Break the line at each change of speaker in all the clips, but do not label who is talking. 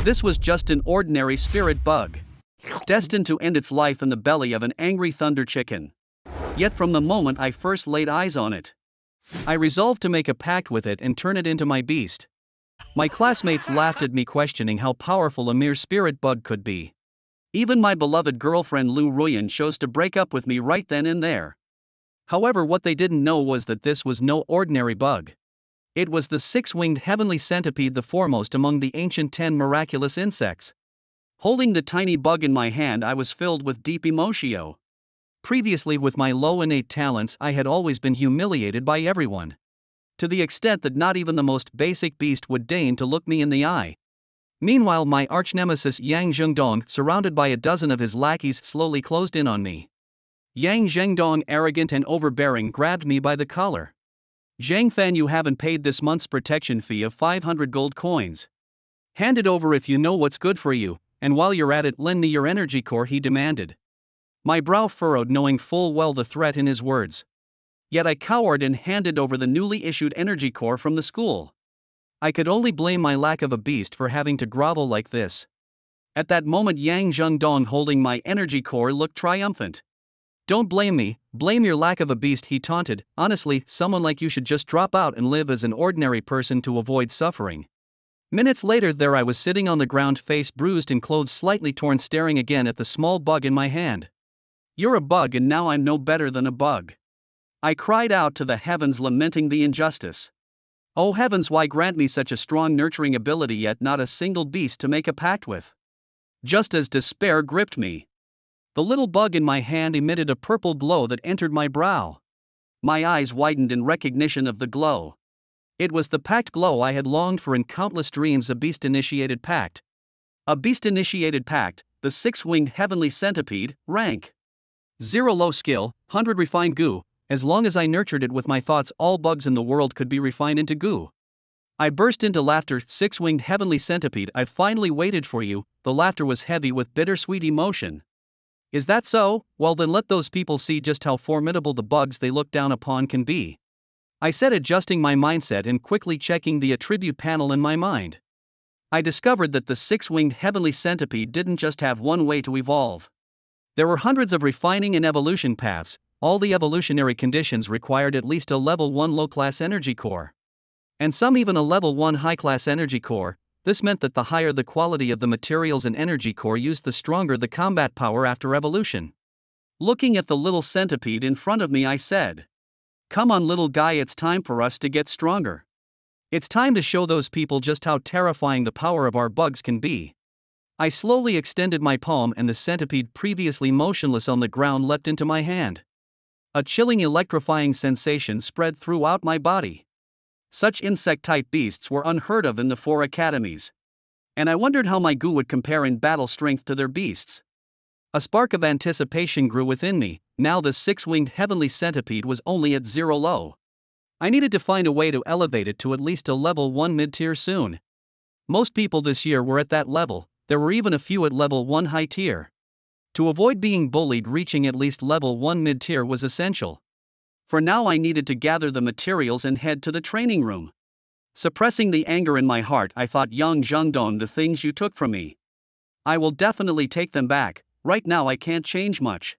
This was just an ordinary spirit bug, destined to end its life in the belly of an angry thunder chicken. Yet from the moment I first laid eyes on it, I resolved to make a pact with it and turn it into my beast. My classmates laughed at me, questioning how powerful a mere spirit bug could be. Even my beloved girlfriend Lu Ruyan chose to break up with me right then and there. However, what they didn't know was that this was no ordinary bug. It was the six-winged heavenly centipede, the foremost among the ancient 10 miraculous insects. Holding the tiny bug in my hand, I was filled with deep emotion. Previously, with my low innate talents, I had always been humiliated by everyone, to the extent that not even the most basic beast would deign to look me in the eye. Meanwhile, my arch-nemesis Yang Zhengdong, surrounded by a dozen of his lackeys, slowly closed in on me. Yang Zhengdong, arrogant and overbearing, grabbed me by the collar. "Zhang Fan, you haven't paid this month's protection fee of 500 gold coins. Hand it over if you know what's good for you, and while you're at it, lend me your energy core," he demanded. My brow furrowed, knowing full well the threat in his words. Yet I cowered and handed over the newly issued energy core from the school. I could only blame my lack of a beast for having to grovel like this. At that moment, Yang Zhengdong, holding my energy core, looked triumphant. "Don't blame me, blame your lack of a beast," he taunted. "Honestly, someone like you should just drop out and live as an ordinary person to avoid suffering." Minutes later, there I was sitting on the ground, face bruised and clothes slightly torn, staring again at the small bug in my hand. "You're a bug, and now I'm no better than a bug," I cried out to the heavens, lamenting the injustice. "Oh heavens, why grant me such a strong nurturing ability, yet not a single beast to make a pact with?" Just as despair gripped me, the little bug in my hand emitted a purple glow that entered my brow. My eyes widened in recognition of the glow. It was the pact glow I had longed for in countless dreams, a beast-initiated pact. A beast-initiated pact, the six-winged heavenly centipede, rank 0 low skill, 100 refined goo. As long as I nurtured it with my thoughts, all bugs in the world could be refined into goo. I burst into laughter. "Six-winged heavenly centipede, I finally waited for you." The laughter was heavy with bittersweet emotion. "Is that so? Well then, let those people see just how formidable the bugs they look down upon can be," I said, adjusting my mindset and quickly checking the attribute panel in my mind. I discovered that the six-winged heavenly centipede didn't just have one way to evolve. There were hundreds of refining and evolution paths. All the evolutionary conditions required at least a level 1 low-class energy core, and some even a level 1 high-class energy core. This meant that the higher the quality of the materials and energy core used, the stronger the combat power after evolution. Looking at the little centipede in front of me, I said, "Come on, little guy, it's time for us to get stronger. It's time to show those people just how terrifying the power of our bugs can be." I slowly extended my palm, and the centipede, previously motionless on the ground, leapt into my hand. A chilling, electrifying sensation spread throughout my body. Such insect-type beasts were unheard of in the 4 academies, and I wondered how my goo would compare in battle strength to their beasts. A spark of anticipation grew within me. Now the six-winged heavenly centipede was only at 0 low. I needed to find a way to elevate it to at least a level 1 mid-tier soon. Most people this year were at that level. There were even a few at level 1 high tier. To avoid being bullied, reaching at least level 1 mid-tier was essential. For now, I needed to gather the materials and head to the training room. Suppressing the anger in my heart, I thought, "Yang Zhengdong, the things you took from me, I will definitely take them back. Right now I can't change much.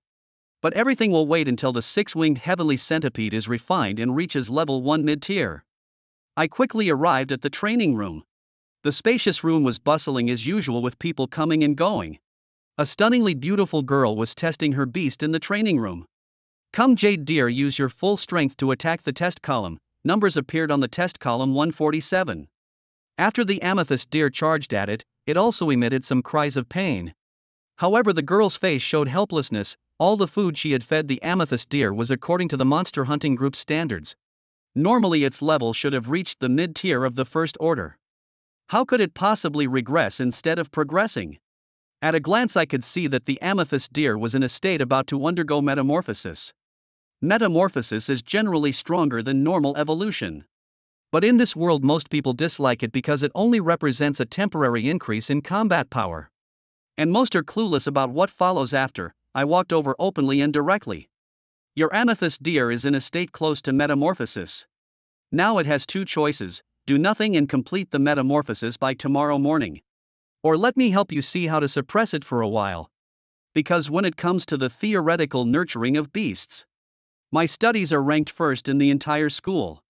But everything will wait until the six-winged heavenly centipede is refined and reaches level 1 mid-tier." I quickly arrived at the training room. The spacious room was bustling as usual, with people coming and going. A stunningly beautiful girl was testing her beast in the training room. "Come, Jade dear, use your full strength to attack the test column." Numbers appeared on the test column: 147. After the amethyst deer charged at it, it also emitted some cries of pain. However, the girl's face showed helplessness. All the food she had fed the amethyst deer was according to the monster hunting group's standards. Normally its level should have reached the mid-tier of the first order. How could it possibly regress instead of progressing? At a glance I could see that the amethyst deer was in a state about to undergo metamorphosis. Metamorphosis is generally stronger than normal evolution. But in this world most people dislike it because it only represents a temporary increase in combat power. And most are clueless about what follows after. I walked over openly and directly. "Your amethyst deer is in a state close to metamorphosis. Now it has 2 choices: do nothing and complete the metamorphosis by tomorrow morning. Or let me help you see how to suppress it for a while. Because when it comes to the theoretical nurturing of beasts, my studies are ranked first in the entire school.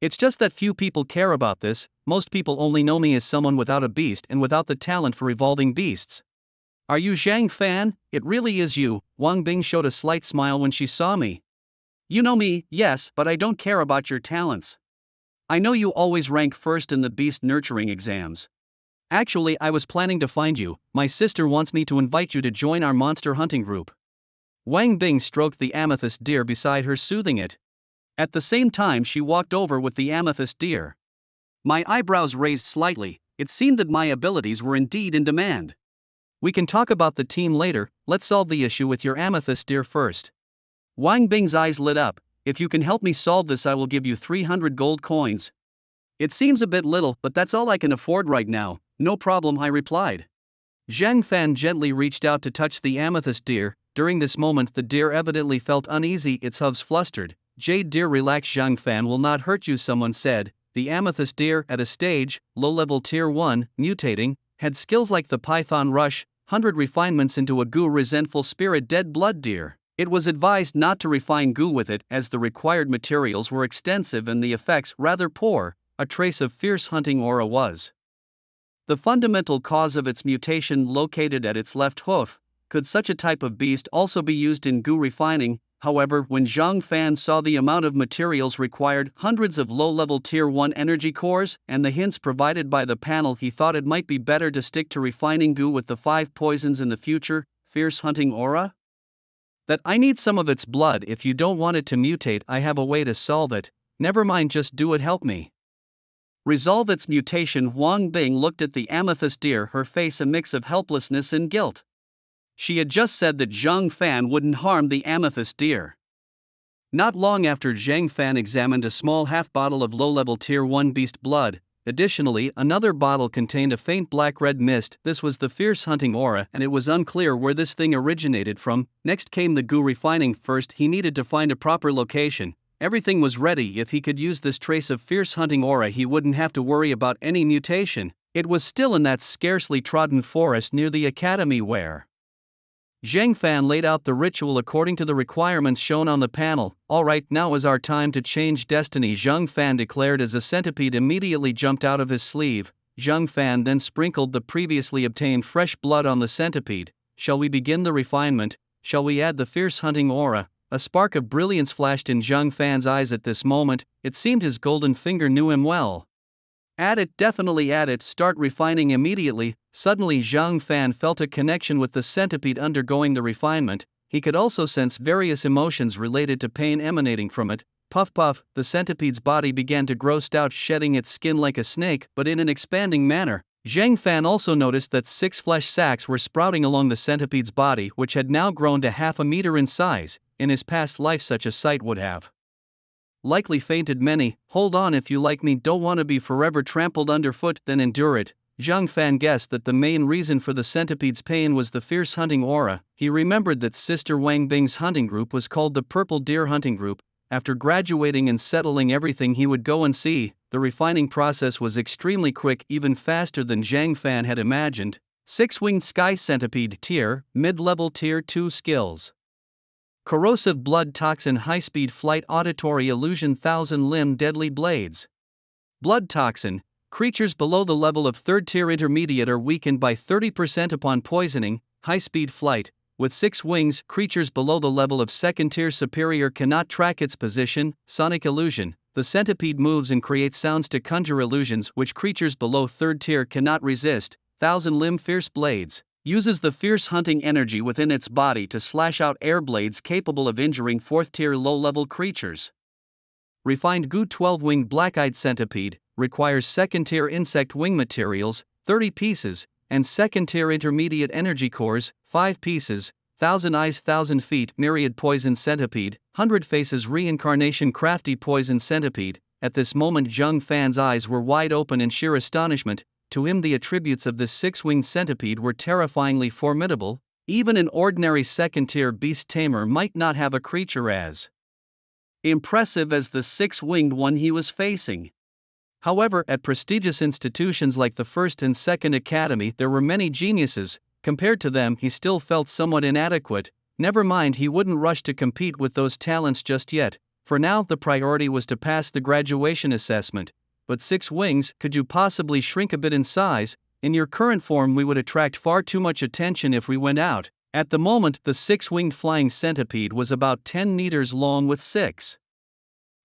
It's just that few people care about this. Most people only know me as someone without a beast and without the talent for evolving beasts. Are you Zhang Fan? It really is you. Wang Bing showed a slight smile when she saw me. You know me, yes, but I don't care about your talents. I know you always rank first in the beast nurturing exams. Actually, I was planning to find you. My sister wants me to invite you to join our monster hunting group. Wang Bing stroked the amethyst deer beside her, soothing it. At the same time, she walked over with the amethyst deer. My eyebrows raised slightly. It seemed that my abilities were indeed in demand. We can talk about the team later. Let's solve the issue with your amethyst deer first. Wang Bing's eyes lit up. If you can help me solve this, I will give you 300 gold coins. It seems a bit little, but that's all I can afford right now. No problem, I replied. Zhang Fan gently reached out to touch the amethyst deer. During this moment, the deer evidently felt uneasy, its hooves flustered. Jade deer, relax, Zhang Fan will not hurt you, someone said. The amethyst deer, at a stage, low-level tier 1, mutating, had skills like the Python Rush, 100 refinements into a goo resentful spirit dead blood deer. It was advised not to refine goo with it as the required materials were extensive and the effects rather poor. A trace of fierce hunting aura was the fundamental cause of its mutation located at its left hoof. Could such a type of beast also be used in goo refining? However, when Zhang Fan saw the amount of materials required, hundreds of low-level tier 1 energy cores, and the hints provided by the panel, he thought it might be better to stick to refining goo with the 5 poisons in the future. Fierce hunting aura? That I need some of its blood. If you don't want it to mutate, I have a way to solve it. Never mind, just do it, help me. Resolve its mutation. Wang Bing looked at the amethyst deer, her face a mix of helplessness and guilt. She had just said that Zhang Fan wouldn't harm the amethyst deer. Not long after, Zhang Fan examined a small half bottle of low-level tier 1 beast blood. Additionally, another bottle contained a faint black-red mist. This was the fierce hunting aura, and it was unclear where this thing originated from. Next came the goo refining. First, he needed to find a proper location. Everything was ready. If he could use this trace of fierce hunting aura, he wouldn't have to worry about any mutation. It was still in that scarcely trodden forest near the academy where Zhang Fan laid out the ritual according to the requirements shown on the panel. Alright, now is our time to change destiny, Zhang Fan declared as a centipede immediately jumped out of his sleeve. Zhang Fan then sprinkled the previously obtained fresh blood on the centipede. Shall we begin the refinement? Shall we add the fierce hunting aura? A spark of brilliance flashed in Zhang Fan's eyes at this moment. It seemed his golden finger knew him well. Add it, definitely add it, start refining immediately. Suddenly Zhang Fan felt a connection with the centipede undergoing the refinement. He could also sense various emotions related to pain emanating from it. Puff puff, the centipede's body began to grow stout, shedding its skin like a snake, but in an expanding manner. Zhang Fan also noticed that 6 flesh sacs were sprouting along the centipede's body, which had now grown to half a meter in size. In his past life, such a sight would have likely fainted many. Hold on, if you like me, don't want to be forever trampled underfoot, then endure it. Zhang Fan guessed that the main reason for the centipede's pain was the fierce hunting aura. He remembered that Sister Wang Bing's hunting group was called the Purple Deer Hunting Group. After graduating and settling everything, he would go and see. The refining process was extremely quick, even faster than Zhang Fan had imagined. 6-winged sky centipede tier, mid-level tier 2 skills. Corrosive blood toxin, high-speed flight, auditory illusion, 1,000-limb deadly blades. Blood toxin. Creatures below the level of 3rd tier intermediate are weakened by 30% upon poisoning. High-speed flight. With 6 wings, creatures below the level of 2nd tier superior cannot track its position. Sonic illusion. The centipede moves and creates sounds to conjure illusions which creatures below 3rd tier cannot resist. 1,000-limb fierce blades. Uses the fierce hunting energy within its body to slash out air blades capable of injuring 4th tier low-level creatures. Refined goo, 12-winged black-eyed centipede, requires 2nd tier insect wing materials, 30 pieces, and 2nd tier intermediate energy cores, 5 pieces. 1,000 eyes, 1,000 feet, myriad poison centipede, 100 faces, reincarnation, crafty poison centipede. At this moment Zhang Fan's eyes were wide open in sheer astonishment. To him the attributes of this 6-winged centipede were terrifyingly formidable. Even an ordinary 2nd tier beast tamer might not have a creature as impressive as the 6-winged one he was facing. However, at prestigious institutions like the First and Second Academy, there were many geniuses. Compared to them, he still felt somewhat inadequate. Never mind, he wouldn't rush to compete with those talents just yet. For now, the priority was to pass the graduation assessment. But Six Wings, could you possibly shrink a bit in size? In your current form, we would attract far too much attention if we went out. At the moment, the six-winged flying centipede was about 10 meters long with 6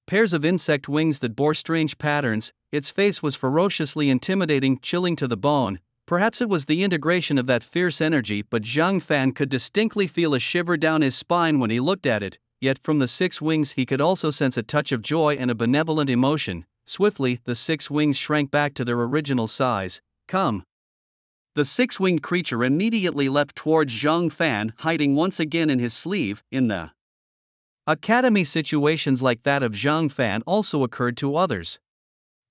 pairs of insect wings that bore strange patterns. Its face was ferociously intimidating, chilling to the bone. Perhaps it was the integration of that fierce energy, but Zhang Fan could distinctly feel a shiver down his spine when he looked at it. Yet from the 6 wings he could also sense a touch of joy and a benevolent emotion. Swiftly, the 6 wings shrank back to their original size. Come. The 6-winged creature immediately leapt towards Zhang Fan, hiding once again in his sleeve. In the academy, situations like that of Zhang Fan also occurred to others.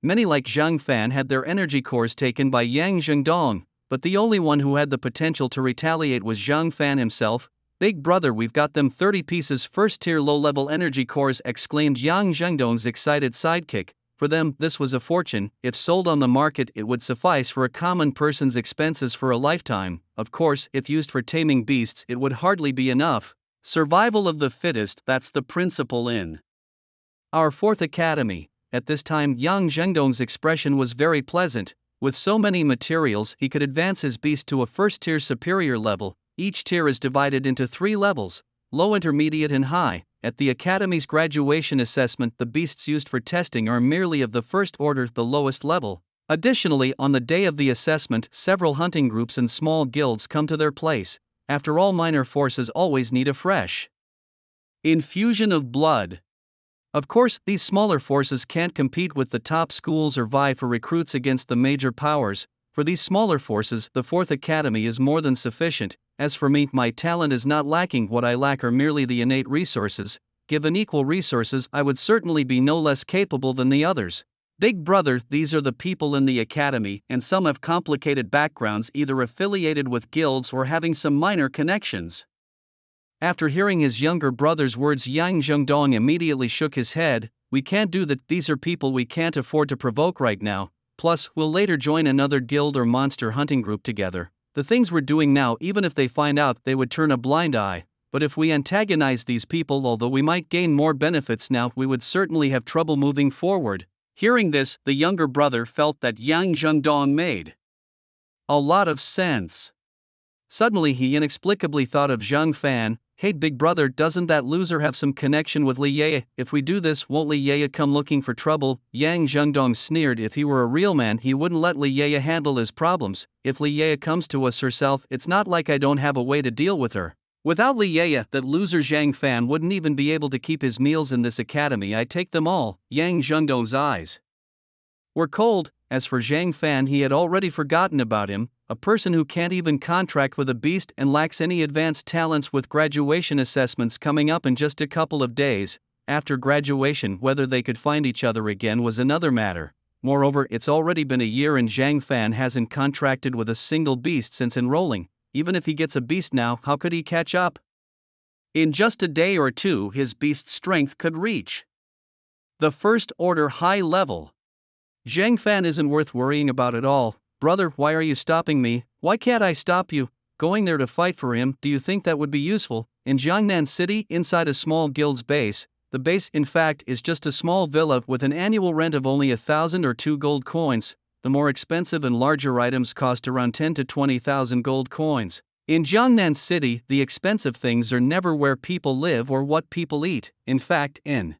Many like Zhang Fan had their energy cores taken by Yang Zhengdong, but the only one who had the potential to retaliate was Zhang Fan himself. Big brother, we've got them 30 pieces first-tier low-level energy cores, exclaimed Yang Zhengdong's excited sidekick. For them, this was a fortune. If sold on the market, it would suffice for a common person's expenses for a lifetime. Of course, if used for taming beasts, it would hardly be enough. Survival of the fittest, that's the principle in our 4th Academy. At this time, Yang Zhengdong's expression was very pleasant. With so many materials, he could advance his beast to a first-tier superior level. Each tier is divided into 3 levels: low, intermediate and high. At the Academy's graduation assessment, the beasts used for testing are merely of the first order, the lowest level. Additionally, on the day of the assessment, several hunting groups and small guilds come to their place. After all, minor forces always need a fresh infusion of blood. Of course, these smaller forces can't compete with the top schools or vie for recruits against the major powers. For these smaller forces, the 4th Academy is more than sufficient. As for me, my talent is not lacking. What I lack are merely the innate resources. Given equal resources, I would certainly be no less capable than the others. Big brother, these are the people in the academy, and some have complicated backgrounds, either affiliated with guilds or having some minor connections. After hearing his younger brother's words, Yang Zhengdong immediately shook his head. We can't do that. These are people we can't afford to provoke right now. Plus, we'll later join another guild or monster hunting group together. The things we're doing now, even if they find out, they would turn a blind eye. But if we antagonize these people, although we might gain more benefits now, we would certainly have trouble moving forward. Hearing this, the younger brother felt that Yang Zhengdong made a lot of sense. Suddenly he inexplicably thought of Zhang Fan. Hey big brother, doesn't that loser have some connection with Li Ye? If we do this, won't Li Ye come looking for trouble? Yang Zhengdong sneered. If he were a real man, he wouldn't let Li Ye handle his problems. If Li Ye comes to us herself, it's not like I don't have a way to deal with her. Without Li Ye, that loser Zhang Fan wouldn't even be able to keep his meals in this academy. I take them all. Yang Zhengdong's eyes were cold. As for Zhang Fan, he had already forgotten about him. A person who can't even contract with a beast and lacks any advanced talents, with graduation assessments coming up in just a couple of days. After graduation, whether they could find each other again was another matter. Moreover, it's already been a year and Zhang Fan hasn't contracted with a single beast since enrolling. Even if he gets a beast now, how could he catch up? In just a day or two, his beast's strength could reach the first order high level. Zhang Fan isn't worth worrying about at all. Brother, why are you stopping me? Why can't I stop you? Going there to fight for him, do you think that would be useful? In Jiangnan City, inside a small guild's base, the base, in fact, is just a small villa with an annual rent of only 1,000 or 2 gold coins. The more expensive and larger items cost around 10 to 20,000 gold coins. In Jiangnan City, the expensive things are never where people live or what people eat. In fact, in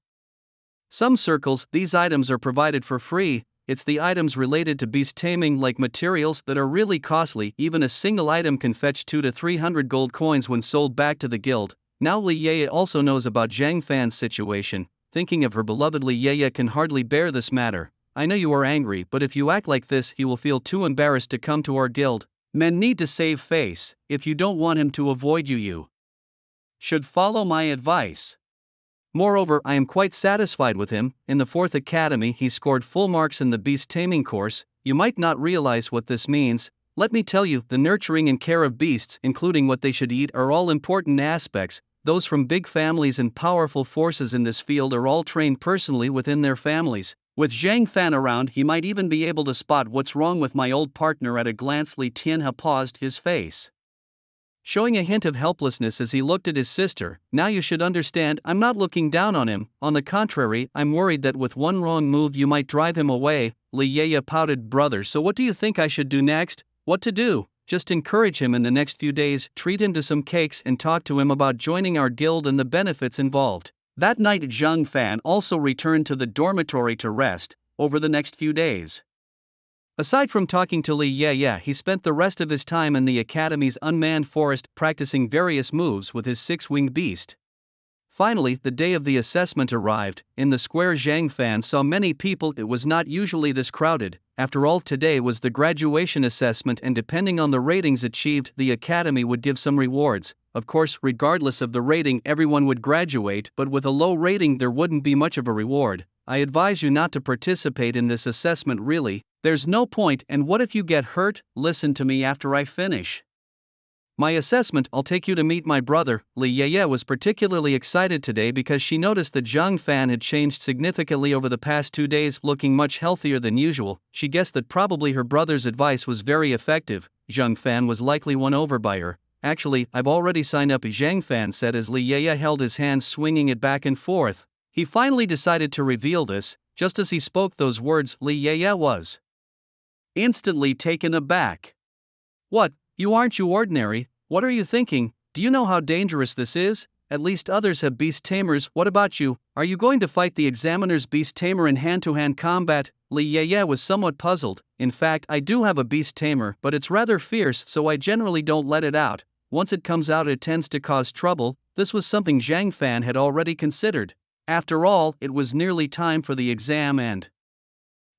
some circles, these items are provided for free. It's the items related to beast taming, like materials, that are really costly. Even a single item can fetch 200 to 300 gold coins when sold back to the guild. Now Li Ye also knows about Zhang Fan's situation. Thinking of her beloved Li Ye can hardly bear this matter. I know you are angry, but if you act like this, he will feel too embarrassed to come to our guild. Men need to save face. If you don't want him to avoid you, you should follow my advice. Moreover, I am quite satisfied with him. In the 4th Academy, he scored full marks in the beast taming course. You might not realize what this means. Let me tell you, the nurturing and care of beasts, including what they should eat, are all important aspects. Those from big families and powerful forces in this field are all trained personally within their families. With Zhang Fan around, he might even be able to spot what's wrong with my old partner at a glance. Li Tianhe paused, his face showing a hint of helplessness as he looked at his sister. Now you should understand, I'm not looking down on him, on the contrary, I'm worried that with one wrong move you might drive him away. Li Yeye pouted. Brother, so what do you think I should do next? What to do? Just encourage him in the next few days, treat him to some cakes and talk to him about joining our guild and the benefits involved. That night Zhang Fan also returned to the dormitory to rest. Over the next few days, aside from talking to Li Yeye, he spent the rest of his time in the academy's unmanned forest practicing various moves with his six-winged beast. Finally, the day of the assessment arrived. In the square Zhang Fan saw many people. It was not usually this crowded. After all, today was the graduation assessment and depending on the ratings achieved, the academy would give some rewards. Of course, regardless of the rating, everyone would graduate, but with a low rating there wouldn't be much of a reward. I advise you not to participate in this assessment really, there's no point, and what if you get hurt? Listen to me after I finish my assessment, I'll take you to meet my brother. Li Yeye was particularly excited today because she noticed that Zhang Fan had changed significantly over the past 2 days, looking much healthier than usual. She guessed that probably her brother's advice was very effective. Zhang Fan was likely won over by her. Actually, I've already signed up, Zhang Fan said as Li Yeye held his hand, swinging it back and forth. He finally decided to reveal this. Just as he spoke those words, Li Yeye was instantly taken aback. What? Aren't you ordinary? What are you thinking? Do you know how dangerous this is? At least others have beast tamers. What about you? Are you going to fight the examiner's beast tamer in hand-to-hand combat? Li Yeye was somewhat puzzled. In fact, I do have a beast tamer, but it's rather fierce, so I generally don't let it out. Once it comes out, it tends to cause trouble. This was something Zhang Fan had already considered. After all, it was nearly time for the exam, and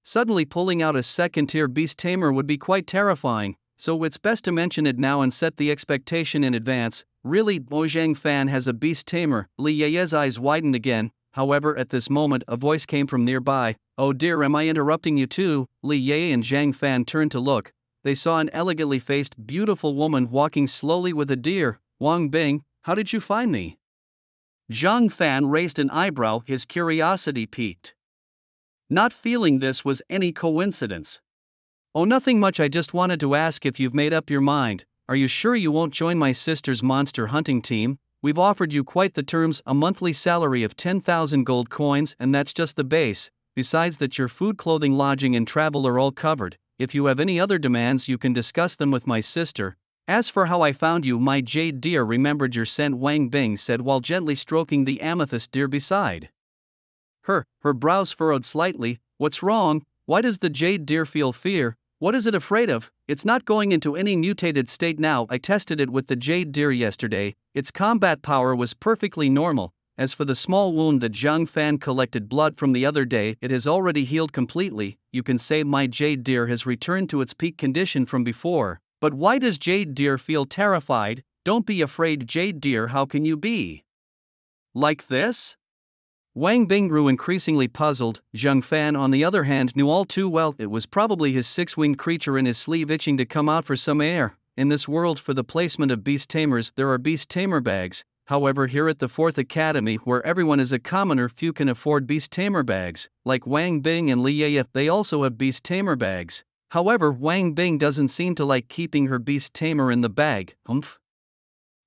suddenly pulling out a second-tier beast tamer would be quite terrifying. So it's best to mention it now and set the expectation in advance. Really, Zhang Fan has a beast tamer. Li Yeye's eyes widened again. However, at this moment a voice came from nearby. Oh dear, am I interrupting you too? Li Yeye and Zhang Fan turned to look. They saw an elegantly faced, beautiful woman walking slowly with a deer. Wang Bing, how did you find me? Zhang Fan raised an eyebrow, his curiosity piqued. Not feeling this was any coincidence. Oh, nothing much, I just wanted to ask if you've made up your mind. Are you sure you won't join my sister's monster hunting team? We've offered you quite the terms, a monthly salary of 10,000 gold coins, and that's just the base. Besides that, your food, clothing, lodging and travel are all covered. If you have any other demands, you can discuss them with my sister. As for how I found you, my jade deer remembered your scent, Wang Bing said while gently stroking the amethyst deer beside her. Her brows furrowed slightly. What's wrong? Why does the jade deer feel fear? What is it afraid of? It's not going into any mutated state now. I tested it with the jade deer yesterday. Its combat power was perfectly normal. As for the small wound that Zhang Fan collected blood from the other day, it has already healed completely. You can say my jade deer has returned to its peak condition from before. But why does jade deer feel terrified? Don't be afraid, jade deer. How can you be like this? Wang Bing grew increasingly puzzled. Zhang Fan, on the other hand, knew all too well it was probably his six-winged creature in his sleeve itching to come out for some air. In this world, for the placement of beast tamers, there are beast tamer bags. However, here at the 4th Academy, where everyone is a commoner, few can afford beast tamer bags. Like Wang Bing and Li Yeye, they also have beast tamer bags. However, Wang Bing doesn't seem to like keeping her beast tamer in the bag. Humph.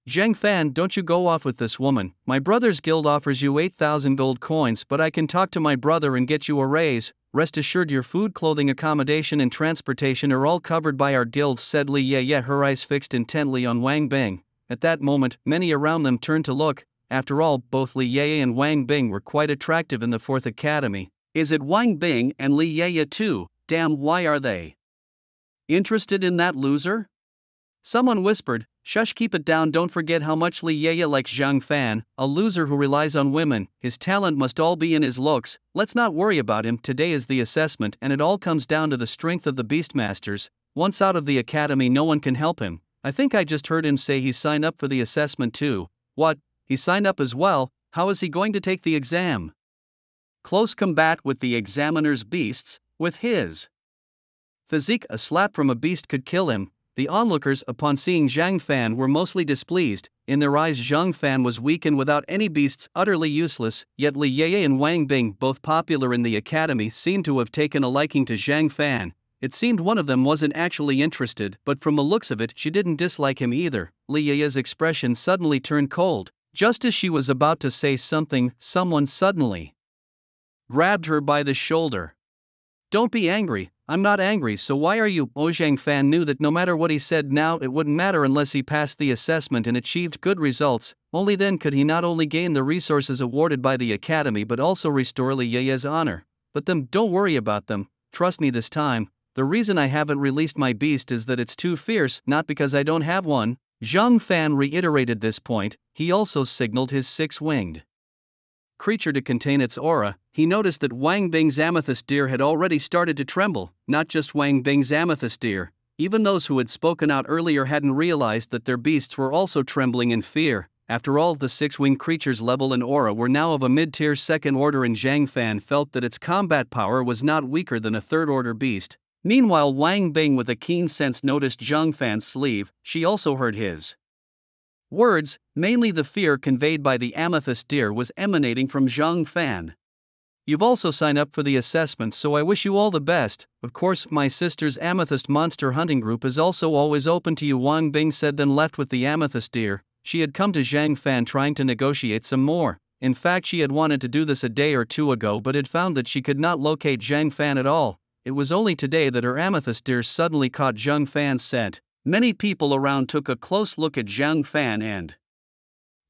Zhang Fan, don't you go off with this woman. My brother's guild offers you 8,000 gold coins, but I can talk to my brother and get you a raise. Rest assured your food, clothing, accommodation and transportation are all covered by our guild, said Li Yeye, her eyes fixed intently on Wang Bing. At that moment, many around them turned to look. After all, both Li Yeye and Wang Bing were quite attractive in the 4th Academy. Is it Wang Bing and Li Yeye too? Damn, why are they interested in that loser? Someone whispered, shush, keep it down. Don't forget how much Li Yeye likes Zhang Fan, a loser who relies on women. His talent must all be in his looks. Let's not worry about him. Today is the assessment and it all comes down to the strength of the Beastmasters. Once out of the academy, no one can help him. I think I just heard him say he signed up for the assessment too. What? He signed up as well? How is he going to take the exam? Close combat with the examiner's beasts, with his physique, a slap from a beast could kill him. The onlookers, upon seeing Zhang Fan, were mostly displeased. In their eyes, Zhang Fan was weak and without any beasts, utterly useless. Yet Li Yeye and Wang Bing, both popular in the academy, seemed to have taken a liking to Zhang Fan. It seemed one of them wasn't actually interested, but from the looks of it, she didn't dislike him either. Li Yeye's expression suddenly turned cold. Just as she was about to say something, someone suddenly grabbed her by the shoulder. "Don't be angry." "I'm not angry, so why are you?" Zhang Fan knew that no matter what he said now, it wouldn't matter unless he passed the assessment and achieved good results. Only then could he not only gain the resources awarded by the academy but also restore Li Yeye's honor. "But them, don't worry about them, trust me this time. The reason I haven't released my beast is that it's too fierce, not because I don't have one." Zhang Fan reiterated this point. He also signaled his six-winged creature to contain its aura. He noticed that Wang Bing's amethyst deer had already started to tremble. Not just Wang Bing's amethyst deer, even those who had spoken out earlier hadn't realized that their beasts were also trembling in fear. After all, the six-winged creature's level and aura were now of a mid-tier second order, and Zhang Fan felt that its combat power was not weaker than a third-order beast. Meanwhile, Wang Bing with a keen sense noticed Zhang Fan's sleeve. She also heard his words. Mainly the fear conveyed by the amethyst deer was emanating from Zhang Fan. "You've also signed up for the assessment, so I wish you all the best. Of course, my sister's amethyst monster hunting group is also always open to you," Wang Bing said, then left with the amethyst deer. She had come to Zhang Fan trying to negotiate some more. In fact, she had wanted to do this a day or two ago but had found that she could not locate Zhang Fan at all. It was only today that her amethyst deer suddenly caught Zhang Fan's scent. Many people around took a close look at Zhang Fan and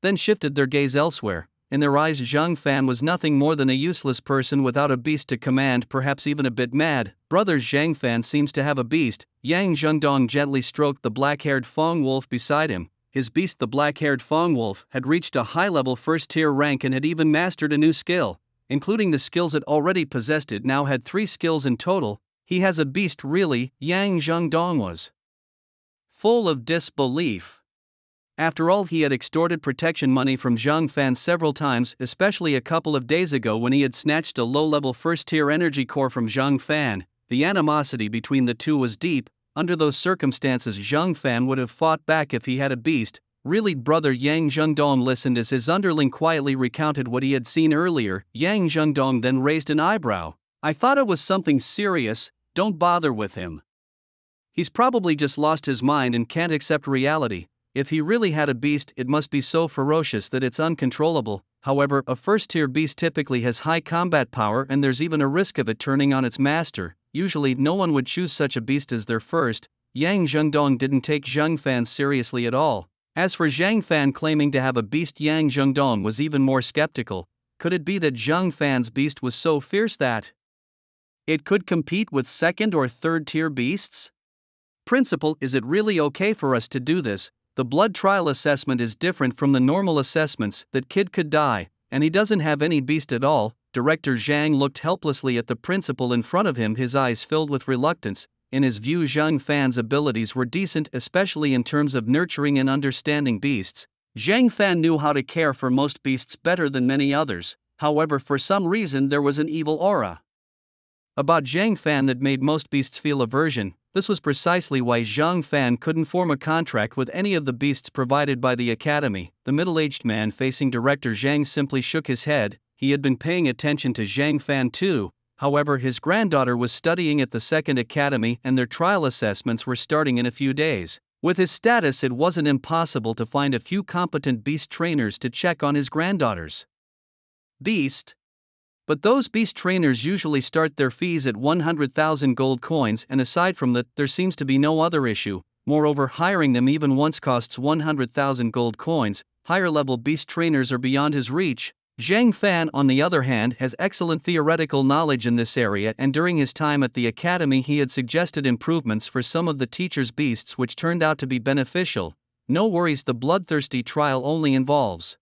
then shifted their gaze elsewhere. In their eyes, Zhang Fan was nothing more than a useless person without a beast to command, perhaps even a bit mad. "Brother, Zhang Fan seems to have a beast." Yang Zhendong gently stroked the black-haired Fong Wolf beside him. His beast, the black-haired Fong Wolf, had reached a high-level first-tier rank and had even mastered a new skill. Including the skills it already possessed, it now had 3 skills in total. "He has a beast, really?" Yang Zhendong was full of disbelief. After all, he had extorted protection money from Zhang Fan several times, especially a couple of days ago when he had snatched a low-level first-tier energy core from Zhang Fan. The animosity between the two was deep. Under those circumstances, Zhang Fan would have fought back if he had a beast. "Really, brother?" Yang Zhendong listened as his underling quietly recounted what he had seen earlier. Yang Zhendong then raised an eyebrow. "I thought it was something serious. Don't bother with him. He's probably just lost his mind and can't accept reality. If he really had a beast, it must be so ferocious that it's uncontrollable." However, a first-tier beast typically has high combat power and there's even a risk of it turning on its master. Usually no one would choose such a beast as their first. Yang Zhendong didn't take Zhang Fan seriously at all. As for Zhang Fan claiming to have a beast, Yang Zhendong was even more skeptical. Could it be that Zhang Fan's beast was so fierce that it could compete with second or third-tier beasts? "Principal, is it really okay for us to do this? The blood trial assessment is different from the normal assessments. That kid could die, and he doesn't have any beast at all." Director Zhang looked helplessly at the principal in front of him, his eyes filled with reluctance. In his view, Zhang Fan's abilities were decent, especially in terms of nurturing and understanding beasts. Zhang Fan knew how to care for most beasts better than many others. However, for some reason there was an evil aura about Zhang Fan that made most beasts feel aversion. This was precisely why Zhang Fan couldn't form a contract with any of the beasts provided by the academy. The middle-aged man facing Director Zhang simply shook his head. He had been paying attention to Zhang Fan too. However, his granddaughter was studying at the second academy and their trial assessments were starting in a few days. With his status, it wasn't impossible to find a few competent beast trainers to check on his granddaughter's beast. But those beast trainers usually start their fees at 100,000 gold coins, and aside from that, there seems to be no other issue. Moreover, hiring them even once costs 100,000 gold coins. Higher-level beast trainers are beyond his reach. Zhang Fan, on the other hand, has excellent theoretical knowledge in this area, and during his time at the academy he had suggested improvements for some of the teacher's beasts which turned out to be beneficial. No worries, the bloodthirsty trial only involves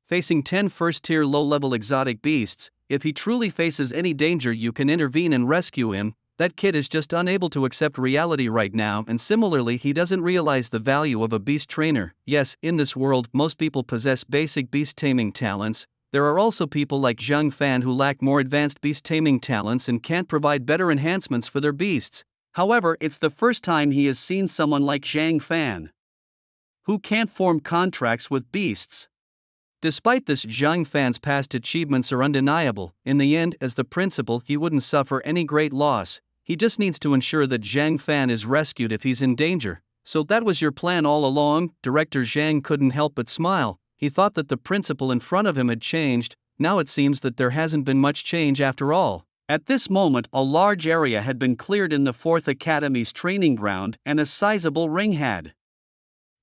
facing 10 first-tier low-level exotic beasts. If he truly faces any danger, you can intervene and rescue him. That kid is just unable to accept reality right now, and similarly he doesn't realize the value of a beast trainer. Yes, in this world most people possess basic beast taming talents. There are also people like Zhang Fan who lack more advanced beast taming talents and can't provide better enhancements for their beasts. However, it's the first time he has seen someone like Zhang Fan, who can't form contracts with beasts. Despite this, Zhang Fan's past achievements are undeniable. In the end, as the principal, he wouldn't suffer any great loss. He just needs to ensure that Zhang Fan is rescued if he's in danger. So that was your plan all along? Director Zhang couldn't help but smile. He thought that the principal in front of him had changed. Now it seems that there hasn't been much change after all. At this moment, a large area had been cleared in the 4th Academy's training ground, and a sizable ring had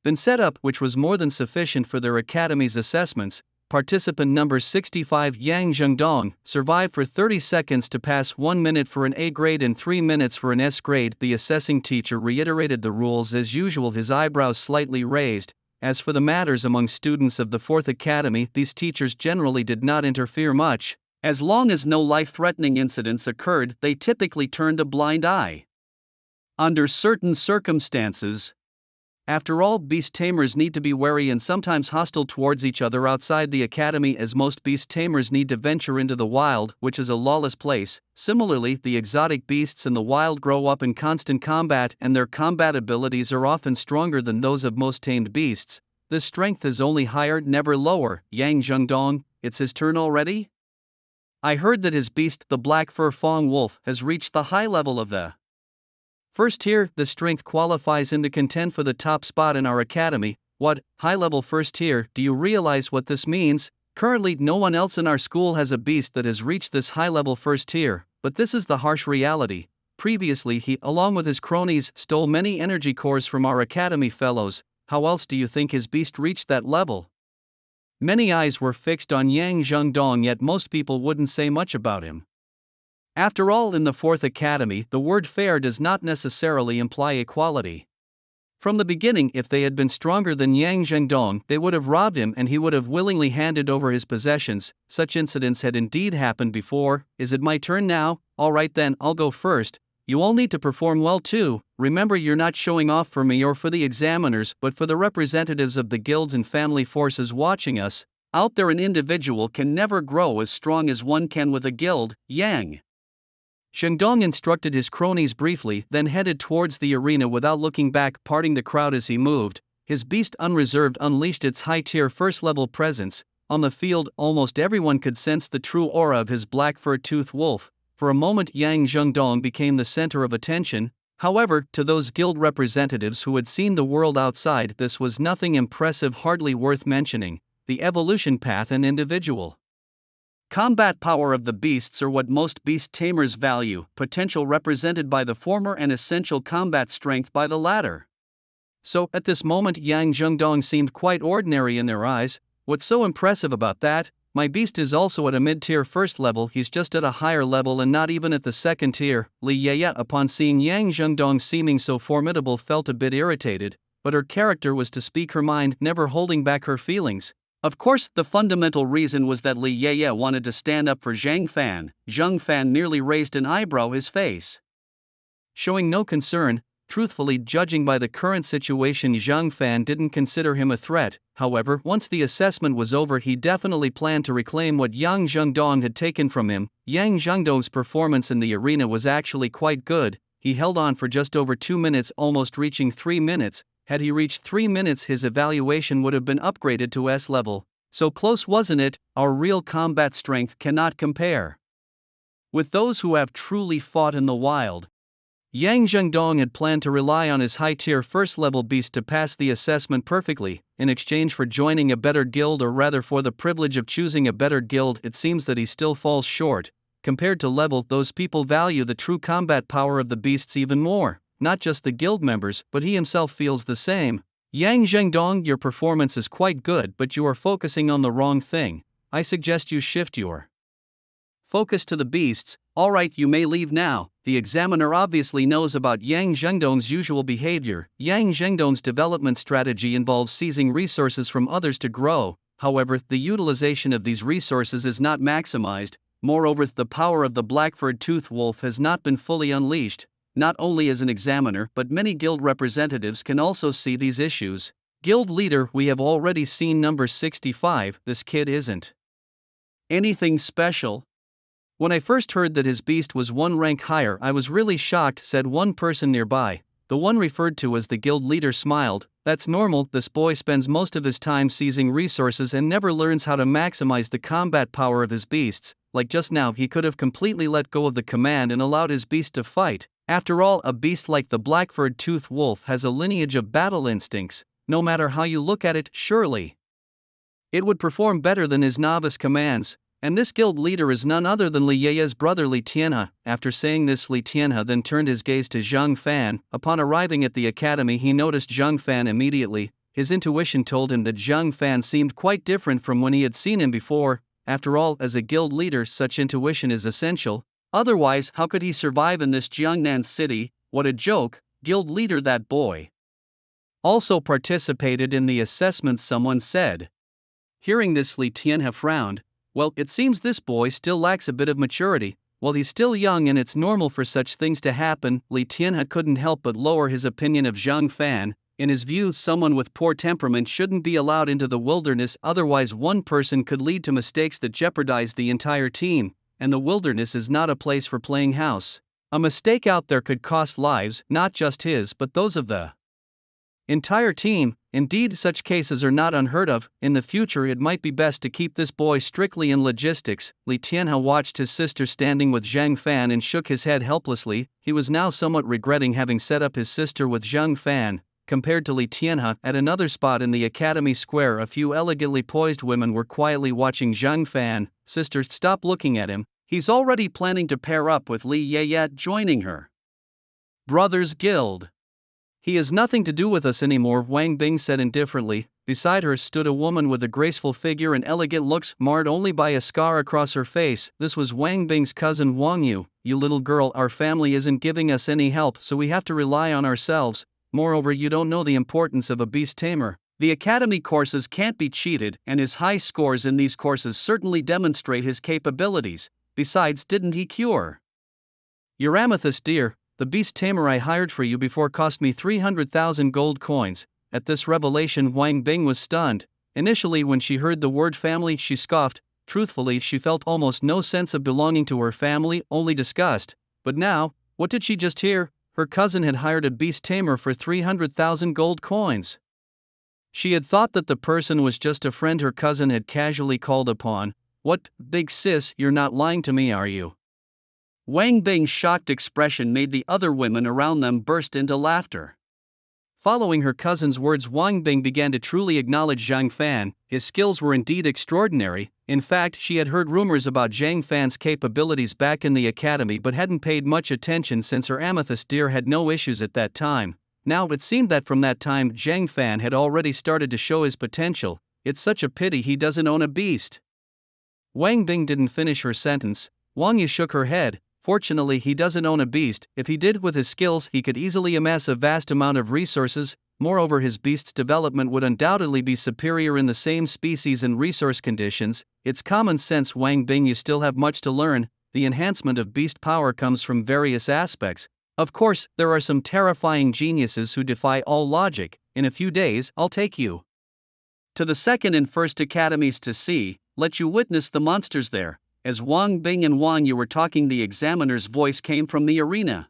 been set up, which was more than sufficient for their academy's assessments. Participant number 65 Yang Zhengdong survived for 30 seconds to pass, 1 minute for an A grade and 3 minutes for an S grade. The assessing teacher reiterated the rules as usual, his eyebrows slightly raised. As for the matters among students of the 4th Academy, these teachers generally did not interfere much. As long as no life-threatening incidents occurred, they typically turned a blind eye. Under certain circumstances, after all, beast tamers need to be wary and sometimes hostile towards each other outside the academy, as most beast tamers need to venture into the wild, which is a lawless place. Similarly, the exotic beasts in the wild grow up in constant combat, and their combat abilities are often stronger than those of most tamed beasts. This strength is only higher, never lower. Yang Zhengdong, it's his turn already? I heard that his beast, the black fur fawn wolf, has reached the high level of the first tier. The strength qualifies him to contend for the top spot in our academy. What, high-level first tier? Do you realize what this means? Currently, no one else in our school has a beast that has reached this high-level first tier, but this is the harsh reality. Previously, he, along with his cronies, stole many energy cores from our academy fellows. How else do you think his beast reached that level? Many eyes were fixed on Yang Zhengdong, yet most people wouldn't say much about him. After all, in the 4th Academy, the word fair does not necessarily imply equality. From the beginning, if they had been stronger than Yang Zhengdong, they would have robbed him and he would have willingly handed over his possessions. Such incidents had indeed happened before. Is it my turn now? Alright then, I'll go first. You all need to perform well too. Remember, you're not showing off for me or for the examiners, but for the representatives of the guilds and family forces watching us out there. An individual can never grow as strong as one can with a guild. Yang Zhengdong instructed his cronies briefly, then headed towards the arena without looking back, parting the crowd as he moved. His beast unreserved unleashed its high-tier first-level presence. On the field, almost everyone could sense the true aura of his black fur-toothed wolf. For a moment, Yang Zhengdong became the center of attention. However, to those guild representatives who had seen the world outside, this was nothing impressive, hardly worth mentioning. The evolution path and individual combat power of the beasts are what most beast tamers value, potential represented by the former and essential combat strength by the latter. So, at this moment, Yang Zhengdong seemed quite ordinary in their eyes. What's so impressive about that? My beast is also at a mid-tier first level, he's just at a higher level and not even at the second tier. Li Yeye, upon seeing Yang Zhengdong seeming so formidable, felt a bit irritated, but her character was to speak her mind, never holding back her feelings. Of course, the fundamental reason was that Li Yeye wanted to stand up for Zhang Fan. Zhang Fan merely raised an eyebrow, his face showing no concern. Truthfully, judging by the current situation, Zhang Fan didn't consider him a threat. However, once the assessment was over, he definitely planned to reclaim what Yang Zhengdong had taken from him. Yang Zhengdong's performance in the arena was actually quite good. He held on for just over 2 minutes, almost reaching 3 minutes. Had he reached 3 minutes, his evaluation would have been upgraded to S level. So close, wasn't it? Our real combat strength cannot compare with those who have truly fought in the wild. Yang Zhengdong had planned to rely on his high-tier first-level beast to pass the assessment perfectly. In exchange for joining a better guild, or rather for the privilege of choosing a better guild, it seems that he still falls short. Compared to level, those people value the true combat power of the beasts even more. Not just the guild members, but he himself feels the same. Yang Zhengdong, your performance is quite good, but you are focusing on the wrong thing. I suggest you shift your focus to the beasts. Alright, you may leave now. The examiner obviously knows about Yang Zhengdong's usual behavior. Yang Zhengdong's development strategy involves seizing resources from others to grow. However, the utilization of these resources is not maximized. Moreover, the power of the black-furred tooth wolf has not been fully unleashed. Not only as an examiner, but many guild representatives can also see these issues. Guild leader, we have already seen number 65, this kid isn't anything special. When I first heard that his beast was one rank higher, I was really shocked, said one person nearby. The one referred to as the guild leader smiled. That's normal, this boy spends most of his time seizing resources and never learns how to maximize the combat power of his beasts. Like just now, he could have completely let go of the command and allowed his beast to fight. After all, a beast like the black-furred toothed wolf has a lineage of battle instincts. No matter how you look at it, surely it would perform better than his novice commands. And this guild leader is none other than Li Ye's brother Li Tianhe. After saying this, Li Tianhe then turned his gaze to Zhang Fan. Upon arriving at the academy, he noticed Zhang Fan immediately. His intuition told him that Zhang Fan seemed quite different from when he had seen him before. After all, as a guild leader, such intuition is essential. Otherwise, how could he survive in this Jiangnan city? What a joke, guild leader, that boy also participated in the assessments, someone said. Hearing this, Li Tianhe frowned. Well, it seems this boy still lacks a bit of maturity. Well, he's still young and it's normal for such things to happen. Li Tianhe couldn't help but lower his opinion of Zhang Fan. In his view, someone with poor temperament shouldn't be allowed into the wilderness, otherwise one person could lead to mistakes that jeopardize the entire team, and the wilderness is not a place for playing house. A mistake out there could cost lives, not just his but those of the entire team. Indeed, such cases are not unheard of. In the future, it might be best to keep this boy strictly in logistics. Li Tianhe watched his sister standing with Zhang Fan and shook his head helplessly. He was now somewhat regretting having set up his sister with Zhang Fan. Compared to Li Tianhe, at another spot in the academy square, a few elegantly poised women were quietly watching Zhang Fan. Sister, stop looking at him. He's already planning to pair up with Li Ye, joining her brother's guild. He has nothing to do with us anymore, Wang Bing said indifferently. Beside her stood a woman with a graceful figure and elegant looks, marred only by a scar across her face. This was Wang Bing's cousin Wang Yu. You little girl, our family isn't giving us any help, so we have to rely on ourselves. Moreover, you don't know the importance of a beast tamer. The academy courses can't be cheated, and his high scores in these courses certainly demonstrate his capabilities. Besides, didn't he cure your amethyst deer? The beast tamer I hired for you before cost me 300,000 gold coins. At this revelation, Wang Bing was stunned. Initially, when she heard the word family, she scoffed. Truthfully, she felt almost no sense of belonging to her family, only disgust. But now, what did she just hear? Her cousin had hired a beast tamer for 300,000 gold coins. She had thought that the person was just a friend her cousin had casually called upon. What, big sis, you're not lying to me, are you? Wang Bing's shocked expression made the other women around them burst into laughter. Following her cousin's words, Wang Bing began to truly acknowledge Zhang Fan. His skills were indeed extraordinary. In fact, she had heard rumors about Zhang Fan's capabilities back in the academy but hadn't paid much attention since her amethyst deer had no issues at that time. Now it seemed that from that time Zhang Fan had already started to show his potential. It's such a pity he doesn't own a beast. Wang Bing didn't finish her sentence. Wang Yu shook her head. Fortunately, he doesn't own a beast. If he did, with his skills, he could easily amass a vast amount of resources. Moreover, his beast's development would undoubtedly be superior in the same species and resource conditions. It's common sense, Wang Bing, you still have much to learn. The enhancement of beast power comes from various aspects. Of course, there are some terrifying geniuses who defy all logic. In a few days, I'll take you to the second and first academies to see, let you witness the monsters there. As Wang Bing and Wang Yu were talking, the examiner's voice came from the arena.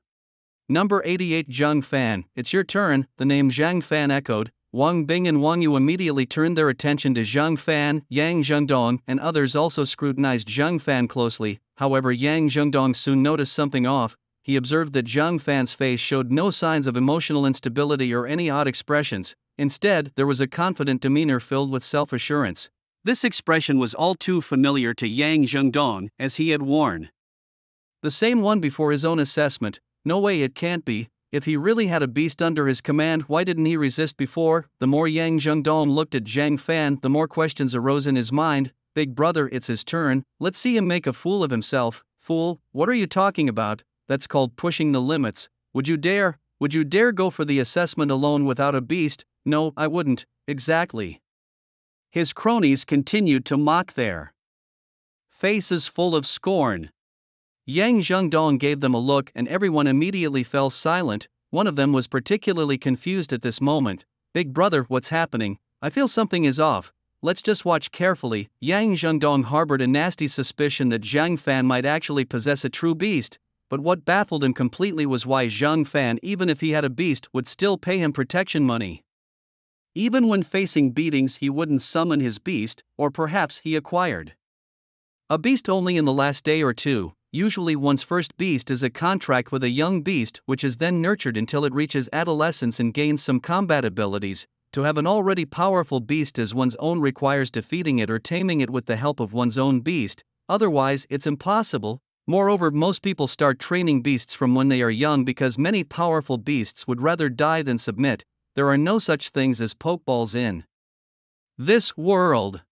Number 88, Zhang Fan, it's your turn. The name Zhang Fan echoed. Wang Bing and Wang Yu immediately turned their attention to Zhang Fan. Yang Zhengdong and others also scrutinized Zhang Fan closely. However, Yang Zhengdong soon noticed something off. He observed that Zhang Fan's face showed no signs of emotional instability or any odd expressions. Instead, there was a confident demeanor filled with self-assurance. This expression was all too familiar to Yang Zhengdong, as he had worn the same one before his own assessment. No way, it can't be. If he really had a beast under his command, why didn't he resist before? The more Yang Zhengdong looked at Zhang Fan, the more questions arose in his mind. Big brother, it's his turn. Let's see him make a fool of himself. Fool? What are you talking about? That's called pushing the limits. Would you dare? Would you dare go for the assessment alone without a beast? No, I wouldn't. Exactly. His cronies continued to mock their faces full of scorn. Yang Zhengdong gave them a look and everyone immediately fell silent. One of them was particularly confused at this moment. Big brother, what's happening? I feel something is off. let's just watch carefully. Yang Zhengdong harbored a nasty suspicion that Zhang Fan might actually possess a true beast, but what baffled him completely was why Zhang Fan, even if he had a beast, would still pay him protection money. Even when facing beatings, he wouldn't summon his beast, or perhaps he acquired a beast only in the last day or two. Usually one's first beast is a contract with a young beast which is then nurtured until it reaches adolescence and gains some combat abilities. To have an already powerful beast as one's own requires defeating it or taming it with the help of one's own beast, otherwise it's impossible. Moreover, most people start training beasts from when they are young because many powerful beasts would rather die than submit. There are no such things as pokeballs in this world.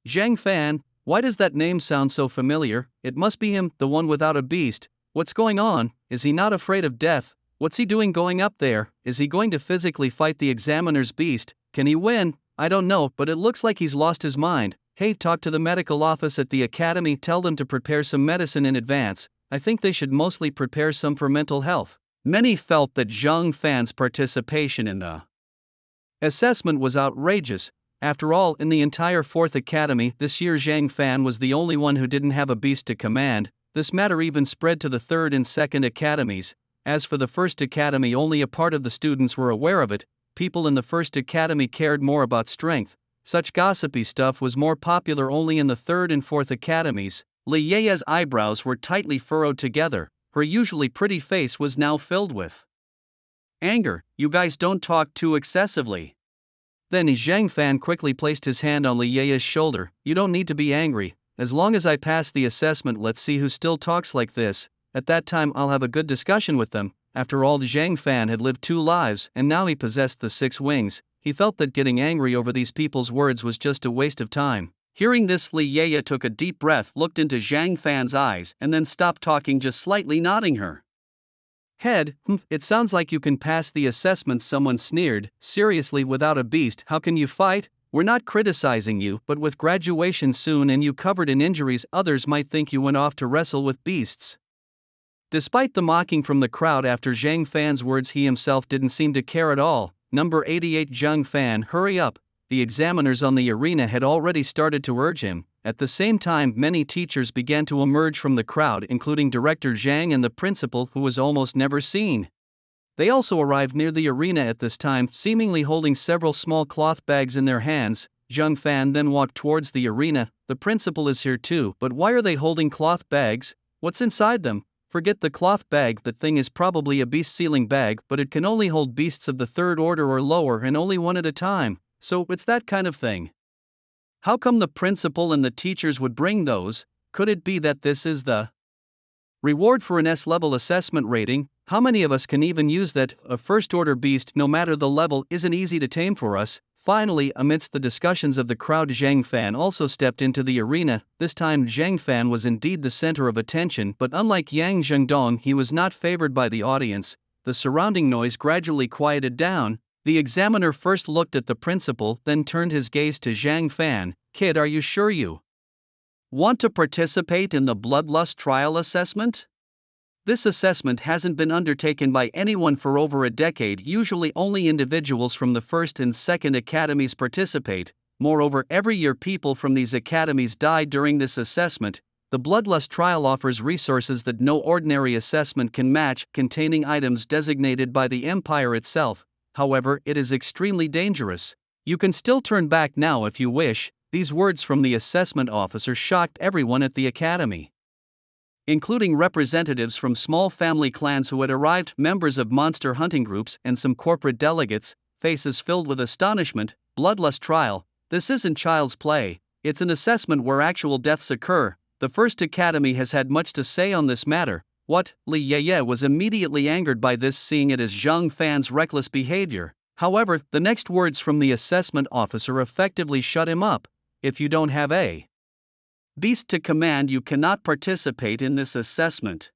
Zhang Fan, why does that name sound so familiar? It must be him, the one without a beast. What's going on? Is he not afraid of death? What's he doing going up there? Is he going to physically fight the examiner's beast? Can he win? I don't know, but it looks like he's lost his mind. Hey, talk to the medical office at the academy, tell them to prepare some medicine in advance. I think they should mostly prepare some for mental health. Many felt that Zhang Fan's participation in the assessment was outrageous. After all, in the entire 4th Academy this year Zhang Fan was the only one who didn't have a beast to command. This matter even spread to the 3rd and 2nd Academies. As for the 1st Academy, only a part of the students were aware of it. People in the 1st Academy cared more about strength. Such gossipy stuff was more popular only in the 3rd and 4th Academies. Li Yeye's eyebrows were tightly furrowed together. Her usually pretty face was now filled with anger. You guys don't talk too excessively. Then Zhang Fan quickly placed his hand on Li Yeye's shoulder. You don't need to be angry. As long as I pass the assessment, let's see who still talks like this. At that time I'll have a good discussion with them. After all, Zhang Fan had lived 2 lives and now he possessed the 6 wings. He felt that getting angry over these people's words was just a waste of time. Hearing this, Li Yeye took a deep breath, looked into Zhang Fan's eyes, and then stopped talking, just slightly nodding her head. It sounds like you can pass the assessment, someone sneered. Seriously, without a beast, how can you fight? We're not criticizing you, but with graduation soon and you covered in injuries, others might think you went off to wrestle with beasts. Despite the mocking from the crowd after Zhang Fan's words, he himself didn't seem to care at all. Number 88, Zhang Fan, hurry up. The examiners on the arena had already started to urge him. At the same time, many teachers began to emerge from the crowd, including Director Zhang and the principal, who was almost never seen. They also arrived near the arena at this time, seemingly holding several small cloth bags in their hands. Zhang Fan then walked towards the arena. The principal is here too, but why are they holding cloth bags? What's inside them? Forget the cloth bag, that thing is probably a beast sealing bag, but it can only hold beasts of the 3rd order or lower and only one at a time. So it's that kind of thing. How come the principal and the teachers would bring those? Could it be that this is the reward for an S-level assessment rating? How many of us can even use that? A first-order beast, no matter the level, isn't easy to tame for us. Finally, amidst the discussions of the crowd, Zhang Fan also stepped into the arena. This time Zhang Fan was indeed the center of attention, but unlike Yang Zhengdong, he was not favored by the audience. The surrounding noise gradually quieted down. The examiner first looked at the principal, then turned his gaze to Zhang Fan. Kid, are you sure you want to participate in the bloodlust trial assessment? This assessment hasn't been undertaken by anyone for over a decade. Usually only individuals from the 1st and 2nd academies participate. Moreover, every year people from these academies die during this assessment. The bloodlust trial offers resources that no ordinary assessment can match, containing items designated by the empire itself. However, it is extremely dangerous. You can still turn back now if you wish. These words from the assessment officer shocked everyone at the academy, including representatives from small family clans who had arrived, members of monster hunting groups, and some corporate delegates, faces filled with astonishment. Bloodlust trial? This isn't child's play. It's an assessment where actual deaths occur. The 1st Academy has had much to say on this matter. What? Li Yeye was immediately angered by this, seeing it as Zhang Fan's reckless behavior. However, the next words from the assessment officer effectively shut him up. If you don't have a beast to command, you cannot participate in this assessment.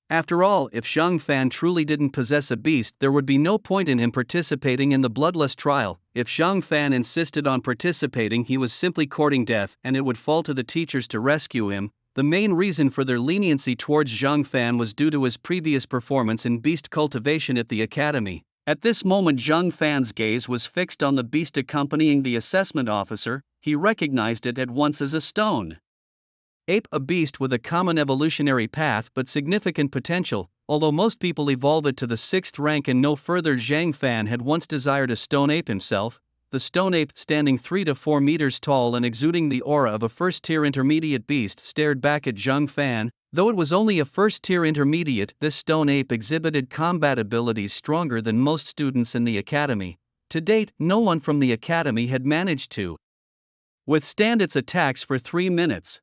After all, if Zhang Fan truly didn't possess a beast, there would be no point in him participating in the bloodlust trial. If Zhang Fan insisted on participating, he was simply courting death, and it would fall to the teachers to rescue him. The main reason for their leniency towards Zhang Fan was due to his previous performance in beast cultivation at the academy. At this moment Zhang Fan's gaze was fixed on the beast accompanying the assessment officer. He recognized it at once as a stone ape, a beast with a common evolutionary path but significant potential. Although most people evolve it to the 6th rank and no further, Zhang Fan had once desired a stone ape himself. The stone ape, standing 3 to 4 meters tall and exuding the aura of a first-tier intermediate beast, stared back at Zhang Fan. Though it was only a first-tier intermediate, this stone ape exhibited combat abilities stronger than most students in the academy. To date, no one from the academy had managed to withstand its attacks for 3 minutes.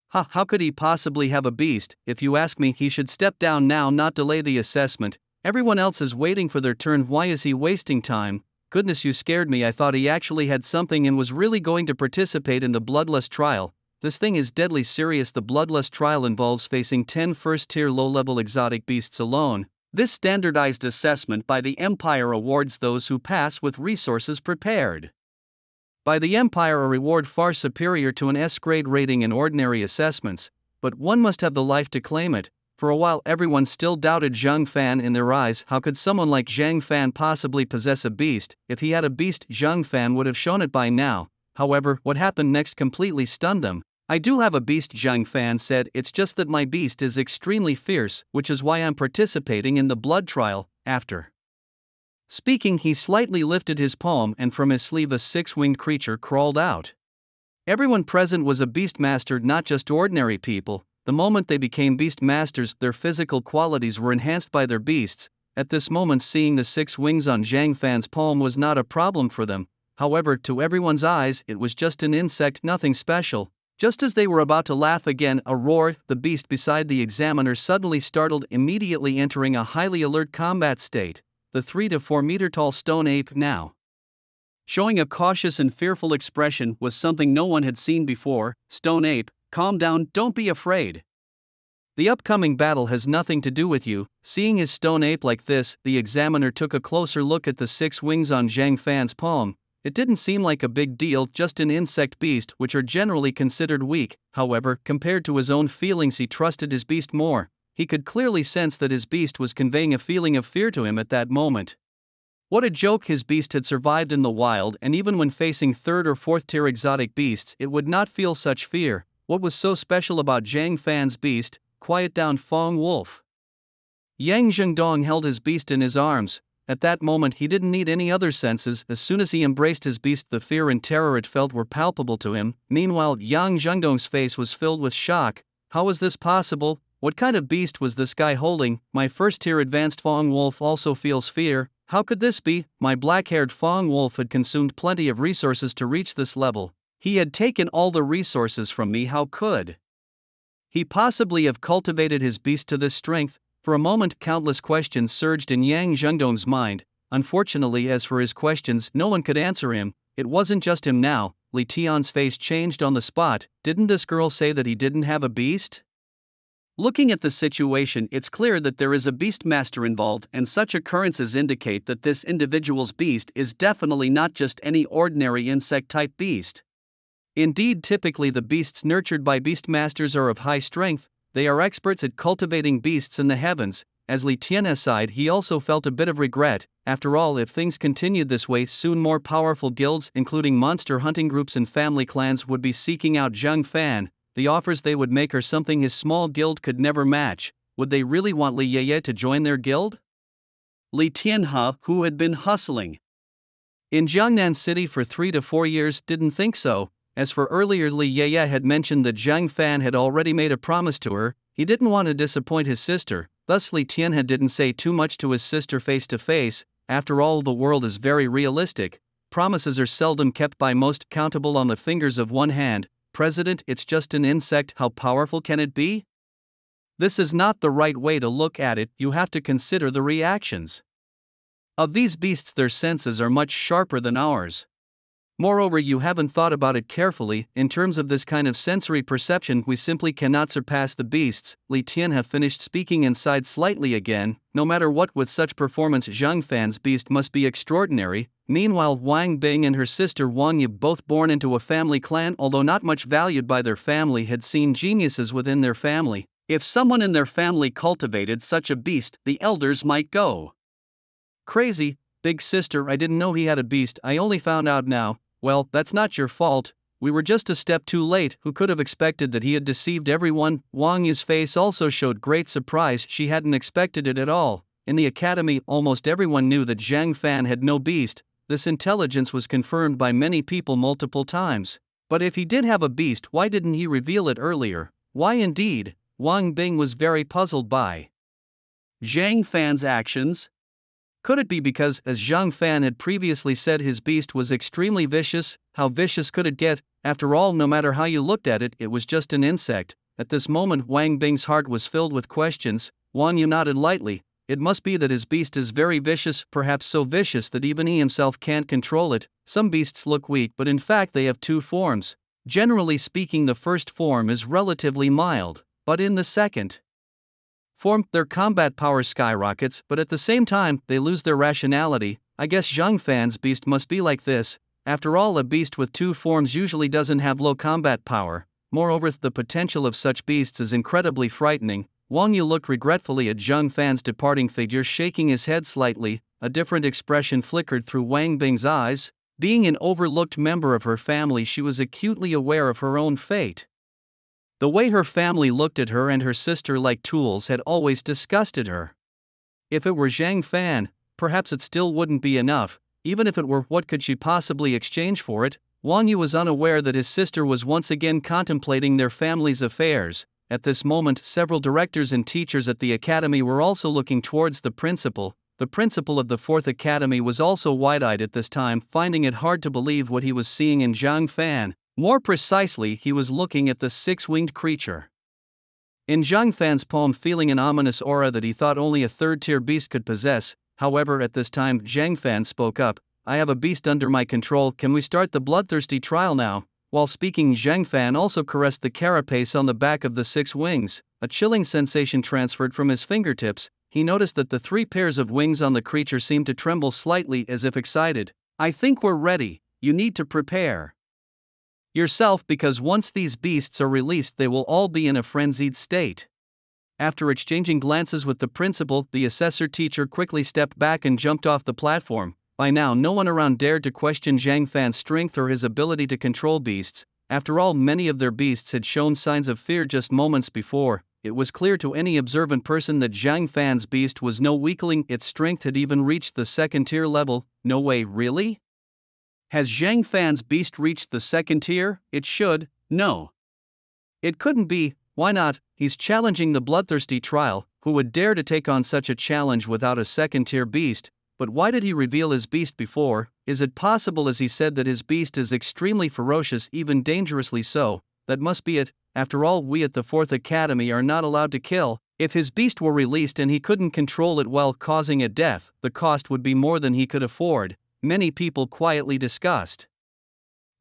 How could he possibly have a beast? If you ask me, he should step down now, not delay the assessment. Everyone else is waiting for their turn. Why is he wasting time? Goodness, you scared me. I thought he actually had something and was really going to participate in the Bloodlust trial. This thing is deadly serious. The Bloodlust trial involves facing 10 first-tier low-level exotic beasts alone. This standardized assessment by the Empire awards those who pass with resources prepared by the Empire a reward far superior to an S-grade rating in ordinary assessments, but one must have the life to claim it. For a while everyone still doubted Zhang Fan. In their eyes, how could someone like Zhang Fan possibly possess a beast? If he had a beast, Zhang Fan would have shown it by now. However, what happened next completely stunned them. I do have a beast, Zhang Fan said. It's just that my beast is extremely fierce, which is why I'm participating in the blood trial. After speaking, he slightly lifted his palm and from his sleeve a 6-winged creature crawled out. Everyone present was a beast master, not just ordinary people. The moment they became beast masters, their physical qualities were enhanced by their beasts. At this moment, seeing the 6 wings on Zhang Fan's palm was not a problem for them. However, to everyone's eyes, it was just an insect, nothing special. Just as they were about to laugh again, a roar, the beast beside the examiner suddenly startled, immediately entering a highly alert combat state. The 3 to 4 meter tall stone ape, now showing a cautious and fearful expression, was something no one had seen before. Stone ape, calm down, don't be afraid. The upcoming battle has nothing to do with you. Seeing his stone ape like this, the examiner took a closer look at the 6 wings on Zhang Fan's palm. It didn't seem like a big deal, just an insect beast, which are generally considered weak. However, compared to his own feelings, he trusted his beast more. He could clearly sense that his beast was conveying a feeling of fear to him at that moment. What a joke! His beast had survived in the wild, and even when facing 3rd or 4th tier exotic beasts, it would not feel such fear. What was so special about Zhang Fan's beast? Quiet down, Fong Wolf. Yang Zhengdong held his beast in his arms. At that moment he didn't need any other senses. As soon as he embraced his beast, the fear and terror it felt were palpable to him. Meanwhile, Yang Zhengdong's face was filled with shock. How was this possible? What kind of beast was this guy holding? My first-tier advanced Fong Wolf also feels fear. How could this be? My black-haired Fong Wolf had consumed plenty of resources to reach this level. He had taken all the resources from me. How could he possibly have cultivated his beast to this strength? For a moment, countless questions surged in Yang Zhengdong's mind. Unfortunately, as for his questions, no one could answer him. It wasn't just him now. Li Tian's face changed on the spot. Didn't this girl say that he didn't have a beast? Looking at the situation, it's clear that there is a beast master involved, and such occurrences indicate that this individual's beast is definitely not just any ordinary insect-type beast. Indeed, typically the beasts nurtured by beast masters are of high strength. They are experts at cultivating beasts in the heavens. As Li Tian sighed, he also felt a bit of regret. After all, if things continued this way, soon more powerful guilds, including monster hunting groups and family clans, would be seeking out Zhang Fan. The offers they would make are something his small guild could never match. Would they really want Li Yeye to join their guild? Li Tianhe, who had been hustling in Jiangnan City for 3 to 4 years, didn't think so. As for earlier, Li Yeye had mentioned that Zhang Fan had already made a promise to her. He didn't want to disappoint his sister. Thus Li Tianhe didn't say too much to his sister face to face. After all, the world is very realistic. Promises are seldom kept by most, countable on the fingers of one hand. President, it's just an insect, how powerful can it be? This is not the right way to look at it. You have to consider the reactions of these beasts. Their senses are much sharper than ours. Moreover, you haven't thought about it carefully. In terms of this kind of sensory perception, we simply cannot surpass the beasts. Li Tianhe finished speaking and sighed slightly again. No matter what, with such performance, Zhang Fan's beast must be extraordinary. Meanwhile, Wang Bing and her sister Wang Yi, both born into a family clan, although not much valued by their family, had seen geniuses within their family. If someone in their family cultivated such a beast, the elders might go Crazy, big sister, I didn't know he had a beast, I only found out now. Well, that's not your fault. We were just a step too late. Who could have expected that he had deceived everyone? Wang Yu's face also showed great surprise. She hadn't expected it at all. In the academy, almost everyone knew that Zhang Fan had no beast. This intelligence was confirmed by many people multiple times. But if he did have a beast, why didn't he reveal it earlier? Why indeed? Wang Bing was very puzzled by Zhang Fan's actions. Could it be because, as Zhang Fan had previously said, his beast was extremely vicious? How vicious could it get? After all, no matter how you looked at it, it was just an insect. At this moment, Wang Bing's heart was filled with questions. Wang Yu nodded lightly. It must be that his beast is very vicious, perhaps so vicious that even he himself can't control it. Some beasts look weak, but in fact they have two forms. Generally speaking, the first form is relatively mild, but in the second form, their combat power skyrockets, but at the same time, they lose their rationality. I guess Zhang Fan's beast must be like this. After all, a beast with two forms usually doesn't have low combat power. Moreover, the potential of such beasts is incredibly frightening. Wang Yu looked regretfully at Zhang Fan's departing figure, shaking his head slightly. A different expression flickered through Wang Bing's eyes. Being an overlooked member of her family, she was acutely aware of her own fate. The way her family looked at her and her sister like tools had always disgusted her. If it were Zhang Fan, perhaps it still wouldn't be enough. Even if it were, what could she possibly exchange for it? Wang Yu was unaware that his sister was once again contemplating their family's affairs. At this moment, several directors and teachers at the academy were also looking towards the principal. The principal of the 4th Academy was also wide-eyed at this time, finding it hard to believe what he was seeing in Zhang Fan. More precisely, he was looking at the six-winged creature. In Zhang Fan's palm, feeling an ominous aura that he thought only a third-tier beast could possess. However, at this time, Zhang Fan spoke up. I have a beast under my control, can we start the bloodthirsty trial now? While speaking, Zhang Fan also caressed the carapace on the back of the six wings. A chilling sensation transferred from his fingertips. He noticed that the 3 pairs of wings on the creature seemed to tremble slightly as if excited. I think we're ready. You need to prepare yourself, because once these beasts are released they will all be in a frenzied state. After exchanging glances with the principal, the assessor teacher quickly stepped back and jumped off the platform. By now no one around dared to question Zhang Fan's strength or his ability to control beasts. After all, many of their beasts had shown signs of fear just moments before. It was clear to any observant person that Zhang Fan's beast was no weakling, its strength had even reached the 2nd tier level. No way, really? Has Zhang Fan's beast reached the 2nd tier? It should. No. It couldn't be. Why not? He's challenging the bloodthirsty trial. Who would dare to take on such a challenge without a 2nd tier beast? But why did he reveal his beast before? Is it possible, as he said, that his beast is extremely ferocious, even dangerously so? That must be it. After all, we at the 4th Academy are not allowed to kill. If his beast were released and he couldn't control it while causing a death, the cost would be more than he could afford. Many people quietly discussed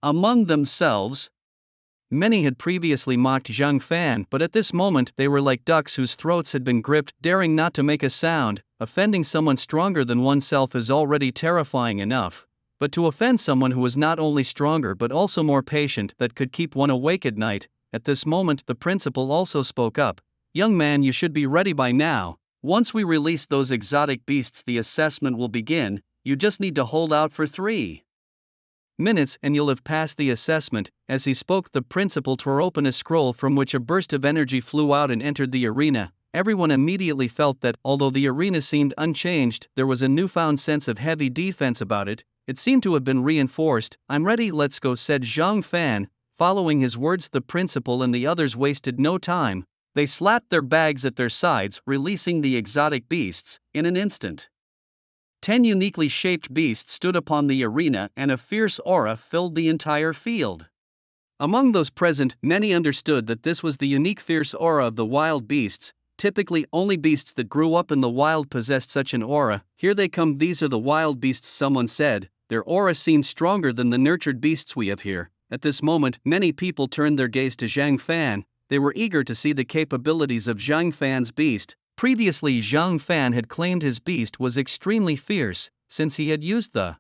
among themselves. Many had previously mocked Zhang Fan, but at this moment they were like ducks whose throats had been gripped, daring not to make a sound. Offending someone stronger than oneself is already terrifying enough, but to offend someone who was not only stronger but also more patient, that could keep one awake at night. At this moment the principal also spoke up. Young man, you should be ready by now. Once we release those exotic beasts, the assessment will begin. You just need to hold out for 3 minutes and you'll have passed the assessment. As he spoke, the principal tore open a scroll from which a burst of energy flew out and entered the arena. Everyone immediately felt that, although the arena seemed unchanged, there was a newfound sense of heavy defense about it. It seemed to have been reinforced. I'm ready, let's go, said Zhang Fan. Following his words, the principal and the others wasted no time. They slapped their bags at their sides, releasing the exotic beasts. In an instant, 10 uniquely shaped beasts stood upon the arena, and a fierce aura filled the entire field. Among those present, many understood that this was the unique fierce aura of the wild beasts. Typically, only beasts that grew up in the wild possessed such an aura. Here they come, these are the wild beasts, someone said. Their aura seemed stronger than the nurtured beasts we have here. At this moment, many people turned their gaze to Zhang Fan. They were eager to see the capabilities of Zhang Fan's beast. Previously, Zhang Fan had claimed his beast was extremely fierce. Since he had used the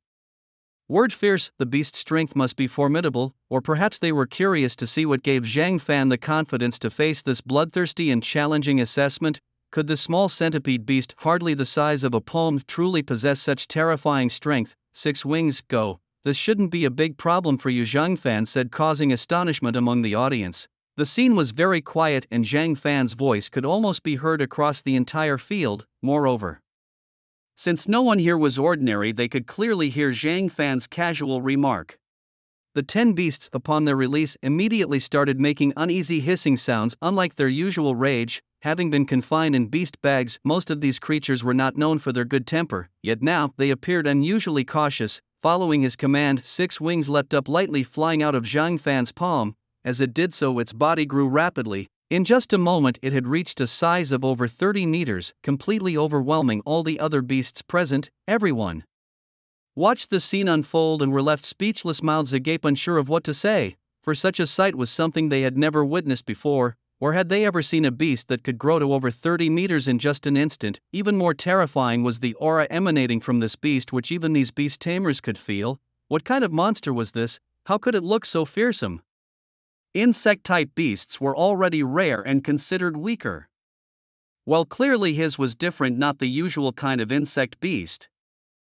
word fierce, the beast's strength must be formidable, or perhaps they were curious to see what gave Zhang Fan the confidence to face this bloodthirsty and challenging assessment. Could the small centipede beast, hardly the size of a palm, truly possess such terrifying strength? 6 wings, go. This shouldn't be a big problem for you, Zhang Fan said, causing astonishment among the audience. The scene was very quiet and Zhang Fan's voice could almost be heard across the entire field. Moreover, since no one here was ordinary, they could clearly hear Zhang Fan's casual remark. The 10 beasts, upon their release, immediately started making uneasy hissing sounds, unlike their usual rage. Having been confined in beast bags, most of these creatures were not known for their good temper, yet now they appeared unusually cautious. Following his command, 6 wings leapt up lightly, flying out of Zhang Fan's palm. As it did so, its body grew rapidly. In just a moment it had reached a size of over 30 meters, completely overwhelming all the other beasts present. Everyone watched the scene unfold and were left speechless, mouths agape, unsure of what to say, for such a sight was something they had never witnessed before, or had they ever seen a beast that could grow to over 30 meters in just an instant. Even more terrifying was the aura emanating from this beast, which even these beast tamers could feel. What kind of monster was this? How could it look so fearsome? Insect-type beasts were already rare and considered weaker. Well, clearly his was different, not the usual kind of insect beast.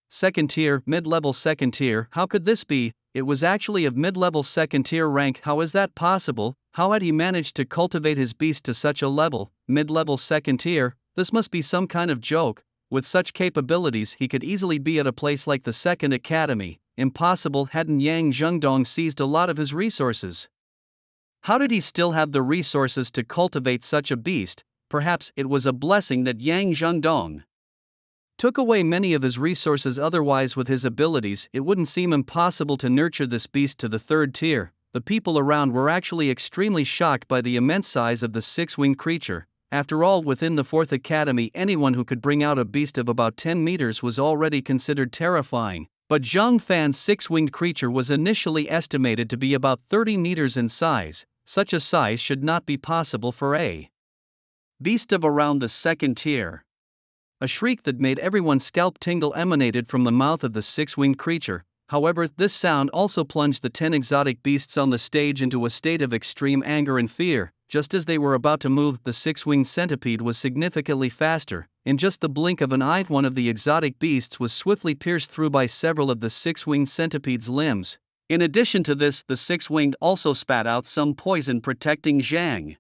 Second tier, mid-level second tier, how could this be? It was actually of mid-level second tier rank. How is that possible? How had he managed to cultivate his beast to such a level? Mid-level second tier, this must be some kind of joke. With such capabilities he could easily be at a place like the Second Academy. Impossible. Hadn't Yang Zhengdong seized a lot of his resources? How did he still have the resources to cultivate such a beast? Perhaps it was a blessing that Yang Zhengdong took away many of his resources, otherwise with his abilities it wouldn't seem impossible to nurture this beast to the 3rd tier. The people around were actually extremely shocked by the immense size of the 6-winged creature. After all, within the 4th Academy, anyone who could bring out a beast of about 10 meters was already considered terrifying. But Zhang Fan's 6-winged creature was initially estimated to be about 30 meters in size. Such a size should not be possible for a beast of around the 2nd tier. A shriek that made everyone's scalp tingle emanated from the mouth of the 6-winged creature. However, this sound also plunged the 10 exotic beasts on the stage into a state of extreme anger and fear. Just as they were about to move, the 6-winged centipede was significantly faster. In just the blink of an eye, one of the exotic beasts was swiftly pierced through by several of the 6-winged centipede's limbs. In addition to this, the 6-winged also spat out some poison, protecting Zhang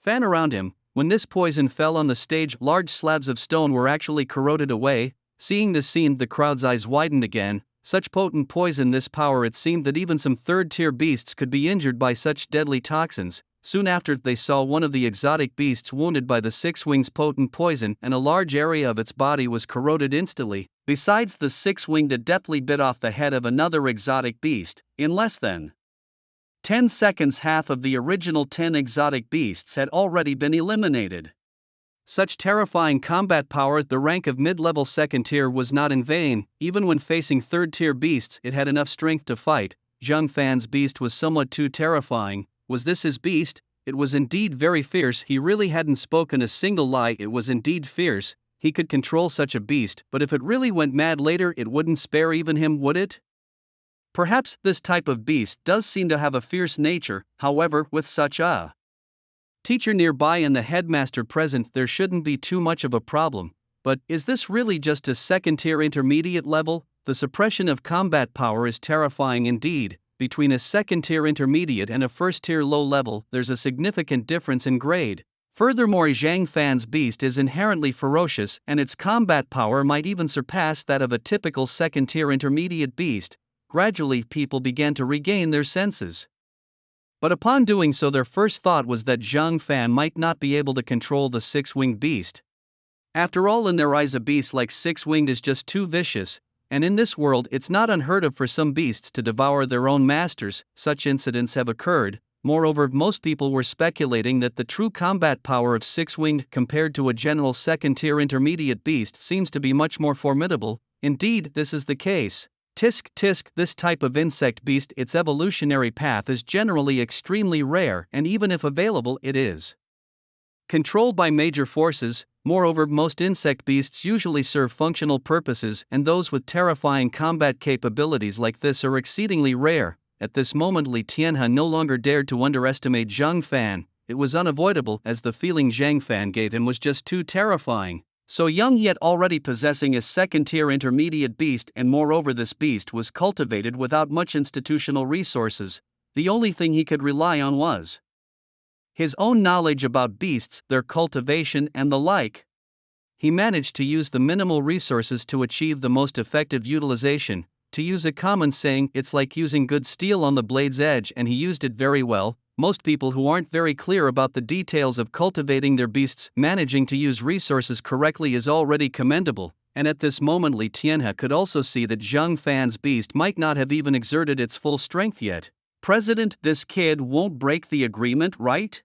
Fan around him. When this poison fell on the stage, large slabs of stone were actually corroded away. Seeing this scene, the crowd's eyes widened again. Such potent poison, this power, it seemed that even some 3rd-tier beasts could be injured by such deadly toxins. Soon after, they saw one of the exotic beasts wounded by the 6-winged's potent poison, and a large area of its body was corroded instantly. Besides, the 6-winged adeptly bit off the head of another exotic beast. In less than 10 seconds, half of the original 10 exotic beasts had already been eliminated. Such terrifying combat power at the rank of mid-level 2nd tier was not in vain. Even when facing 3rd-tier beasts, it had enough strength to fight. Zhang Fan's beast was somewhat too terrifying. Was this his beast? It was indeed very fierce. He really hadn't spoken a single lie. It was indeed fierce. He could control such a beast, but if it really went mad later, it wouldn't spare even him, would it? Perhaps this type of beast does seem to have a fierce nature. However, with such a teacher nearby and the headmaster present, there shouldn't be too much of a problem. But is this really just a 2nd-tier intermediate level? The suppression of combat power is terrifying indeed. Between a 2nd-tier intermediate and a 1st-tier low level, there's a significant difference in grade. Furthermore, Zhang Fan's beast is inherently ferocious, and its combat power might even surpass that of a typical 2nd-tier intermediate beast. Gradually, people began to regain their senses. But upon doing so, their first thought was that Zhang Fan might not be able to control the 6-winged beast. After all, in their eyes, a beast like 6-winged is just too vicious, and in this world it's not unheard of for some beasts to devour their own masters. Such incidents have occurred. Moreover, most people were speculating that the true combat power of 6-winged compared to a general 2nd-tier intermediate beast seems to be much more formidable. Indeed, this is the case. Tisk tisk, this type of insect beast, its evolutionary path is generally extremely rare, and even if available, it is controlled by major forces. Moreover, most insect beasts usually serve functional purposes, and those with terrifying combat capabilities like this are exceedingly rare. At this moment, Li Tianhe no longer dared to underestimate Zhang Fan. it was unavoidable as the feeling Zhang Fan gave him was just too terrifying. So young yet already possessing a second-tier intermediate beast, and moreover this beast was cultivated without much institutional resources. The only thing he could rely on was his own knowledge about beasts, their cultivation and the like. He managed to use the minimal resources to achieve the most effective utilization. To use a common saying, it's like using good steel on the blade's edge, and he used it very well. Most people who aren't very clear about the details of cultivating their beasts managing to use resources correctly is already commendable, and at this moment Li Tianhe could also see that Zhang Fan's beast might not have even exerted its full strength yet. President, this kid won't break the agreement, right?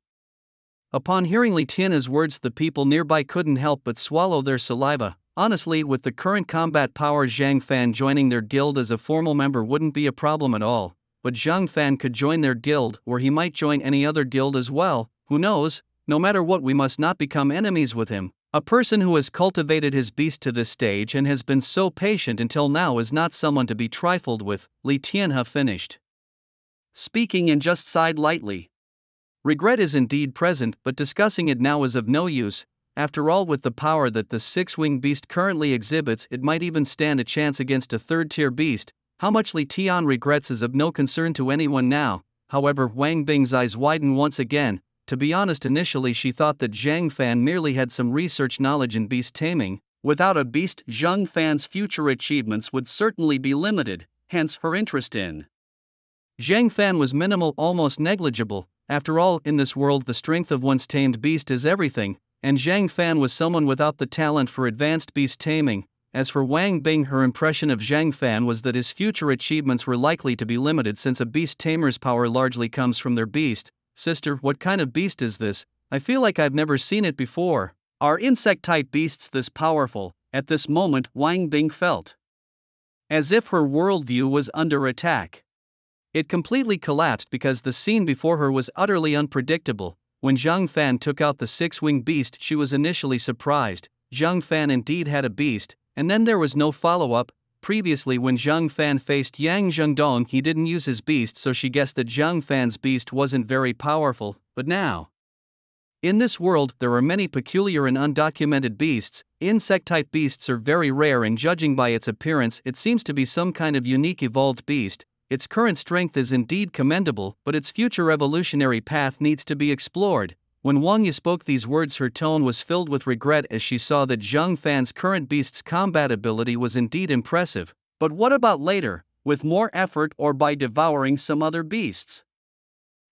Upon hearing Li Tianhe's words, the people nearby couldn't help but swallow their saliva. Honestly, with the current combat power, Zhang Fan joining their guild as a formal member wouldn't be a problem at all. But Zhang Fan could join their guild, or he might join any other guild as well, who knows? No matter what, we must not become enemies with him. A person who has cultivated his beast to this stage and has been so patient until now is not someone to be trifled with, Li Tianhe finished speaking and just sighed lightly. Regret is indeed present, but discussing it now is of no use. After all, with the power that the six-winged beast currently exhibits, it might even stand a chance against a third-tier beast. How much Li Tian regrets is of no concern to anyone now. However, Wang Bing's eyes widen once again. To be honest, initially she thought that Zhang Fan merely had some research knowledge in beast taming. Without a beast, Zhang Fan's future achievements would certainly be limited, hence her interest in Zhang Fan was minimal, almost negligible. After all, in this world the strength of one's tamed beast is everything, and Zhang Fan was someone without the talent for advanced beast taming. As for Wang Bing, her impression of Zhang Fan was that his future achievements were likely to be limited, since a beast tamer's power largely comes from their beast. Sister, what kind of beast is this? I feel like I've never seen it before. Are insect-type beasts this powerful? At this moment, Wang Bing felt as if her worldview was under attack. It completely collapsed because the scene before her was utterly unpredictable. When Zhang Fan took out the six-winged beast, she was initially surprised. Zhang Fan indeed had a beast, and then there was no follow-up. Previously, when Zhang Fan faced Yang Zhengdong, he didn't use his beast, so she guessed that Zhang Fan's beast wasn't very powerful. But now, in this world, there are many peculiar and undocumented beasts. Insect-type beasts are very rare, and judging by its appearance, it seems to be some kind of unique evolved beast. Its current strength is indeed commendable, but its future evolutionary path needs to be explored. When Wang Yu spoke these words, her tone was filled with regret as she saw that Zhang Fan's current beast's combat ability was indeed impressive. But what about later, with more effort or by devouring some other beasts?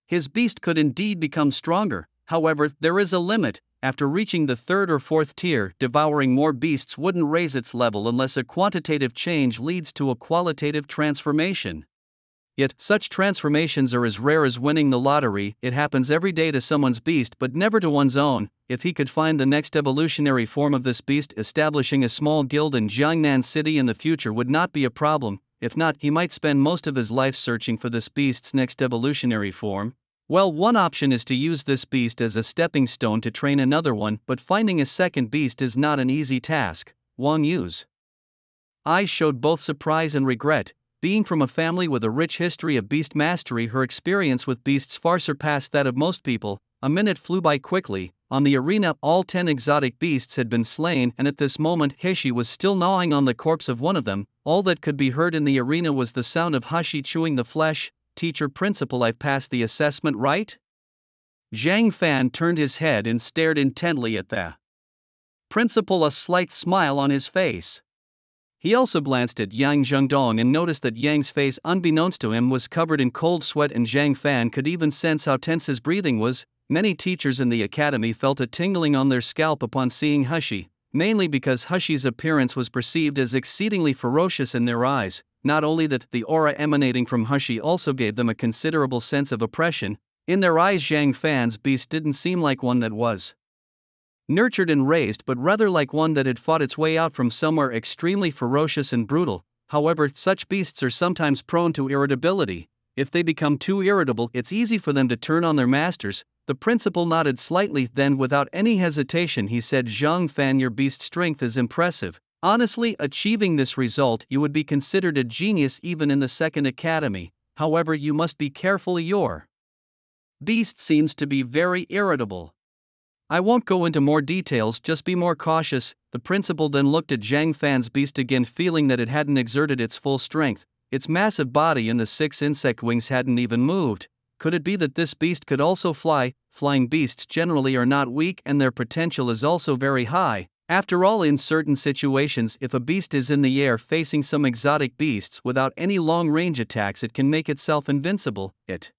His beast could indeed become stronger. However, there is a limit. After reaching the third or fourth tier, devouring more beasts wouldn't raise its level unless a quantitative change leads to a qualitative transformation. Yet, such transformations are as rare as winning the lottery. It happens every day to someone's beast but never to one's own. If he could find the next evolutionary form of this beast, establishing a small guild in Jiangnan City in the future would not be a problem. If not, he might spend most of his life searching for this beast's next evolutionary form. Well, one option is to use this beast as a stepping stone to train another one, but finding a second beast is not an easy task. Wang Yu's eyes showed both surprise and regret. Being from a family with a rich history of beast mastery, her experience with beasts far surpassed that of most people. A minute flew by quickly. On the arena, all 10 exotic beasts had been slain, and at this moment Hashi was still gnawing on the corpse of one of them. All that could be heard in the arena was the sound of Hashi chewing the flesh. Teacher, principal, I've passed the assessment, right? Zhang Fan turned his head and stared intently at the principal, a slight smile on his face. He also glanced at Yang Zhengdong and noticed that Yang's face, unbeknownst to him, was covered in cold sweat, and Zhang Fan could even sense how tense his breathing was. Many teachers in the academy felt a tingling on their scalp upon seeing Hashi, mainly because Hashi's appearance was perceived as exceedingly ferocious in their eyes. Not only that, the aura emanating from Hashi also gave them a considerable sense of oppression. In their eyes, Zhang Fan's beast didn't seem like one that was nurtured and raised, but rather like one that had fought its way out from somewhere extremely ferocious and brutal. However, such beasts are sometimes prone to irritability. If they become too irritable, it's easy for them to turn on their masters. The principal nodded slightly, then without any hesitation he said, Zhang Fan, your beast's strength is impressive. Honestly, achieving this result, you would be considered a genius even in the second academy. However, you must be careful. Your Beast seems to be very irritable. I won't go into more details, just be more cautious. The principal then looked at Zhang Fan's beast again, feeling that it hadn't exerted its full strength. Its massive body and the 6 insect wings hadn't even moved. Could it be that this beast could also fly? Flying beasts generally are not weak and their potential is also very high. After all, in certain situations, if a beast is in the air facing some exotic beasts without any long-range attacks, it can make itself invincible. It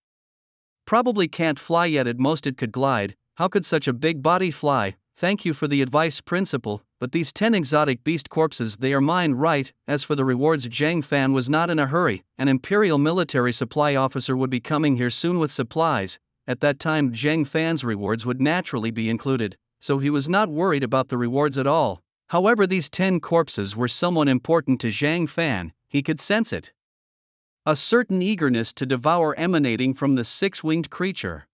probably can't fly yet, at most it could glide. How could such a big body fly? Thank you for the advice, principal, but these 10 exotic beast corpses, they are mine, right? As for the rewards, Zhang Fan was not in a hurry. An imperial military supply officer would be coming here soon with supplies. At that time, Zhang Fan's rewards would naturally be included, so he was not worried about the rewards at all. However, these 10 corpses were somewhat important to Zhang Fan, he could sense it. A certain eagerness to devour emanating from the 6-winged creature.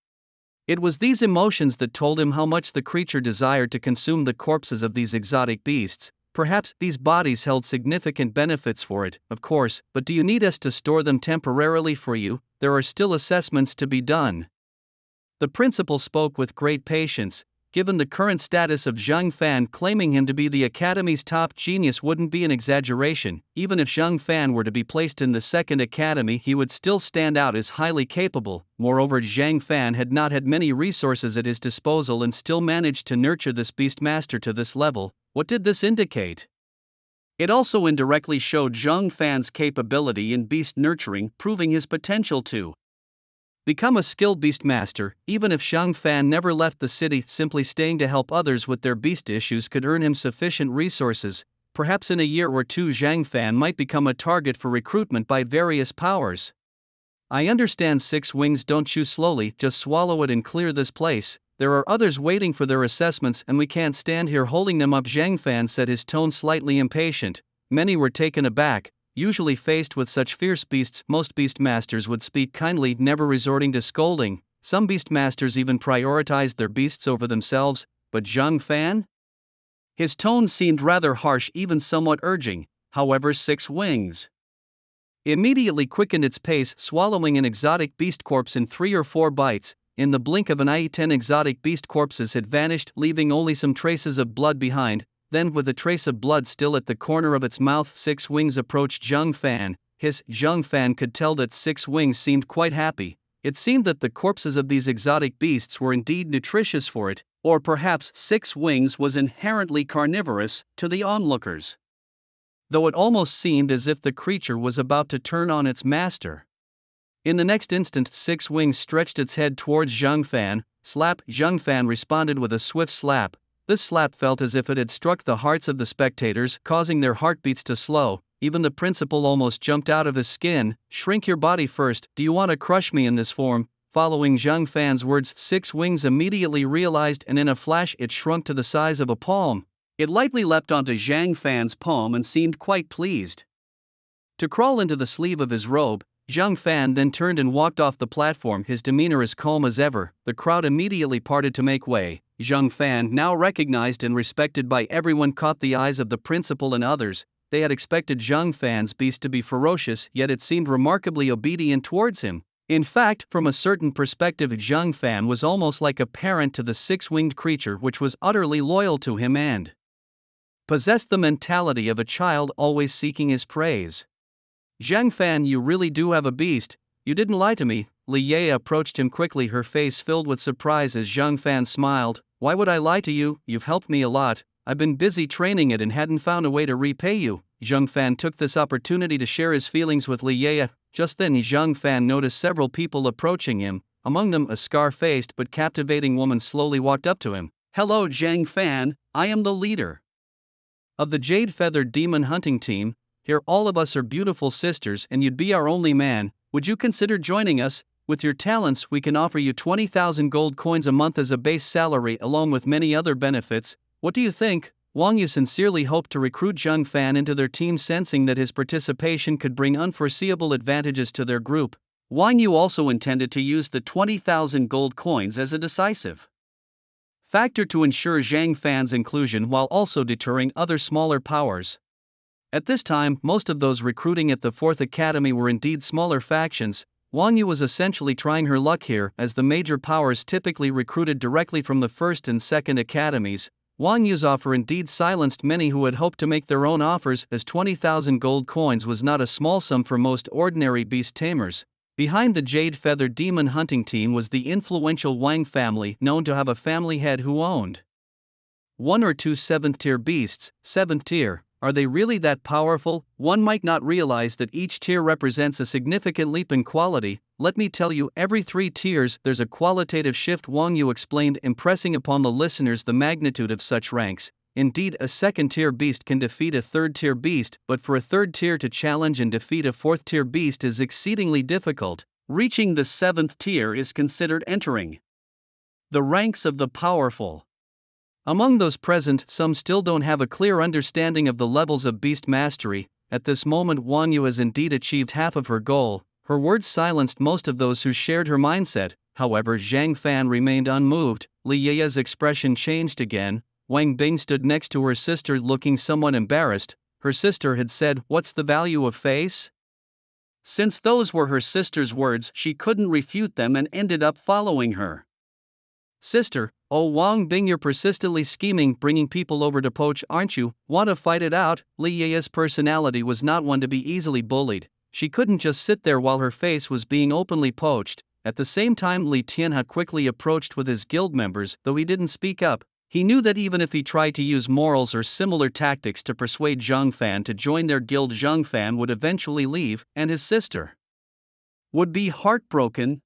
It was these emotions that told him how much the creature desired to consume the corpses of these exotic beasts. Perhaps these bodies held significant benefits for it, of course, but do you need us to store them temporarily for you? There are still assessments to be done. The principal spoke with great patience. Given the current status of Zhang Fan, claiming him to be the academy's top genius wouldn't be an exaggeration. Even if Zhang Fan were to be placed in the second academy, he would still stand out as highly capable. Moreover, Zhang Fan had not had many resources at his disposal and still managed to nurture this beastmaster to this level. What did this indicate? It also indirectly showed Zhang Fan's capability in beast nurturing, proving his potential to become a skilled beastmaster. Even if Zhang Fan never left the city, simply staying to help others with their beast issues could earn him sufficient resources. Perhaps in a year or two, Zhang Fan might become a target for recruitment by various powers. I understand, 6 wings, don't chew slowly, just swallow it and clear this place. There are others waiting for their assessments and we can't stand here holding them up. Zhang Fan said, his tone slightly impatient. Many were taken aback. Usually faced with such fierce beasts, most beastmasters would speak kindly, never resorting to scolding. Some beastmasters even prioritized their beasts over themselves, but Zhang Fan? His tone seemed rather harsh, even somewhat urging. However, 6 wings immediately quickened its pace, swallowing an exotic beast corpse in 3 or 4 bites. In the blink of an eye, 10 exotic beast corpses had vanished, leaving only some traces of blood behind. Then, with a trace of blood still at the corner of its mouth, 6 wings approached Zhang Fan. Zhang Fan could tell that 6 wings seemed quite happy. It seemed that the corpses of these exotic beasts were indeed nutritious for it, or perhaps 6 wings was inherently carnivorous to the onlookers. Though it almost seemed as if the creature was about to turn on its master. In the next instant, 6 wings stretched its head towards Zhang Fan. Slap! Zhang Fan responded with a swift slap. This slap felt as if it had struck the hearts of the spectators, causing their heartbeats to slow. Even the principal almost jumped out of his skin. Shrink your body first. Do you want to crush me in this form? Following Zhang Fan's words, 6 wings immediately realized, and in a flash it shrunk to the size of a palm. It lightly leapt onto Zhang Fan's palm and seemed quite pleased to crawl into the sleeve of his robe. Zhang Fan then turned and walked off the platform, his demeanor as calm as ever. The crowd immediately parted to make way. Zhang Fan, now recognized and respected by everyone, caught the eyes of the principal and others. They had expected Zhang Fan's beast to be ferocious, yet it seemed remarkably obedient towards him. In fact, from a certain perspective, Zhang Fan was almost like a parent to the 6-winged creature, which was utterly loyal to him and possessed the mentality of a child, always seeking his praise. Zhang Fan, you really do have a beast. You didn't lie to me. Li Ye approached him quickly, her face filled with surprise as Zhang Fan smiled. Why would I lie to you? You've helped me a lot. I've been busy training it and hadn't found a way to repay you. Zhang Fan took this opportunity to share his feelings with Li Ye. Just then, Zhang Fan noticed several people approaching him. Among them, a scar-faced but captivating woman slowly walked up to him. Hello, Zhang Fan. I am the leader of the Jade-Feathered Demon Hunting Team. Here all of us are beautiful sisters and you'd be our only man. Would you consider joining us? With your talents, we can offer you 20,000 gold coins a month as a base salary, along with many other benefits. What do you think? Wang Yu sincerely hoped to recruit Zhang Fan into their team, sensing that his participation could bring unforeseeable advantages to their group. Wang Yu also intended to use the 20,000 gold coins as a decisive factor to ensure Zhang Fan's inclusion while also deterring other smaller powers. At this time, most of those recruiting at the 4th Academy were indeed smaller factions. Wang Yu was essentially trying her luck here, as the major powers typically recruited directly from the first and second academies. Wang Yu's offer indeed silenced many who had hoped to make their own offers, as 20,000 gold coins was not a small sum for most ordinary beast tamers. Behind the Jade Feather Demon hunting team was the influential Wang family, known to have a family head who owned one or two 7th tier beasts. 7th tier, are they really that powerful? One might not realize that each tier represents a significant leap in quality. Let me tell you, every 3 tiers there's a qualitative shift, Wang Yu explained, impressing upon the listeners the magnitude of such ranks. Indeed, a 2nd tier beast can defeat a 3rd tier beast, but for a 3rd tier to challenge and defeat a 4th tier beast is exceedingly difficult. Reaching the 7th tier is considered entering the ranks of the powerful. Among those present, some still don't have a clear understanding of the levels of beast mastery. At this moment, Wang Yu has indeed achieved half of her goal. Her words silenced most of those who shared her mindset. However, Zhang Fan remained unmoved. Li Ye's expression changed again. Wang Bing stood next to her sister looking somewhat embarrassed. Her sister had said, "What's the value of face?" Since those were her sister's words, she couldn't refute them and ended up following her. "Sister, oh Wang Bing, you're persistently scheming, bringing people over to poach, aren't you? Want to fight it out?" Li Ye's personality was not one to be easily bullied. She couldn't just sit there while her face was being openly poached. At the same time, Li Tianhe quickly approached with his guild members. Though he didn't speak up, he knew that even if he tried to use morals or similar tactics to persuade Zhang Fan to join their guild, Zhang Fan would eventually leave, and his sister would be heartbroken.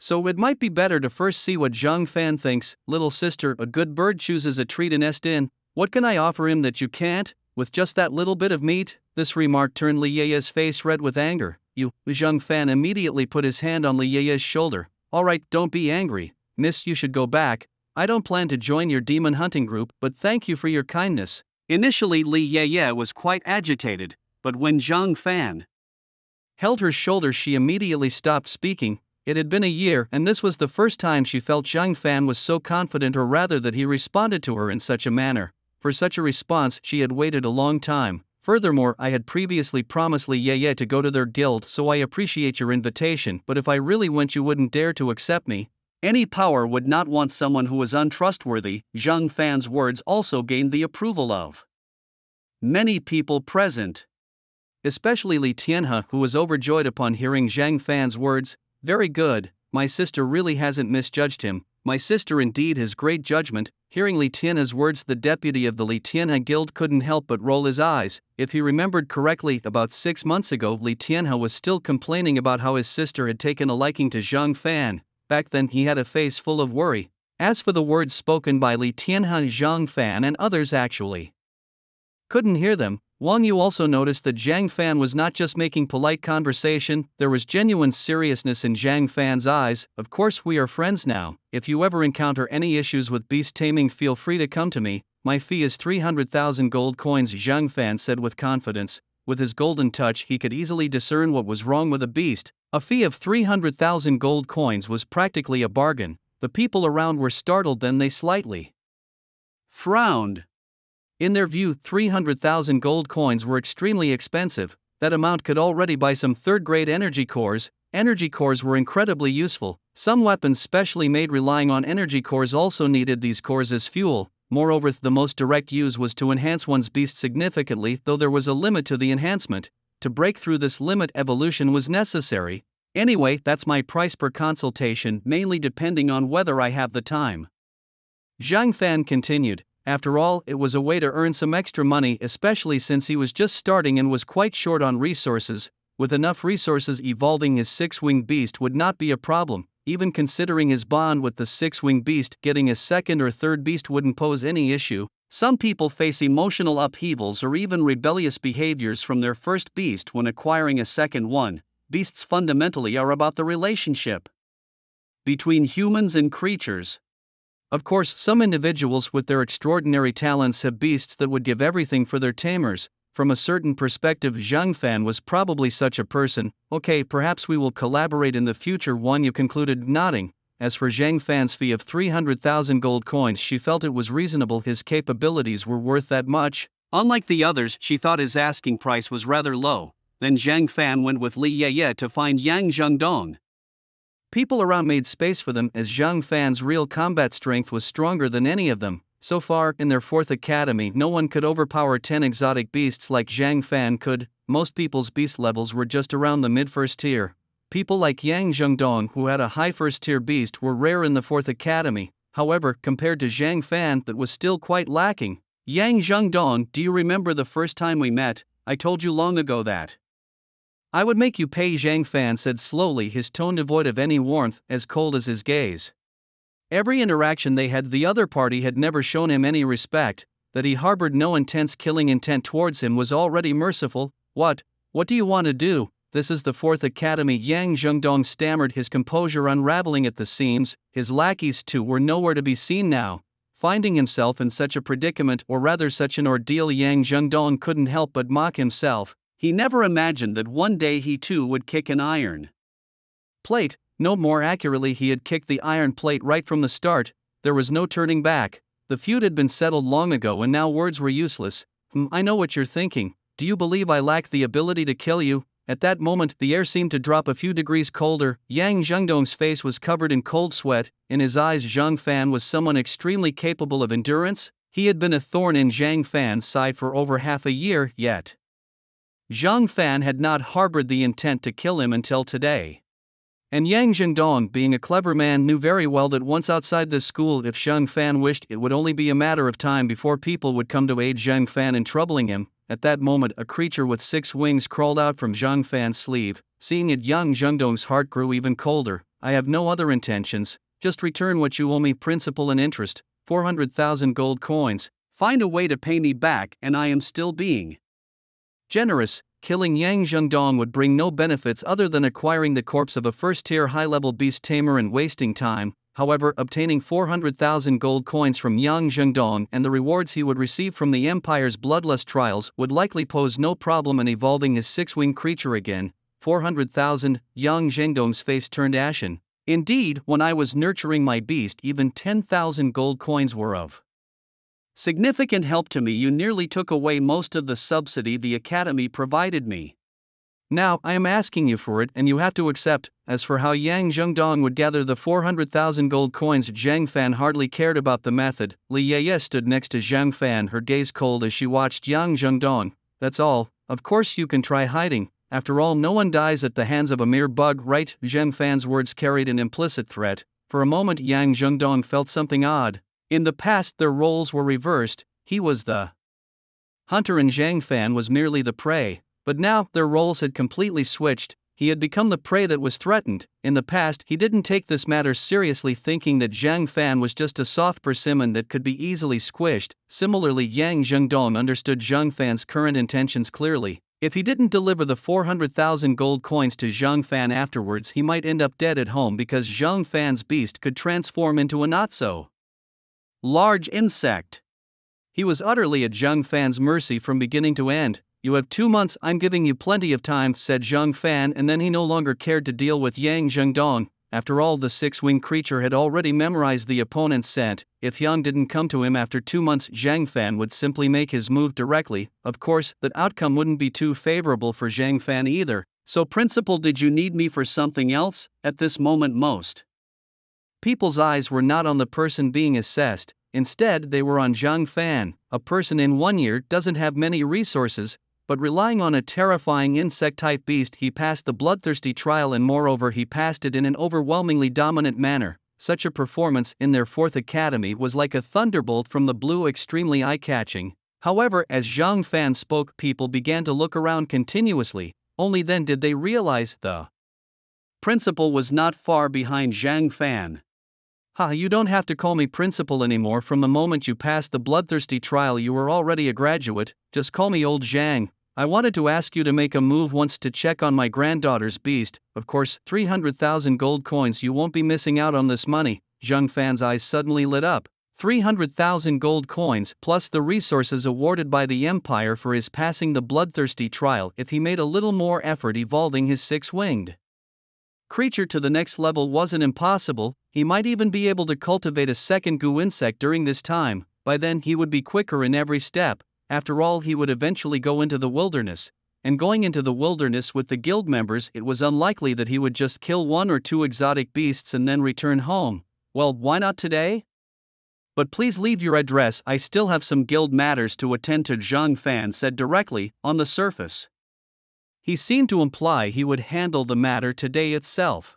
So it might be better to first see what Zhang Fan thinks. "Little sister, a good bird chooses a tree to nest in. What can I offer him that you can't? With just that little bit of meat?" This remark turned Li Ye's face red with anger. "You," Zhang Fan immediately put his hand on Li Ye's shoulder. "Alright, don't be angry, miss, you should go back. I don't plan to join your demon hunting group, but thank you for your kindness." Initially, Li Ye was quite agitated, but when Zhang Fan held her shoulder, she immediately stopped speaking. It had been a year, and this was the first time she felt Zhang Fan was so confident, or rather that he responded to her in such a manner. For such a response, she had waited a long time. "Furthermore, I had previously promised Li Ye to go to their guild, so I appreciate your invitation, but if I really went, you wouldn't dare to accept me." Any power would not want someone who was untrustworthy. Zhang Fan's words also gained the approval of many people present, especially Li Tianhe, who was overjoyed upon hearing Zhang Fan's words. "Very good, my sister really hasn't misjudged him. My sister indeed has great judgment." Hearing Li Tianhe's words, the deputy of the Li Tianhe guild couldn't help but roll his eyes. If he remembered correctly, about 6 months ago, Li Tianhe was still complaining about how his sister had taken a liking to Zhang Fan. Back then he had a face full of worry. As for the words spoken by Li Tianhe, Zhang Fan and others actually couldn't hear them. Wang Yu also noticed that Zhang Fan was not just making polite conversation, there was genuine seriousness in Zhang Fan's eyes. "Of course, we are friends now. If you ever encounter any issues with beast taming, feel free to come to me. My fee is 300,000 gold coins," Zhang Fan said with confidence. With his golden touch, he could easily discern what was wrong with a beast. A fee of 300,000 gold coins was practically a bargain. The people around were startled, then they slightly frowned. In their view, 300,000 gold coins were extremely expensive. That amount could already buy some third-grade energy cores. Energy cores were incredibly useful. Some weapons specially made relying on energy cores also needed these cores as fuel. Moreover, the most direct use was to enhance one's beast significantly, though there was a limit to the enhancement. To break through this limit, evolution was necessary. Anyway, that's my price per consultation, mainly depending on whether I have the time. Zhang Fan continued. After all, it was a way to earn some extra money, especially since he was just starting and was quite short on resources. With enough resources, evolving his 6-winged beast would not be a problem. Even considering his bond with the 6-winged beast, getting a second or third beast wouldn't pose any issue. Some people face emotional upheavals or even rebellious behaviors from their first beast when acquiring a second one. Beasts fundamentally are about the relationship between humans and creatures. Of course, some individuals with their extraordinary talents have beasts that would give everything for their tamers. From a certain perspective, Zhang Fan was probably such a person. "Okay, perhaps we will collaborate in the future," Wang Yu concluded, nodding. As for Zhang Fan's fee of 300,000 gold coins, she felt it was reasonable. His capabilities were worth that much. Unlike the others, she thought his asking price was rather low. Then Zhang Fan went with Li Ye to find Yang Zhengdong. People around made space for them as Zhang Fan's real combat strength was stronger than any of them. So far, in their fourth academy, no one could overpower 10 exotic beasts like Zhang Fan could. Most people's beast levels were just around the mid-first tier. People like Yang Zhengdong, who had a high first-tier beast, were rare in the fourth academy. However, compared to Zhang Fan, that was still quite lacking. Yang Zhengdong, do you remember the first time we met? I told you long ago that I would make you pay, Zhang Fan said slowly, his tone devoid of any warmth, as cold as his gaze. Every interaction they had, the other party had never shown him any respect. That he harbored no intense killing intent towards him was already merciful. What do you want to do? This is the fourth academy, Yang Zhengdong stammered, his composure unraveling at the seams. His lackeys too were nowhere to be seen now. Finding himself in such a predicament, or rather such an ordeal, Yang Zhengdong couldn't help but mock himself. He never imagined that one day he too would kick an iron plate. No, more accurately, he had kicked the iron plate right from the start. There was no turning back. The feud had been settled long ago and now words were useless. I know what you're thinking. Do you believe I lack the ability to kill you? At that moment, the air seemed to drop a few degrees colder. Yang Zhengdong's face was covered in cold sweat. In his eyes, Zhang Fan was someone extremely capable of endurance. He had been a thorn in Zhang Fan's side for over half a year, yet Zhang Fan had not harbored the intent to kill him until today. And Yang Zhengdong, being a clever man, knew very well that once outside this school, if Zhang Fan wished, it would only be a matter of time before people would come to aid Zhang Fan in troubling him. At that moment, a creature with 6 wings crawled out from Zhang Fan's sleeve. Seeing it, Yang Zhengdong's heart grew even colder. I have no other intentions, just return what you owe me, principal and interest, 400,000 gold coins. Find a way to pay me back and I am still being generous. Killing Yang Zhengdong would bring no benefits other than acquiring the corpse of a first-tier high-level beast tamer and wasting time. However, obtaining 400,000 gold coins from Yang Zhengdong and the rewards he would receive from the Empire's bloodlust trials would likely pose no problem in evolving his 6-winged creature again. 400,000, Yang Zhengdong's face turned ashen. Indeed, when I was nurturing my beast, even 10,000 gold coins were of significant help to me. You nearly took away most of the subsidy the Academy provided me. Now, I am asking you for it and you have to accept. As for how Yang Zhengdong would gather the 400,000 gold coins, Zhang Fan hardly cared about the method. Li Ye stood next to Zhang Fan, her gaze cold as she watched Yang Zhengdong. That's all. Of course you can try hiding. After all, no one dies at the hands of a mere bug, right? Zhang Fan's words carried an implicit threat. For a moment Yang Zhengdong felt something odd. In the past their roles were reversed. He was the hunter and Zhang Fan was merely the prey. But now, their roles had completely switched. He had become the prey that was threatened. In the past, he didn't take this matter seriously, thinking that Zhang Fan was just a soft persimmon that could be easily squished. Similarly, Yang Zhengdong understood Zhang Fan's current intentions clearly. If he didn't deliver the 400,000 gold coins to Zhang Fan afterwards, he might end up dead at home because Zhang Fan's beast could transform into a not-so-large insect. He was utterly at Zhang Fan's mercy from beginning to end. You have 2 months, I'm giving you plenty of time, said Zhang Fan, and then he no longer cared to deal with Yang Zhengdong. After all, the 6-winged creature had already memorized the opponent's scent. If Yang didn't come to him after 2 months, Zhang Fan would simply make his move directly. Of course, that outcome wouldn't be too favorable for Zhang Fan either. So, principal, did you need me for something else? At this moment, most people's eyes were not on the person being assessed. Instead, they were on Zhang Fan. A person in 1 year doesn't have many resources, but relying on a terrifying insect-type beast, he passed the bloodthirsty trial, and moreover he passed it in an overwhelmingly dominant manner. Such a performance in their 4th academy was like a thunderbolt from the blue, extremely eye-catching. However, as Zhang Fan spoke, people began to look around continuously. Only then did they realize the principal was not far behind Zhang Fan. You don't have to call me principal anymore. From the moment you passed the bloodthirsty trial you were already a graduate, just call me old Zhang. I wanted to ask you to make a move once to check on my granddaughter's beast. Of course, 300,000 gold coins, you won't be missing out on this money. Zhang Fan's eyes suddenly lit up. 300,000 gold coins plus the resources awarded by the Empire for his passing the bloodthirsty trial if he made a little more effort evolving his 6-winged creature to the next level wasn't impossible. He might even be able to cultivate a second goo insect during this time. By then he would be quicker in every step. After all, he would eventually go into the wilderness. and going into the wilderness with the guild members, it was unlikely that he would just kill one or two exotic beasts and then return home. Well, why not today? But please leave your address, I still have some guild matters to attend to, Zhang Fan said directly, on the surface. He seemed to imply he would handle the matter today itself.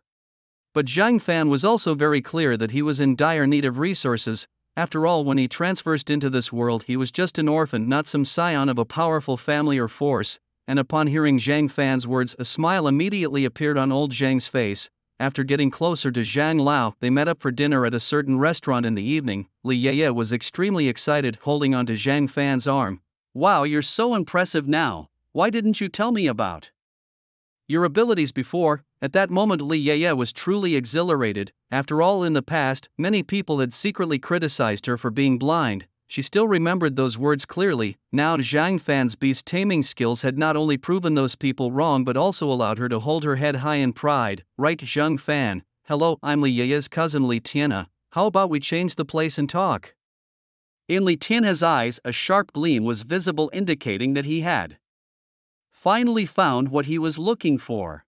But Zhang Fan was also very clear that he was in dire need of resources. After all, when he transversed into this world, he was just an orphan, not some scion of a powerful family or force, and upon hearing Zhang Fan's words, a smile immediately appeared on old Zhang's face. After getting closer to Zhang Lao, they met up for dinner at a certain restaurant in the evening. Li Yeye was extremely excited, holding onto Zhang Fan's arm. Wow, you're so impressive now. Why didn't you tell me about your abilities before? At that moment Li Yeye was truly exhilarated. After all, in the past, many people had secretly criticized her for being blind. She still remembered those words clearly. Now Zhang Fan's beast taming skills had not only proven those people wrong but also allowed her to hold her head high in pride. Right, Zhang Fan? Hello, I'm Li Yeye's cousin Li Tianhe. How about we change the place and talk? In Li Tianhe's eyes, a sharp gleam was visible, indicating that he had finally found what he was looking for.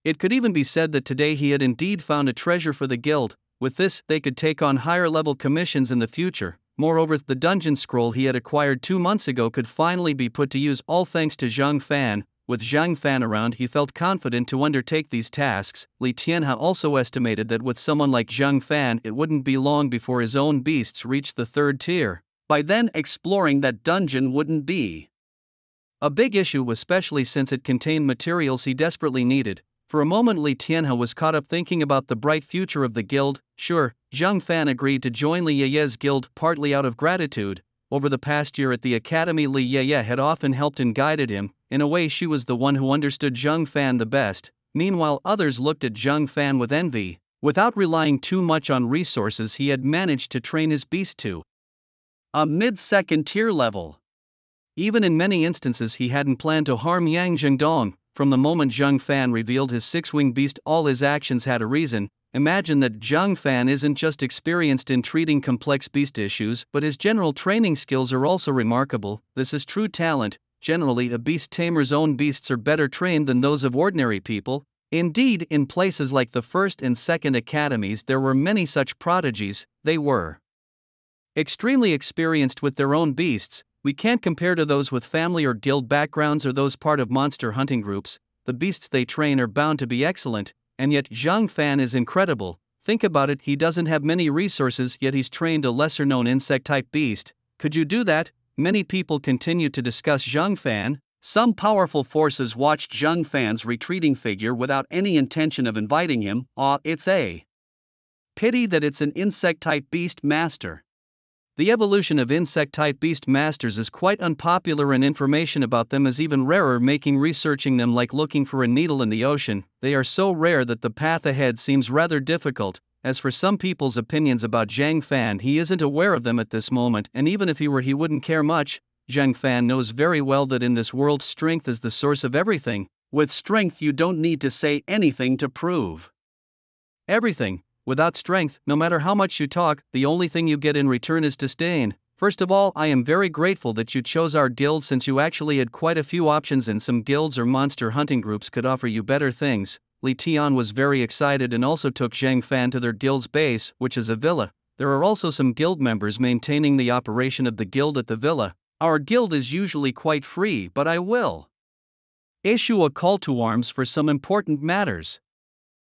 It could even be said that today he had indeed found a treasure for the guild. With this, they could take on higher level commissions in the future. Moreover, the dungeon scroll he had acquired 2 months ago could finally be put to use, all thanks to Zhang Fan. With Zhang Fan around, he felt confident to undertake these tasks. Li Tianhe also estimated that with someone like Zhang Fan, it wouldn't be long before his own beasts reached the 3rd tier. By then, exploring that dungeon wouldn't be a big issue, especially since it contained materials he desperately needed. For a moment Li Tianhe was caught up thinking about the bright future of the guild. Sure, Zhang Fan agreed to join Li Yeye's guild partly out of gratitude. Over the past year at the academy, Li Yeye had often helped and guided him. In a way, she was the one who understood Zhang Fan the best. Meanwhile, others looked at Zhang Fan with envy. Without relying too much on resources, he had managed to train his beast to a mid-2nd tier level. Even in many instances he hadn't planned to harm Yang Zhengdong. From the moment Zhang Fan revealed his 6-wing beast, all his actions had a reason. Imagine that Zhang Fan isn't just experienced in treating complex beast issues, but his general training skills are also remarkable. This is true talent. Generally, a beast tamer's own beasts are better trained than those of ordinary people. Indeed, in places like the 1st and 2nd academies there were many such prodigies. They were extremely experienced with their own beasts. We can't compare to those with family or guild backgrounds or those part of monster hunting groups. The beasts they train are bound to be excellent, and yet Zhang Fan is incredible. Think about it, he doesn't have many resources, yet he's trained a lesser-known insect-type beast. Could you do that? Many people continued to discuss Zhang Fan. Some powerful forces watched Zhang Fan's retreating figure without any intention of inviting him. It's a pity that it's an insect-type beast master. The evolution of insect-type beast masters is quite unpopular, and information about them is even rarer, making researching them like looking for a needle in the ocean. They are so rare that the path ahead seems rather difficult. As for some people's opinions about Zhang Fan, he isn't aware of them at this moment, and even if he were, he wouldn't care much. Zhang Fan knows very well that in this world strength is the source of everything. With strength you don't need to say anything to prove everything. Without strength, no matter how much you talk, the only thing you get in return is disdain. First of all, I am very grateful that you chose our guild, since you actually had quite a few options, and some guilds or monster hunting groups could offer you better things. Li Tian was very excited and also took Zhang Fan to their guild's base, which is a villa. There are also some guild members maintaining the operation of the guild at the villa. Our guild is usually quite free, but I will issue a call to arms for some important matters.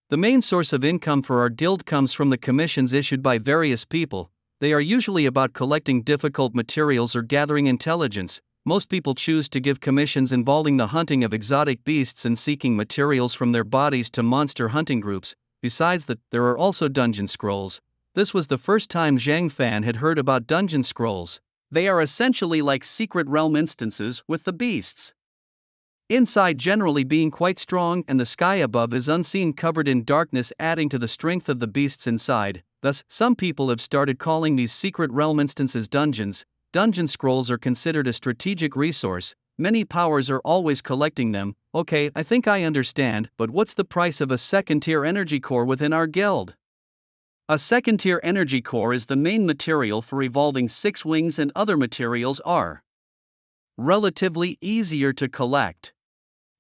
The main source of income for our guild comes from the commissions issued by various people. They are usually about collecting difficult materials or gathering intelligence. Most people choose to give commissions involving the hunting of exotic beasts and seeking materials from their bodies to monster hunting groups. Besides that, there are also dungeon scrolls. This was the first time Zhang Fan had heard about dungeon scrolls. They are essentially like secret realm instances with the beasts inside generally being quite strong, and the sky above is unseen, covered in darkness, adding to the strength of the beasts inside. Thus, some people have started calling these secret realm instances dungeons. Dungeon scrolls are considered a strategic resource. Many powers are always collecting them. Okay, I think I understand, but what's the price of a 2nd-tier energy core within our guild? A 2nd-tier energy core is the main material for evolving 6 wings, and other materials are relatively easier to collect.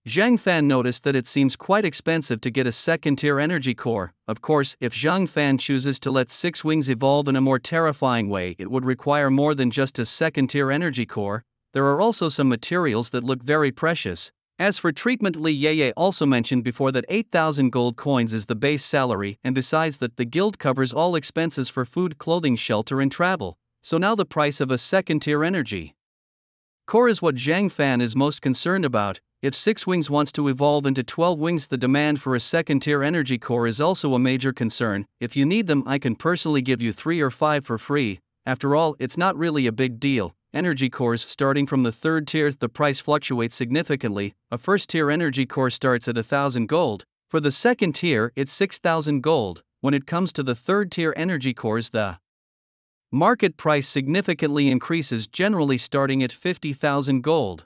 Zhang Fan noticed that it seems quite expensive to get a second-tier energy core. Of course, if Zhang Fan chooses to let Six Wings evolve in a more terrifying way, it would require more than just a second-tier energy core. There are also some materials that look very precious. As for treatment, Li Yeye also mentioned before that 8,000 gold coins is the base salary, and besides that the guild covers all expenses for food, clothing, shelter and travel. So now the price of a second-tier energy core is what Zhang Fan is most concerned about. If Six Wings wants to evolve into 12 wings, the demand for a second-tier energy core is also a major concern. If you need them, I can personally give you 3 or 5 for free. After all, it's not really a big deal. Energy cores starting from the third tier, the price fluctuates significantly. A first-tier energy core starts at 1,000 gold. For the second tier, it's 6,000 gold. When it comes to the third-tier energy cores, the market price significantly increases, generally starting at 50,000 gold.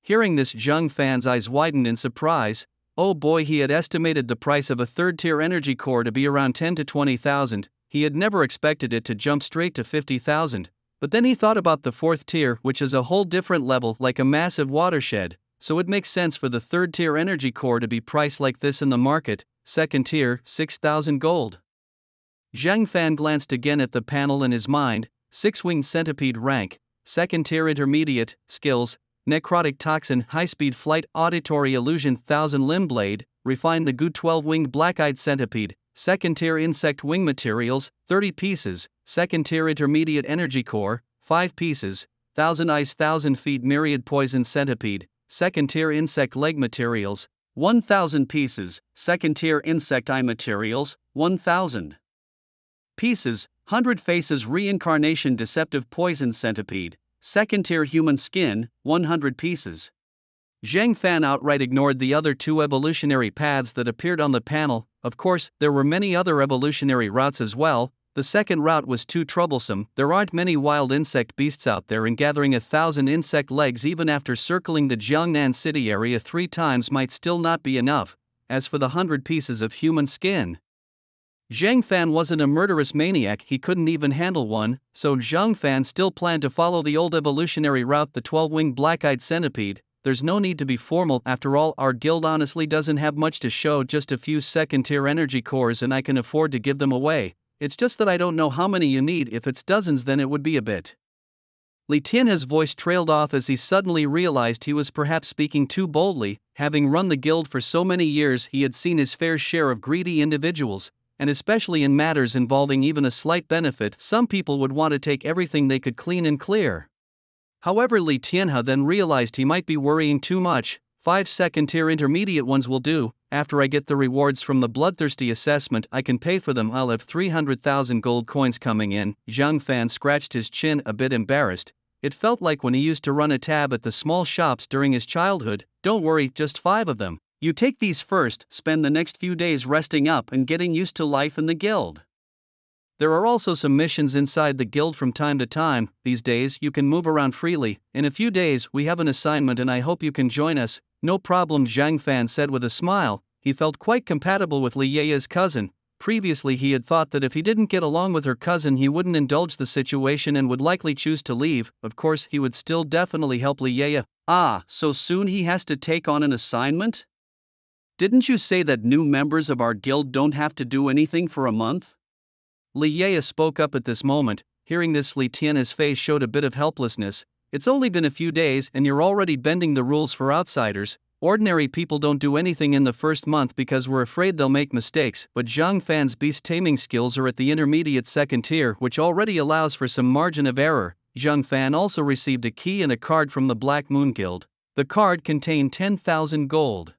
Hearing this, Zhang Fan's eyes widened in surprise. Oh boy, he had estimated the price of a third-tier energy core to be around 10 to 20,000. He had never expected it to jump straight to 50,000. But then he thought about the fourth tier, which is a whole different level, like a massive watershed. So it makes sense for the third-tier energy core to be priced like this in the market. Second tier, 6,000 gold. Zhang Fan glanced again at the panel in his mind. Six-winged centipede rank, second-tier intermediate, skills, necrotic toxin, high-speed flight, auditory illusion, 1,000-limb blade, refine the goo, 12-winged black-eyed centipede, second-tier insect wing materials, 30 pieces, second-tier intermediate energy core, 5 pieces, 1,000 eyes, 1,000 feet, myriad poison centipede, second-tier insect leg materials, 1,000 pieces, second-tier insect eye materials, 1,000 pieces, 100 faces, reincarnation deceptive poison centipede, second-tier human skin, 100 pieces. Zhang Fan outright ignored the other 2 evolutionary paths that appeared on the panel. Of course, there were many other evolutionary routes as well. The second route was too troublesome. There aren't many wild insect beasts out there, and gathering 1,000 insect legs even after circling the Jiangnan city area 3 times might still not be enough. As for the 100 pieces of human skin, Zhang Fan wasn't a murderous maniac, he couldn't even handle one, so Zhang Fan still planned to follow the old evolutionary route, the 12-winged black-eyed centipede. There's no need to be formal, after all, our guild honestly doesn't have much to show, just a few second-tier energy cores, and I can afford to give them away. It's just that I don't know how many you need. If it's dozens, then it would be a bit. Li Tianhe's voice trailed off as he suddenly realized he was perhaps speaking too boldly. Having run the guild for so many years, he had seen his fair share of greedy individuals, and especially in matters involving even a slight benefit, some people would want to take everything they could clean and clear. However, Li Tianhe then realized he might be worrying too much. 5 second-tier intermediate ones will do. After I get the rewards from the bloodthirsty assessment, I can pay for them. I'll have 300,000 gold coins coming in. Zhang Fan scratched his chin, a bit embarrassed. It felt like when he used to run a tab at the small shops during his childhood. Don't worry, just 5 of them. You take these first, spend the next few days resting up and getting used to life in the guild. There are also some missions inside the guild from time to time. These days you can move around freely. In a few days we have an assignment and I hope you can join us. No problem, Zhang Fan said with a smile. He felt quite compatible with Li Yeye's cousin. Previously he had thought that if he didn't get along with her cousin he wouldn't indulge the situation and would likely choose to leave. Of course he would still definitely help Li Yeye. Ah, so soon he has to take on an assignment? Didn't you say that new members of our guild don't have to do anything for a month? Li Yeye spoke up at this moment. Hearing this, Li Tianhe's face showed a bit of helplessness. It's only been a few days and you're already bending the rules for outsiders. Ordinary people don't do anything in the first month because we're afraid they'll make mistakes, but Zhang Fan's beast taming skills are at the intermediate second tier, which already allows for some margin of error. Zhang Fan also received a key and a card from the Black Moon Guild. The card contained 10,000 gold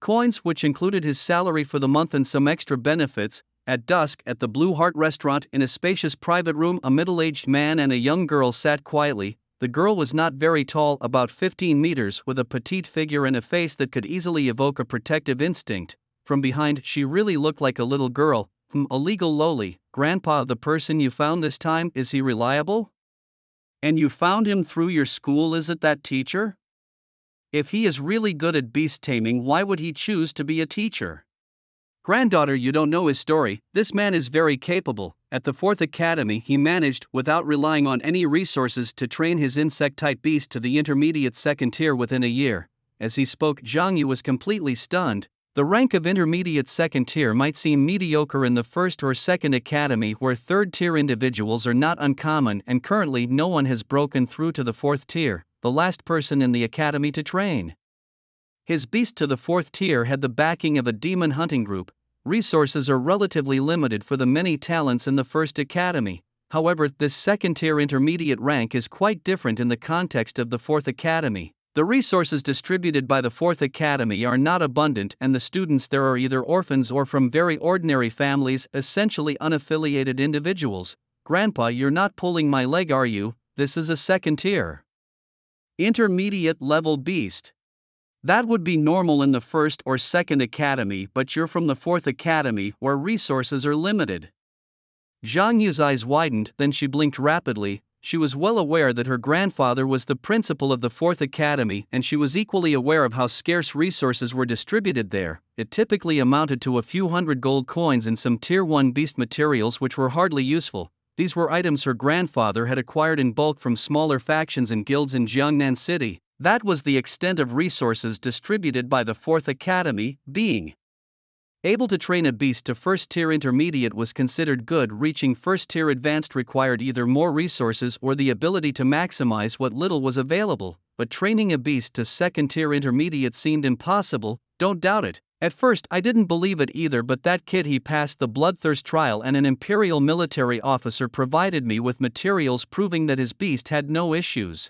coins, which included his salary for the month and some extra benefits. At dusk, at the Blue Heart restaurant, in a spacious private room, a middle-aged man and a young girl sat quietly. The girl was not very tall, about 15 meters, with a petite figure and a face that could easily evoke a protective instinct. From behind, she really looked like a little girl. A legal lowly. Grandpa, the person you found this time, is he reliable? And you found him through your school, is it that teacher? If he is really good at beast taming, why would he choose to be a teacher? Granddaughter, you don't know his story. This man is very capable. At the 4th Academy he managed, without relying on any resources, to train his insect-type beast to the intermediate second tier within a year. As he spoke, Zhang Yu was completely stunned. The rank of intermediate second tier might seem mediocre in the first or second academy where third tier individuals are not uncommon, and currently no one has broken through to the fourth tier, the last person in the academy to train. His beast to the fourth tier had the backing of a demon hunting group. Resources are relatively limited for the many talents in the first academy. However, this second tier intermediate rank is quite different in the context of the fourth academy. The resources distributed by the fourth academy are not abundant, and the students there are either orphans or from very ordinary families, essentially unaffiliated individuals. Grandpa, you're not pulling my leg, are you? This is a second tier intermediate level beast. That would be normal in the first or second academy, but you're from the fourth academy where resources are limited. Zhang Yu's eyes widened, then she blinked rapidly. She was well aware that her grandfather was the principal of the fourth academy, and she was equally aware of how scarce resources were distributed there. It typically amounted to a few hundred gold coins and some tier 1 beast materials which were hardly useful. These were items her grandfather had acquired in bulk from smaller factions and guilds in Jiangnan City. That was the extent of resources distributed by the fourth academy. Being able to train a beast to first tier intermediate was considered good. Reaching first tier advanced required either more resources or the ability to maximize what little was available, but training a beast to second tier intermediate seemed impossible. Don't doubt it. At first I didn't believe it either, but that kid, he passed the bloodthirst trial and an imperial military officer provided me with materials proving that his beast had no issues.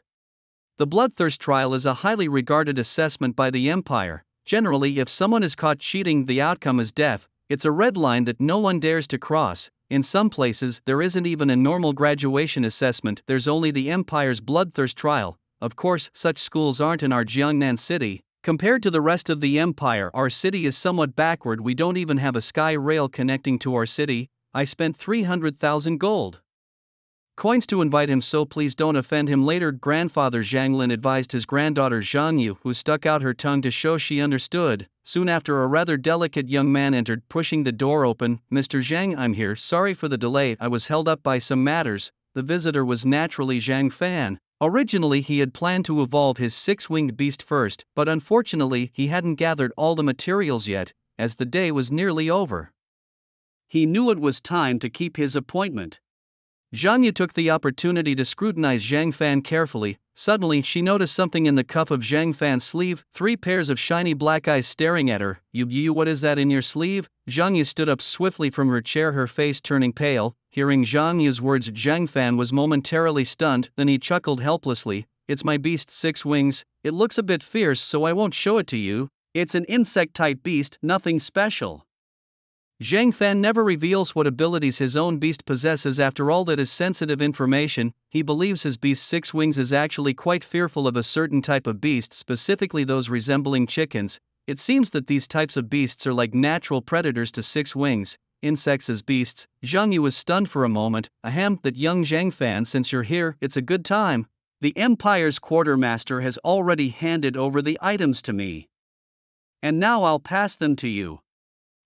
The bloodthirst trial is a highly regarded assessment by the Empire. Generally, if someone is caught cheating, the outcome is death. It's a red line that no one dares to cross. In some places, there isn't even a normal graduation assessment, there's only the Empire's bloodthirst trial. Of course, such schools aren't in our Jiangnan city. Compared to the rest of the Empire, our city is somewhat backward. We don't even have a sky rail connecting to our city. I spent 300,000 gold coins to invite him, so please don't offend him later. Grandfather Zhang Lin advised his granddaughter Zhang Yu, who stuck out her tongue to show she understood. Soon after, a rather delicate young man entered, pushing the door open. Mr. Zhang, I'm here. Sorry for the delay, I was held up by some matters. The visitor was naturally Zhang Fan. Originally he had planned to evolve his six-winged beast first, but unfortunately he hadn't gathered all the materials yet, as the day was nearly over. He knew it was time to keep his appointment. Zhang Yu took the opportunity to scrutinize Zhang Fan carefully. Suddenly she noticed something in the cuff of Zhang Fan's sleeve, 3 pairs of shiny black eyes staring at her. You, what is that in your sleeve? Zhang Yu stood up swiftly from her chair, her face turning pale. Hearing Zhang Yu's words, Zhang Fan was momentarily stunned, then he chuckled helplessly. It's my beast, 6 wings. It looks a bit fierce, so I won't show it to you. It's an insect-type beast, nothing special. Zhang Fan never reveals what abilities his own beast possesses. After all, that is sensitive information. He believes his beast 6 wings is actually quite fearful of a certain type of beast, specifically those resembling chickens. It seems that these types of beasts are like natural predators to 6 wings, insects as beasts. Zhang Yu was stunned for a moment. Ahem, that young Zhang Fan, since you're here, it's a good time. The Empire's quartermaster has already handed over the items to me, and now I'll pass them to you.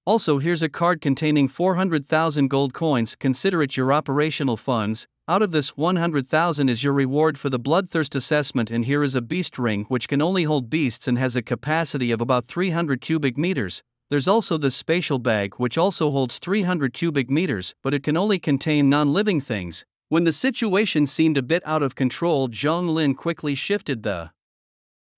Also, here's a card containing 400,000 gold coins, consider it your operational funds. Out of this, 100,000 is your reward for the bloodthirst assessment, and here is a beast ring which can only hold beasts and has a capacity of about 300 cubic meters. There's also this spatial bag which also holds 300 cubic meters, but it can only contain non-living things. When the situation seemed a bit out of control, Zhang Lin quickly shifted the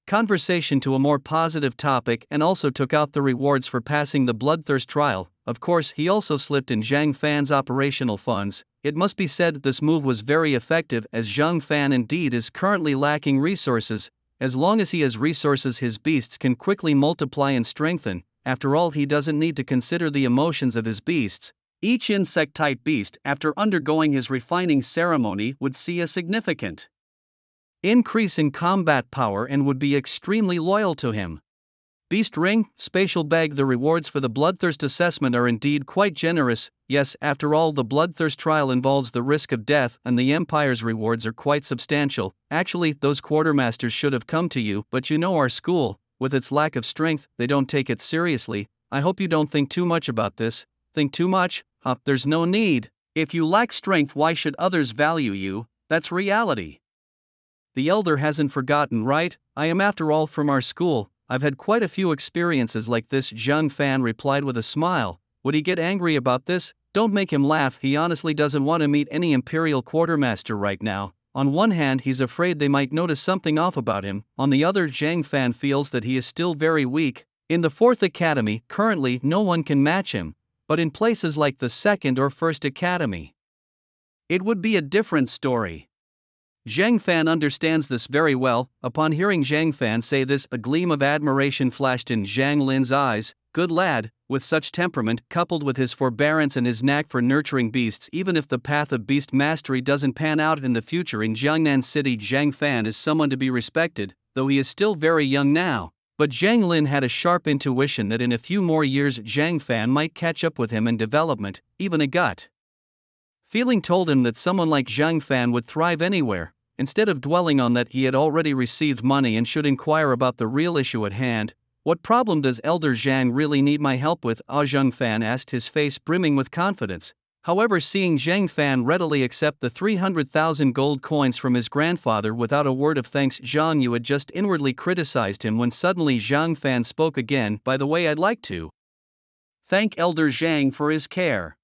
conversation to a more positive topic and also took out the rewards for passing the bloodthirst trial. Of course, he also slipped in Zhang Fan's operational funds. It must be said that this move was very effective, as Zhang Fan indeed is currently lacking resources. As long as he has resources, his beasts can quickly multiply and strengthen. After all, he doesn't need to consider the emotions of his beasts. Each insect-type beast, after undergoing his refining ceremony, would see a significant increase in combat power and would be extremely loyal to him. Beast ring, spatial bag. The rewards for the bloodthirst assessment are indeed quite generous. Yes, after all, the bloodthirst trial involves the risk of death, and the Empire's rewards are quite substantial. Actually, those quartermasters should have come to you, but you know our school, with its lack of strength, they don't take it seriously. I hope you don't think too much about this. Think too much? There's no need. If you lack strength, why should others value you? That's reality. The elder hasn't forgotten, right? I am after all from our school. I've had quite a few experiences like this, Zhang Fan replied with a smile. Would he get angry about this? Don't make him laugh, he honestly doesn't want to meet any Imperial Quartermaster right now. On one hand, he's afraid they might notice something off about him, on the other, Zhang Fan feels that he is still very weak. In the 4th Academy, currently no one can match him, but in places like the 2nd or 1st Academy, it would be a different story. Zhang Fan understands this very well. Upon hearing Zhang Fan say this, a gleam of admiration flashed in Zhang Lin's eyes. Good lad, with such temperament, coupled with his forbearance and his knack for nurturing beasts, even if the path of beast mastery doesn't pan out in the future in Jiangnan City, Zhang Fan is someone to be respected, though he is still very young now. But Zhang Lin had a sharp intuition that in a few more years Zhang Fan might catch up with him in development, even a gut feeling told him that someone like Zhang Fan would thrive anywhere. Instead of dwelling on that, he had already received money and should inquire about the real issue at hand. What problem does Elder Zhang really need my help with? Zhang Fan asked, his face brimming with confidence. However, seeing Zhang Fan readily accept the 300,000 gold coins from his grandfather without a word of thanks, Zhang Yu had just inwardly criticized him when suddenly Zhang Fan spoke again. By the way, I'd like to thank Elder Zhang for his care.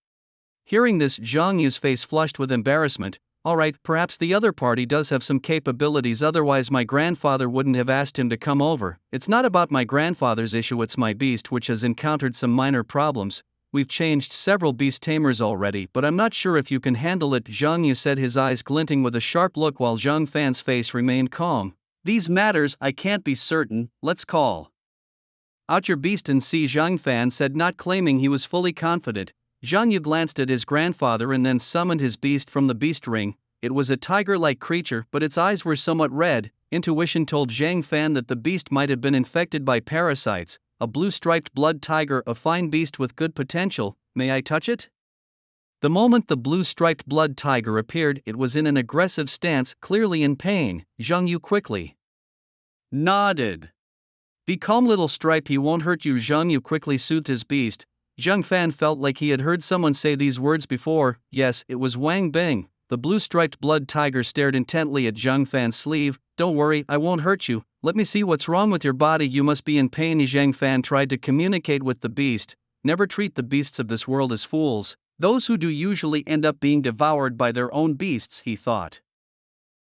Hearing this, Zhang Yu's face flushed with embarrassment. Alright, perhaps the other party does have some capabilities, otherwise my grandfather wouldn't have asked him to come over. It's not about my grandfather's issue, it's my beast which has encountered some minor problems. We've changed several beast tamers already, but I'm not sure if you can handle it, Zhang Yu said, his eyes glinting with a sharp look while Zhang Fan's face remained calm. These matters I can't be certain, let's call out your beast and see, Zhang Fan said, not claiming he was fully confident. Zhang Yu glanced at his grandfather and then summoned his beast from the beast ring. It was a tiger-like creature, but its eyes were somewhat red. Intuition told Zhang Fan that the beast might have been infected by parasites. A blue-striped blood tiger, a fine beast with good potential. May I touch it? The moment the blue-striped blood tiger appeared, it was in an aggressive stance, clearly in pain. Zhang Yu quickly nodded. Be calm, little stripe, he won't hurt you, Zhang Yu quickly soothed his beast. Zhang Fan felt like he had heard someone say these words before. Yes, it was Wang Bing. The blue-striped blood tiger stared intently at Zhang Fan's sleeve. Don't worry, I won't hurt you. Let me see what's wrong with your body. You must be in pain. Zhang Fan tried to communicate with the beast. Never treat the beasts of this world as fools. Those who do usually end up being devoured by their own beasts, he thought.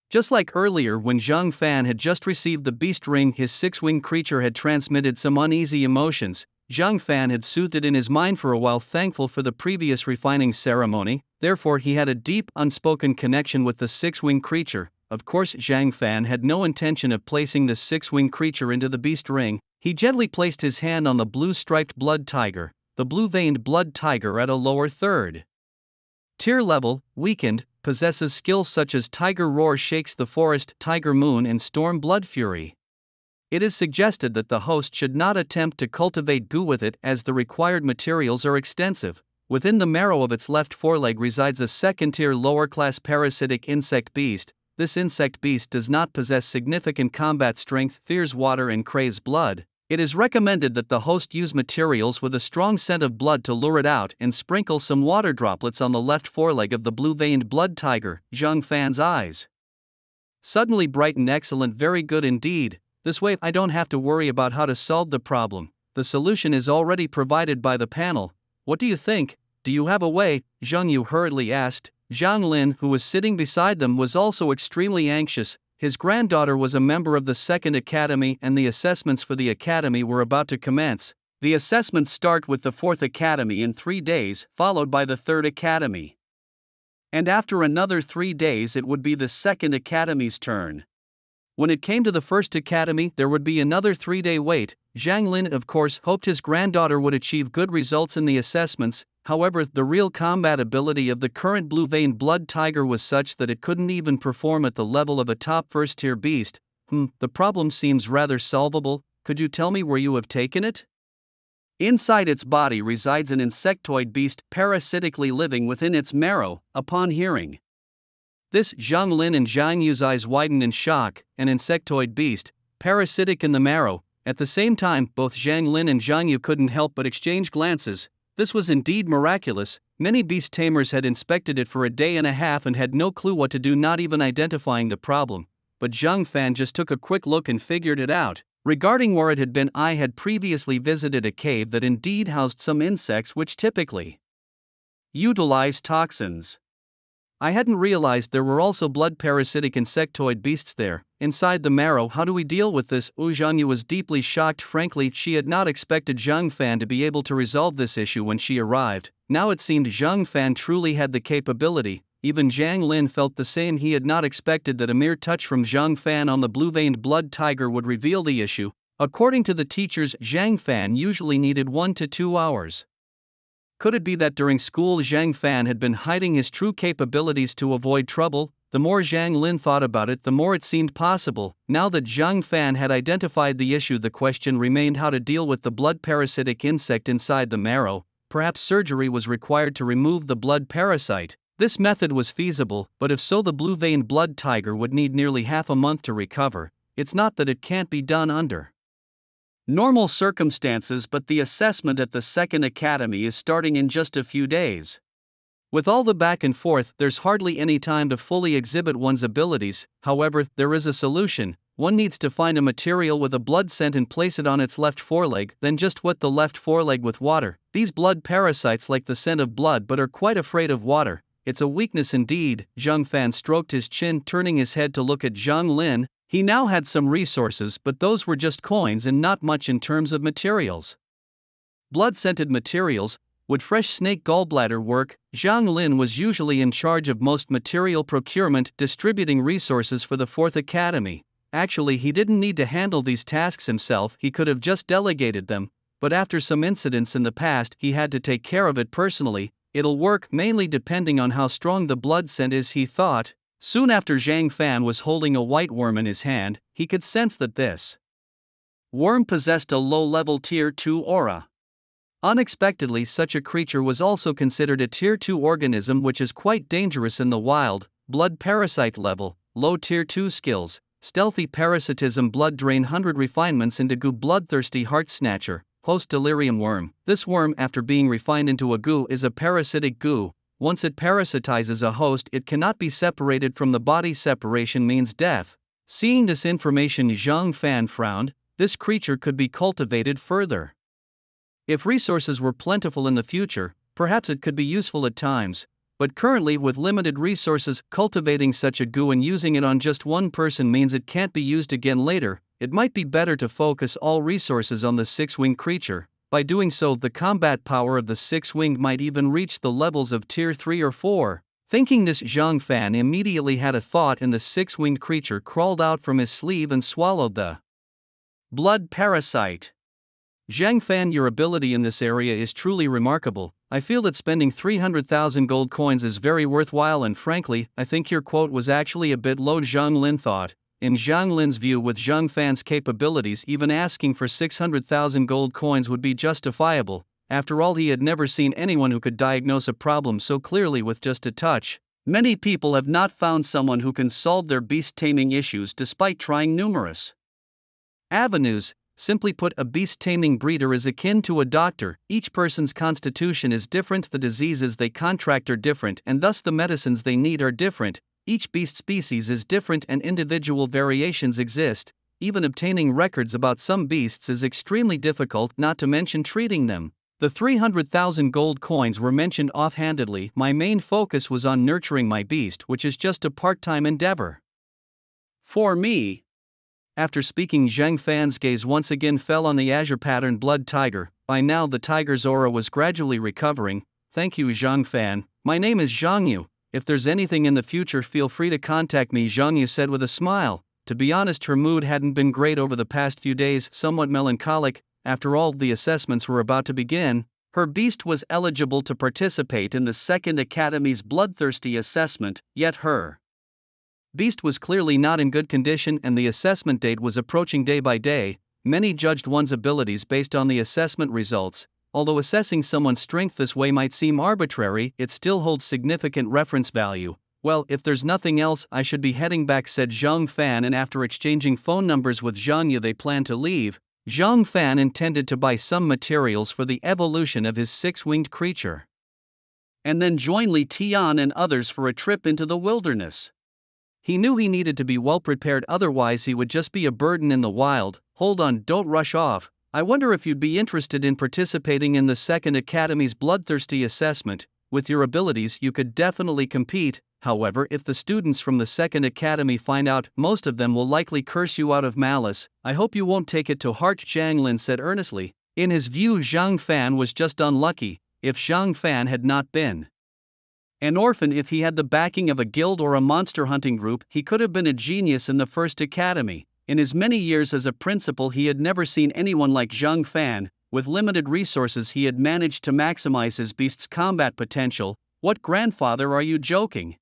Just like earlier when Zhang Fan had just received the beast ring, his six-winged creature had transmitted some uneasy emotions. Zhang Fan had soothed it in his mind for a while, thankful for the previous refining ceremony. Therefore he had a deep, unspoken connection with the six-winged creature. Of course, Zhang Fan had no intention of placing the six-winged creature into the beast ring. He gently placed his hand on the blue-striped blood tiger, the blue-veined blood tiger at a lower third tier level, weakened, possesses skills such as Tiger Roar, Shakes the Forest, Tiger Moon and Storm Blood Fury. It is suggested that the host should not attempt to cultivate goo with it as the required materials are extensive. Within the marrow of its left foreleg resides a second-tier lower-class parasitic insect beast. This insect beast does not possess significant combat strength, fears water and craves blood. It is recommended that the host use materials with a strong scent of blood to lure it out and sprinkle some water droplets on the left foreleg of the blue-veined blood tiger. Zhang Fan's eyes suddenly brightened. Excellent, very good indeed. This way I don't have to worry about how to solve the problem. The solution is already provided by the panel. What do you think? Do you have a way? Zhang Yu hurriedly asked. Zhang Lin, who was sitting beside them, was also extremely anxious. His granddaughter was a member of the Second Academy and the assessments for the Academy were about to commence. The assessments start with the Fourth Academy in 3 days, followed by the Third Academy. And after another 3 days it would be the Second Academy's turn. When it came to the First Academy, there would be another 3-day wait. Zhang Lin, of course, hoped his granddaughter would achieve good results in the assessments. However, the real combat ability of the current blue-veined blood tiger was such that it couldn't even perform at the level of a top first-tier beast. The problem seems rather solvable. Could you tell me where you have taken it? Inside its body resides an insectoid beast, parasitically living within its marrow. Upon hearing this, Zhang Lin and Zhang Yu's eyes widened in shock. An insectoid beast, parasitic in the marrow. At the same time, both Zhang Lin and Zhang Yu couldn't help but exchange glances. This was indeed miraculous. Many beast tamers had inspected it for a day and a half and had no clue what to do, not even identifying the problem. But Zhang Fan just took a quick look and figured it out. Regarding where it had been, I had previously visited a cave that indeed housed some insects which typically utilize toxins. I hadn't realized there were also blood parasitic insectoid beasts there, inside the marrow. How do we deal with this? Zhang Yu was deeply shocked. Frankly, she had not expected Zhang Fan to be able to resolve this issue when she arrived. Now it seemed Zhang Fan truly had the capability. Even Zhang Lin felt the same. He had not expected that a mere touch from Zhang Fan on the blue-veined blood tiger would reveal the issue. According to the teachers, Zhang Fan usually needed 1 to 2 hours. Could it be that during school Zhang Fan had been hiding his true capabilities to avoid trouble? The more Zhang Lin thought about it, the more it seemed possible. Now that Zhang Fan had identified the issue, the question remained how to deal with the blood parasitic insect inside the marrow. Perhaps surgery was required to remove the blood parasite. This method was feasible, but if so, the blue-veined blood tiger would need nearly half a month to recover. It's not that it can't be done under normal circumstances, but the assessment at the second academy is starting in just a few days. With all the back and forth, there's hardly any time to fully exhibit one's abilities. However, there is a solution. One needs to find a material with a blood scent and place it on its left foreleg, then just wet the left foreleg with water. These blood parasites like the scent of blood but are quite afraid of water. It's a weakness indeed. Zhang Fan stroked his chin, turning his head to look at Zhang Lin. He now had some resources, but those were just coins and not much in terms of materials. Blood-scented materials. Would fresh snake gallbladder work? Zhang Lin was usually in charge of most material procurement, distributing resources for the 4th Academy. Actually, he didn't need to handle these tasks himself, he could have just delegated them, but after some incidents in the past, he had to take care of it personally. It'll work, mainly depending on how strong the blood scent is, he thought. Soon after, Zhang Fan was holding a white worm in his hand. He could sense that this worm possessed a low-level Tier 2 aura. Unexpectedly, such a creature was also considered a Tier 2 organism, which is quite dangerous in the wild. Blood parasite level, low Tier 2 skills, stealthy parasitism, blood drain, 100 refinements into goo, bloodthirsty heart snatcher, host delirium worm. This worm, after being refined into a goo, is a parasitic goo. Once it parasitizes a host, it cannot be separated from the body. Separation means death. Seeing this information, Zhang Fan frowned. This creature could be cultivated further. If resources were plentiful in the future, perhaps it could be useful at times, but currently, with limited resources, cultivating such a goo and using it on just one person means it can't be used again later. It might be better to focus all resources on the six-winged creature. By doing so, the combat power of the six-winged might even reach the levels of Tier 3 or 4. Thinking this, Zhang Fan immediately had a thought, and the six-winged creature crawled out from his sleeve and swallowed the blood parasite. Zhang Fan, your ability in this area is truly remarkable. I feel that spending 300,000 gold coins is very worthwhile, and frankly, I think your quote was actually a bit low, Zhang Lin thought. In Zhang Lin's view, with Zhang Fan's capabilities, even asking for 600,000 gold coins would be justifiable. After all, he had never seen anyone who could diagnose a problem so clearly with just a touch. Many people have not found someone who can solve their beast-taming issues despite trying numerous avenues. Simply put, a beast-taming breeder is akin to a doctor. Each person's constitution is different, the diseases they contract are different, and thus the medicines they need are different. Each beast species is different and individual variations exist. Even obtaining records about some beasts is extremely difficult, not to mention treating them. The 300,000 gold coins were mentioned offhandedly. My main focus was on nurturing my beast, which is just a part-time endeavor for me. After speaking, Zhang Fan's gaze once again fell on the azure-patterned blood tiger. By now the tiger's aura was gradually recovering. Thank you, Zhang Fan. My name is Zhang Yu. If there's anything in the future, feel free to contact me, Zhang Yu said with a smile. To be honest, her mood hadn't been great over the past few days, somewhat melancholic. After all, the assessments were about to begin. Her beast was eligible to participate in the 2nd Academy's bloodthirsty assessment, yet her beast was clearly not in good condition, and the assessment date was approaching day by day. Many judged one's abilities based on the assessment results. Although assessing someone's strength this way might seem arbitrary, it still holds significant reference value. Well, if there's nothing else, I should be heading back, said Zhang Fan, and after exchanging phone numbers with Zhang Yu, they planned to leave. Zhang Fan intended to buy some materials for the evolution of his six-winged creature, and then join Li Tian and others for a trip into the wilderness. He knew he needed to be well prepared, otherwise he would just be a burden in the wild. hold on, don't rush off. I wonder if you'd be interested in participating in the Second Academy's bloodthirsty assessment. With your abilities, you could definitely compete. However, if the students from the Second Academy find out, most of them will likely curse you out of malice. I hope you won't take it to heart, Zhang Lin said earnestly. In his view, Zhang Fan was just unlucky. If Zhang Fan had not been an orphan, if he had the backing of a guild or a monster hunting group, he could have been a genius in the First Academy. In his many years as a principal, he had never seen anyone like Zhang Fan. With limited resources, he had managed to maximize his beast's combat potential. What, grandfather, are you joking?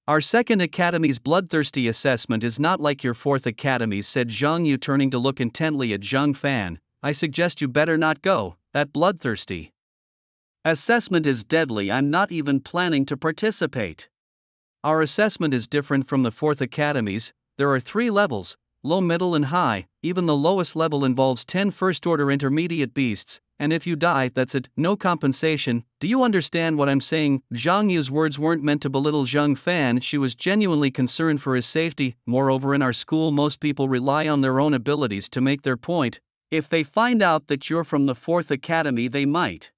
Our Second Academy's bloodthirsty assessment is not like your Fourth Academy's, said Zhang Yu, turning to look intently at Zhang Fan. I suggest you better not go. That bloodthirsty assessment is deadly. I'm not even planning to participate. Our assessment is different from the Fourth Academy's. There are 3 levels, low, middle and high. Even the lowest level involves 10 first-order intermediate beasts, and if you die, that's it, no compensation. Do you understand what I'm saying? Zhang Yu's words weren't meant to belittle Zhang Fan. She was genuinely concerned for his safety. Moreover, in our school, most people rely on their own abilities to make their point. If they find out that you're from the Fourth Academy, they might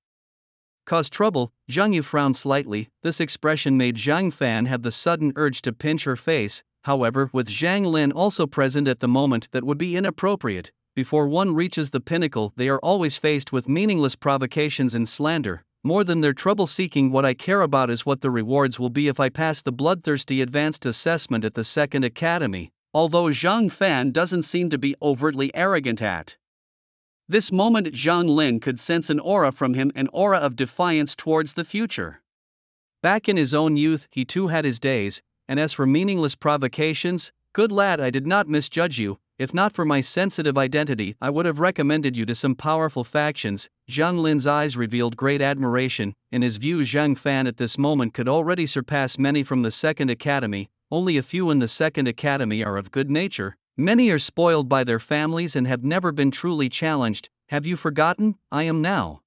cause trouble. Zhang Yu frowned slightly. This expression made Zhang Fan have the sudden urge to pinch her face. However, with Zhang Lin also present at the moment, that would be inappropriate. Before one reaches the pinnacle, they are always faced with meaningless provocations and slander. More than their trouble-seeking, what I care about is what the rewards will be if I pass the bloodthirsty advanced assessment at the Second Academy. Although Zhang Fan doesn't seem to be overtly arrogant at this moment, Zhang Lin could sense an aura from him, an aura of defiance towards the future. Back in his own youth, he too had his days, and as for meaningless provocations, good lad, I did not misjudge you. If not for my sensitive identity, I would have recommended you to some powerful factions. Zhang Lin's eyes revealed great admiration. In his view, Zhang Fan at this moment could already surpass many from the Second Academy. Only a few in the Second Academy are of good nature. Many are spoiled by their families and have never been truly challenged. Have you forgotten? I am now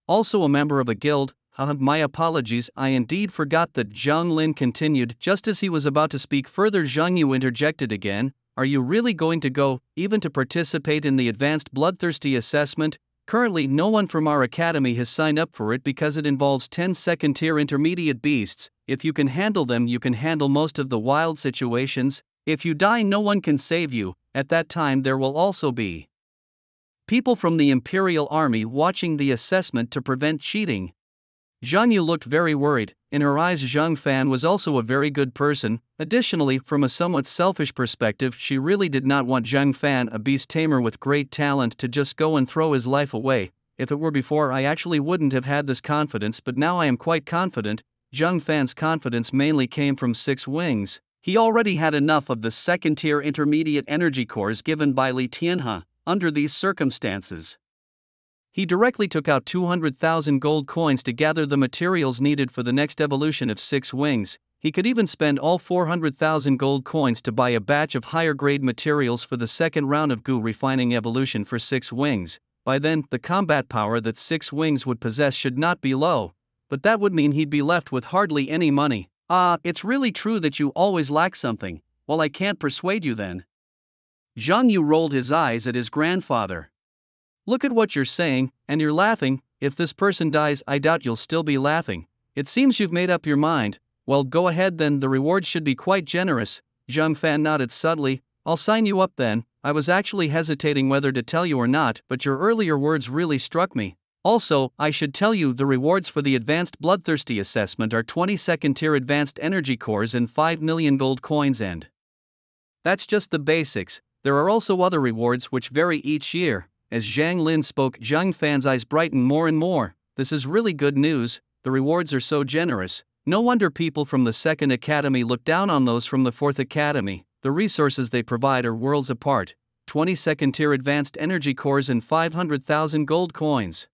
also a member of a guild. My apologies, I indeed forgot that. Zhang Lin continued. Just as he was about to speak further, Zhang Yu interjected again. Are you really going to go, even to participate in the advanced bloodthirsty assessment? Currently, no one from our academy has signed up for it because it involves 10 second-tier intermediate beasts. If you can handle them, you can handle most of the wild situations. If you die, no one can save you. At that time, there will also be people from the Imperial Army watching the assessment to prevent cheating. Zhang Yu looked very worried. In her eyes, Zhang Fan was also a very good person. Additionally, from a somewhat selfish perspective, she really did not want Zhang Fan, a beast tamer with great talent, to just go and throw his life away. If it were before, I actually wouldn't have had this confidence, but now I am quite confident. Zhang Fan's confidence mainly came from 6 wings. He already had enough of the second-tier intermediate energy cores given by Li Tianhe. Under these circumstances, he directly took out 200,000 gold coins to gather the materials needed for the next evolution of 6 wings. He could even spend all 400,000 gold coins to buy a batch of higher-grade materials for the second round of goo refining evolution for 6 wings. By then, the combat power that 6 wings would possess should not be low. But that would mean he'd be left with hardly any money. It's really true that you always lack something. Well, I can't persuade you then. Zhang Yu rolled his eyes at his grandfather. Look at what you're saying, and you're laughing. If this person dies, I doubt you'll still be laughing. It seems you've made up your mind. Well, go ahead then, the reward should be quite generous. Zhang Fan nodded subtly. I'll sign you up then. I was actually hesitating whether to tell you or not, but your earlier words really struck me. Also, I should tell you the rewards for the advanced bloodthirsty assessment are 20 second-tier advanced energy cores and 5 million gold coins, and that's just the basics. There are also other rewards which vary each year. As Zhang Lin spoke, Zhang Fan's eyes brightened more and more. This is really good news. The rewards are so generous. No wonder people from the Second Academy look down on those from the Fourth Academy. The resources they provide are worlds apart. 20 second-tier advanced energy cores and 500,000 gold coins.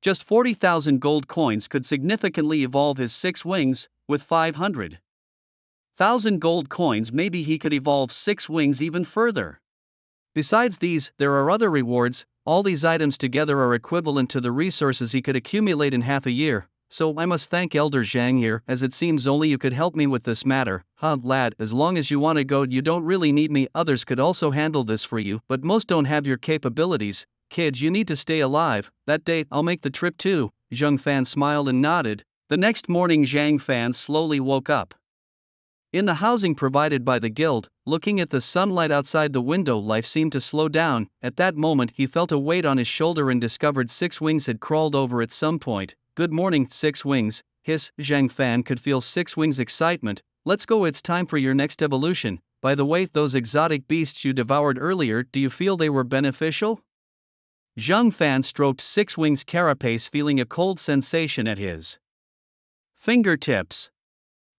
Just 40,000 gold coins could significantly evolve his 6 wings. With 500,000 gold coins, maybe he could evolve 6 wings even further. Besides these, there are other rewards. All these items together are equivalent to the resources he could accumulate in half a year. so I must thank Elder Zhang here, as it seems only you could help me with this matter. Huh, lad, as long as you want to go, you don't really need me, others could also handle this for you, but most don't have your capabilities. Kid, you need to stay alive. That day, I'll make the trip too. Zhang Fan smiled and nodded. The next morning, Zhang Fan slowly woke up. In the housing provided by the guild, looking at the sunlight outside the window, life seemed to slow down. At that moment, he felt a weight on his shoulder and discovered Six Wings had crawled over at some point. Good morning, Six Wings. Hiss, Zhang Fan could feel Six Wings' excitement. Let's go, it's time for your next evolution. By the way, those exotic beasts you devoured earlier, do you feel they were beneficial? Zhang Fan stroked Six Wings' carapace, feeling a cold sensation at his fingertips.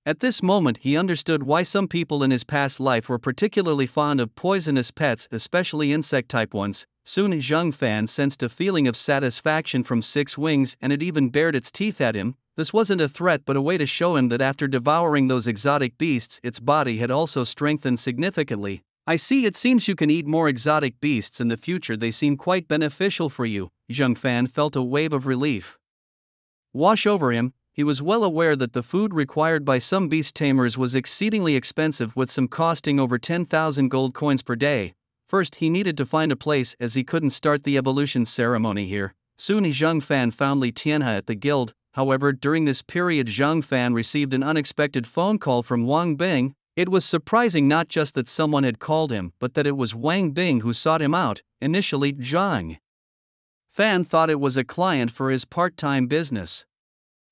At this moment, he understood why some people in his past life were particularly fond of poisonous pets, especially insect-type ones. Soon Zhang Fan sensed a feeling of satisfaction from Six Wings, and it even bared its teeth at him. This wasn't a threat but a way to show him that after devouring those exotic beasts, its body had also strengthened significantly. I see, it seems you can eat more exotic beasts in the future, they seem quite beneficial for you. Zhang Fan felt a wave of relief wash over him. He was well aware that the food required by some beast tamers was exceedingly expensive, with some costing over 10,000 gold coins per day. First, he needed to find a place, as he couldn't start the evolution ceremony here. Soon Zhang Fan found Li Tianhe at the guild. However, during this period, Zhang Fan received an unexpected phone call from Wang Bing. It was surprising not just that someone had called him, but that it was Wang Bing who sought him out. Initially, Zhang Fan thought it was a client for his part-time business.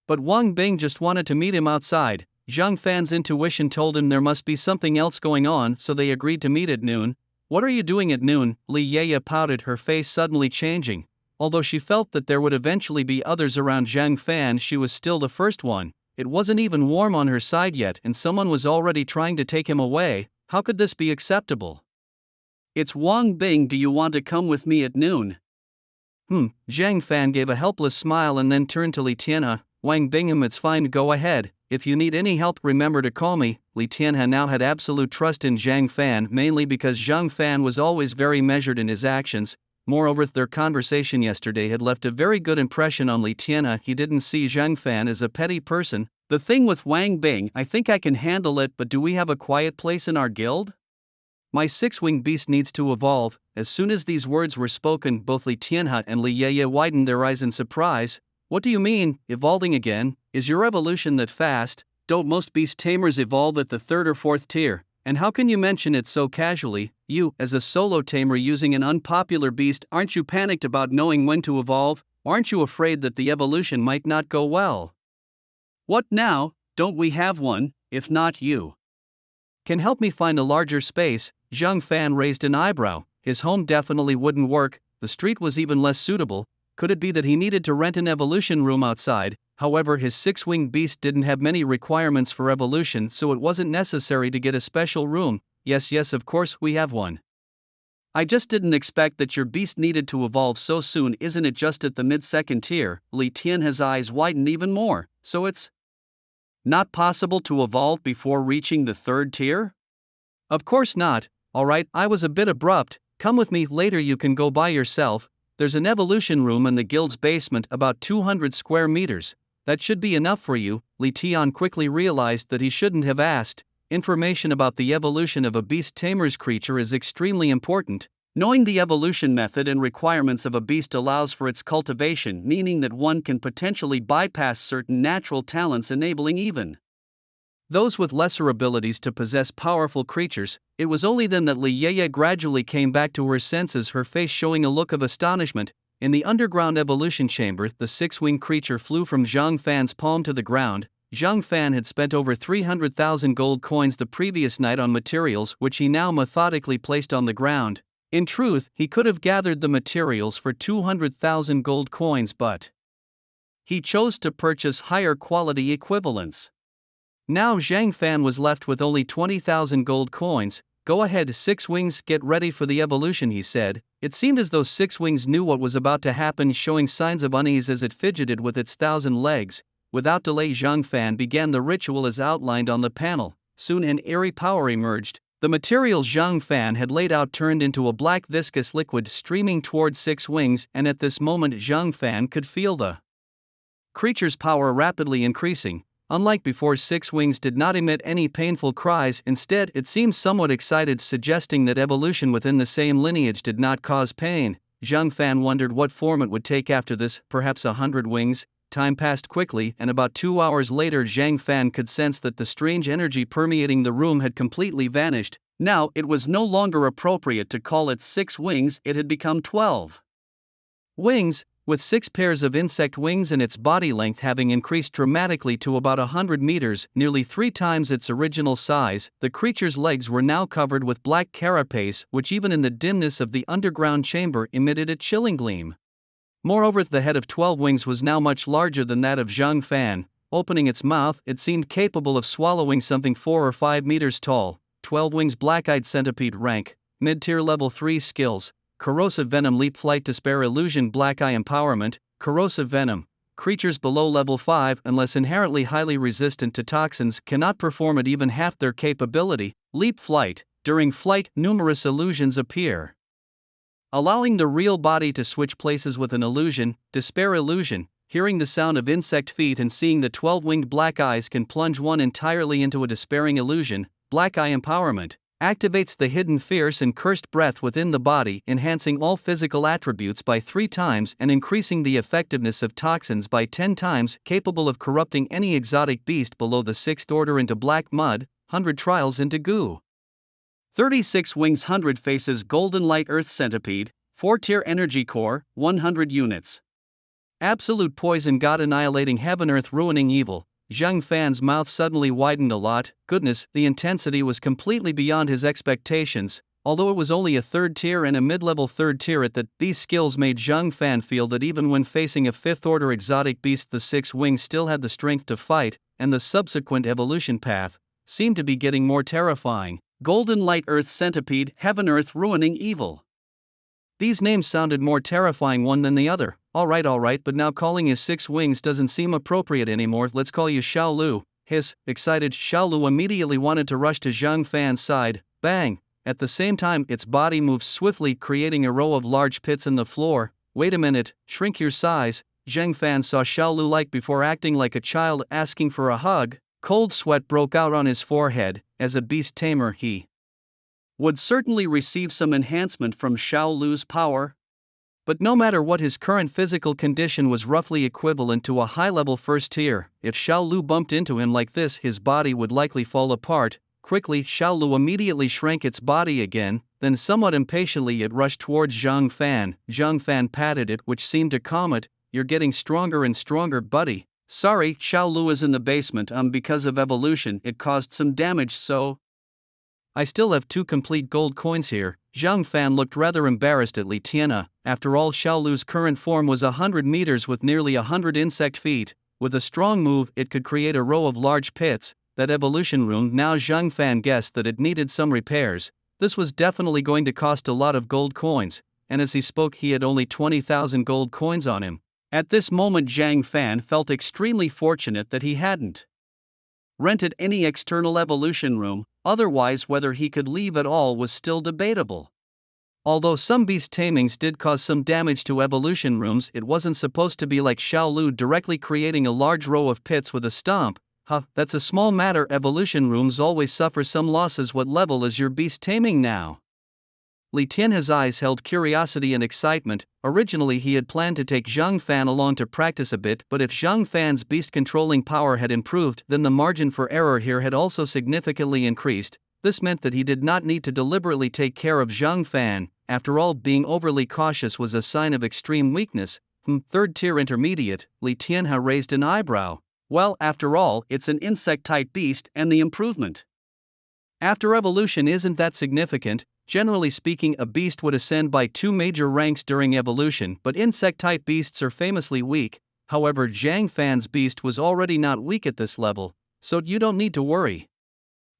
But Wang Bing just wanted to meet him outside. Zhang Fan's intuition told him there must be something else going on, so they agreed to meet at noon. What are you doing at noon? Li Yeye pouted, her face suddenly changing. Although she felt that there would eventually be others around Zhang Fan, she was still the first one. It wasn't even warm on her side yet, and someone was already trying to take him away. How could this be acceptable? It's Wang Bing. Do you want to come with me at noon? Zhang Fan gave a helpless smile and then turned to Li Tianhe. Wang Bingham, it's fine, go ahead. If you need any help, remember to call me. Li Tianhe now had absolute trust in Zhang Fan, mainly because Zhang Fan was always very measured in his actions. Moreover, their conversation yesterday had left a very good impression on Li Tianhe. He didn't see Zhang Fan as a petty person. The thing with Wang Bing, I think I can handle it, but do we have a quiet place in our guild? My six-winged beast needs to evolve. As soon as these words were spoken, both Li Tianhe and Li Yeye widened their eyes in surprise. What do you mean, evolving again? Is your evolution that fast? Don't most beast tamers evolve at the third or fourth tier? And how can you mention it so casually? You, as a solo tamer using an unpopular beast, aren't you panicked about knowing when to evolve? Aren't you afraid that the evolution might not go well? What now? Don't we have one? If not, you can help me find a larger space. Zhang Fan raised an eyebrow. His home definitely wouldn't work. The street was even less suitable. Could it be that he needed to rent an evolution room outside? However, his six-winged beast didn't have many requirements for evolution, so it wasn't necessary to get a special room. Yes, of course, we have one. I just didn't expect that your beast needed to evolve so soon. Isn't it just at the mid-second tier? Li Tianhe's eyes widened even more. So it's not possible to evolve before reaching the third tier? Of course not. Alright, I was a bit abrupt. Come with me, later you can go by yourself. There's an evolution room in the guild's basement, about 200 square meters. That should be enough for you. Li Tian quickly realized that he shouldn't have asked. Information about the evolution of a beast tamer's creature is extremely important. Knowing the evolution method and requirements of a beast allows for its cultivation, meaning that one can potentially bypass certain natural talents, enabling even those with lesser abilities to possess powerful creatures. It was only then that Li Yeye gradually came back to her senses, her face showing a look of astonishment. In the underground evolution chamber, the six-winged creature flew from Zhang Fan's palm to the ground. Zhang Fan had spent over 300,000 gold coins the previous night on materials, which he now methodically placed on the ground. In truth, he could have gathered the materials for 200,000 gold coins, but he chose to purchase higher quality equivalents. Now Zhang Fan was left with only 20,000 gold coins. Go ahead, Six Wings, get ready for the evolution, he said. It seemed as though Six Wings knew what was about to happen, showing signs of unease as it fidgeted with its 1,000 legs. Without delay, Zhang Fan began the ritual as outlined on the panel. Soon an airy power emerged. The materials Zhang Fan had laid out turned into a black viscous liquid streaming toward Six Wings, and at this moment Zhang Fan could feel the creature's power rapidly increasing. Unlike before, Six Wings did not emit any painful cries, instead, it seemed somewhat excited, suggesting that evolution within the same lineage did not cause pain. Zhang Fan wondered what form it would take after this, perhaps 100 wings. Time passed quickly, and about 2 hours later, Zhang Fan could sense that the strange energy permeating the room had completely vanished. Now, it was no longer appropriate to call it 6 wings, it had become 12 wings, with 6 pairs of insect wings and its body length having increased dramatically to about 100 meters, nearly 3 times its original size. The creature's legs were now covered with black carapace, which even in the dimness of the underground chamber emitted a chilling gleam. Moreover, the head of 12 wings was now much larger than that of Zhang Fan. Opening its mouth, it seemed capable of swallowing something 4 or 5 meters tall. 12 wings black-eyed centipede rank, mid-tier level 3 skills, corrosive venom, leap, flight, despair, illusion, black eye, empowerment, corrosive venom. Creatures below level 5, unless inherently highly resistant to toxins, cannot perform at even half their capability. Leap, flight. During flight, numerous illusions appear, allowing the real body to switch places with an illusion. Despair illusion. Hearing the sound of insect feet and seeing the 12-winged black eyes can plunge one entirely into a despairing illusion. Black eye empowerment. Activates the hidden fierce and cursed breath within the body, enhancing all physical attributes by 3 times and increasing the effectiveness of toxins by 10 times, capable of corrupting any exotic beast below the 6th order into black mud, 100 trials into goo. 36 wings, 100 faces, golden light earth centipede, 4-tier energy core, 100 units. Absolute poison god, annihilating heaven, earth, ruining evil. Zhang Fan's mouth suddenly widened a lot. Goodness, the intensity was completely beyond his expectations. Although it was only a 3rd tier and a mid-level 3rd tier at that, these skills made Zhang Fan feel that even when facing a 5th order exotic beast, the 6 wings still had the strength to fight, and the subsequent evolution path seemed to be getting more terrifying. Golden light earth centipede, heaven, earth, ruining evil. These names sounded more terrifying one than the other. Alright, but now calling you 6 wings doesn't seem appropriate anymore. Let's call you Xiaolu. Hiss. Excited, Xiaolu immediately wanted to rush to Zhang Fan's side. Bang! At the same time, its body moved swiftly, creating a row of large pits in the floor. Wait a minute, shrink your size. Zhang Fan saw Xiaolu like before, acting like a child asking for a hug. Cold sweat broke out on his forehead. As a beast tamer, he would certainly receive some enhancement from Xiaolu's power. But no matter what, his current physical condition was roughly equivalent to a high-level 1st tier. If Xiaolu bumped into him like this, his body would likely fall apart. Quickly, Xiaolu immediately shrank its body again, then somewhat impatiently it rushed towards Zhang Fan. Zhang Fan patted it, which seemed to calm it. You're getting stronger and stronger, buddy. Sorry, Xiaolu is in the basement. Because of evolution, it caused some damage, so I still have 2 complete gold coins here. Zhang Fan looked rather embarrassed at Li Tianhe. After all, Xiaolu's current form was 100 meters with nearly 100 insect feet. With a strong move, it could create a row of large pits. That evolution rune, now Zhang Fan guessed that it needed some repairs. This was definitely going to cost a lot of gold coins, and as he spoke, he had only 20,000 gold coins on him. At this moment, Zhang Fan felt extremely fortunate that he hadn't rented any external evolution room, otherwise whether he could leave at all was still debatable. Although some beast tamings did cause some damage to evolution rooms, it wasn't supposed to be like Xiaolu directly creating a large row of pits with a stomp. That's a small matter. Evolution rooms always suffer some losses. What level is your beast taming now? Li Tianhe's eyes held curiosity and excitement. Originally he had planned to take Zhang Fan along to practice a bit, but if Zhang Fan's beast-controlling power had improved, then the margin for error here had also significantly increased. This meant that he did not need to deliberately take care of Zhang Fan. After all, being overly cautious was a sign of extreme weakness. 3rd tier intermediate. Li Tianhe raised an eyebrow. Well, after all, it's an insect-type beast, and the improvement after evolution isn't that significant. Generally speaking, a beast would ascend by 2 major ranks during evolution, but insect-type beasts are famously weak. However, Zhang Fan's beast was already not weak at this level, so you don't need to worry.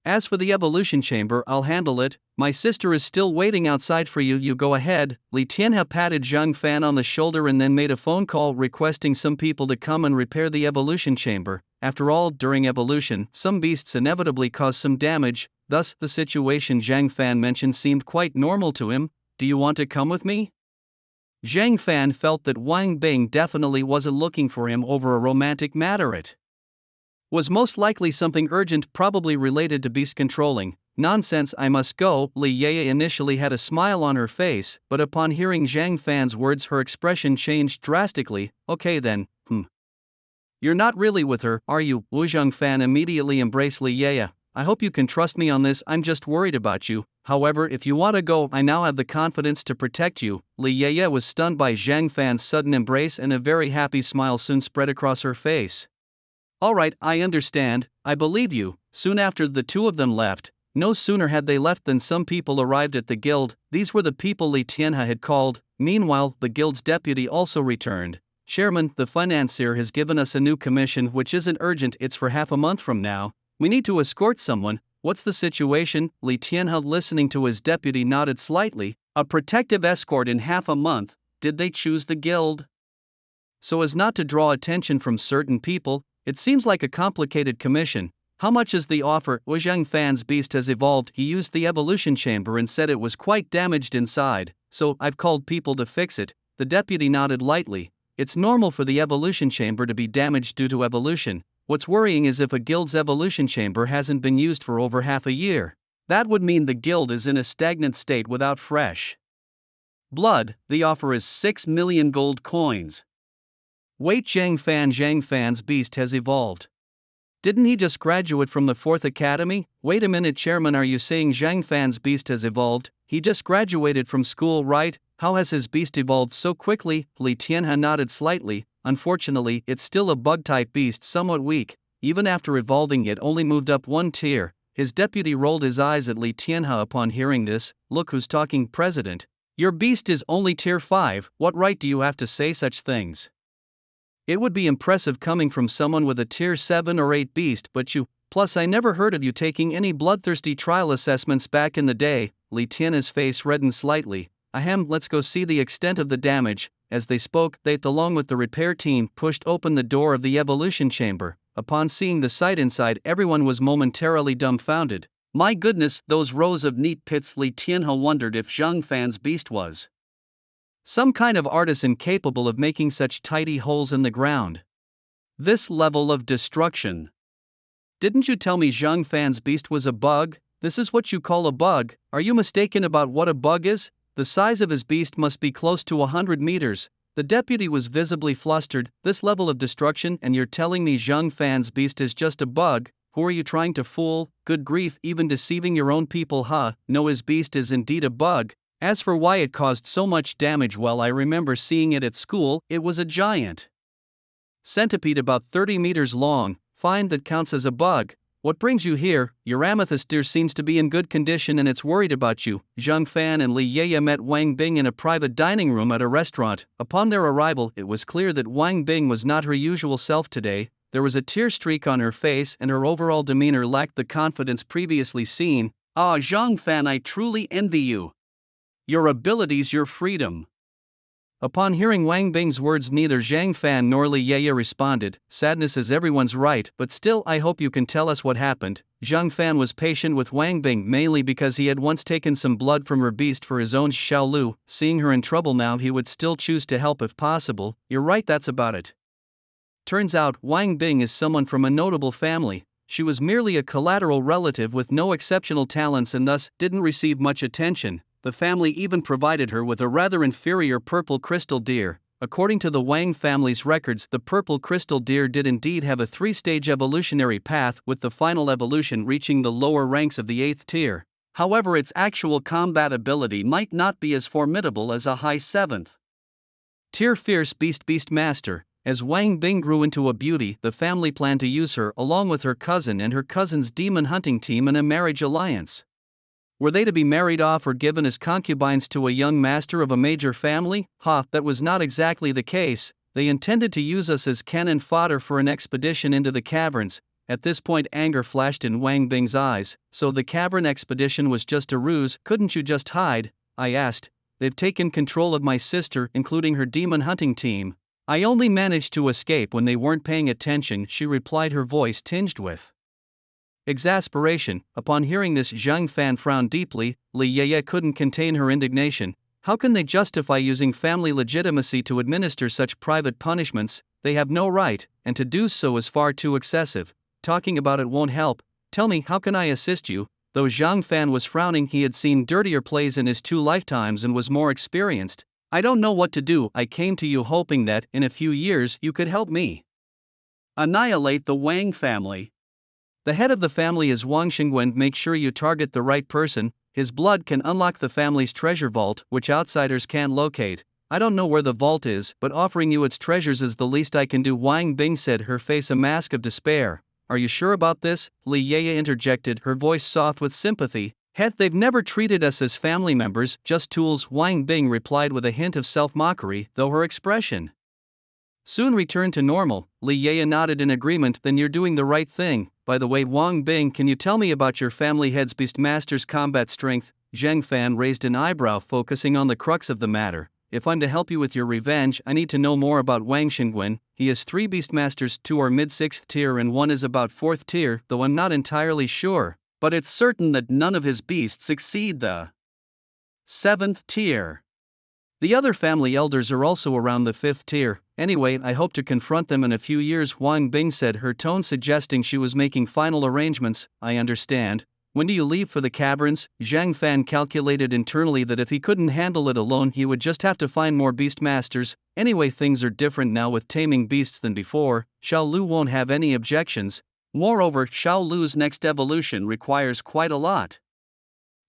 As for the evolution chamber, I'll handle it. My sister is still waiting outside for you. You go ahead. Li Tianhe patted Zhang Fan on the shoulder and then made a phone call requesting some people to come and repair the evolution chamber. After all, during evolution, some beasts inevitably cause some damage. Thus, the situation Zhang Fan mentioned seemed quite normal to him. Do you want to come with me? Zhang Fan felt that Wang Bing definitely wasn't looking for him over a romantic matter. It was most likely something urgent, probably related to beast controlling. Nonsense, I must go. Li Yeye initially had a smile on her face, but upon hearing Zhang Fan's words her expression changed drastically. Okay then, You're not really with her, are you? Wu Zhang Fan immediately embraced Li Yeye. I hope you can trust me on this, I'm just worried about you. However, if you want to go, I now have the confidence to protect you. Li Yeye was stunned by Zhang Fan's sudden embrace, and a very happy smile soon spread across her face. Alright, I understand, I believe you. Soon after the two of them left, no sooner had they left than some people arrived at the guild. These were the people Li Tianhe had called. Meanwhile, the guild's deputy also returned. Chairman, the financier has given us a new commission which isn't urgent, it's for half a month from now. We need to escort someone. What's the situation? Li Tianhe, listening to his deputy, nodded slightly. A protective escort in half a month. Did they choose the guild so as not to draw attention from certain people? It seems like a complicated commission. How much is the offer? Wu Zhang Fan's beast has evolved. He used the evolution chamber and said it was quite damaged inside, so I've called people to fix it. The deputy nodded lightly. It's normal for the evolution chamber to be damaged due to evolution. What's worrying is if a guild's evolution chamber hasn't been used for over half a year. That would mean the guild is in a stagnant state without fresh blood. The offer is 6 million gold coins. Wait, Zhang Fan's beast has evolved. Didn't he just graduate from the 4th Academy? Wait a minute, Chairman, are you saying Zhang Fan's beast has evolved? He just graduated from school, right? How has his beast evolved so quickly? Li Tianhe nodded slightly. Unfortunately, it's still a bug-type beast, somewhat weak. Even after evolving, it only moved up one tier. His deputy rolled his eyes at Li Tianhe upon hearing this. Look who's talking, President. Your beast is only tier 5, what right do you have to say such things? It would be impressive coming from someone with a tier 7 or 8 beast, but you, plus I never heard of you taking any bloodthirsty trial assessments back in the day. Li Tianhe's face reddened slightly. Ahem, let's go see the extent of the damage. As they spoke, they, along with the repair team, pushed open the door of the evolution chamber. Upon seeing the sight inside, everyone was momentarily dumbfounded. My goodness, those rows of neat pits! Li Tianhe wondered if Zhang Fan's beast was some kind of artisan capable of making such tidy holes in the ground. This level of destruction. Didn't you tell me Zhang Fan's beast was a bug? This is what you call a bug? Are you mistaken about what a bug is? The size of his beast must be close to 100 meters. The deputy was visibly flustered. This level of destruction, and you're telling me Zhang Fan's beast is just a bug? Who are you trying to fool? Good grief, even deceiving your own people, huh? No, his beast is indeed a bug. As for why it caused so much damage, well, I remember seeing it at school. It was a giant centipede about 30 meters long. Fine, that counts as a bug. What brings you here? Your amethyst deer seems to be in good condition and it's worried about you. Zhang Fan and Li Yeye met Wang Bing in a private dining room at a restaurant. Upon their arrival, it was clear that Wang Bing was not her usual self today. There was a tear streak on her face and her overall demeanor lacked the confidence previously seen. Ah, Zhang Fan, I truly envy you. Your abilities, your freedom. Upon hearing Wang Bing's words, neither Zhang Fan nor Li Yeye responded. Sadness is everyone's right, but still, I hope you can tell us what happened. Zhang Fan was patient with Wang Bing mainly because he had once taken some blood from her beast for his own Xiaolu. Seeing her in trouble now, he would still choose to help if possible. You're right, that's about it. Turns out, Wang Bing is someone from a notable family. She was merely a collateral relative with no exceptional talents and thus didn't receive much attention. The family even provided her with a rather inferior purple crystal deer. According to the Wang family's records, the purple crystal deer did indeed have a 3-stage evolutionary path, with the final evolution reaching the lower ranks of the 8th tier. However, its actual combat ability might not be as formidable as a high 7th tier fierce beast master. As Wang Bing grew into a beauty, the family planned to use her along with her cousin and her cousin's demon hunting team in a marriage alliance. Were they to be married off or given as concubines to a young master of a major family? That was not exactly the case. They intended to use us as cannon fodder for an expedition into the caverns. At this point, anger flashed in Wang Bing's eyes. So the cavern expedition was just a ruse? Couldn't you just hide? I asked. They've taken control of my sister, including her demon hunting team. I only managed to escape when they weren't paying attention, she replied, her voice tinged with exasperation. Upon hearing this, Zhang Fan frowned deeply. Li Yeye couldn't contain her indignation. How can they justify using family legitimacy to administer such private punishments? They have no right, and to do so is far too excessive. Talking about it won't help. Tell me, how can I assist you? Though Zhang Fan was frowning, he had seen dirtier plays in his 2 lifetimes and was more experienced. I don't know what to do. I came to you hoping that, in a few years, you could help me annihilate the Wang family. The head of the family is Wang Xingwen. Make sure you target the right person. His blood can unlock the family's treasure vault, which outsiders can't locate. I don't know where the vault is, but offering you its treasures is the least I can do, Wang Bing said, her face a mask of despair. Are you sure about this? Li Yeye interjected, her voice soft with sympathy. Heck, they've never treated us as family members, just tools, Wang Bing replied with a hint of self-mockery, though her expression soon returned to normal. Li Yeye nodded in agreement. Then you're doing the right thing. By the way, Wang Bing, can you tell me about your family head's Beastmaster's combat strength? Zhang Fan raised an eyebrow, focusing on the crux of the matter. If I'm to help you with your revenge, I need to know more about Wang Xingwen. He has 3 Beastmasters, 2 are mid-6th tier and 1 is about 4th tier, though I'm not entirely sure. But it's certain that none of his beasts exceed the 7th tier. The other family elders are also around the 5th tier. Anyway, I hope to confront them in a few years, Wang Bing said, her tone suggesting she was making final arrangements. I understand. When do you leave for the caverns? Zhang Fan calculated internally that if he couldn't handle it alone, he would just have to find more beastmasters. Anyway, things are different now with taming beasts than before. Xiao Lu won't have any objections. Moreover, Xiao Lu's next evolution requires quite a lot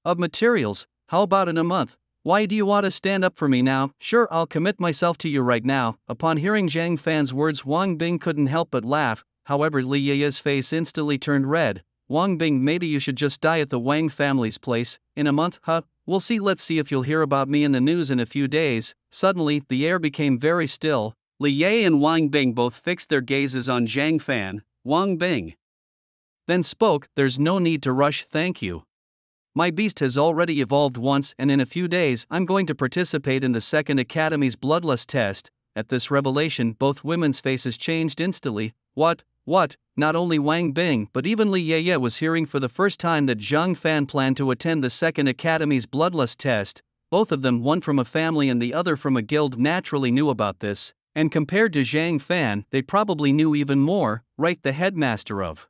of materials. How about in a month? Why do you want to stand up for me now? Sure, I'll commit myself to you right now. Upon hearing Zhang Fan's words, Wang Bing couldn't help but laugh. However, Li Yeye's face instantly turned red. Wang Bing, maybe you should just die at the Wang family's place. In a month, huh? We'll see. Let's see if you'll hear about me in the news in a few days. Suddenly, the air became very still. Li Ye and Wang Bing both fixed their gazes on Zhang Fan. Wang Bing then spoke, there's no need to rush, thank you. My beast has already evolved once, and in a few days I'm going to participate in the Second Academy's bloodlust test. At this revelation, both women's faces changed instantly. What? Not only Wang Bing but even Li Yeye was hearing for the first time that Zhang Fan planned to attend the Second Academy's bloodlust test. Both of them, one from a family and the other from a guild, naturally knew about this, and compared to Zhang Fan, they probably knew even more, right? The headmaster of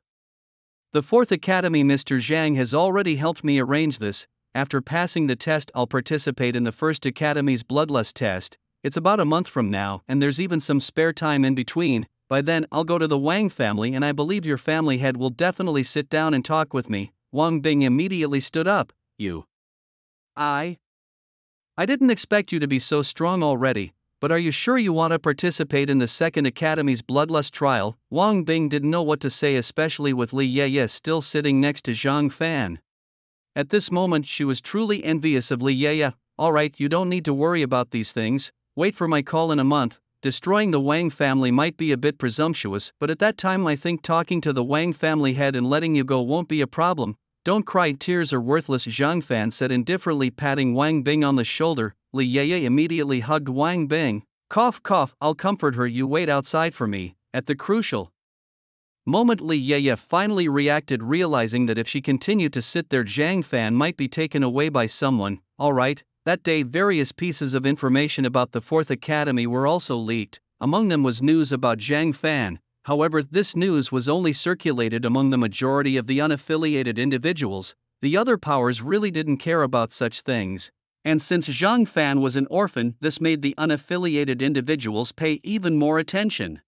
the 4th Academy, Mr. Zhang, has already helped me arrange this. After passing the test, I'll participate in the 1st Academy's bloodlust test. It's about a month from now, and there's even some spare time in between. By then, I'll go to the Wang family, and I believe your family head will definitely sit down and talk with me. Wang Bing immediately stood up. I didn't expect you to be so strong already. But are you sure you want to participate in the Second Academy's bloodlust trial? Wang Bing didn't know what to say, especially with Li Yeye still sitting next to Zhang Fan. At this moment she was truly envious of Li Yeye. Alright, you don't need to worry about these things. Wait for my call in a month. Destroying the Wang family might be a bit presumptuous, but at that time I think talking to the Wang family head and letting you go won't be a problem. Don't cry, tears are worthless, Zhang Fan said indifferently, patting Wang Bing on the shoulder. Li Yeye immediately hugged Wang Bing. Cough, I'll comfort her, you wait outside for me. At the crucial moment, Li Yeye finally reacted, realizing that if she continued to sit there, Zhang Fan might be taken away by someone. Alright, that day various pieces of information about the 4th Academy were also leaked. Among them was news about Zhang Fan. However, this news was only circulated among the majority of the unaffiliated individuals. The other powers really didn't care about such things. And since Zhang Fan was an orphan, this made the unaffiliated individuals pay even more attention.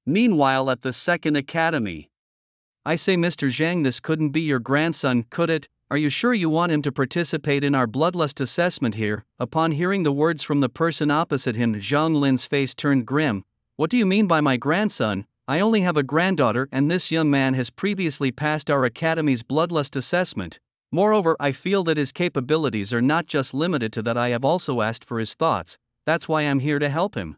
Meanwhile, at the Second Academy, I say, Mr. Zhang, this couldn't be your grandson, could it? Are you sure you want him to participate in our bloodlust assessment here? Upon hearing the words from the person opposite him, Zhang Lin's face turned grim. What do you mean by my grandson? I only have a granddaughter, and this young man has previously passed our academy's bloodlust assessment. Moreover, I feel that his capabilities are not just limited to that. I have also asked for his thoughts. That's why I'm here to help him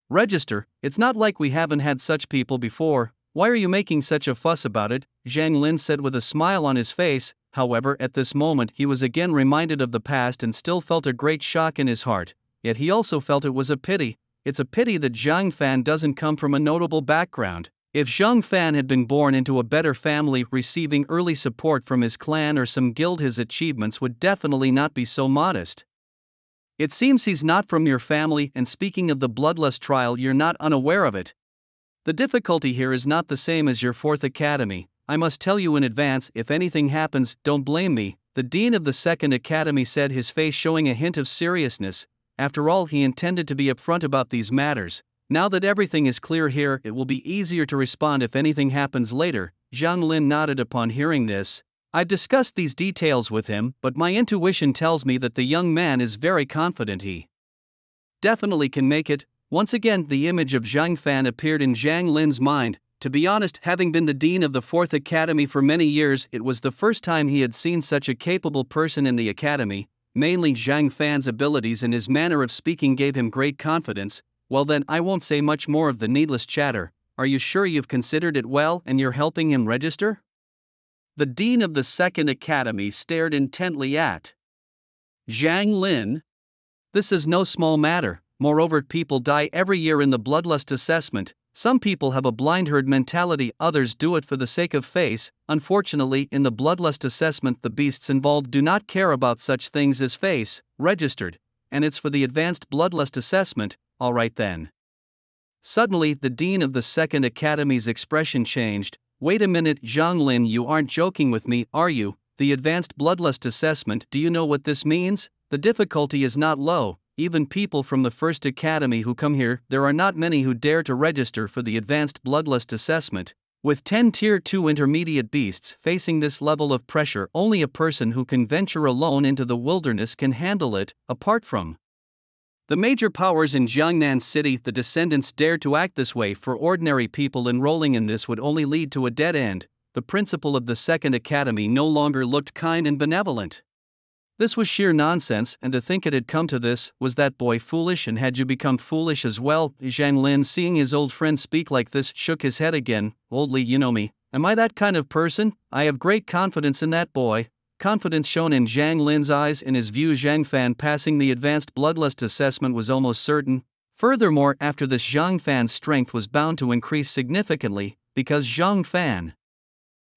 register. It's not like we haven't had such people before. Why are you making such a fuss about it? Zhang Lin said with a smile on his face. However, at this moment he was again reminded of the past and still felt a great shock in his heart. Yet he also felt it was a pity. It's a pity that Zhang Fan doesn't come from a notable background. If Zhang Fan had been born into a better family, receiving early support from his clan or some guild, his achievements would definitely not be so modest. It seems he's not from your family, and speaking of the bloodlust trial, you're not unaware of it. The difficulty here is not the same as your fourth academy. I must tell you in advance, if anything happens, don't blame me, the dean of the second academy said, his face showing a hint of seriousness. After all, he intended to be upfront about these matters. Now that everything is clear here, it will be easier to respond if anything happens later. Zhang Lin nodded upon hearing this. I've discussed these details with him, but my intuition tells me that the young man is very confident he definitely can make it. Once again, the image of Zhang Fan appeared in Zhang Lin's mind. To be honest, having been the dean of the fourth academy for many years, it was the first time he had seen such a capable person in the academy. Mainly Zhang Fan's abilities and his manner of speaking gave him great confidence. Well then, I won't say much more of the needless chatter. Are you sure you've considered it well and you're helping him register? The dean of the second academy stared intently at Zhang Lin. This is no small matter. Moreover, people die every year in the bloodlust assessment. Some people have a blind herd mentality, others do it for the sake of face. Unfortunately, in the bloodlust assessment, the beasts involved do not care about such things as face, registered, and it's for the advanced bloodlust assessment. Alright then. Suddenly, the dean of the second academy's expression changed. Wait a minute, Zhang Lin, you aren't joking with me, are you? The advanced bloodlust assessment, do you know what this means? The difficulty is not low. Even people from the first academy who come here, there are not many who dare to register for the advanced bloodlust assessment. With 10 tier 2 intermediate beasts facing this level of pressure, only a person who can venture alone into the wilderness can handle it. Apart from the major powers in Jiangnan City, the descendants dare to act this way. For ordinary people, enrolling in this would only lead to a dead end. The principal of the second academy no longer looked kind and benevolent. This was sheer nonsense, and to think it had come to this. Was that boy foolish, and had you become foolish as well? Zhang Lin, seeing his old friend speak like this, shook his head again. Oldly, you know me. Am I that kind of person? I have great confidence in that boy. Confidence shone in Zhang Lin's eyes. In his view, Zhang Fan passing the advanced bloodlust assessment was almost certain. Furthermore, after this, Zhang Fan's strength was bound to increase significantly, because Zhang Fan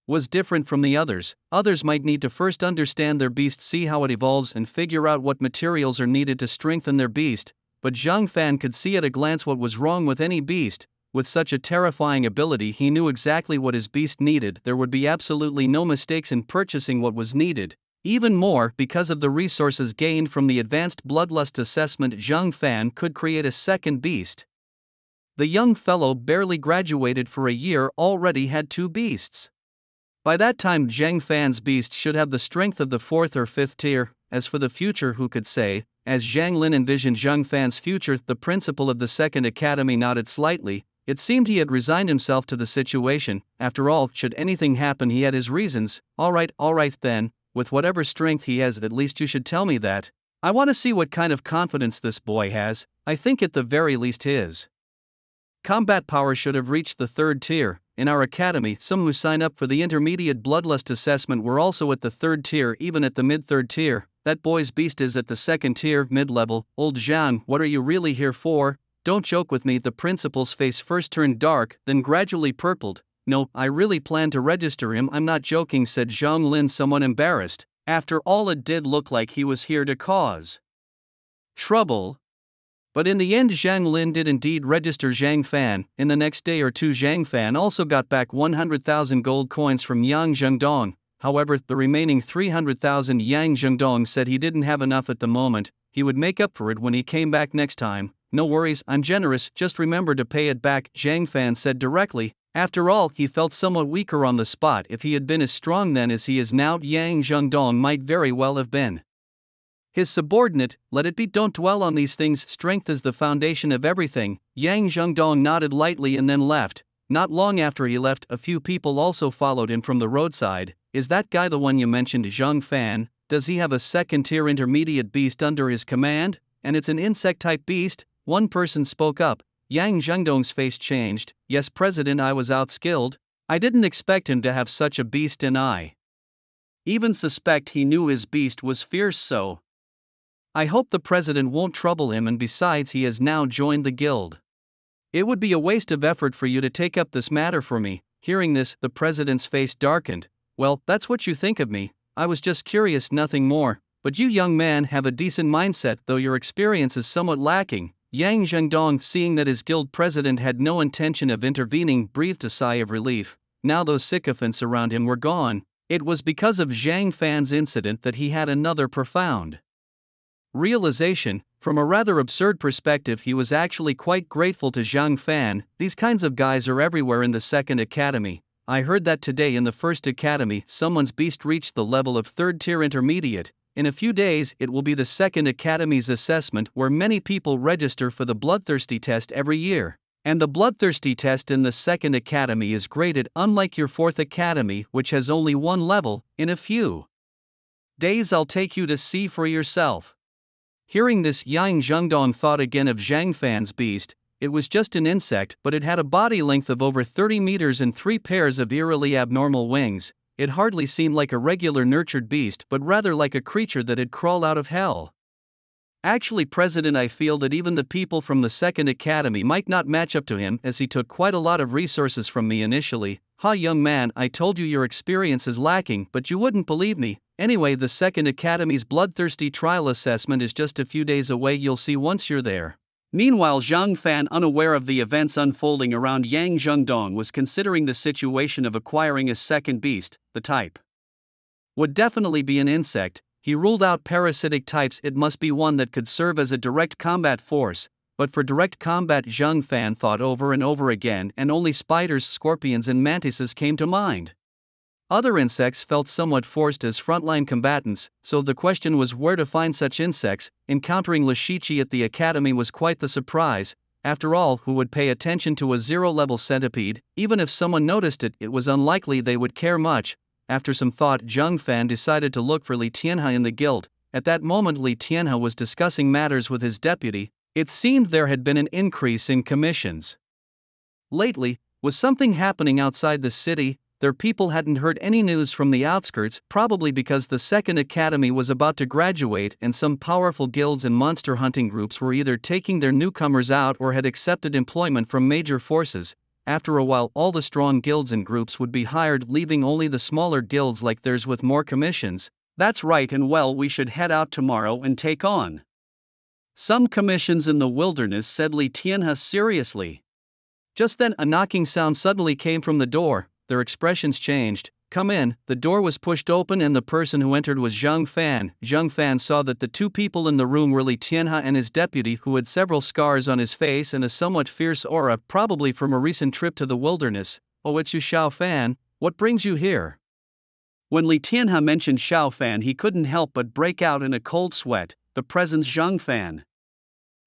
was different from the others. Others might need to first understand their beast, see how it evolves, and figure out what materials are needed to strengthen their beast. But Zhang Fan could see at a glance what was wrong with any beast. With such a terrifying ability, he knew exactly what his beast needed. There would be absolutely no mistakes in purchasing what was needed. Even more, because of the resources gained from the advanced bloodlust assessment, Zhang Fan could create a second beast. The young fellow barely graduated for a year, already had 2 beasts. By that time, Zhang Fan's beast should have the strength of the 4th or 5th tier. As for the future, who could say? As Zhang Lin envisioned Zhang Fan's future, the principal of the second academy nodded slightly. It seemed he had resigned himself to the situation. After all, should anything happen, he had his reasons. Alright then, with whatever strength he has, at least you should tell me that. I want to see what kind of confidence this boy has. I think at the very least his combat power should have reached the 3rd tier. In our academy, some who sign up for the intermediate bloodlust assessment were also at the 3rd tier, even at the mid-3rd tier. That boy's beast is at the 2nd tier, mid-level. Old Zhang, what are you really here for? Don't joke with me. The principal's face first turned dark, then gradually purpled. No, I really plan to register him. I'm not joking, said Zhang Lin, somewhat embarrassed. After all, it did look like he was here to cause trouble. But in the end, Zhang Lin did indeed register Zhang Fan. In the next day or two, Zhang Fan also got back 100,000 gold coins from Yang Zhengdong. However, the remaining 300,000 Yang Zhengdong said he didn't have enough at the moment. He would make up for it when he came back next time. No worries, I'm generous, just remember to pay it back, Zhang Fan said directly. After all, he felt somewhat weaker on the spot. If he had been as strong then as he is now, Yang Zhengdong might very well have been his subordinate. Let it be, don't dwell on these things. Strength is the foundation of everything. Yang Zhengdong nodded lightly and then left. Not long after he left, a few people also followed him from the roadside. Is that guy the one you mentioned, Zhang Fan? Does he have a 2nd tier intermediate beast under his command? And it's an insect-type beast? One person spoke up. Yang Zhengdong's face changed. Yes, President, I was outskilled. I didn't expect him to have such a beast, and I even suspect he knew his beast was fierce, so I hope the president won't trouble him, and besides, he has now joined the guild. It would be a waste of effort for you to take up this matter for me. Hearing this, the president's face darkened. Well, that's what you think of me. I was just curious, nothing more. But you young man have a decent mindset, though your experience is somewhat lacking. Yang Zhengdong, seeing that his guild president had no intention of intervening, breathed a sigh of relief. Now those sycophants around him were gone. It was because of Zhang Fan's incident that he had another profound realization. From a rather absurd perspective, he was actually quite grateful to Zhang Fan. These kinds of guys are everywhere in the second academy. I heard that today in the first academy someone's beast reached the level of third tier intermediate. In a few days it will be the second academy's assessment, where many people register for the bloodthirsty test every year. And the bloodthirsty test in the second academy is graded unlike your fourth academy, which has only one level. In a few days I'll take you to see for yourself. Hearing this, Yang Zhengdong thought again of Zhang Fan's beast. It was just an insect, but it had a body length of over 30 meters and 3 pairs of eerily abnormal wings. It hardly seemed like a regular nurtured beast, but rather like a creature that had crawled out of hell. Actually, President, I feel that even the people from the second academy might not match up to him, as he took quite a lot of resources from me initially. Ha, young man, I told you your experience is lacking, but you wouldn't believe me. Anyway, the second academy's bloodthirsty trial assessment is just a few days away, you'll see once you're there. Meanwhile, Zhang Fan, unaware of the events unfolding around Yang Zhengdong, was considering the situation of acquiring a second beast. The type would definitely be an insect. He ruled out parasitic types. It must be one that could serve as a direct combat force. But for direct combat, Zhang Fan thought over and over again, and only spiders, scorpions and mantises came to mind. Other insects felt somewhat forced as frontline combatants, so the question was where to find such insects. Encountering Lashichi at the academy was quite the surprise. After all, who would pay attention to a zero-level centipede? Even if someone noticed it, it was unlikely they would care much. After some thought, Zhang Fan decided to look for Li Tianhe in the guild. At that moment, Li Tianhe was discussing matters with his deputy. It seemed there had been an increase in commissions lately. Was something happening outside the city? Their people hadn't heard any news from the outskirts, probably because the second academy was about to graduate and some powerful guilds and monster hunting groups were either taking their newcomers out or had accepted employment from major forces. After a while, all the strong guilds and groups would be hired, leaving only the smaller guilds like theirs with more commissions. That's right, and well, we should head out tomorrow and take on some commissions in the wilderness, said Li Tianhe seriously. Just then, a knocking sound suddenly came from the door. Their expressions changed. Come in. The door was pushed open and the person who entered was Zhang Fan. Zhang Fan saw that the two people in the room were Li Tianhe and his deputy, who had several scars on his face and a somewhat fierce aura, probably from a recent trip to the wilderness. Oh, it's you, Xiao Fan. What brings you here? When Li Tianhe mentioned Xiao Fan, he couldn't help but break out in a cold sweat. The presence Zhang Fan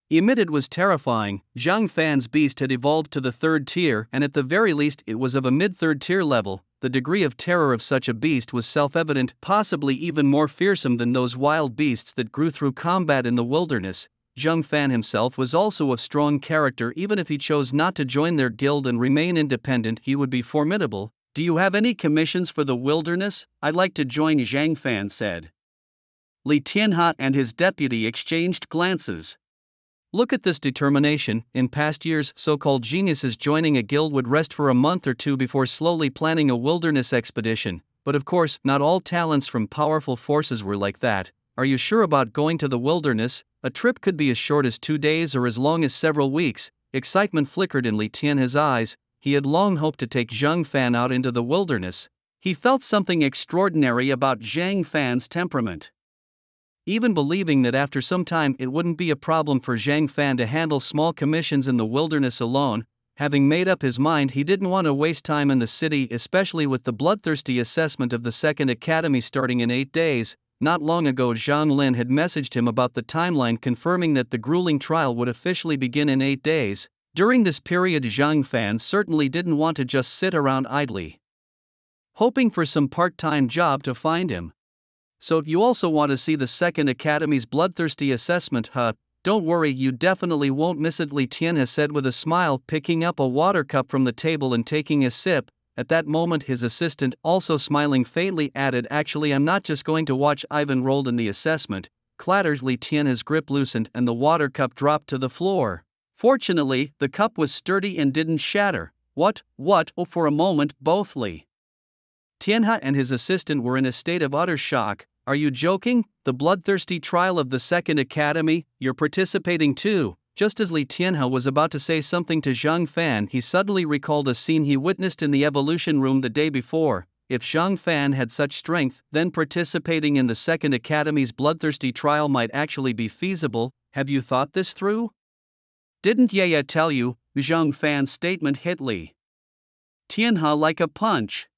emitted was terrifying. Zhang Fan's beast had evolved to the third tier, and at the very least it was of a mid-third tier level. The degree of terror of such a beast was self-evident, possibly even more fearsome than those wild beasts that grew through combat in the wilderness. Zhang Fan himself was also of strong character. Even if he chose not to join their guild and remain independent, he would be formidable. Do you have any commissions for the wilderness? I'd like to join, Zhang Fan said. Li Tianhe and his deputy exchanged glances. Look at this determination. In past years, so-called geniuses joining a guild would rest for a month or two before slowly planning a wilderness expedition. But of course, not all talents from powerful forces were like that. Are you sure about going to the wilderness? A trip could be as short as 2 days or as long as several weeks. Excitement flickered in Li Tianhe's eyes. He had long hoped to take Zhang Fan out into the wilderness. He felt something extraordinary about Zhang Fan's temperament. Even believing that after some time it wouldn't be a problem for Zhang Fan to handle small commissions in the wilderness alone. Having made up his mind, he didn't want to waste time in the city, especially with the bloodthirsty assessment of the second academy starting in 8 days. Not long ago, Zhang Lin had messaged him about the timeline, confirming that the grueling trial would officially begin in 8 days. During this period, Zhang Fan certainly didn't want to just sit around idly, hoping for some part-time job to find him. So if you also want to see the second academy's bloodthirsty assessment, don't worry, you definitely won't miss it, Li Tianhe said with a smile, picking up a water cup from the table and taking a sip. At that moment, his assistant, also smiling faintly, added, actually, I'm not just going to watch. I've enrolled in the assessment. Clatters. Li Tianhe's grip loosened and the water cup dropped to the floor. Fortunately, the cup was sturdy and didn't shatter. What? Oh, for a moment, both Li Tianhe and his assistant were in a state of utter shock. Are you joking? The bloodthirsty trial of the Second Academy, you're participating too. Just as Li Tianhe was about to say something to Zhang Fan, he suddenly recalled a scene he witnessed in the evolution room the day before. If Zhang Fan had such strength, then participating in the Second Academy's bloodthirsty trial might actually be feasible. Have you thought this through? Didn't Ye tell you? Zhang Fan's statement hit Li Tianhe like a punch.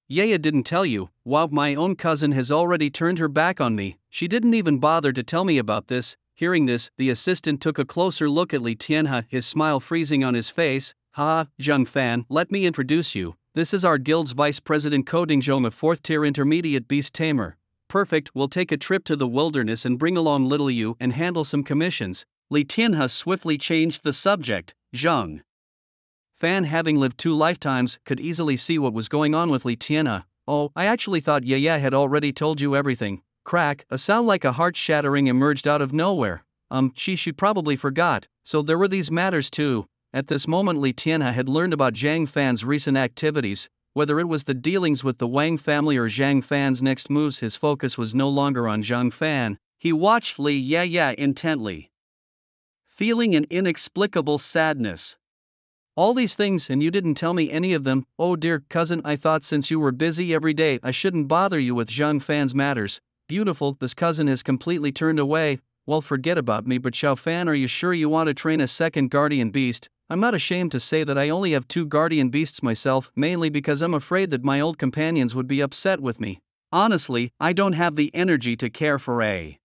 Ye didn't tell you. Wow, my own cousin has already turned her back on me. She didn't even bother to tell me about this. Hearing this, the assistant took a closer look at Li Tianhe, his smile freezing on his face. Ha, Zhang Fan, let me introduce you. This is our guild's vice president Ko Dingjong, a 4th tier intermediate beast tamer. Perfect, we'll take a trip to the wilderness and bring along little you and handle some commissions. Li Tianhe swiftly changed the subject. Zhang Fan, having lived 2 lifetimes, could easily see what was going on with Li Tianhe. Oh, I actually thought Ye had already told you everything. Crack, a sound like a heart shattering emerged out of nowhere. She probably forgot. So there were these matters too. At this moment Li Tianhe had learned about Zhang Fan's recent activities. Whether it was the dealings with the Wang family or Zhang Fan's next moves, his focus was no longer on Zhang Fan. He watched Li Ye intently, feeling an inexplicable sadness. All these things and you didn't tell me any of them. Oh dear cousin, I thought since you were busy every day I shouldn't bother you with Zhang Fan's matters. Beautiful, this cousin has completely turned away. Well, forget about me, but Xiao Fan, are you sure you want to train a second guardian beast? I'm not ashamed to say that I only have 2 guardian beasts myself, mainly because I'm afraid that my old companions would be upset with me. Honestly, I don't have the energy to care for a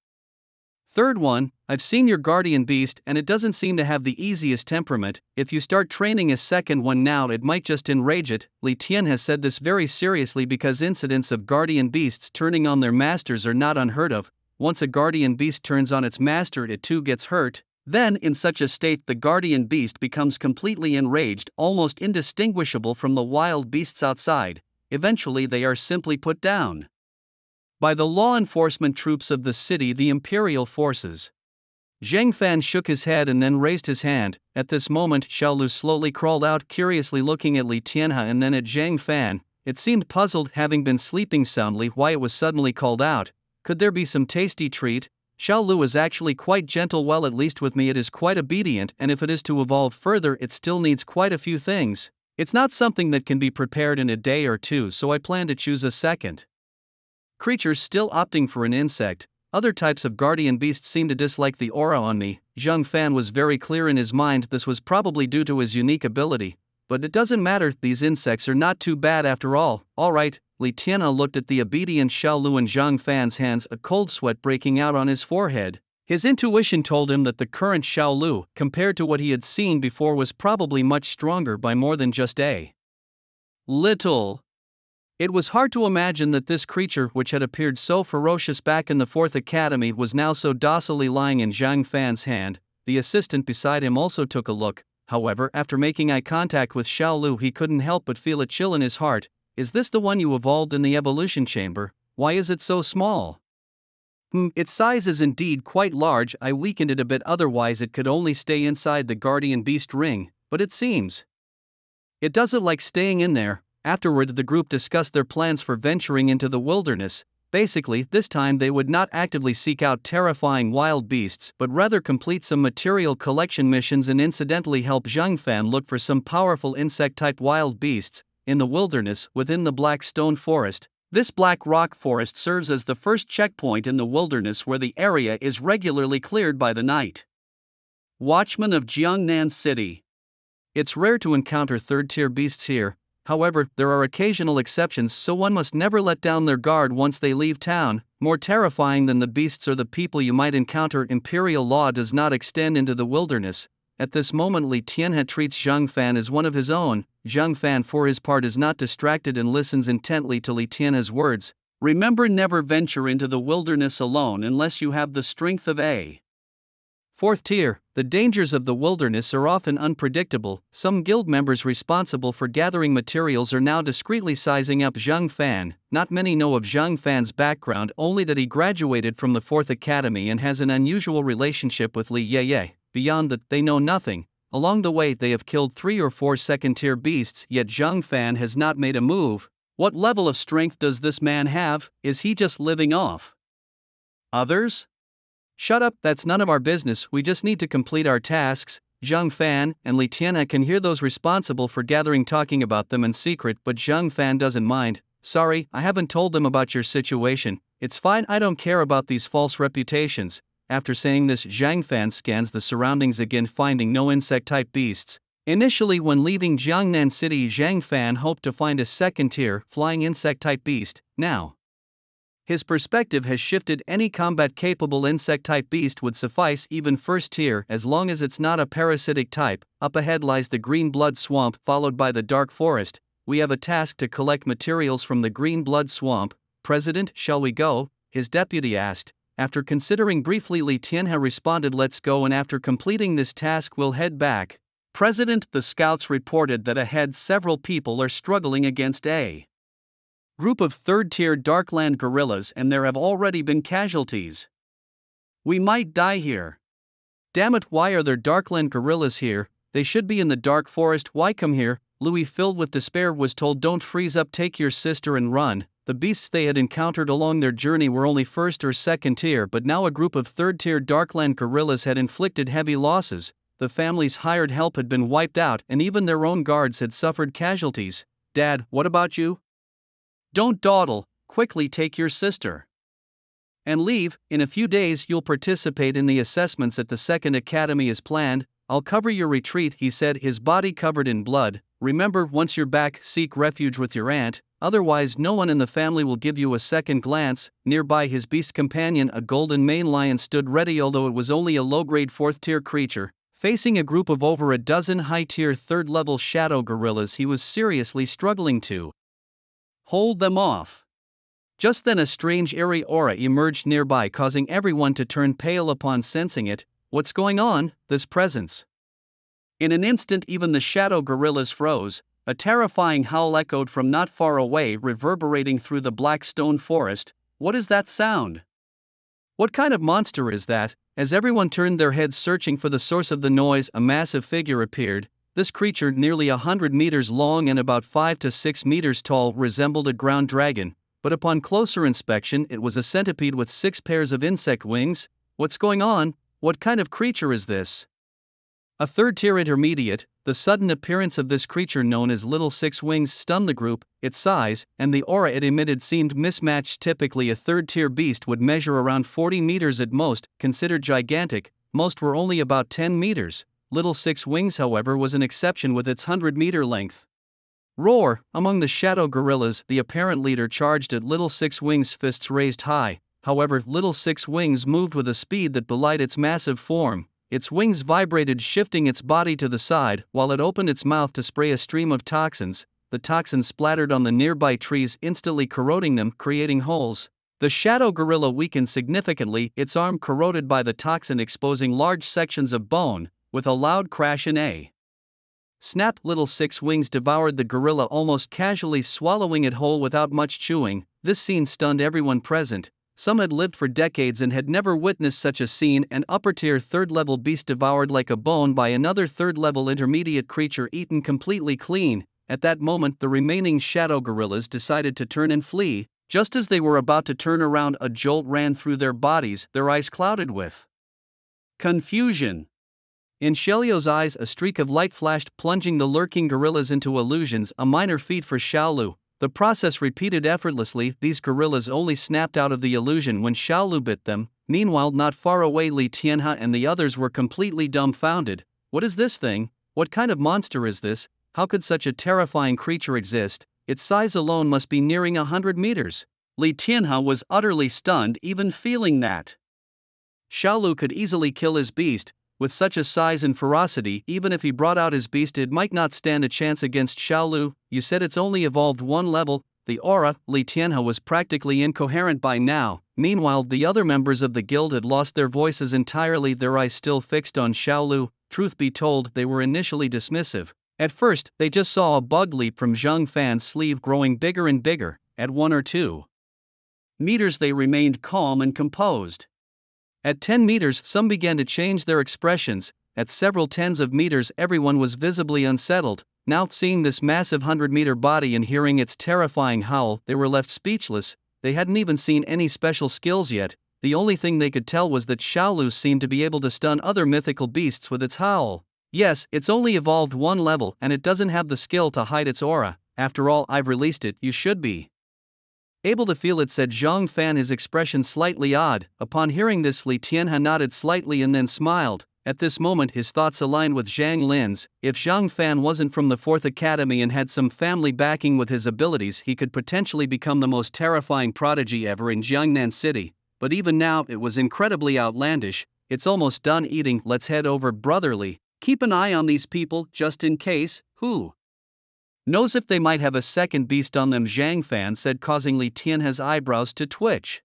third one. I've seen your guardian beast and it doesn't seem to have the easiest temperament. If you start training a second one now, it might just enrage it. Li Tianhe has said this very seriously because incidents of guardian beasts turning on their masters are not unheard of. Once a guardian beast turns on its master, it too gets hurt. Then, in such a state, the guardian beast becomes completely enraged, almost indistinguishable from the wild beasts outside. Eventually, they are simply put down by the law enforcement troops of the city, the imperial forces. Zhang Fan shook his head and then raised his hand. At this moment, Xiao Lu slowly crawled out, curiously looking at Li Tianhe and then at Zhang Fan. It seemed puzzled, having been sleeping soundly, why it was suddenly called out. Could there be some tasty treat? Xiao Lu is actually quite gentle. Well, at least with me it is quite obedient, and if it is to evolve further it still needs quite a few things. It's not something that can be prepared in a day or two, so I plan to choose a second creature, still opting for an insect. Other types of guardian beasts seem to dislike the aura on me. Zhang Fan was very clear in his mind this was probably due to his unique ability. But it doesn't matter, these insects are not too bad after all. Alright, Li Tianhe looked at the obedient Xiao Lu and Zhang Fan's hands, a cold sweat breaking out on his forehead. His intuition told him that the current Xiao Lu, compared to what he had seen before, was probably much stronger by more than just a little. It was hard to imagine that this creature, which had appeared so ferocious back in the 4th Academy, was now so docilely lying in Zhang Fan's hand. The assistant beside him also took a look. However, after making eye contact with Xiao Lu, he couldn't help but feel a chill in his heart. Is this the one you evolved in the evolution chamber? Why is it so small? Its size is indeed quite large. I weakened it a bit, otherwise it could only stay inside the guardian beast ring, but it seems it doesn't like staying in there. Afterward, the group discussed their plans for venturing into the wilderness. Basically, this time they would not actively seek out terrifying wild beasts, but rather complete some material collection missions and incidentally help Zhang Fan look for some powerful insect-type wild beasts in the wilderness within the Black Stone Forest. This Black Rock Forest serves as the first checkpoint in the wilderness, where the area is regularly cleared by the night watchmen of Jiangnan City. It's rare to encounter 3rd-tier beasts here. However, there are occasional exceptions, so one must never let down their guard once they leave town. More terrifying than the beasts or the people you might encounter, imperial law does not extend into the wilderness. At this moment, Li Tianhe treats Zhang Fan as one of his own. Zhang Fan, for his part, is not distracted and listens intently to Li Tianhe's words. Remember, never venture into the wilderness alone unless you have the strength of a 4th tier. The dangers of the wilderness are often unpredictable. Some guild members responsible for gathering materials are now discreetly sizing up Zhang Fan. Not many know of Zhang Fan's background, only that he graduated from the 4th Academy and has an unusual relationship with Li Ye. Beyond that, they know nothing. Along the way, they have killed 3 or 4 second-tier beasts, yet Zhang Fan has not made a move. What level of strength does this man have? Is he just living off Others? Shut up, that's none of our business, we just need to complete our tasks. Zhang Fan and Li Tianhe can hear those responsible for gathering talking about them in secret, but Zhang Fan doesn't mind. Sorry, I haven't told them about your situation. It's fine, I don't care about these false reputations. After saying this, Zhang Fan scans the surroundings again, finding no insect-type beasts. Initially, when leaving Jiangnan City, Zhang Fan hoped to find a second-tier, flying insect-type beast. Now, his perspective has shifted. Any combat-capable insect-type beast would suffice, even first-tier, as long as it's not a parasitic type. Up ahead lies the Green Blood Swamp, followed by the Dark Forest. We have a task to collect materials from the Green Blood Swamp. President, shall we go? His deputy asked. After considering briefly, Li Tianhe responded, let's go, and after completing this task we'll head back. President, the scouts reported that ahead several people are struggling against a group of third-tier Darkland gorillas, and there have already been casualties. We might die here. Damn it, why are there Darkland gorillas here? They should be in the Dark Forest. Why come here? Louis, filled with despair, was told, don't freeze up, take your sister and run. The beasts they had encountered along their journey were only first or second tier, but now a group of third-tier Darkland gorillas had inflicted heavy losses. The family's hired help had been wiped out, and even their own guards had suffered casualties. Dad, what about you? Don't dawdle, quickly take your sister and leave. In a few days you'll participate in the assessments at the second academy as planned. I'll cover your retreat, he said, his body covered in blood. Remember, once you're back, seek refuge with your aunt, otherwise no one in the family will give you a second glance. Nearby, his beast companion, a golden mane lion, stood ready, although it was only a low-grade fourth-tier creature. Facing a group of over a dozen high-tier third-level shadow gorillas, he was seriously struggling to hold them off. Just then a strange airy aura emerged nearby, causing everyone to turn pale upon sensing it. What's going on? This presence. In an instant even the shadow gorillas froze. A terrifying howl echoed from not far away, reverberating through the black stone forest. What is that sound? What kind of monster is that? As everyone turned their heads searching for the source of the noise, a massive figure appeared. This creature, nearly 100 meters long and about 5 to 6 meters tall, resembled a ground dragon, but upon closer inspection it was a centipede with 6 pairs of insect wings. What's going on? What kind of creature is this? A third-tier intermediate. The sudden appearance of this creature, known as Little Six Wings, stunned the group. Its size and the aura it emitted seemed mismatched. Typically a third-tier beast would measure around 40 meters at most, considered gigantic. Most were only about 10 meters. Little Six Wings, however, was an exception with its 100-meter length. Roar! Among the shadow gorillas, the apparent leader charged at Little Six Wings, fists raised high. However, Little Six Wings moved with a speed that belied its massive form. Its wings vibrated, shifting its body to the side, while it opened its mouth to spray a stream of toxins. The toxins splattered on the nearby trees, instantly corroding them, creating holes. The shadow gorilla weakened significantly, its arm corroded by the toxin, exposing large sections of bone. With a loud crash and a snap, Little Six Wings devoured the gorilla, almost casually swallowing it whole without much chewing. This scene stunned everyone present. Some had lived for decades and had never witnessed such a scene. An upper-tier third-level beast devoured like a bone by another third-level intermediate creature, eaten completely clean. At that moment the remaining shadow gorillas decided to turn and flee. Just as they were about to turn around, a jolt ran through their bodies, their eyes clouded with confusion. In Xiaolu's eyes a streak of light flashed, plunging the lurking gorillas into illusions, a minor feat for Xiaolu. The process repeated effortlessly. These gorillas only snapped out of the illusion when Xiaolu bit them. Meanwhile, not far away, Li Tianhe and the others were completely dumbfounded. What is this thing? What kind of monster is this? How could such a terrifying creature exist? Its size alone must be nearing 100 meters. Li Tianhe was utterly stunned, even feeling that Xiaolu could easily kill his beast. With such a size and ferocity, even if he brought out his beast, it might not stand a chance against Xiaolu. You said it's only evolved one level. The aura. Li Tianhe was practically incoherent by now. Meanwhile, the other members of the guild had lost their voices entirely, their eyes still fixed on Xiaolu. Truth be told, they were initially dismissive. At first, they just saw a bug leap from Zhang Fan's sleeve, growing bigger and bigger. At 1 or 2 meters they remained calm and composed. At 10 meters some began to change their expressions. At several tens of meters everyone was visibly unsettled. Now, seeing this massive 100-meter body and hearing its terrifying howl, they were left speechless. They hadn't even seen any special skills yet. the only thing they could tell was that Xiaolu seemed to be able to stun other mythical beasts with its howl. Yes, it's only evolved one level and it doesn't have the skill to hide its aura. After all, I've released it, you should be able to feel it, said Zhang Fan, his expression slightly odd. Upon hearing this, Li Tianhe nodded slightly and then smiled. At this moment his thoughts aligned with Zhang Lin's. If Zhang Fan wasn't from the 4th Academy and had some family backing with his abilities, he could potentially become the most terrifying prodigy ever in Jiangnan City. But even now it was incredibly outlandish. It's almost done eating, let's head over, brotherly. Keep an eye on these people, just in case. Who knows if they might have a second beast on them, Zhang Fan said, causing Li Tianhe's eyebrows to twitch.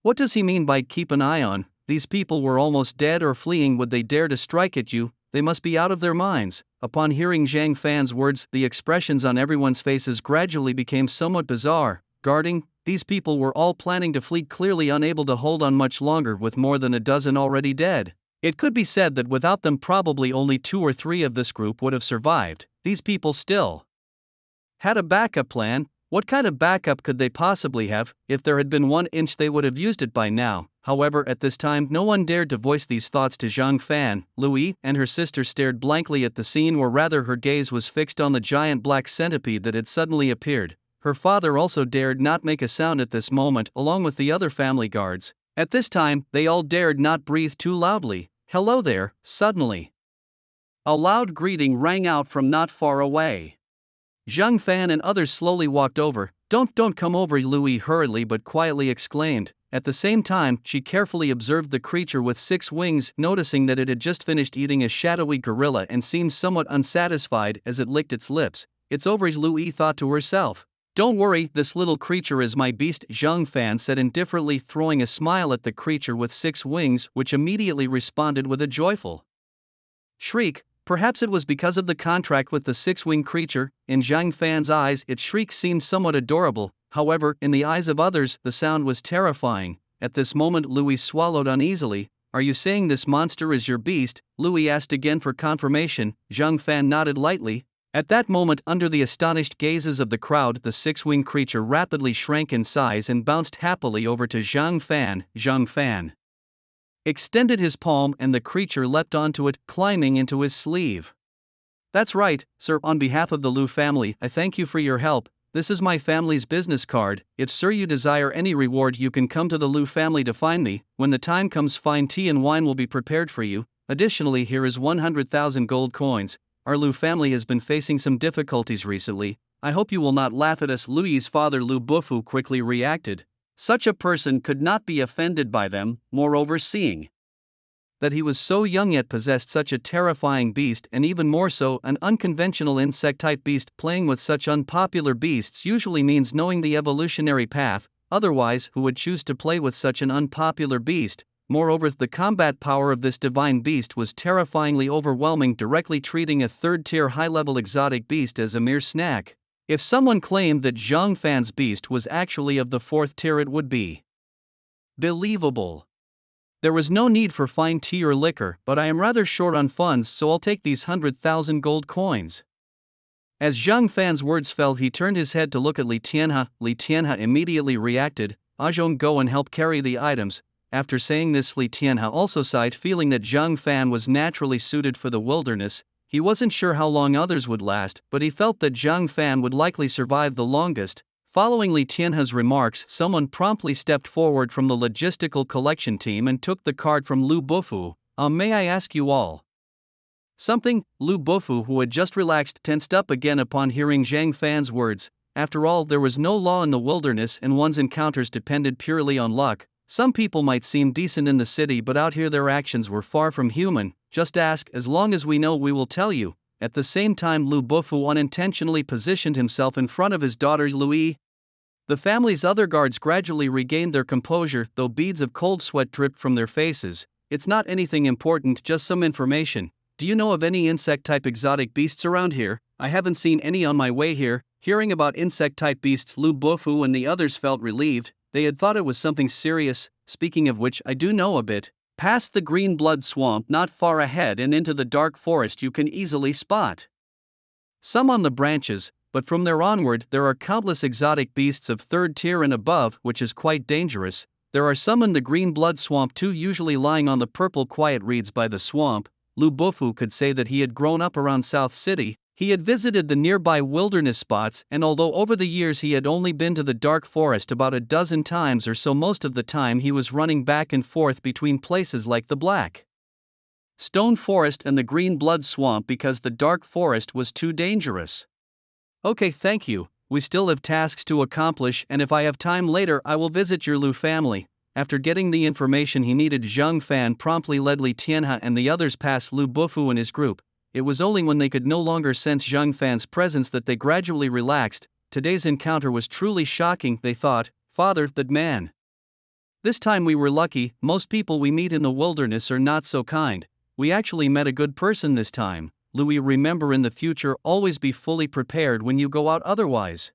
What does he mean by keep an eye on? These people were almost dead or fleeing. Would they dare to strike at you? They must be out of their minds. Upon hearing Zhang Fan's words, the expressions on everyone's faces gradually became somewhat bizarre. Guarding? These people were all planning to flee, clearly unable to hold on much longer with more than a dozen already dead. It could be said that without them probably only 2 or 3 of this group would have survived. These people still had a backup plan. What kind of backup could they possibly have? If there had been 1 inch they would have used it by now. However, at this time no one dared to voice these thoughts to Zhang Fan. Louis and her sister stared blankly at the scene, or rather her gaze was fixed on the giant black centipede that had suddenly appeared. Her father also dared not make a sound at this moment, along with the other family guards. At this time, they all dared not breathe too loudly. Hello there. Suddenly a loud greeting rang out from not far away. Zhang Fan and others slowly walked over. Don't come over, Louis hurriedly but quietly exclaimed. At the same time, she carefully observed the creature with 6 wings, noticing that it had just finished eating a shadowy gorilla and seemed somewhat unsatisfied as it licked its lips. It's over, Louis thought to herself. Don't worry, this little creature is my beast, Zhang Fan said indifferently, throwing a smile at the creature with 6 wings, which immediately responded with a joyful shriek. Perhaps it was because of the contract with the 6-winged creature. In Zhang Fan's eyes, its shriek seemed somewhat adorable. However, in the eyes of others, the sound was terrifying. At this moment, Louis swallowed uneasily. Are you saying this monster is your beast? Louis asked again for confirmation. Zhang Fan nodded lightly. At that moment, under the astonished gazes of the crowd, the 6-winged creature rapidly shrank in size and bounced happily over to Zhang Fan. Zhang Fan extended his palm and the creature leapt onto it, climbing into his sleeve. That's right, sir, on behalf of the Lu family, I thank you for your help. This is my family's business card. If sir you desire any reward, you can come to the Lu family to find me. When the time comes, fine tea and wine will be prepared for you. Additionally, here is 100,000 gold coins. Our Lu family has been facing some difficulties recently. I hope you will not laugh at us. Louis's father Lu Bufu quickly reacted. Such a person could not be offended by them. Moreover, seeing that he was so young yet possessed such a terrifying beast, and even more so an unconventional insect-type beast, playing with such unpopular beasts usually means knowing the evolutionary path. Otherwise, who would choose to play with such an unpopular beast? Moreover, the combat power of this divine beast was terrifyingly overwhelming, directly treating a 3rd-tier high-level exotic beast as a mere snack. If someone claimed that Zhang Fan's beast was actually of the 4th tier, it would be believable. There was no need for fine tea or liquor, but I am rather short on funds, so I'll take these 100,000 gold coins. As Zhang Fan's words fell, he turned his head to look at Li Tianhe. Li Tianhe immediately reacted. Ajong, go and help carry the items. After saying this, Li Tianhe also sighed, feeling that Zhang Fan was naturally suited for the wilderness. He wasn't sure how long others would last, but he felt that Zhang Fan would likely survive the longest. Following Li Tianhe's remarks, someone promptly stepped forward from the logistical collection team and took the card from Lu Bufu. May I ask you all something? Lu Bufu, who had just relaxed, tensed up again upon hearing Zhang Fan's words. After all, there was no law in the wilderness and one's encounters depended purely on luck. Some people might seem decent in the city, but out here their actions were far from human. Just ask, as long as we know we will tell you. At the same time, Lu Bufu unintentionally positioned himself in front of his daughter Louis. The family's other guards gradually regained their composure, though beads of cold sweat dripped from their faces. It's not anything important, just some information. Do you know of any insect-type exotic beasts around here? I haven't seen any on my way here. Hearing about insect-type beasts, Lu Bufu and the others felt relieved. They had thought it was something serious. Speaking of which, I do know a bit. Past the green blood swamp not far ahead and into the dark forest you can easily spot some on the branches, but from there onward there are countless exotic beasts of 3rd tier and above, which is quite dangerous. There are some in the green blood swamp too, usually lying on the purple quiet reeds by the swamp. Lu Bufu could say that he had grown up around South City. He had visited the nearby wilderness spots, and although over the years he had only been to the dark forest about a dozen times or so, most of the time he was running back and forth between places like the Black Stone Forest and the Green Blood Swamp because the dark forest was too dangerous. Okay, thank you. We still have tasks to accomplish, and if I have time later I will visit your Lu family. After getting the information he needed, Zhang Fan promptly led Li Tianhe and the others past Lu Bufu and his group. It was only when they could no longer sense Zhang Fan's presence that they gradually relaxed. Today's encounter was truly shocking, they thought. Father, that man. This time we were lucky. Most people we meet in the wilderness are not so kind. We actually met a good person this time. Louis, remember, in the future always be fully prepared when you go out otherwise.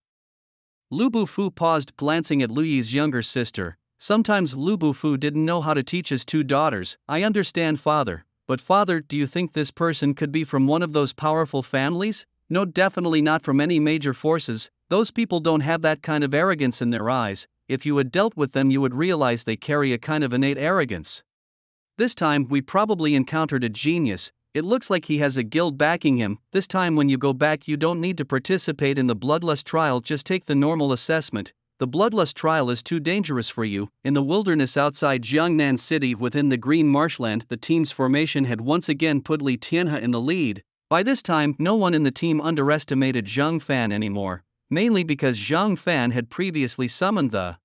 Lu Bufu paused, glancing at Lu Yi's younger sister. Sometimes Lu Bufu didn't know how to teach his two daughters. I understand, father. But father, do you think this person could be from one of those powerful families? No, definitely not from any major forces. Those people don't have that kind of arrogance in their eyes. If you had dealt with them you would realize they carry a kind of innate arrogance. This time we probably encountered a genius. It looks like he has a guild backing him. This time when you go back you don't need to participate in the bloodlust trial, just take the normal assessment. The bloodlust trial is too dangerous for you. In the wilderness outside Jiangnan City within the green marshland, the team's formation had once again put Li Tianhe in the lead. By this time no one in the team underestimated Zhang Fan anymore, mainly because Zhang Fan had previously summoned the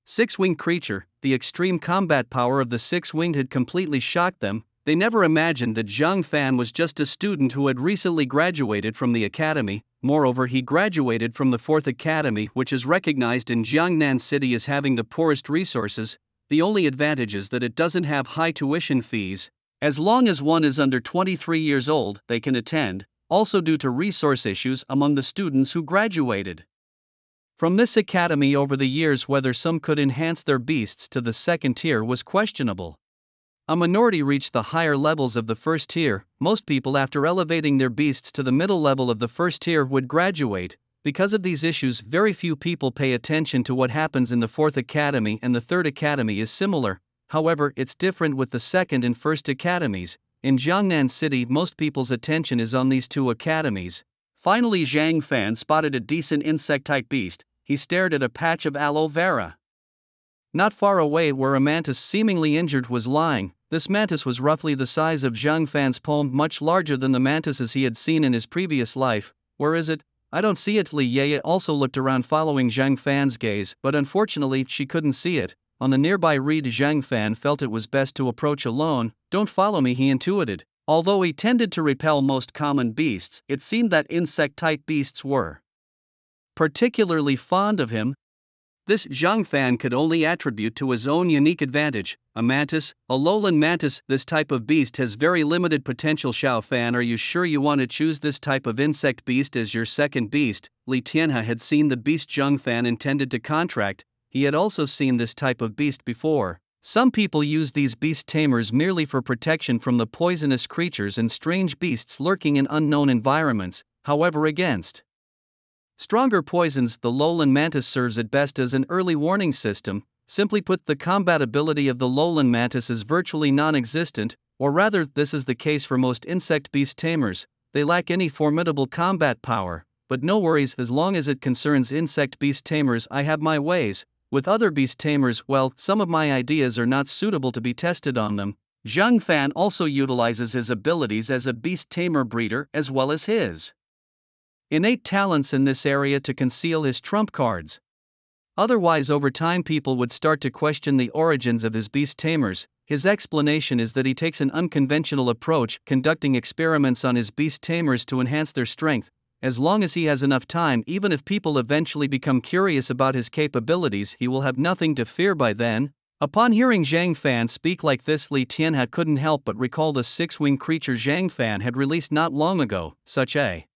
six-winged creature. The extreme combat power of the six-winged had completely shocked them. They never imagined that Zhang Fan was just a student who had recently graduated from the academy. Moreover, he graduated from the 4th Academy, which is recognized in Jiangnan City as having the poorest resources. The only advantage is that it doesn't have high tuition fees. As long as one is under 23 years old, they can attend, also due to resource issues among the students who graduated from this academy over the years. Whether some could enhance their beasts to the second tier was questionable. A minority reached the higher levels of the first tier. Most people, after elevating their beasts to the middle level of the first tier, would graduate. Because of these issues, very few people pay attention to what happens in the 4th Academy, and the 3rd Academy is similar. However, it's different with the 2nd and 1st Academies. In Jiangnan City, most people's attention is on these two academies. Finally, Zhang Fan spotted a decent insect-type beast. He stared at a patch of aloe vera not far away, where a mantis seemingly injured was lying. This mantis was roughly the size of Zhang Fan's palm, much larger than the mantises he had seen in his previous life. Where is it? I don't see it. Li Yeye also looked around, following Zhang Fan's gaze, but unfortunately she couldn't see it. On the nearby reed, Zhang Fan felt it was best to approach alone. Don't follow me, he intuited. Although he tended to repel most common beasts, it seemed that insect-type beasts were particularly fond of him. This Zhang Fan could only attribute to his own unique advantage. A mantis, a lowland mantis. This type of beast has very limited potential. Xiao Fan, are you sure you want to choose this type of insect beast as your second beast? Li Tianhe had seen the beast Zhang Fan intended to contract. He had also seen this type of beast before. Some people use these beast tamers merely for protection from the poisonous creatures and strange beasts lurking in unknown environments. However, against stronger poisons, the lowland mantis serves at best as an early warning system. Simply put, the combat ability of the lowland mantis is virtually non-existent, or rather, this is the case for most insect beast tamers. They lack any formidable combat power. But no worries, as long as it concerns insect beast tamers, I have my ways. With other beast tamers, well, some of my ideas are not suitable to be tested on them. Zhang Fan also utilizes his abilities as a beast tamer breeder as well as his innate talents in this area to conceal his trump cards. Otherwise, over time people would start to question the origins of his beast tamers. His explanation is that he takes an unconventional approach, conducting experiments on his beast tamers to enhance their strength. As long as he has enough time, even if people eventually become curious about his capabilities, he will have nothing to fear by then. Upon hearing Zhang Fan speak like this, Li Tianhe couldn't help but recall the six-winged creature Zhang Fan had released not long ago. Such a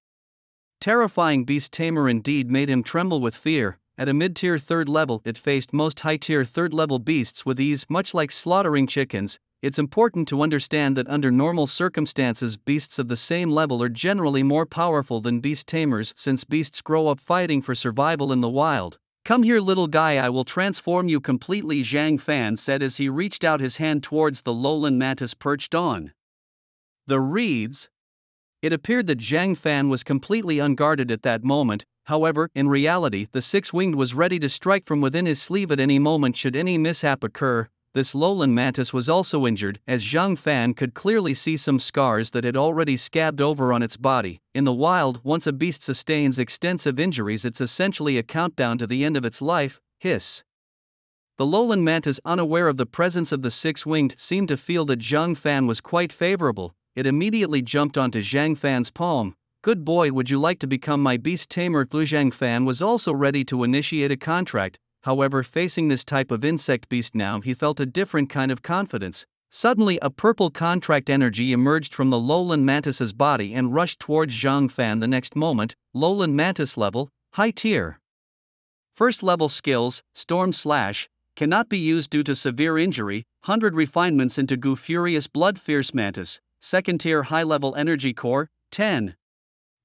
terrifying beast tamer indeed made him tremble with fear. At a mid-tier 3rd level, it faced most high-tier 3rd level beasts with ease. Much like slaughtering chickens, it's important to understand that under normal circumstances, beasts of the same level are generally more powerful than beast tamers, since beasts grow up fighting for survival in the wild. "Come here, little guy, I will transform you completely," Zhang Fan said as he reached out his hand towards the lowland mantis perched on the reeds. It appeared that Zhang Fan was completely unguarded at that moment. However, in reality, the six-winged was ready to strike from within his sleeve at any moment should any mishap occur. This lowland mantis was also injured, as Zhang Fan could clearly see some scars that had already scabbed over on its body. In the wild, once a beast sustains extensive injuries, it's essentially a countdown to the end of its life. Hiss. The lowland mantis, unaware of the presence of the six-winged, seemed to feel that Zhang Fan was quite favorable. It immediately jumped onto Zhang Fan's palm. "Good boy, would you like to become my beast tamer?" Zhang Fan was also ready to initiate a contract. However, facing this type of insect beast now, he felt a different kind of confidence. Suddenly, a purple contract energy emerged from the lowland mantis's body and rushed towards Zhang Fan. The next moment, lowland mantis level, high tier. First level skills, Storm Slash, cannot be used due to severe injury. 100 refinements into Goo Furious Blood Fierce Mantis. Second tier high level energy core, 10.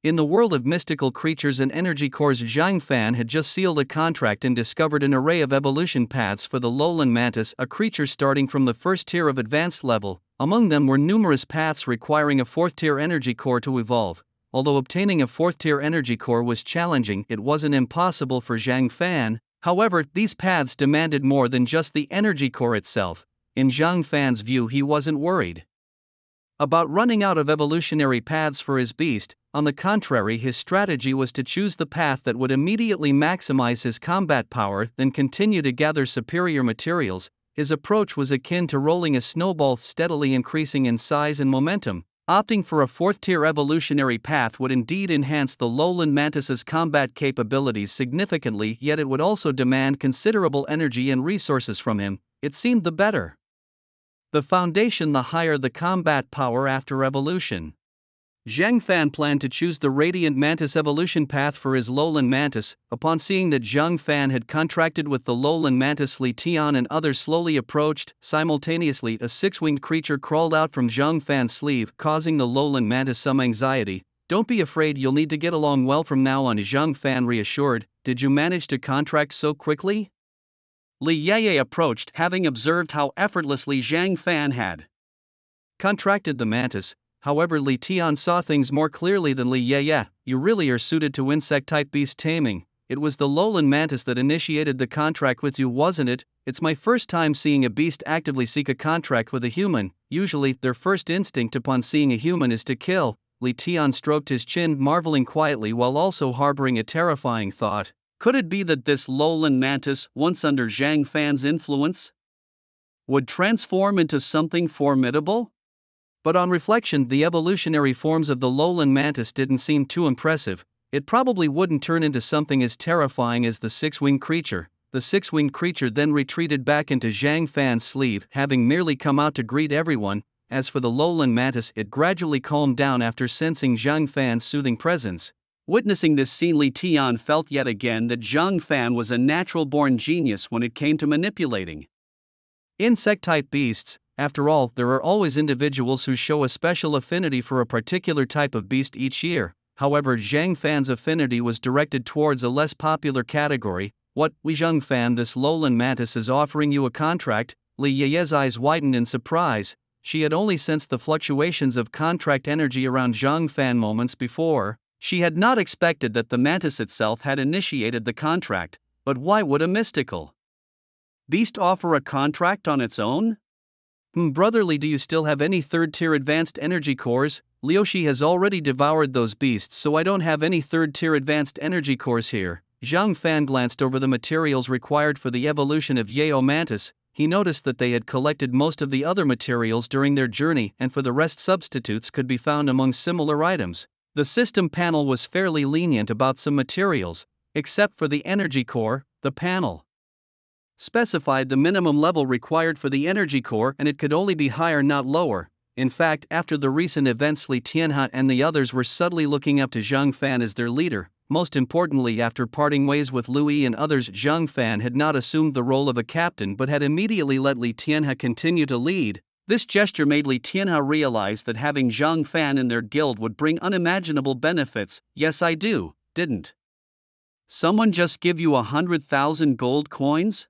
In the world of mystical creatures and energy cores, Zhang Fan had just sealed a contract and discovered an array of evolution paths for the lowland mantis, a creature starting from the first tier of advanced level. Among them were numerous paths requiring a fourth tier energy core to evolve. Although obtaining a fourth tier energy core was challenging, it wasn't impossible for Zhang Fan. However, these paths demanded more than just the energy core itself. In Zhang Fan's view, he wasn't worried about running out of evolutionary paths for his beast. On the contrary, his strategy was to choose the path that would immediately maximize his combat power, then continue to gather superior materials. His approach was akin to rolling a snowball, steadily increasing in size and momentum. Opting for a fourth-tier evolutionary path would indeed enhance the lowland mantis's combat capabilities significantly, yet it would also demand considerable energy and resources from him. It seemed the better the foundation, the higher the combat power after evolution. Zhang Fan planned to choose the Radiant Mantis evolution path for his lowland mantis. Upon seeing that Zhang Fan had contracted with the lowland mantis, Li Tian and others slowly approached. Simultaneously, a six-winged creature crawled out from Zhang Fan's sleeve, causing the lowland mantis some anxiety. "Don't be afraid, you'll need to get along well from now on," Zhang Fan reassured. "Did you manage to contract so quickly?" Li Yeye approached, having observed how effortlessly Zhang Fan had contracted the mantis. However, Li Tian saw things more clearly than Li Yeye. "You really are suited to insect-type beast taming. It was the lowland mantis that initiated the contract with you, wasn't it?" "It's my first time seeing a beast actively seek a contract with a human. Usually, their first instinct upon seeing a human is to kill." Li Tian stroked his chin, marveling quietly while also harboring a terrifying thought. Could it be that this lowland mantis, once under Zhang Fan's influence, would transform into something formidable? But on reflection, the evolutionary forms of the lowland mantis didn't seem too impressive. It probably wouldn't turn into something as terrifying as the six-winged creature. The six-winged creature then retreated back into Zhang Fan's sleeve, having merely come out to greet everyone. As for the lowland mantis, it gradually calmed down after sensing Zhang Fan's soothing presence. Witnessing this scene, Li Tian felt yet again that Zhang Fan was a natural-born genius when it came to manipulating insect-type beasts. After all, there are always individuals who show a special affinity for a particular type of beast each year. However, Zhang Fan's affinity was directed towards a less popular category. "What, Zhang Fan, this lowland mantis is offering you a contract?" Li Yeye's eyes widened in surprise. She had only sensed the fluctuations of contract energy around Zhang Fan moments before. She had not expected that the mantis itself had initiated the contract. But why would a mystical beast offer a contract on its own? Brotherly, do you still have any third-tier advanced energy cores? Liushi has already devoured those beasts, so I don't have any third-tier advanced energy cores here. Zhang Fan glanced over the materials required for the evolution of Yeo Mantis. He noticed that they had collected most of the other materials during their journey, and for the rest, substitutes could be found among similar items. The system panel was fairly lenient about some materials. Except for the energy core, the panel specified the minimum level required for the energy core, and it could only be higher, not lower. In fact, after the recent events, Li Tianhe and the others were subtly looking up to Zhang Fan as their leader. Most importantly, after parting ways with Lu Yi and others, Zhang Fan had not assumed the role of a captain but had immediately let Li Tianhe continue to lead. This gesture made Li Tianhe realize that having Zhang Fan in their guild would bring unimaginable benefits. "Yes, I do," didn't Someone just give you 100,000 gold coins?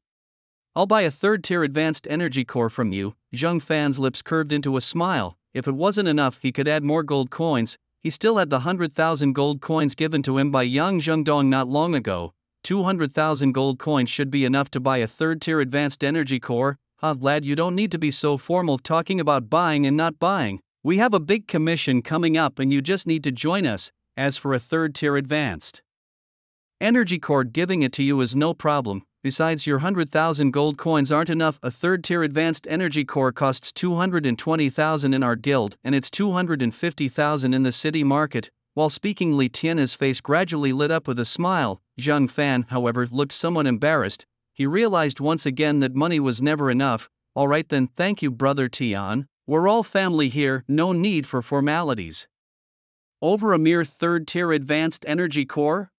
I'll buy a third-tier advanced energy core from you. Zhang Fan's lips curved into a smile. If it wasn't enough he could add more gold coins, he still had the 100,000 gold coins given to him by Yang Zhengdong not long ago. 200,000 gold coins should be enough to buy a third-tier advanced energy core. Lad, you don't need to be so formal talking about buying and not buying. We have a big commission coming up and you just need to join us. As for a third-tier advanced energy core, giving it to you is no problem. Besides, your 100,000 gold coins aren't enough. A third-tier advanced energy core costs 220,000 in our guild, and it's 250,000 in the city market. While speaking, Li Tian's face gradually lit up with a smile. Zhang Fan, however, looked somewhat embarrassed. He realized once again that money was never enough. Alright then, thank you brother Tian. We're all family here, no need for formalities. Over a mere third-tier advanced energy core?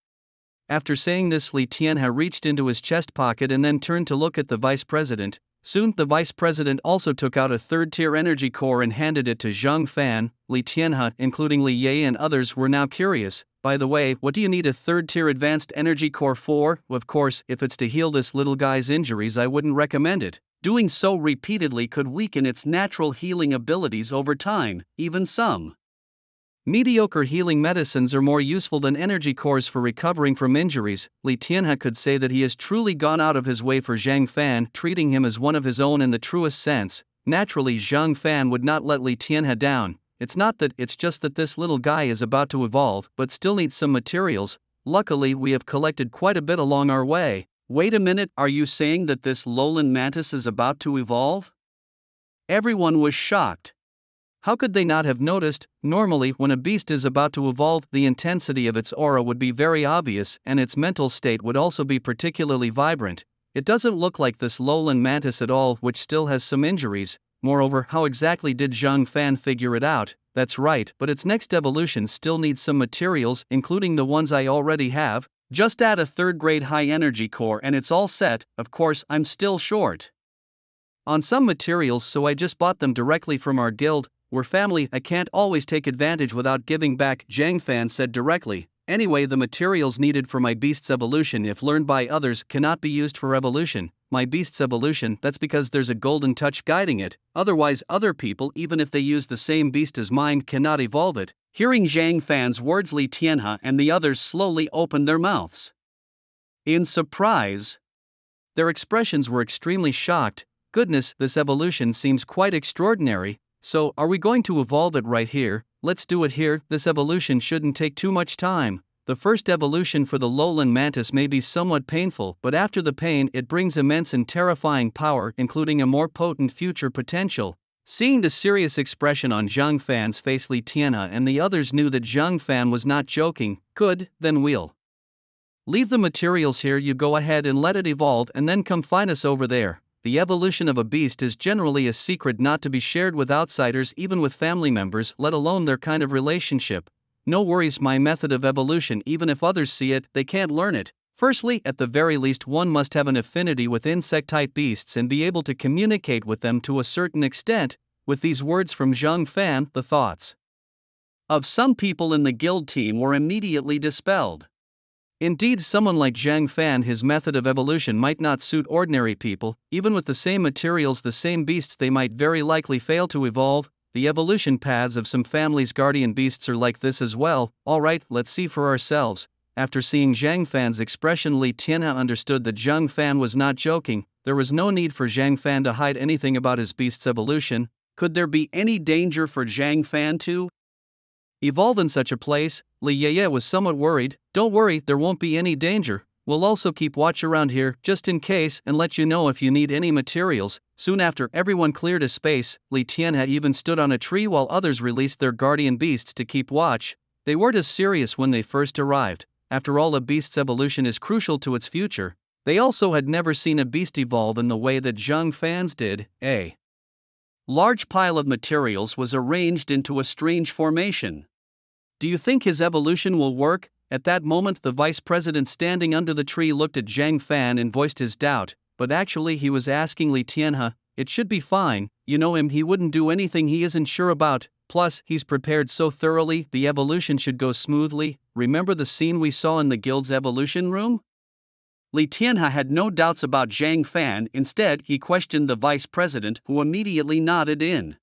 After saying this, Li Tianhe reached into his chest pocket and then turned to look at the vice president. Soon, the vice president also took out a third-tier energy core and handed it to Zhang Fan. Li Tianhe, including Li Ye and others, were now curious. By the way, what do you need a third-tier advanced energy core for? Of course, if it's to heal this little guy's injuries, I wouldn't recommend it. Doing so repeatedly could weaken its natural healing abilities over time. Even some mediocre healing medicines are more useful than energy cores for recovering from injuries. Li Tianhe could say that he has truly gone out of his way for Zhang Fan, treating him as one of his own in the truest sense. Naturally, Zhang Fan would not let Li Tianhe down. It's not that, it's just that this little guy is about to evolve, but still needs some materials. Luckily, we have collected quite a bit along our way. Wait a minute, are you saying that this lowland mantis is about to evolve? Everyone was shocked. How could they not have noticed? Normally, when a beast is about to evolve, the intensity of its aura would be very obvious, and its mental state would also be particularly vibrant. It doesn't look like this lowland mantis at all, which still has some injuries. Moreover, how exactly did Zhang Fan figure it out? That's right, but its next evolution still needs some materials, including the ones I already have. Just add a third-grade high-energy core and it's all set. Of course, I'm still short on some materials, so I just bought them directly from our guild. We're family, I can't always take advantage without giving back, Zhang Fan said directly. Anyway, the materials needed for my beast's evolution, if learned by others, cannot be used for evolution. My beast's evolution, that's because there's a golden touch guiding it, otherwise other people, even if they use the same beast as mine, cannot evolve it. Hearing Zhang Fan's words, Li Tianhe and the others slowly opened their mouths in surprise. Their expressions were extremely shocked. Goodness, this evolution seems quite extraordinary. So, are we going to evolve it right here? Let's do it here. This evolution shouldn't take too much time. The first evolution for the lowland mantis may be somewhat painful, but after the pain it brings immense and terrifying power, including a more potent future potential. Seeing the serious expression on Zhang Fan's face, Li Tianhe and the others knew that Zhang Fan was not joking. Good, then we'll leave the materials here, you go ahead and let it evolve and then come find us over there. The evolution of a beast is generally a secret not to be shared with outsiders, even with family members, let alone their kind of relationship. No worries, my method of evolution, even if others see it, they can't learn it. Firstly, at the very least, one must have an affinity with insect-type beasts and be able to communicate with them to a certain extent. With these words from Zhang Fan, the thoughts of some people in the guild team were immediately dispelled. Indeed, someone like Zhang Fan, his method of evolution might not suit ordinary people. Even with the same materials, the same beasts, they might very likely fail to evolve. The evolution paths of some families' guardian beasts are like this as well. Alright, let's see for ourselves. After seeing Zhang Fan's expression, Li Tianhe understood that Zhang Fan was not joking. There was no need for Zhang Fan to hide anything about his beast's evolution. Could there be any danger for Zhang Fan to evolve in such a place? Li Ye was somewhat worried. Don't worry, there won't be any danger. We'll also keep watch around here, just in case, and let you know if you need any materials. Soon after everyone cleared a space, Li Tianhe even stood on a tree while others released their guardian beasts to keep watch. They weren't as serious when they first arrived. After all, a beast's evolution is crucial to its future. They also had never seen a beast evolve in the way that Zhang Fan's did. A large pile of materials was arranged into a strange formation. Do you think his evolution will work? At that moment, the vice president standing under the tree looked at Zhang Fan and voiced his doubt, but actually he was asking Li Tianhe, it should be fine, you know him, he wouldn't do anything he isn't sure about. Plus, he's prepared so thoroughly, the evolution should go smoothly. Remember the scene we saw in the guild's evolution room? Li Tianhe had no doubts about Zhang Fan. Instead, he questioned the vice president, who immediately nodded in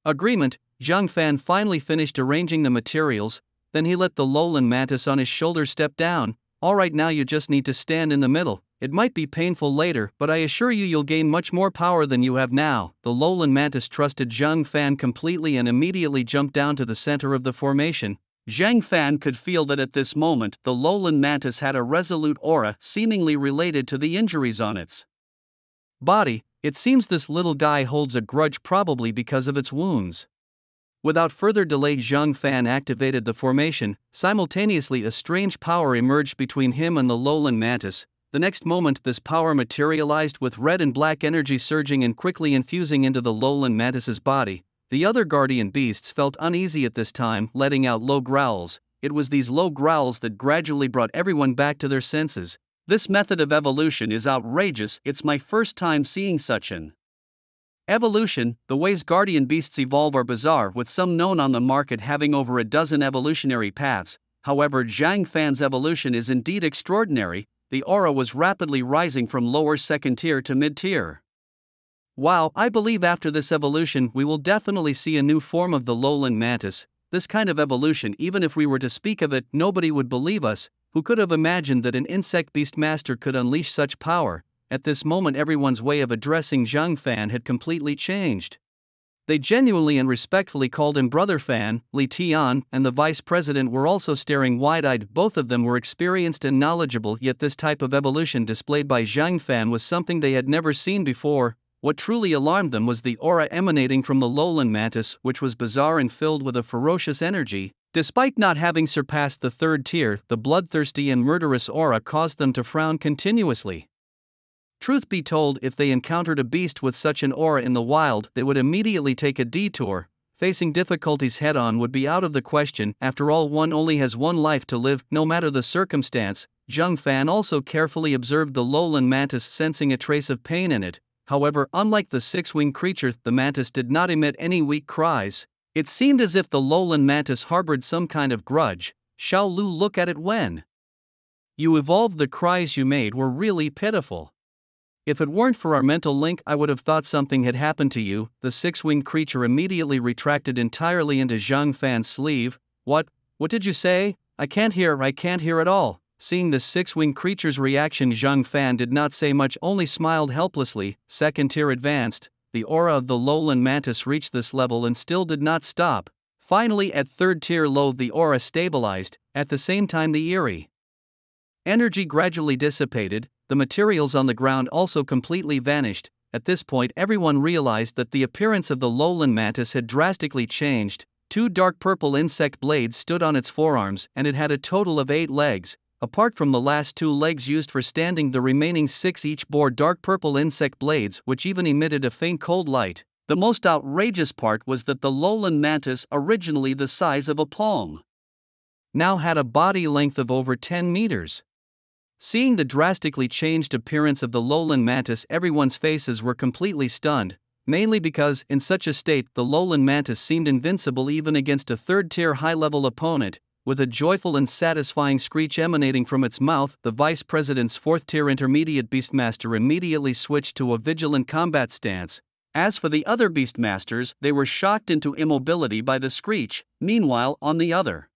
agreement. Zhang Fan finally finished arranging the materials, then he let the lowland mantis on his shoulder step down. Alright, now you just need to stand in the middle. It might be painful later, but I assure you you'll gain much more power than you have now. The lowland mantis trusted Zhang Fan completely and immediately jumped down to the center of the formation. Zhang Fan could feel that at this moment the lowland mantis had a resolute aura seemingly related to the injuries on its body. It seems this little guy holds a grudge, probably because of its wounds. Without further delay, Zhang Fan activated the formation. Simultaneously, a strange power emerged between him and the lowland mantis. The next moment, this power materialized with red and black energy surging and quickly infusing into the lowland mantis's body. The other guardian beasts felt uneasy at this time, letting out low growls. It was these low growls that gradually brought everyone back to their senses. This method of evolution is outrageous. It's my first time seeing such an evolution. The ways guardian beasts evolve are bizarre, with some known on the market having over a dozen evolutionary paths. However, Zhang Fan's evolution is indeed extraordinary. The aura was rapidly rising from lower second tier to mid tier. Wow, I believe after this evolution we will definitely see a new form of the lowland mantis. This kind of evolution, even if we were to speak of it, nobody would believe us. Who could have imagined that an insect beast master could unleash such power? At this moment everyone's way of addressing Zhang Fan had completely changed. They genuinely and respectfully called him Brother Fan. Li Tian and the vice president were also staring wide-eyed. Both of them were experienced and knowledgeable, yet this type of evolution displayed by Zhang Fan was something they had never seen before. What truly alarmed them was the aura emanating from the lowland mantis, which was bizarre and filled with a ferocious energy. Despite not having surpassed the third tier, the bloodthirsty and murderous aura caused them to frown continuously. Truth be told, if they encountered a beast with such an aura in the wild, they would immediately take a detour. Facing difficulties head-on would be out of the question. After all, one only has one life to live, no matter the circumstance. Zhang Fan also carefully observed the lowland mantis, sensing a trace of pain in it. However, unlike the six-winged creature, the mantis did not emit any weak cries. It seemed as if the lowland mantis harbored some kind of grudge. Xiao Lu, look at it when you evolved. The cries you made were really pitiful. If it weren't for our mental link, I would have thought something had happened to you. The six-winged creature immediately retracted entirely into Zhang Fan's sleeve. What did you say? I can't hear at all. Seeing the six-winged creature's reaction, Zhang Fan did not say much, only smiled helplessly. Second tier advanced. The aura of the lowland mantis reached this level and still did not stop. Finally, at third tier low, the aura stabilized. At the same time, the eerie energy gradually dissipated. The materials on the ground also completely vanished. At this point, everyone realized that the appearance of the lowland mantis had drastically changed. Two dark purple insect blades stood on its forearms, and it had a total of 8 legs. Apart from the last 2 legs used for standing, the remaining 6 each bore dark purple insect blades, which even emitted a faint cold light. The most outrageous part was that the lowland mantis, originally the size of a palm, now had a body length of over 10 meters. Seeing the drastically changed appearance of the lowland mantis, everyone's faces were completely stunned, mainly because, in such a state, the lowland mantis seemed invincible even against a third-tier high-level opponent. With a joyful and satisfying screech emanating from its mouth, the vice president's 4th-tier intermediate beastmaster immediately switched to a vigilant combat stance. As for the other beastmasters, they were shocked into immobility by the screech. Meanwhile, on the other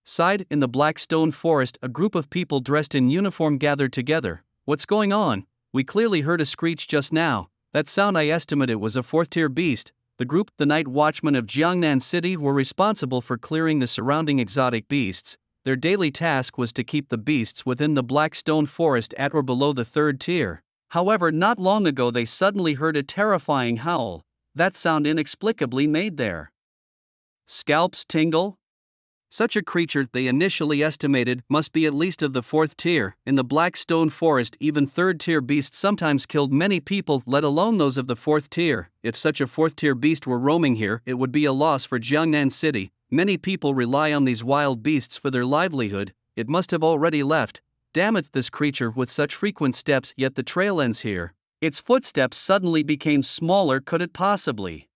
side, in the black stone forest, a group of people dressed in uniform gathered together. What's going on? We clearly heard a screech just now. That sound, I estimate it was a 4th-tier beast. The group, the Night Watchmen of Jiangnan City, were responsible for clearing the surrounding exotic beasts. Their daily task was to keep the beasts within the black stone forest at or below the 3rd tier. However, not long ago they suddenly heard a terrifying howl. That sound inexplicably made their scalps tingle. Such a creature, they initially estimated, must be at least of the 4th tier. In the black stone forest, even 3rd tier beasts sometimes killed many people, let alone those of the 4th tier. If such a 4th tier beast were roaming here, it would be a loss for Jiangnan City. Many people rely on these wild beasts for their livelihood. It must have already left. Damn it, this creature with such frequent steps, yet the trail ends here. Its footsteps suddenly became smaller. Could it possibly?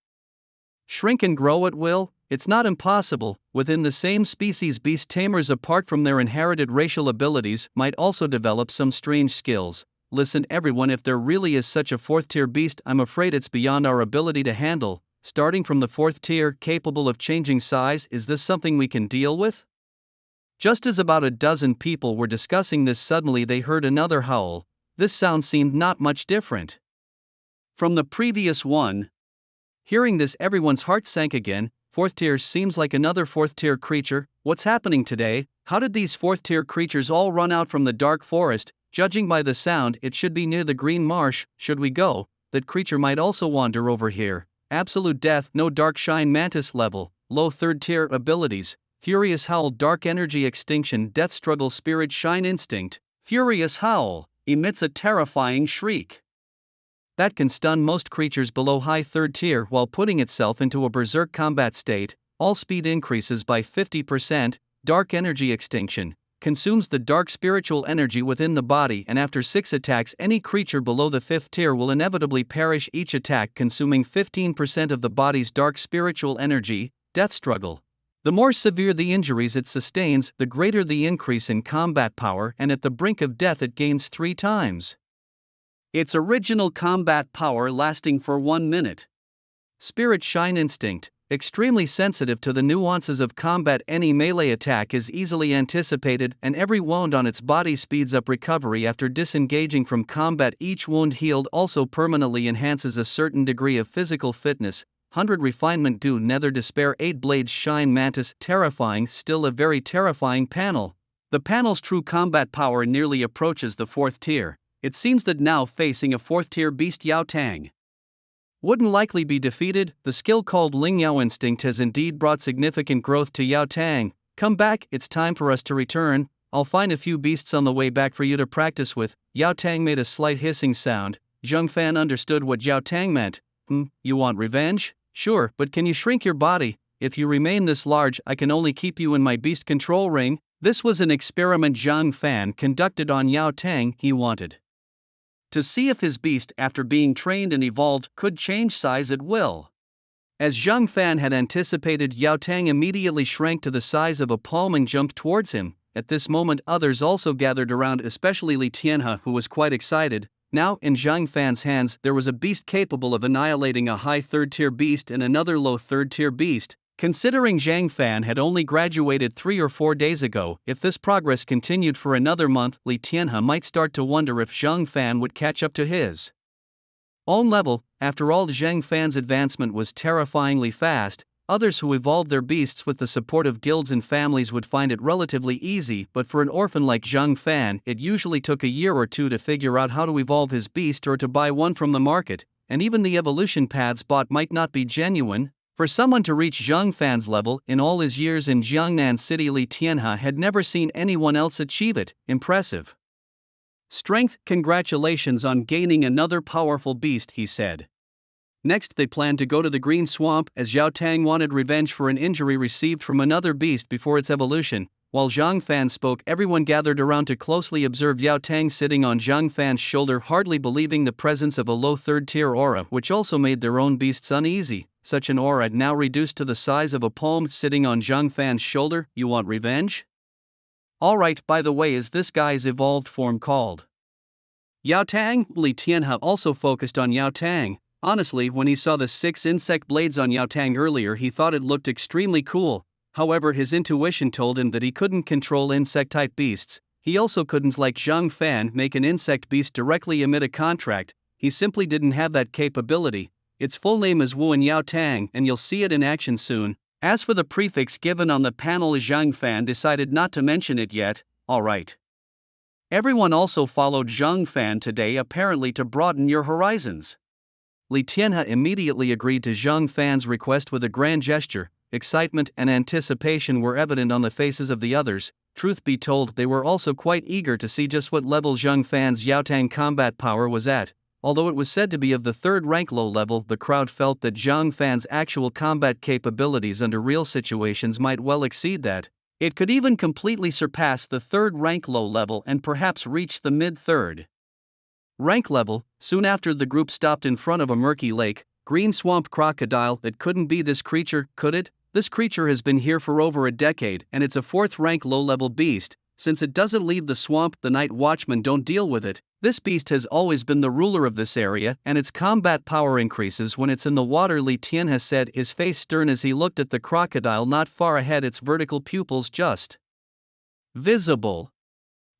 Shrink and grow at will? It's not impossible. Within the same species, beast tamers, apart from their inherited racial abilities, might also develop some strange skills. Listen, everyone, if there really is such a fourth-tier beast, I'm afraid it's beyond our ability to handle. Starting from the fourth tier, capable of changing size, is this something we can deal with? Just as about a dozen people were discussing this, suddenly they heard another howl. This sound seemed not much different from the previous one. Hearing this, everyone's heart sank again. Fourth tier seems like another fourth tier creature. What's happening today? How did these fourth tier creatures all run out from the dark forest? Judging by the sound, it should be near the green marsh. Should we go? That creature might also wander over here. Absolute death, no dark shine, mantis level, low third tier abilities. Furious howl, dark energy extinction, death struggle, spirit shine instinct. Furious howl emits a terrifying shriek that can stun most creatures below high third tier while putting itself into a berserk combat state. All speed increases by 50%. Dark energy extinction consumes the dark spiritual energy within the body, and after 6 attacks, any creature below the 5th tier will inevitably perish, each attack consuming 15% of the body's dark spiritual energy. Death struggle. The more severe the injuries it sustains, the greater the increase in combat power, and at the brink of death it gains 3 times its original combat power, lasting for 1 minute. Spirit shine instinct. Extremely sensitive to the nuances of combat, any melee attack is easily anticipated, and every wound on its body speeds up recovery after disengaging from combat. Each wound healed also permanently enhances a certain degree of physical fitness. 100 refinement, do nether despair. 8 blades shine, mantis, terrifying, still a very terrifying panel. The panel's true combat power nearly approaches the 4th tier. It seems that now facing a 4th tier beast, Yao Tang wouldn't likely be defeated. The skill called Ling Yao Instinct has indeed brought significant growth to Yao Tang. Come back, it's time for us to return. I'll find a few beasts on the way back for you to practice with. Yao Tang made a slight hissing sound. Zhang Fan understood what Yao Tang meant. You want revenge? Sure, but can you shrink your body? If you remain this large, I can only keep you in my beast control ring. This was an experiment Zhang Fan conducted on Yao Tang. He wanted to see if his beast, after being trained and evolved, could change size at will. As Zhang Fan had anticipated, Yao Tang immediately shrank to the size of a palm and jumped towards him. At this moment, others also gathered around, especially Li Tianhe, who was quite excited. Now, in Zhang Fan's hands, there was a beast capable of annihilating a high third-tier beast and another low third-tier beast. Considering Zhang Fan had only graduated 3 or 4 days ago, if this progress continued for another month, Li Tianhe might start to wonder if Zhang Fan would catch up to his own level. After all, Zhang Fan's advancement was terrifyingly fast. Others who evolved their beasts with the support of guilds and families would find it relatively easy, but for an orphan like Zhang Fan, it usually took a year or 2 to figure out how to evolve his beast or to buy one from the market, and even the evolution paths bought might not be genuine. For someone to reach Zhang Fan's level, in all his years in Jiangnan City, Li Tianhe had never seen anyone else achieve it. Impressive strength. Congratulations on gaining another powerful beast, he said. Next, they planned to go to the Green Swamp, as Yao Tang wanted revenge for an injury received from another beast before its evolution. While Zhang Fan spoke, everyone gathered around to closely observe Yao Tang sitting on Zhang Fan's shoulder, hardly believing the presence of a low third-tier aura, which also made their own beasts uneasy. Such an aura, now reduced to the size of a palm, sitting on Zhang Fan's shoulder. You want revenge? Alright, by the way, is this guy's evolved form called Yao Tang? Li Tianhe also focused on Yao Tang. Honestly, when he saw the 6 insect blades on Yao Tang earlier, he thought it looked extremely cool. However, his intuition told him that he couldn't control insect-type beasts. He also couldn't, like Zhang Fan, make an insect beast directly emit a contract. He simply didn't have that capability. Its full name is Wu and Yao Tang, and you'll see it in action soon. As for the prefix given on the panel, Zhang Fan decided not to mention it yet. Alright. Everyone also followed Zhang Fan today, apparently to broaden your horizons. Li Tianhe immediately agreed to Zhang Fan's request with a grand gesture. Excitement and anticipation were evident on the faces of the others. Truth be told, they were also quite eager to see just what level Zhang Fan's Yao Tang combat power was at. Although it was said to be of the 3rd rank low level, the crowd felt that Zhang Fan's actual combat capabilities under real situations might well exceed that. It could even completely surpass the 3rd rank low level and perhaps reach the mid-3rd rank level. Soon after, the group stopped in front of a murky lake. Green swamp crocodile, that couldn't be this creature, could it? This creature has been here for over a decade and it's a 4th rank low-level beast. Since it doesn't leave the swamp, the night watchmen don't deal with it. This beast has always been the ruler of this area and its combat power increases when it's in the water, Li Tian has said, his face stern as he looked at the crocodile not far ahead, its vertical pupils just visible.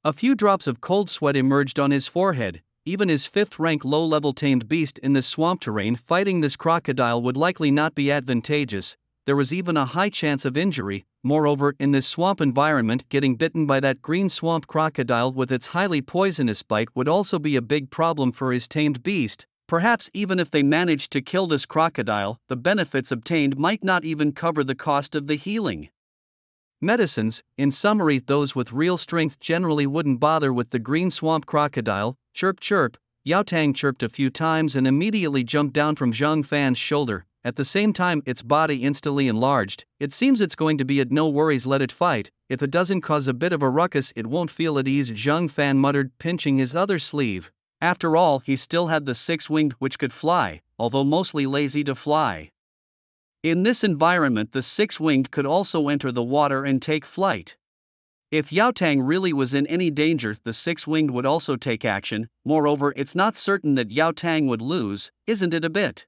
A few drops of cold sweat emerged on his forehead. Even his 5th rank low-level tamed beast in this swamp terrain fighting this crocodile would likely not be advantageous. There was even a high chance of injury. Moreover, in this swamp environment, getting bitten by that green swamp crocodile with its highly poisonous bite would also be a big problem for his tamed beast. Perhaps even if they managed to kill this crocodile, the benefits obtained might not even cover the cost of the healing medicines. In summary, those with real strength generally wouldn't bother with the green swamp crocodile. Chirp chirp, Yao Tang chirped a few times and immediately jumped down from Zhang Fan's shoulder. At the same time, its body instantly enlarged. It seems it's going to be at no worries, let it fight. If it doesn't cause a bit of a ruckus, it won't feel at ease, Zhang Fan muttered, pinching his other sleeve. After all, he still had the 6-winged which could fly, although mostly lazy to fly. In this environment, the 6-winged could also enter the water and take flight. If Yao Tang really was in any danger, the 6-winged would also take action. Moreover, it's not certain that Yao Tang would lose, isn't it a bit?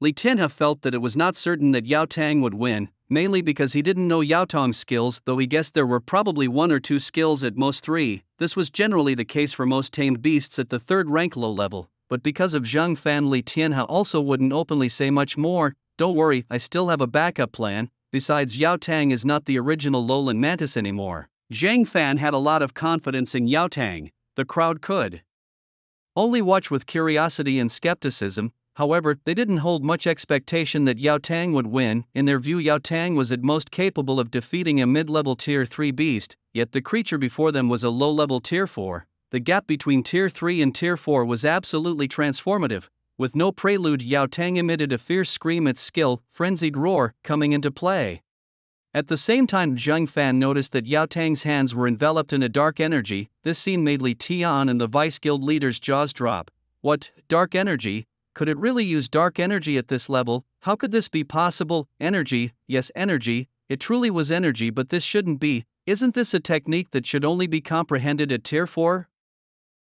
Li Tianhe felt that it was not certain that Yao Tang would win, mainly because he didn't know Yao Tang's skills, though he guessed there were probably 1 or 2 skills at most 3. This was generally the case for most tamed beasts at the 3rd rank low level, but because of Zhang Fan, Li Tianhe also wouldn't openly say much more. Don't worry, I still have a backup plan. Besides, Yao Tang is not the original lowland mantis anymore. Zhang Fan had a lot of confidence in Yao Tang. The crowd could only watch with curiosity and skepticism. However, they didn't hold much expectation that Yao Tang would win. In their view, Yao Tang was at most capable of defeating a mid-level tier 3 beast, yet the creature before them was a low-level tier 4. The gap between tier 3 and tier 4 was absolutely transformative. With no prelude, Yao Tang emitted a fierce scream, its skill, frenzied roar, coming into play. At the same time, Zhang Fan noticed that Yao Tang's hands were enveloped in a dark energy. This scene made Li Tian and the Vice Guild leader's jaws drop. What, dark energy? Could it really use dark energy at this level? How could this be possible? Energy, yes, energy, it truly was energy, but this shouldn't be. Isn't this a technique that should only be comprehended at tier 4?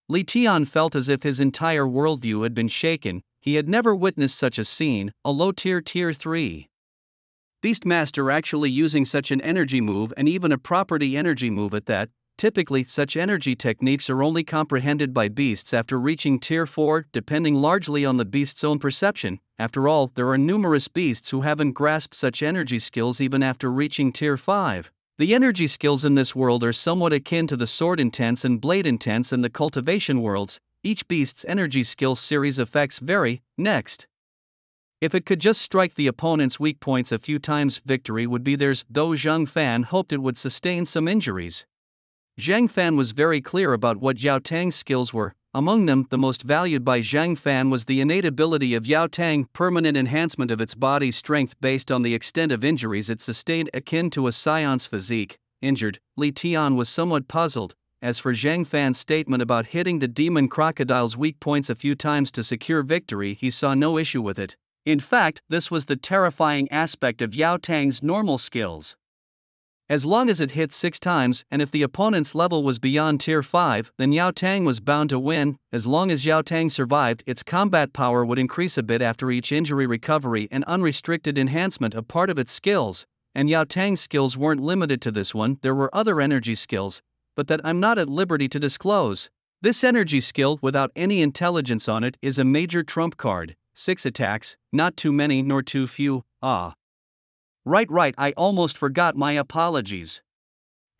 Li Tian felt as if his entire worldview had been shaken. He had never witnessed such a scene, a low-tier tier 3 Beastmaster actually using such an energy move, and even a property energy move at that. Typically, such energy techniques are only comprehended by beasts after reaching tier 4, depending largely on the beast's own perception. After all, there are numerous beasts who haven't grasped such energy skills even after reaching tier 5. The energy skills in this world are somewhat akin to the sword intense and blade intense and the cultivation worlds. Each beast's energy skill series effects vary. Next, if it could just strike the opponent's weak points a few times, victory would be theirs, though Zhang Fan hoped it would sustain some injuries. Zhang Fan was very clear about what Yao Tang's skills were. Among them, the most valued by Zhang Fan was the innate ability of Yao Tang, permanent enhancement of its body's strength based on the extent of injuries it sustained, akin to a scion's physique. Injured, Li Tian was somewhat puzzled. As for Zhang Fan's statement about hitting the demon crocodile's weak points a few times to secure victory, he saw no issue with it. In fact, this was the terrifying aspect of Yao Tang's normal skills. As long as it hit 6 times, and if the opponent's level was beyond tier 5, then Yao Tang was bound to win. As long as Yao Tang survived, its combat power would increase a bit after each injury recovery and unrestricted enhancement, a part of its skills. And Yao Tang's skills weren't limited to this one, there were other energy skills, but that I'm not at liberty to disclose. This energy skill, without any intelligence on it, is a major trump card. 6 attacks, not too many nor too few. Right, I almost forgot, my apologies.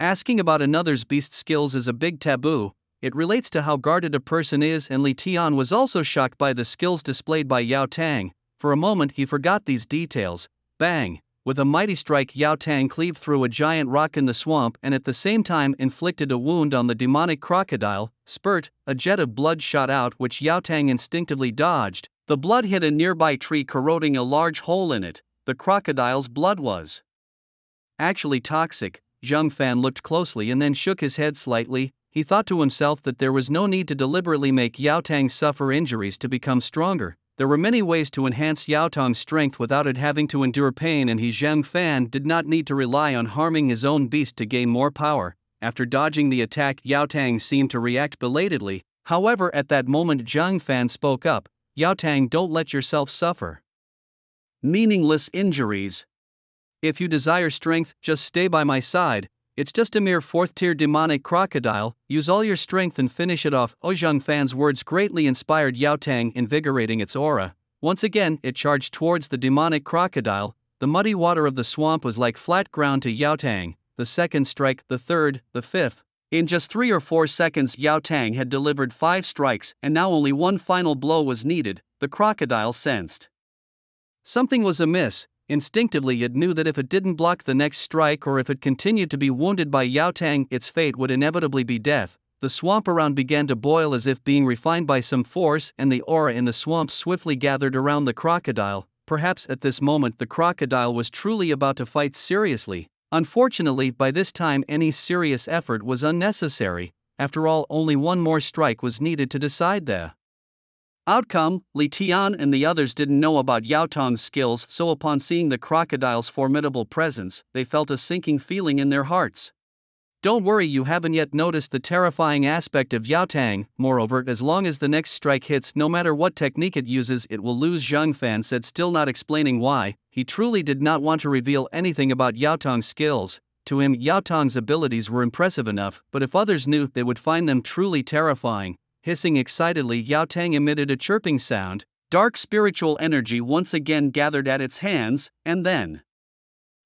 Asking about another's beast skills is a big taboo. It relates to how guarded a person is, and Li Tian was also shocked by the skills displayed by Yao Tang. For a moment he forgot these details. Bang! With a mighty strike, Yao Tang cleaved through a giant rock in the swamp and at the same time inflicted a wound on the demonic crocodile. Spurt, a jet of blood shot out which Yao Tang instinctively dodged. The blood hit a nearby tree, corroding a large hole in it. The crocodile's blood was actually toxic. Zhang Fan looked closely and then shook his head slightly. He thought to himself that there was no need to deliberately make Yao Tang suffer injuries to become stronger. there were many ways to enhance Yao Tong's strength without it having to endure pain, and Zhang Fan did not need to rely on harming his own beast to gain more power. After dodging the attack, Yao Tang seemed to react belatedly. However, at that moment Zhang Fan spoke up, "Yao Tang, don't let yourself suffer meaningless injuries. If you desire strength, just stay by my side. It's just a mere 4th-tier demonic crocodile, use all your strength and finish it off." Zhang Fan's words greatly inspired Yao Tang, invigorating its aura. Once again, it charged towards the demonic crocodile. The muddy water of the swamp was like flat ground to Yao Tang. The second strike, the third, the fifth. In just 3 or 4 seconds, Yao Tang had delivered 5 strikes, and now only one final blow was needed. The crocodile sensed something was amiss. Instinctively it knew that if it didn't block the next strike, or if it continued to be wounded by Yao Tang, its fate would inevitably be death. The swamp around began to boil as if being refined by some force, and the aura in the swamp swiftly gathered around the crocodile. Perhaps at this moment the crocodile was truly about to fight seriously. Unfortunately, by this time any serious effort was unnecessary. After all, only one more strike was needed to decide the outcome. Li Tian and the others didn't know about Yao Tong's skills, so upon seeing the crocodile's formidable presence, they felt a sinking feeling in their hearts. Don't worry, you haven't yet noticed the terrifying aspect of Yao Tang. Moreover, as long as the next strike hits, no matter what technique it uses, it will lose, Zhang Fan said, still not explaining why. He truly did not want to reveal anything about Yao Tong's skills. To him, Yao Tong's abilities were impressive enough, but if others knew, they would find them truly terrifying. Hissing excitedly, Yao Tang emitted a chirping sound. Dark spiritual energy once again gathered at its hands, and then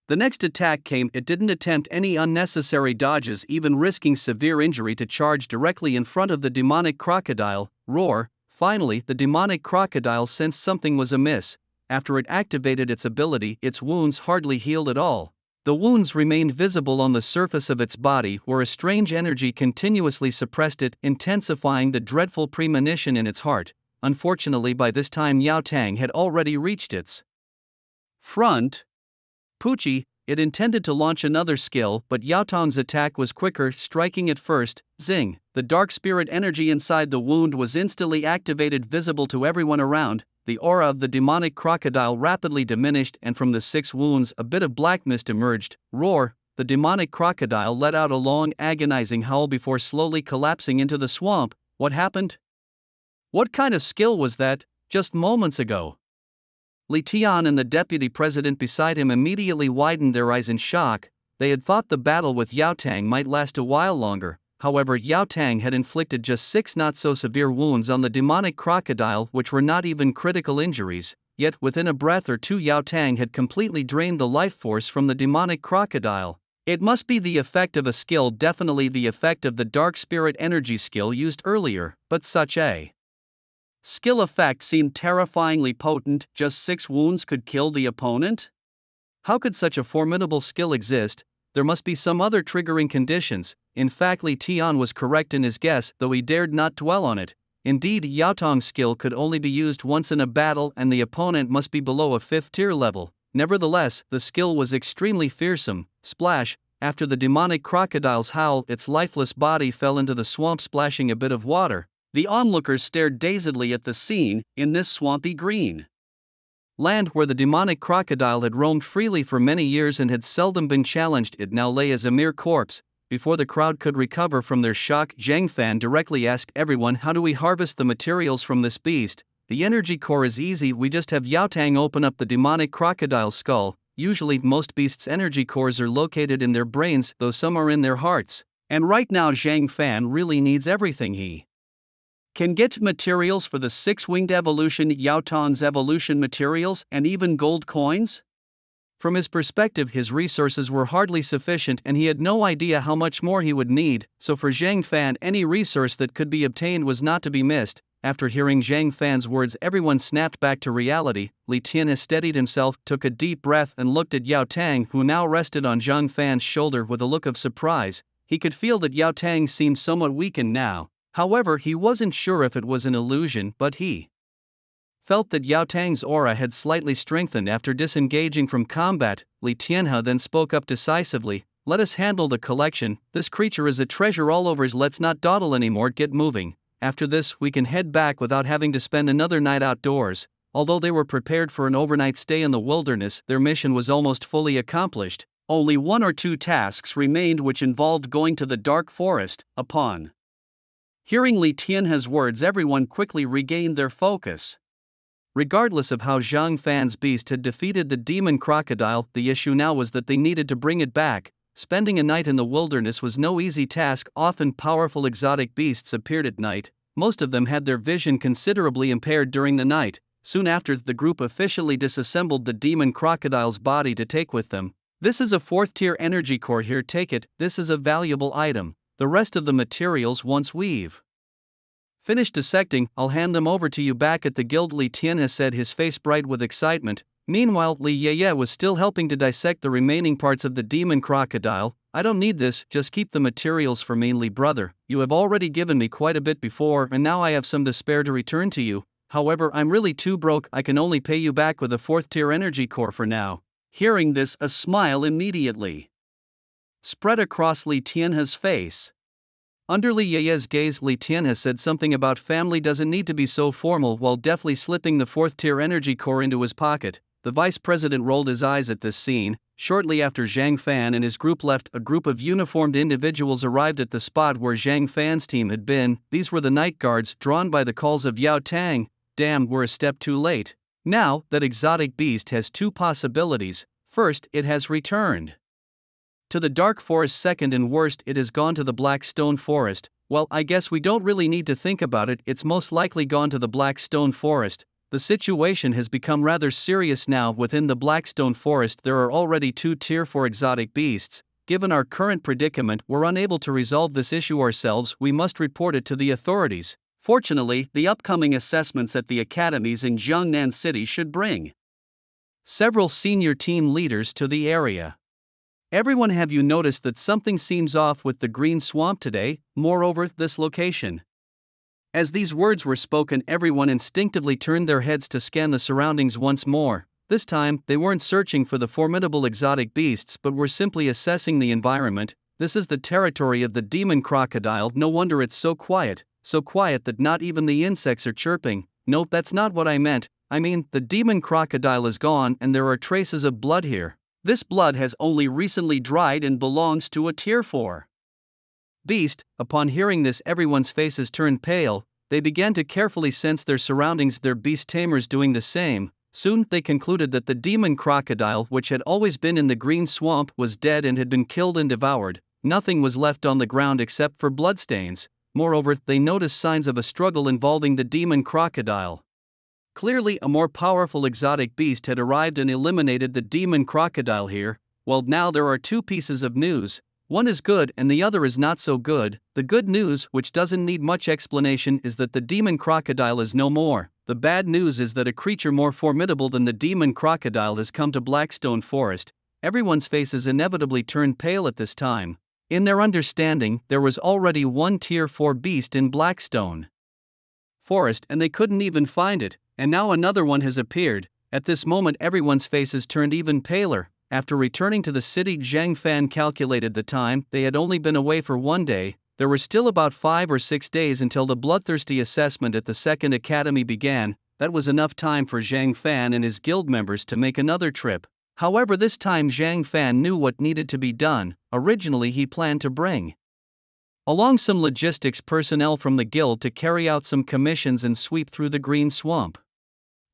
the next attack came. It didn't attempt any unnecessary dodges, even risking severe injury, to charge directly in front of the demonic crocodile. Roar! Finally, the demonic crocodile sensed something was amiss. After it activated its ability, its wounds hardly healed at all. The wounds remained visible on the surface of its body, where a strange energy continuously suppressed it, intensifying the dreadful premonition in its heart. Unfortunately, by this time Yao Tang had already reached its front. Pucci, it intended to launch another skill, but Yao Tong's attack was quicker, striking it first. Zing! The dark spirit energy inside the wound was instantly activated, visible to everyone around. The aura of the demonic crocodile rapidly diminished, and from the 6 wounds a bit of black mist emerged. Roar! The demonic crocodile let out a long, agonizing howl before slowly collapsing into the swamp. What happened? What kind of skill was that, just moments ago? Li Tian and the deputy president beside him immediately widened their eyes in shock. They had thought the battle with Yao Tang might last a while longer. However, Yao Tang had inflicted just 6 not-so-severe wounds on the demonic crocodile, which were not even critical injuries. Yet, within a breath or two, Yao Tang had completely drained the life force from the demonic crocodile. It must be the effect of a skill, definitely the effect of the dark spirit energy skill used earlier, but such a skill effect seemed terrifyingly potent. Just 6 wounds could kill the opponent? How could such a formidable skill exist? There must be some other triggering conditions. In fact, Li Tian was correct in his guess, though he dared not dwell on it. Indeed, Yao Tong's skill could only be used once in a battle, and the opponent must be below a 5th-tier level. Nevertheless, the skill was extremely fearsome. Splash! After the demonic crocodile's howl, its lifeless body fell into the swamp, splashing a bit of water. The onlookers stared dazedly at the scene. In this swampy green land where the demonic crocodile had roamed freely for many years and had seldom been challenged, it now lay as a mere corpse. Before the crowd could recover from their shock, Zhang Fan directly asked everyone, "How do we harvest the materials from this beast?" "The energy core is easy, we just have Yao Tang open up the demonic crocodile's skull." Usually, most beasts' energy cores are located in their brains, though some are in their hearts. And right now Zhang Fan really needs everything he can get: materials for the 6-winged evolution, Yao Tong's evolution materials, and even gold coins. From his perspective, his resources were hardly sufficient, and he had no idea how much more he would need, so for Zhang Fan, any resource that could be obtained was not to be missed. After hearing Zhang Fan's words, everyone snapped back to reality. Li Tian steadied himself, took a deep breath, and looked at Yao Tang, who now rested on Zhang Fan's shoulder with a look of surprise. He could feel that Yao Tang seemed somewhat weakened now. However, he wasn't sure if it was an illusion, but he felt that Yao Tang's aura had slightly strengthened after disengaging from combat. Li Tianhe then spoke up decisively, "Let us handle the collection. This creature is a treasure all over. Let's not dawdle anymore, get moving. After this, we can head back without having to spend another night outdoors." Although they were prepared for an overnight stay in the wilderness, their mission was almost fully accomplished. Only one or two tasks remained, which involved going to the dark forest. Upon hearing Li Tianhe's words, everyone quickly regained their focus. Regardless of how Zhang Fan's beast had defeated the demon crocodile, the issue now was that they needed to bring it back. Spending a night in the wilderness was no easy task. Often powerful exotic beasts appeared at night. Most of them had their vision considerably impaired during the night. Soon after, the group officially disassembled the demon crocodile's body to take with them. This is a 4th tier energy core. Here, take it. This is a valuable item. The rest of the materials, once we've finished dissecting, I'll hand them over to you back at the guild, Li Tianhe said, his face bright with excitement. Meanwhile, Li Yeye was still helping to dissect the remaining parts of the demon crocodile. I don't need this, just keep the materials for me, Li brother. You have already given me quite a bit before, and now I have some to spare to return to you. However, I'm really too broke. I can only pay you back with a 4th tier energy core for now. Hearing this, a smile immediately spread across Li Tianhe's face. Under Li Yeye's gaze, Li Tianhe said something about family doesn't need to be so formal, while deftly slipping the 4th tier energy core into his pocket. The vice president rolled his eyes at this scene. Shortly after Zhang Fan and his group left, a group of uniformed individuals arrived at the spot where Zhang Fan's team had been. These were the night guards, drawn by the calls of Yao Tang. Damn, we're a step too late. Now, that exotic beast has two possibilities. First, it has returned to the dark forest. Second, and worst, it has gone to the black stone forest. Well, I guess we don't really need to think about it. It's most likely gone to the black stone forest. The situation has become rather serious now. Within the Blackstone Forest there are already 2 Tier 4 exotic beasts. Given our current predicament, we're unable to resolve this issue ourselves. We must report it to the authorities. Fortunately, the upcoming assessments at the academies in Jiangnan City should bring several senior team leaders to the area. Everyone, have you noticed that something seems off with the green swamp today? Moreover, this location. As these words were spoken, everyone instinctively turned their heads to scan the surroundings once more. This time, they weren't searching for the formidable exotic beasts but were simply assessing the environment. This is the territory of the demon crocodile. No wonder it's so quiet that not even the insects are chirping. Nope, that's not what I meant. I mean, the demon crocodile is gone and there are traces of blood here. This blood has only recently dried and belongs to a Tier 4 beast. Upon hearing this, everyone's faces turned pale. They began to carefully sense their surroundings, their beast tamers doing the same. Soon, they concluded that the demon crocodile, which had always been in the green swamp, was dead and had been killed and devoured. Nothing was left on the ground except for bloodstains. Moreover, they noticed signs of a struggle involving the demon crocodile. Clearly, a more powerful exotic beast had arrived and eliminated the demon crocodile here. Well, now there are 2 pieces of news. One is good and the other is not so good. The good news, which doesn't need much explanation, is that the demon crocodile is no more. The bad news is that a creature more formidable than the demon crocodile has come to Blackstone Forest. Everyone's faces inevitably turned pale at this time. In their understanding, there was already 1 Tier 4 beast in Blackstone Forest and they couldn't even find it, and now another one has appeared. At this moment, everyone's faces turned even paler. After returning to the city, Zhang Fan calculated the time. They had only been away for 1 day. There were still about 5 or 6 days until the bloodthirsty assessment at the second academy began. That was enough time for Zhang Fan and his guild members to make another trip. However, this time Zhang Fan knew what needed to be done. Originally, he planned to bring along some logistics personnel from the guild to carry out some commissions and sweep through the green swamp.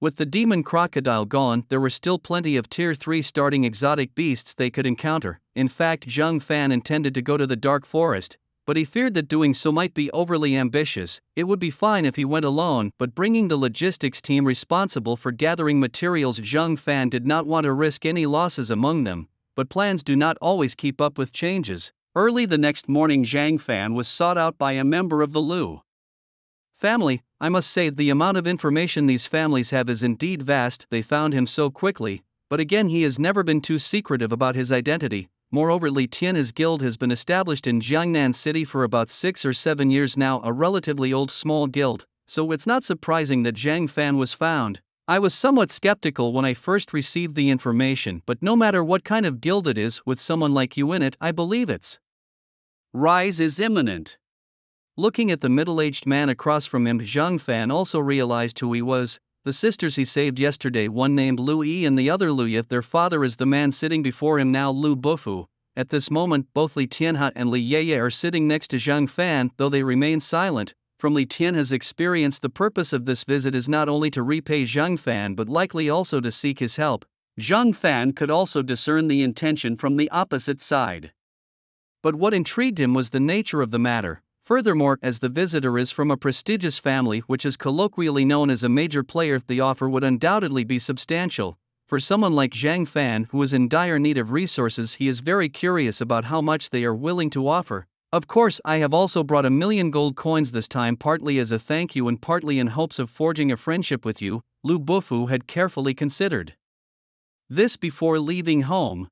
With the demon crocodile gone, there were still plenty of Tier 3 starting exotic beasts they could encounter. In fact, Zhang Fan intended to go to the dark forest, but he feared that doing so might be overly ambitious. It would be fine if he went alone, but bringing the logistics team responsible for gathering materials, Zhang Fan did not want to risk any losses among them. But plans do not always keep up with changes. Early the next morning, Zhang Fan was sought out by a member of the Lu family. I must say, the amount of information these families have is indeed vast. They found him so quickly, but again, he has never been too secretive about his identity. Moreover, Li Tianhe's guild has been established in Jiangnan City for about 6 or 7 years now, a relatively old small guild, so it's not surprising that Zhang Fan was found. I was somewhat skeptical when I first received the information, but no matter what kind of guild it is, with someone like you in it, I believe its rise is imminent. Looking at the middle-aged man across from him, Zhang Fan also realized who he was. The sisters he saved yesterday, one named Lu Yi and the other Lu Yi, their father is the man sitting before him now, Lu Bufu. At this moment, both Li Tianhe and Li Yeye are sitting next to Zhang Fan, though they remain silent. From Li Tianhe's experience, the purpose of this visit is not only to repay Zhang Fan but likely also to seek his help. Zhang Fan could also discern the intention from the opposite side. But what intrigued him was the nature of the matter. Furthermore, as the visitor is from a prestigious family which is colloquially known as a major player, the offer would undoubtedly be substantial. For someone like Zhang Fan, who is in dire need of resources, he is very curious about how much they are willing to offer. Of course, I have also brought 1,000,000 gold coins this time, partly as a thank you and partly in hopes of forging a friendship with you, Lu Bufu had carefully considered this before leaving home.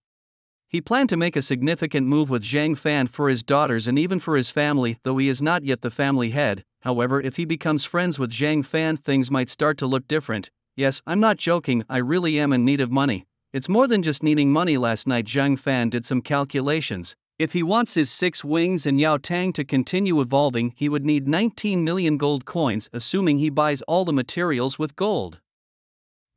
He planned to make a significant move with Zhang Fan for his daughters and even for his family, though he is not yet the family head. However, if he becomes friends with Zhang Fan, things might start to look different. Yes, I'm not joking, I really am in need of money. It's more than just needing money. Last night Zhang Fan did some calculations. If he wants his 6 wings and Yao Tang to continue evolving, he would need 19 million gold coins, assuming he buys all the materials with gold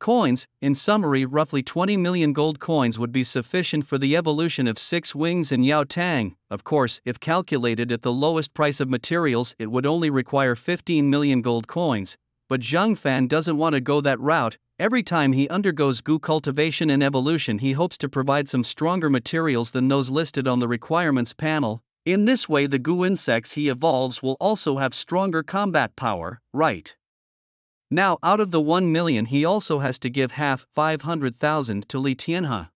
coins. In summary, roughly 20 million gold coins would be sufficient for the evolution of 6 wings and Yao Tang. Of course, if calculated at the lowest price of materials, it would only require 15 million gold coins. But Zhang Fan doesn't want to go that route. Every time he undergoes gu cultivation and evolution, he hopes to provide some stronger materials than those listed on the requirements panel. In this way, the gu insects he evolves will also have stronger combat power, right? Now, out of the 1 million, he also has to give half, 500,000, to Li Tianhe.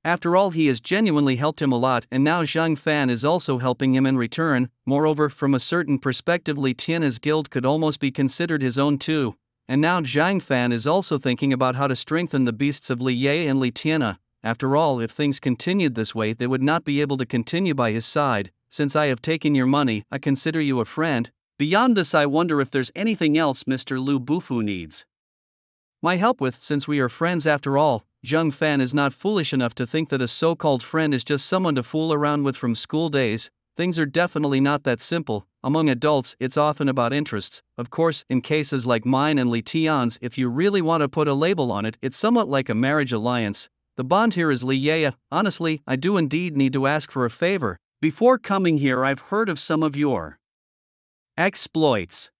After all, he has genuinely helped him a lot, and now Zhang Fan is also helping him in return. Moreover, from a certain perspective, Li Tianhe's guild could almost be considered his own too. And now Zhang Fan is also thinking about how to strengthen the beasts of Li Ye and Li Tianhe. After all, if things continued this way, they would not be able to continue by his side. Since I have taken your money, I consider you a friend. Beyond this, I wonder if there's anything else Mr. Lu Bufu needs my help with. Since we are friends after all, Zhang Fan is not foolish enough to think that a so-called friend is just someone to fool around with from school days. Things are definitely not that simple. Among adults, it's often about interests. Of course, in cases like mine and Li Tian's, if you really want to put a label on it, it's somewhat like a marriage alliance. The bond here is Li Yeye. Honestly, I do indeed need to ask for a favor. Before coming here, I've heard of some of your exploits.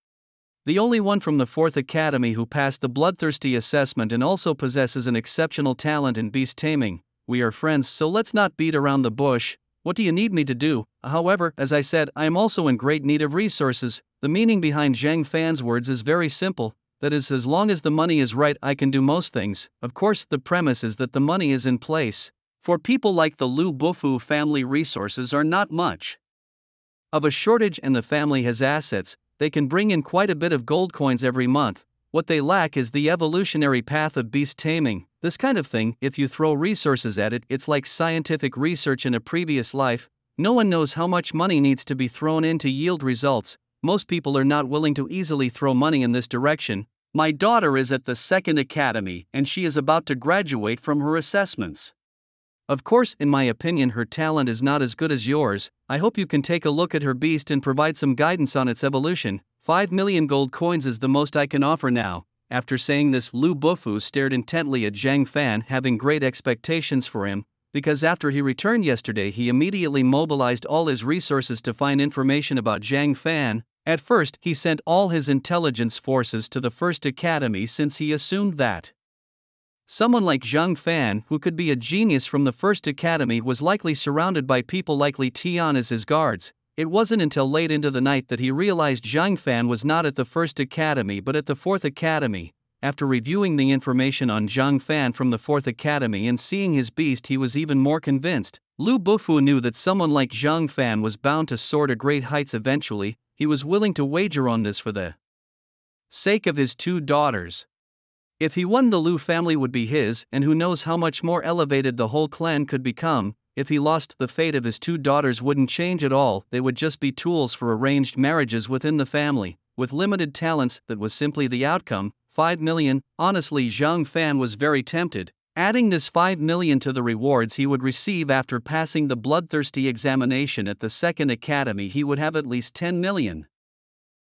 The only one from the 4th Academy who passed the bloodthirsty assessment and also possesses an exceptional talent in beast taming. We are friends, so let's not beat around the bush. What do you need me to do? However, as I said, I am also in great need of resources. The meaning behind Zhang Fan's words is very simple. That is, as long as the money is right, I can do most things. Of course, the premise is that the money is in place. For people like the Lu Bufu family, resources are not much of a shortage, and the family has assets. They can bring in quite a bit of gold coins every month. What they lack is the evolutionary path of beast taming. This kind of thing, if you throw resources at it, it's like scientific research in a previous life. No one knows how much money needs to be thrown in to yield results. Most people are not willing to easily throw money in this direction. My daughter is at the 2nd Academy, and she is about to graduate from her assessments. Of course, in my opinion, her talent is not as good as yours. I hope you can take a look at her beast and provide some guidance on its evolution. 5 million gold coins is the most I can offer now. After saying this, Lu Bufu stared intently at Zhang Fan, having great expectations for him, because after he returned yesterday, he immediately mobilized all his resources to find information about Zhang Fan. At first, he sent all his intelligence forces to the 1st Academy, since he assumed that someone like Zhang Fan, who could be a genius from the 1st Academy, was likely surrounded by people like Li Tian as his guards. It wasn't until late into the night that he realized Zhang Fan was not at the 1st Academy but at the 4th Academy. After reviewing the information on Zhang Fan from the 4th Academy and seeing his beast, he was even more convinced. Lu Bufu knew that someone like Zhang Fan was bound to soar to great heights eventually. He was willing to wager on this for the sake of his 2 daughters. If he won, the Lu family would be his, and who knows how much more elevated the whole clan could become. If he lost, the fate of his 2 daughters wouldn't change at all. They would just be tools for arranged marriages within the family. With limited talents, that was simply the outcome. 5 million. Honestly, Zhang Fan was very tempted. Adding this 5 million to the rewards he would receive after passing the bloodthirsty examination at the 2nd Academy, he would have at least 10 million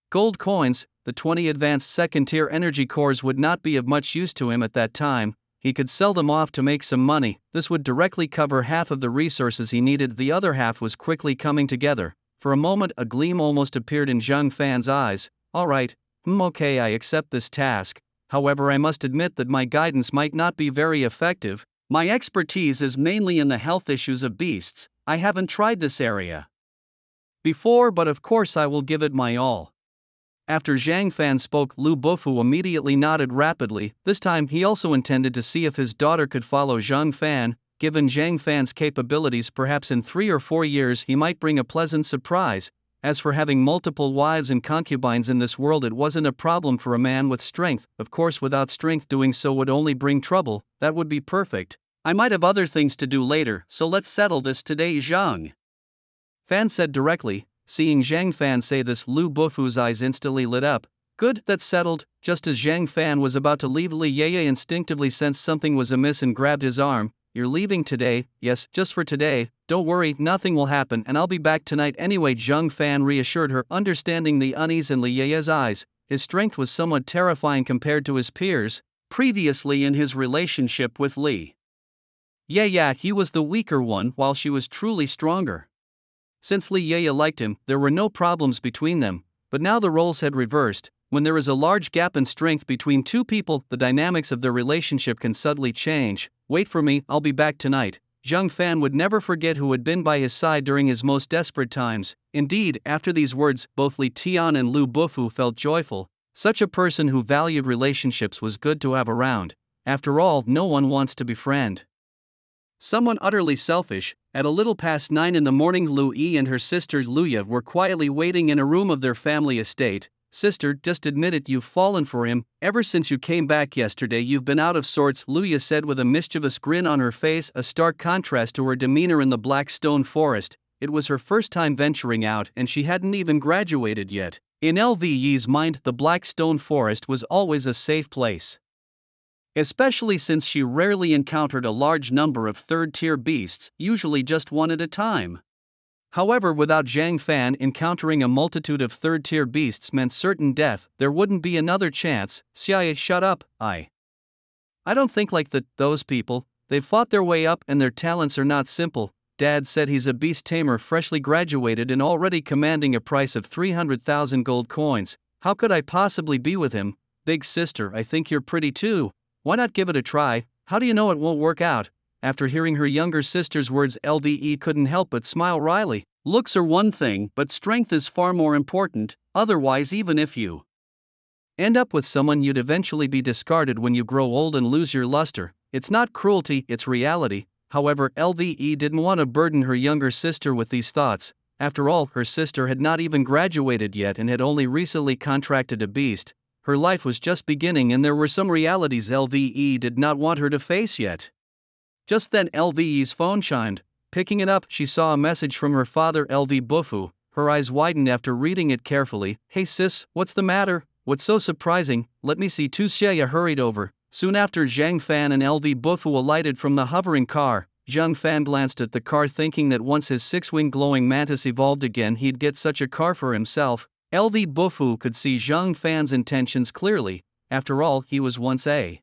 gold coins. the 20 advanced second-tier energy cores would not be of much use to him at that time. He could sell them off to make some money. This would directly cover half of the resources he needed. The other half was quickly coming together. For a moment a gleam almost appeared in Zhang Fan's eyes. Alright, okay, I accept this task. However, I must admit that my guidance might not be very effective. My expertise is mainly in the health issues of beasts. I haven't tried this area before, but of course I will give it my all. After Zhang Fan spoke, Lu Bufu immediately nodded rapidly. This time he also intended to see if his daughter could follow Zhang Fan. Given Zhang Fan's capabilities, perhaps in 3 or 4 years he might bring a pleasant surprise. As for having multiple wives and concubines in this world, it wasn't a problem for a man with strength. Of course, without strength, doing so would only bring trouble. That would be perfect. I might have other things to do later, so let's settle this today, Zhang Fan said directly. Seeing Zhang Fan say this, Lu Bufu's eyes instantly lit up. Good, that's settled. Just as Zhang Fan was about to leave, Li Yeye instinctively sensed something was amiss and grabbed his arm. You're leaving today? Yes, just for today. Don't worry, nothing will happen and I'll be back tonight anyway, Zhang Fan reassured her, understanding the unease in Li Yeye's eyes. His strength was somewhat terrifying compared to his peers. Previously in his relationship with Li Yeye, he was the weaker one while she was truly stronger. Since Li Yeye liked him, there were no problems between them, but now the roles had reversed. When there is a large gap in strength between two people, the dynamics of their relationship can suddenly change. Wait for me, I'll be back tonight. Zhang Fan would never forget who had been by his side during his most desperate times. Indeed, after these words, both Li Tian and Lu Bufu felt joyful. Such a person who valued relationships was good to have around. After all, no one wants to befriend someone utterly selfish. At a little past 9 in the morning, Lu Yi and her sister Luya were quietly waiting in a room of their family estate. Sister, just admit it, you've fallen for him. Ever since you came back yesterday you've been out of sorts, Luya said with a mischievous grin on her face, a stark contrast to her demeanor in the Black Stone Forest. It was her first time venturing out and she hadn't even graduated yet. In LVE's mind, the Black Stone Forest was always a safe place, especially since she rarely encountered a large number of third-tier beasts, usually just one at a time. However, without Zhang Fan, encountering a multitude of third-tier beasts meant certain death. There wouldn't be another chance. Xiaye, shut up. I don't think like those people. They've fought their way up and their talents are not simple. Dad said he's a beast tamer, freshly graduated and already commanding a price of 300,000 gold coins. How could I possibly be with him? Big sister, I think you're pretty too. Why not give it a try? How do you know it won't work out? After hearing her younger sister's words, LVE couldn't help but smile wryly. Looks are one thing, but strength is far more important. Otherwise, even if you end up with someone, you'd eventually be discarded when you grow old and lose your luster. It's not cruelty, it's reality. However, LVE didn't want to burden her younger sister with these thoughts. After all, her sister had not even graduated yet and had only recently contracted a beast. Her life was just beginning and there were some realities LVE did not want her to face yet. Just then LVE's phone chimed. Picking it up, she saw a message from her father LV Bufu. Her eyes widened after reading it carefully. Hey sis, what's the matter? What's so surprising? Let me see. Tu Xie hurried over. Soon after, Zhang Fan and LV Bufu alighted from the hovering car. Zhang Fan glanced at the car, thinking that once his six-winged glowing mantis evolved again he'd get such a car for himself. LV Bufu could see Zhang Fan's intentions clearly. After all, he was once a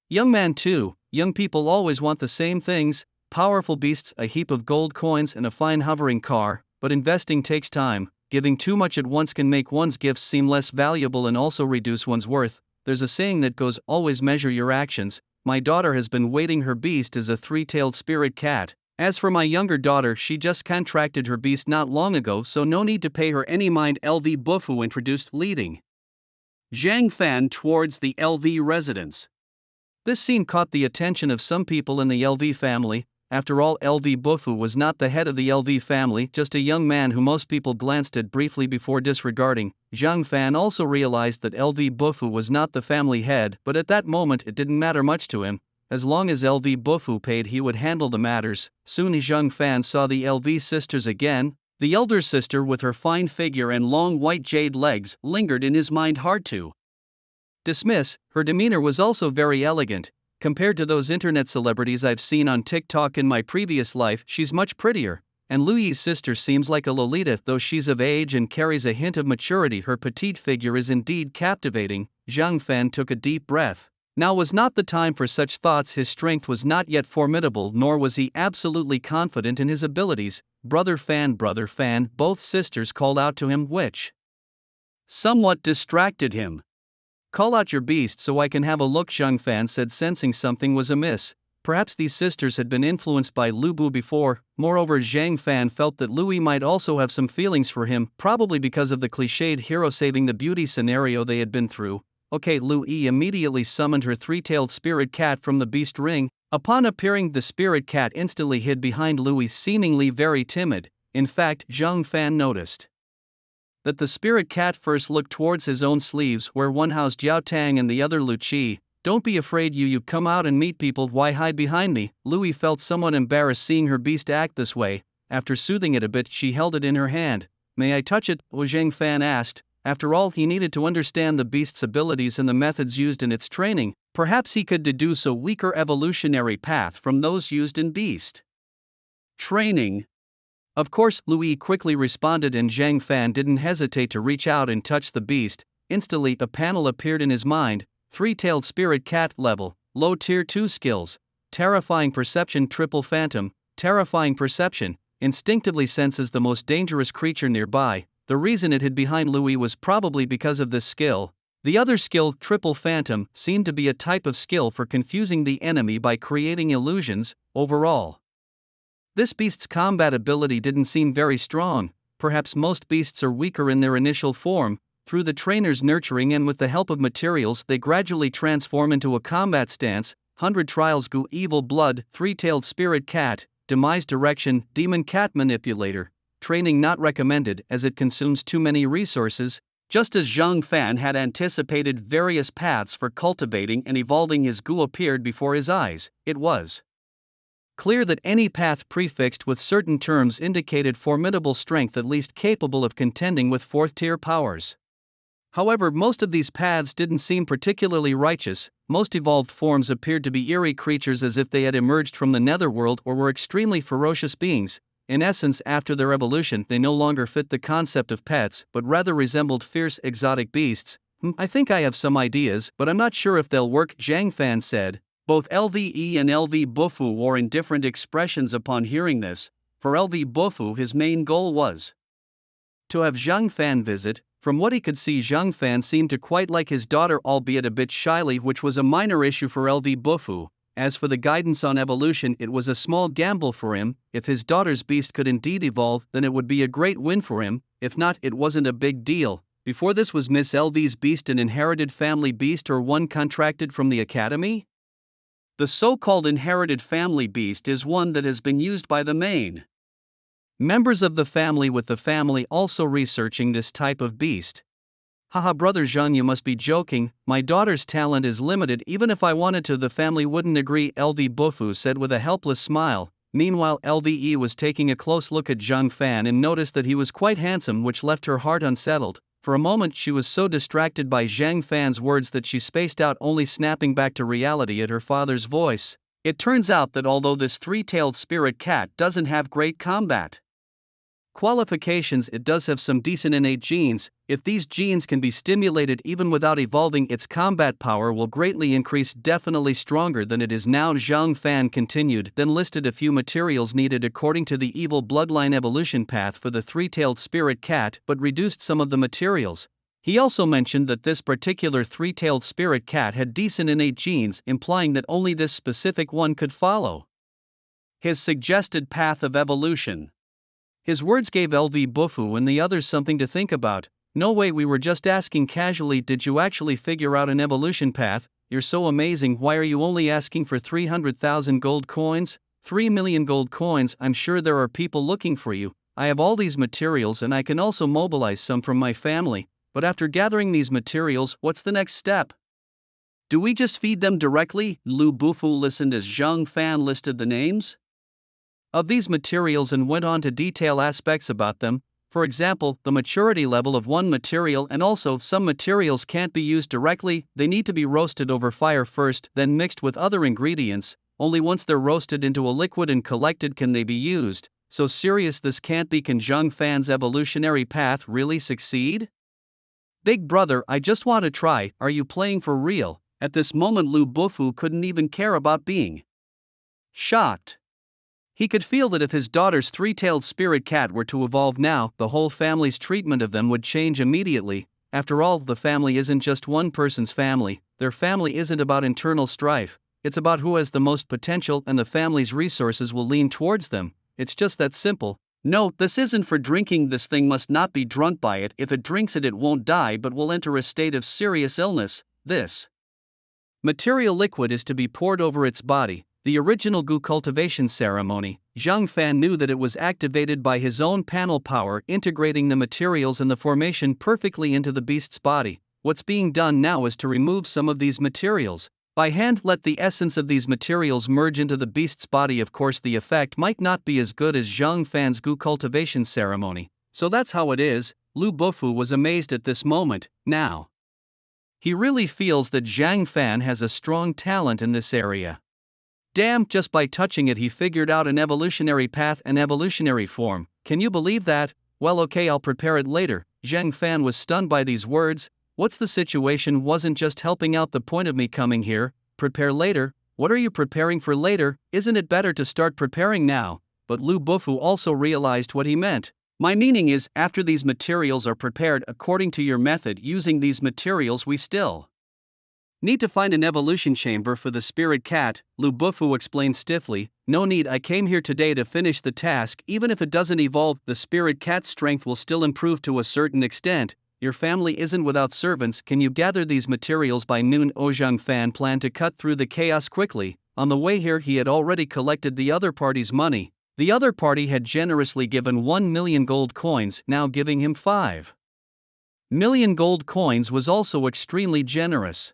young man too. Young people always want the same things: powerful beasts, a heap of gold coins and a fine hovering car. But investing takes time. Giving too much at once can make one's gifts seem less valuable and also reduce one's worth. There's a saying that goes, always measure your actions. My daughter has been waiting. Her beast is a three-tailed spirit cat. As for my younger daughter, she just contracted her beast not long ago, so no need to pay her any mind. LV Bufu introduced, leading Zhang Fan towards the LV residence. This scene caught the attention of some people in the LV family. After all, LV Bufu was not the head of the LV family, just a young man who most people glanced at briefly before disregarding. Zhang Fan also realized that LV Bufu was not the family head, but at that moment it didn't matter much to him. As long as LV Bufu paid, he would handle the matters. Soon Zhang Fan saw the LV sisters again. The elder sister, with her fine figure and long white jade legs, lingered in his mind, hard to dismiss. Her demeanor was also very elegant. Compared to those internet celebrities I've seen on TikTok in my previous life, she's much prettier. And Lui's sister seems like a Lolita, though she's of age and carries a hint of maturity. Her petite figure is indeed captivating. Zhang Fan took a deep breath. Now was not the time for such thoughts. His strength was not yet formidable, nor was he absolutely confident in his abilities. Brother Fan, both sisters called out to him, which somewhat distracted him. Call out your beast so I can have a look, Zhang Fan said, sensing something was amiss. Perhaps these sisters had been influenced by Lu Bu before. Moreover, Zhang Fan felt that Louis might also have some feelings for him, probably because of the cliched hero saving the beauty scenario they had been through. Okay, Louis immediately summoned her three-tailed spirit cat from the beast ring. Upon appearing, the spirit cat instantly hid behind Louis, seemingly very timid. In fact, Zhang Fan noticed that the spirit cat first looked towards his own sleeves, where one housed Jiao Tang and the other Lu Qi. Don't be afraid, you come out and meet people, why hide behind me? Louis felt somewhat embarrassed seeing her beast act this way. After soothing it a bit, she held it in her hand. May I touch it? Zhang Fan asked. After all, he needed to understand the beast's abilities and the methods used in its training. Perhaps he could deduce a weaker evolutionary path from those used in beast training. Of course, Louis quickly responded, and Zhang Fan didn't hesitate to reach out and touch the beast. Instantly, a panel appeared in his mind. Three-tailed spirit cat level, low tier 2 skills, terrifying perception, triple phantom, terrifying perception, instinctively senses the most dangerous creature nearby. The reason it hid behind Louis was probably because of this skill. The other skill, triple phantom, seemed to be a type of skill for confusing the enemy by creating illusions. Overall, this beast's combat ability didn't seem very strong. Perhaps most beasts are weaker in their initial form. Through the trainer's nurturing and with the help of materials, they gradually transform into a combat stance. 100 trials. Gu evil blood, three-tailed spirit cat, demise direction, demon cat manipulator. Training not recommended as it consumes too many resources. Just as Zhang Fan had anticipated, various paths for cultivating and evolving his Gu appeared before his eyes. It was clear that any path prefixed with certain terms indicated formidable strength, at least capable of contending with fourth-tier powers. However, most of these paths didn't seem particularly righteous. Most evolved forms appeared to be eerie creatures, as if they had emerged from the netherworld or were extremely ferocious beings. In essence, after their evolution, they no longer fit the concept of pets, but rather resembled fierce exotic beasts. I think I have some ideas, but I'm not sure if they'll work, Zhang Fan said. Both LVE and LV Bufu wore indifferent expressions upon hearing this. For LV Bufu, his main goal was to have Zhang Fan visit. From what he could see, Zhang Fan seemed to quite like his daughter, albeit a bit shyly, which was a minor issue for LV Bufu. As for the guidance on evolution, it was a small gamble for him. If his daughter's beast could indeed evolve, then it would be a great win for him. If not, it wasn't a big deal. Before this, was Miss LV's beast an inherited family beast or one contracted from the academy? The so-called inherited family beast is one that has been used by the main members of the family, with the family also researching this type of beast. Haha, brother Zhang, you must be joking. My daughter's talent is limited. Even if I wanted to, the family wouldn't agree, LV Bufu said with a helpless smile. Meanwhile, LVE was taking a close look at Zhang Fan and noticed that he was quite handsome, which left her heart unsettled. For a moment she was so distracted by Zhang Fan's words that she spaced out, only snapping back to reality at her father's voice. It turns out that although this three-tailed spirit cat doesn't have great combat qualifications, it does have some decent innate genes. If these genes can be stimulated even without evolving, its combat power will greatly increase, definitely stronger than it is now, Zhang Fan continued, then listed a few materials needed according to the evil bloodline evolution path for the three-tailed spirit cat, but reduced some of the materials. He also mentioned that this particular three-tailed spirit cat had decent innate genes, implying that only this specific one could follow his suggested path of evolution. His words gave LV Bufu and the others something to think about. No way, we were just asking casually. Did you actually figure out an evolution path? You're so amazing. Why are you only asking for 300,000 gold coins? 3 million gold coins. I'm sure there are people looking for you. I have all these materials and I can also mobilize some from my family. But after gathering these materials, what's the next step? Do we just feed them directly? Lu Bufu listened as Zhang Fan listed the names of these materials and went on to detail aspects about them. For example, the maturity level of one material, and also some materials can't be used directly, they need to be roasted over fire first, then mixed with other ingredients. Only once they're roasted into a liquid and collected can they be used. So serious this can't be. Can Zhang Fan's evolutionary path really succeed? Big brother, I just want to try, are you playing for real? At this moment Lu Bufu couldn't even care about being shocked. He could feel that if his daughter's three-tailed spirit cat were to evolve now, the whole family's treatment of them would change immediately. After all, the family isn't just one person's family, their family isn't about internal strife, it's about who has the most potential, and the family's resources will lean towards them. It's just that simple. No, this isn't for drinking. This thing must not be drunk by it. If it drinks it won't die but will enter a state of serious illness. This material liquid is to be poured over its body. The original Gu cultivation ceremony, Zhang Fan knew that it was activated by his own panel power, integrating the materials and the formation perfectly into the beast's body. What's being done now is to remove some of these materials. By hand, let the essence of these materials merge into the beast's body. Of course, the effect might not be as good as Zhang Fan's Gu cultivation ceremony. So that's how it is. Lu Bufu was amazed at this moment. Now he really feels that Zhang Fan has a strong talent in this area. Damn, just by touching it he figured out an evolutionary path, an evolutionary form. Can you believe that? Well, okay, I'll prepare it later. Zhang Fan was stunned by these words. What's the situation? Wasn't just helping out the point of me coming here. Prepare later? What are you preparing for later? Isn't it better to start preparing now? But Lu Bufu also realized what he meant. My meaning is, after these materials are prepared according to your method, using these materials we still need to find an evolution chamber for the spirit cat, Lu Bufu explained stiffly. No need, I came here today to finish the task. Even if it doesn't evolve, the spirit cat's strength will still improve to a certain extent. Your family isn't without servants. Can you gather these materials by noon? Zhang Fan planned to cut through the chaos quickly. On the way here he had already collected the other party's money. The other party had generously given 1 million gold coins, now giving him 5 million gold coins was also extremely generous.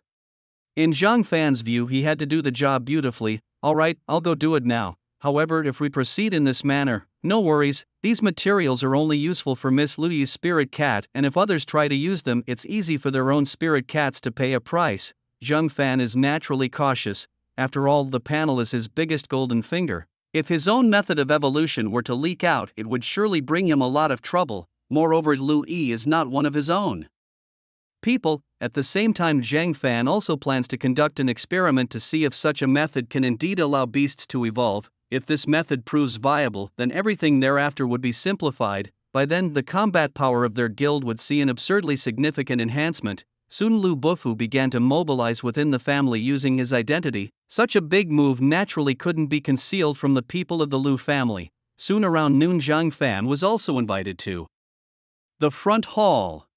In Zhang Fan's view, he had to do the job beautifully. Alright, I'll go do it now. However, if we proceed in this manner, no worries, these materials are only useful for Miss Luyi's spirit cat, and if others try to use them, it's easy for their own spirit cats to pay a price. Zhang Fan is naturally cautious. After all, the panel is his biggest golden finger. If his own method of evolution were to leak out, it would surely bring him a lot of trouble. Moreover, Lu Yi is not one of his own people. At the same time, Zhang Fan also plans to conduct an experiment to see if such a method can indeed allow beasts to evolve. If this method proves viable, then everything thereafter would be simplified. By then, the combat power of their guild would see an absurdly significant enhancement. Soon Lu Bufu began to mobilize within the family using his identity. Such a big move naturally couldn't be concealed from the people of the Lu family. Soon around noon, Zhang Fan was also invited to the front hall.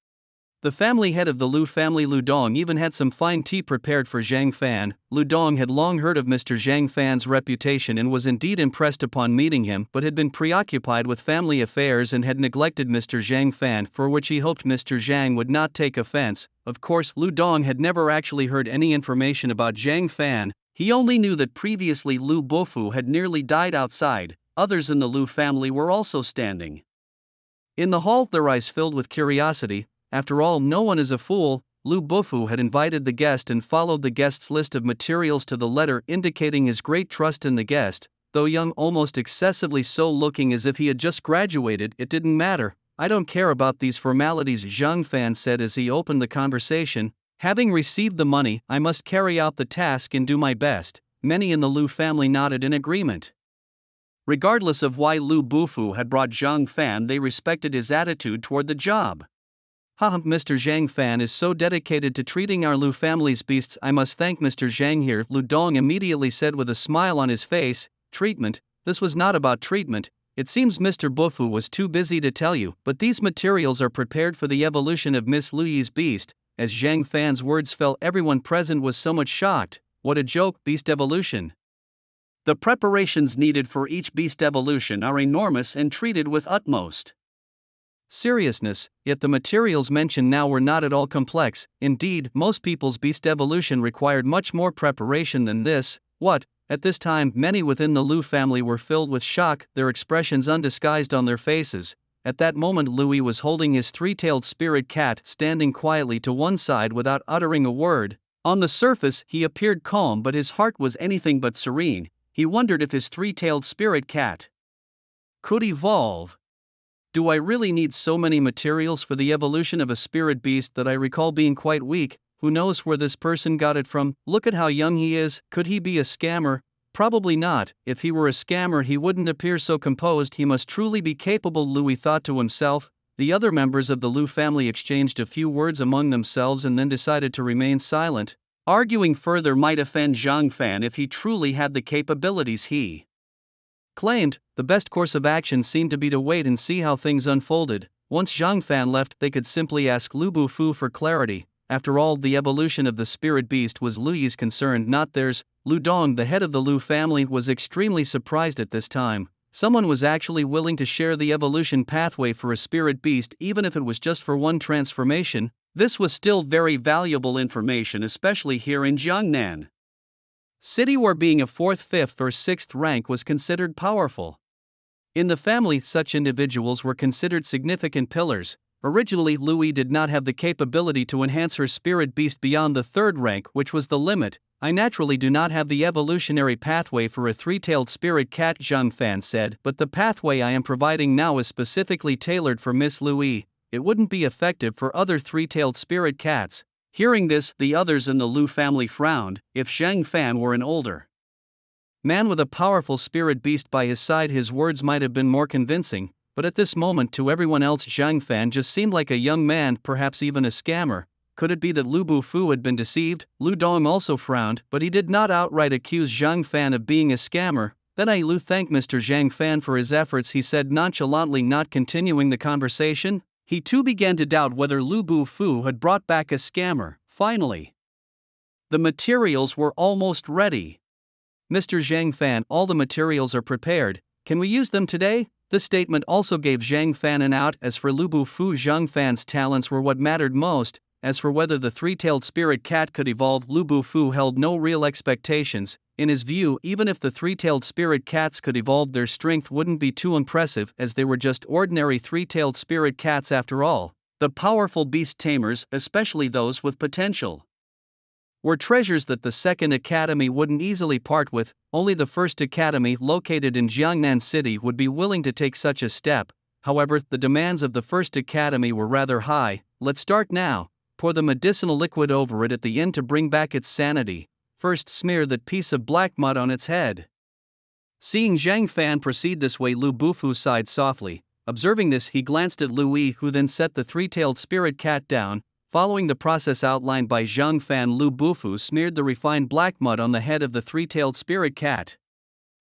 The family head of the Lu family, Lu Dong, even had some fine tea prepared for Zhang Fan. Lu Dong had long heard of Mr. Zhang Fan's reputation and was indeed impressed upon meeting him, but had been preoccupied with family affairs and had neglected Mr. Zhang Fan, for which he hoped Mr. Zhang would not take offense. Of course, Lu Dong had never actually heard any information about Zhang Fan. He only knew that previously Lu Bufu had nearly died outside. Others in the Lu family were also standing in the hall, their eyes filled with curiosity. After all, no one is a fool. Lu Bufu had invited the guest and followed the guest's list of materials to the letter, indicating his great trust in the guest. Though young, almost excessively so, looking as if he had just graduated, it didn't matter. I don't care about these formalities, Zhang Fan said as he opened the conversation. Having received the money, I must carry out the task and do my best. Many in the Lu family nodded in agreement. Regardless of why Lu Bufu had brought Zhang Fan, they respected his attitude toward the job. Mr. Zhang Fan is so dedicated to treating our Lu family's beasts. I must thank Mr. Zhang here, Lu Dong immediately said with a smile on his face. Treatment? This was not about treatment. It seems Mr. Bufu was too busy to tell you, but these materials are prepared for the evolution of Miss Luyi's beast. As Zhang Fan's words fell, everyone present was somewhat shocked. What a joke, beast evolution. The preparations needed for each beast evolution are enormous and treated with utmost seriousness, yet the materials mentioned now were not at all complex. Indeed, most people's beast evolution required much more preparation than this. What? At this time, many within the Lu family were filled with shock, their expressions undisguised on their faces. At that moment, Louis was holding his three-tailed spirit cat, standing quietly to one side without uttering a word. On the surface, he appeared calm, but his heart was anything but serene. He wondered if his three-tailed spirit cat could evolve. Do I really need so many materials for the evolution of a spirit beast that I recall being quite weak? Who knows where this person got it from? Look at how young he is. Could he be a scammer? Probably not. If he were a scammer, he wouldn't appear so composed. He must truly be capable, Louis thought to himself. The other members of the Liu family exchanged a few words among themselves and then decided to remain silent. Arguing further might offend Zhang Fan if he truly had the capabilities he claimed. The best course of action seemed to be to wait and see how things unfolded. Once Zhang Fan left, they could simply ask Lu Bufu for clarity. After all, the evolution of the spirit beast was Luyi's concern, not theirs. Lu Dong, the head of the Lu family, was extremely surprised at this time. Someone was actually willing to share the evolution pathway for a spirit beast, even if it was just for one transformation. This was still very valuable information, especially here in Jiangnan City, where being a 4th, 5th, or 6th rank was considered powerful. In the family, such individuals were considered significant pillars. Originally, Louis did not have the capability to enhance her spirit beast beyond the 3rd rank, which was the limit. I naturally do not have the evolutionary pathway for a 3-tailed spirit cat, Zhang Fan said, but the pathway I am providing now is specifically tailored for Miss Louis. It wouldn't be effective for other 3-tailed spirit cats. Hearing this, the others in the Liu family frowned. If Zhang Fan were an older man with a powerful spirit beast by his side, his words might have been more convincing, but at this moment to everyone else Zhang Fan just seemed like a young man, perhaps even a scammer. Could it be that Lu Bufu had been deceived? Lu Dong also frowned, but he did not outright accuse Zhang Fan of being a scammer. Then I Lu thanked Mr. Zhang Fan for his efforts, he said nonchalantly, not continuing the conversation. He too began to doubt whether Lu Bufu had brought back a scammer. Finally, the materials were almost ready. Mr. Zhang Fan, all the materials are prepared. Can we use them today? This statement also gave Zhang Fan an out. As for Lu Bufu, Zhang Fan's talents were what mattered most. As for whether the 3-tailed spirit cat could evolve, Lu Bufu held no real expectations. In his view, even if the 3-tailed spirit cats could evolve, their strength wouldn't be too impressive, as they were just ordinary 3-tailed spirit cats after all. The powerful beast tamers, especially those with potential, were treasures that the 2nd Academy wouldn't easily part with. Only the 1st Academy, located in Jiangnan City, would be willing to take such a step. However, the demands of the 1st Academy were rather high. Let's start now. Pour the medicinal liquid over it at the end to bring back its sanity. First, smear that piece of black mud on its head. Seeing Zhang Fan proceed this way, Lu Bufu sighed softly. Observing this, he glanced at Louis, who then set the 3-tailed spirit cat down. Following the process outlined by Zhang Fan, Lu Bufu smeared the refined black mud on the head of the 3-tailed spirit cat.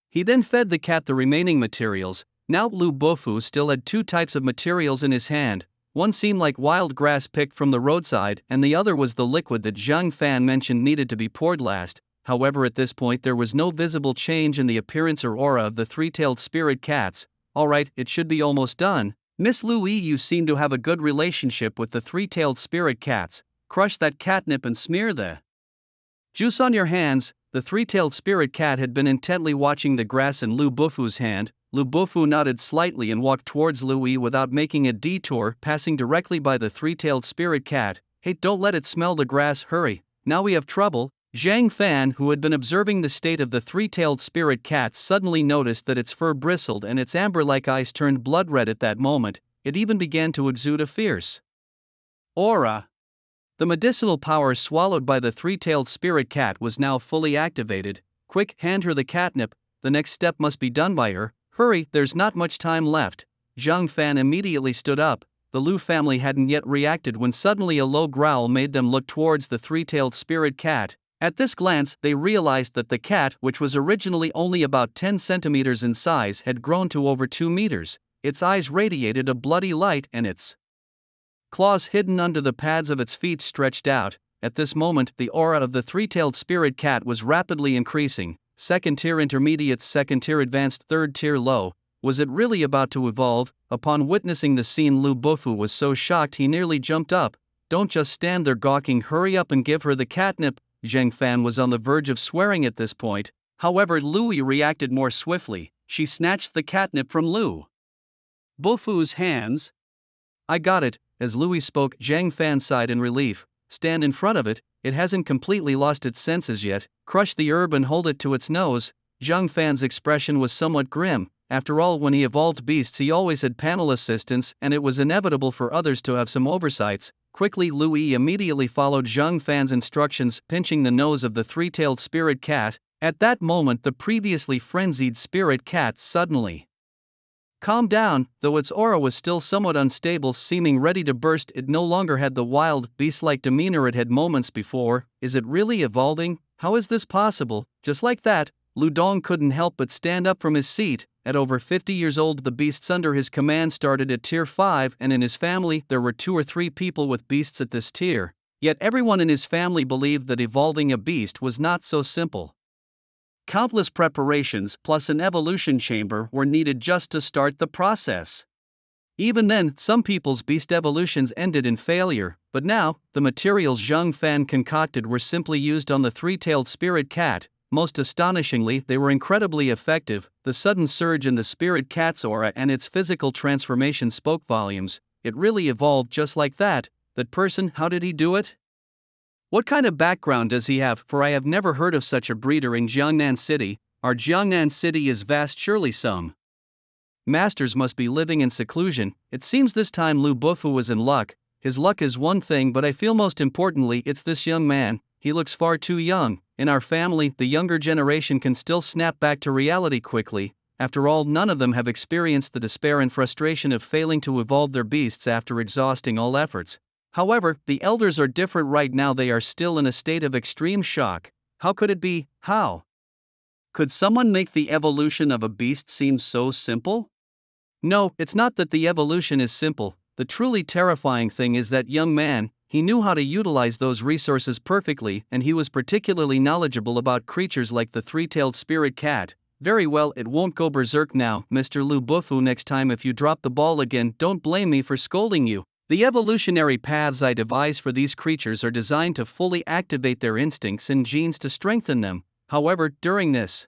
He then fed the cat the remaining materials. Now Lu Bufu still had 2 types of materials in his hand. One seemed like wild grass picked from the roadside, and the other was the liquid that Zhang Fan mentioned needed to be poured last. However, at this point there was no visible change in the appearance or aura of the 3-tailed spirit cats. Alright, it should be almost done. Miss Louis, you seem to have a good relationship with the 3-tailed spirit cats. Crush that catnip and smear the juice on your hands. The 3-tailed spirit cat had been intently watching the grass in Lu Bufu's hand. Lu Bufu nodded slightly and walked towards Louis without making a detour, passing directly by the 3-tailed spirit cat. Hey, don't let it smell the grass, hurry, now we have trouble. Zhang Fan, who had been observing the state of the 3-tailed spirit cat, suddenly noticed that its fur bristled and its amber-like eyes turned blood red at that moment. It even began to exude a fierce aura. The medicinal power swallowed by the 3-tailed spirit cat was now fully activated. Quick, hand her the catnip, the next step must be done by her. Hurry, there's not much time left. Zhang Fan immediately stood up. The Liu family hadn't yet reacted when suddenly a low growl made them look towards the 3-tailed spirit cat. At this glance, they realized that the cat, which was originally only about 10 centimeters in size, had grown to over 2 meters. Its eyes radiated a bloody light and its claws hidden under the pads of its feet stretched out. At this moment, the aura of the 3-tailed spirit cat was rapidly increasing. 2nd tier intermediate, 2nd tier advanced, 3rd tier low. Was it really about to evolve? Upon witnessing the scene, Lu Bufu was so shocked he nearly jumped up. Don't just stand there gawking, hurry up and give her the catnip. Zhang Fan was on the verge of swearing at this point. However, Louis reacted more swiftly. She snatched the catnip from Lu Bufu's hands. I got it. As Louis spoke, Zhang Fan sighed in relief. Stand in front of it, it hasn't completely lost its senses yet. Crush the herb and hold it to its nose. Zhang Fan's expression was somewhat grim. After all, when he evolved beasts he always had panel assistants and it was inevitable for others to have some oversights. Quickly Lu Yi immediately followed Zhang Fan's instructions, pinching the nose of the three-tailed spirit cat. At that moment the previously frenzied spirit cat suddenly calmed down, though its aura was still somewhat unstable, seeming ready to burst. It no longer had the wild, beast-like demeanor it had moments before. Is it really evolving? How is this possible? Just like that, Lu Dong couldn't help but stand up from his seat. At over 50 years old, the beasts under his command started at tier 5, and in his family there were 2 or 3 people with beasts at this tier. Yet everyone in his family believed that evolving a beast was not so simple. Countless preparations plus an evolution chamber were needed just to start the process. Even then, some people's beast evolutions ended in failure, but now, the materials Zhang Fan concocted were simply used on the three-tailed spirit cat. Most astonishingly, they were incredibly effective. The sudden surge in the spirit cat's aura and its physical transformation spoke volumes. It really evolved just like that. That person, how did he do it? What kind of background does he have? For I have never heard of such a breeder in Jiangnan City. Our Jiangnan City is vast, surely some masters must be living in seclusion. It seems this time Lu Bufu was in luck. His luck is one thing, but I feel most importantly it's this young man. He looks far too young. In our family, the younger generation can still snap back to reality quickly. After all, none of them have experienced the despair and frustration of failing to evolve their beasts after exhausting all efforts. However, the elders are different right now. They are still in a state of extreme shock. How could it be? How could someone make the evolution of a beast seem so simple? No, it's not that the evolution is simple. The truly terrifying thing is that young man. He knew how to utilize those resources perfectly, and he was particularly knowledgeable about creatures like the three-tailed spirit cat. Very well, it won't go berserk now, Mr. Lu Bufu. Next time if you drop the ball again, don't blame me for scolding you. The evolutionary paths I devise for these creatures are designed to fully activate their instincts and genes to strengthen them. However, during this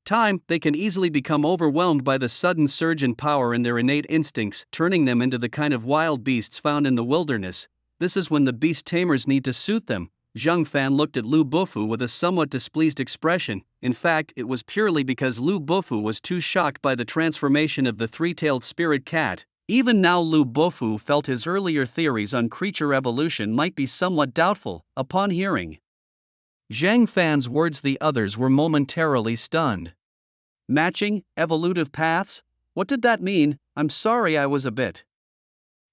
time, they can easily become overwhelmed by the sudden surge in power in their innate instincts, turning them into the kind of wild beasts found in the wilderness. This is when the beast tamers need to suit them. Zhang Fan looked at Lu Bufu with a somewhat displeased expression. In fact, it was purely because Lu Bufu was too shocked by the transformation of the three-tailed spirit cat. Even now Lu Bufu felt his earlier theories on creature evolution might be somewhat doubtful. Upon hearing Zhang Fan's words, the others were momentarily stunned. Matching evolutive paths? What did that mean? I'm sorry, I was a bit.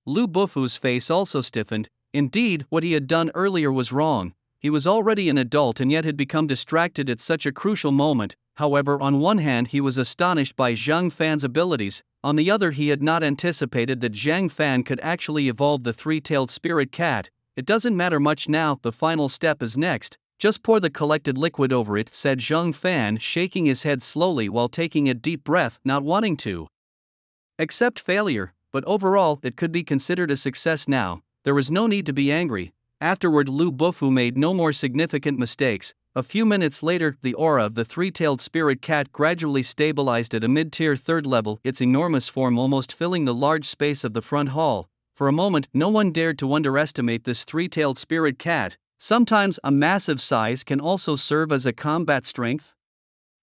Lu Bufu's face also stiffened. Indeed, what he had done earlier was wrong. He was already an adult and yet had become distracted at such a crucial moment. However, on one hand he was astonished by Zhang Fan's abilities, on the other he had not anticipated that Zhang Fan could actually evolve the three-tailed spirit cat. It doesn't matter much now, the final step is next. Just pour the collected liquid over it, said Zhang Fan, shaking his head slowly while taking a deep breath, not wanting to accept failure, but overall it could be considered a success now. There was no need to be angry. Afterward Lu Bufu made no more significant mistakes. A few minutes later, the aura of the three-tailed spirit cat gradually stabilized at a mid-tier 3rd level, its enormous form almost filling the large space of the front hall. For a moment, no one dared to underestimate this three-tailed spirit cat. Sometimes a massive size can also serve as a combat strength.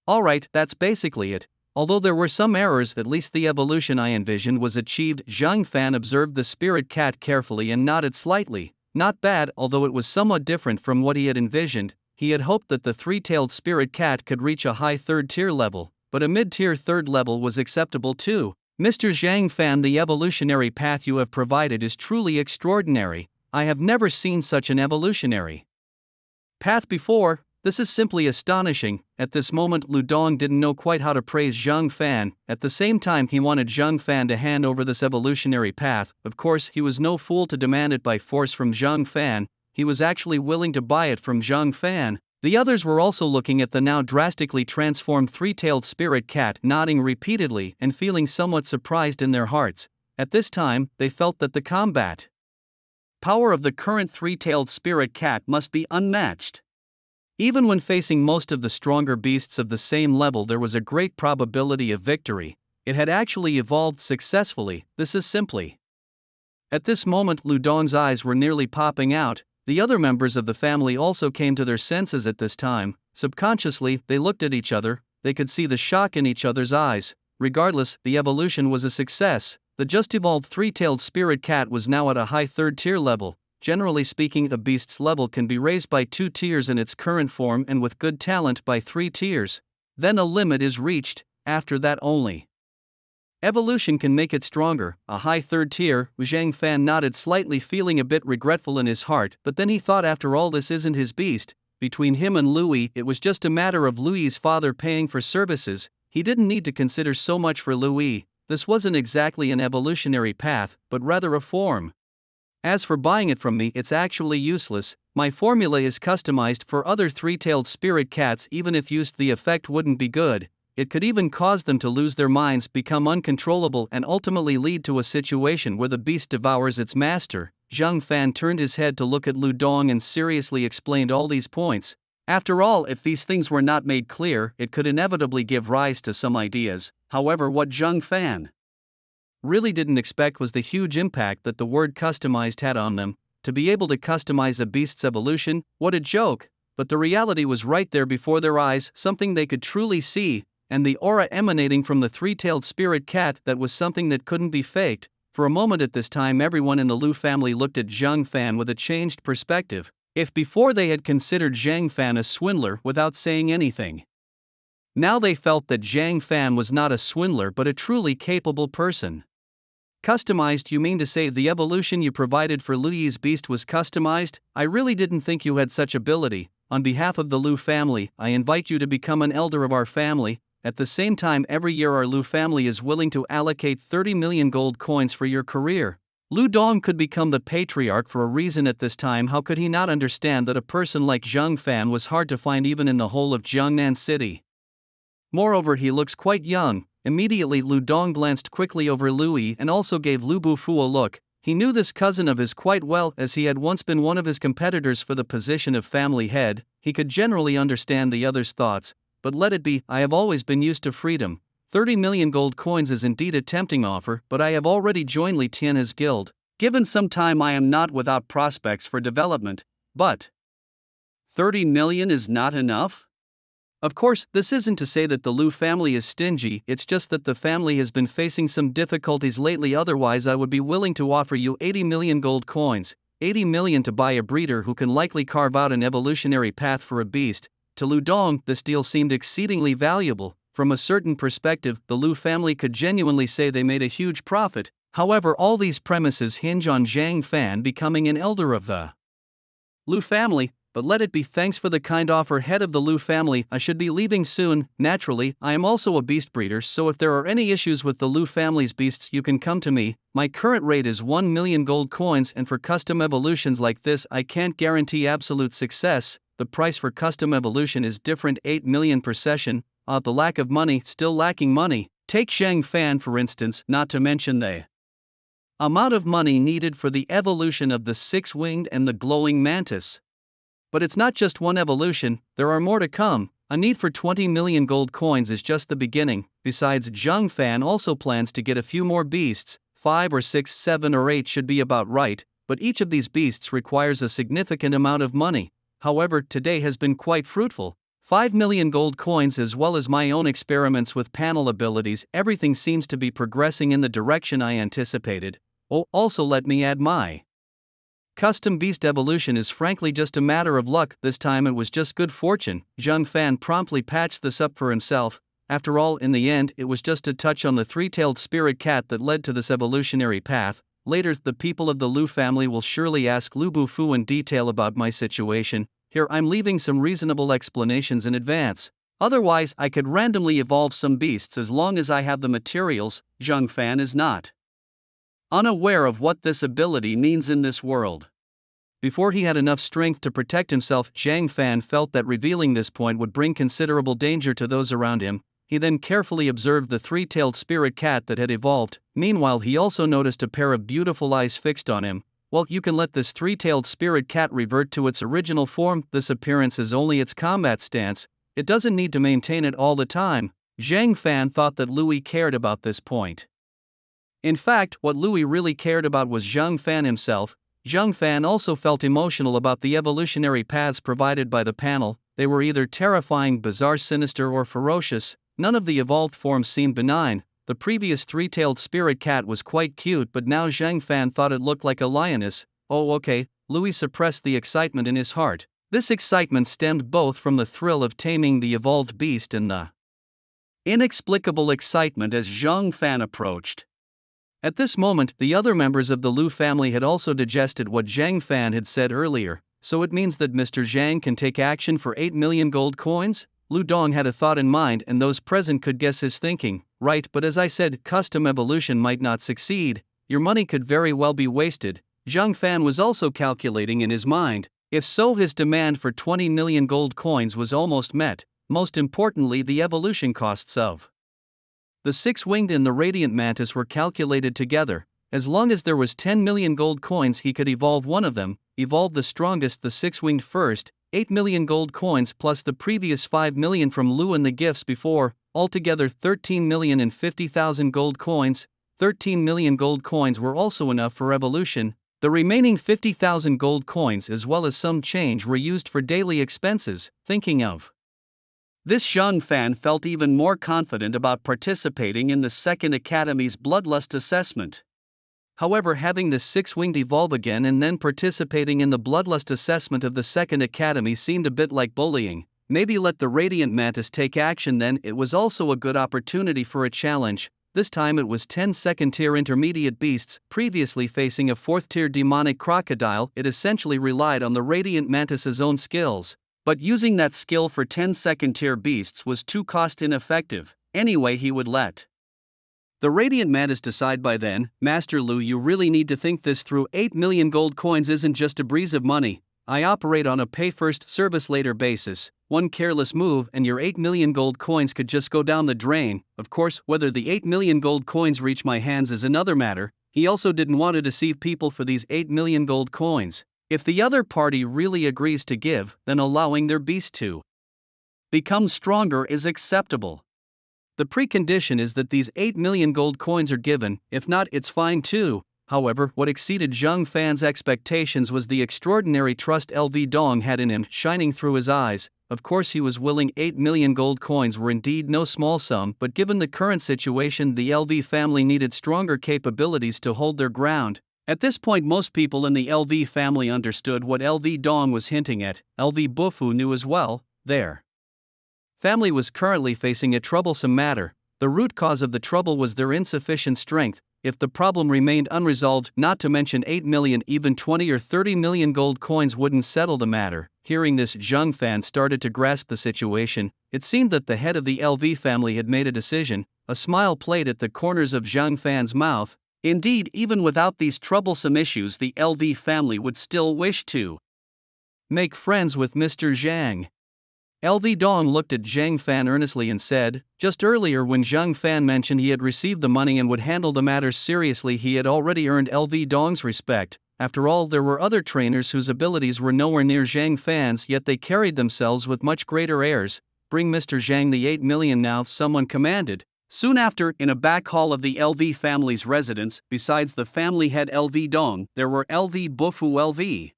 Alright, that's basically it. Although there were some errors, at least the evolution I envisioned was achieved. Zhang Fan observed the spirit cat carefully and nodded slightly. Not bad, although it was somewhat different from what he had envisioned. He had hoped that the three-tailed spirit cat could reach a high 3rd tier level, but a mid-tier 3rd level was acceptable too. Mr. Zhang Fan, the evolutionary path you have provided is truly extraordinary. I have never seen such an evolutionary path before. This is simply astonishing. At this moment Lu Dong didn't know quite how to praise Zhang Fan. At the same time he wanted Zhang Fan to hand over this evolutionary path. Of course he was no fool to demand it by force from Zhang Fan. He was actually willing to buy it from Zhang Fan. The others were also looking at the now drastically transformed three-tailed spirit cat, nodding repeatedly and feeling somewhat surprised in their hearts. At this time, they felt that the combat power of the current three-tailed spirit cat must be unmatched. Even when facing most of the stronger beasts of the same level, there was a great probability of victory. It had actually evolved successfully. This is simply. At this moment Lu Dong's eyes were nearly popping out. The other members of the family also came to their senses at this time. Subconsciously, they looked at each other. They could see the shock in each other's eyes. Regardless, the evolution was a success. The just evolved three-tailed spirit cat was now at a high third-tier level. Generally speaking, a beast's level can be raised by 2 tiers in its current form and with good talent by 3 tiers. Then a limit is reached, after that only evolution can make it stronger. A high third tier. Zhang Fan nodded slightly, feeling a bit regretful in his heart, but then he thought, after all, this isn't his beast. Between him and Louis, it was just a matter of Louis's father paying for services. He didn't need to consider so much for Louis. This wasn't exactly an evolutionary path, but rather a form. As for buying it from me, it's actually useless. My formula is customized for other three-tailed spirit cats. Even if used, the effect wouldn't be good. It could even cause them to lose their minds, become uncontrollable, and ultimately lead to a situation where the beast devours its master. Zhang Fan turned his head to look at Lu Dong and seriously explained all these points. After all, if these things were not made clear, it could inevitably give rise to some ideas. However, what Zhang Fan really didn't expect was the huge impact that the word customized had on them. To be able to customize a beast's evolution, what a joke! But the reality was right there before their eyes, something they could truly see, and the aura emanating from the three-tailed spirit cat, that was something that couldn't be faked. For a moment at this time, everyone in the Lu family looked at Zhang Fan with a changed perspective. If before they had considered Zhang Fan a swindler without saying anything, now they felt that Zhang Fan was not a swindler but a truly capable person. Customized? You mean to say the evolution you provided for Louis's beast was customized? I really didn't think you had such ability. On behalf of the Lu family, I invite you to become an elder of our family. At the same time, every year our Lu family is willing to allocate 30 million gold coins for your career. Lu Dong could become the patriarch for a reason at this time. How could he not understand that a person like Zhang Fan was hard to find even in the whole of Jiangnan City? Moreover, he looks quite young. Immediately Lu Dong glanced quickly over Louis and also gave Lu Bufu a look. He knew this cousin of his quite well, as he had once been one of his competitors for the position of family head. He could generally understand the other's thoughts. But let it be, I have always been used to freedom. 30 million gold coins is indeed a tempting offer, but I have already joined Li Tian's guild. Given some time, I am not without prospects for development. But 30 million is not enough? Of course, this isn't to say that the Lu family is stingy, it's just that the family has been facing some difficulties lately. Otherwise I would be willing to offer you 80 million gold coins. 80 million to buy a breeder who can likely carve out an evolutionary path for a beast. To Lu Dong, this deal seemed exceedingly valuable. From a certain perspective, the Lu family could genuinely say they made a huge profit. However, all these premises hinge on Zhang Fan becoming an elder of the Lu family. But let it be, thanks for the kind offer, head of the Lu family. I should be leaving soon. Naturally, I am also a beast breeder, so if there are any issues with the Lu family's beasts, you can come to me. My current rate is 1 million gold coins, and for custom evolutions like this, I can't guarantee absolute success. The price for custom evolution is different, 8 million per session. The lack of money, still lacking money. Take Zhang Fan for instance, not to mention the amount of money needed for the evolution of the six-winged and the glowing mantis. But it's not just one evolution, there are more to come. A need for 20 million gold coins is just the beginning. Besides, Zhang Fan also plans to get a few more beasts. 5 or 6, 7 or 8 should be about right, but each of these beasts requires a significant amount of money. However, today has been quite fruitful. 5 million gold coins as well as my own experiments with panel abilities, everything seems to be progressing in the direction I anticipated. Oh, also let me add, my custom beast evolution is frankly just a matter of luck. This time it was just good fortune. Zhang Fan promptly patched this up for himself. After all, in the end, it was just a touch on the three-tailed spirit cat that led to this evolutionary path. Later, the people of the Lu family will surely ask Lu Bufu in detail about my situation. Here I'm leaving some reasonable explanations in advance. Otherwise, I could randomly evolve some beasts as long as I have the materials. Zhang Fan is not unaware of what this ability means in this world. Before he had enough strength to protect himself, Zhang Fan felt that revealing this point would bring considerable danger to those around him. He then carefully observed the three-tailed spirit cat that had evolved. Meanwhile, he also noticed a pair of beautiful eyes fixed on him. Well, you can let this three-tailed spirit cat revert to its original form. This appearance is only its combat stance. It doesn't need to maintain it all the time. Zhang Fan thought that Louis cared about this point. In fact, what Louis really cared about was Zhang Fan himself. Zhang Fan also felt emotional about the evolutionary paths provided by the panel. They were either terrifying, bizarre, sinister, or ferocious. None of the evolved forms seemed benign. The previous three-tailed spirit cat was quite cute, but now Zhang Fan thought it looked like a lioness. Oh okay, Louis suppressed the excitement in his heart. This excitement stemmed both from the thrill of taming the evolved beast and the inexplicable excitement as Zhang Fan approached. At this moment, the other members of the Lu family had also digested what Zhang Fan had said earlier. So it means that Mr. Zhang can take action for 8 million gold coins? Lu Dong had a thought in mind, and those present could guess his thinking. Right, but as I said, custom evolution might not succeed. Your money could very well be wasted. Zhang Fan was also calculating in his mind. If so, his demand for 20 million gold coins was almost met. Most importantly, the evolution costs of the six-winged and the radiant mantis were calculated together. As long as there was 10 million gold coins, he could evolve one of them. Evolve the strongest, the six-winged first. 8 million gold coins plus the previous 5 million from Lu and the gifts before, altogether 13,050,000 gold coins. 13 million gold coins were also enough for evolution. The remaining 50,000 gold coins as well as some change were used for daily expenses. Thinking of this, Zhang Fan felt even more confident about participating in the Second Academy's Bloodlust assessment. However, having the six-winged evolve again and then participating in the Bloodlust assessment of the Second Academy seemed a bit like bullying. Maybe let the Radiant Mantis take action then. It was also a good opportunity for a challenge. This time it was 10 second-tier intermediate beasts. Previously facing a 4th-tier demonic crocodile, it essentially relied on the Radiant Mantis's own skills. But using that skill for 10 second-tier beasts was too cost-ineffective. Anyway, he would let the Radiant Mantis decide by then. Master Lu, you really need to think this through. 8 million gold coins isn't just a breeze of money. I operate on a pay-first, service-later basis. One careless move and your 8 million gold coins could just go down the drain. Of course, whether the 8 million gold coins reach my hands is another matter. He also didn't want to deceive people for these 8 million gold coins. If the other party really agrees to give, then allowing their beast to become stronger is acceptable. The precondition is that these 8 million gold coins are given. If not, it's fine too. However, what exceeded Zhang Fan's expectations was the extraordinary trust LV Dong had in him shining through his eyes. Of course he was willing. 8 million gold coins were indeed no small sum, but given the current situation, the LV family needed stronger capabilities to hold their ground. At this point, most people in the LV family understood what LV Dong was hinting at. LV Bufu knew as well. Their family was currently facing a troublesome matter. The root cause of the trouble was their insufficient strength. If the problem remained unresolved, not to mention 8 million, even 20 or 30 million gold coins wouldn't settle the matter. Hearing this, Zhang Fan started to grasp the situation. It seemed that the head of the LV family had made a decision. A smile played at the corners of Zhang Fan's mouth. Indeed, even without these troublesome issues, the LV family would still wish to make friends with Mr. Zhang. LV Dong looked at Zhang Fan earnestly and said, just earlier when Zhang Fan mentioned he had received the money and would handle the matters seriously, he had already earned LV Dong's respect. After all, there were other trainers whose abilities were nowhere near Zhang Fan's, yet they carried themselves with much greater airs. Bring Mr. Zhang the 8 million now, someone commanded. Soon after, in a back hall of the LV family's residence, besides the family head LV Dong, there were LV Bufu LV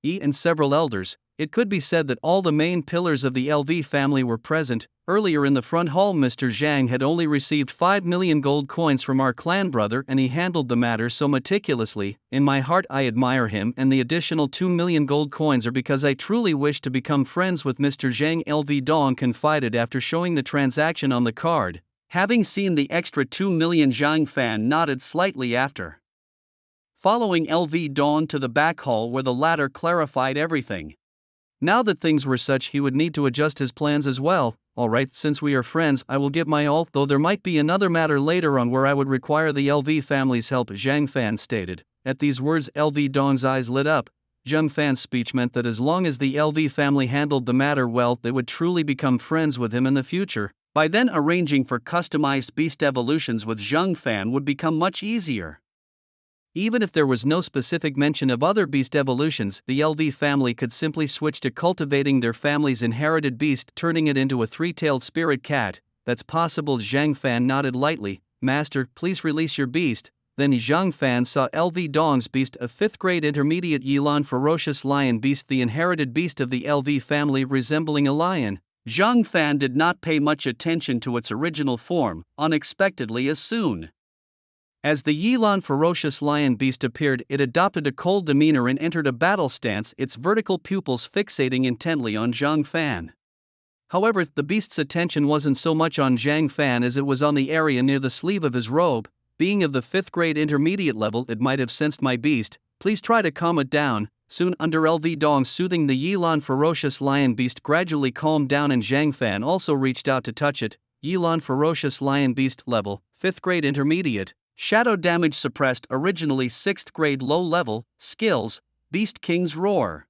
and several elders. It could be said that all the main pillars of the LV family were present. Earlier in the front hall, Mr. Zhang had only received 5 million gold coins from our clan brother, and he handled the matter so meticulously. In my heart I admire him, and the additional 2 million gold coins are because I truly wish to become friends with Mr. Zhang, LV Dong confided after showing the transaction on the card. Having seen the extra 2 million, Zhang Fan nodded slightly after following LV Dong to the back hall where the latter clarified everything. Now that things were such, he would need to adjust his plans as well. Alright, since we are friends, I will give my all, though there might be another matter later on where I would require the LV family's help, Zhang Fan stated. At these words, LV Dong's eyes lit up. Zhang Fan's speech meant that as long as the LV family handled the matter well, they would truly become friends with him in the future. By then, arranging for customized beast evolutions with Zhang Fan would become much easier. Even if there was no specific mention of other beast evolutions, the LV family could simply switch to cultivating their family's inherited beast, turning it into a 3-tailed spirit cat. That's possible. Zhang Fan nodded lightly. Master, please release your beast. Then Zhang Fan saw LV Dong's beast, a 5th grade intermediate Yilan ferocious lion beast, the inherited beast of the LV family resembling a lion. Zhang Fan did not pay much attention to its original form, unexpectedly as soon as the Yilan ferocious lion beast appeared, it adopted a cold demeanor and entered a battle stance, its vertical pupils fixating intently on Zhang Fan. However, the beast's attention wasn't so much on Zhang Fan as it was on the area near the sleeve of his robe. Being of the 5th grade intermediate level, it might have sensed my beast. Please try to calm it down. Soon, under LV Dong's soothing, the Yilan ferocious lion beast gradually calmed down and Zhang Fan also reached out to touch it. Yilan ferocious lion beast level, 5th grade intermediate. Shadow damage suppressed, originally 6th grade low level. Skills: Beast King's Roar.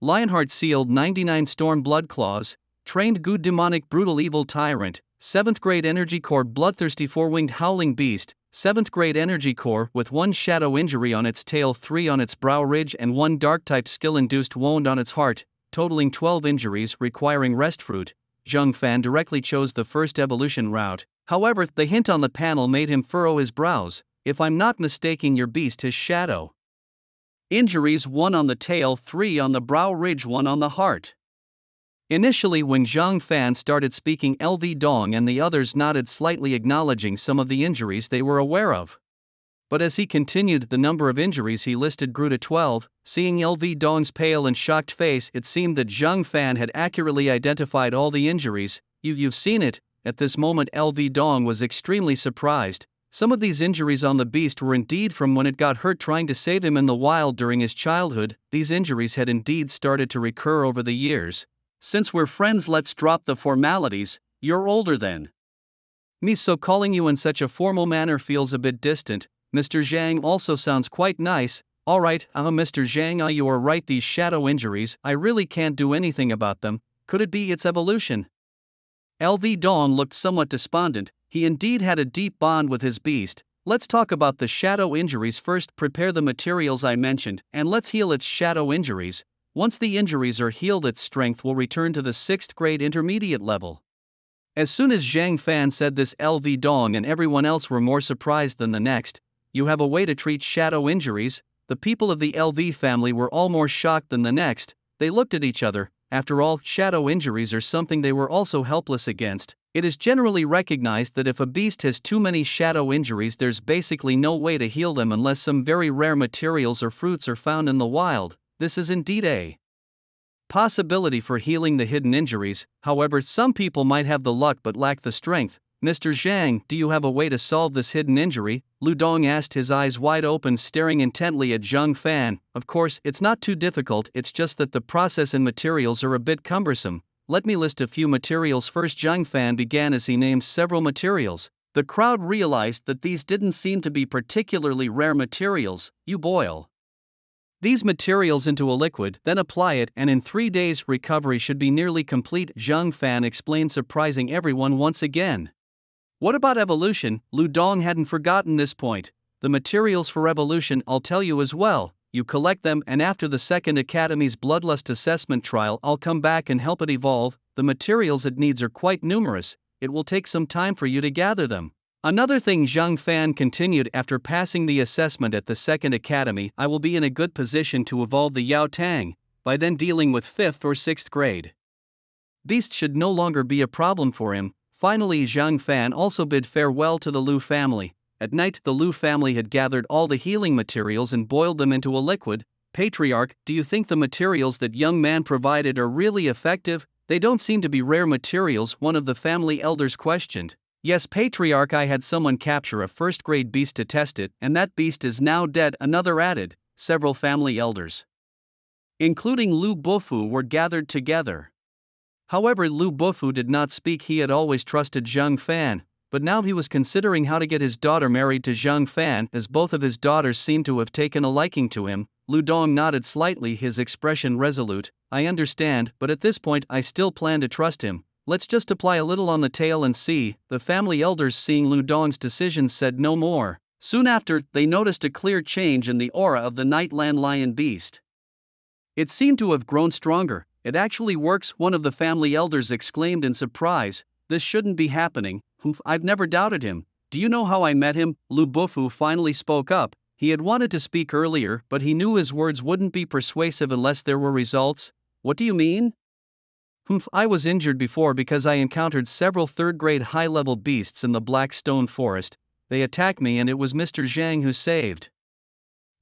Lionheart sealed 99 Storm Blood Claws. Trained Good Demonic Brutal Evil Tyrant, 7th grade Energy Core Bloodthirsty 4-winged Howling Beast, 7th grade Energy Core with 1 Shadow Injury on its tail, 3 on its brow ridge and 1 Dark-type skill-induced wound on its heart, totaling 12 injuries requiring Rest Fruit. Zhang Fan directly chose the first evolution route, however, the hint on the panel made him furrow his brows. If I'm not mistaken, your beast has Shadow injuries, 1 on the tail, 3 on the brow ridge, 1 on the heart. Initially, when Zhang Fan started speaking, LV Dong and the others nodded slightly, acknowledging some of the injuries they were aware of. But as he continued, the number of injuries he listed grew to 12. Seeing LV Dong's pale and shocked face, it seemed that Zhang Fan had accurately identified all the injuries. You've seen it. At this moment, LV Dong was extremely surprised. Some of these injuries on the beast were indeed from when it got hurt trying to save him in the wild during his childhood. These injuries had indeed started to recur over the years. Since we're friends, let's drop the formalities. You're older than me, so calling you in such a formal manner feels a bit distant. Mr. Zhang also sounds quite nice. Alright, Mr. Zhang, you are right, these shadow injuries, I really can't do anything about them. Could it be its evolution? LV Dong looked somewhat despondent. He indeed had a deep bond with his beast. Let's talk about the shadow injuries first. Prepare the materials I mentioned, and let's heal its shadow injuries. Once the injuries are healed, its strength will return to the 6th grade intermediate level. As soon as Zhang Fan said this, LV Dong and everyone else were more surprised than the next. You have a way to treat shadow injuries? The people of the LV family were all more shocked than the next. They looked at each other. After all, shadow injuries are something they were also helpless against. It is generally recognized that if a beast has too many shadow injuries, there's basically no way to heal them unless some very rare materials or fruits are found in the wild. This is indeed a possibility for healing the hidden injuries. However, some people might have the luck but lack the strength. Mr. Zhang, do you have a way to solve this hidden injury? Lu Dong asked, his eyes wide open, staring intently at Zhang Fan. Of course, it's not too difficult, it's just that the process and materials are a bit cumbersome. Let me list a few materials first. Zhang Fan began as he named several materials. The crowd realized that these didn't seem to be particularly rare materials. You boil these materials into a liquid, then apply it, and in 3 days recovery should be nearly complete, Zhang Fan explained, surprising everyone once again. What about evolution? Lu Dong hadn't forgotten this point. The materials for evolution, I'll tell you as well. You collect them, and after the Second Academy's Bloodlust Assessment Trial, I'll come back and help it evolve. The materials it needs are quite numerous. It will take some time for you to gather them. Another thing, Zhang Fan continued, after passing the assessment at the Second Academy, I will be in a good position to evolve the Yao Tang. By then, dealing with 5th or 6th grade beasts should no longer be a problem for him. Finally, Zhang Fan also bid farewell to the Lu family. At night, the Lu family had gathered all the healing materials and boiled them into a liquid. Patriarch, do you think the materials that young man provided are really effective? They don't seem to be rare materials, one of the family elders questioned. Yes, Patriarch, I had someone capture a 1st grade beast to test it, and that beast is now dead, another added. Several family elders, including Lu Bufu, were gathered together. However, Lu Bufu did not speak. He had always trusted Zhang Fan, but now he was considering how to get his daughter married to Zhang Fan, as both of his daughters seemed to have taken a liking to him. Lu Dong nodded slightly, his expression resolute. I understand, but at this point I still plan to trust him. Let's just apply a little on the tail and see. The family elders, seeing Lu Dong's decision, said no more. Soon after, they noticed a clear change in the aura of the Nightland Lion beast. It seemed to have grown stronger. It actually works, one of the family elders exclaimed in surprise. This shouldn't be happening. I've never doubted him. Do you know how I met him? Lu Bufu finally spoke up. He had wanted to speak earlier, but he knew his words wouldn't be persuasive unless there were results. What do you mean? Humph, I was injured before because I encountered several third-grade high-level beasts in the Black Stone Forest. They attacked me and it was Mr. Zhang who saved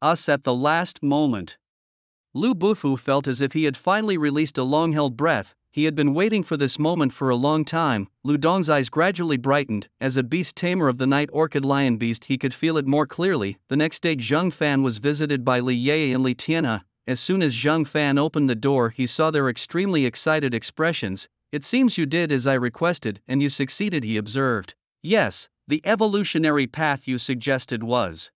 us at the last moment. Lu Bufu felt as if he had finally released a long-held breath. He had been waiting for this moment for a long time. Lu Dong's eyes gradually brightened. As a beast tamer of the night orchid lion beast, he could feel it more clearly. The next day Zhang Fan was visited by Li Ye and Li Tianhe. As soon as Zhang Fan opened the door, he saw their extremely excited expressions. "It seems you did as I requested, and you succeeded," he observed. "Yes, the evolutionary path you suggested was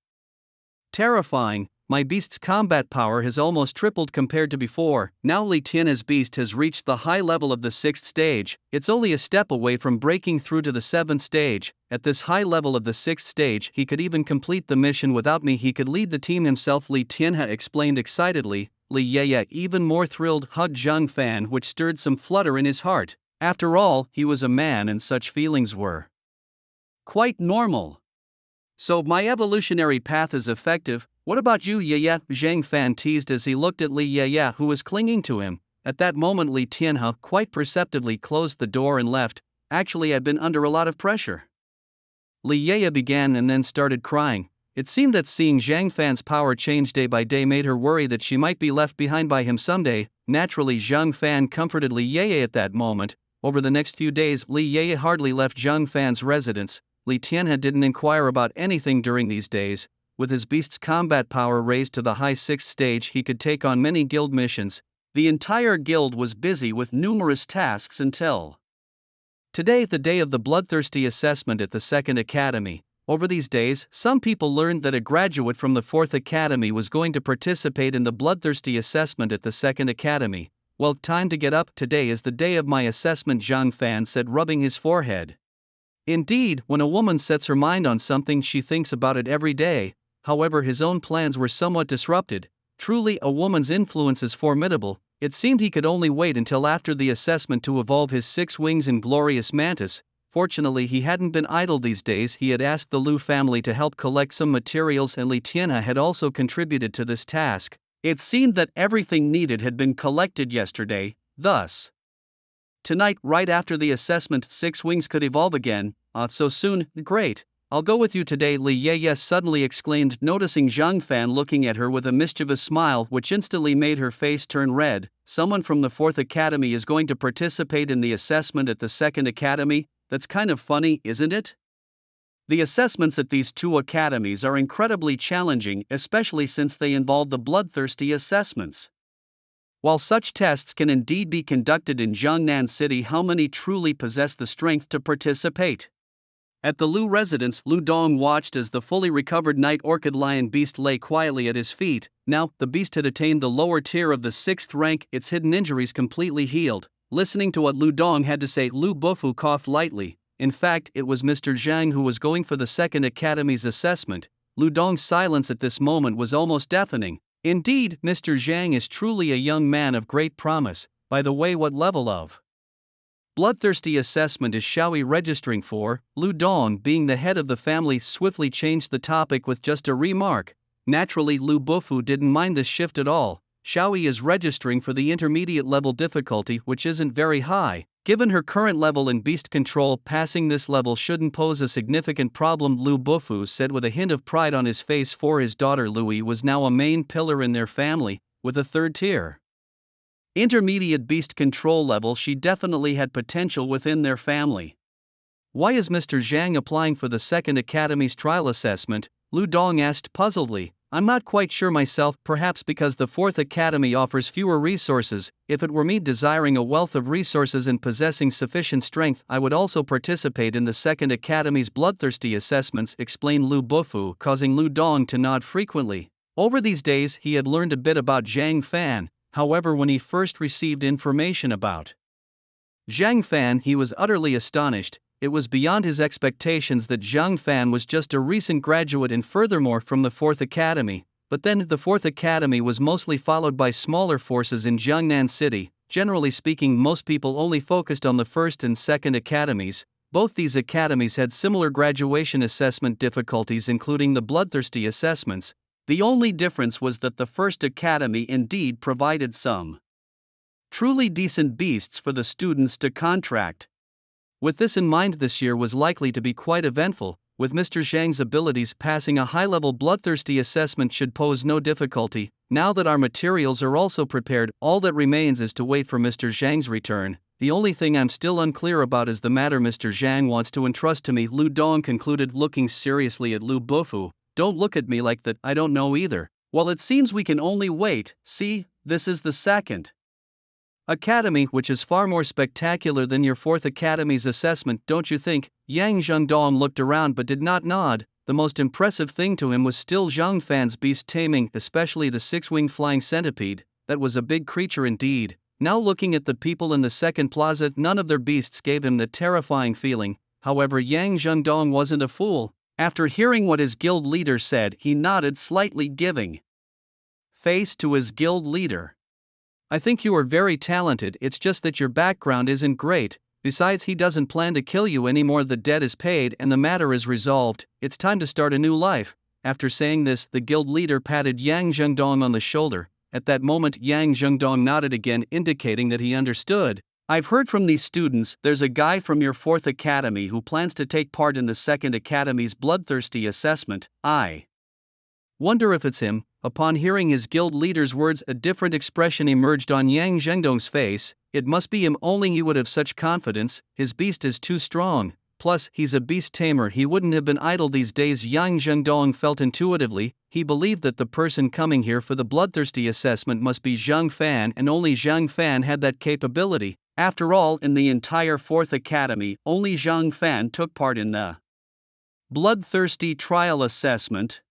terrifying. My beast's combat power has almost tripled compared to before. Now Li Tianhe's beast has reached the high level of the 6th stage. It's only a step away from breaking through to the 7th stage. At this high level of the 6th stage, he could even complete the mission without me. He could lead the team himself," Li Tianhe explained excitedly. Li Ye, even more thrilled, hugged Zhang Fan, which stirred some flutter in his heart. After all, he was a man and such feelings were quite normal. "So my evolutionary path is effective. What about you, Ye?" Zhang Fan teased as he looked at Li Ye, who was clinging to him. At that moment Li Tianhe quite perceptibly closed the door and left. "Actually, I've been under a lot of pressure." Li Ye began and then started crying. It seemed that seeing Zhang Fan's power change day by day made her worry that she might be left behind by him someday. Naturally, Zhang Fan comforted Li Ye at that moment. Over the next few days, Li Ye hardly left Zhang Fan's residence. Li Tianhe didn't inquire about anything during these days. With his beast's combat power raised to the high 6th stage, he could take on many guild missions. The entire guild was busy with numerous tasks until today, the day of the bloodthirsty assessment at the 2nd Academy. Over these days, some people learned that a graduate from the 4th Academy was going to participate in the bloodthirsty assessment at the 2nd Academy. "Well, time to get up. Today is the day of my assessment," Zhang Fan said, rubbing his forehead. Indeed, when a woman sets her mind on something, she thinks about it every day. However, his own plans were somewhat disrupted. Truly, a woman's influence is formidable. It seemed he could only wait until after the assessment to evolve his 6 wings in glorious mantis. Fortunately, he hadn't been idle these days. He had asked the Lu family to help collect some materials, and Li Tianhe had also contributed to this task. It seemed that everything needed had been collected yesterday. Thus, tonight, right after the assessment, 6 wings could evolve again. So soon? Great. I'll go with you today," Li Ye suddenly exclaimed, noticing Zhang Fan looking at her with a mischievous smile which instantly made her face turn red. "Someone from the 4th Academy is going to participate in the assessment at the 2nd Academy? That's kind of funny, isn't it?" The assessments at these 2 academies are incredibly challenging, especially since they involve the bloodthirsty assessments. While such tests can indeed be conducted in Jiangnan City, how many truly possess the strength to participate? At the Lu residence, Lu Dong watched as the fully recovered night orchid lion beast lay quietly at his feet. Now, the beast had attained the lower tier of the 6th rank, its hidden injuries completely healed. Listening to what Lu Dong had to say, Lu Bufu coughed lightly. In fact, it was Mr. Zhang who was going for the 2nd Academy's assessment. Lu Dong's silence at this moment was almost deafening. Indeed, Mr. Zhang is truly a young man of great promise. By the way, what level of bloodthirsty assessment is Xiaoyi registering for? Lu Dong, being the head of the family, swiftly changed the topic with just a remark. Naturally, Lu Bufu didn't mind this shift at all. Xiaoyi is registering for the intermediate level difficulty, which isn't very high. Given her current level in beast control, passing this level shouldn't pose a significant problem, Lu Bufu said with a hint of pride on his face, for his daughter Louis was now a main pillar in their family. With a 3rd tier intermediate beast control level, she definitely had potential within their family. "Why is Mr. Zhang applying for the 2nd Academy's trial assessment?" Lu Dong asked puzzledly. "I'm not quite sure myself, perhaps because the 4th Academy offers fewer resources. If it were me desiring a wealth of resources and possessing sufficient strength, I would also participate in the 2nd Academy's bloodthirsty assessments," explained Lu Bufu, causing Lu Dong to nod frequently. Over these days, he had learned a bit about Zhang Fan. However, when he first received information about Zhang Fan, he was utterly astonished. It was beyond his expectations that Zhang Fan was just a recent graduate and furthermore from the 4th Academy. But then, the 4th Academy was mostly followed by smaller forces in Jiangnan City. Generally speaking, most people only focused on the 1st and 2nd Academies. Both these academies had similar graduation assessment difficulties, including the bloodthirsty assessments. The only difference was that the 1st Academy indeed provided some Truly decent beasts for the students to contract. With this in mind, this year was likely to be quite eventful, with Mr. Zhang's abilities passing a high-level bloodthirsty assessment should pose no difficulty. Now that our materials are also prepared, all that remains is to wait for Mr. Zhang's return. The only thing I'm still unclear about is the matter Mr. Zhang wants to entrust to me, Lu Dong concluded, looking seriously at Lu Bofu. Don't look at me like that, I don't know either. Well, it seems we can only wait. See, this is the second Academy, which is far more spectacular than your fourth Academy's assessment, don't you think? Yang Zhengdong looked around but did not nod. The most impressive thing to him was still Zhang Fan's beast taming, especially the six-winged flying centipede. That was a big creature indeed. Now looking at the people in the second plaza, none of their beasts gave him the terrifying feeling. However, Yang Zhengdong wasn't a fool. After hearing what his guild leader said, he nodded slightly, giving face to his guild leader. I think you are very talented, it's just that your background isn't great. Besides, he doesn't plan to kill you anymore. The debt is paid and the matter is resolved. It's time to start a new life. After saying this, the guild leader patted Yang Zhengdong on the shoulder. At that moment, Yang Zhengdong nodded again, indicating that he understood. I've heard from these students, there's a guy from your fourth academy who plans to take part in the second academy's bloodthirsty assessment. I wonder if it's him. Upon hearing his guild leader's words, a different expression emerged on Yang Zhengdong's face. It must be him, only he would have such confidence. His beast is too strong. Plus, he's a beast tamer, he wouldn't have been idle these days. Yang Zhengdong felt intuitively. He believed that the person coming here for the bloodthirsty assessment must be Zhang Fan, and only Zhang Fan had that capability. After all, in the entire fourth academy, only Zhang Fan took part in the bloodthirsty trial assessment.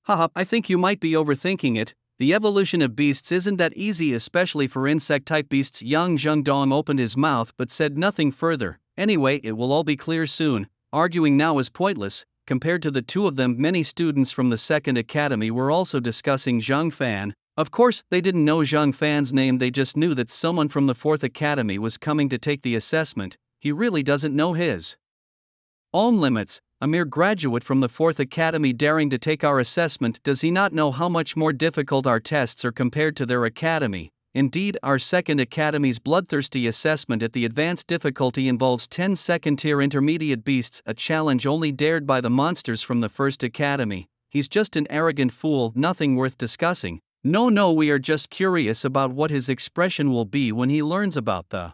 Haha, I think you might be overthinking it. The evolution of beasts isn't that easy, especially for insect-type beasts. Yang Zhengdong opened his mouth but said nothing further. Anyway, it will all be clear soon. Arguing now is pointless. Compared to the two of them, many students from the second academy were also discussing Zhang Fan. Of course, they didn't know Zhang Fan's name, they just knew that someone from the fourth academy was coming to take the assessment. He really doesn't know his own limits. A mere graduate from the fourth academy daring to take our assessment, does he not know how much more difficult our tests are compared to their academy? Indeed, our second academy's bloodthirsty assessment at the advanced difficulty involves 10 second-tier intermediate beasts, a challenge only dared by the monsters from the first academy. He's just an arrogant fool, nothing worth discussing. No, we are just curious about what his expression will be when he learns about the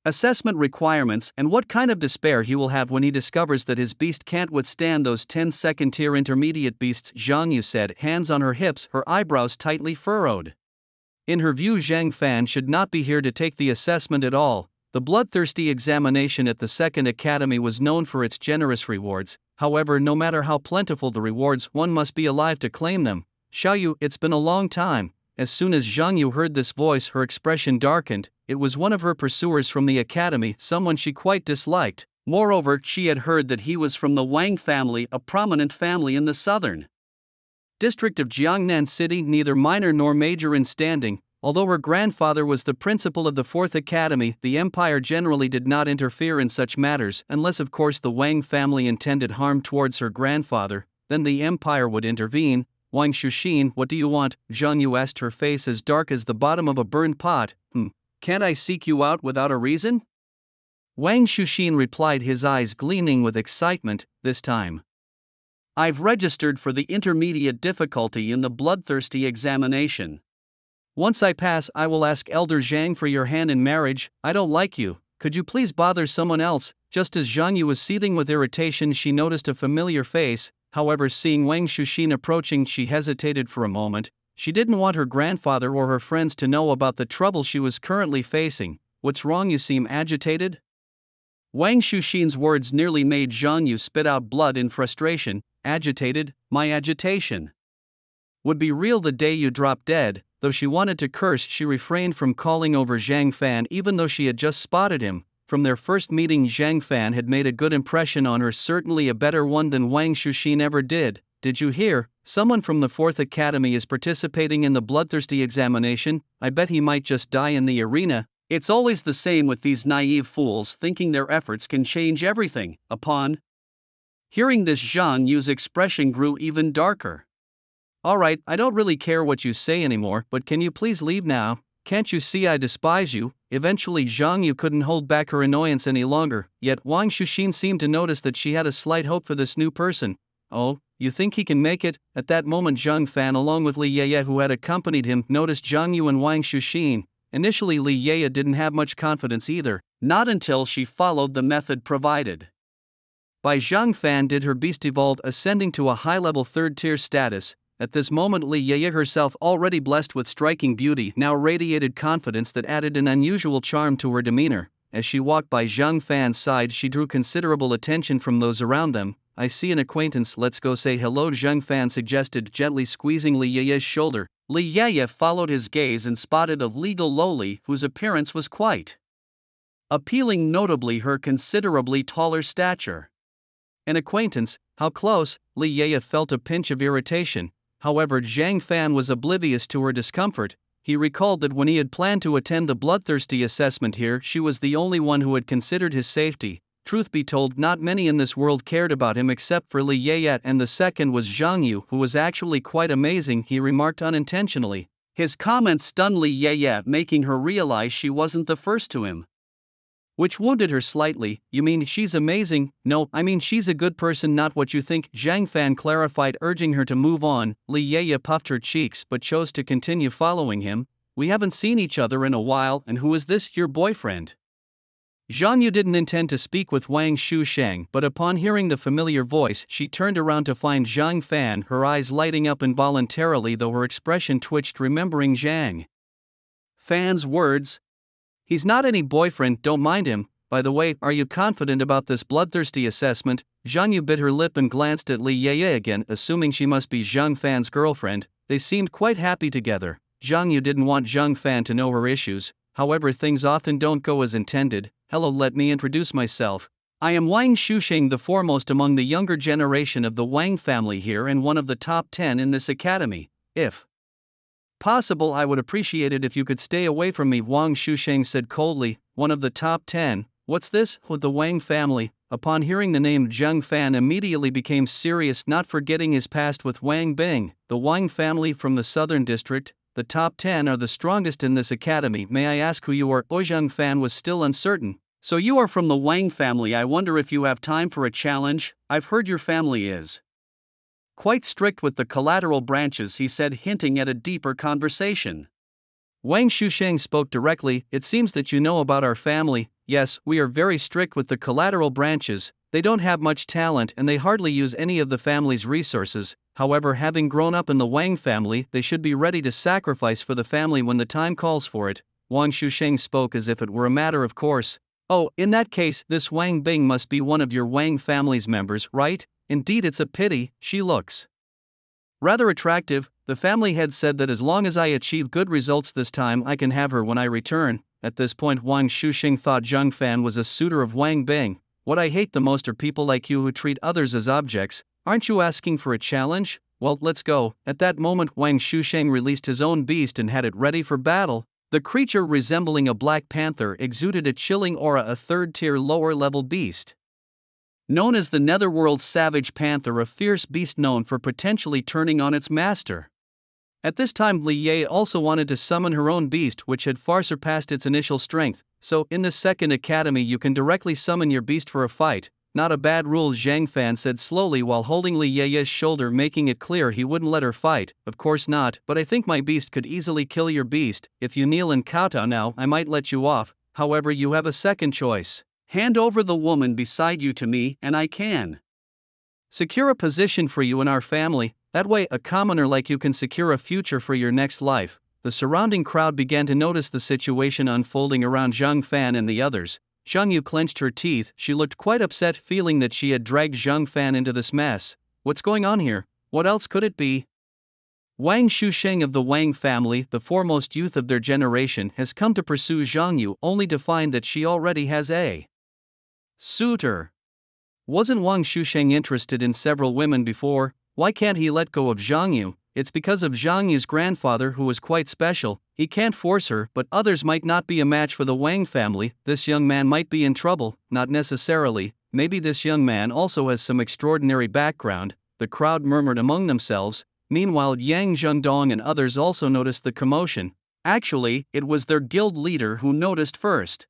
assessment requirements, and what kind of despair he will have when he discovers that his beast can't withstand those 10 second-tier intermediate beasts. Zhang Yu said, hands on her hips, her eyebrows tightly furrowed. In her view, Zhang Fan should not be here to take the assessment at all. The bloodthirsty examination at the second academy was known for its generous rewards. However, no matter how plentiful the rewards, one must be alive to claim them. Xiaoyu, it's been a long time. As soon as Zhang Yu heard this voice, her expression darkened. It was one of her pursuers from the academy, someone she quite disliked. Moreover, she had heard that he was from the Wang family, a prominent family in the southern district of Jiangnan City, neither minor nor major in standing. Although her grandfather was the principal of the fourth academy, the empire generally did not interfere in such matters, unless of course the Wang family intended harm towards her grandfather, then the empire would intervene. Wang Shuxin, what do you want? Zhang Yu asked, her face as dark as the bottom of a burned pot. Can't I seek you out without a reason? Wang Shuxin replied, his eyes gleaming with excitement. This time I've registered for the intermediate difficulty in the bloodthirsty examination. Once I pass, I will ask Elder Zhang for your hand in marriage. I don't like you. Could you please bother someone else? Just as Zhang Yu was seething with irritation, she noticed a familiar face. However, seeing Wang Shuxin approaching, she hesitated for a moment. She didn't want her grandfather or her friends to know about the trouble she was currently facing. What's wrong? You seem agitated? Wang Shuxin's words nearly made Zhang Yu spit out blood in frustration. Agitated? My agitation would be real the day you drop dead. Though she wanted to curse, she refrained from calling over Zhang Fan even though she had just spotted him. From their first meeting, Zhang Fan had made a good impression on her, certainly a better one than Wang Shuxin ever did. Did you hear? Someone from the fourth academy is participating in the bloodthirsty examination. I bet he might just die in the arena. It's always the same with these naive fools, thinking their efforts can change everything. Upon hearing this, Zhang Yu's expression grew even darker. Alright, I don't really care what you say anymore, but can you please leave now? can't you see I despise you?" Eventually Zhang Yu couldn't hold back her annoyance any longer, yet Wang Shuxin seemed to notice that she had a slight hope for this new person. "Oh, you think he can make it?" At that moment Zhang Fan along with Li Yeye who had accompanied him noticed Zhang Yu and Wang Shuxin. Initially Li Yeye didn't have much confidence either, not until she followed the method provided by Zhang Fan did her beast evolve, ascending to a high-level third-tier status. At this moment Li Yeye herself, already blessed with striking beauty, now radiated confidence that added an unusual charm to her demeanor. As she walked by Zhang Fan's side she drew considerable attention from those around them. "I see an acquaintance, let's go say hello," Zhang Fan suggested, gently squeezing Li Yeye's shoulder. Li Yeye followed his gaze and spotted a legal lowly whose appearance was quite appealing, notably her considerably taller stature. An acquaintance, how close? Li Yeye felt a pinch of irritation. However, Zhang Fan was oblivious to her discomfort. He recalled that when he had planned to attend the bloodthirsty assessment here, she was the only one who had considered his safety. Truth be told, not many in this world cared about him except for Li Yeye, and the second was Zhang Yu, who was actually quite amazing, he remarked unintentionally. His comments stunned Li Yeye, making her realize she wasn't the first to him, which wounded her slightly. "You mean she's amazing?" "No, I mean she's a good person, not what you think," Zhang Fan clarified, urging her to move on. Li Yeye puffed her cheeks but chose to continue following him. "We haven't seen each other in a while, and who is this, your boyfriend?" Zhang Yu didn't intend to speak with Wang Shusheng, but upon hearing the familiar voice she turned around to find Zhang Fan, her eyes lighting up involuntarily though her expression twitched, remembering Zhang Fan's words. "He's not any boyfriend, don't mind him. By the way, are you confident about this bloodthirsty assessment?" Zhang Yu bit her lip and glanced at Li Yeye again, assuming she must be Zhang Fan's girlfriend. They seemed quite happy together. Zhang Yu didn't want Zhang Fan to know her issues, however things often don't go as intended. "Hello, let me introduce myself. I am Wang Shusheng, the foremost among the younger generation of the Wang family here and one of the top 10 in this academy. If possible, I would appreciate it if you could stay away from me," Wang Shusheng said coldly. "One of the top 10? What's this?" With the Wang family. Upon hearing the name, Zhang Fan immediately became serious, not forgetting his past with Wang Bing. "The Wang family from the southern district? The top 10 are the strongest in this academy. May I ask who you are?" Zhang Fan was still uncertain. "So you are from the Wang family. I wonder if you have time for a challenge. I've heard your family is quite strict with the collateral branches," he said, hinting at a deeper conversation. Wang Shusheng spoke directly. "It seems that you know about our family. Yes, we are very strict with the collateral branches. They don't have much talent and they hardly use any of the family's resources. However, having grown up in the Wang family, they should be ready to sacrifice for the family when the time calls for it." Wang Shusheng spoke as if it were a matter of course. "Oh, in that case, this Wang Bing must be one of your Wang family's members, right? Indeed, it's a pity, she looks rather attractive." The family head said that as long as I achieve good results this time, I can have her when I return. At this point, Wang Shusheng thought Zhang Fan was a suitor of Wang Bing. "What I hate the most are people like you who treat others as objects. Aren't you asking for a challenge? Well, let's go." At that moment, Wang Shusheng released his own beast and had it ready for battle. The creature, resembling a black panther, exuded a chilling aura, a third-tier lower-level beast known as the Netherworld's Savage Panther, a fierce beast known for potentially turning on its master. At this time, Li Ye also wanted to summon her own beast, which had far surpassed its initial strength. "So, in this second academy you can directly summon your beast for a fight. Not a bad rule," Zhang Fan said slowly while holding Li Ye's shoulder, making it clear he wouldn't let her fight. "Of course not, but I think my beast could easily kill your beast. If you kneel and kowtow now, I might let you off. However, you have a second choice. Hand over the woman beside you to me, and I can secure a position for you in our family. That way, a commoner like you can secure a future for your next life." The surrounding crowd began to notice the situation unfolding around Zhang Fan and the others. Zhang Yu clenched her teeth. She looked quite upset, feeling that she had dragged Zhang Fan into this mess. What's going on here? What else could it be? Wang Shusheng of the Wang family, the foremost youth of their generation, has come to pursue Zhang Yu, only to find that she already has a suitor. Wasn't Wang Shusheng interested in several women before? Why can't he let go of Zhang Yu? It's because of Zhang Yu's grandfather, who was quite special. He can't force her, but others might not be a match for the Wang family. This young man might be in trouble. Not necessarily. Maybe this young man also has some extraordinary background. The crowd murmured among themselves. Meanwhile, Yang Zhendong and others also noticed the commotion. Actually, it was their guild leader who noticed first.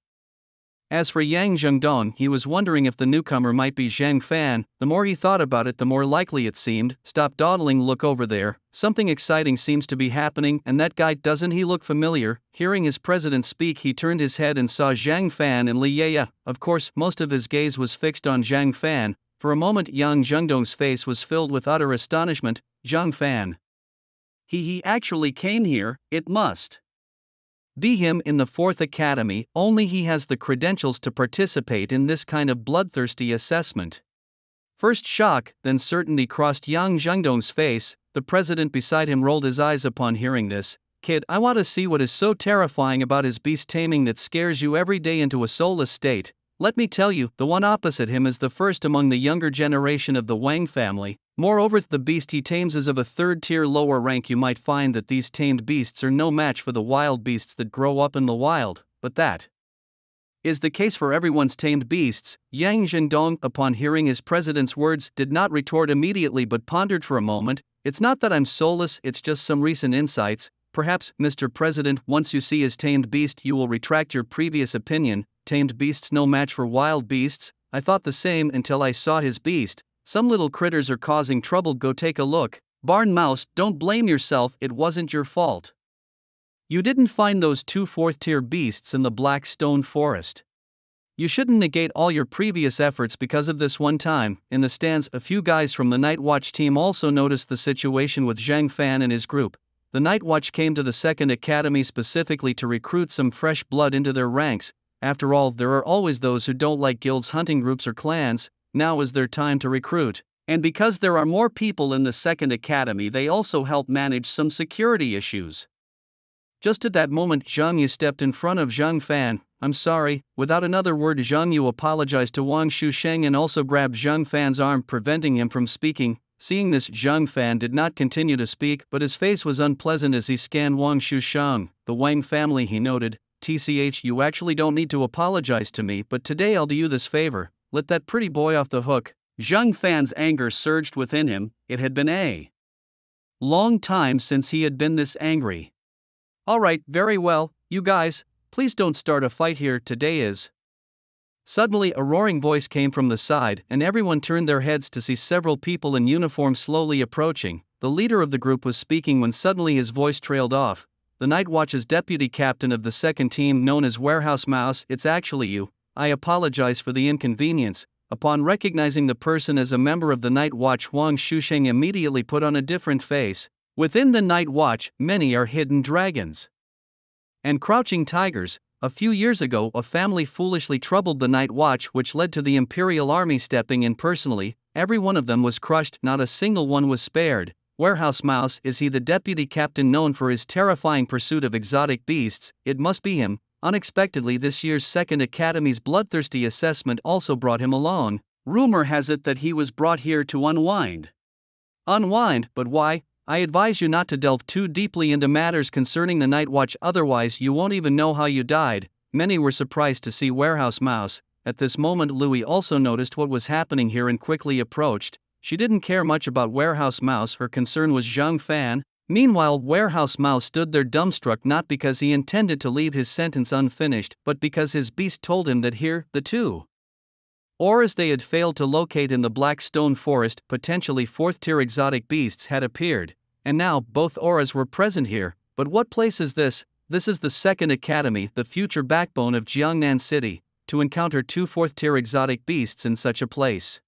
As for Yang Zhengdong, he was wondering if the newcomer might be Zhang Fan. The more he thought about it, the more likely it seemed. Stop dawdling, look over there. Something exciting seems to be happening, and that guy, doesn't he look familiar? Hearing his president speak, he turned his head and saw Zhang Fan and Li Yeye. Of course, most of his gaze was fixed on Zhang Fan. For a moment, Yang Zhengdong's face was filled with utter astonishment. Zhang Fan. He actually came here, it must be him in the 4th Academy, only he has the credentials to participate in this kind of bloodthirsty assessment. First shock, then certainty crossed Yang Zhengdong's face. The president beside him rolled his eyes upon hearing this. Kid, I want to see what is so terrifying about his beast taming that scares you every day into a soulless state. Let me tell you, the one opposite him is the first among the younger generation of the Wang family. Moreover, the beast he tames is of a 3rd-tier lower rank. You might find that these tamed beasts are no match for the wild beasts that grow up in the wild, but that is the case for everyone's tamed beasts. Yang Zhendong, upon hearing his president's words, did not retort immediately but pondered for a moment. It's not that I'm soulless, it's just some recent insights. Perhaps, Mr. President, once you see his tamed beast you will retract your previous opinion. Tamed beasts no match for wild beasts? I thought the same until I saw his beast. Some little critters are causing trouble, go take a look. Barn mouse, don't blame yourself, it wasn't your fault. You didn't find those 2 4th-tier beasts in the Black Stone Forest. You shouldn't negate all your previous efforts because of this one time. In the stands, a few guys from the Night Watch team also noticed the situation with Zhang Fan and his group. The Night Watch came to the 2nd Academy specifically to recruit some fresh blood into their ranks. After all, there are always those who don't like guilds, hunting groups or clans. Now is their time to recruit. And because there are more people in the 2nd Academy, they also help manage some security issues. Just at that moment, Zhang Yu stepped in front of Zhang Fan. I'm sorry. Without another word, Zhang Yu apologized to Wang Shusheng and also grabbed Zhang Fan's arm, preventing him from speaking. Seeing this, Zhang Fan did not continue to speak, but his face was unpleasant as he scanned Wang Shusheng. The Wang family, he noted. TCH, you actually don't need to apologize to me, but today I'll do you this favor. Let that pretty boy off the hook. Zhang Fan's anger surged within him. It had been a long time since he had been this angry. Alright, very well, you guys, please don't start a fight here, today is. Suddenly a roaring voice came from the side, and everyone turned their heads to see several people in uniform slowly approaching. The leader of the group was speaking when suddenly his voice trailed off. The Night Watch's deputy captain of the 2nd team, known as Warehouse Mouse, it's actually you. I apologize for the inconvenience. Upon recognizing the person as a member of the Night Watch, Wang Shusheng immediately put on a different face. Within the Night Watch, many are hidden dragons and crouching tigers. A few years ago, a family foolishly troubled the Night Watch, which led to the Imperial Army stepping in personally. Every one of them was crushed, not a single one was spared. Warehouse Mouse, is he the deputy captain known for his terrifying pursuit of exotic beasts? It must be him. Unexpectedly, this year's 2nd Academy's bloodthirsty assessment also brought him along. Rumor has it that he was brought here to unwind. Unwind, but why? I advise you not to delve too deeply into matters concerning the Night Watch, otherwise you won't even know how you died. Many were surprised to see Warehouse Mouse. At this moment, Louis also noticed what was happening here and quickly approached. She didn't care much about Warehouse Mouse, her concern was Zhang Fan. Meanwhile, Warehouse Mouse stood there dumbstruck, not because he intended to leave his sentence unfinished, but because his beast told him that here, the 2 auras they had failed to locate in the Black Stone Forest, potentially 4th-tier exotic beasts, had appeared. And now, both auras were present here. But what place is this? This is the 2nd Academy, the future backbone of Jiangnan City. To encounter 2 4th-tier exotic beasts in such a place.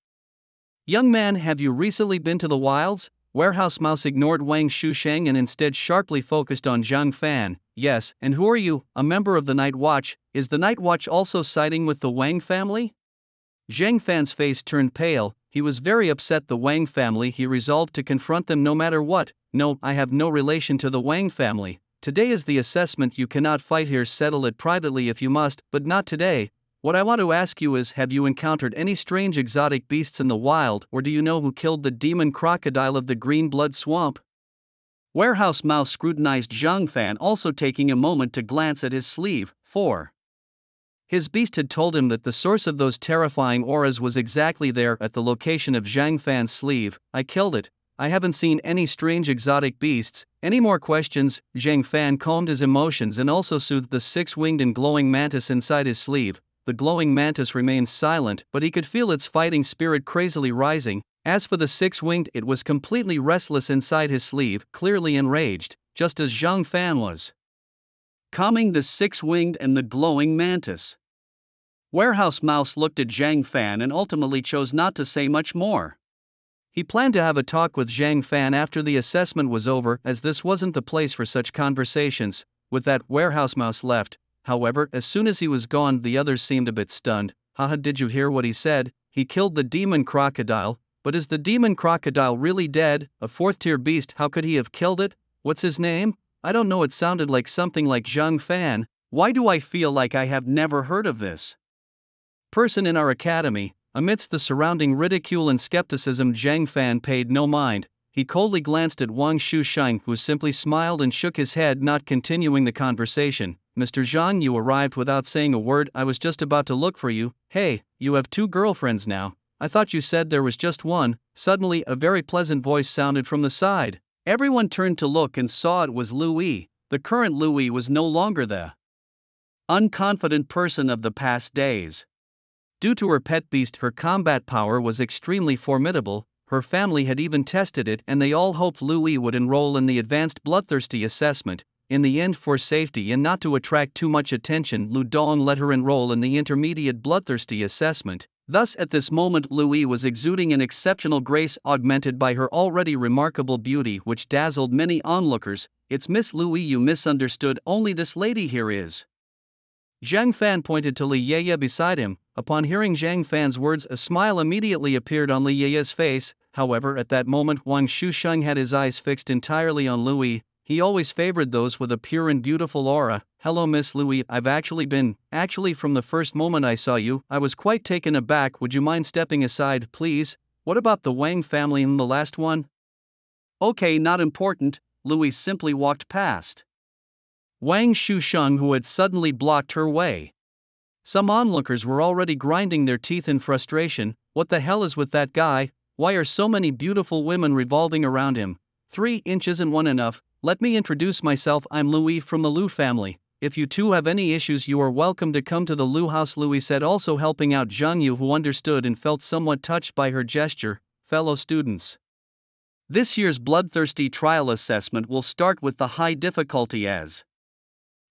Young man, have you recently been to the wilds? Warehouse Mouse ignored Wang Shusheng and instead sharply focused on Zhang Fan. Yes, and who are you? A member of the Night Watch? Is the Night Watch also siding with the Wang family? Zhang Fan's face turned pale. He was very upset. The Wang family, he resolved to confront them no matter what. No, I have no relation to the Wang family. Today is the assessment, you cannot fight here, settle it privately if you must, but not today. What I want to ask you is, have you encountered any strange exotic beasts in the wild, or do you know who killed the demon crocodile of the Green Blood Swamp? Warehouse Mouse scrutinized Zhang Fan, also taking a moment to glance at his sleeve. 4. His beast had told him that the source of those terrifying auras was exactly there at the location of Zhang Fan's sleeve. I killed it. I haven't seen any strange exotic beasts. Any more questions? Zhang Fan calmed his emotions and also soothed the six-winged and glowing mantis inside his sleeve. The glowing mantis remained silent, but he could feel its fighting spirit crazily rising. As for the six-winged, it was completely restless inside his sleeve, clearly enraged, just as Zhang Fan was. Calming the six-winged and the glowing mantis. Warehouse Mouse looked at Zhang Fan and ultimately chose not to say much more. He planned to have a talk with Zhang Fan after the assessment was over, as this wasn't the place for such conversations. With that, Warehouse Mouse left. However, as soon as he was gone, the others seemed a bit stunned. Haha, did you hear what he said? He killed the demon crocodile. But is the demon crocodile really dead? A fourth-tier beast, how could he have killed it? What's his name? I don't know, it sounded like something like Zhang Fan. Why do I feel like I have never heard of this person in our academy? Amidst the surrounding ridicule and skepticism, Zhang Fan paid no mind. He coldly glanced at Wang Shusheng, who simply smiled and shook his head, not continuing the conversation. Mr. Zhang, you arrived without saying a word. I was just about to look for you. Hey, you have two girlfriends now. I thought you said there was just one. Suddenly, a very pleasant voice sounded from the side. Everyone turned to look and saw it was Louis. The current Louis was no longer the unconfident person of the past days. Due to her pet beast, her combat power was extremely formidable. Her family had even tested it, and they all hoped Louis would enroll in the advanced bloodthirsty assessment. In the end, for safety and not to attract too much attention, Lu Dong let her enroll in the intermediate bloodthirsty assessment. Thus, at this moment, Louis was exuding an exceptional grace, augmented by her already remarkable beauty, which dazzled many onlookers. It's Miss Louis, you misunderstood. Only this lady here is. Zhang Fan pointed to Li Yeye beside him. Upon hearing Zhang Fan's words, a smile immediately appeared on Li Yeye's face. However, at that moment, Wang Shusheng had his eyes fixed entirely on Louis. He always favored those with a pure and beautiful aura. Hello, Miss Louis, I've actually from the first moment I saw you, I was quite taken aback. Would you mind stepping aside, please? What about the Wang family and the last one? Okay, not important. Louis simply walked past Wang Shusheng, who had suddenly blocked her way. Some onlookers were already grinding their teeth in frustration. What the hell is with that guy? Why are so many beautiful women revolving around him? 3 inches and one enough. Let me introduce myself, I'm Louis from the Lu family. If you two have any issues, you are welcome to come to the Lu house, Louis said, also helping out Zhang Yu, who understood and felt somewhat touched by her gesture. Fellow students, this year's bloodthirsty trial assessment will start with the high difficulty, as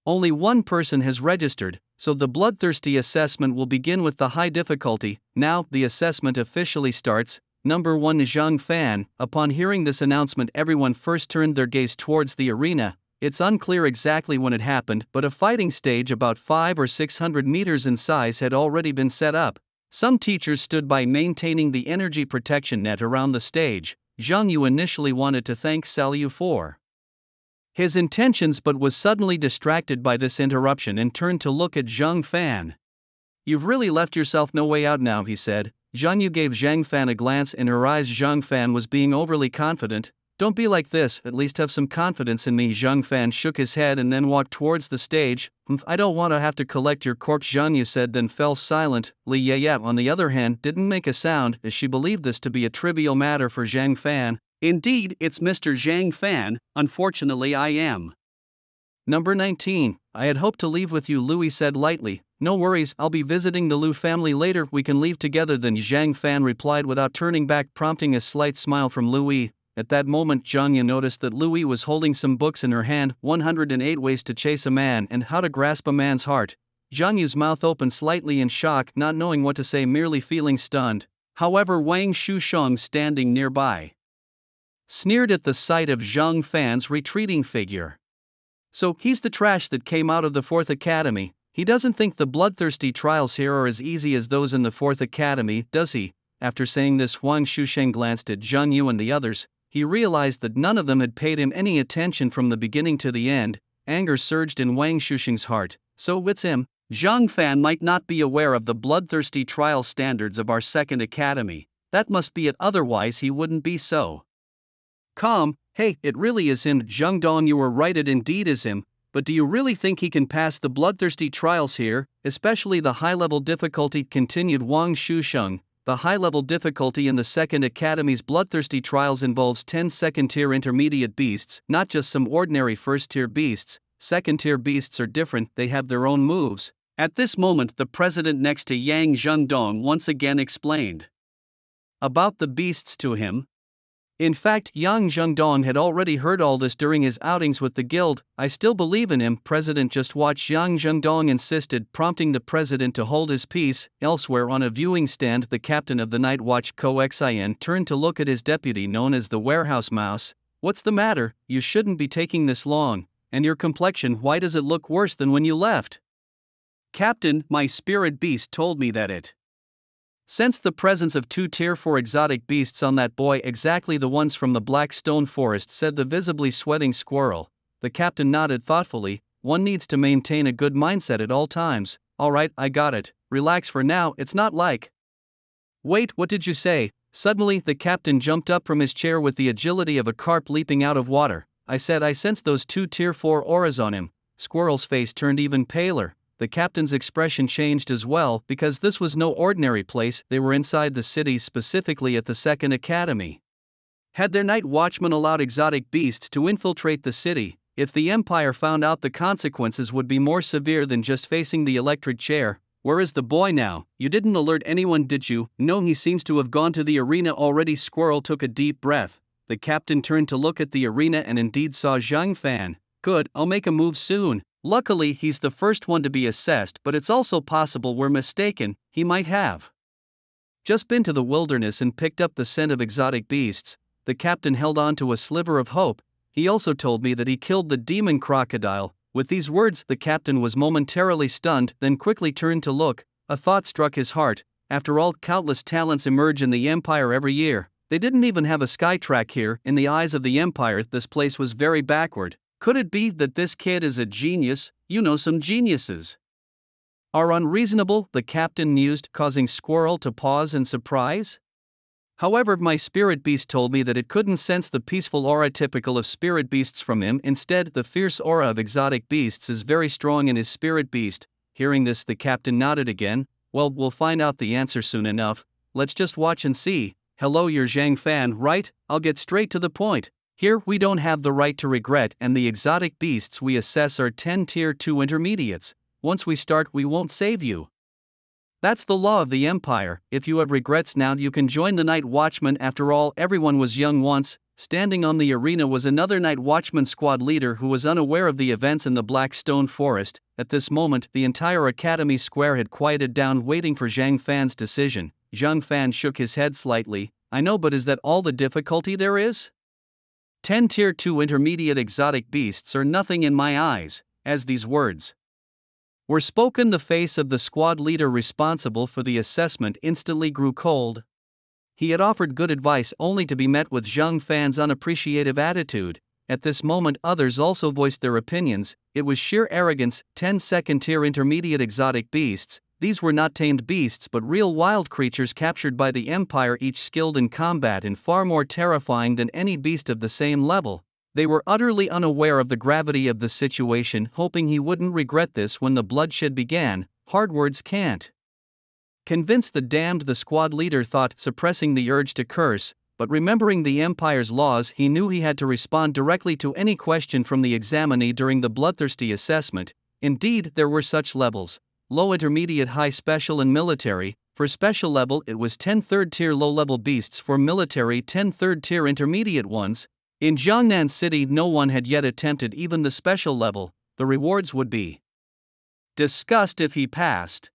only one person has registered, so the bloodthirsty assessment will begin with the high difficulty. Now, the assessment officially starts. Number 1, Zhang Fan. Upon hearing this announcement, everyone first turned their gaze towards the arena. It's unclear exactly when it happened, but a fighting stage about 500 or 600 meters in size had already been set up. Some teachers stood by, maintaining the energy protection net around the stage. Zhang Yu initially wanted to thank Saliu for his intentions, but was suddenly distracted by this interruption and turned to look at Zhang Fan. You've really left yourself no way out now, he said. Zhang Yu gave Zhang Fan a glance. In her eyes, Zhang Fan was being overly confident. Don't be like this, at least have some confidence in me. Zhang Fan shook his head and then walked towards the stage. I don't want to have to collect your corpse, Zhang Yu said, then fell silent. Li Yeye, on the other hand, didn't make a sound, as she believed this to be a trivial matter for Zhang Fan. Indeed, it's Mr. Zhang Fan, unfortunately I am. Number 19, I had hoped to leave with you, Louis said lightly. No worries, I'll be visiting the Lu family later, we can leave together then, Zhang Fan replied without turning back, prompting a slight smile from Louis. At that moment, Zhang Yu noticed that Louis was holding some books in her hand, 108 Ways to Chase a Man and How to Grasp a Man's Heart. Zhang Yu's mouth opened slightly in shock, not knowing what to say, merely feeling stunned. However, Wang Shusheng, standing nearby, sneered at the sight of Zhang Fan's retreating figure. So, he's the trash that came out of the 4th Academy. He doesn't think the bloodthirsty trials here are as easy as those in the 4th Academy, does he? After saying this, Wang Shusheng glanced at Zhang Yu and the others. He realized that none of them had paid him any attention from the beginning to the end. Anger surged in Wang Shusheng's heart. So it's him. Zhang Fan might not be aware of the bloodthirsty trial standards of our 2nd Academy. That must be it, otherwise he wouldn't be so calm. Hey, it really is him, Zheng Dong, you were right, it indeed is him. But do you really think he can pass the bloodthirsty trials here, especially the high-level difficulty, continued Wang Shusheng. the high-level difficulty in the Second Academy's bloodthirsty trials involves 10 second-tier intermediate beasts, not just some ordinary first-tier beasts. Second-tier beasts are different, they have their own moves. At this moment the president next to Yang Zhendong once again explained about the beasts to him. In fact, Yang Zhendong had already heard all this during his outings with the guild. I still believe in him, President. Just watch, Yang Zhendong insisted, prompting the president to hold his peace. Elsewhere on a viewing stand, the captain of the night watch Xin turned to look at his deputy known as the warehouse mouse. What's the matter? You shouldn't be taking this long. And your complexion, why does it look worse than when you left? Captain, my spirit beast told me that it sensed the presence of 2 tier 4 exotic beasts on that boy, exactly the ones from the Black Stone Forest, said the visibly sweating squirrel. The captain nodded thoughtfully. One needs to maintain a good mindset at all times. Alright, I got it. Relax for now, it's not like. Wait, what did you say? Suddenly, the captain jumped up from his chair with the agility of a carp leaping out of water. I said I sensed those 2 tier 4 auras on him. Squirrel's face turned even paler. The captain's expression changed as well, because this was no ordinary place. They were inside the city, specifically at the Second Academy. Had their night watchman allowed exotic beasts to infiltrate the city, if the Empire found out, the consequences would be more severe than just facing the electric chair. Where is the boy now? You didn't alert anyone, did you? No, he seems to have gone to the arena already. Squirrel took a deep breath. The captain turned to look at the arena and indeed saw Zhang Fan. Good, I'll make a move soon. Luckily, he's the first one to be assessed, but it's also possible we're mistaken. He might have just been to the wilderness and picked up the scent of exotic beasts. The captain held on to a sliver of hope. He also told me that he killed the demon crocodile. With these words, the captain was momentarily stunned, then quickly turned to look. A thought struck his heart. After all, countless talents emerge in the Empire every year. They didn't even have a skytrack here. In the eyes of the Empire, this place was very backward. Could it be that this kid is a genius? You know, some geniuses are unreasonable, the captain mused, causing Squirrel to pause in surprise. However, my spirit beast told me that it couldn't sense the peaceful aura typical of spirit beasts from him. Instead, the fierce aura of exotic beasts is very strong in his spirit beast. Hearing this, the captain nodded again. Well, we'll find out the answer soon enough. Let's just watch and see. Hello, you're Zhang Fan, right? I'll get straight to the point. Here, we don't have the right to regret, and the exotic beasts we assess are 10 tier 2 intermediates. Once we start, we won't save you. That's the law of the Empire. If you have regrets now, you can join the Night Watchman. After all, everyone was young once. Standing on the arena was another Night Watchman squad leader who was unaware of the events in the Black Stone Forest. At this moment, the entire Academy Square had quieted down, waiting for Zhang Fan's decision. Zhang Fan shook his head slightly. I know, but is that all the difficulty there is? 10 tier 2 intermediate exotic beasts are nothing in my eyes. As these words were spoken, the face of the squad leader responsible for the assessment instantly grew cold. He had offered good advice only to be met with Zhang Fan's unappreciative attitude. At this moment, others also voiced their opinions. It was sheer arrogance. 10 second tier intermediate exotic beasts. These were not tamed beasts but real wild creatures captured by the Empire, each skilled in combat and far more terrifying than any beast of the same level. They were utterly unaware of the gravity of the situation, hoping he wouldn't regret this when the bloodshed began. Hard words can't convince the damned, the squad leader thought, suppressing the urge to curse, but remembering the Empire's laws, he knew he had to respond directly to any question from the examinee during the bloodthirsty assessment. Indeed, there were such levels: low, intermediate, high, special and military. For special level it was 10 third-tier low-level beasts, for military 10 third-tier intermediate ones. In Jiangnan City no one had yet attempted even the special level. The rewards would be discussed if he passed.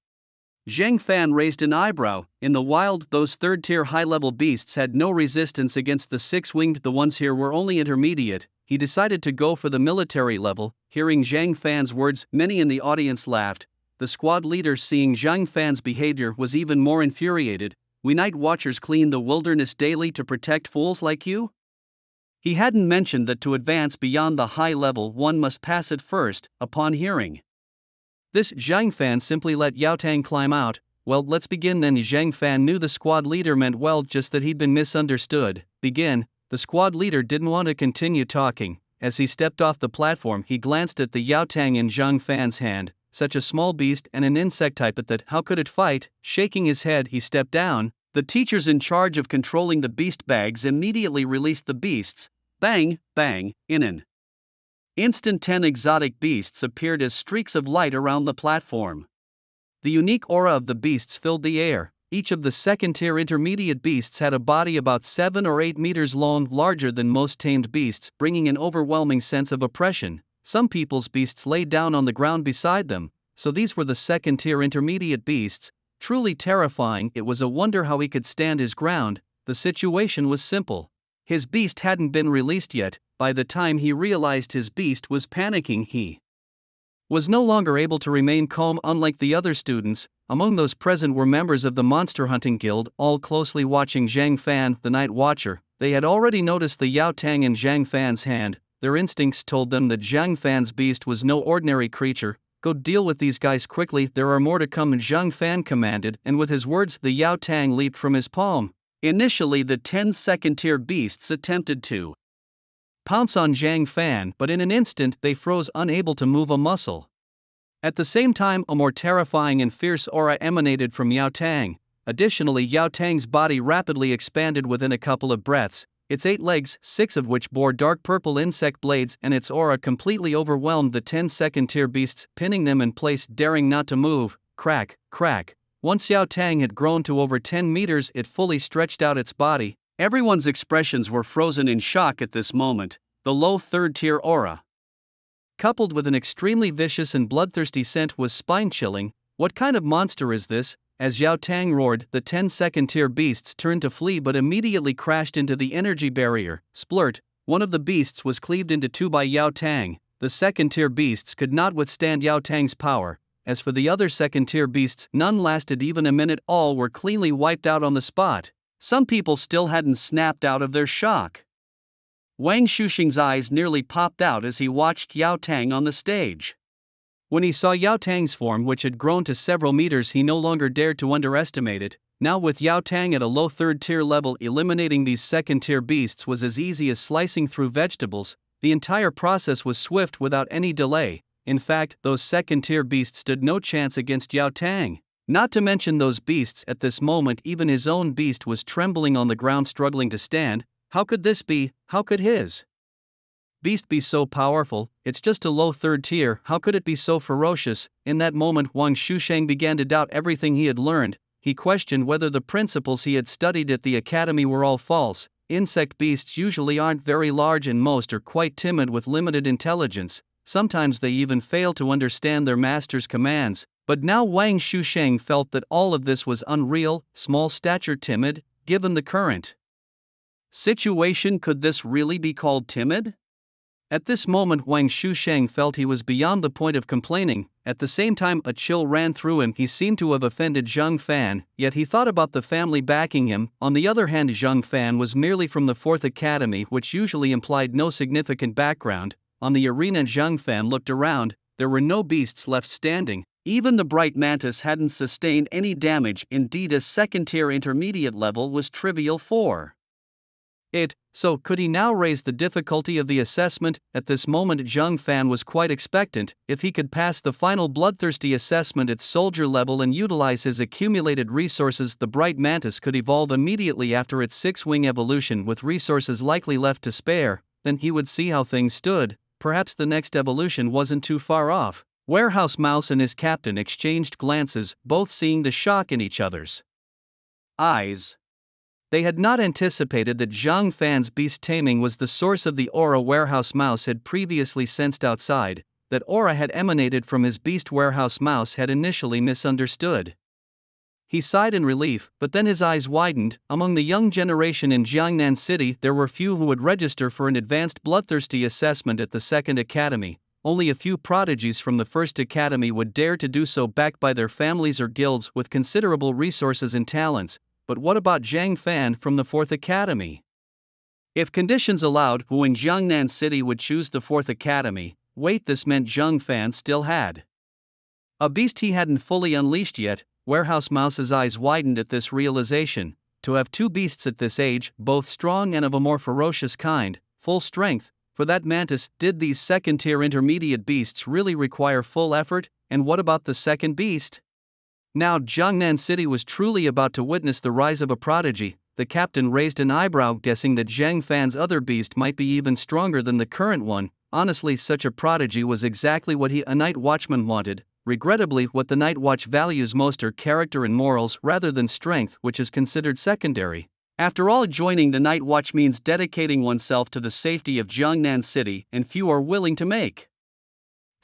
Zhang Fan raised an eyebrow. In the wild, those third-tier high-level beasts had no resistance against the six-winged. The ones here were only intermediate. He decided to go for the military level. Hearing Zhang Fan's words, many in the audience laughed. The squad leader, seeing Zhang Fan's behavior, was even more infuriated. We night watchers clean the wilderness daily to protect fools like you? He hadn't mentioned that to advance beyond the high level one must pass it first. Upon hearing this, Zhang Fan simply let Yao Tang climb out. Well, let's begin then. Zhang Fan knew the squad leader meant well, just that he'd been misunderstood. Begin. The squad leader didn't want to continue talking. As he stepped off the platform, he glanced at the Yao Tang in Zhang Fan's hand. Such a small beast and an insect type, at that, how could it fight? Shaking his head, he stepped down. The teachers in charge of controlling the beast bags immediately released the beasts. Bang, bang, in an instant 10 exotic beasts appeared as streaks of light around the platform. The unique aura of the beasts filled the air. Each of the second-tier intermediate beasts had a body about 7 or 8 meters long, larger than most tamed beasts, bringing an overwhelming sense of oppression. Some people's beasts lay down on the ground beside them, so these were the second-tier intermediate beasts. Truly terrifying. It was a wonder how he could stand his ground. The situation was simple. His beast hadn't been released yet. By the time he realized his beast was panicking, he was no longer able to remain calm. Unlike the other students, among those present were members of the monster hunting guild, all closely watching Zhang Fan, the night watcher. They had already noticed the Yao Tang in Zhang Fan's hand. Their instincts told them that Zhang Fan's beast was no ordinary creature. Go deal with these guys quickly, there are more to come, Zhang Fan commanded, and with his words the Yao Tang leaped from his palm. Initially the 10 second-tier beasts attempted to pounce on Zhang Fan, but in an instant they froze, unable to move a muscle. At the same time, a more terrifying and fierce aura emanated from Yao Tang. Additionally, Yao Tang's body rapidly expanded within a couple of breaths. Its 8 legs, 6 of which bore dark purple insect blades, and its aura completely overwhelmed the 10 second-tier beasts, pinning them in place, daring not to move. Crack, crack. Once Yao Tang had grown to over 10 meters, it fully stretched out its body. Everyone's expressions were frozen in shock at this moment. The low third-tier aura, coupled with an extremely vicious and bloodthirsty scent, was spine-chilling. What kind of monster is this? As Yao Tang roared, the 10 second-tier beasts turned to flee but immediately crashed into the energy barrier. Splurt, one of the beasts was cleaved into two by Yao Tang. The second-tier beasts could not withstand Yao Tang's power. As for the other second-tier beasts, none lasted even a minute. All were cleanly wiped out on the spot. Some people still hadn't snapped out of their shock. Wang Shusheng's eyes nearly popped out as he watched Yao Tang on the stage. When he saw Yao Tang's form, which had grown to several meters, he no longer dared to underestimate it. Now with Yao Tang at a low third-tier level, eliminating these second-tier beasts was as easy as slicing through vegetables. The entire process was swift without any delay. In fact, those second-tier beasts stood no chance against Yao Tang. Not to mention those beasts, at this moment even his own beast was trembling on the ground, struggling to stand. How could this be? How could his beast be so powerful? It's just a low third tier, how could it be so ferocious? In that moment Wang Shusheng began to doubt everything he had learned. He questioned whether the principles he had studied at the academy were all false. Insect beasts usually aren't very large and most are quite timid with limited intelligence. Sometimes they even fail to understand their master's commands. But now Wang Shusheng felt that all of this was unreal. Small stature, timid? Given the current situation, could this really be called timid? At this moment Wang Shusheng felt he was beyond the point of complaining. At the same time a chill ran through him. He seemed to have offended Zhang Fan, yet he thought about the family backing him. On the other hand, Zhang Fan was merely from the 4th Academy, which usually implied no significant background. On the arena Zhang Fan looked around. There were no beasts left standing. Even the bright mantis hadn't sustained any damage. Indeed, a second-tier intermediate level was trivial for it. So, could he now raise the difficulty of the assessment? At this moment Zhang Fan was quite expectant. If he could pass the final bloodthirsty assessment at soldier level and utilize his accumulated resources, the bright mantis could evolve immediately after its 6-wing evolution with resources likely left to spare. Then he would see how things stood. Perhaps the next evolution wasn't too far off. Warehouse Mouse and his captain exchanged glances, both seeing the shock in each other's eyes. They had not anticipated that Zhang Fan's beast taming was the source of the aura Warehouse Mouse had previously sensed outside. That aura had emanated from his beast. Warehouse Mouse had initially misunderstood. He sighed in relief, but then his eyes widened. Among the young generation in Jiangnan City, there were few who would register for an advanced bloodthirsty assessment at the 2nd Academy. Only a few prodigies from the 1st Academy would dare to do so, backed by their families or guilds with considerable resources and talents. But what about Zhang Fan from the 4th Academy? If conditions allowed, Wu in Jiangnan City would choose the 4th Academy. Wait, this meant Zhang Fan still had a beast he hadn't fully unleashed yet. Warehouse Mouse's eyes widened at this realization. To have 2 beasts at this age, both strong and of a more ferocious kind, full strength, for that mantis, did these second-tier intermediate beasts really require full effort? And what about the second beast? Now Jiangnan City was truly about to witness the rise of a prodigy. The captain raised an eyebrow, guessing that Zhang Fan's other beast might be even stronger than the current one. Honestly, such a prodigy was exactly what a night watchman wanted. Regrettably, what the night watch values most are character and morals rather than strength, which is considered secondary. After all, joining the night watch means dedicating oneself to the safety of Jiangnan City, and few are willing to make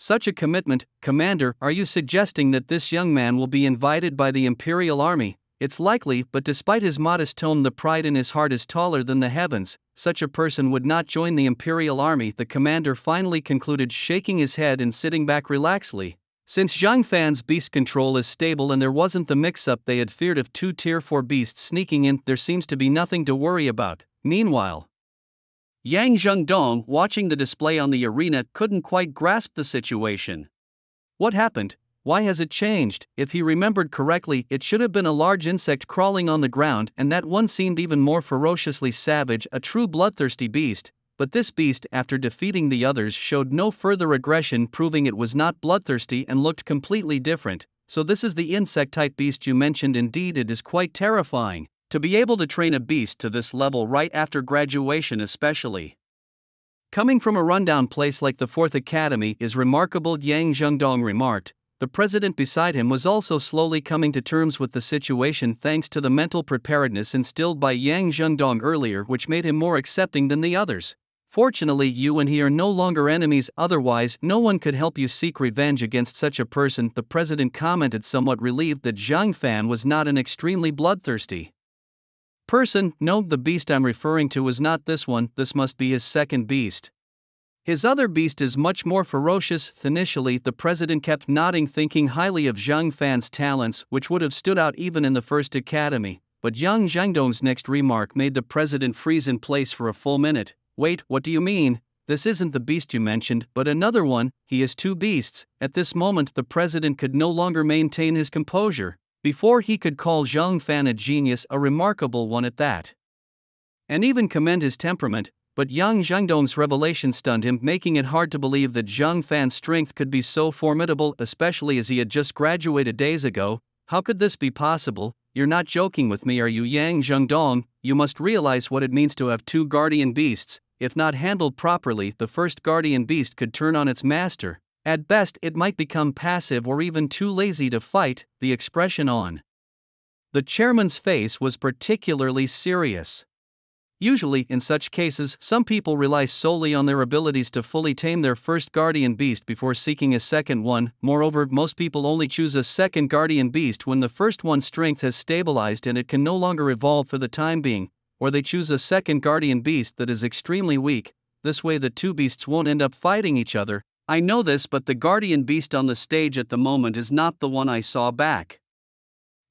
such a commitment. Commander, are you suggesting that this young man will be invited by the Imperial Army? It's likely, but despite his modest tone, the pride in his heart is taller than the heavens. Such a person would not join the Imperial Army, the commander finally concluded, shaking his head and sitting back relaxedly. Since Zhang Fan's beast control is stable and there wasn't the mix-up they had feared of two Tier 4 beasts sneaking in, there seems to be nothing to worry about. Meanwhile, Yang Zhengdong, watching the display on the arena, couldn't quite grasp the situation. What happened? Why has it changed? If he remembered correctly, it should have been a large insect crawling on the ground, and that one seemed even more ferociously savage, a true bloodthirsty beast. But this beast, after defeating the others, showed no further aggression, proving it was not bloodthirsty and looked completely different. So this is the insect-type beast you mentioned. Indeed, it is quite terrifying. To be able to train a beast to this level right after graduation, especially coming from a rundown place like the 4th Academy, is remarkable, Yang Zhengdong remarked. The president beside him was also slowly coming to terms with the situation thanks to the mental preparedness instilled by Yang Zhengdong earlier, which made him more accepting than the others. Fortunately, you and he are no longer enemies, otherwise no one could help you seek revenge against such a person, the president commented, somewhat relieved that Zhang Fan was not an extremely bloodthirsty person. No, the beast I'm referring to is not this one, this must be his second beast. His other beast is much more ferocious. Initially, the president kept nodding, thinking highly of Zhang Fan's talents, which would have stood out even in the 1st Academy. But Yang Zhengdong's next remark made the president freeze in place for a full minute. Wait, what do you mean? This isn't the beast you mentioned, but another one. He has two beasts. At this moment, the president could no longer maintain his composure. Before he could call Zhang Fan a genius, a remarkable one at that, and even commend his temperament, but Yang Zhengdong's revelation stunned him, making it hard to believe that Zhang Fan's strength could be so formidable, especially as he had just graduated days ago. How could this be possible? You're not joking with me, are you, Yang Zhengdong? You must realize what it means to have two guardian beasts. If not handled properly, the first guardian beast could turn on its master. At best, it might become passive or even too lazy to fight. The expression on the chairman's face was particularly serious. Usually, in such cases, some people rely solely on their abilities to fully tame their first guardian beast before seeking a second one. Moreover, most people only choose a second guardian beast when the first one's strength has stabilized and it can no longer evolve for the time being, or they choose a second guardian beast that is extremely weak. This way the two beasts won't end up fighting each other. I know this, but the guardian beast on the stage at the moment is not the one I saw back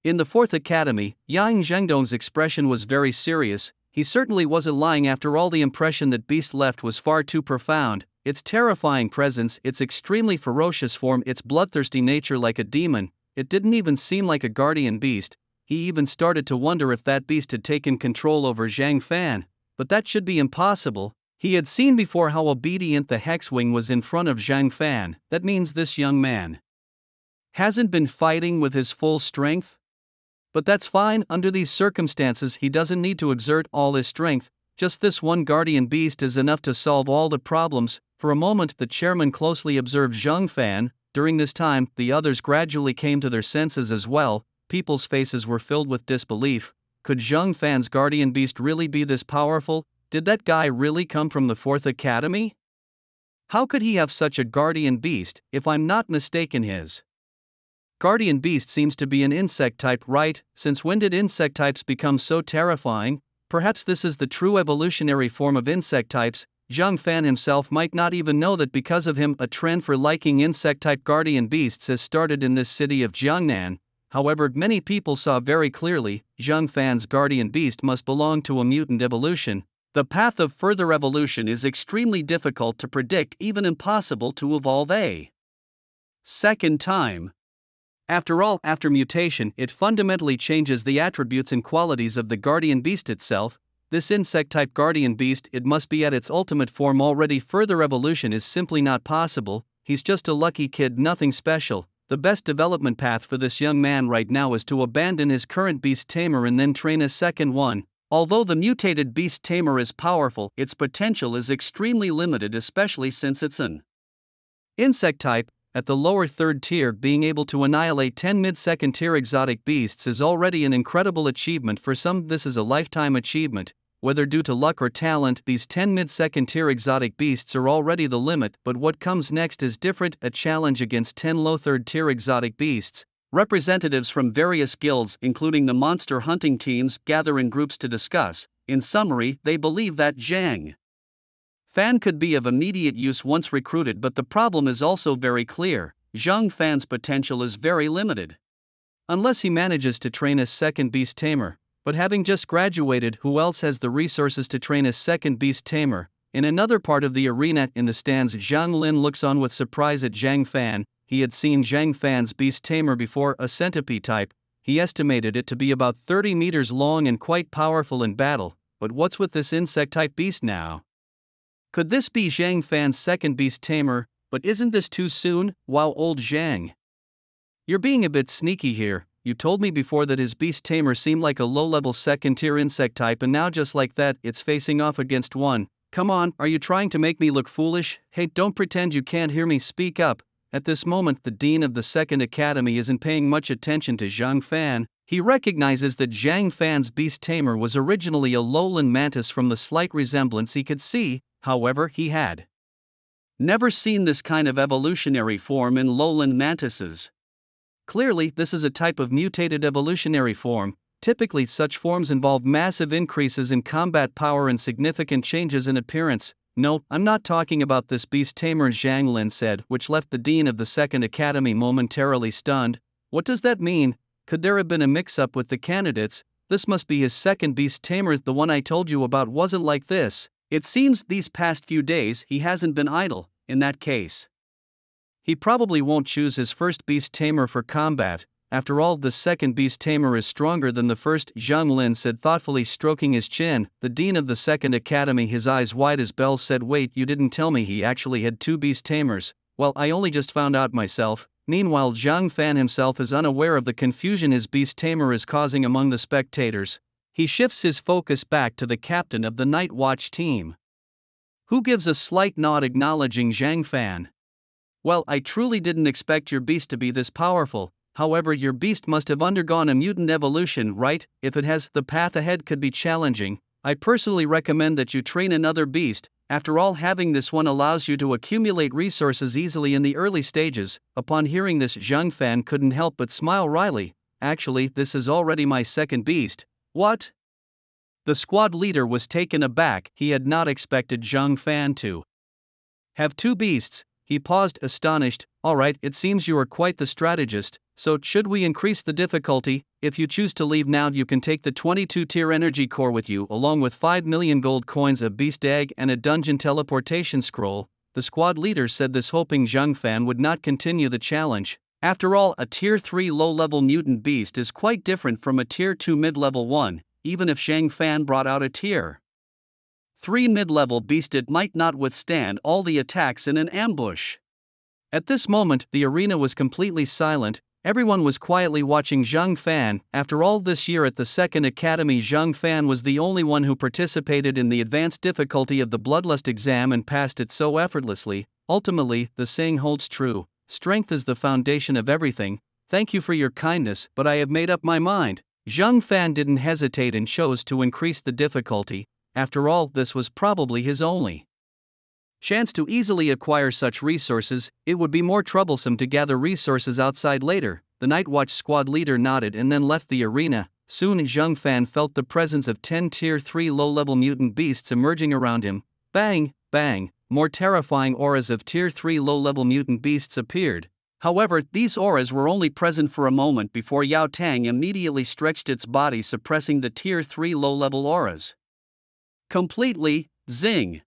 in the 4th Academy. Yang Zhengdong's expression was very serious. He certainly wasn't lying. After all, the impression that beast left was far too profound. Its terrifying presence, its extremely ferocious form, its bloodthirsty nature like a demon. It didn't even seem like a guardian beast. He even started to wonder if that beast had taken control over Zhang Fan. But that should be impossible. He had seen before how obedient the Hexwing was in front of Zhang Fan. That means this young man hasn't been fighting with his full strength? But that's fine, under these circumstances he doesn't need to exert all his strength. Just this one guardian beast is enough to solve all the problems. For a moment the chairman closely observed Zhang Fan. During this time, the others gradually came to their senses as well. People's faces were filled with disbelief. Could Zhang Fan's guardian beast really be this powerful? Did that guy really come from the 4th Academy? How could he have such a guardian beast? If I'm not mistaken, his guardian beast seems to be an insect type, right? Since when did insect types become so terrifying? Perhaps this is the true evolutionary form of insect types. Zhang Fan himself might not even know that because of him a trend for liking insect type guardian beasts has started in this city of Jiangnan. However, many people saw very clearly, Zhang Fan's guardian beast must belong to a mutant evolution. The path of further evolution is extremely difficult to predict, even impossible to evolve a second time. After all, after mutation, it fundamentally changes the attributes and qualities of the guardian beast itself. This insect-type guardian beast, it must be at its ultimate form already. Further evolution is simply not possible. He's just a lucky kid, nothing special. The best development path for this young man right now is to abandon his current beast tamer and then train a second one. Although the mutated beast tamer is powerful, its potential is extremely limited, especially since it's an insect type. At the lower third tier, being able to annihilate 10 mid-second tier exotic beasts is already an incredible achievement. For some, this is a lifetime achievement. Whether due to luck or talent, these 10 mid-second tier exotic beasts are already the limit, but what comes next is different, a challenge against 10 low third tier exotic beasts. Representatives from various guilds, including the monster hunting teams, gather in groups to discuss. In summary, they believe that Zhang Fan could be of immediate use once recruited, but the problem is also very clear. Zhang Fan's potential is very limited. Unless he manages to train a second beast tamer. But having just graduated, who else has the resources to train a second beast tamer? In another part of the arena, in the stands, Zhang Lin looks on with surprise at Zhang Fan. He had seen Zhang Fan's beast tamer before, a centipede type. He estimated it to be about 30 meters long and quite powerful in battle. But what's with this insect type beast now? Could this be Zhang Fan's second beast tamer? But isn't this too soon? Wow, old Zhang, you're being a bit sneaky here. You told me before that his beast tamer seemed like a low-level second-tier insect type, and now just like that, it's facing off against one. Come on, are you trying to make me look foolish? Hey, don't pretend you can't hear me, speak up. At this moment, the dean of the second academy isn't paying much attention to Zhang Fan. He recognizes that Zhang Fan's beast tamer was originally a lowland mantis. From the slight resemblance he could see, however, he had never seen this kind of evolutionary form in lowland mantises. Clearly, this is a type of mutated evolutionary form. Typically, such forms involve massive increases in combat power and significant changes in appearance. No, I'm not talking about this beast tamer, Zhang Lin said, which left the dean of the second academy momentarily stunned. What does that mean? Could there have been a mix-up with the candidates? This must be his second beast tamer. The one I told you about wasn't like this. It seems these past few days he hasn't been idle. In that case, he probably won't choose his first beast tamer for combat. After all, the second beast tamer is stronger than the first, Zhang Lin said, thoughtfully stroking his chin. The dean of the second academy, his eyes wide as bells, said, wait, you didn't tell me he actually had two beast tamers. Well, I only just found out myself. Meanwhile, Zhang Fan himself is unaware of the confusion his beast tamer is causing among the spectators. He shifts his focus back to the captain of the Night Watch team, who gives a slight nod acknowledging Zhang Fan. Well, I truly didn't expect your beast to be this powerful. However, your beast must have undergone a mutant evolution, right? If it has, the path ahead could be challenging. I personally recommend that you train another beast. After all, having this one allows you to accumulate resources easily in the early stages. Upon hearing this, Zhang Fan couldn't help but smile wryly. Actually, this is already my second beast. What? The squad leader was taken aback. He had not expected Zhang Fan to have two beasts. He paused, astonished. Alright, it seems you are quite the strategist, so should we increase the difficulty? If you choose to leave now, you can take the 22-tier energy core with you, along with 5 million gold coins, a beast egg, and a dungeon teleportation scroll. The squad leader said this, hoping Zhang Fan would not continue the challenge. After all, a tier 3 low-level mutant beast is quite different from a tier 2 mid-level one. Even if Zhang Fan brought out a tier 3 mid-level beast, it might not withstand all the attacks in an ambush. At this moment, the arena was completely silent. Everyone was quietly watching Zhang Fan. After all this year at the second academy, Zhang Fan was the only one who participated in the advanced difficulty of the Bloodlust exam and passed it so effortlessly. Ultimately, the saying holds true: strength is the foundation of everything. Thank you for your kindness, but I have made up my mind. Zhang Fan didn't hesitate and chose to increase the difficulty. After all, this was probably his only chance to easily acquire such resources. It would be more troublesome to gather resources outside later. The Night Watch squad leader nodded and then left the arena. Soon Zhang Fan felt the presence of 10 tier 3 low-level mutant beasts emerging around him. Bang, bang, more terrifying auras of tier 3 low-level mutant beasts appeared. However, these auras were only present for a moment before Yao Tang immediately stretched its body, suppressing the tier 3 low-level auras completely. Zing!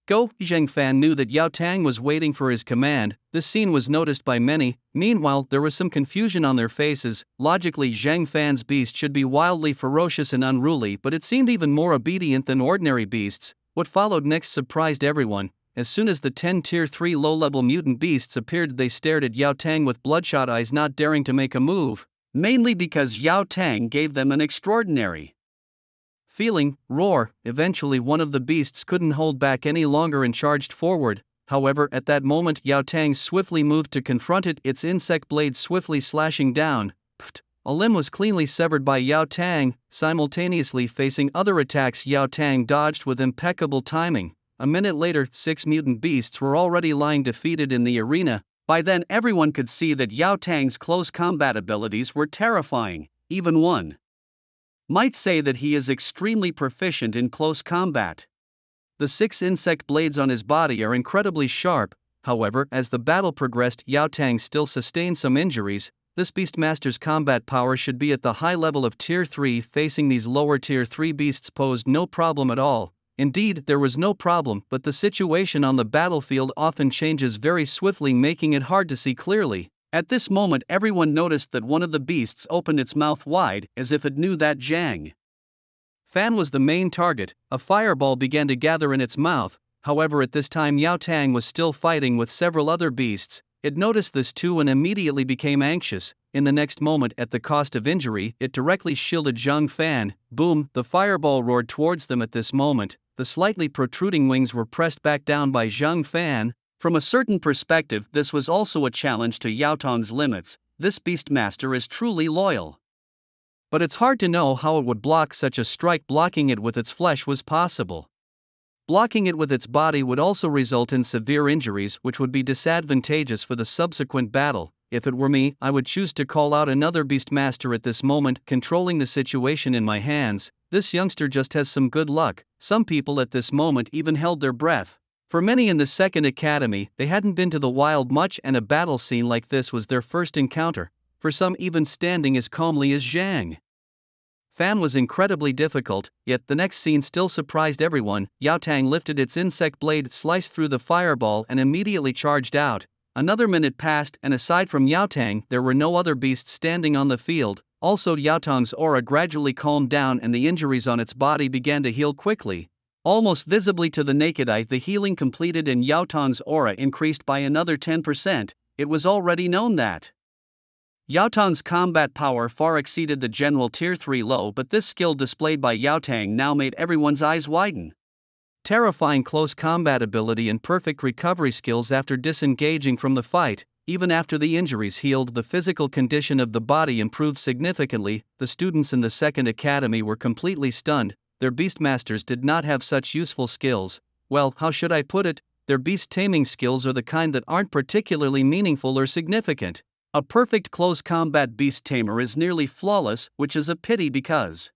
Go! Zhang Fan knew that Yao Tang was waiting for his command. This scene was noticed by many. Meanwhile, there was some confusion on their faces. Logically, Zhang Fan's beast should be wildly ferocious and unruly, but it seemed even more obedient than ordinary beasts. What followed next surprised everyone, as soon as the 10 Tier 3 low-level mutant beasts appeared, they stared at Yao Tang with bloodshot eyes, not daring to make a move, mainly because Yao Tang gave them an extraordinary feeling, roar. Eventually one of the beasts couldn't hold back any longer and charged forward. However, at that moment Yao Tang swiftly moved to confront it, its insect blade swiftly slashing down. Pfft! A limb was cleanly severed by Yao Tang. Simultaneously facing other attacks, Yao Tang dodged with impeccable timing. A minute later, 6 mutant beasts were already lying defeated in the arena. By then everyone could see that Yao Tang's close combat abilities were terrifying. Even one might say that he is extremely proficient in close combat. The 6 insect blades on his body are incredibly sharp. However, as the battle progressed, Yao Tang still sustained some injuries. This Beastmaster's combat power should be at the high level of Tier 3. Facing these lower Tier 3 beasts posed no problem at all. Indeed, there was no problem, but the situation on the battlefield often changes very swiftly, making it hard to see clearly. At this moment everyone noticed that one of the beasts opened its mouth wide, as if it knew that Zhang Fan was the main target. A fireball began to gather in its mouth. However, at this time Yao Tang was still fighting with several other beasts. It noticed this too and immediately became anxious. In the next moment, at the cost of injury, it directly shielded Zhang Fan. Boom! The fireball roared towards them. At this moment, the slightly protruding wings were pressed back down by Zhang Fan. From a certain perspective, this was also a challenge to Yao Tang's limits. This Beastmaster is truly loyal. But it's hard to know how it would block such a strike. Blocking it with its flesh was possible. Blocking it with its body would also result in severe injuries, which would be disadvantageous for the subsequent battle. If it were me, I would choose to call out another Beastmaster at this moment, controlling the situation in my hands. This youngster just has some good luck. Some people at this moment even held their breath. For many in the second academy, they hadn't been to the wild much, and a battle scene like this was their first encounter. For some, even standing as calmly as Zhang Fan was incredibly difficult, yet the next scene still surprised everyone. Yao Tang lifted its insect blade, sliced through the fireball, and immediately charged out. Another minute passed, and aside from Yao Tang, there were no other beasts standing on the field. Also, Yao Tang's aura gradually calmed down and the injuries on its body began to heal quickly. Almost visibly to the naked eye, the healing completed and Yao Tang's aura increased by another 10%. It was already known that Yao Tang's combat power far exceeded the general Tier 3 low, but this skill displayed by Yao Tang now made everyone's eyes widen. Terrifying close combat ability and perfect recovery skills after disengaging from the fight. Even after the injuries healed, the physical condition of the body improved significantly. The students in the second academy were completely stunned. Their Beastmasters did not have such useful skills. Well, how should I put it? Their beast taming skills are the kind that aren't particularly meaningful or significant. A perfect close combat beast tamer is nearly flawless, which is a pity because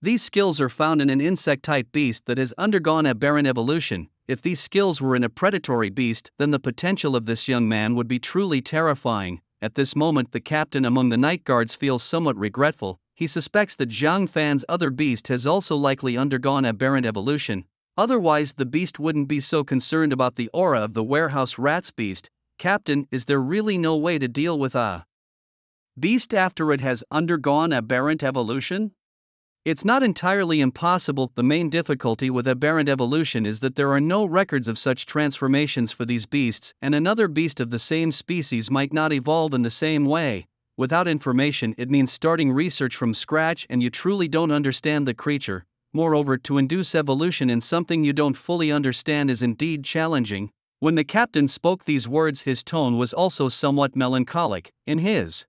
these skills are found in an insect-type beast that has undergone aberrant evolution. If these skills were in a predatory beast, then the potential of this young man would be truly terrifying. At this moment, the captain among the night guards feels somewhat regretful. He suspects that Zhang Fan's other beast has also likely undergone aberrant evolution. Otherwise, the beast wouldn't be so concerned about the aura of the warehouse rat's beast. Captain, is there really no way to deal with a beast after it has undergone aberrant evolution? It's not entirely impossible. The main difficulty with aberrant evolution is that there are no records of such transformations for these beasts, and another beast of the same species might not evolve in the same way. Without information, it means starting research from scratch and you truly don't understand the creature. Moreover, to induce evolution in something you don't fully understand is indeed challenging. When the captain spoke these words, his tone was also somewhat melancholic. In his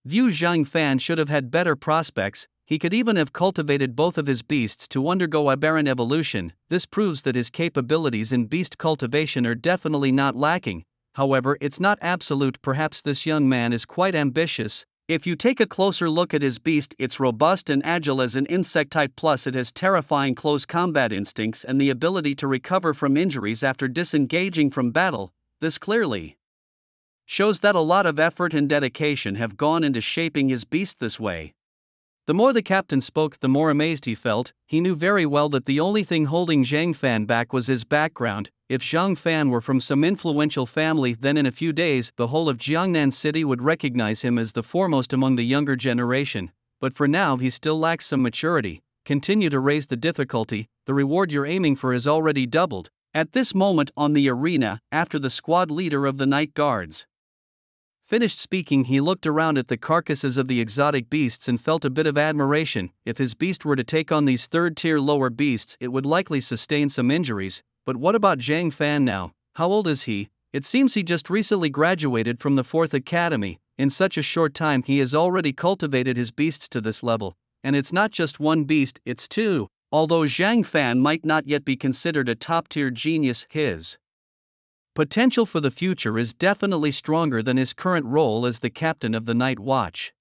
view, Zhang Fan should have had better prospects. He could even have cultivated both of his beasts to undergo aberrant evolution. This proves that his capabilities in beast cultivation are definitely not lacking. However, it's not absolute. Perhaps this young man is quite ambitious. If you take a closer look at his beast, it's robust and agile as an insect type, plus it has terrifying close combat instincts and the ability to recover from injuries after disengaging from battle. This clearly shows that a lot of effort and dedication have gone into shaping his beast this way. The more the captain spoke, the more amazed he felt. He knew very well that the only thing holding Zhang Fan back was his background. If Zhang Fan were from some influential family, then in a few days, the whole of Jiangnan City would recognize him as the foremost among the younger generation. But for now, he still lacks some maturity. Continue to raise the difficulty. The reward you're aiming for is already doubled. At this moment on the arena, after the squad leader of the night guards finished speaking, he looked around at the carcasses of the exotic beasts and felt a bit of admiration. If his beast were to take on these third-tier lower beasts, it would likely sustain some injuries. But what about Zhang Fan now? How old is he? It seems he just recently graduated from the 4th Academy. In such a short time he has already cultivated his beasts to this level. And it's not just one beast, it's two. Although Zhang Fan might not yet be considered a top-tier genius, his potential for the future is definitely stronger than his current role as the captain of the night watch.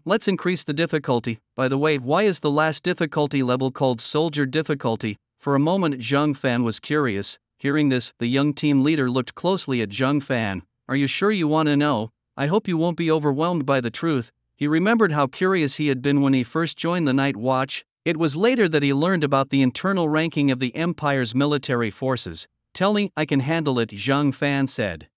Let's increase the difficulty. By the way, why is the last difficulty level called soldier difficulty? For a moment Zhang Fan was curious. Hearing this, the young team leader looked closely at Zhang Fan. Are you sure you want to know? I hope you won't be overwhelmed by the truth. He remembered how curious he had been when he first joined the night watch. It was later that he learned about the internal ranking of the Empire's military forces. Tell me, I can handle it, Zhang Fan said.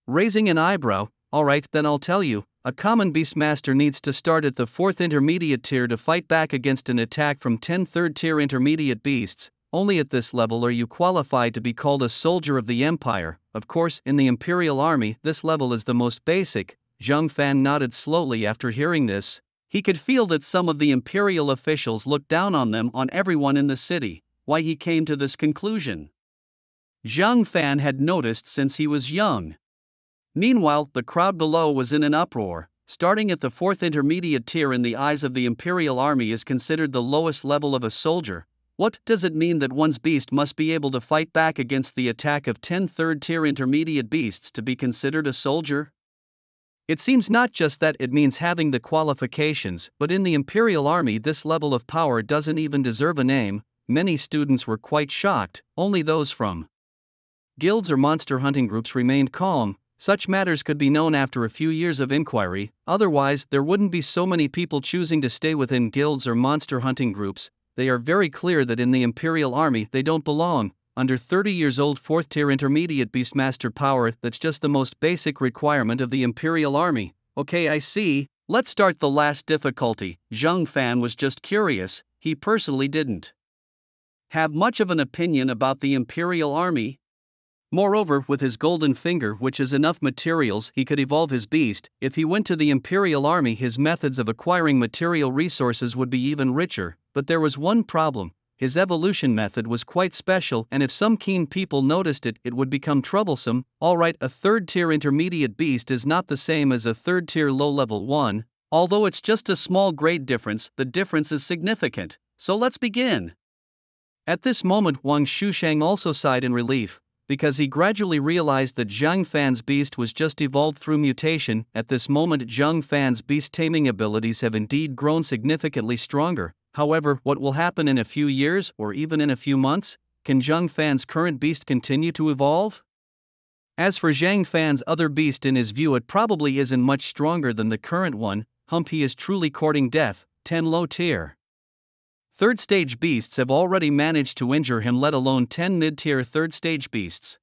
Raising an eyebrow, alright, then I'll tell you. A common beastmaster needs to start at the 4th intermediate tier to fight back against an attack from 10 third-tier intermediate beasts. Only at this level are you qualified to be called a soldier of the Empire. Of course, in the Imperial Army, this level is the most basic. Zhang Fan nodded slowly after hearing this. He could feel that some of the Imperial officials looked down on them, on everyone in the city. Why he came to this conclusion, Zhang Fan had noticed since he was young. Meanwhile, the crowd below was in an uproar. Starting at the 4th intermediate tier in the eyes of the Imperial Army is considered the lowest level of a soldier. What does it mean that one's beast must be able to fight back against the attack of 10 third-tier intermediate beasts to be considered a soldier? It seems not just that it means having the qualifications, but in the Imperial Army this level of power doesn't even deserve a name. Many students were quite shocked. Only those from guilds or monster hunting groups remained calm. Such matters could be known after a few years of inquiry, otherwise there wouldn't be so many people choosing to stay within guilds or monster hunting groups. They are very clear that in the Imperial Army they don't belong. Under 30 years old 4th tier intermediate beastmaster power, that's just the most basic requirement of the Imperial Army. Okay, I see. Let's start the last difficulty. Zhang Fan was just curious. He personally didn't have much of an opinion about the Imperial Army. Moreover, with his golden finger, which is enough materials, he could evolve his beast. If he went to the Imperial Army, his methods of acquiring material resources would be even richer. But there was one problem. His evolution method was quite special, and if some keen people noticed it, it would become troublesome. Alright, a third-tier intermediate beast is not the same as a third-tier low-level one. Although it's just a small grade difference, the difference is significant. So let's begin. At this moment Wang Shushang also sighed in relief, because he gradually realized that Zhang Fan's beast was just evolved through mutation. At this moment Zhang Fan's beast taming abilities have indeed grown significantly stronger. However, what will happen in a few years, or even in a few months? Can Zhang Fan's current beast continue to evolve? As for Zhang Fan's other beast, in his view it probably isn't much stronger than the current one. He is truly courting death. 10 low tier third stage beasts have already managed to injure him, let alone 10 mid-tier third stage beasts.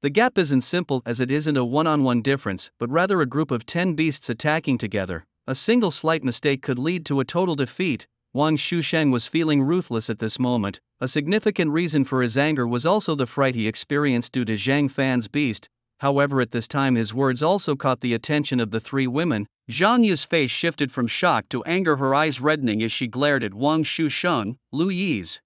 The gap isn't simple, as it isn't a one-on-one difference, but rather a group of 10 beasts attacking together. A single slight mistake could lead to a total defeat. Wang Shushang was feeling ruthless at this moment. A significant reason for his anger was also the fright he experienced due to Zhang Fan's beast. However, at this time his words also caught the attention of the three women. Zhang Yu's face shifted from shock to anger, her eyes reddening as she glared at Wang Shusheng. Lu Yi's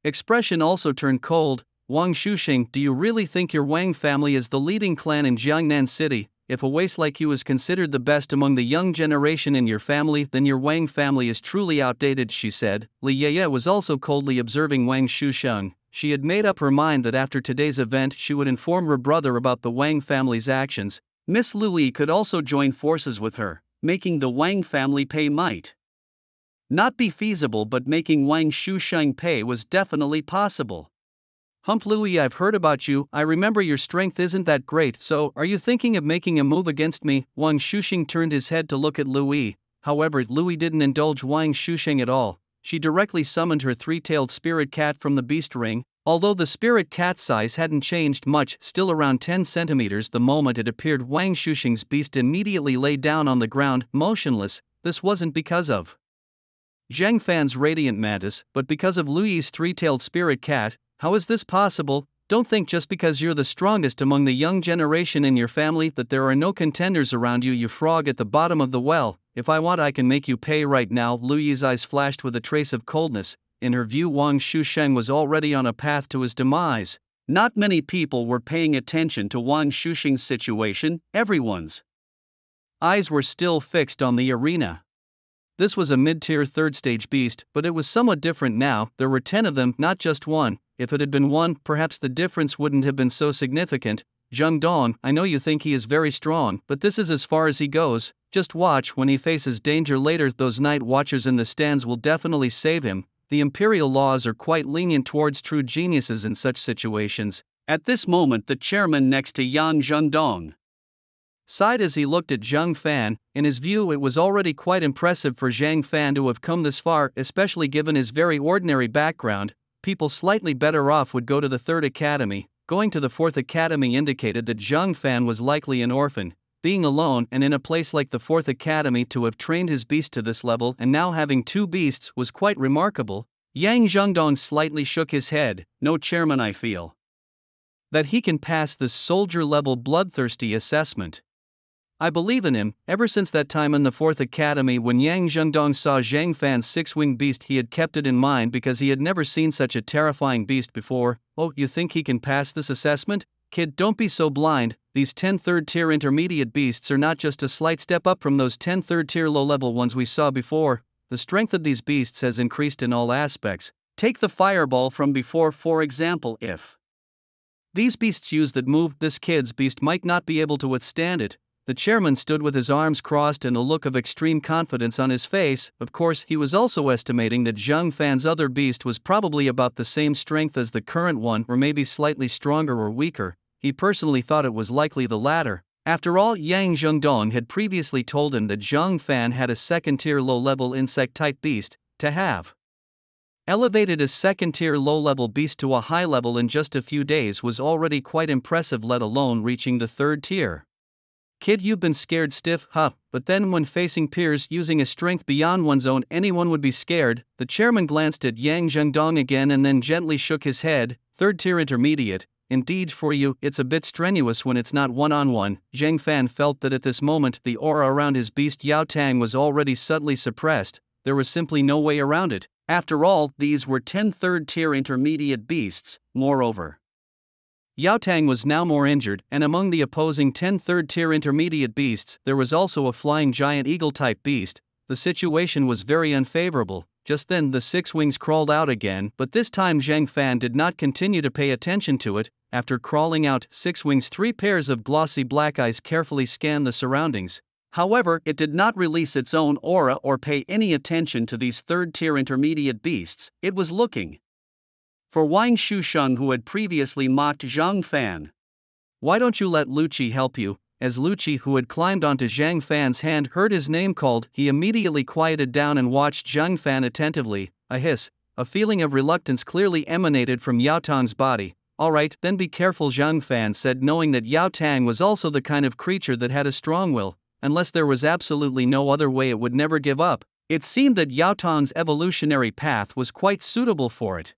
expression also turned cold. Wang Shusheng, do you really think your Wang family is the leading clan in Jiangnan City? If a waste like you is considered the best among the young generation in your family, then your Wang family is truly outdated, she said. Li Yeye was also coldly observing Wang Shusheng. She had made up her mind that after today's event she would inform her brother about the Wang family's actions. Miss Lu Yi could also join forces with her. Making the Wang family pay might not be feasible, but making Wang Shusheng pay was definitely possible. Lu Yi, I've heard about you. I remember your strength isn't that great, so are you thinking of making a move against me? Wang Shusheng turned his head to look at Lu Yi. However, Lu Yi didn't indulge Wang Shusheng at all. She directly summoned her three-tailed spirit cat from the beast ring. Although the spirit cat's size hadn't changed much, still around 10 centimeters, the moment it appeared Wang Shusheng's beast immediately lay down on the ground, motionless. This wasn't because of Zhang Fan's radiant mantis, but because of Lu Yi's three-tailed spirit cat. How is this possible? Don't think just because you're the strongest among the young generation in your family that there are no contenders around you, you frog at the bottom of the well. If I want, I can make you pay right now. Lu Yi's eyes flashed with a trace of coldness. In her view, Wang Shusheng was already on a path to his demise. Not many people were paying attention to Wang Shusheng's situation. Everyone's eyes were still fixed on the arena. This was a mid-tier third-stage beast, but it was somewhat different now. There were 10 of them, not just one. If it had been one, perhaps the difference wouldn't have been so significant. Zheng Dong, I know you think he is very strong, but this is as far as he goes. Just watch, when he faces danger later, those night watchers in the stands will definitely save him. The imperial laws are quite lenient towards true geniuses in such situations. At this moment, the chairman next to Yang Zhengdong sighed as he looked at Zhang Fan. In his view, it was already quite impressive for Zhang Fan to have come this far, especially given his very ordinary background. People slightly better off would go to the third academy. Going to the fourth academy indicated that Zhang Fan was likely an orphan. Being alone and in a place like the fourth academy to have trained his beast to this level and now having 2 beasts was quite remarkable. Yang Zhengdong slightly shook his head. No, chairman, I feel that he can pass this soldier-level bloodthirsty assessment. I believe in him. Ever since that time in the 4th Academy when Yang Zhengdong saw Zhang Fan's 6-winged beast, he had kept it in mind because he had never seen such a terrifying beast before. Oh, you think he can pass this assessment? Kid, don't be so blind. These 10 third-tier intermediate beasts are not just a slight step up from those 10 third-tier low-level ones we saw before. The strength of these beasts has increased in all aspects. Take the fireball from before, for example. If these beasts use that move, this kid's beast might not be able to withstand it. The chairman stood with his arms crossed and a look of extreme confidence on his face. Of course, he was also estimating that Zhang Fan's other beast was probably about the same strength as the current one, or maybe slightly stronger or weaker. He personally thought it was likely the latter. After all, Yang Zhengdong had previously told him that Zhang Fan had a second-tier low-level insect-type beast. To have elevated a second-tier low-level beast to a high level in just a few days was already quite impressive, let alone reaching the third tier. Kid, you've been scared stiff, huh? But then when facing peers using a strength beyond one's own, anyone would be scared. The chairman glanced at Yang Zhengdong again and then gently shook his head. Third tier intermediate. Indeed, for you, it's a bit strenuous when it's not one-on-one. Zhang Fan felt that at this moment the aura around his beast Yao Tang was already subtly suppressed. There was simply no way around it. After all, these were 10 third-tier intermediate beasts. Moreover, Yao Tang was now more injured, and among the opposing 10 third-tier intermediate beasts there was also a flying giant eagle-type beast. The situation was very unfavorable. Just then the 6 wings crawled out again, but this time Zhang Fan did not continue to pay attention to it. After crawling out 6 wings, 3 pairs of glossy black eyes carefully scanned the surroundings. However, it did not release its own aura or pay any attention to these third-tier intermediate beasts. It was looking for Wang Shusheng, who had previously mocked Zhang Fan. Why don't you let Lu Qi help you? As Lu Qi, who had climbed onto Zhang Fan's hand, heard his name called, he immediately quieted down and watched Zhang Fan attentively. A hiss, a feeling of reluctance clearly emanated from Yao Tang's body. Alright, then be careful, Zhang Fan said, knowing that Yao Tang was also the kind of creature that had a strong will. Unless there was absolutely no other way, it would never give up. It seemed that Yao Tang's evolutionary path was quite suitable for it.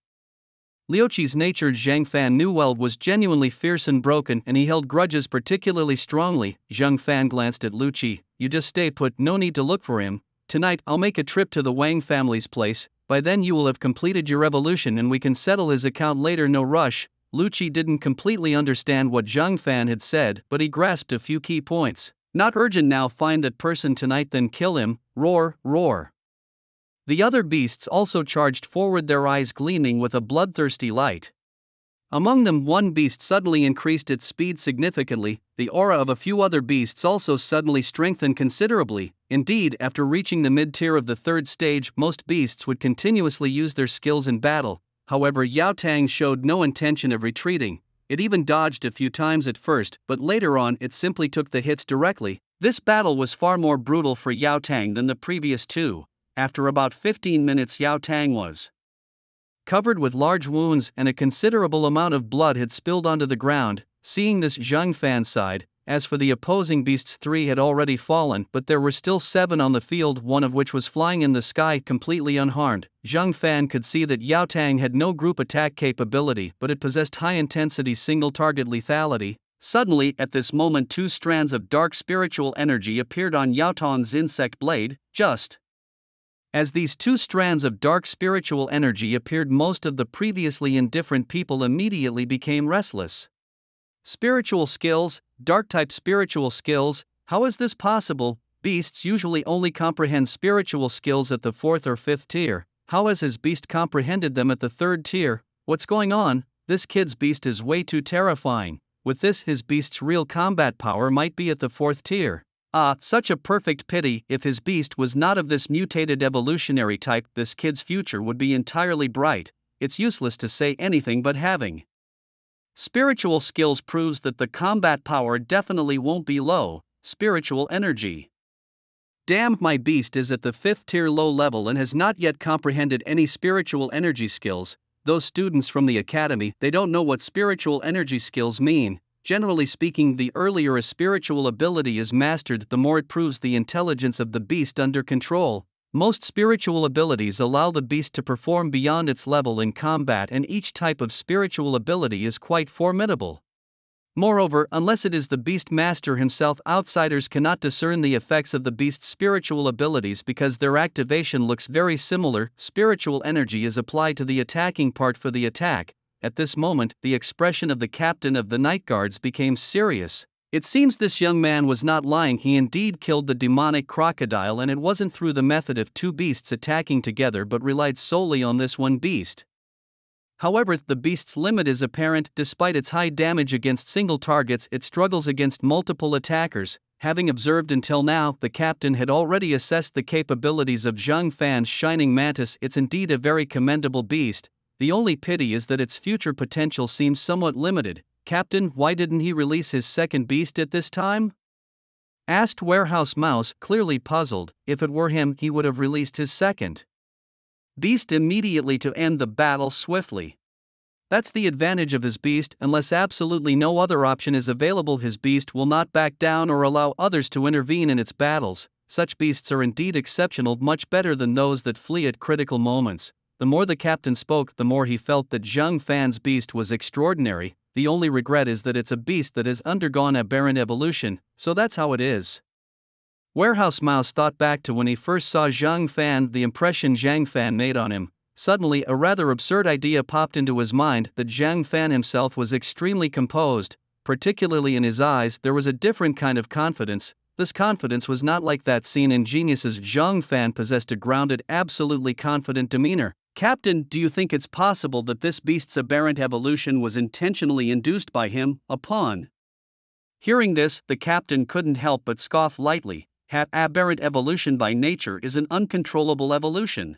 Liu Qi's nature, Zhang Fan knew well, was genuinely fierce and broken, and he held grudges particularly strongly. Zhang Fan glanced at Liu Qi. You just stay put, no need to look for him. Tonight I'll make a trip to the Wang family's place. By then you will have completed your evolution and we can settle his account later, no rush. Liu Qi didn't completely understand what Zhang Fan had said, but he grasped a few key points. Not urgent now, find that person tonight then kill him. Roar, roar. The other beasts also charged forward, their eyes gleaming with a bloodthirsty light. Among them, one beast suddenly increased its speed significantly. The aura of a few other beasts also suddenly strengthened considerably. Indeed, after reaching the mid-tier of the third stage, most beasts would continuously use their skills in battle. However, Yao Tang showed no intention of retreating. It even dodged a few times at first, but later on it simply took the hits directly. This battle was far more brutal for Yao Tang than the previous two. After about 15 minutes, Yao Tang was covered with large wounds and a considerable amount of blood had spilled onto the ground. Seeing this, Zhang Fan sighed. As for the opposing beasts, 3 had already fallen, but there were still 7 on the field, one of which was flying in the sky completely unharmed. Zhang Fan could see that Yao Tang had no group attack capability, but it possessed high-intensity single-target lethality. Suddenly, at this moment, 2 strands of dark spiritual energy appeared on Yao Tang's insect blade, just as these 2 strands of dark spiritual energy appeared, most of the previously indifferent people immediately became restless. Spiritual skills, dark-type spiritual skills, how is this possible? Beasts usually only comprehend spiritual skills at the 4th or 5th tier. How has his beast comprehended them at the 3rd tier? What's going on? This kid's beast is way too terrifying. With this, his beast's real combat power might be at the 4th tier. Ah, such a perfect pity. If his beast was not of this mutated evolutionary type, this kid's future would be entirely bright. It's useless to say anything but having spiritual skills proves that the combat power definitely won't be low. Spiritual energy. Damn, my beast is at the 5th tier low level and has not yet comprehended any spiritual energy skills. Those students from the academy, they don't know what spiritual energy skills mean. Generally speaking, the earlier a spiritual ability is mastered, the more it proves the intelligence of the beast under control. Most spiritual abilities allow the beast to perform beyond its level in combat, and each type of spiritual ability is quite formidable. Moreover, unless it is the beast master himself, outsiders cannot discern the effects of the beast's spiritual abilities because their activation looks very similar. Spiritual energy is applied to the attacking part for the attack. At this moment, the expression of the captain of the night guards became serious. It seems this young man was not lying. He indeed killed the demonic crocodile, and it wasn't through the method of 2 beasts attacking together but relied solely on this one beast. However, the beast's limit is apparent. Despite its high damage against single targets, it struggles against multiple attackers. Having observed until now, the captain had already assessed the capabilities of Zhang Fan's shining mantis. It's indeed a very commendable beast. The only pity is that its future potential seems somewhat limited. Captain, why didn't he release his second beast at this time? Asked Warehouse Mouse, clearly puzzled. If it were him, he would have released his second beast immediately to end the battle swiftly. That's the advantage of his beast. Unless absolutely no other option is available, his beast will not back down or allow others to intervene in its battles. Such beasts are indeed exceptional, much better than those that flee at critical moments. The more the captain spoke, the more he felt that Zhang Fan's beast was extraordinary. The only regret is that it's a beast that has undergone aberrant evolution, so that's how it is. Warehouse Mouse thought back to when he first saw Zhang Fan, the impression Zhang Fan made on him. Suddenly, a rather absurd idea popped into his mind, that Zhang Fan himself was extremely composed. Particularly in his eyes, there was a different kind of confidence. This confidence was not like that seen in geniuses. Zhang Fan possessed a grounded, absolutely confident demeanor. Captain, do you think it's possible that this beast's aberrant evolution was intentionally induced by him? Upon hearing this, the captain couldn't help but scoff lightly. Aberrant evolution by nature is an uncontrollable evolution.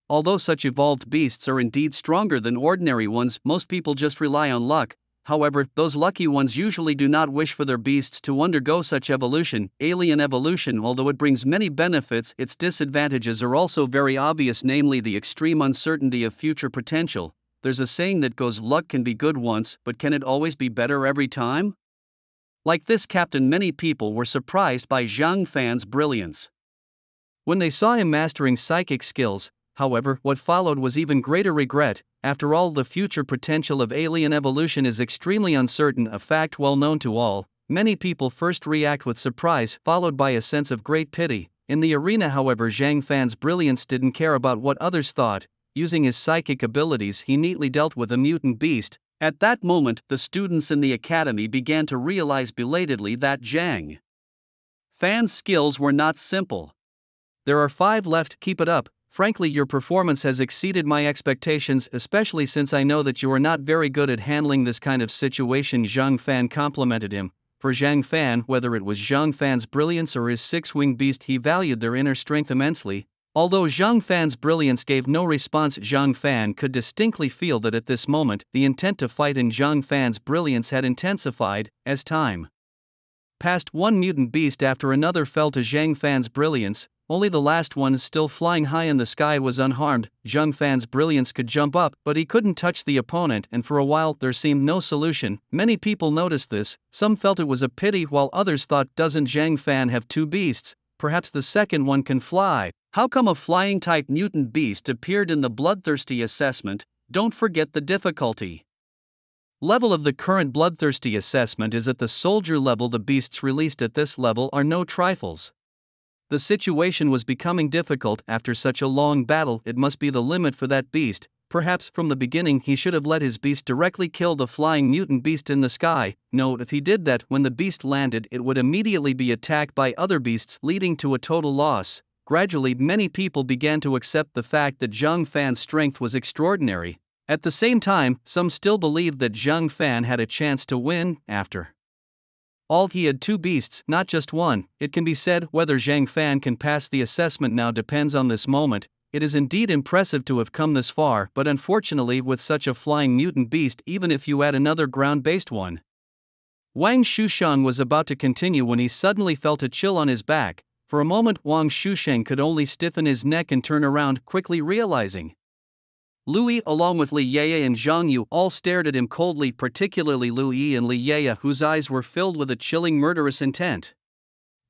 Although such evolved beasts are indeed stronger than ordinary ones, most people just rely on luck. However, those lucky ones usually do not wish for their beasts to undergo such evolution. Alien evolution, although it brings many benefits, its disadvantages are also very obvious, namely the extreme uncertainty of future potential. There's a saying that goes, luck can be good once, but can it always be better every time? Like this captain, many people were surprised by Zhang Fan's brilliance when they saw him mastering psychic skills. However, what followed was even greater regret. After all, the future potential of alien evolution is extremely uncertain, a fact well known to all. Many people first react with surprise, followed by a sense of great pity. In the arena, however, Zhang Fan's brilliance didn't care about what others thought. Using his psychic abilities, he neatly dealt with a mutant beast. At that moment, the students in the academy began to realize belatedly that Zhang Fan's skills were not simple. There are 5 left, keep it up. Frankly, your performance has exceeded my expectations, especially since I know that you are not very good at handling this kind of situation. Zhang Fan complimented him. For Zhang Fan, whether it was Zhang Fan's brilliance or his 6-winged beast, he valued their inner strength immensely. Although Zhang Fan's brilliance gave no response, Zhang Fan could distinctly feel that at this moment, the intent to fight in Zhang Fan's brilliance had intensified. As time passed, one mutant beast after another fell to Zhang Fan's brilliance. only the last one, still flying high in the sky, was unharmed. Zhang Fan's brilliance could jump up, but he couldn't touch the opponent, and for a while there seemed no solution. Many people noticed this, some felt it was a pity while others thought, doesn't Zhang Fan have two beasts? Perhaps the second one can fly. How come a flying type mutant beast appeared in the bloodthirsty assessment? Don't forget the difficulty level of the current bloodthirsty assessment is at the soldier level. The beasts released at this level are no trifles. The situation was becoming difficult after such a long battle. It must be the limit for that beast. Perhaps from the beginning he should have let his beast directly kill the flying mutant beast in the sky. No, if he did that, when the beast landed it would immediately be attacked by other beasts, leading to a total loss. Gradually many people began to accept the fact that Zhang Fan's strength was extraordinary. At the same time, some still believed that Zhang Fan had a chance to win. After all, he had two beasts, not just one. It can be said whether Zhang Fan can pass the assessment now depends on this moment. It is indeed impressive to have come this far, but unfortunately with such a flying mutant beast, even if you add another ground-based one. Wang Shusheng was about to continue when he suddenly felt a chill on his back. For a moment Wang Shusheng could only stiffen his neck and turn around, quickly realizing Lu Yi along with Li Yeye and Zhang Yu all stared at him coldly, particularly Lu Yi and Li Yeye, whose eyes were filled with a chilling murderous intent.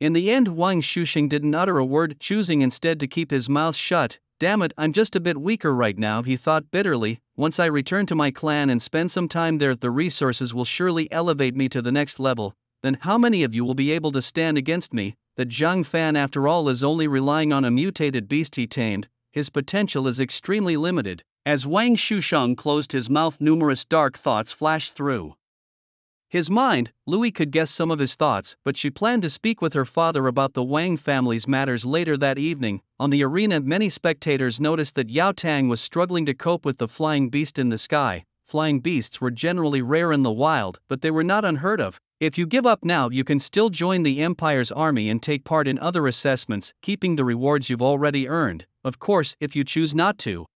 In the end Wang Shusheng didn't utter a word, choosing instead to keep his mouth shut. Damn it, I'm just a bit weaker right now, he thought bitterly. Once I return to my clan and spend some time there, the resources will surely elevate me to the next level. Then how many of you will be able to stand against me? That Zhang Fan after all is only relying on a mutated beast he tamed. His potential is extremely limited. As Wang Shusheng closed his mouth, numerous dark thoughts flashed through his mind. Lu Yi could guess some of his thoughts, but she planned to speak with her father about the Wang family's matters later that evening. On the arena, many spectators noticed that Yao Tang was struggling to cope with the flying beast in the sky. Flying beasts were generally rare in the wild, but they were not unheard of. If you give up now, you can still join the Empire's army and take part in other assessments, keeping the rewards you've already earned. Of course, if you choose not to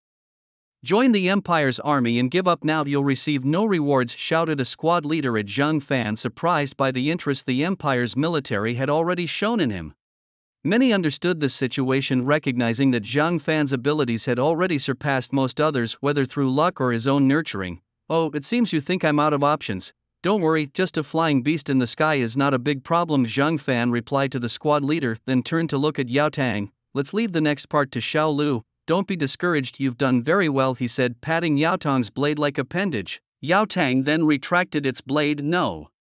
join the Empire's army and give up now, you'll receive no rewards, shouted a squad leader at Zhang Fan, surprised by the interest the Empire's military had already shown in him. Many understood this situation, recognizing that Zhang Fan's abilities had already surpassed most others, whether through luck or his own nurturing. Oh, it seems you think I'm out of options. Don't worry, just a flying beast in the sky is not a big problem, Zhang Fan replied to the squad leader, then turned to look at Yao Tang. Let's leave the next part to Xiao Lu. Don't be discouraged, you've done very well, he said, patting Yao Tang's blade like appendage. Yao Tang then retracted its blade no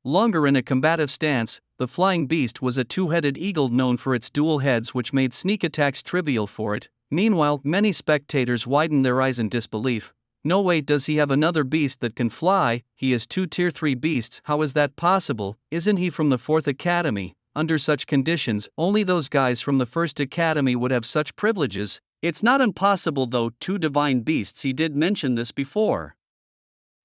longer in a combative stance. The flying beast was a two-headed eagle known for its dual heads, which made sneak attacks trivial for it. Meanwhile, many spectators widened their eyes in disbelief. No way, does he have another beast that can fly? He has two tier 3 beasts, how is that possible? Isn't he from the 4th Academy? Under such conditions, only those guys from the 1st Academy would have such privileges. It's not impossible though, two divine beasts, he did mention this before.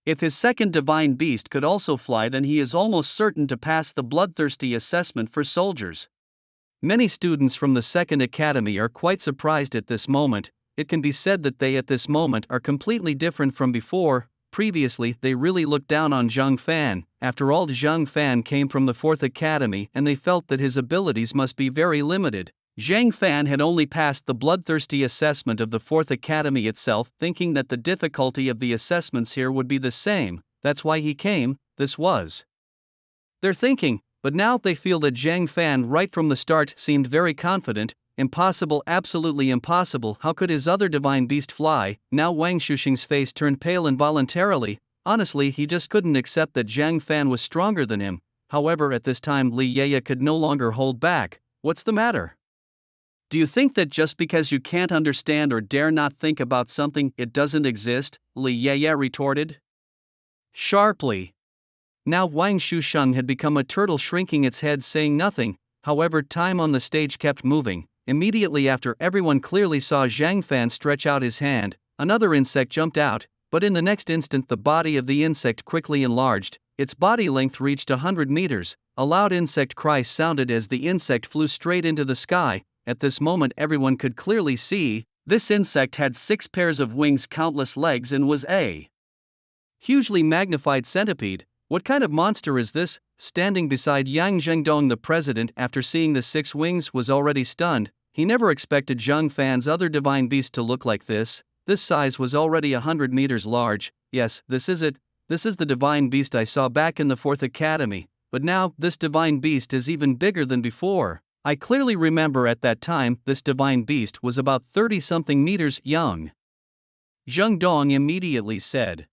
If his second divine beast could also fly, then he is almost certain to pass the bloodthirsty assessment for soldiers. Many students from the 2nd Academy are quite surprised at this moment. It can be said that they at this moment are completely different from before. Previously, they really looked down on Zhang Fan. After all, Zhang Fan came from the 4th Academy and they felt that his abilities must be very limited. Zhang Fan had only passed the bloodthirsty assessment of the 4th Academy itself, thinking that the difficulty of the assessments here would be the same. That's why he came, this was their thinking. But now they feel that Zhang Fan right from the start seemed very confident. Impossible, absolutely impossible, how could his other divine beast fly? Now Wang Shusheng's face turned pale involuntarily. Honestly, he just couldn't accept that Zhang Fan was stronger than him. However, at this time Li Yeye could no longer hold back. What's the matter? Do you think that just because you can't understand or dare not think about something, it doesn't exist? Li Yeye retorted sharply. Now Wang Shusheng had become a turtle, shrinking its head, saying nothing. However, time on the stage kept moving. Immediately after, everyone clearly saw Zhang Fan stretch out his hand. Another insect jumped out, but in the next instant the body of the insect quickly enlarged. Its body length reached 100 meters. A loud insect cry sounded as the insect flew straight into the sky. At this moment everyone could clearly see, this insect had 6 pairs of wings, countless legs, and was a hugely magnified centipede. What kind of monster is this? Standing beside Yang Zhengdong, the president, after seeing the six wings, was already stunned. He never expected Zhang Fan's other divine beast to look like this. This size was already 100 meters large. Yes, this is it. This is the divine beast I saw back in the 4th Academy. But now, this divine beast is even bigger than before. I clearly remember at that time, this divine beast was about 30-something meters young. Zheng Dong immediately said.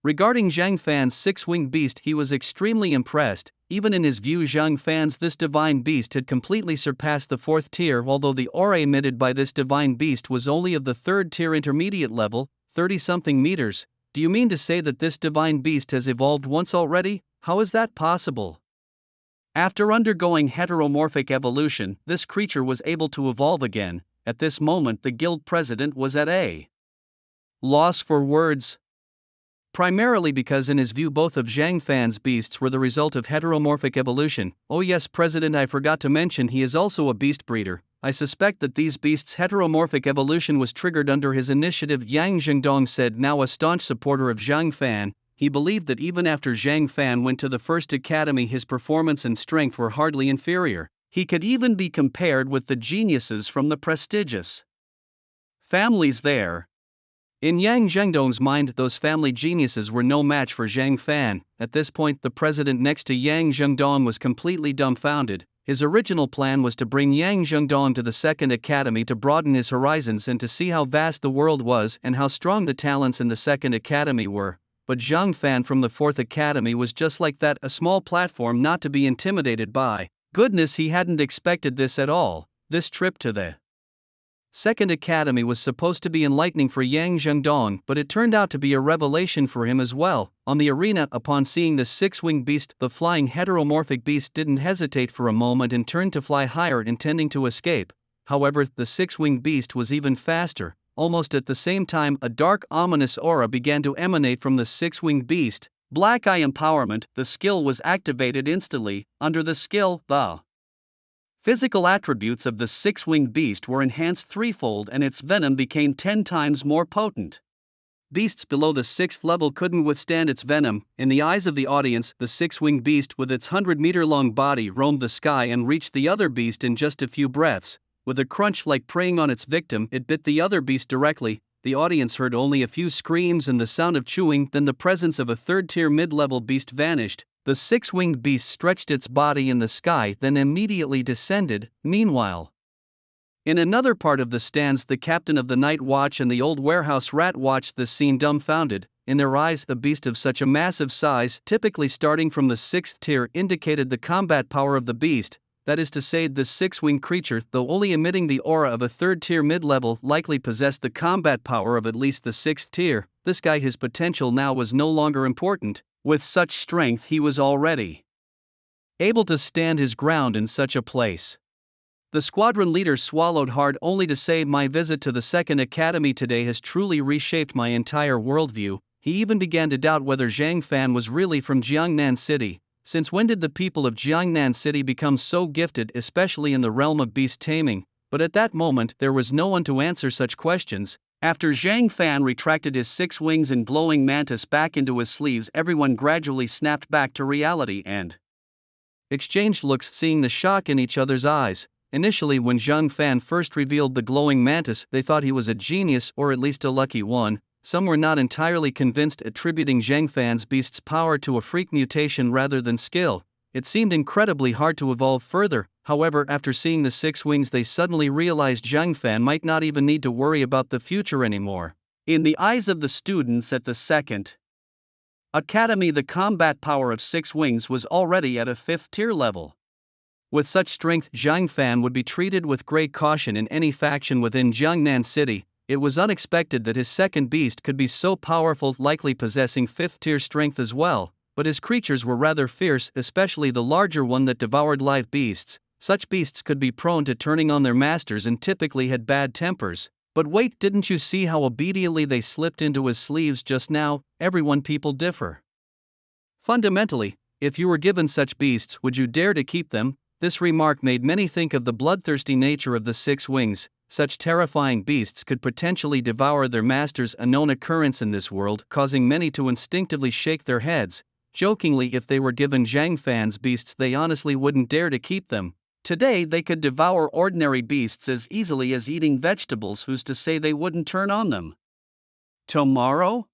Regarding Zhang Fan's six-winged beast, he was extremely impressed. Even in his view, Zhang Fan's this divine beast had completely surpassed the 4th tier, although the aura emitted by this divine beast was only of the 3rd tier intermediate level, 30-something meters. Do you mean to say that this divine beast has evolved once already? How is that possible? After undergoing heteromorphic evolution, this creature was able to evolve again. At this moment, the guild president was at a loss for words. Primarily because in his view both of Zhang Fan's beasts were the result of heteromorphic evolution. Oh yes, President, I forgot to mention he is also a beast breeder. I suspect that these beasts' heteromorphic evolution was triggered under his initiative, Yang Zhengdong said, now a staunch supporter of Zhang Fan. He believed that even after Zhang Fan went to the 1st Academy, his performance and strength were hardly inferior. He could even be compared with the geniuses from the prestigious families there. In Yang Zhengdong's mind, those family geniuses were no match for Zhang Fan. At this point, the president next to Yang Zhengdong was completely dumbfounded. His original plan was to bring Yang Zhengdong to the 2nd Academy to broaden his horizons and to see how vast the world was and how strong the talents in the 2nd Academy were. But Zhang Fan from the 4th Academy was just like that, a small platform not to be intimidated by. Goodness, he hadn't expected this at all. This trip to the 2nd Academy was supposed to be enlightening for Yang Zhengdong, but it turned out to be a revelation for him as well. On the arena, upon seeing the six-winged beast, the flying heteromorphic beast didn't hesitate for a moment and turned to fly higher, intending to escape. However, the six-winged beast was even faster. Almost at the same time, a dark, ominous aura began to emanate from the six-winged beast. Black Eye Empowerment, the skill was activated instantly. Under the skill, the physical attributes of the six-winged beast were enhanced threefold and its venom became 10 times more potent. Beasts below the 6th level couldn't withstand its venom. In the eyes of the audience, the six-winged beast with its 100-meter-long body roamed the sky and reached the other beast in just a few breaths. With a crunch like preying on its victim, it bit the other beast directly. The audience heard only a few screams and the sound of chewing, then the presence of a 3rd-tier mid-level beast vanished. The six-winged beast stretched its body in the sky, then immediately descended. Meanwhile, in another part of the stands, the captain of the night watch and the old warehouse rat watched this scene dumbfounded. In their eyes, a beast of such a massive size, typically starting from the 6th tier, indicated the combat power of the beast. That is to say, this six-winged creature, though only emitting the aura of a 3rd-tier mid-level, likely possessed the combat power of at least the 6th tier. This guy, his potential now was no longer important. With such strength, he was already able to stand his ground in such a place. The squadron leader swallowed hard, only to say, my visit to the 2nd Academy today has truly reshaped my entire worldview. He even began to doubt whether Zhang Fan was really from Jiangnan City. Since when did the people of Jiangnan City become so gifted, especially in the realm of beast taming? But at that moment, there was no one to answer such questions. After Zhang Fan retracted his 6 wings and glowing mantis back into his sleeves, everyone gradually snapped back to reality and exchanged looks, seeing the shock in each other's eyes. Initially, when Zhang Fan first revealed the glowing mantis, they thought he was a genius or at least a lucky one. Some were not entirely convinced, attributing Zhang Fan's beast's power to a freak mutation rather than skill. It seemed incredibly hard to evolve further. However, after seeing the 6 wings, they suddenly realized Zhang Fan might not even need to worry about the future anymore. In the eyes of the students at the 2nd Academy, the combat power of 6 wings was already at a 5th tier level. With such strength, Zhang Fan would be treated with great caution in any faction within Jiangnan City. It was unexpected that his second beast could be so powerful, likely possessing 5th tier strength as well, but his creatures were rather fierce, especially the larger one that devoured live beasts. Such beasts could be prone to turning on their masters and typically had bad tempers. But wait, didn't you see how obediently they slipped into his sleeves just now? People differ. Fundamentally, if you were given such beasts, would you dare to keep them? This remark made many think of the bloodthirsty nature of the 6 wings. Such terrifying beasts could potentially devour their masters, a known occurrence in this world, causing many to instinctively shake their heads. jokingly if they were given Zhang Fan's beasts they honestly wouldn't dare to keep them. Today they could devour ordinary beasts as easily as eating vegetables, who's to say they wouldn't turn on them? Tomorrow?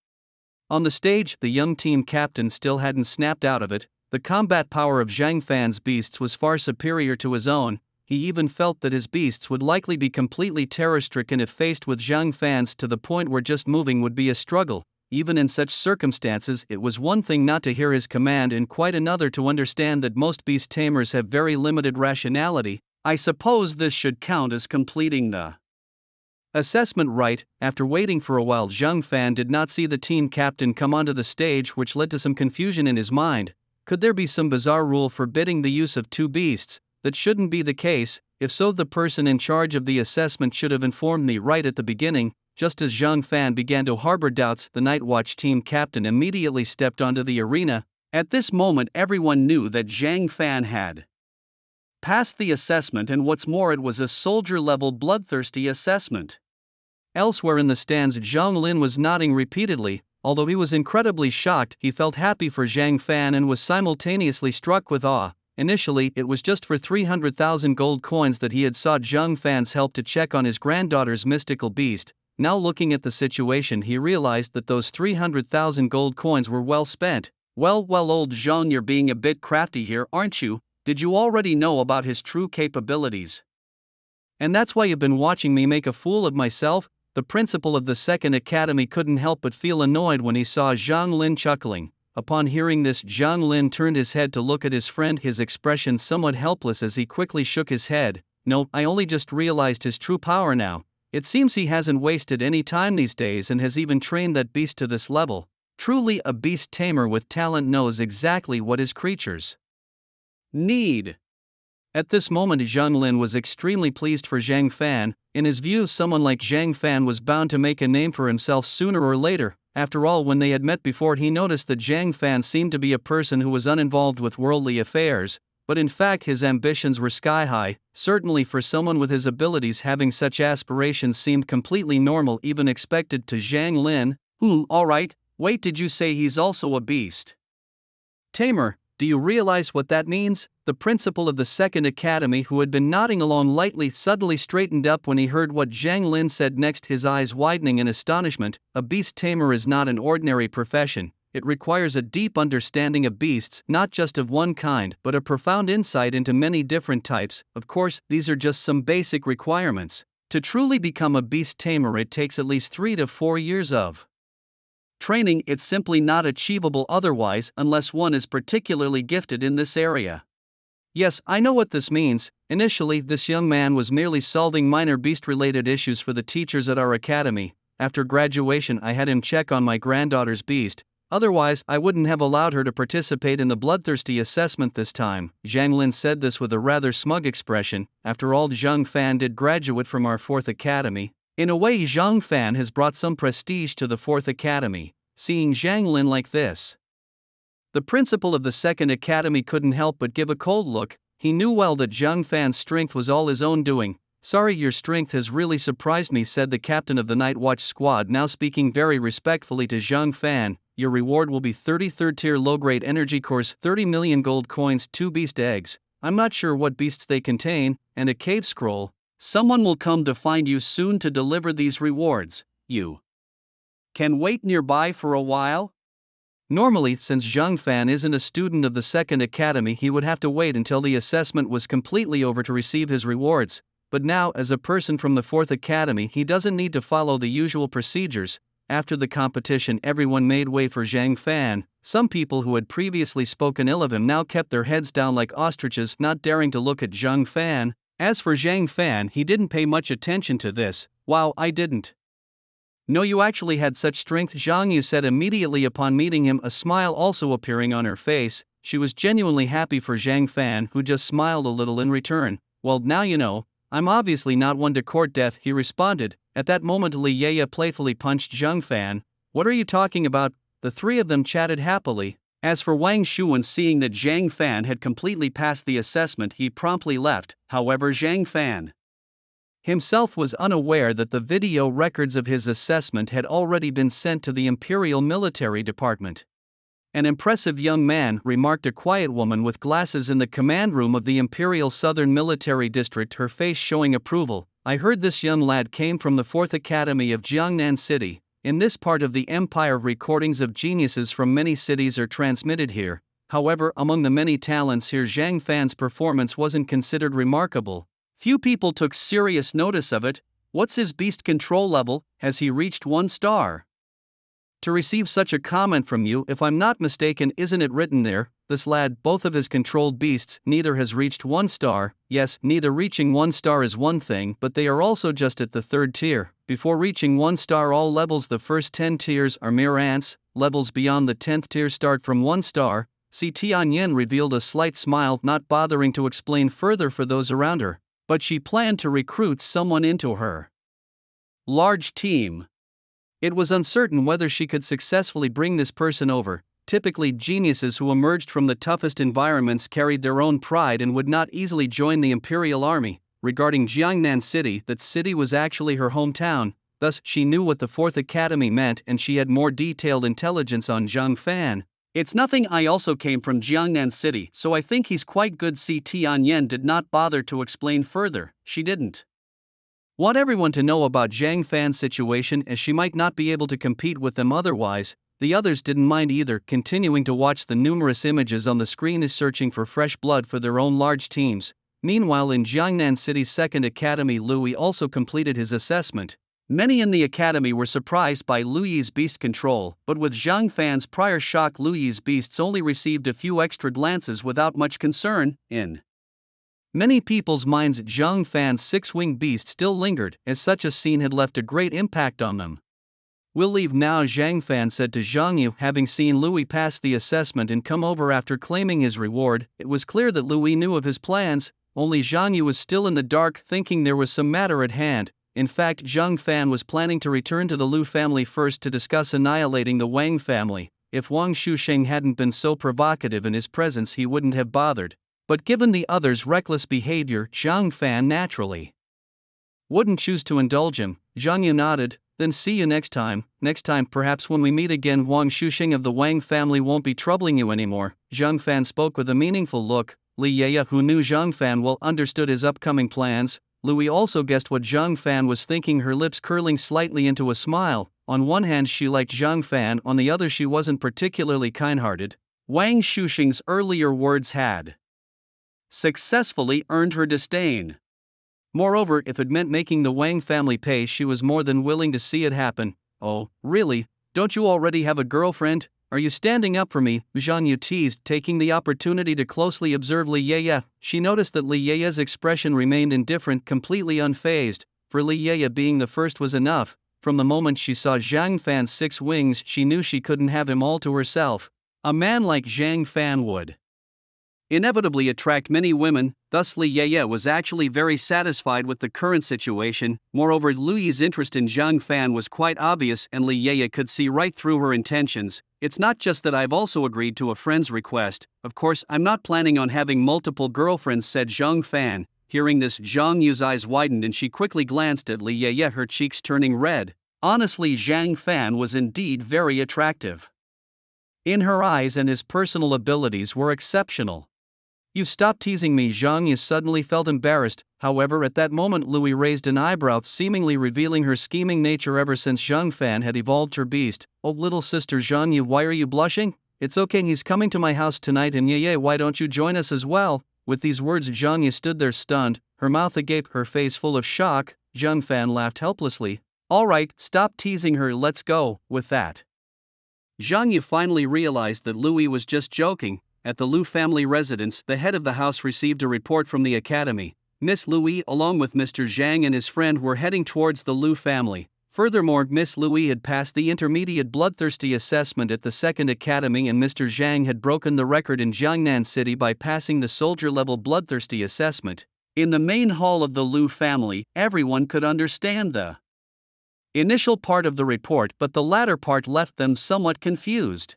On the stage, the young team captain still hadn't snapped out of it. The combat power of Zhang Fan's beasts was far superior to his own. He even felt that his beasts would likely be completely terror-stricken if faced with Zhang Fan's, to the point where just moving would be a struggle. Even in such circumstances, it was one thing not to hear his command and quite another to understand that most beast tamers have very limited rationality. I suppose this should count as completing the assessment right. After waiting for a while, Zhang Fan did not see the team captain come onto the stage, which led to some confusion in his mind. Could there be some bizarre rule forbidding the use of two beasts? That shouldn't be the case. If so, the person in charge of the assessment should have informed me right at the beginning. Just as Zhang Fan began to harbor doubts, the Night Watch team captain immediately stepped onto the arena. At this moment, everyone knew that Zhang Fan had passed the assessment, and what's more, it was a soldier-level bloodthirsty assessment. Elsewhere in the stands, Zhang Lin was nodding repeatedly. Although he was incredibly shocked, he felt happy for Zhang Fan and was simultaneously struck with awe. Initially, it was just for 300,000 gold coins that he had sought Zhang Fan's help to check on his granddaughter's mystical beast. Now looking at the situation, he realized that those 300,000 gold coins were well spent. Well, old Zhang, you're being a bit crafty here, aren't you? Did you already know about his true capabilities? And that's why you've been watching me make a fool of myself? The principal of the second academy couldn't help but feel annoyed when he saw Zhang Lin chuckling. Upon hearing this, Zhang Lin turned his head to look at his friend, his expression somewhat helpless as he quickly shook his head. No, I only just realized his true power now. It seems he hasn't wasted any time these days and has even trained that beast to this level. Truly, a beast tamer with talent knows exactly what his creatures need. At this moment, Zhang Lin was extremely pleased for Zhang Fan. In his view, someone like Zhang Fan was bound to make a name for himself sooner or later. After all, when they had met before, he noticed that Zhang Fan seemed to be a person who was uninvolved with worldly affairs, but in fact his ambitions were sky-high. Certainly for someone with his abilities, having such aspirations seemed completely normal, even expected to Zhang Lin. Alright, wait, did you say he's also a beast tamer? Do you realize what that means? The principal of the second academy, who had been nodding along lightly, suddenly straightened up when he heard what Zhang Lin said next, his eyes widening in astonishment. A beast tamer is not an ordinary profession. It requires a deep understanding of beasts, not just of one kind, but a profound insight into many different types. Of course, these are just some basic requirements. To truly become a beast tamer, it takes at least 3 to 4 years of training. It's simply not achievable otherwise, unless one is particularly gifted in this area. Yes, I know what this means. Initially, this young man was merely solving minor beast-related issues for the teachers at our academy. After graduation, I had him check on my granddaughter's beast. Otherwise, I wouldn't have allowed her to participate in the bloodthirsty assessment this time. Zhang Lin said this with a rather smug expression. After all, Zhang Fan did graduate from our 4th academy. In a way, Zhang Fan has brought some prestige to the 4th academy. Seeing Zhang Lin like this, the principal of the second academy couldn't help but give a cold look. He knew well that Zhang Fan's strength was all his own doing. Sorry, your strength has really surprised me, said the captain of the Night Watch squad, now speaking very respectfully to Zhang Fan. Your reward will be 33rd tier low-grade energy cores, 30 million gold coins, 2 beast eggs. I'm not sure what beasts they contain, and a cave scroll. Someone will come to find you soon to deliver these rewards. You can wait nearby for a while? Normally, since Zhang Fan isn't a student of the second academy, he would have to wait until the assessment was completely over to receive his rewards. But now, as a person from the 4th academy, he doesn't need to follow the usual procedures. After the competition, everyone made way for Zhang Fan. Some people who had previously spoken ill of him now kept their heads down like ostriches, not daring to look at Zhang Fan. As for Zhang Fan, he didn't pay much attention to this. Wow, I didn't know you actually had such strength, Zhang Yu said immediately upon meeting him, a smile also appearing on her face. She was genuinely happy for Zhang Fan, who just smiled a little in return. Well, now you know. I'm obviously not one to court death, he responded. At that moment, Li Yaya playfully punched Zhang Fan. What are you talking about? The three of them chatted happily. As for Wang Shuan, seeing that Zhang Fan had completely passed the assessment, he promptly left. However, Zhang Fan himself was unaware that the video records of his assessment had already been sent to the Imperial Military Department. "An impressive young man," remarked a quiet woman with glasses in the command room of the Imperial Southern Military District, her face showing approval. "I heard this young lad came from the 4th Academy of Jiangnan City. In this part of the empire, recordings of geniuses from many cities are transmitted here. However, among the many talents here, Zhang Fan's performance wasn't considered remarkable. Few people took serious notice of it. What's his beast control level? Has he reached 1 star? To receive such a comment from you, if I'm not mistaken, isn't it written there? This lad, both of his controlled beasts, neither has reached 1 star. Yes, neither reaching 1 star is one thing, but they are also just at the 3rd tier. Before reaching 1 star, all levels, the first 10 tiers, are mere ants. Levels beyond the 10th tier start from 1 star. Tianyan revealed a slight smile, not bothering to explain further for those around her. But she planned to recruit someone into her large team. It was uncertain whether she could successfully bring this person over. Typically, geniuses who emerged from the toughest environments carried their own pride and would not easily join the Imperial Army. Regarding Jiangnan City, that city was actually her hometown, thus she knew what the 4th Academy meant, and she had more detailed intelligence on Zhang Fan. "It's nothing, I also came from Jiangnan City, so I think he's quite good." Tianyan did not bother to explain further. She didn't want everyone to know about Zhang Fan's situation, as she might not be able to compete with them otherwise. The others didn't mind either, continuing to watch the numerous images on the screen as searching for fresh blood for their own large teams. Meanwhile, in Jiangnan City's 2nd Academy, Louis also completed his assessment. Many in the academy were surprised by Lui's beast control, but with Zhang Fan's prior shock, Lui's beasts only received a few extra glances without much concern. In many people's minds, Zhang Fan's 6-winged beast still lingered, as such a scene had left a great impact on them. "We'll leave now," Zhang Fan said to Zhang Yu, having seen Louis pass the assessment and come over after claiming his reward. It was clear that Louis knew of his plans, only Zhang Yu was still in the dark, thinking there was some matter at hand. In fact, Zhang Fan was planning to return to the Lu family first to discuss annihilating the Wang family. If Wang Shusheng hadn't been so provocative in his presence, he wouldn't have bothered. But given the others' reckless behavior, Zhang Fan naturally wouldn't choose to indulge him. Zhang Yu nodded. "Then see you next time. Next time, perhaps when we meet again, Wang Shusheng of the Wang family won't be troubling you anymore." Zhang Fan spoke with a meaningful look. Li Yeye, who knew Zhang Fan well, understood his upcoming plans. Louis also guessed what Zhang Fan was thinking, her lips curling slightly into a smile. On one hand, she liked Zhang Fan, on the other, she wasn't particularly kind-hearted. Wang Shusheng's earlier words had successfully earned her disdain. Moreover, if it meant making the Wang family pay, she was more than willing to see it happen. "Oh, really? Don't you already have a girlfriend? Are you standing up for me?" Zhang Yu teased, taking the opportunity to closely observe Li Yeye. She noticed that Li Yeye's expression remained indifferent, completely unfazed. For Li Yeye, being the first was enough. From the moment she saw Zhang Fan's 6 wings, she knew she couldn't have him all to herself. A man like Zhang Fan would inevitably attract many women, thus Li Yeye was actually very satisfied with the current situation. Moreover, Lui's interest in Zhang Fan was quite obvious, and Li Yeye could see right through her intentions. "It's not just that, I've also agreed to a friend's request. Of course, I'm not planning on having multiple girlfriends," said Zhang Fan. Hearing this, Zhang Yu's eyes widened and she quickly glanced at Li Yeye, her cheeks turning red. Honestly, Zhang Fan was indeed very attractive in her eyes, and his personal abilities were exceptional. "You stop teasing me." Zhang Yu suddenly felt embarrassed. However, at that moment, Louis raised an eyebrow, seemingly revealing her scheming nature ever since Zhang Fan had evolved her beast. "Oh, little sister Zhang Yu, why are you blushing? It's okay, he's coming to my house tonight, and Yeye, why don't you join us as well?" With these words, Zhang Yu stood there stunned, her mouth agape, her face full of shock. Zhang Fan laughed helplessly. "All right, stop teasing her, let's go." With that, Zhang Yu finally realized that Louis was just joking. At the Lu family residence, the head of the house received a report from the academy. Miss Louis, along with Mr. Zhang and his friend, were heading towards the Lu family. Furthermore, Miss Louis had passed the intermediate bloodthirsty assessment at the 2nd Academy, and Mr. Zhang had broken the record in Jiangnan City by passing the soldier-level bloodthirsty assessment. In the main hall of the Lu family, everyone could understand the initial part of the report, but the latter part left them somewhat confused.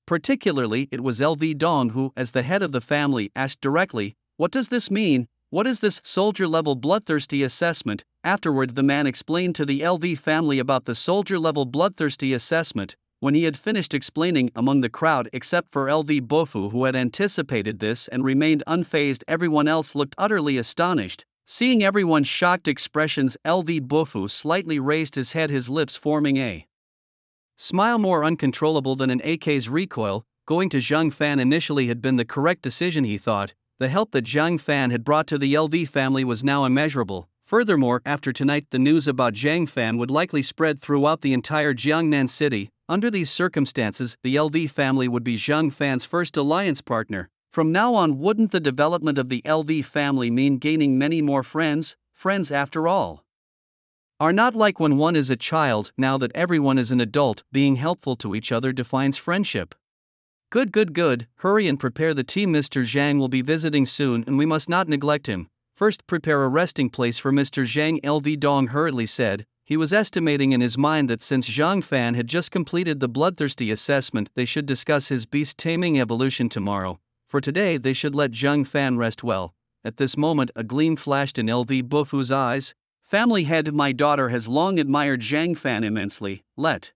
Particularly, it was LV Dong who, as the head of the family, asked directly, "What does this mean? What is this soldier-level bloodthirsty assessment?" Afterward, the man explained to the LV family about the soldier-level bloodthirsty assessment. When he had finished explaining among the crowd except for LV Bofu, who had anticipated this and remained unfazed, everyone else looked utterly astonished. Seeing everyone's shocked expressions, LV Bofu slightly raised his head, his lips forming a smile more uncontrollable than an AK's recoil. Going to Zhang Fan initially had been the correct decision, he thought. The help that Zhang Fan had brought to the LV family was now immeasurable. Furthermore, after tonight the news about Zhang Fan would likely spread throughout the entire Jiangnan city. Under these circumstances, the LV family would be Zhang Fan's first alliance partner. From now on, wouldn't the development of the LV family mean gaining many more friends? Friends, after all, are not like when one is a child. Now that everyone is an adult, being helpful to each other defines friendship. Good. Hurry and prepare the tea. Mr. Zhang will be visiting soon and we must not neglect him. First, prepare a resting place for Mr. Zhang, LV Dong hurriedly said. He was estimating in his mind that since Zhang Fan had just completed the bloodthirsty assessment, they should discuss his beast taming evolution tomorrow. For today they should let Zhang Fan rest well. At this moment a gleam flashed in LV Bofu's eyes. Family head, my daughter has long admired Zhang Fan immensely. Let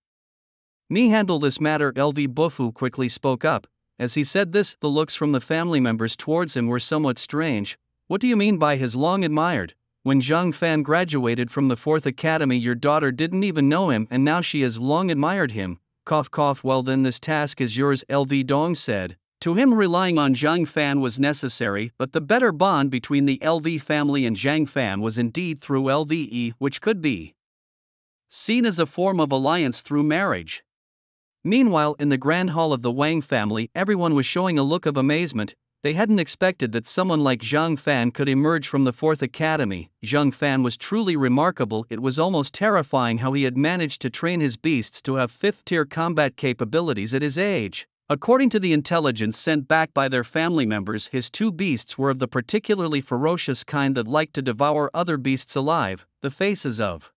me handle this matter, LV Bofu quickly spoke up. As he said this, the looks from the family members towards him were somewhat strange. What do you mean by has long admired? When Zhang Fan graduated from the 4th Academy, your daughter didn't even know him and now she has long admired him. Cough. Well then this task is yours, LV Dong said. To him, relying on Zhang Fan was necessary, but the better bond between the LV family and Zhang Fan was indeed through LVE, which could be seen as a form of alliance through marriage. Meanwhile, in the grand hall of the Wang family, everyone was showing a look of amazement. They hadn't expected that someone like Zhang Fan could emerge from the 4th Academy. Zhang Fan was truly remarkable. It was almost terrifying how he had managed to train his beasts to have 5th-tier combat capabilities at his age. According to the intelligence sent back by their family members, his 2 beasts were of the particularly ferocious kind that liked to devour other beasts alive. The faces of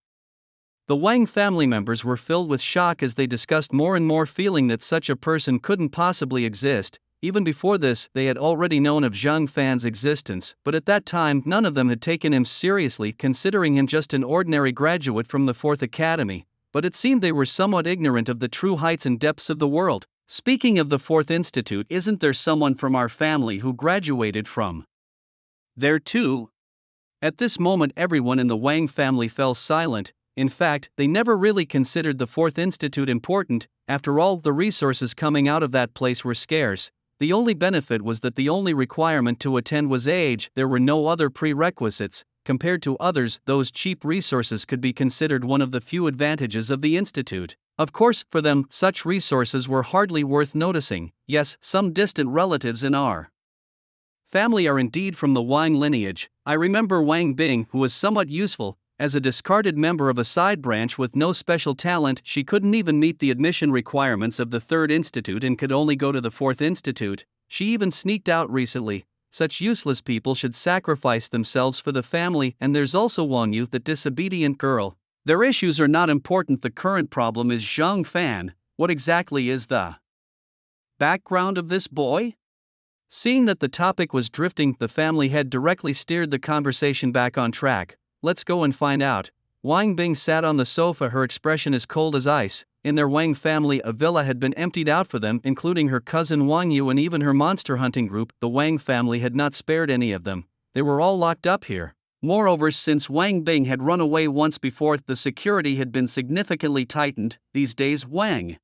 the Wang family members were filled with shock as they discussed more and more, feeling that such a person couldn't possibly exist. Even before this, they had already known of Zhang Fan's existence, but at that time none of them had taken him seriously, considering him just an ordinary graduate from the 4th Academy. But it seemed they were somewhat ignorant of the true heights and depths of the world. Speaking of the 4th Institute, isn't there someone from our family who graduated from there too? At this moment everyone in the Wang family fell silent. In fact, they never really considered the 4th Institute important. After all, the resources coming out of that place were scarce. The only benefit was that the only requirement to attend was age. There were no other prerequisites. Compared to others, those cheap resources could be considered one of the few advantages of the institute. Of course, for them, such resources were hardly worth noticing. Yes, some distant relatives in our family are indeed from the Wang lineage. I remember Wang Bing, who was somewhat useful. As a discarded member of a side branch with no special talent, she couldn't even meet the admission requirements of the 3rd Institute and could only go to the 4th Institute. She even sneaked out recently. Such useless people should sacrifice themselves for the family. And there's also Wang Yu, that disobedient girl. Their issues are not important. The current problem is Zhang Fan. What exactly is the background of this boy? Seeing that the topic was drifting, the family head directly steered the conversation back on track. Let's go and find out. Wang Bing sat on the sofa, her expression as cold as ice. In their Wang family, a villa had been emptied out for them, including her cousin Wang Yu and even her monster hunting group. The Wang family had not spared any of them. They were all locked up here. Moreover, since Wang Bing had run away once before, the security had been significantly tightened. These days Wang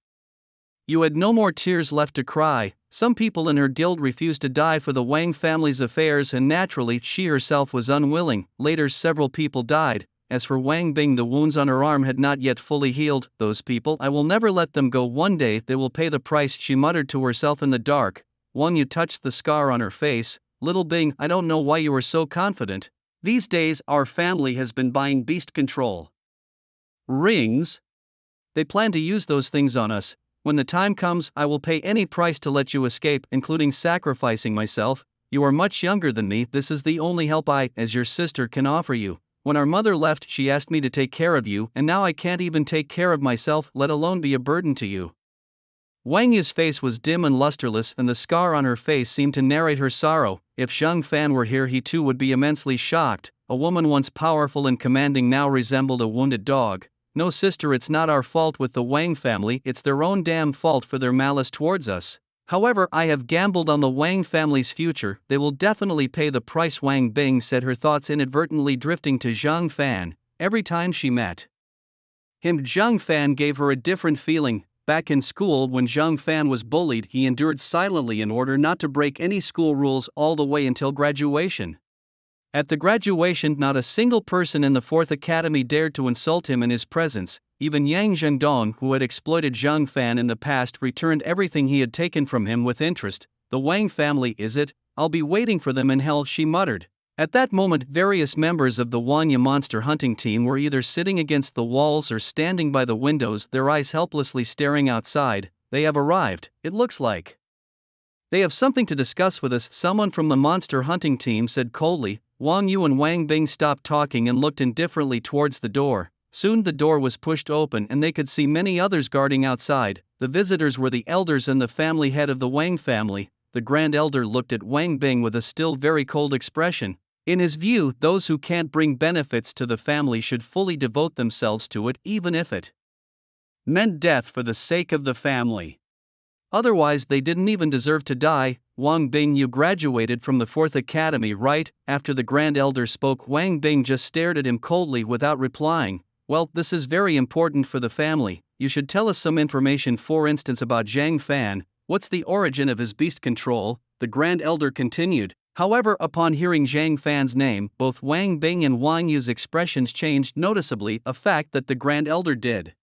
Yu had no more tears left to cry. Some people in her guild refused to die for the Wang family's affairs, and naturally she herself was unwilling. Later several people died. As for Wang Bing, the wounds on her arm had not yet fully healed. Those people, I will never let them go. One day they will pay the price, she muttered to herself in the dark. Wang Yu touched the scar on her face. Little Bing, I don't know why you are so confident. These days our family has been buying beast control rings. They plan to use those things on us. When the time comes, I will pay any price to let you escape, including sacrificing myself. You are much younger than me. This is the only help I, as your sister, can offer you. When our mother left, she asked me to take care of you, and now I can't even take care of myself, let alone be a burden to you. Wang Yu's face was dim and lusterless, and the scar on her face seemed to narrate her sorrow. If Zhang Fan were here, he too would be immensely shocked. A woman once powerful and commanding now resembled a wounded dog. "No sister, it's not our fault with the Wang family, it's their own damn fault for their malice towards us. However, I have gambled on the Wang family's future, they will definitely pay the price." Wang Bing said, her thoughts inadvertently drifting to Zhang Fan. Every time she met him, Zhang Fan gave her a different feeling. Back in school, when Zhang Fan was bullied, he endured silently in order not to break any school rules all the way until graduation. At the graduation, not a single person in the Fourth Academy dared to insult him in his presence. Even Yang Zhengdong, who had exploited Zhang Fan in the past, returned everything he had taken from him with interest. "The Wang family, is it? I'll be waiting for them in hell," she muttered. At that moment, various members of the Wanya monster hunting team were either sitting against the walls or standing by the windows, their eyes helplessly staring outside. "They have arrived, it looks like. They have something to discuss with us," someone from the monster hunting team said coldly. Wang Yu and Wang Bing stopped talking and looked indifferently towards the door. Soon the door was pushed open and they could see many others guarding outside. The visitors were the elders and the family head of the Wang family. The Grand Elder looked at Wang Bing with a still very cold expression. In his view, those who can't bring benefits to the family should fully devote themselves to it, even if it meant death for the sake of the family. Otherwise, they didn't even deserve to die. "Wang Bing, you graduated from the Fourth Academy, right?" After the Grand Elder spoke, Wang Bing just stared at him coldly without replying. "Well, this is very important for the family. You should tell us some information, for instance about Zhang Fan. What's the origin of his beast control?" the Grand Elder continued. However, upon hearing Zhang Fan's name, both Wang Bing and Wang Yu's expressions changed noticeably, a fact that the Grand Elder did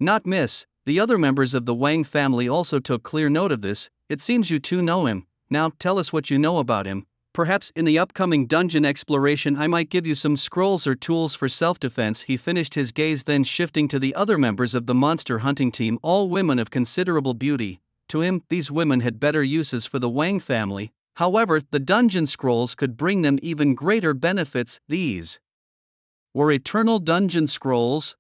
not miss. The other members of the Wang family also took clear note of this. "It seems you two know him. Now, tell us what you know about him. Perhaps in the upcoming dungeon exploration I might give you some scrolls or tools for self-defense." He finished his gaze, then shifting to the other members of the monster hunting team, all women of considerable beauty. To him, these women had better uses for the Wang family. However, the dungeon scrolls could bring them even greater benefits. These were eternal dungeon scrolls.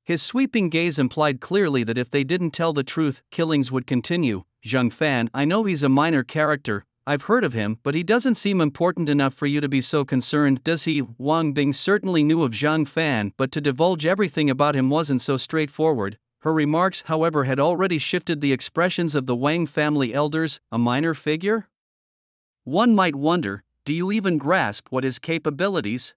His sweeping gaze implied clearly that if they didn't tell the truth, killings would continue. "Zhang Fan, I know he's a minor character, I've heard of him, but he doesn't seem important enough for you to be so concerned, does he?" Wang Bing certainly knew of Zhang Fan, but to divulge everything about him wasn't so straightforward. Her remarks, however, had already shifted the expressions of the Wang family elders. "A minor figure? One might wonder, do you even grasp what his capabilities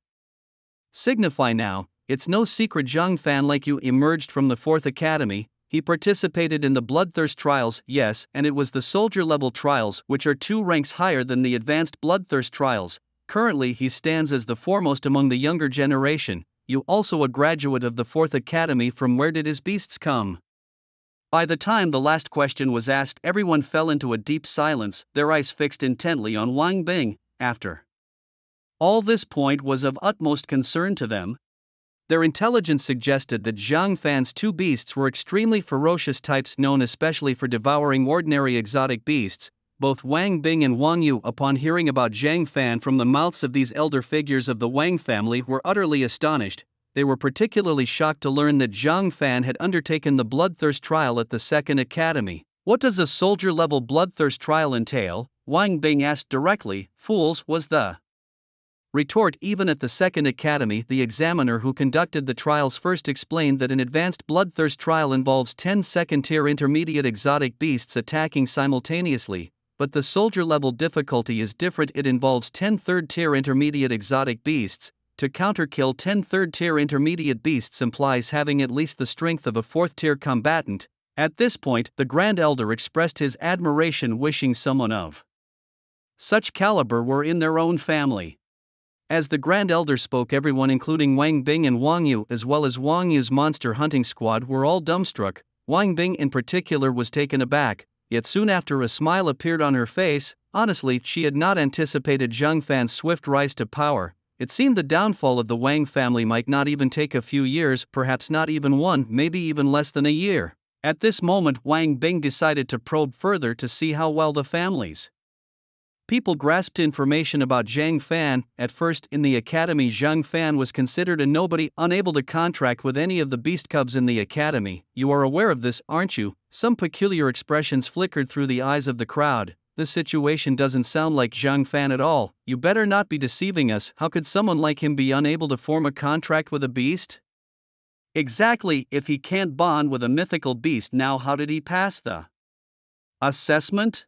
signify now? It's no secret Zhang Fan, like you, emerged from the Fourth Academy. He participated in the Bloodthirst trials, yes, and it was the soldier-level trials, which are 2 ranks higher than the advanced Bloodthirst trials. Currently he stands as the foremost among the younger generation. You also a graduate of the Fourth Academy. From where did his beasts come?" By the time the last question was asked, everyone fell into a deep silence, their eyes fixed intently on Wang Bing. After all, this point was of utmost concern to them. Their intelligence suggested that Zhang Fan's 2 beasts were extremely ferocious types, known especially for devouring ordinary exotic beasts. Both Wang Bing and Wang Yu, upon hearing about Zhang Fan from the mouths of these elder figures of the Wang family, were utterly astonished. They were particularly shocked to learn that Zhang Fan had undertaken the Bloodthirst trial at the Second Academy. "What does a soldier-level Bloodthirst trial entail?" Wang Bing asked directly. "Fools," was the retort. Even at the Second Academy, the examiner who conducted the trials first explained that an advanced Bloodthirst trial involves 10 second-tier intermediate exotic beasts attacking simultaneously, but the soldier-level difficulty is different. It involves 10 third-tier intermediate exotic beasts. To counter-kill 10 third-tier intermediate beasts implies having at least the strength of a 4th-tier combatant. At this point, the Grand Elder expressed his admiration, wishing someone of such caliber were in their own family. As the Grand Elder spoke, everyone, including Wang Bing and Wang Yu, as well as Wang Yu's monster hunting squad, were all dumbstruck. Wang Bing in particular was taken aback, yet soon after a smile appeared on her face. Honestly, she had not anticipated Zhang Fan's swift rise to power. It seemed the downfall of the Wang family might not even take a few years, perhaps not even 1, maybe even less than a year. At this moment, Wang Bing decided to probe further to see how well the family's people grasped information about Zhang Fan. At first, in the academy, Zhang Fan was considered a nobody, unable to contract with any of the beast cubs in the academy. "You are aware of this, aren't you?" Some peculiar expressions flickered through the eyes of the crowd. "This situation doesn't sound like Zhang Fan at all. You better not be deceiving us. How could someone like him be unable to form a contract with a beast?" Exactly, if he can't bond with a mythical beast, now how did he pass the assessment?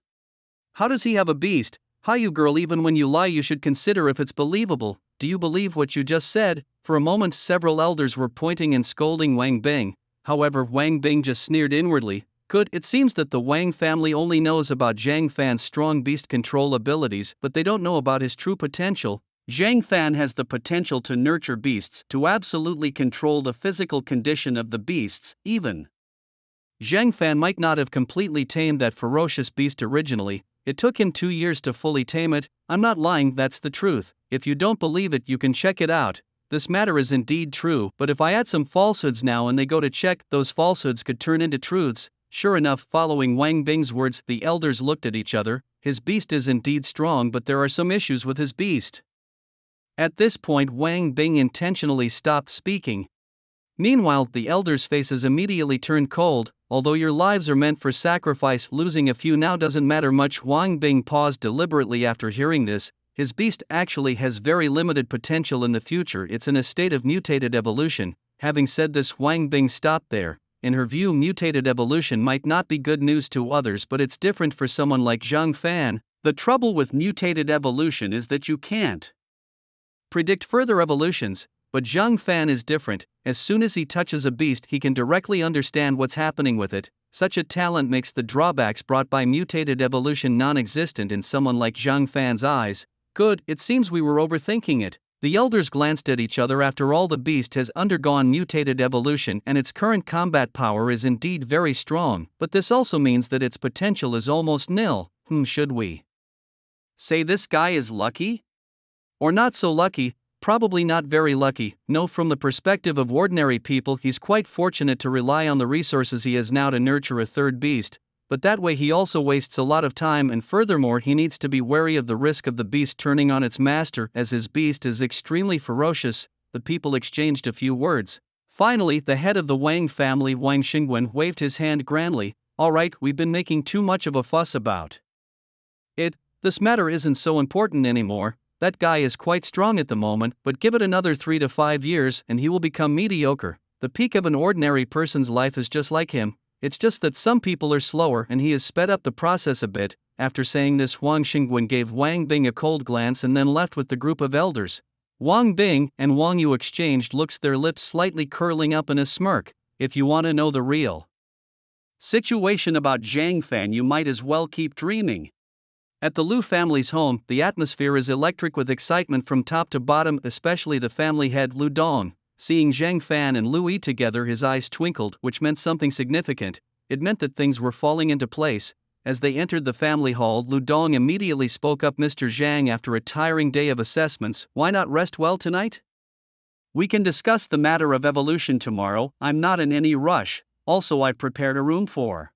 How does he have a beast? Hi, you girl, even when you lie, you should consider if it's believable. Do you believe what you just said? For a moment, several elders were pointing and scolding Wang Bing. However, Wang Bing just sneered inwardly. Good, it seems that the Wang family only knows about Zhang Fan's strong beast control abilities, but they don't know about his true potential. Zhang Fan has the potential to nurture beasts, to absolutely control the physical condition of the beasts, even. Zhang Fan might not have completely tamed that ferocious beast originally. It took him 2 years to fully tame it. I'm not lying, that's the truth. If you don't believe it, you can check it out. This matter is indeed true, but if I add some falsehoods now and they go to check, those falsehoods could turn into truths. Sure enough, following Wang Bing's words, the elders looked at each other. His beast is indeed strong, but there are some issues with his beast. At this point, Wang Bing intentionally stopped speaking. Meanwhile, the elders' faces immediately turned cold. Although your lives are meant for sacrifice, losing a few now doesn't matter much. Wang Bing paused deliberately after hearing this. His beast actually has very limited potential in the future, it's in a state of mutated evolution. Having said this, Wang Bing stopped there. In her view, mutated evolution might not be good news to others, but it's different for someone like Zhang Fan. The trouble with mutated evolution is that you can't predict further evolutions. But Zhang Fan is different. As soon as he touches a beast, he can directly understand what's happening with it. Such a talent makes the drawbacks brought by mutated evolution non-existent in someone like Zhang Fan's eyes. Good, it seems we were overthinking it. The elders glanced at each other. After all, the beast has undergone mutated evolution and its current combat power is indeed very strong, but this also means that its potential is almost nil. Should we say this guy is lucky? Or not so lucky? Probably not very lucky. No, from the perspective of ordinary people, he's quite fortunate to rely on the resources he has now to nurture a third beast, but that way he also wastes a lot of time, and furthermore he needs to be wary of the risk of the beast turning on its master, as his beast is extremely ferocious. The people exchanged a few words. Finally, the head of the Wang family, Wang Xingwen, waved his hand grandly. All right, we've been making too much of a fuss about it. This matter isn't so important anymore. That guy is quite strong at the moment, but give it another 3 to 5 years and he will become mediocre. The peak of an ordinary person's life is just like him. It's just that some people are slower and he has sped up the process a bit. After saying this, Wang Xingwen gave Wang Bing a cold glance and then left with the group of elders. Wang Bing and Wang Yu exchanged looks, their lips slightly curling up in a smirk. If you want to know the real situation about Zhang Fan, you might as well keep dreaming. At the Lu family's home, the atmosphere is electric with excitement from top to bottom, especially the family head Lu Dong. Seeing Zhang Fan and Lu Yi together, his eyes twinkled, which meant something significant. It meant that things were falling into place. As they entered the family hall, Lu Dong immediately spoke up. Mr. Zhang, after a tiring day of assessments, why not rest well tonight? We can discuss the matter of evolution tomorrow. I'm not in any rush. Also, I've prepared a room for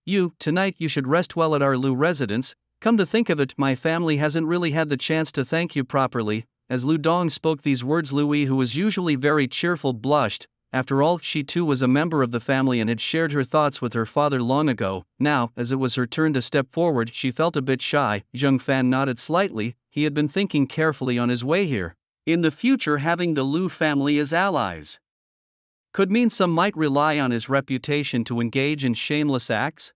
you. Tonight you should rest well at our Lu residence. Come to think of it, my family hasn't really had the chance to thank you properly. As Lu Dong spoke these words, Lu Yi, who was usually very cheerful, blushed. After all, she too was a member of the family and had shared her thoughts with her father long ago. Now, as it was her turn to step forward, she felt a bit shy. Zhang Fan nodded slightly. He had been thinking carefully on his way here. In the future, having the Lu family as allies could mean some might rely on his reputation to engage in shameless acts.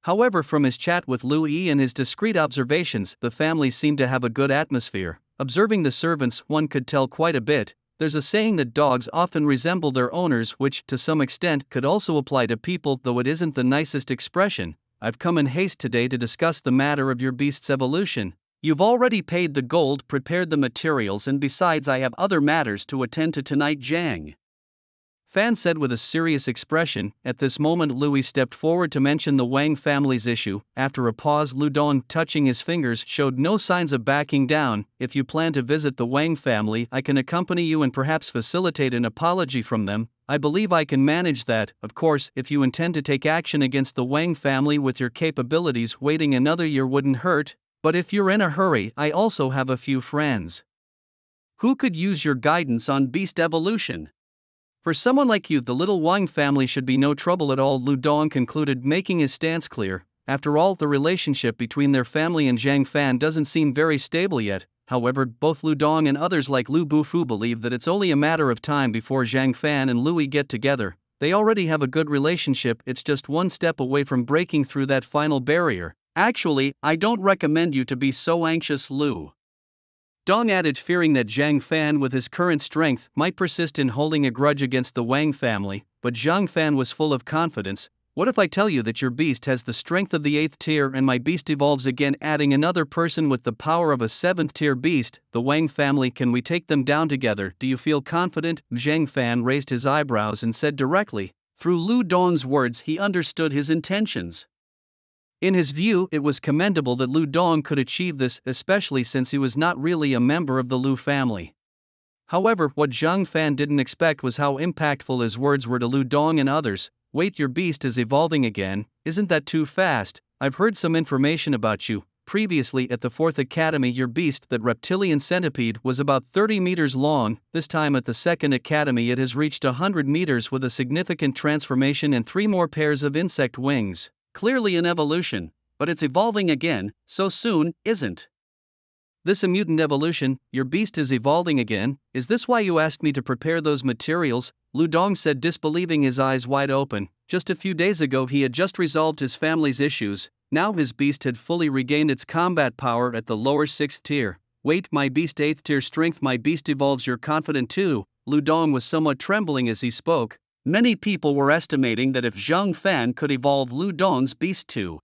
However, from his chat with Lu Yi and his discreet observations, the family seemed to have a good atmosphere. Observing the servants, one could tell quite a bit. There's a saying that dogs often resemble their owners, which, to some extent, could also apply to people, though it isn't the nicest expression. I've come in haste today to discuss the matter of your beast's evolution. You've already paid the gold, prepared the materials, and besides, I have other matters to attend to tonight, Zhang Fan said with a serious expression. At this moment, Louis stepped forward to mention the Wang family's issue. After a pause, Lu Dong, touching his fingers, showed no signs of backing down. If you plan to visit the Wang family, I can accompany you and perhaps facilitate an apology from them. I believe I can manage that. Of course, if you intend to take action against the Wang family with your capabilities, waiting another year wouldn't hurt. But if you're in a hurry, I also have a few friends who could use your guidance on beast evolution. For someone like you, the little Wang family should be no trouble at all, Lu Dong concluded, making his stance clear. After all, the relationship between their family and Zhang Fan doesn't seem very stable yet. However, both Lu Dong and others like Lu Bufu believe that it's only a matter of time before Zhang Fan and Louis get together. They already have a good relationship, it's just one step away from breaking through that final barrier. Actually, I don't recommend you to be so anxious, Lu Dong added, fearing that Zhang Fan with his current strength might persist in holding a grudge against the Wang family, but Zhang Fan was full of confidence. What if I tell you that your beast has the strength of the 8th tier and my beast evolves again, adding another person with the power of a 7th tier beast, the Wang family? Can we take them down together? Do you feel confident? Zhang Fan raised his eyebrows and said directly. Through Lu Dong's words he understood his intentions. In his view, it was commendable that Lu Dong could achieve this, especially since he was not really a member of the Lu family. However, what Zhang Fan didn't expect was how impactful his words were to Lu Dong and others. Wait, your beast is evolving again, isn't that too fast? I've heard some information about you. Previously at the 4th Academy your beast, that reptilian centipede, was about 30 meters long. This time at the 2nd Academy it has reached 100 meters with a significant transformation and 3 more pairs of insect wings. Clearly an evolution, but it's evolving again, so soon, isn't this a mutant evolution? Your beast is evolving again. Is this why you asked me to prepare those materials? Lu Dong said, disbelieving, his eyes wide open. Just a few days ago he had just resolved his family's issues, now his beast had fully regained its combat power at the lower 6th tier. Wait, my beast 8th tier strength, my beast evolves, you're confident too? Lu Dong was somewhat trembling as he spoke. Many people were estimating that if Zhang Fan could evolve Lu Dong's beast to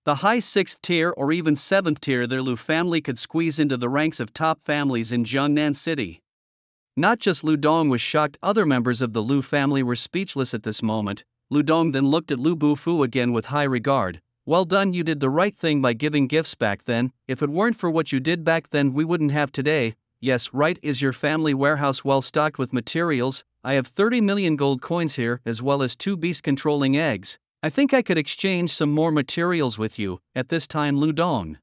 the high 6th tier or even 7th tier, their Lu family could squeeze into the ranks of top families in Jiangnan City. Not just Lu Dong was shocked, other members of the Lu family were speechless at this moment. Lu Dong then looked at Lu Bufu again with high regard. Well done, you did the right thing by giving gifts back then. If it weren't for what you did back then we wouldn't have today. Yes, right. Is your family warehouse well stocked with materials? I have 30 million gold coins here, as well as 2 beast-controlling eggs. I think I could exchange some more materials with you. At this time Lu Dong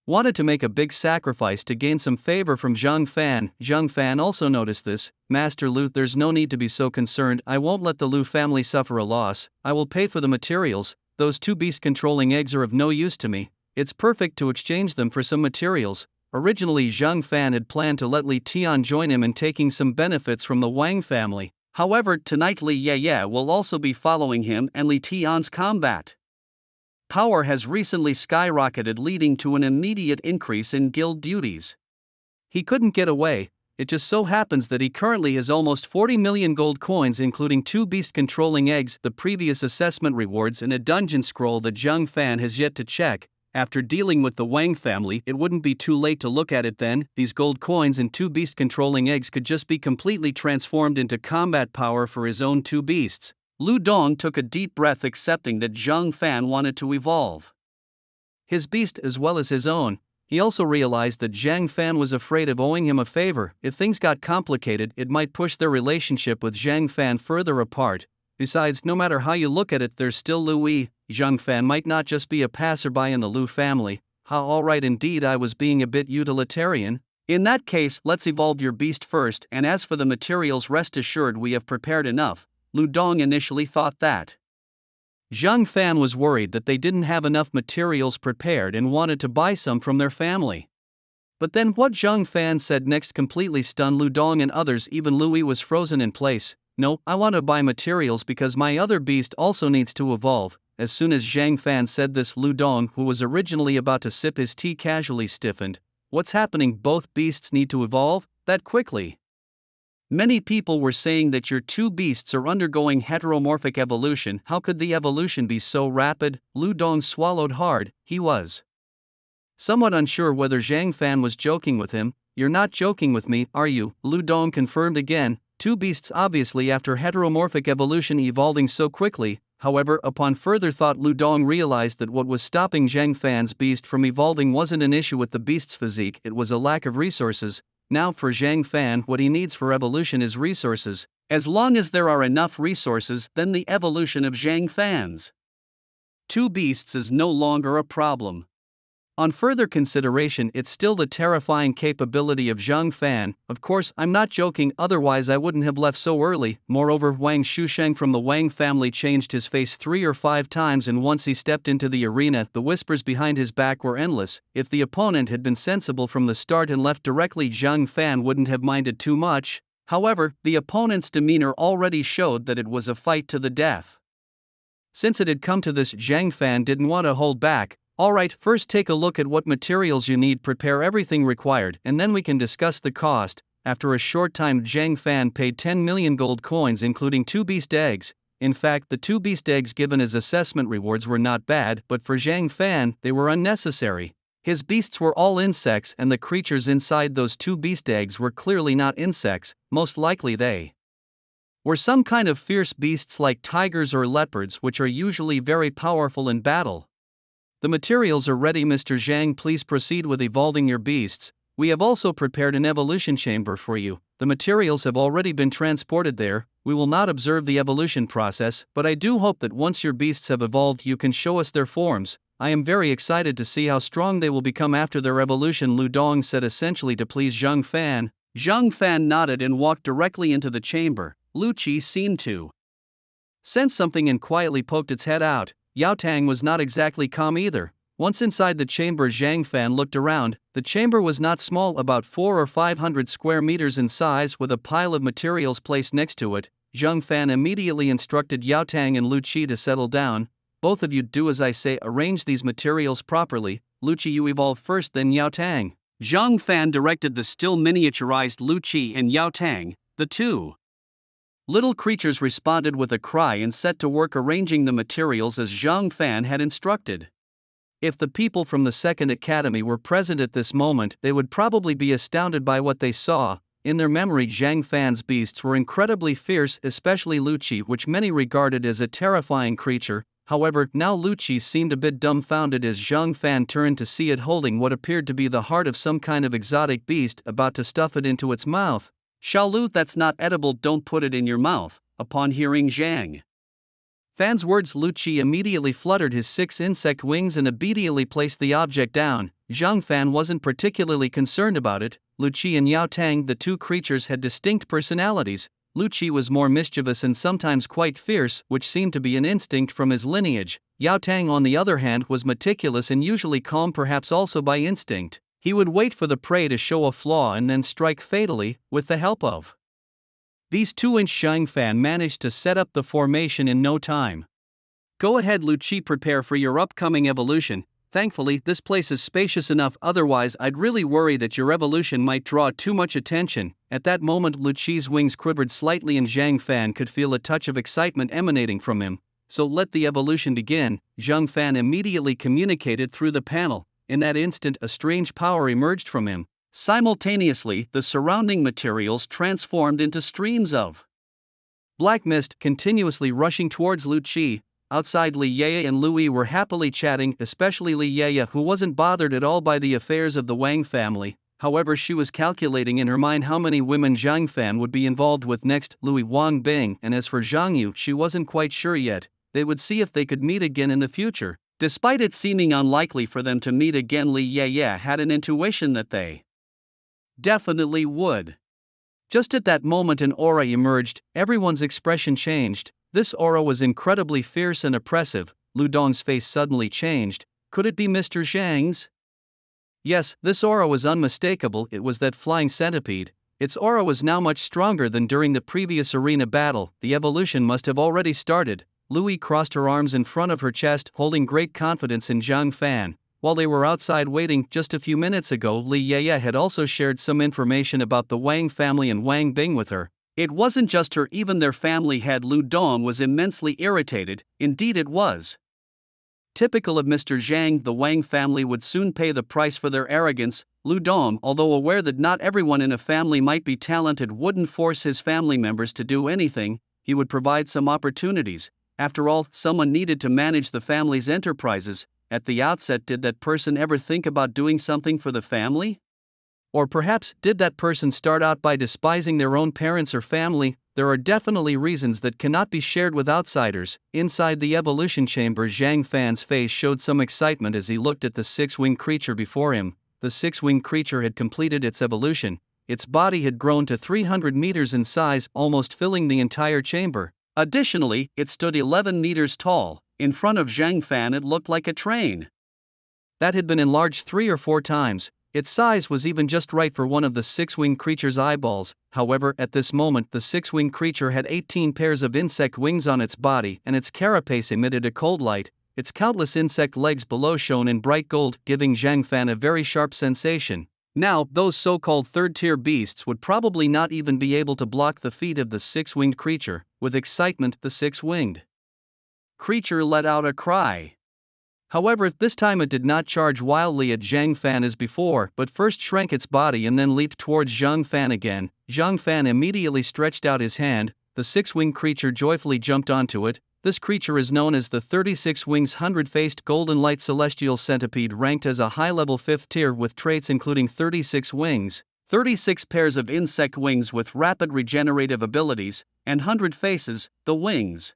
wanted to make a big sacrifice to gain some favor from Zhang Fan. Zhang Fan also noticed this. Master Lu, there's no need to be so concerned. I won't let the Lu family suffer a loss. I will pay for the materials. Those 2 beast-controlling eggs are of no use to me. It's perfect to exchange them for some materials. Originally Zhang Fan had planned to let Li Tian join him in taking some benefits from the Wang family. However, tonight Li Ye will also be following him, and Li Tian's combat power has recently skyrocketed, leading to an immediate increase in guild duties. He couldn't get away. It just so happens that he currently has almost 40 million gold coins, including 2 beast-controlling eggs, the previous assessment rewards, and a dungeon scroll that Zhang Fan has yet to check. After dealing with the Wang family, it wouldn't be too late to look at it then. These gold coins and 2 beast-controlling eggs could just be completely transformed into combat power for his own 2 beasts. Lu Dong took a deep breath, accepting that Zhang Fan wanted to evolve his beast as well as his own. He also realized that Zhang Fan was afraid of owing him a favor. If things got complicated, it might push their relationship with Zhang Fan further apart. Besides, no matter how you look at it, there's still Louis. Zhang Fan might not just be a passerby in the Lu family. How alright, indeed, I was being a bit utilitarian. In that case, let's evolve your beast first, and as for the materials, rest assured we have prepared enough. Lu Dong initially thought that Zhang Fan was worried that they didn't have enough materials prepared and wanted to buy some from their family. But then what Zhang Fan said next completely stunned Lu Dong and others. Even Louis was frozen in place. No, I want to buy materials because my other beast also needs to evolve. As soon as Zhang Fan said this, Lu Dong, who was originally about to sip his tea, casually stiffened. What's happening? Both beasts need to evolve? That quickly? Many people were saying that your 2 beasts are undergoing heteromorphic evolution. How could the evolution be so rapid? Lu Dong swallowed hard. He was somewhat unsure whether Zhang Fan was joking with him. You're not joking with me, are you? Lu Dong confirmed again. 2 beasts obviously after heteromorphic evolution evolving so quickly. However, upon further thought, Lu Dong realized that what was stopping Zhang Fan's beast from evolving wasn't an issue with the beast's physique, it was a lack of resources. Now for Zhang Fan, what he needs for evolution is resources. As long as there are enough resources, then the evolution of Zhang Fan's 2 beasts is no longer a problem. On further consideration, it's still the terrifying capability of Zhang Fan. Of course, I'm not joking, otherwise I wouldn't have left so early. Moreover, Wang Shusheng from the Wang family changed his face 3 or 5 times, and once he stepped into the arena, the whispers behind his back were endless. If the opponent had been sensible from the start and left directly, Zhang Fan wouldn't have minded too much. However, the opponent's demeanor already showed that it was a fight to the death. Since it had come to this, Zhang Fan didn't want to hold back. Alright, first take a look at what materials you need, prepare everything required, and then we can discuss the cost. After a short time, Zhang Fan paid 10 million gold coins, including 2 beast eggs. In fact, the 2 beast eggs given as assessment rewards were not bad, but for Zhang Fan, they were unnecessary. His beasts were all insects, and the creatures inside those 2 beast eggs were clearly not insects. Most likely they were some kind of fierce beasts like tigers or leopards, which are usually very powerful in battle. The materials are ready, Mr. Zhang, please proceed with evolving your beasts. We have also prepared an evolution chamber for you. The materials have already been transported there. We will not observe the evolution process, but I do hope that once your beasts have evolved you can show us their forms. I am very excited to see how strong they will become after their evolution, Lu Dong said, essentially to please Zhang Fan. Zhang Fan nodded and walked directly into the chamber. Lu Qi seemed to sense something and quietly poked its head out. Yao Tang was not exactly calm either. Once inside the chamber, Zhang Fan looked around. The chamber was not small, about 400 or 500 square meters in size, with a pile of materials placed next to it. Zhang Fan immediately instructed Yao Tang and Lu Qi to settle down. Both of you do as I say, arrange these materials properly. Lu Qi, you evolve first, then Yao Tang. Zhang Fan directed the still miniaturized Lu Qi and Yao Tang. The two little creatures responded with a cry and set to work arranging the materials as Zhang Fan had instructed. If the people from the Second Academy were present at this moment, they would probably be astounded by what they saw. In their memory, Zhang Fan's beasts were incredibly fierce, especially Lu Qi, which many regarded as a terrifying creature. However, now Lu Qi seemed a bit dumbfounded as Zhang Fan turned to see it holding what appeared to be the heart of some kind of exotic beast, about to stuff it into its mouth. Xiaolu, that's not edible, don't put it in your mouth. Upon hearing Zhang Fan's words, Lu Qi immediately fluttered his 6 insect wings and obediently placed the object down. Zhang Fan wasn't particularly concerned about it. Lu Qi and Yao Tang, the 2 creatures, had distinct personalities. Lu Qi was more mischievous and sometimes quite fierce, which seemed to be an instinct from his lineage. Yao Tang, on the other hand, was meticulous and usually calm, perhaps also by instinct. He would wait for the prey to show a flaw and then strike fatally. With the help of these 2-inch, Zhang Fan managed to set up the formation in no time. Go ahead, Lu Qi, prepare for your upcoming evolution. Thankfully, this place is spacious enough, otherwise I'd really worry that your evolution might draw too much attention. At that moment, Lu Qi's wings quivered slightly and Zhang Fan could feel a touch of excitement emanating from him. So let the evolution begin. Zhang Fan immediately communicated through the panel. In that instant, a strange power emerged from him. Simultaneously, the surrounding materials transformed into streams of black mist, continuously rushing towards Lu Qi. Outside, Li Yeye and Lu Yi were happily chatting, especially Li Yeye, who wasn't bothered at all by the affairs of the Wang family. However, she was calculating in her mind how many women Zhang Fan would be involved with next. Louis Wang Bing, and as for Zhang Yu, she wasn't quite sure yet. They would see if they could meet again in the future. Despite it seeming unlikely for them to meet again, Li Yeye had an intuition that they definitely would. Just at that moment, an aura emerged. Everyone's expression changed. This aura was incredibly fierce and oppressive. Lu Dong's face suddenly changed. Could it be Mr. Zhang's? Yes, this aura was unmistakable. It was that flying centipede. Its aura was now much stronger than during the previous arena battle. The evolution must have already started. Lu Yi crossed her arms in front of her chest, holding great confidence in Zhang Fan. While they were outside waiting just a few minutes ago, Li Yeye had also shared some information about the Wang family and Wang Bing with her. It wasn't just her, even their family head Lu Dong was immensely irritated. Indeed it was typical of Mr. Zhang. The Wang family would soon pay the price for their arrogance. Lu Dong, although aware that not everyone in a family might be talented, wouldn't force his family members to do anything. He would provide some opportunities. After all, someone needed to manage the family's enterprises. At the outset, did that person ever think about doing something for the family? Or perhaps, did that person start out by despising their own parents or family? There are definitely reasons that cannot be shared with outsiders. Inside the evolution chamber, Zhang Fan's face showed some excitement as he looked at the six-winged creature before him. The six-winged creature had completed its evolution. Its body had grown to 300 meters in size, almost filling the entire chamber. Additionally, it stood 11 meters tall. In front of Zhang Fan, it looked like a train that had been enlarged 3 or 4 times. Its size was even just right for one of the six-winged creature's eyeballs. However, at this moment the six-winged creature had 18 pairs of insect wings on its body, and its carapace emitted a cold light. Its countless insect legs below shone in bright gold, giving Zhang Fan a very sharp sensation. Now, those so-called third-tier beasts would probably not even be able to block the feet of the six-winged creature. With excitement, the six-winged creature let out a cry. However, this time it did not charge wildly at Zhang Fan as before, but first shrank its body and then leaped towards Zhang Fan again. Zhang Fan immediately stretched out his hand. The six-winged creature joyfully jumped onto it. This creature is known as the 36 wings 100-faced golden light celestial centipede, ranked as a high-level 5th tier with traits including 36 wings, 36 pairs of insect wings with rapid regenerative abilities, and 100 faces. The wings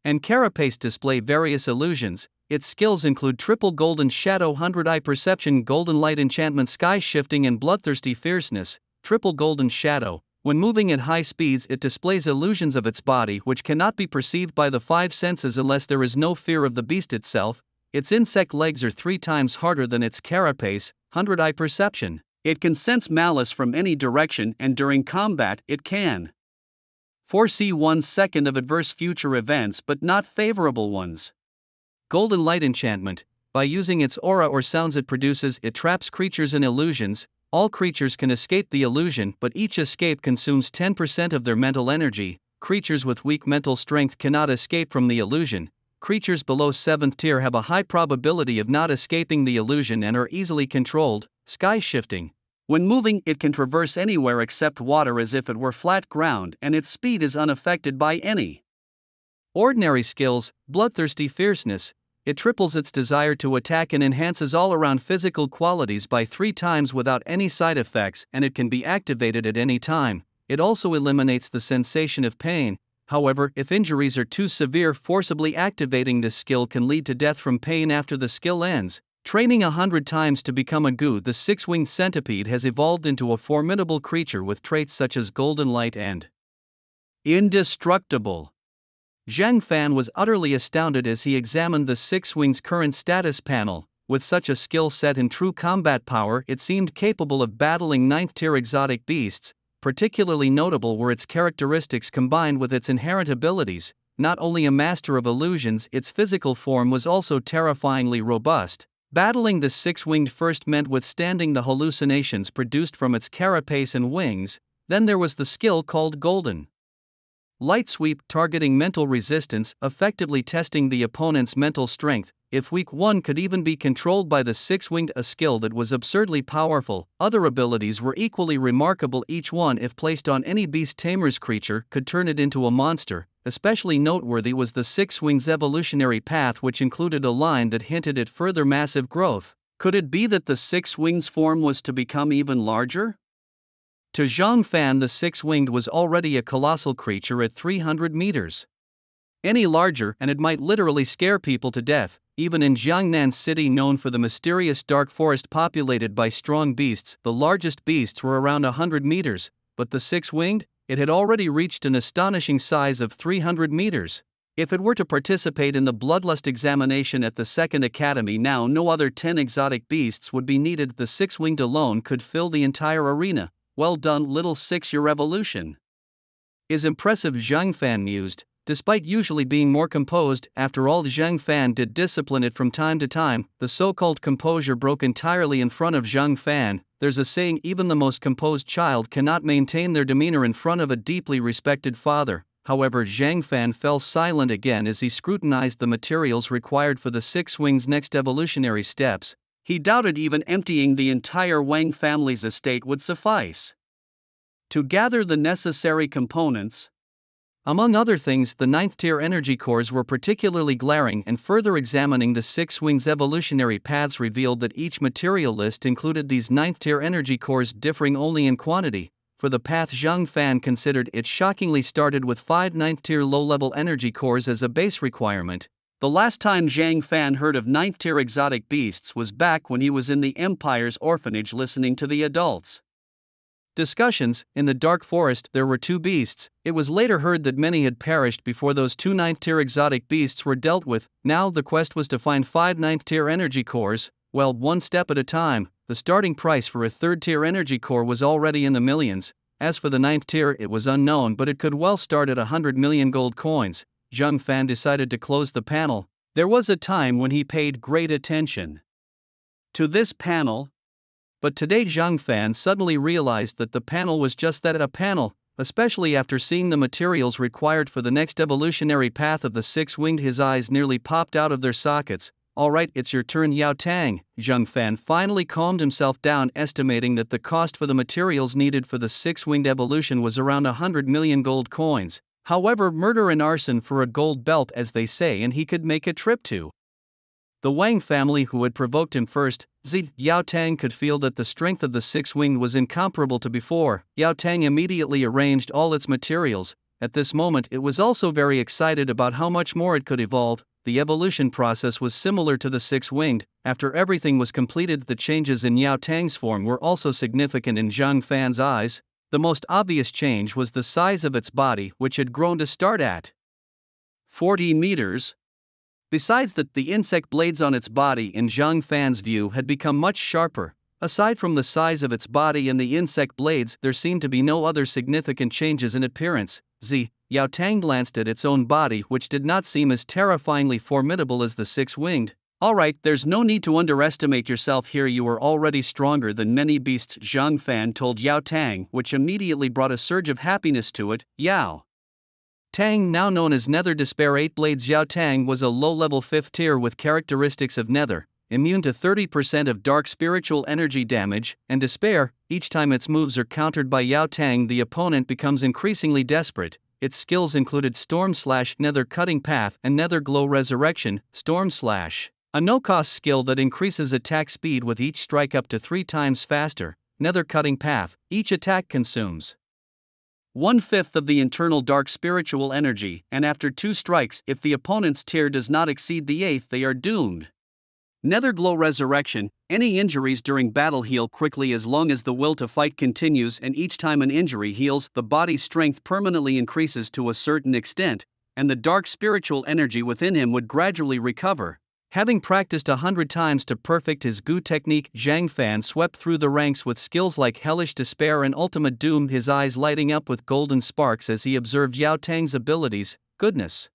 and carapace display various illusions. Its skills include triple golden shadow, 100-eye perception, golden light enchantment, sky shifting, and bloodthirsty fierceness. Triple golden shadow. When moving at high speeds, it displays illusions of its body which cannot be perceived by the 5 senses unless there is no fear of the beast itself. Its insect legs are 3 times harder than its carapace. 100-eye perception. It can sense malice from any direction, and during combat it can foresee 1 second of adverse future events but not favorable ones. Golden light enchantment. By using its aura or sounds it produces, it traps creatures in illusions. All creatures can escape the illusion, but each escape consumes 10% of their mental energy. Creatures with weak mental strength cannot escape from the illusion. Creatures below 7th tier have a high probability of not escaping the illusion and are easily controlled. Sky shifting. When moving, it can traverse anywhere except water as if it were flat ground, and its speed is unaffected by any ordinary skills. Bloodthirsty fierceness. It triples its desire to attack and enhances all-around physical qualities by 3 times without any side effects, and it can be activated at any time. It also eliminates the sensation of pain. However, if injuries are too severe, forcibly activating this skill can lead to death from pain after the skill ends. Training 100 times to become a goo, the six-winged centipede has evolved into a formidable creature with traits such as golden light and indestructible. Zhang Fan was utterly astounded as he examined the six-wing's current status panel. With such a skill set and true combat power, it seemed capable of battling 9th-tier exotic beasts. Particularly notable were its characteristics combined with its inherent abilities. Not only a master of illusions, its physical form was also terrifyingly robust. Battling the six-winged first meant withstanding the hallucinations produced from its carapace and wings. Then there was the skill called golden light sweep, targeting mental resistance, effectively testing the opponent's mental strength. If weak, one could even be controlled by the six-winged, a skill that was absurdly powerful. Other abilities were equally remarkable. Each one, if placed on any beast tamer's creature, could turn it into a monster. Especially noteworthy was the six-wing's evolutionary path, which included a line that hinted at further massive growth. Could it be that the six-wing's form was to become even larger? To Zhang Fan, the six-winged was already a colossal creature at 300 meters. Any larger, and it might literally scare people to death. Even in Jiangnan City, known for the mysterious dark forest populated by strong beasts, the largest beasts were around 100 meters, but the six-winged? It had already reached an astonishing size of 300 meters. If it were to participate in the Bloodlust examination at the Second Academy now, no other 10 exotic beasts would be needed. The six-winged alone could fill the entire arena. Well done, little six, your evolution is impressive, Zhang Fan mused. Despite usually being more composed, after all, Zhang Fan did discipline it from time to time. The so-called composure broke entirely in front of Zhang Fan. There's a saying, even the most composed child cannot maintain their demeanor in front of a deeply respected father. However, Zhang Fan fell silent again as he scrutinized the materials required for the six-wing's next evolutionary steps. He doubted even emptying the entire Wang family's estate would suffice to gather the necessary components. Among other things, the ninth-tier energy cores were particularly glaring, and further examining the six wings' evolutionary paths revealed that each material list included these ninth-tier energy cores differing only in quantity. For the path Zhang Fan considered, it shockingly started with 5 ninth-tier low-level energy cores as a base requirement. The last time Zhang Fan heard of ninth-tier exotic beasts was back when he was in the Empire's orphanage listening to the adults' discussions. In the dark forest there were 2 beasts. It was later heard that many had perished before those 2 ninth-tier exotic beasts were dealt with. Now the quest was to find 5 ninth-tier energy cores. Well, one step at a time. The starting price for a 3rd-tier energy core was already in the millions. As for the 9th tier, it was unknown, but it could well start at 100 million gold coins. Zhang Fan decided to close the panel. There was a time when he paid great attention to this panel, but today Zhang Fan suddenly realized that the panel was just that, a panel, especially after seeing the materials required for the next evolutionary path of the 6-winged. His eyes nearly popped out of their sockets. Alright, it's your turn, Yao Tang. Zhang Fan finally calmed himself down, estimating that the cost for the materials needed for the 6-winged evolution was around 100 million gold coins. However, murder and arson for a gold belt, as they say, and he could make a trip to the Wang family who had provoked him first. Yao Tang could feel that the strength of the 6-winged was incomparable to before. Yao Tang immediately arranged all its materials. At this moment it was also very excited about how much more it could evolve. The evolution process was similar to the 6-winged. After everything was completed, the changes in Yao Tang's form were also significant in Zhang Fan's eyes. The most obvious change was the size of its body, which had grown to start at 40 meters. Besides that, the insect blades on its body, in Zhang Fan's view, had become much sharper. Aside from the size of its body and the insect blades, there seemed to be no other significant changes in appearance. Yao Tang glanced at its own body, which did not seem as terrifyingly formidable as the 6-winged. Alright, there's no need to underestimate yourself here, you are already stronger than many beasts, Zhang Fan told Yao Tang, which immediately brought a surge of happiness to it. Yao Tang, now known as Nether Despair 8 Blades. Yao Tang was a low-level 5th tier with characteristics of Nether, immune to 30% of dark spiritual energy damage, and despair. Each time its moves are countered by Yao Tang, the opponent becomes increasingly desperate. Its skills included Storm Slash, Nether Cutting Path, and Nether Glow Resurrection. Storm Slash, a no-cost skill that increases attack speed with each strike up to 3 times faster. Nether Cutting Path, each attack consumes 1/5 of the internal dark spiritual energy, and after 2 strikes, if the opponent's tier does not exceed the 8th, they are doomed. Nether Glow Resurrection, any injuries during battle heal quickly as long as the will to fight continues, and each time an injury heals, the body's strength permanently increases to a certain extent, and the dark spiritual energy within him would gradually recover. Having practiced 100 times to perfect his Gu technique, Zhang Fan swept through the ranks with skills like Hellish Despair and Ultimate Doom, his eyes lighting up with golden sparks as he observed Yao Tang's abilities. Goodness!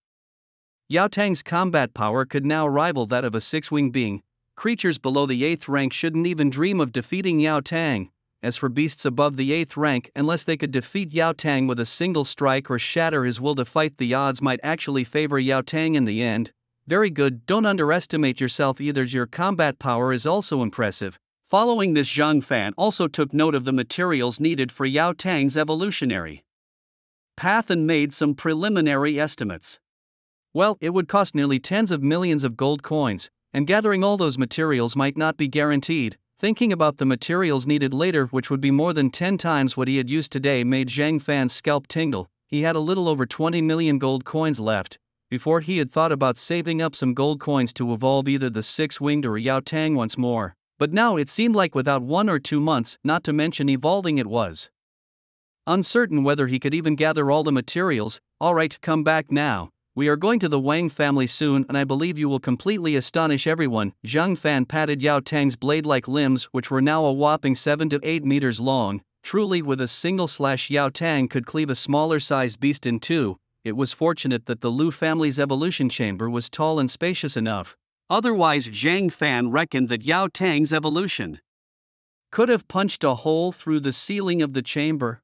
Yao Tang's combat power could now rival that of a 6-winged being. Creatures below the 8th rank shouldn't even dream of defeating Yao Tang. As for beasts above the 8th rank, unless they could defeat Yao Tang with a single strike or shatter his will to fight, the odds might actually favor Yao Tang in the end. Very good, don't underestimate yourself either, your combat power is also impressive. Following this, Zhang Fan also took note of the materials needed for Yao Tang's evolutionary path and made some preliminary estimates. Well, it would cost nearly tens of millions of gold coins, and gathering all those materials might not be guaranteed. Thinking about the materials needed later, which would be more than 10 times what he had used today, made Zhang Fan's scalp tingle. He had a little over 20 million gold coins left. Before, he had thought about saving up some gold coins to evolve either the 6-winged or Yao Tang once more, but now it seemed like without 1 or 2 months, not to mention evolving, it was uncertain whether he could even gather all the materials. Alright, come back now. We are going to the Wang family soon, and I believe you will completely astonish everyone. Zhang Fan patted Yao Tang's blade-like limbs, which were now a whopping 7 to 8 meters long. Truly, with a single slash, Yao Tang could cleave a smaller-sized beast in two. It was fortunate that the Lu family's evolution chamber was tall and spacious enough. Otherwise, Zhang Fan reckoned that Yao Tang's evolution could have punched a hole through the ceiling of the chamber.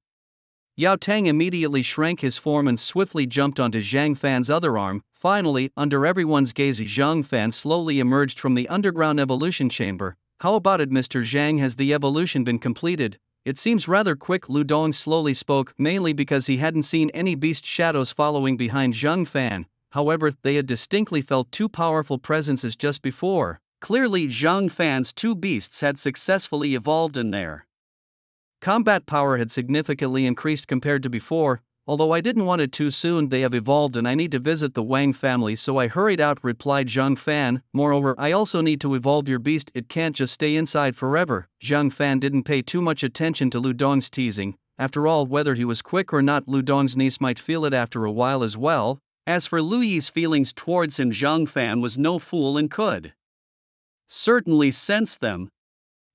Yao Tang immediately shrank his form and swiftly jumped onto Zhang Fan's other arm. Finally, under everyone's gaze, Zhang Fan slowly emerged from the underground evolution chamber. How about it, Mr. Zhang? Has the evolution been completed? It seems rather quick, Lu Dong slowly spoke, mainly because he hadn't seen any beast shadows following behind Zhang Fan. However, they had distinctly felt two powerful presences just before. Clearly, Zhang Fan's two beasts had successfully evolved in there. Combat power had significantly increased compared to before. Although I didn't want it too soon, they have evolved and I need to visit the Wang family, so I hurried out, replied Zhang Fan. Moreover, I also need to evolve your beast, it can't just stay inside forever. Zhang Fan didn't pay too much attention to Lu Dong's teasing. After all, whether he was quick or not, Lu Dong's niece might feel it after a while as well. As for Lu Yi's feelings towards him, Zhang Fan was no fool and could certainly sense them.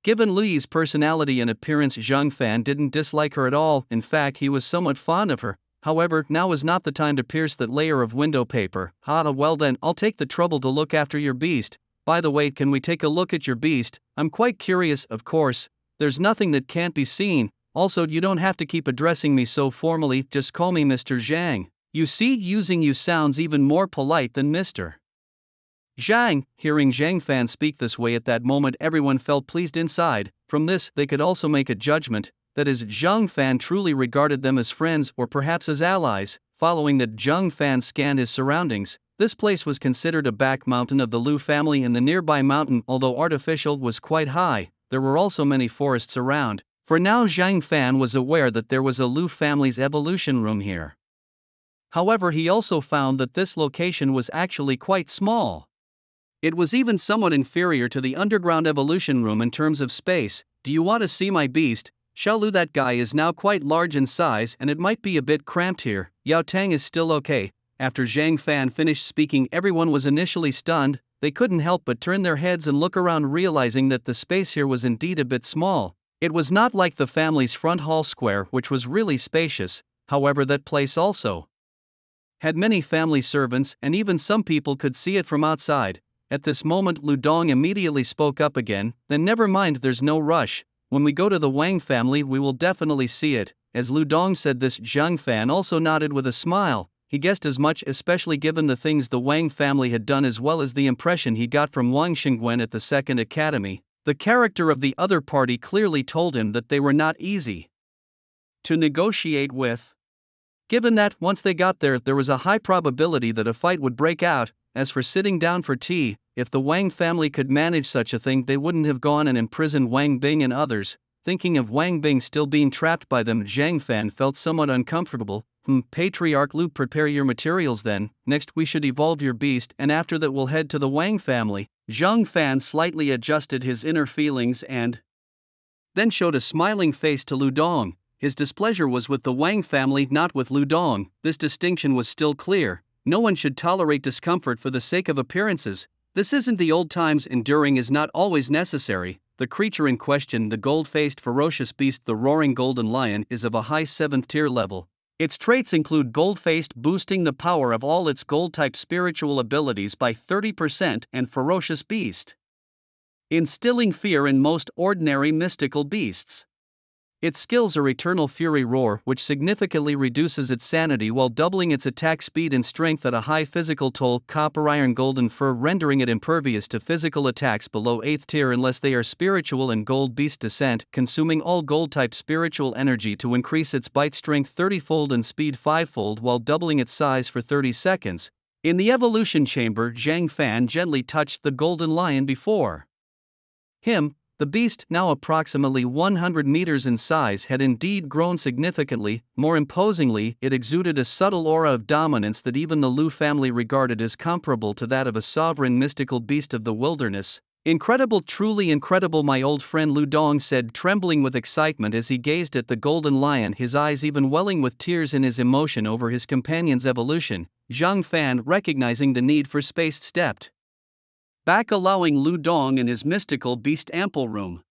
Given Lu Yi's personality and appearance, Zhang Fan didn't dislike her at all. In fact, he was somewhat fond of her. However, now was not the time to pierce that layer of window paper. Well then, I'll take the trouble to look after your beast. By the way, can we take a look at your beast? I'm quite curious. Of course, there's nothing that can't be seen. Also, you don't have to keep addressing me so formally, just call me Mr. Zhang. You see, using you sounds even more polite than Mr. Zhang. Hearing Zhang Fan speak this way at that moment, everyone felt pleased inside. From this, they could also make a judgment, that is, Zhang Fan truly regarded them as friends or perhaps as allies. Following that, Zhang Fan scanned his surroundings. This place was considered a back mountain of the Lu family, and the nearby mountain, although artificial, was quite high. There were also many forests around. For now, Zhang Fan was aware that there was a Lu family's evolution room here. However, he also found that this location was actually quite small. It was even somewhat inferior to the underground evolution room in terms of space. Do you want to see my beast? Xiaolu, that guy is now quite large in size and it might be a bit cramped here. Yao Tang is still okay. After Zhang Fan finished speaking, everyone was initially stunned. They couldn't help but turn their heads and look around, realizing that the space here was indeed a bit small. It was not like the family's front hall square, which was really spacious. However, that place also had many family servants, and even some people could see it from outside. At this moment, Lu Dong immediately spoke up again. Then never mind, there's no rush. When we go to the Wang family, we will definitely see it. As Lu Dong said this, Zhang Fan also nodded with a smile. He guessed as much, especially given the things the Wang family had done as well as the impression he got from Wang Xingwen at the Second Academy. The character of the other party clearly told him that they were not easy to negotiate with. Given that, once they got there, there was a high probability that a fight would break out. As for sitting down for tea, if the Wang family could manage such a thing, they wouldn't have gone and imprisoned Wang Bing and others. Thinking of Wang Bing still being trapped by them, Zhang Fan felt somewhat uncomfortable. Patriarch Lu, prepare your materials then. Next we should evolve your beast, and after that we'll head to the Wang family. Zhang Fan slightly adjusted his inner feelings and then showed a smiling face to Lu Dong. His displeasure was with the Wang family, not with Lu Dong. This distinction was still clear. No one should tolerate discomfort for the sake of appearances. This isn't the old times. Enduring is not always necessary. The creature in question, the gold-faced ferocious beast, the roaring golden lion, is of a high 7th tier level. Its traits include gold-faced, boosting the power of all its gold-type spiritual abilities by 30%, and ferocious beast, instilling fear in most ordinary mystical beasts. Its skills are Eternal Fury Roar, which significantly reduces its sanity while doubling its attack speed and strength at a high physical toll. Copper Iron Golden Fur, rendering it impervious to physical attacks below 8th tier unless they are spiritual, and Gold Beast Descent, consuming all gold-type spiritual energy to increase its bite strength 30-fold and speed 5-fold while doubling its size for 30 seconds. In the evolution chamber, Zhang Fan gently touched the golden lion before him. The beast, now approximately 100 meters in size, had indeed grown significantly. More imposingly, it exuded a subtle aura of dominance that even the Lu family regarded as comparable to that of a sovereign mystical beast of the wilderness. Incredible, truly incredible, my old friend, Lu Dong said, trembling with excitement as he gazed at the golden lion, his eyes even welling with tears in his emotion over his companion's evolution. Zhang Fan, recognizing the need for space, stepped back, allowing Lu Dong and his mystical beast ample room.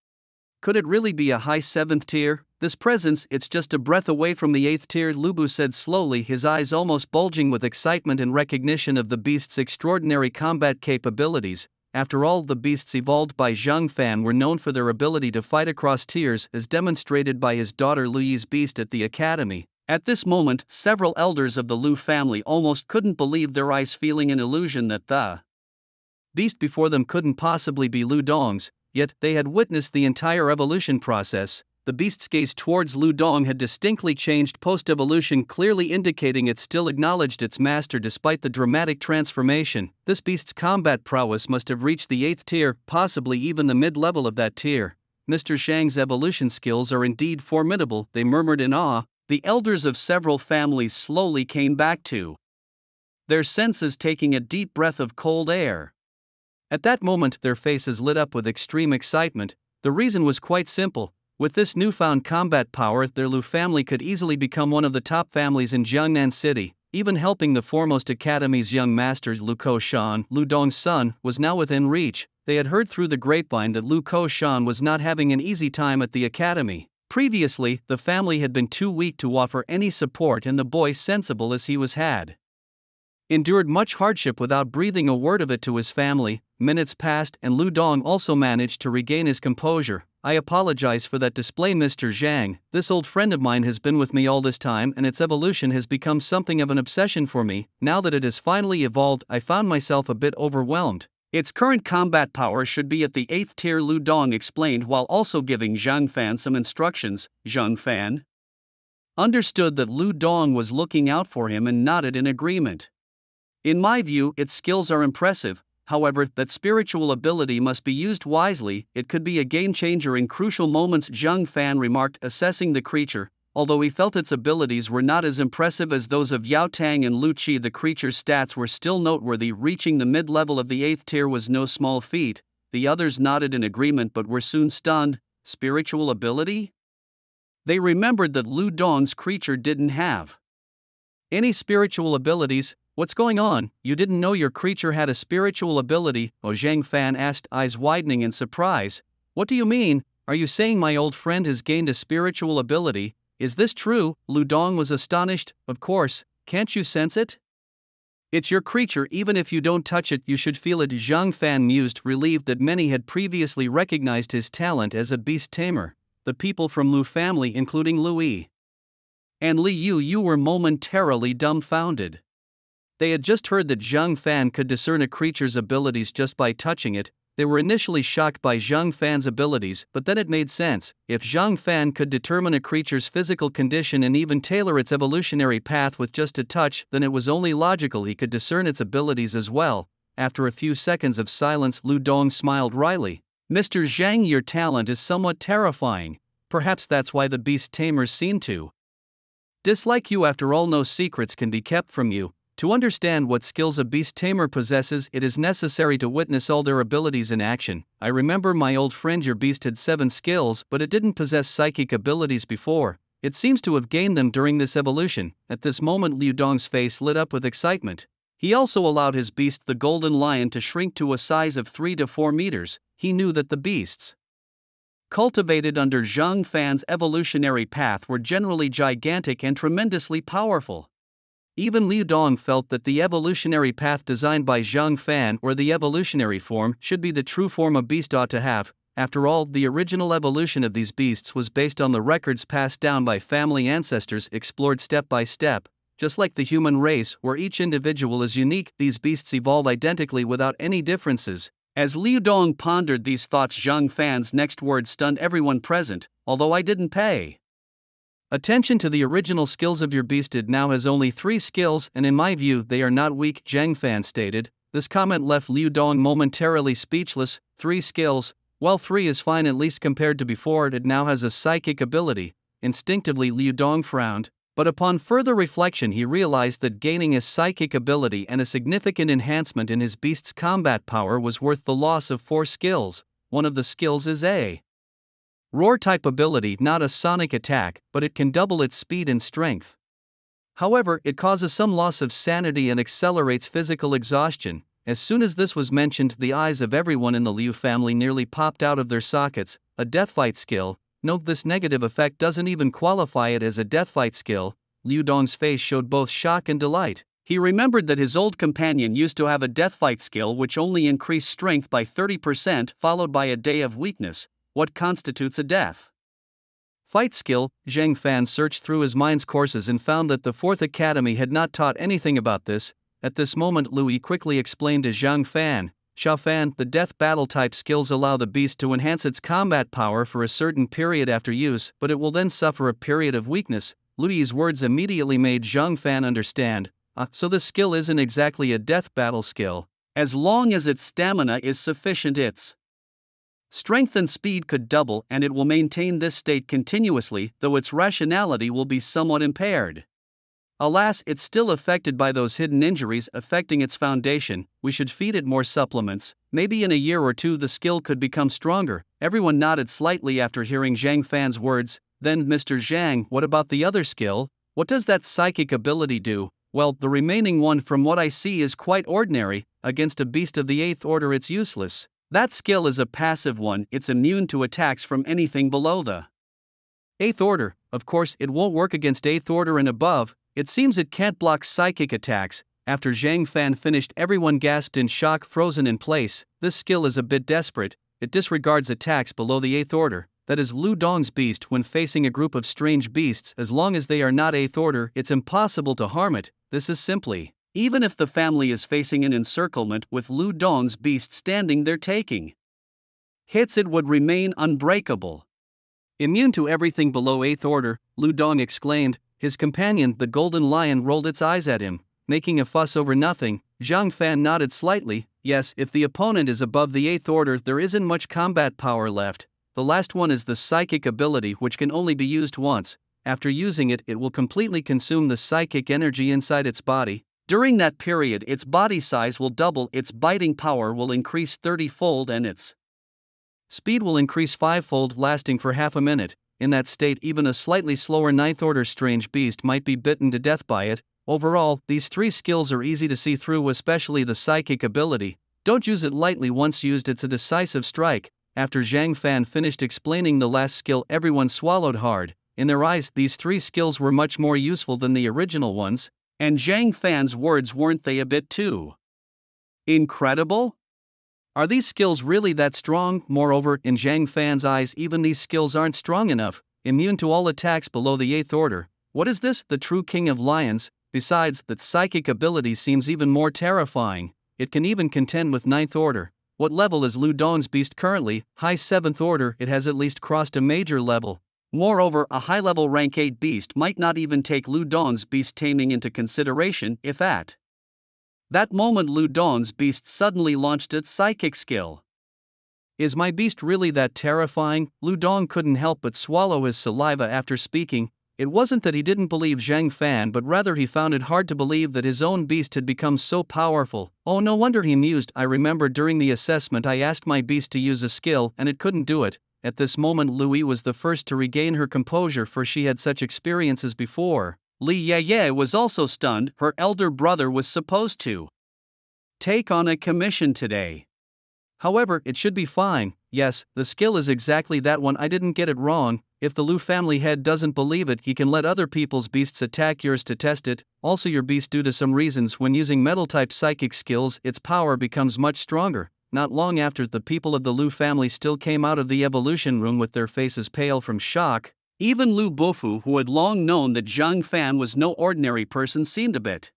Could it really be a high 7th tier? This presence, it's just a breath away from the 8th tier, Lubu said slowly, his eyes almost bulging with excitement and recognition of the beast's extraordinary combat capabilities. After all, the beasts evolved by Zhang Fan were known for their ability to fight across tiers, as demonstrated by his daughter Lu Yi's beast at the academy. At this moment, several elders of the Lu family almost couldn't believe their eyes, feeling an illusion that the beast before them couldn't possibly be Lu Dong's, yet they had witnessed the entire evolution process. The beast's gaze towards Lu Dong had distinctly changed post-evolution, clearly indicating it still acknowledged its master despite the dramatic transformation. This beast's combat prowess must have reached the 8th tier, possibly even the mid-level of that tier. Mr. Zhang's evolution skills are indeed formidable, they murmured in awe. The elders of several families slowly came back to their senses, taking a deep breath of cold air. At that moment, their faces lit up with extreme excitement. The reason was quite simple. With this newfound combat power, their Lu family could easily become one of the top families in Jiangnan City. Even helping the foremost academy's young master Lu Koshan, Lu Dong's son, was now within reach. They had heard through the grapevine that Lu Koshan was not having an easy time at the academy. Previously, the family had been too weak to offer any support, and the boy, sensible as he was, had endured much hardship without breathing a word of it to his family. Minutes passed, and Lu Dong also managed to regain his composure. I apologize for that display, Mr. Zhang. This old friend of mine has been with me all this time, and its evolution has become something of an obsession for me. Now that it has finally evolved, I found myself a bit overwhelmed. Its current combat power should be at the 8th tier, Lu Dong explained while also giving Zhang Fan some instructions. Zhang Fan understood that Lu Dong was looking out for him and nodded in agreement. In my view, its skills are impressive. However, that spiritual ability must be used wisely. It could be a game changer in crucial moments, Zhang Fan remarked, assessing the creature. Although he felt its abilities were not as impressive as those of Yao Tang and Lu Qi, the creature's stats were still noteworthy. Reaching the mid-level of the 8th tier was no small feat. The others nodded in agreement but were soon stunned. Spiritual ability? They remembered that Lu Dong's creature didn't have any spiritual abilities. What's going on? You didn't know your creature had a spiritual ability? Zhang Fan asked, eyes widening in surprise. What do you mean? Are you saying my old friend has gained a spiritual ability? Is this true? Lu Dong was astonished. Of course, can't you sense it? It's your creature, even if you don't touch it, you should feel it. Zhang Fan mused, relieved that many had previously recognized his talent as a beast tamer. The people from Lu family, including Lu Yi and Li Yu, were momentarily dumbfounded. They had just heard that Zhang Fan could discern a creature's abilities just by touching it. They were initially shocked by Zhang Fan's abilities, but then it made sense. If Zhang Fan could determine a creature's physical condition and even tailor its evolutionary path with just a touch, then it was only logical he could discern its abilities as well. After a few seconds of silence, Lu Dong smiled wryly. Mr. Zhang, your talent is somewhat terrifying. Perhaps that's why the beast tamers seem to dislike you. After all, no secrets can be kept from you. To understand what skills a beast tamer possesses, it is necessary to witness all their abilities in action. I remember, my old friend, your beast had 7 skills, but it didn't possess psychic abilities before. It seems to have gained them during this evolution. At this moment, Lu Dong's face lit up with excitement. He also allowed his beast, the golden lion, to shrink to a size of 3 to 4 meters. He knew that the beasts cultivated under Zhang Fan's evolutionary path were generally gigantic and tremendously powerful. Even Lu Dong felt that the evolutionary path designed by Zhang Fan, or the evolutionary form, should be the true form a beast ought to have. After all, the original evolution of these beasts was based on the records passed down by family ancestors, explored step by step. Just like the human race, where each individual is unique, these beasts evolve identically without any differences. As Lu Dong pondered these thoughts, Zhang Fan's next words stunned everyone present. Although I didn't pay attention to the original skills of your beast, it now has only 3 skills, and in my view they are not weak, Zhang Fan stated. This comment left Lu Dong momentarily speechless. 3 skills? Well, 3 is fine, at least compared to before. It now has a psychic ability. Instinctively Lu Dong frowned, but upon further reflection he realized that gaining a psychic ability and a significant enhancement in his beast's combat power was worth the loss of 4 skills. One of the skills is a roar-type ability, not a sonic attack, but it can double its speed and strength. However, it causes some loss of sanity and accelerates physical exhaustion. As soon as this was mentioned, the eyes of everyone in the Liu family nearly popped out of their sockets. A deathfight skill? Note this negative effect doesn't even qualify it as a deathfight skill. Lu Dong's face showed both shock and delight. He remembered that his old companion used to have a deathfight skill which only increased strength by 30%, followed by a day of weakness. What constitutes a death fight skill? Zhang Fan searched through his mind's courses and found that the 4th Academy had not taught anything about this. At this moment, Lu Yi quickly explained to Zhang Fan, Xiao Fan, the death battle type skills allow the beast to enhance its combat power for a certain period after use, but it will then suffer a period of weakness. Lu Yi's words immediately made Zhang Fan understand. So the skill isn't exactly a death battle skill. As long as its stamina is sufficient, its strength and speed could double, and it will maintain this state continuously, though its rationality will be somewhat impaired. Alas, it's still affected by those hidden injuries affecting its foundation. We should feed it more supplements. Maybe in a year or two the skill could become stronger. Everyone nodded slightly after hearing Zhang Fan's words. Then, Mr. Zhang, what about the other skill? What does that psychic ability do? Well, the remaining one from what I see is quite ordinary. Against a beast of the 8th order it's useless. That skill is a passive one, it's immune to attacks from anything below the 8th order. Of course, it won't work against 8th order and above. It seems it can't block psychic attacks. After Zhang Fan finished, everyone gasped in shock, frozen in place. This skill is a bit desperate. It disregards attacks below the 8th order. That is Lu Dong's beast when facing a group of strange beasts. As long as they are not 8th order, it's impossible to harm it. This is simply, even if the family is facing an encirclement with Lu Dong's beast standing there taking hits, it would remain unbreakable. Immune to everything below 8th order, Lu Dong exclaimed. His companion, the golden lion, rolled its eyes at him, making a fuss over nothing. Zhang Fan nodded slightly. Yes, if the opponent is above the 8th order, there isn't much combat power left. The last one is the psychic ability, which can only be used once. After using it, it will completely consume the psychic energy inside its body. During that period, its body size will double, its biting power will increase 30-fold, and its speed will increase 5-fold, lasting for half a minute. In that state, even a slightly slower 9th order strange beast might be bitten to death by it. Overall, these 3 skills are easy to see through, especially the psychic ability. Don't use it lightly. Once used, it's a decisive strike. After Zhang Fan finished explaining the last skill, everyone swallowed hard. In their eyes, these 3 skills were much more useful than the original ones. And Zhang Fan's words, weren't they a bit too incredible? Are these skills really that strong? Moreover, in Zhang Fan's eyes, even these skills aren't strong enough. Immune to all attacks below the 8th order. What is this? The true king of lions? Besides, that psychic ability seems even more terrifying. It can even contend with 9th order. What level is Lu Dong's beast currently? High 7th order. It has at least crossed a major level. Moreover, a high-level rank 8 beast might not even take Lu Dong's beast taming into consideration. If at that moment Lu Dong's beast suddenly launched its psychic skill. Is my beast really that terrifying? Lu Dong couldn't help but swallow his saliva after speaking. It wasn't that he didn't believe Zhang Fan, but rather he found it hard to believe that his own beast had become so powerful. Oh, no wonder he mused. I remember during the assessment I asked my beast to use a skill and it couldn't do it. At this moment Louis was the first to regain her composure, for she had such experiences before. Li Ye was also stunned. Her elder brother was supposed to take on a commission today. However, it should be fine. Yes, the skill is exactly that one. I didn't get it wrong. If the Lu family head doesn't believe it, he can let other people's beasts attack yours to test it. Also, your beast, due to some reasons, when using metal-type psychic skills, its power becomes much stronger. Not long after, the people of the Lu family still came out of the evolution room with their faces pale from shock. Even Lu Bofu, who had long known that Zhang Fan was no ordinary person, seemed a bit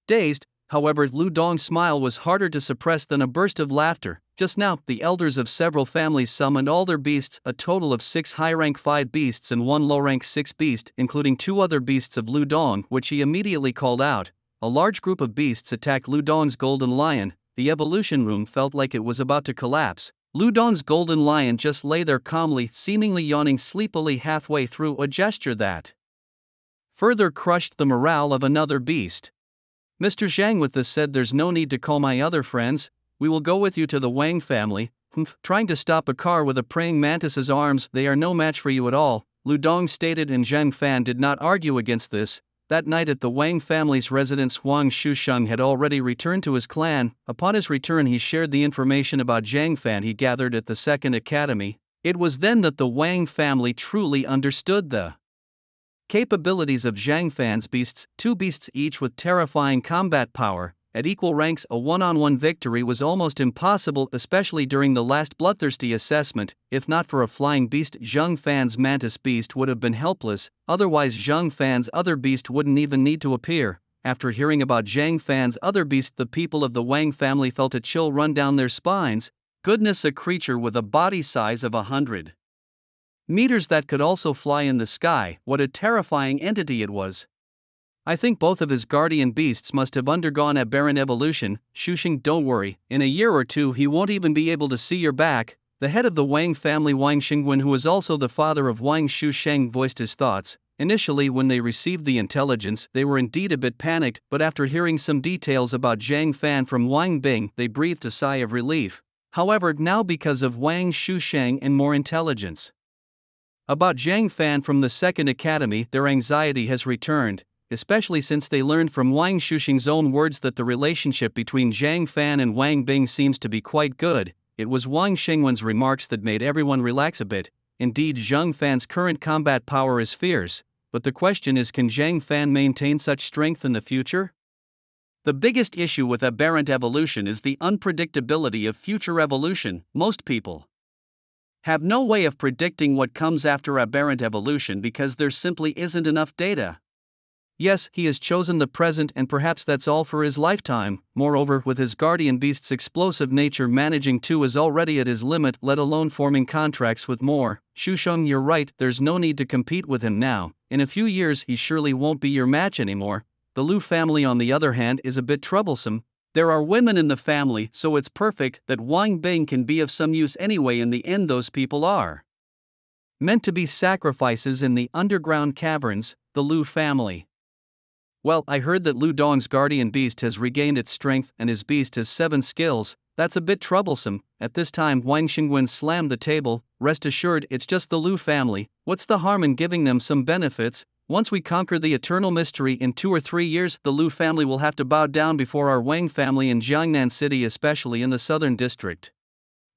dazed. However, Lu Dong's smile was harder to suppress than a burst of laughter. Just now, the elders of several families summoned all their beasts, a total of 6 high-rank 5 beasts and 1 low-rank 6 beast, including 2 other beasts of Lu Dong, which he immediately called out. A large group of beasts attacked Lu Dong's golden lion. The evolution room felt like it was about to collapse. Lu Dong's golden lion just lay there calmly, seemingly yawning sleepily halfway through a gesture that further crushed the morale of another beast. Mr. Zhang with this said, there's no need to call my other friends, we will go with you to the Wang family. Trying to stop a car with a praying mantis's arms, they are no match for you at all, Lu Dong stated, and Zhang Fan did not argue against this. That night at the Wang family's residence, Huang Shusheng had already returned to his clan. Upon his return he shared the information about Zhang Fan he gathered at the second academy. It was then that the Wang family truly understood the capabilities of Zhang Fan's beasts, 2 beasts each with terrifying combat power. At equal ranks, a one-on-one victory was almost impossible, especially during the last bloodthirsty assessment. If not for a flying beast, Zhang Fan's mantis beast would have been helpless, otherwise Zhang Fan's other beast wouldn't even need to appear. after hearing about Zhang Fan's other beast, the people of the Wang family felt a chill run down their spines. Goodness, a creature with a body size of 100 meters that could also fly in the sky, what a terrifying entity it was. I think both of his guardian beasts must have undergone aberrant evolution. Shusheng, don't worry, in a year or two he won't even be able to see your back. The head of the Wang family, Wang Xingwen, who is also the father of Wang Shusheng, voiced his thoughts. Initially, when they received the intelligence, they were indeed a bit panicked, but after hearing some details about Zhang Fan from Wang Bing, they breathed a sigh of relief. However, now because of Wang Shusheng and more intelligence about Zhang Fan from the Second Academy, their anxiety has returned, especially since they learned from Wang Shusheng's own words that the relationship between Zhang Fan and Wang Bing seems to be quite good. It was Wang Xingwen's remarks that made everyone relax a bit. Indeed, Zhang Fan's current combat power is fierce, but the question is, can Zhang Fan maintain such strength in the future? The biggest issue with aberrant evolution is the unpredictability of future evolution. Most people have no way of predicting what comes after aberrant evolution because there simply isn't enough data. Yes, he has chosen the present, and perhaps that's all for his lifetime. Moreover, with his guardian beast's explosive nature, managing two is already at his limit, let alone forming contracts with more. Shusheng, you're right, there's no need to compete with him now. In a few years he surely won't be your match anymore. The Lu family, on the other hand, is a bit troublesome. There are women in the family, so it's perfect that Wang Bing can be of some use anyway. In the end, those people are meant to be sacrifices in the underground caverns, the Lu family. Well, I heard that Lu Dong's guardian beast has regained its strength and his beast has 7 skills. That's a bit troublesome. At this time, Wang Xingwen slammed the table. Rest assured, it's just the Lu family. What's the harm in giving them some benefits? Once we conquer the eternal mystery in 2 or 3 years, the Lu family will have to bow down before our Wang family in Jiangnan City, especially in the southern district.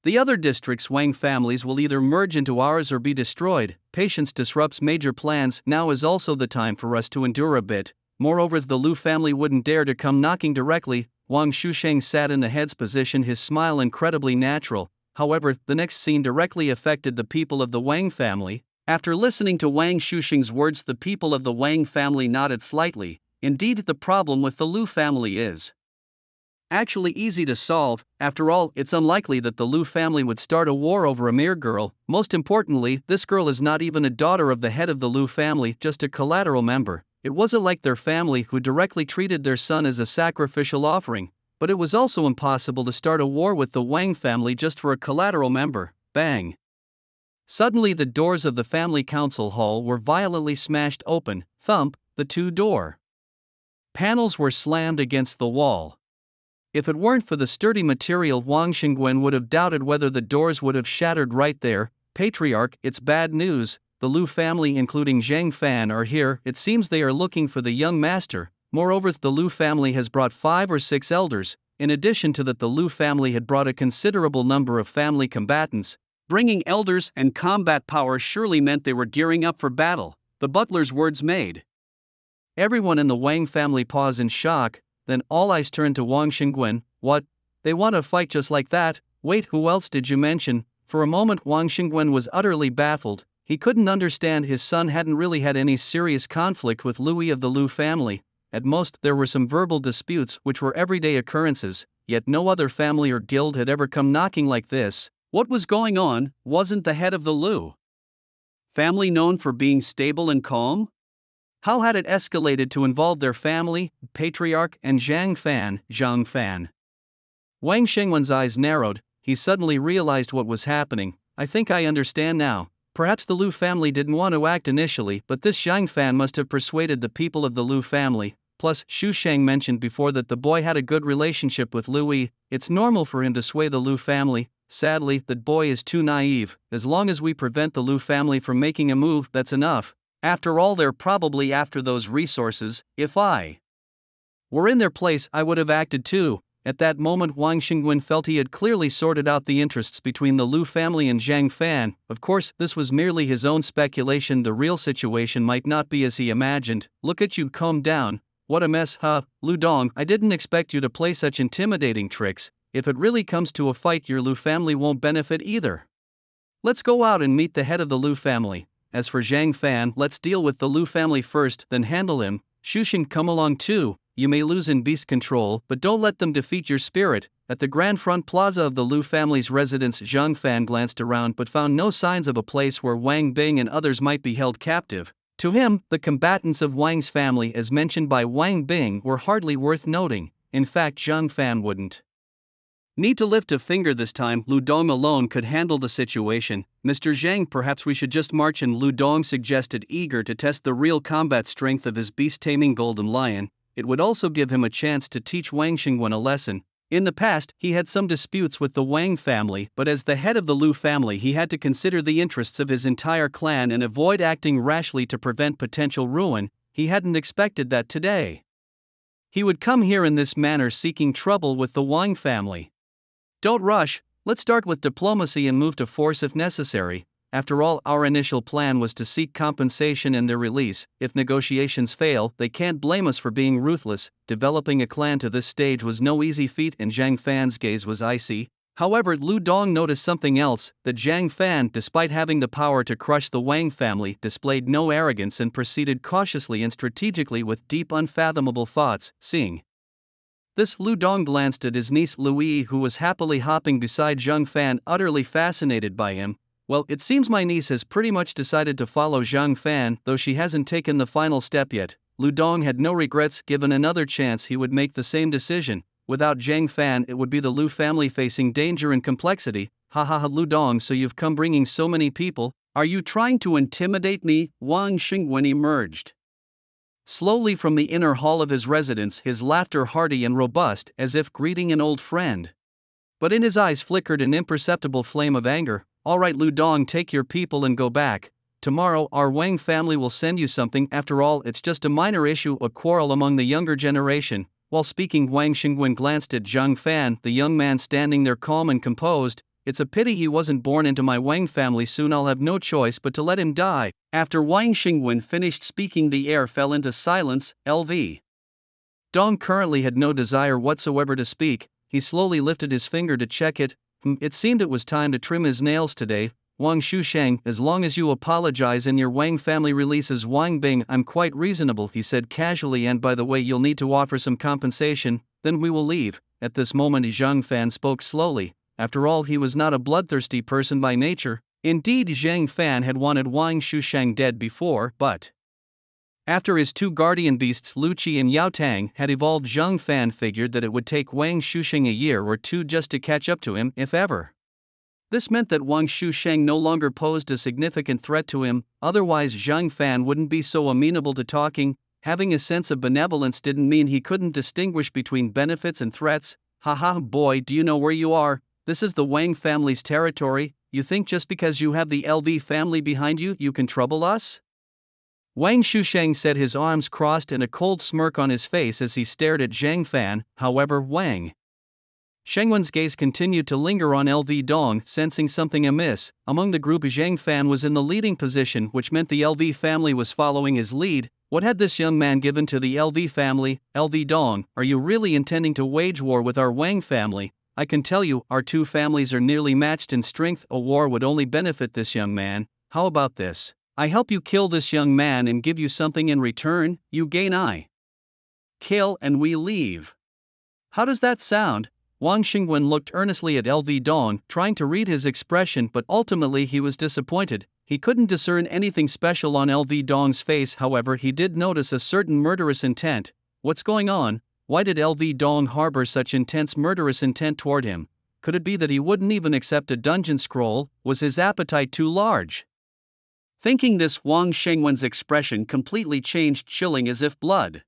The other districts' Wang families will either merge into ours or be destroyed. Patience disrupts major plans. Now is also the time for us to endure a bit. Moreover, the Lu family wouldn't dare to come knocking directly. Wang Shusheng sat in the head's position, his smile incredibly natural. However, the next scene directly affected the people of the Wang family. After listening to Wang Shusheng's words, the people of the Wang family nodded slightly. Indeed, the problem with the Lu family is actually easy to solve. After all, it's unlikely that the Lu family would start a war over a mere girl. Most importantly, this girl is not even a daughter of the head of the Lu family, just a collateral member. It wasn't like their family who directly treated their son as a sacrificial offering, but it was also impossible to start a war with the Wang family just for a collateral member. Bang! Suddenly the doors of the family council hall were violently smashed open. Thump, the 2 door panels were slammed against the wall. If it weren't for the sturdy material, Wang Xingwen would have doubted whether the doors would have shattered right there. Patriarch, it's bad news. The Lu family, including Zhang Fan, are here. It seems they are looking for the young master. Moreover, the Lu family has brought 5 or 6 elders. In addition to that, the Lu family had brought a considerable number of family combatants. Bringing elders and combat power surely meant they were gearing up for battle. The butler's words made everyone in the Wang family pause in shock. Then all eyes turned to Wang Xingwen. What? They want to fight just like that? Wait, who else did you mention? For a moment Wang Xingwen was utterly baffled. He couldn't understand his son hadn't really had any serious conflict with Louis of the Lu family. At most, there were some verbal disputes which were everyday occurrences, yet no other family or guild had ever come knocking like this. What was going on? Wasn't the head of the Lu family known for being stable and calm? How had it escalated to involve their family, patriarch, and Zhang Fan? Wang Xingwen's eyes narrowed. He suddenly realized what was happening. I think I understand now. Perhaps the Lu family didn't want to act initially, but this Zhang Fan must have persuaded the people of the Lu family. Plus, Shusheng mentioned before that the boy had a good relationship with Louis. It's normal for him to sway the Lu family. Sadly, that boy is too naive. As long as we prevent the Lu family from making a move, that's enough. After all, they're probably after those resources. If I were in their place, I would have acted too. At that moment, Wang Xingwen felt he had clearly sorted out the interests between the Lu family and Zhang Fan. Of course, this was merely his own speculation. The real situation might not be as he imagined. Look at you, calm down. What a mess, huh? Lu Dong, I didn't expect you to play such intimidating tricks. If it really comes to a fight, your Lu family won't benefit either. Let's go out and meet the head of the Lu family. As for Zhang Fan, let's deal with the Lu family first, then handle him. Shusheng, come along too. you may lose in beast control, but don't let them defeat your spirit. At the grand front plaza of the Lu family's residence, Zhang Fan glanced around but found no signs of a place where Wang Bing and others might be held captive. To him, the combatants of Wang's family, as mentioned by Wang Bing, were hardly worth noting. In fact, Zhang Fan wouldn't need to lift a finger this time. Lu Dong alone could handle the situation. Mr. Zhang, perhaps we should just march in, Lu Dong suggested, eager to test the real combat strength of his beast-taming golden lion. It would also give him a chance to teach Wang Xingwen a lesson. In the past, he had some disputes with the Wang family, but as the head of the Lu family he had to consider the interests of his entire clan and avoid acting rashly to prevent potential ruin. He hadn't expected that today he would come here in this manner, seeking trouble with the Wang family. Don't rush, let's start with diplomacy and move to force if necessary. After all, our initial plan was to seek compensation and their release. If negotiations fail, they can't blame us for being ruthless. Developing a clan to this stage was no easy feat, and Zhang Fan's gaze was icy. However, Lu Dong noticed something else, that Zhang Fan, despite having the power to crush the Wang family, displayed no arrogance and proceeded cautiously and strategically with deep, unfathomable thoughts. Seeing this, Lu Dong glanced at his niece Louis, who was happily hopping beside Zhang Fan, utterly fascinated by him. Well, it seems my niece has pretty much decided to follow Zhang Fan, though she hasn't taken the final step yet. Lu Dong had no regrets. Given another chance, he would make the same decision. Without Zhang Fan, it would be the Lu family facing danger and complexity. Ha ha ha, Lu Dong, so you've come bringing so many people? Are you trying to intimidate me? Wang Xingwen emerged slowly from the inner hall of his residence, his laughter hearty and robust, as if greeting an old friend. But in his eyes flickered an imperceptible flame of anger. All right, Lu Dong, take your people and go back. Tomorrow, our Wang family will send you something. After all, it's just a minor issue, a quarrel among the younger generation. While speaking, Wang Xingwen glanced at Zhang Fan, the young man standing there calm and composed. It's a pity he wasn't born into my Wang family. Soon I'll have no choice but to let him die. After Wang Xingwen finished speaking, the air fell into silence. LV Dong currently had no desire whatsoever to speak. He slowly lifted his finger to check it. It seemed it was time to trim his nails today. Wang Shusheng, as long as you apologize and your Wang family releases Wang Bing, I'm quite reasonable, he said casually, and by the way, you'll need to offer some compensation, then we will leave. At this moment Zhang Fan spoke slowly. After all, he was not a bloodthirsty person by nature. Indeed, Zhang Fan had wanted Wang Shusheng dead before, but after his two guardian beasts Lu Qi and Yao Tang had evolved, Zhang Fan figured that it would take Wang Shusheng a year or two just to catch up to him, if ever. This meant that Wang Shusheng no longer posed a significant threat to him, otherwise Zhang Fan wouldn't be so amenable to talking. Having a sense of benevolence didn't mean he couldn't distinguish between benefits and threats. Haha, boy, do you know where you are? This is the Wang family's territory. You think just because you have the LV family behind you, you can trouble us? Wang Shusheng said, his arms crossed and a cold smirk on his face as he stared at Zhang Fan. However, Wang Shengwen's gaze continued to linger on LV Dong, sensing something amiss. Among the group, Zhang Fan was in the leading position, which meant the LV family was following his lead. What had this young man given to the LV family? LV Dong, are you really intending to wage war with our Wang family? I can tell you, our two families are nearly matched in strength. A war would only benefit this young man. How about this? I help you kill this young man and give you something in return. You gain, I kill, and we leave. How does that sound? Wang Xingwen looked earnestly at LV Dong, trying to read his expression, but ultimately he was disappointed. He couldn't discern anything special on LV Dong's face. However, he did notice a certain murderous intent. What's going on? Why did LV Dong harbor such intense murderous intent toward him? Could it be that he wouldn't even accept a dungeon scroll? Was his appetite too large? Thinking this, Wang Shengwen's expression completely changed, chilling as if blood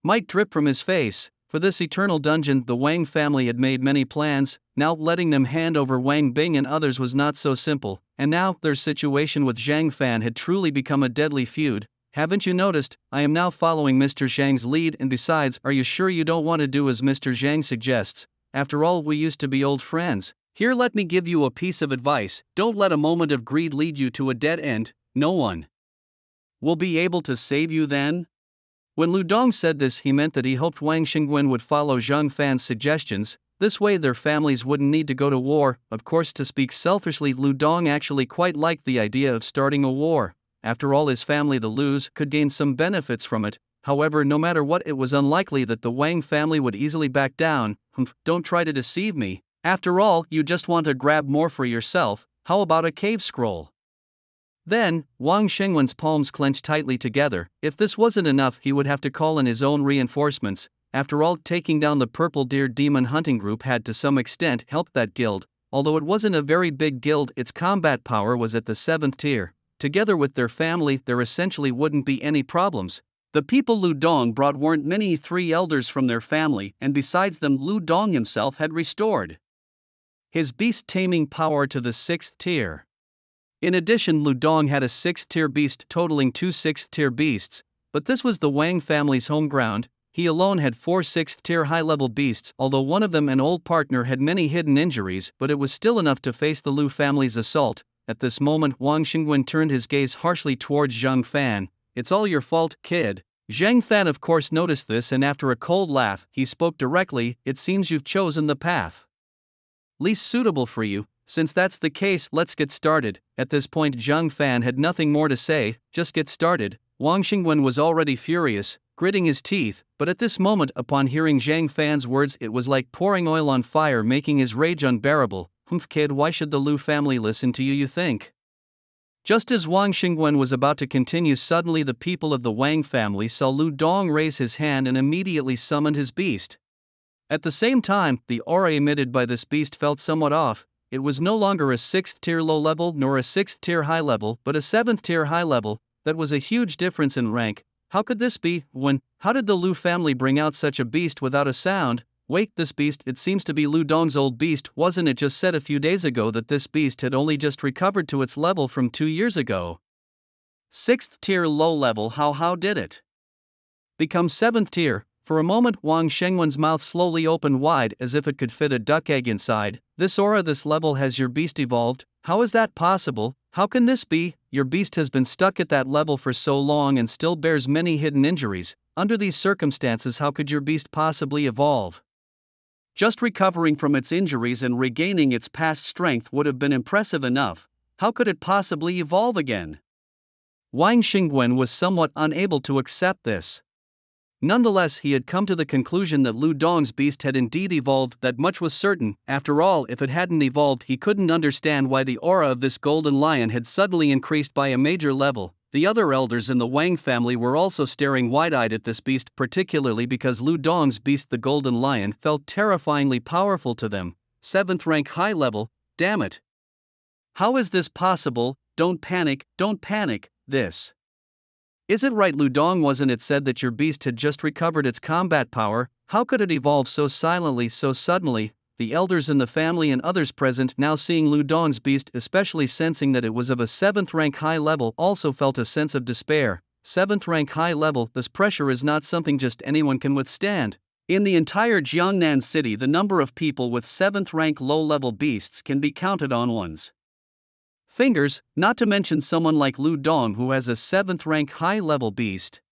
might drip from his face. For this eternal dungeon, the Wang family had made many plans. Now letting them hand over Wang Bing and others was not so simple, and now their situation with Zhang Fan had truly become a deadly feud. Haven't you noticed? I am now following Mr. Zhang's lead, and besides, are you sure you don't want to do as Mr. Zhang suggests? After all, we used to be old friends. Here, let me give you a piece of advice. Don't let a moment of greed lead you to a dead end. No one will be able to save you then. When Lu Dong said this, he meant that he hoped Wang Xingwen would follow Zhang Fan's suggestions. This way their families wouldn't need to go to war. Of course, to speak selfishly, Lu Dong actually quite liked the idea of starting a war. After all, his family, the Lus, could gain some benefits from it. however, no matter what, it was unlikely that the Wang family would easily back down. Don't try to deceive me. After all, you just want to grab more for yourself. How about a cave scroll? Then, Wang Xingwen's palms clenched tightly together. If this wasn't enough, he would have to call in his own reinforcements. After all, taking down the Purple Deer Demon Hunting Group had to some extent helped that guild. Although it wasn't a very big guild, its combat power was at the 7th tier. Together with their family, there essentially wouldn't be any problems. The people Lu Dong brought weren't many, 3 elders from their family, and besides them, Lu Dong himself had restored his beast taming power to the 6th tier. In addition, Lu Dong had a 6th tier beast totaling 2 6th tier beasts, but this was the Wang family's home ground. He alone had 4 6th tier high level beasts, although one of them, an old partner, had many hidden injuries, but it was still enough to face the Lu family's assault. At this moment, Wang Xingwen turned his gaze harshly towards Zhang Fan. It's all your fault, kid. Zhang Fan of course noticed this, and after a cold laugh, he spoke directly. It seems you've chosen the path least suitable for you. Since that's the case, let's get started. At this point, Zhang Fan had nothing more to say. Just get started. Wang Xingwen was already furious, gritting his teeth, but at this moment, upon hearing Zhang Fan's words, it was like pouring oil on fire, making his rage unbearable. Kid, why should the Lu family listen to you, you think? Just as Wang Xingwen was about to continue, suddenly the people of the Wang family saw Lu Dong raise his hand and immediately summoned his beast. At the same time, the aura emitted by this beast felt somewhat off. It was no longer a 6th tier low level nor a 6th tier high level, but a 7th tier high level. That was a huge difference in rank. How could this be? How did the Lu family bring out such a beast without a sound? Wait, this beast, it seems to be Lu Dong's old beast. Wasn't it just said a few days ago that this beast had only just recovered to its level from 2 years ago? 6th tier low level, how did it become 7th tier? For a moment, Wang Shengwen's mouth slowly opened wide as if it could fit a duck egg inside. This aura, this level, has your beast evolved? How is that possible? How can this be? Your beast has been stuck at that level for so long and still bears many hidden injuries. Under these circumstances, how could your beast possibly evolve? Just recovering from its injuries and regaining its past strength would have been impressive enough. How could it possibly evolve again? Wang Xingwen was somewhat unable to accept this. Nonetheless, he had come to the conclusion that Lu Dong's beast had indeed evolved. That much was certain. After all, if it hadn't evolved, he couldn't understand why the aura of this golden lion had suddenly increased by a major level. The other elders in the Wang family were also staring wide-eyed at this beast, particularly because Lu Dong's beast, the golden lion, felt terrifyingly powerful to them. 7th rank high level, damn it. How is this possible? Don't panic, this is it right, Lu Dong? Wasn't it said that your beast had just recovered its combat power? How could it evolve so silently, so suddenly? The elders in the family and others present, now seeing Lu Dong's beast, especially sensing that it was of a 7th rank high level, also felt a sense of despair. 7th rank high level, this pressure is not something just anyone can withstand. In the entire Jiangnan city, the number of people with 7th rank low level beasts can be counted on one's fingers, not to mention someone like Lu Dong who has a 7th rank high level beast.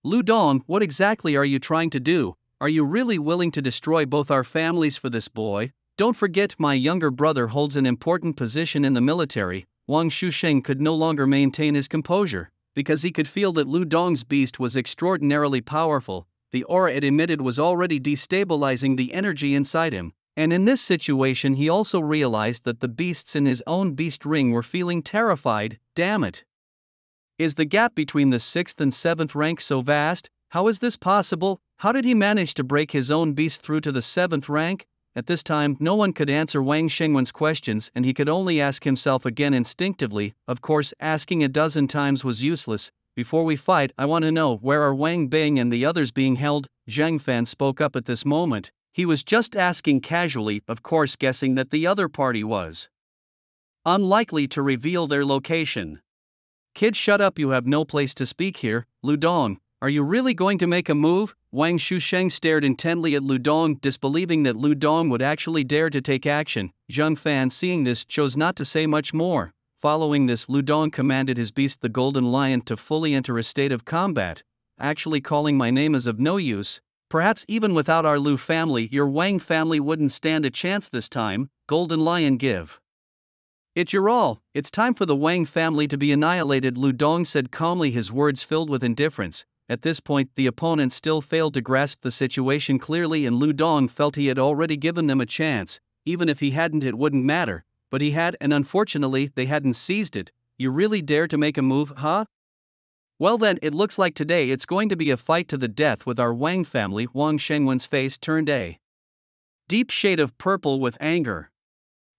Lu Dong, what exactly are you trying to do? Are you really willing to destroy both our families for this boy? Don't forget, my younger brother holds an important position in the military. Wang Shusheng could no longer maintain his composure, because he could feel that Lu Dong's beast was extraordinarily powerful. The aura it emitted was already destabilizing the energy inside him. And in this situation, he also realized that the beasts in his own beast ring were feeling terrified. Damn it. Is the gap between the 6th and 7th rank so vast? How is this possible? How did he manage to break his own beast through to the 7th rank? At this time, no one could answer Wang Shengwen's questions, and he could only ask himself again instinctively. Of course, asking a dozen times was useless. Before we fight, I want to know, where are Wang Bing and the others being held? Zhang Fan spoke up at this moment. He was just asking casually, of course guessing that the other party was unlikely to reveal their location. Kid, shut up, you have no place to speak here. Lu Dong, are you really going to make a move? Wang Shusheng stared intently at Lu Dong, disbelieving that Lu Dong would actually dare to take action. Zhang Fan, seeing this, chose not to say much more. Following this, Lu Dong commanded his beast, the golden lion, to fully enter a state of combat. Actually, calling my name is of no use. Perhaps even without our Lu family, your Wang family wouldn't stand a chance this time. Golden Lion, give it your all. It's time for the Wang family to be annihilated, Lu Dong said calmly, his words filled with indifference. At this point, the opponents still failed to grasp the situation clearly, and Lu Dong felt he had already given them a chance. Even if he hadn't, it wouldn't matter. But he had, and unfortunately, they hadn't seized it. You really dare to make a move, huh? Well then, it looks like today it's going to be a fight to the death with our Wang family. Wang Shengwen's face turned a deep shade of purple with anger.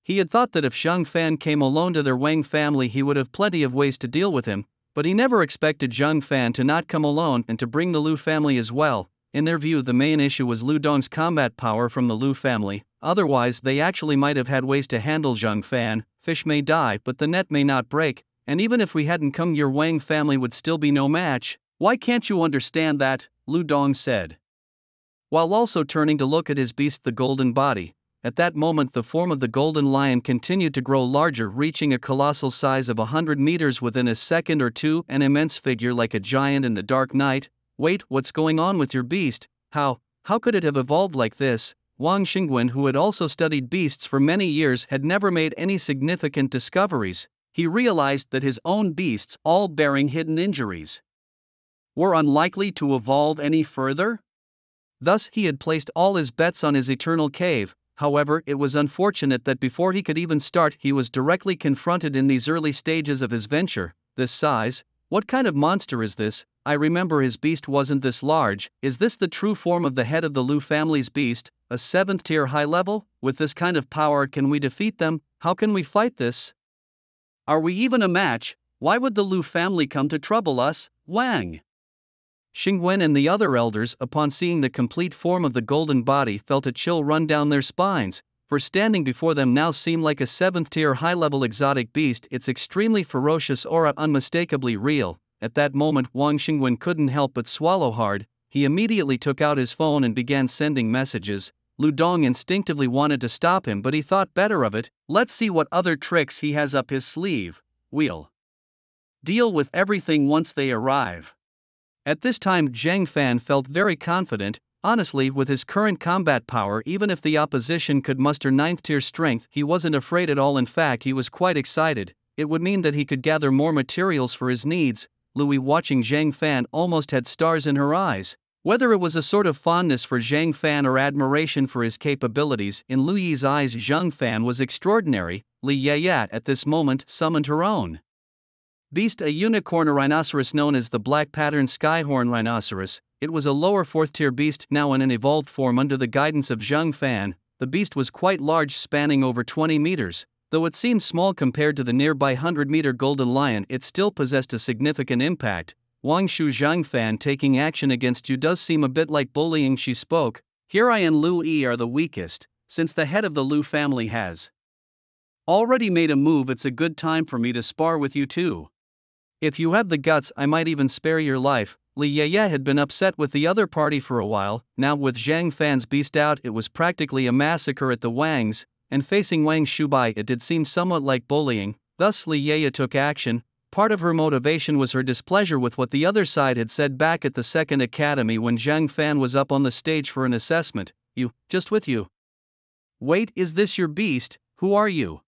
He had thought that if Zhang Fan came alone to their Wang family, he would have plenty of ways to deal with him, but he never expected Zhang Fan to not come alone and to bring the Lu family as well. In their view, the main issue was Lu Dong's combat power from the Lu family. Otherwise, they actually might have had ways to handle Zhang Fan. Fish may die, but the net may not break, and even if we hadn't come, your Wang family would still be no match. Why can't you understand that? Lu Dong said, while also turning to look at his beast, the golden body. At that moment, the form of the golden lion continued to grow larger, reaching a colossal size of 100 meters within a second or two, an immense figure like a giant in the dark night. Wait, what's going on with your beast? How could it have evolved like this? Wang Xingwen, who had also studied beasts for many years, had never made any significant discoveries. He realized that his own beasts, all bearing hidden injuries, were unlikely to evolve any further. Thus, he had placed all his bets on his eternal cave. However, it was unfortunate that before he could even start, he was directly confronted in these early stages of his venture. This size? What kind of monster is this? I remember his beast wasn't this large. Is this the true form of the head of the Lu family's beast, a 7th tier high level? With this kind of power, can we defeat them? How can we fight this? Are we even a match? Why would the Lu family come to trouble us? Wang Xingwen and the other elders, upon seeing the complete form of the golden body, felt a chill run down their spines, for standing before them now seemed like a 7th tier high level exotic beast, its extremely ferocious aura unmistakably real. At that moment, Wang Xingwen couldn't help but swallow hard. He immediately took out his phone and began sending messages. Lu Dong instinctively wanted to stop him, but he thought better of it. Let's see what other tricks he has up his sleeve. We'll deal with everything once they arrive. At this time, Zhang Fan felt very confident. Honestly, with his current combat power, even if the opposition could muster 9th tier strength, he wasn't afraid at all. In fact, he was quite excited. It would mean that he could gather more materials for his needs. Louis, watching Zhang Fan, almost had stars in her eyes. Whether it was a sort of fondness for Zhang Fan or admiration for his capabilities, in Lu Yi's eyes Zhang Fan was extraordinary. Li Yayat at this moment summoned her own beast, a unicorn, a rhinoceros known as the black pattern skyhorn rhinoceros. It was a lower 4th tier beast, now in an evolved form under the guidance of Zhang Fan. The beast was quite large, spanning over 20 meters. Though it seemed small compared to the nearby 100-meter golden lion, it still possessed a significant impact. Wang Shu, Zhang Fan taking action against you does seem a bit like bullying, she spoke. Here I and Lu Yi are the weakest. Since the head of the Lu family has already made a move, it's a good time for me to spar with you too. If you have the guts, I might even spare your life. Li Yaya had been upset with the other party for a while. Now with Zhang Fan's beast out, it was practically a massacre at the Wangs, and facing Wang Shubai it did seem somewhat like bullying. Thus Li Yaya took action. Part of her motivation was her displeasure with what the other side had said back at the second academy when Zhang Fan was up on the stage for an assessment. Just with you. Wait, is this your beast? Who are you?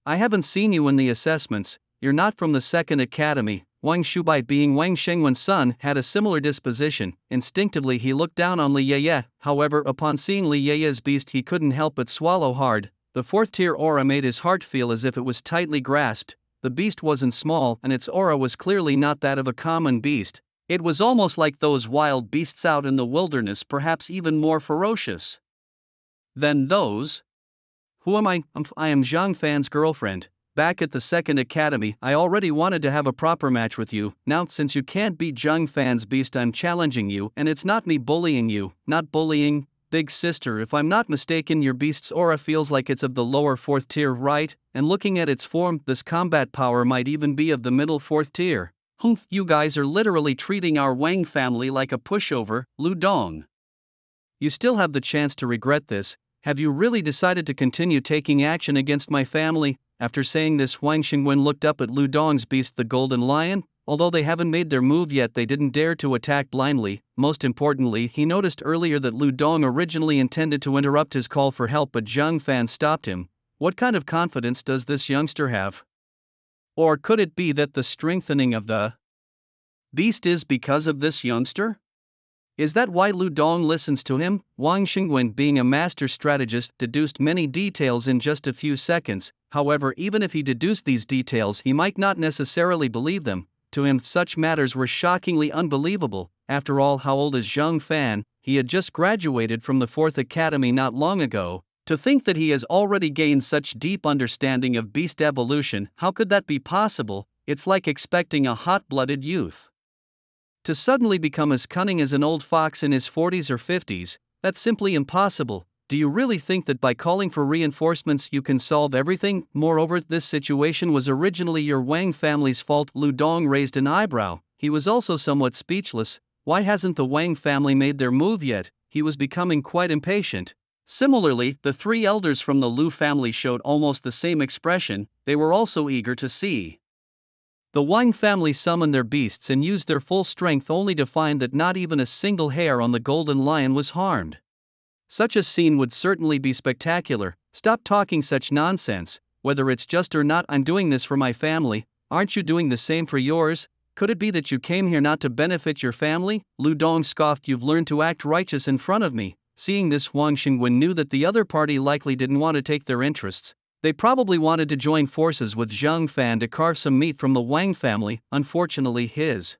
I haven't seen you in the assessments. You're not from the second academy. Wang Shubai, being Wang Shengwen's son, had a similar disposition. Instinctively he looked down on Li Yaya. However, upon seeing Li Yaya's beast he couldn't help but swallow hard. The 4th tier aura made his heart feel as if it was tightly grasped. The beast wasn't small, and its aura was clearly not that of a common beast. It was almost like those wild beasts out in the wilderness, perhaps even more ferocious than those. Who am I? I am Zhang Fan's girlfriend. Back at the second academy, I already wanted to have a proper match with you. Now, since you can't beat Zhang Fan's beast, I'm challenging you, and it's not me bullying you. Not bullying, big sister. If I'm not mistaken, your beast's aura feels like it's of the lower 4th tier, right? And looking at its form, this combat power might even be of the middle 4th tier. You guys are literally treating our Wang family like a pushover. Lu Dong, you still have the chance to regret this. Have you really decided to continue taking action against my family? After saying this, Wang Xingwen looked up at Lu Dong's beast, the golden lion. Although they haven't made their move yet, they didn't dare to attack blindly. Most importantly, he noticed earlier that Lu Dong originally intended to interrupt his call for help, but Zhang Fan stopped him. What kind of confidence does this youngster have? Or could it be that the strengthening of the beast is because of this youngster? Is that why Lu Dong listens to him? Wang Xingwen, being a master strategist, deduced many details in just a few seconds. However, even if he deduced these details, he might not necessarily believe them. To him, such matters were shockingly unbelievable. After all, how old is Zhang Fan? He had just graduated from the 4th Academy not long ago. To think that he has already gained such deep understanding of beast evolution, how could that be possible? It's like expecting a hot-blooded youth to suddenly become as cunning as an old fox in his 40s or 50s. That's simply impossible. Do you really think that by calling for reinforcements you can solve everything? Moreover, this situation was originally your Wang family's fault. Lu Dong raised an eyebrow. He was also somewhat speechless. Why hasn't the Wang family made their move yet? He was becoming quite impatient. Similarly, the three elders from the Lu family showed almost the same expression. They were also eager to see the Wang family summon their beasts and use their full strength, only to find that not even a single hair on the golden lion was harmed. Such a scene would certainly be spectacular. Stop talking such nonsense. Whether it's just or not, I'm doing this for my family. Aren't you doing the same for yours? Could it be that you came here not to benefit your family? Lu Dong scoffed. You've learned to act righteous in front of me. Seeing this, Wang Xingwen knew that the other party likely didn't want to take their interests. They probably wanted to join forces with Zhang Fan to carve some meat from the Wang family. Unfortunately, his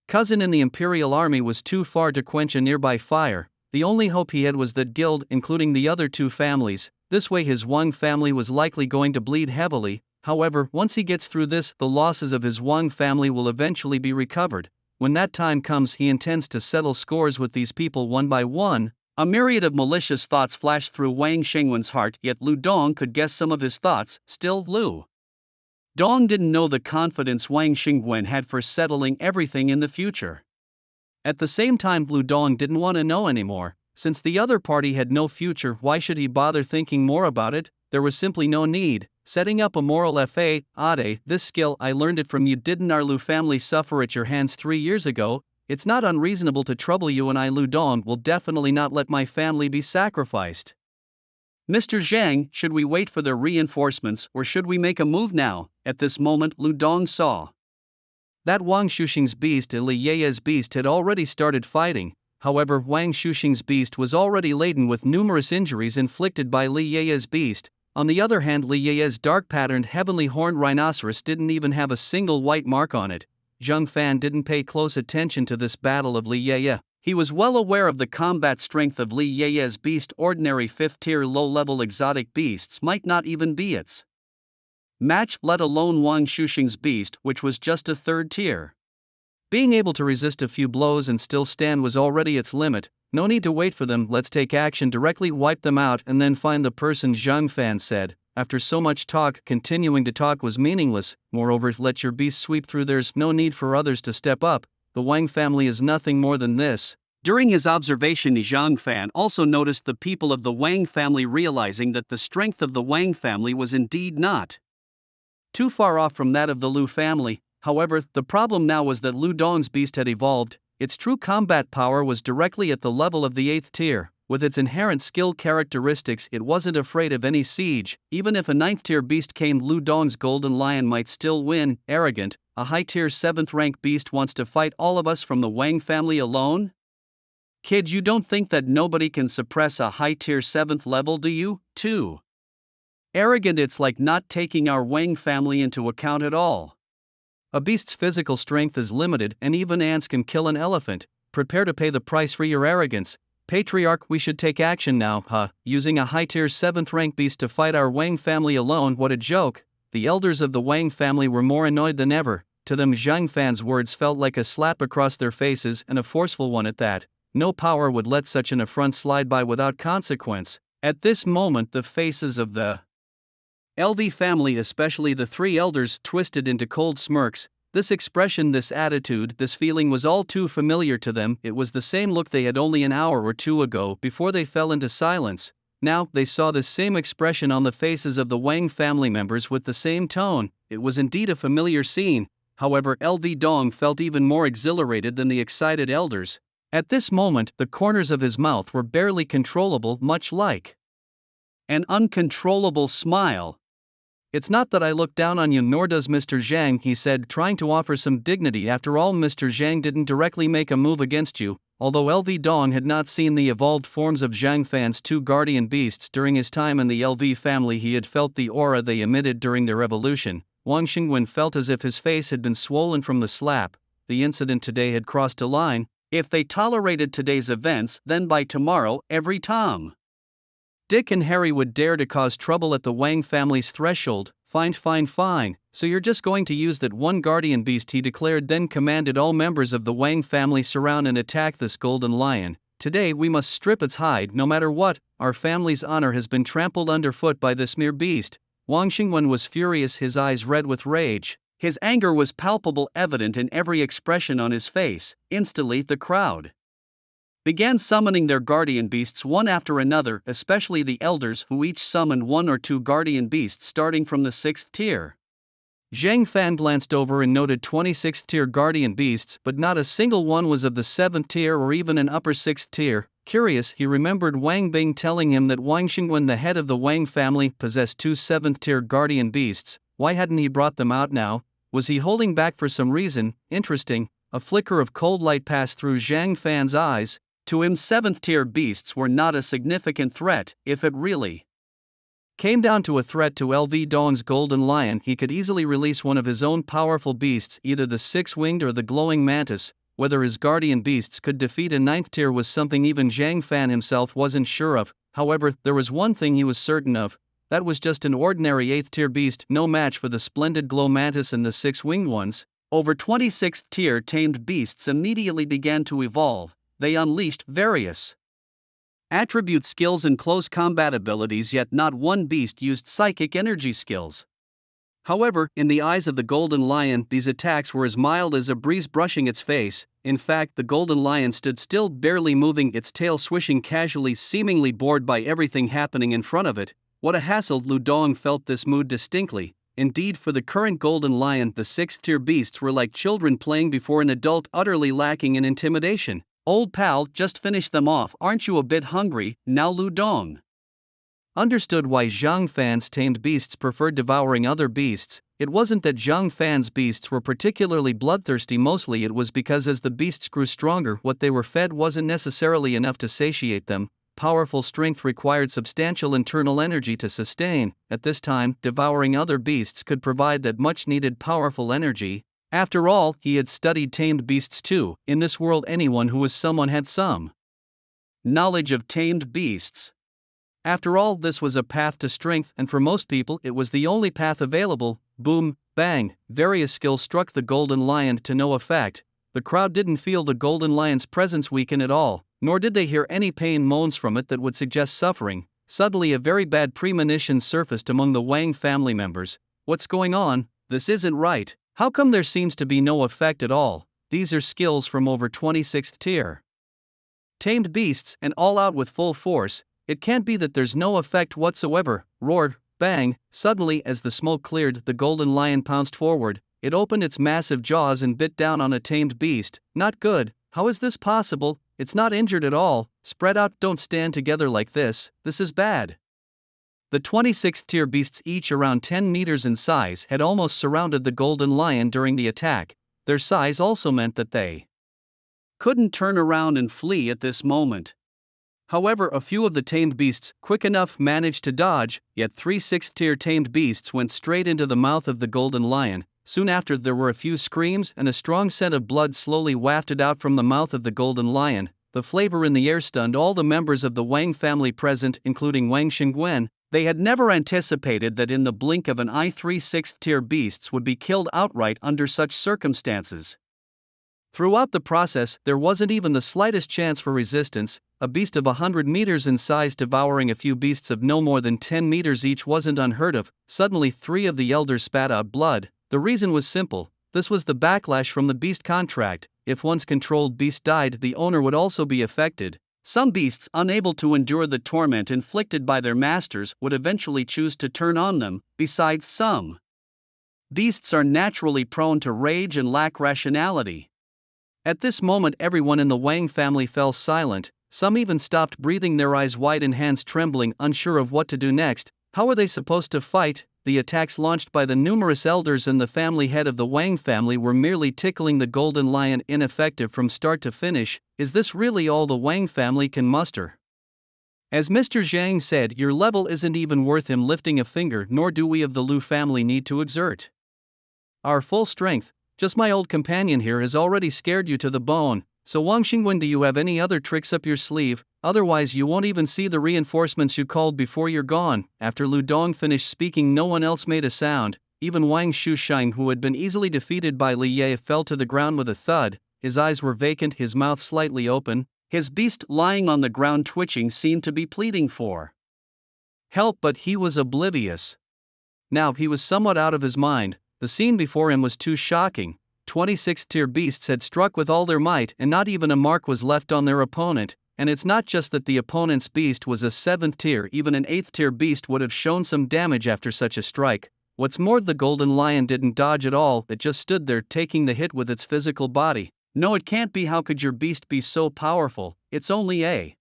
cousin in the imperial army was too far to quench a nearby fire. The only hope he had was that guild, including the other two families. This way his Wang family was likely going to bleed heavily. However, once he gets through this, the losses of his Wang family will eventually be recovered. When that time comes, he intends to settle scores with these people one by one. A myriad of malicious thoughts flashed through Wang Xingwen's heart, yet Lu Dong could guess some of his thoughts. Still, Lu Dong didn't know the confidence Wang Xingwen had for settling everything in the future. At the same time, Lu Dong didn't want to know anymore. Since the other party had no future, why should he bother thinking more about it? There was simply no need. Setting up a moral fa. Ade, this skill, I learned it from you. Didn't our Lu family suffer at your hands 3 years ago? It's not unreasonable to trouble you, and I, Lu Dong, will definitely not let my family be sacrificed. Mr. Zhang, should we wait for their reinforcements or should we make a move now? At this moment, Lu Dong saw that Wang Shuxing's beast and Li Ye's beast had already started fighting. However, Wang Shuxing's beast was already laden with numerous injuries inflicted by Li Ye's beast. On the other hand, Li Ye's dark-patterned heavenly horned rhinoceros didn't even have a single white mark on it. Zhang Fan didn't pay close attention to this battle of Li Ye. He was well aware of the combat strength of Li Ye's beast. Ordinary 5th-tier low-level exotic beasts might not even be its match, let alone Wang Shuxing's beast, which was just a 3rd tier. Being able to resist a few blows and still stand was already its limit. No need to wait for them, let's take action directly, wipe them out and then find the person, Zhang Fan said. After so much talk, continuing to talk was meaningless. Moreover, let your beast sweep through. There's no need for others to step up. The Wang family is nothing more than this. During his observation, Zhang Fan also noticed the people of the Wang family, realizing that the strength of the Wang family was indeed not too far off from that of the Lu family. However, the problem now was that Lu Dong's beast had evolved. Its true combat power was directly at the level of the 8th tier. With its inherent skill characteristics, it wasn't afraid of any siege. Even if a 9th tier beast came, Lu Dong's golden lion might still win. Arrogant, a high tier 7th rank beast wants to fight all of us from the Wang family alone? Kid, you don't think that nobody can suppress a high tier 7th level, do you? Too arrogant. It's like not taking our Wang family into account at all. A beast's physical strength is limited, and even ants can kill an elephant. Prepare to pay the price for your arrogance. Patriarch, we should take action now. Using a high-tier 7th rank beast to fight our Wang family alone, what a joke. The elders of the Wang family were more annoyed than ever. To them, Zhang Fan's words felt like a slap across their faces, and a forceful one at that. No power would let such an affront slide by without consequence. At this moment, the faces of the LV family, especially the 3 elders, twisted into cold smirks. This expression, this attitude, this feeling was all too familiar to them. It was the same look they had only an hour or two ago before they fell into silence. Now, they saw this same expression on the faces of the Wang family members with the same tone. It was indeed a familiar scene. However, LV Dong felt even more exhilarated than the excited elders. At this moment, the corners of his mouth were barely controllable, much like an uncontrollable smile. "It's not that I look down on you, nor does Mr. Zhang," he said, trying to offer some dignity. "After all, Mr. Zhang didn't directly make a move against you." Although LV Dong had not seen the evolved forms of Zhang Fan's two guardian beasts during his time in the LV family, he had felt the aura they emitted during their evolution. Wang Xingwen felt as if his face had been swollen from the slap. The incident today had crossed a line. If they tolerated today's events, then by tomorrow, every Tom, Dick and Harry would dare to cause trouble at the Wang family's threshold. "Fine, fine, fine. So you're just going to use that one guardian beast," he declared, then commanded all members of the Wang family surround and attack this golden lion. "Today we must strip its hide no matter what. Our family's honor has been trampled underfoot by this mere beast." Wang Xingwen was furious, his eyes red with rage. His anger was palpable, evident in every expression on his face. Instantly the crowd began summoning their guardian beasts one after another, especially the elders, who each summoned one or two guardian beasts starting from the 6th tier. Zhang Fan glanced over and noted 26th tier guardian beasts, but not a single one was of the 7th tier or even an upper 6th tier. Curious, he remembered Wang Bing telling him that Wang Xingwen, the head of the Wang family, possessed two 7th tier guardian beasts. Why hadn't he brought them out now? Was he holding back for some reason? Interesting. A flicker of cold light passed through Zhang Fan's eyes. To him, 7th tier beasts were not a significant threat. If it really came down to a threat to LV Dong's golden lion, he could easily release one of his own powerful beasts, either the six-winged or the glowing mantis. Whether his guardian beasts could defeat a 9th tier was something even Zhang Fan himself wasn't sure of. However, there was one thing he was certain of. That was just an ordinary 8th tier beast, no match for the splendid glow mantis and the six-winged ones. Over 26th tier tamed beasts immediately began to evolve. They unleashed various attribute skills and close combat abilities, yet not one beast used psychic energy skills. However, in the eyes of the golden lion, these attacks were as mild as a breeze brushing its face. In fact, the golden lion stood still, barely moving, its tail swishing casually, seemingly bored by everything happening in front of it. What a hassle! Lu Dong felt this mood distinctly. Indeed, for the current golden lion, the 6th tier beasts were like children playing before an adult, utterly lacking in intimidation. "Old pal, just finish them off. Aren't you a bit hungry now?" Lu Dong understood why Zhang Fan's tamed beasts preferred devouring other beasts. It wasn't that Zhang Fan's beasts were particularly bloodthirsty, mostly it was because as the beasts grew stronger, what they were fed wasn't necessarily enough to satiate them. Powerful strength required substantial internal energy to sustain. At this time, devouring other beasts could provide that much needed powerful energy. After all, he had studied tamed beasts too. In this world, anyone who was someone had some knowledge of tamed beasts. After all, this was a path to strength, and for most people it was the only path available. Boom, bang, various skills struck the golden lion to no effect. The crowd didn't feel the golden lion's presence weaken at all, nor did they hear any pain moans from it that would suggest suffering. Suddenly a very bad premonition surfaced among the Wang family members. What's going on? This isn't right. How come there seems to be no effect at all? These are skills from over 26th tier tamed beasts, and all out with full force. It can't be that there's no effect whatsoever. Roared, bang. Suddenly, as the smoke cleared, the golden lion pounced forward. It opened its massive jaws and bit down on a tamed beast. Not good. How is this possible? It's not injured at all. Spread out, don't stand together like this. This is bad. The 26th tier beasts, each around 10 meters in size, had almost surrounded the golden lion during the attack. Their size also meant that they couldn't turn around and flee at this moment. However, a few of the tamed beasts, quick enough, managed to dodge, yet 3 6th tier tamed beasts went straight into the mouth of the golden lion. Soon after, there were a few screams, and a strong scent of blood slowly wafted out from the mouth of the golden lion. The flavor in the air stunned all the members of the Wang family present, including Wang Xingwen. They had never anticipated that in the blink of an eye 3 6th tier beasts would be killed outright under such circumstances. Throughout the process, there wasn't even the slightest chance for resistance. A beast of 100 meters in size devouring a few beasts of no more than 10 meters each wasn't unheard of. Suddenly 3 of the elders spat out blood. The reason was simple. This was the backlash from the beast contract. If one's controlled beast died, the owner would also be affected. Some beasts, unable to endure the torment inflicted by their masters, would eventually choose to turn on them. Besides, some beasts are naturally prone to rage and lack rationality. At this moment, everyone in the Wang family fell silent. Some even stopped breathing, their eyes wide and hands trembling, unsure of what to do next. How were they supposed to fight? the attacks launched by the numerous elders and the family head of the Wang family were merely tickling the golden lion, ineffective from start to finish. Is this really all the Wang family can muster? As Mr. Zhang said, your level isn't even worth him lifting a finger, nor do we of the Lu family need to exert our full strength. Just my old companion here has already scared you to the bone. So Wang Xingwen, do you have any other tricks up your sleeve? Otherwise you won't even see the reinforcements you called before you're gone. After Lu Dong finished speaking, no one else made a sound. Even Wang Shusheng, who had been easily defeated by Li Ye, fell to the ground with a thud. His eyes were vacant, his mouth slightly open. His beast, lying on the ground twitching, seemed to be pleading for help, but he was oblivious. Now he was somewhat out of his mind. The scene before him was too shocking. 26th tier beasts had struck with all their might, and not even a mark was left on their opponent. And it's not just that the opponent's beast was a 7th tier, even an 8th tier beast would have shown some damage after such a strike. What's more, the golden lion didn't dodge at all, it just stood there taking the hit with its physical body. No, it can't be. How could your beast be so powerful? It's only a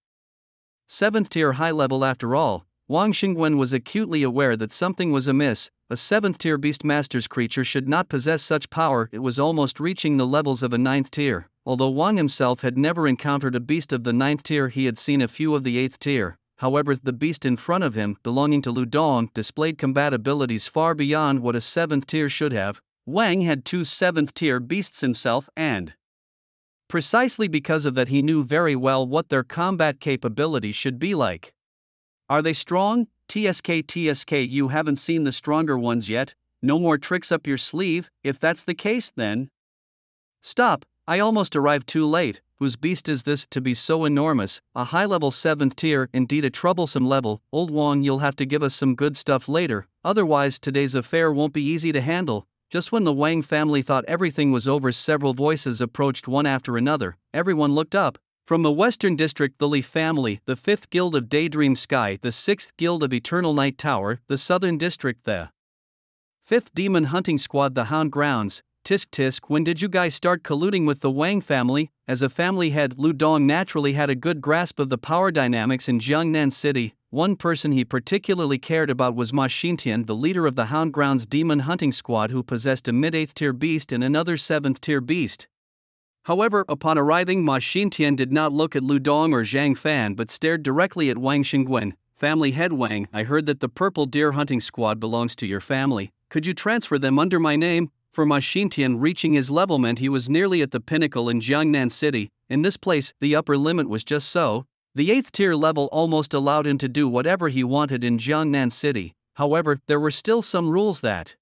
7th tier high level after all. Wang Xingwen was acutely aware that something was amiss. A 7th tier beastmaster's creature should not possess such power. It was almost reaching the levels of a 9th tier. Although Wang himself had never encountered a beast of the 9th tier, he had seen a few of the 8th tier. However, the beast in front of him, belonging to Lu Dong, displayed combat abilities far beyond what a 7th tier should have. Wang had 2 7th tier beasts himself, and precisely because of that he knew very well what their combat capability should be like. Are they strong? TSK, you haven't seen the stronger ones yet. No more tricks up your sleeve. If that's the case, then stop. I almost arrived too late. Whose beast is this to be so enormous? A high-level 7th tier, indeed a troublesome level. Old Wang, you'll have to give us some good stuff later, otherwise today's affair won't be easy to handle. Just when the Wang family thought everything was over, several voices approached one after another. Everyone looked up. From the Western District, the Li family, the 5th Guild of Daydream Sky, the 6th Guild of Eternal Night Tower, the Southern District, the 5th Demon Hunting Squad, the Hound Grounds. Tisk, when did you guys start colluding with the Wang family? As a family head, Lu Dong naturally had a good grasp of the power dynamics in Jiangnan City. One person he particularly cared about was Ma Xintian, the leader of the Hound Grounds Demon Hunting Squad, who possessed a mid-8th tier beast and another 7th tier beast. However, upon arriving, Ma Xintian did not look at Lu Dong or Zhang Fan but stared directly at Wang Xingwen. Family head Wang, I heard that the Purple Deer Hunting Squad belongs to your family. Could you transfer them under my name? For Ma Xintian, reaching his level meant he was nearly at the pinnacle in Jiangnan City. In this place, the upper limit was just so. The 8th tier level almost allowed him to do whatever he wanted in Jiangnan City. However, there were still some rules that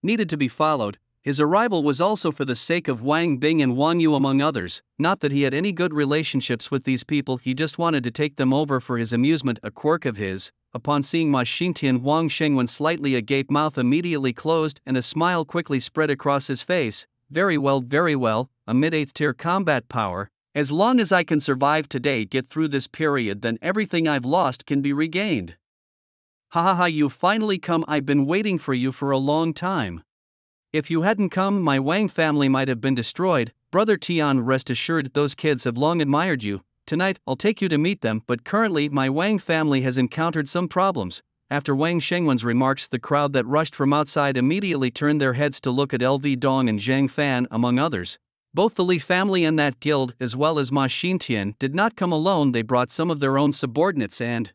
needed to be followed. His arrival was also for the sake of Wang Bing and Wang Yu among others. Not that he had any good relationships with these people, he just wanted to take them over for his amusement, a quirk of his. Upon seeing Ma Xintian, Wang Shengwen, slightly agape mouth immediately closed and a smile quickly spread across his face. Very well, a mid-8th tier combat power. As long as I can survive today, get through this period, then everything I've lost can be regained. Ha, you've finally come. I've been waiting for you for a long time. If you hadn't come, my Wang family might have been destroyed. Brother Tian, rest assured those kids have long admired you. Tonight, I'll take you to meet them, but currently my Wang family has encountered some problems. After Wang Shengwen's remarks, the crowd that rushed from outside immediately turned their heads to look at LV Dong and Zhang Fan, among others. Both the Li family and that guild, as well as Ma Xintian, did not come alone. They brought some of their own subordinates and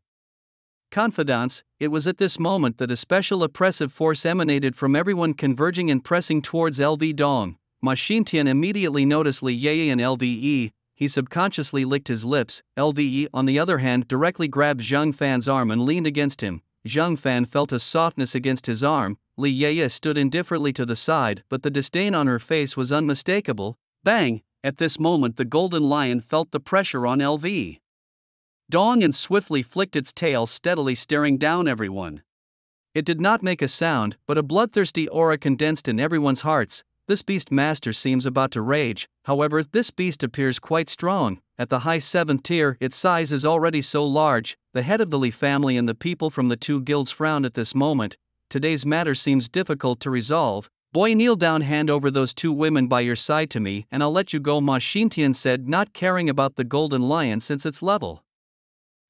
confidants. It was at this moment that a special oppressive force emanated from everyone, converging and pressing towards LV Dong. Ma Xintian immediately noticed Li Ye and LVE. He subconsciously licked his lips. LVE, on the other hand, directly grabbed Zhang Fan's arm and leaned against him. Zhang Fan felt a softness against his arm. Li Ye stood indifferently to the side, but the disdain on her face was unmistakable. Bang! At this moment the golden lion felt the pressure on LV Dong and swiftly flicked its tail, steadily staring down everyone. It did not make a sound, but a bloodthirsty aura condensed in everyone's hearts. This beast master seems about to rage. However, this beast appears quite strong. At the high 7th tier, its size is already so large. The head of the Li family and the people from the 2 guilds frowned at this moment. Today's matter seems difficult to resolve. Boy, kneel down, hand over those 2 women by your side to me, and I'll let you go, Ma Xintian said, not caring about the golden lion since its level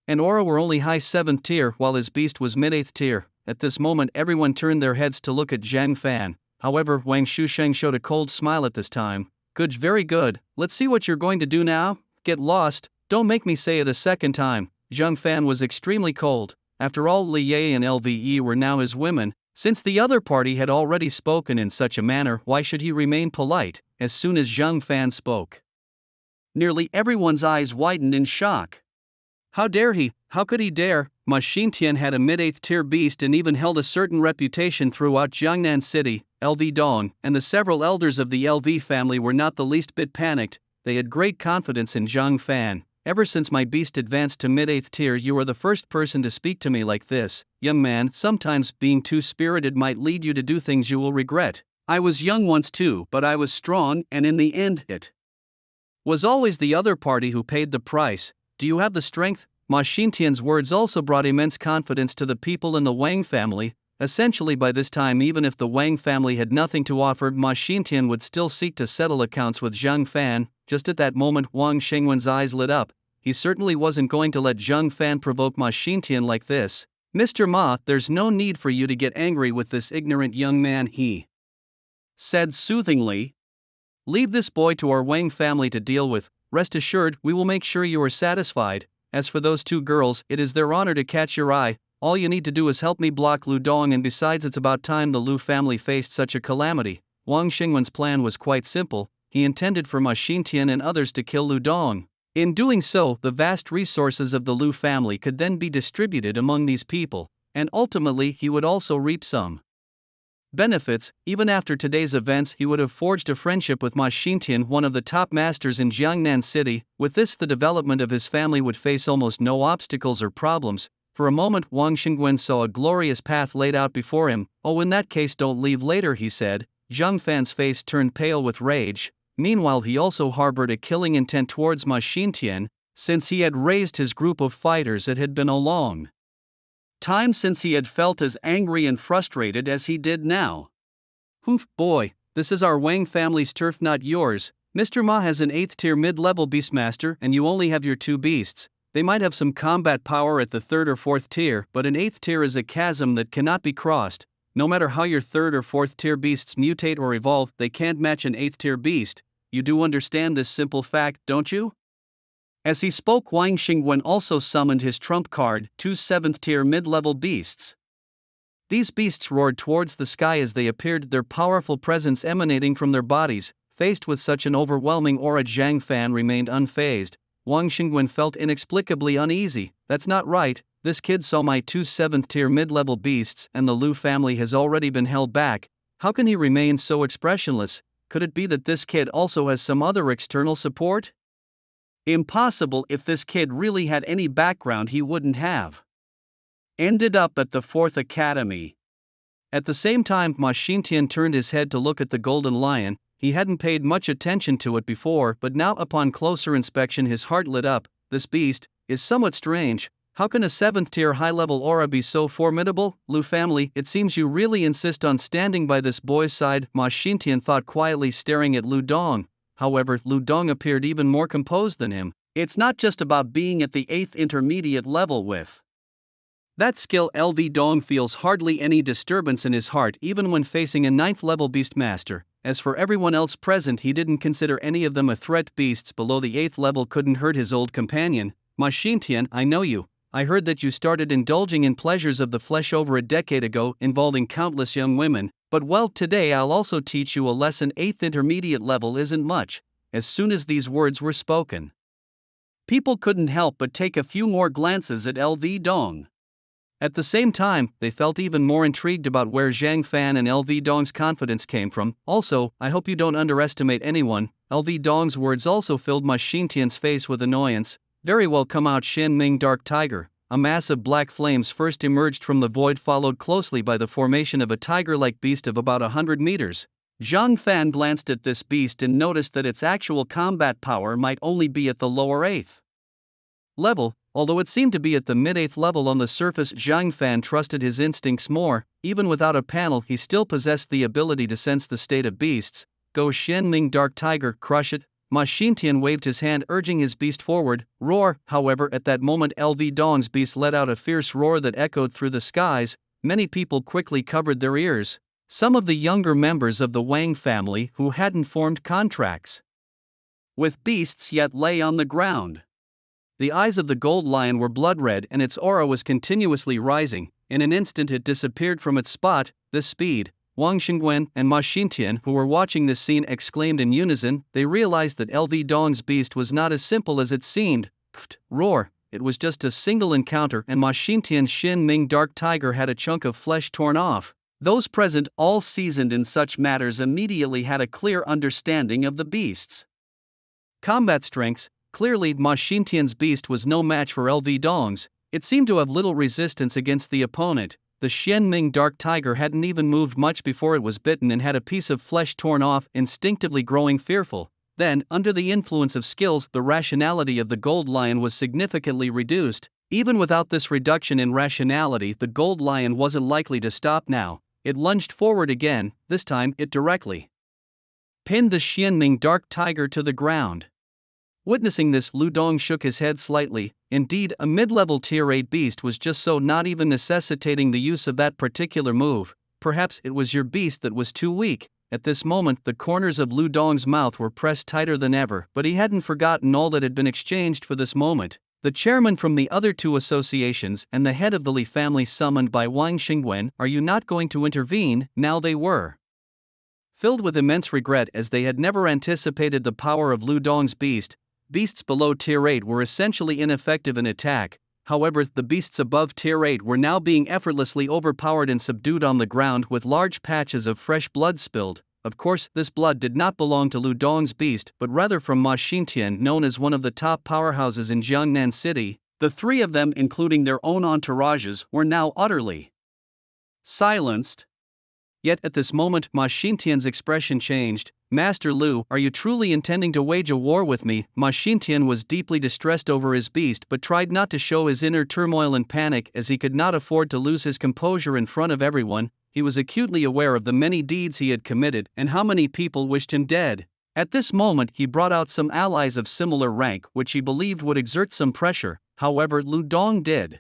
and aura were only high 7th tier while his beast was mid-8th tier. At this moment everyone turned their heads to look at Zhang Fan. However, Wang Shusheng showed a cold smile at this time. Good, very good, let's see what you're going to do now. Get lost, don't make me say it a second time. Zhang Fan was extremely cold. After all, Li Ye and Lve were now his women. Since the other party had already spoken in such a manner, why should he remain polite? As soon as Zhang Fan spoke, nearly everyone's eyes widened in shock. How dare he? How could he dare? Ma Xingtian had a mid-8th tier beast and even held a certain reputation throughout Jiangnan City. LV Dong and the several elders of the LV family were not the least bit panicked. They had great confidence in Zhang Fan. Ever since my beast advanced to mid-8th tier, you are the first person to speak to me like this. Young man, sometimes being too spirited might lead you to do things you will regret. I was young once too, but I was strong, and in the end, it was always the other party who paid the price. Do you have the strength? Ma Xingtian's words also brought immense confidence to the people in the Wang family. Essentially, by this time, even if the Wang family had nothing to offer, Ma Xingtian would still seek to settle accounts with Zhang Fan. Just at that moment, Wang Shengwen's eyes lit up. He certainly wasn't going to let Zhang Fan provoke Ma Xingtian like this. Mr. Ma, there's no need for you to get angry with this ignorant young man, he said soothingly. Leave this boy to our Wang family to deal with. Rest assured, we will make sure you are satisfied. As for those two girls, it is their honor to catch your eye. All you need to do is help me block Lu Dong, and besides, it's about time the Lu family faced such a calamity. Wang Xingwen's plan was quite simple. He intended for Ma Xingtian and others to kill Lu Dong. In doing so, the vast resources of the Lu family could then be distributed among these people, and ultimately he would also reap some benefits. Even after today's events, he would have forged a friendship with Ma Xingtian, one of the top masters in Jiangnan City. With this, the development of his family would face almost no obstacles or problems. For a moment, Wang Xingwen saw a glorious path laid out before him. Oh, in that case, don't leave later, he said. Zhang Fan's face turned pale with rage. Meanwhile, he also harbored a killing intent towards Ma Xingtian. Since he had raised his group of fighters, it had been a long time since he had felt as angry and frustrated as he did now. Humph, boy, this is our Wang family's turf, not yours. Mr. Ma has an 8th tier mid-level beastmaster, and you only have your two beasts. They might have some combat power at the 3rd or 4th tier, but an 8th tier is a chasm that cannot be crossed. No matter how your 3rd or 4th tier beasts mutate or evolve, they can't match an 8th tier beast. You do understand this simple fact, don't you? As he spoke, Wang Xingwen also summoned his trump card, two 7th tier mid-level beasts. These beasts roared towards the sky as they appeared, their powerful presence emanating from their bodies. Faced with such an overwhelming aura, Zhang Fan remained unfazed. Wang Xingwen felt inexplicably uneasy. That's not right. This kid saw my two 7th tier mid-level beasts, and the Lu family has already been held back. How can he remain so expressionless? Could it be that this kid also has some other external support? Impossible. If this kid really had any background, he wouldn't have ended up at the 4th Academy. At the same time, Ma Xingtian turned his head to look at the golden lion. He hadn't paid much attention to it before, but now upon closer inspection his heart lit up. This beast is somewhat strange. How can a 7th tier high-level aura be so formidable? Lu family, it seems you really insist on standing by this boy's side, Ma Xingtian thought quietly, staring at Lu Dong. However, Lu Dong appeared even more composed than him. It's not just about being at the 8th intermediate level with that skill. LV Dong feels hardly any disturbance in his heart even when facing a 9th level beastmaster. As for everyone else present, he didn't consider any of them a threat. Beasts below the 8th level couldn't hurt his old companion. Ma Xingtian, I know you. I heard that you started indulging in pleasures of the flesh over a decade ago, involving countless young women. But well, today I'll also teach you a lesson. 8th intermediate level isn't much. As soon as these words were spoken, people couldn't help but take a few more glances at LV Dong. At the same time, they felt even more intrigued about where Zhang Fan and LV Dong's confidence came from. Also, I hope you don't underestimate anyone. LV Dong's words also filled Ma Xingtian's face with annoyance. Very well, come out, Shen Ming Dark Tiger. A mass of black flames first emerged from the void, followed closely by the formation of a tiger-like beast of about 100 meters. Zhang Fan glanced at this beast and noticed that its actual combat power might only be at the lower 8th level. Although it seemed to be at the mid-8th level on the surface, Zhang Fan trusted his instincts more. Even without a panel, he still possessed the ability to sense the state of beasts. Go, Shen Ming Dark Tiger, crush it. Ma Xingtian waved his hand, urging his beast forward. Roar! However, at that moment LV Dong's beast let out a fierce roar that echoed through the skies. many people quickly covered their ears. Some of the younger members of the Wang family who hadn't formed contracts with beasts yet lay on the ground. The eyes of the gold lion were blood red and its aura was continuously rising. In an instant it disappeared from its spot. This speed! Wang Xingwen and Ma Xintian, who were watching this scene, exclaimed in unison. They realized that LV Dong's beast was not as simple as it seemed. Pfft, roar! It was just a single encounter and Ma Xintian's Xin Ming dark tiger had a chunk of flesh torn off. Those present, all seasoned in such matters, immediately had a clear understanding of the beast's combat strengths. Clearly, Ma Xintian's beast was no match for LV Dong's. It seemed to have little resistance against the opponent. The Xianming dark tiger hadn't even moved much before it was bitten and had a piece of flesh torn off, instinctively growing fearful. Then, under the influence of skills, the rationality of the gold lion was significantly reduced. Even without this reduction in rationality, the gold lion wasn't likely to stop now. It lunged forward again. This time, it directly pinned the Xianming dark tiger to the ground. Witnessing this, Lu Dong shook his head slightly. Indeed, a mid-level tier 8 beast was just so not even necessitating the use of that particular move. Perhaps it was your beast that was too weak. At this moment, the corners of Lu Dong's mouth were pressed tighter than ever, but he hadn't forgotten all that had been exchanged for this moment. The chairman from the other two associations and the head of the Li family summoned by Wang Xingwen, "Are you not going to intervene?" Now they were filled with immense regret, as they had never anticipated the power of Lu Dong's beast. Beasts below tier 8 were essentially ineffective in attack. However, the beasts above tier 8 were now being effortlessly overpowered and subdued on the ground, with large patches of fresh blood spilled. Of course, this blood did not belong to Lu Dong's beast, but rather from Ma Xintian, known as one of the top powerhouses in Jiangnan City. The three of them, including their own entourages, were now utterly silenced. Yet at this moment, Ma Xintian's expression changed. "Master Lu, are you truly intending to wage a war with me?" Ma Xintian was deeply distressed over his beast but tried not to show his inner turmoil and panic, as he could not afford to lose his composure in front of everyone. He was acutely aware of the many deeds he had committed and how many people wished him dead. At this moment he brought out some allies of similar rank which he believed would exert some pressure. However, Lu Dong did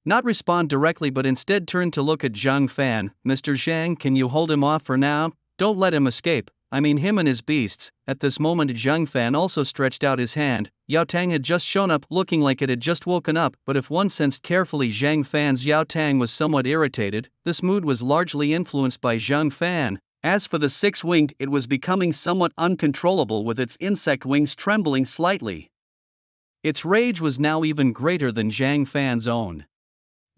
not respond directly but instead turned to look at Zhang Fan. "Mr. Zhang, can you hold him off for now? Don't let him escape. I mean him and his beasts." At this moment Zhang Fan also stretched out his hand. Yao Tang had just shown up, looking like it had just woken up, but if one sensed carefully Zhang Fan's, Yao Tang was somewhat irritated. This mood was largely influenced by Zhang Fan. As for the six-winged, it was becoming somewhat uncontrollable, with its insect wings trembling slightly. Its rage was now even greater than Zhang Fan's own.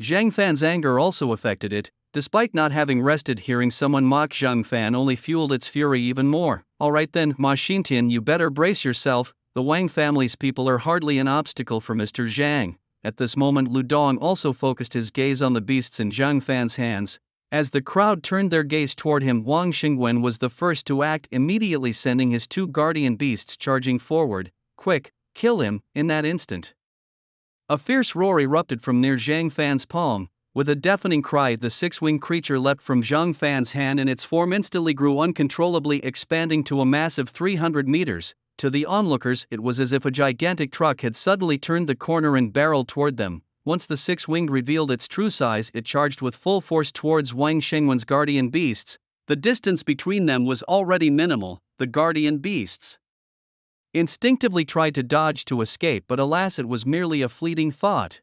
Zhang Fan's anger also affected it. Despite not having rested, hearing someone mock Zhang Fan only fueled its fury even more. "Alright then, Ma Xintian, you better brace yourself. The Wang family's people are hardly an obstacle for Mr. Zhang." At this moment Lu Dong also focused his gaze on the beasts in Zhang Fan's hands. As the crowd turned their gaze toward him, Wang Xingwen was the first to act, immediately sending his two guardian beasts charging forward. "Quick, kill him!" In that instant, a fierce roar erupted from near Zhang Fan's palm. With a deafening cry, the six-winged creature leapt from Zhang Fan's hand and its form instantly grew uncontrollably, expanding to a massive 300 meters. To the onlookers, it was as if a gigantic truck had suddenly turned the corner and barreled toward them. Once the six-winged revealed its true size, it charged with full force towards Wang Shengwen's guardian beasts. The distance between them was already minimal. The guardian beasts instinctively tried to dodge to escape, but alas, it was merely a fleeting thought.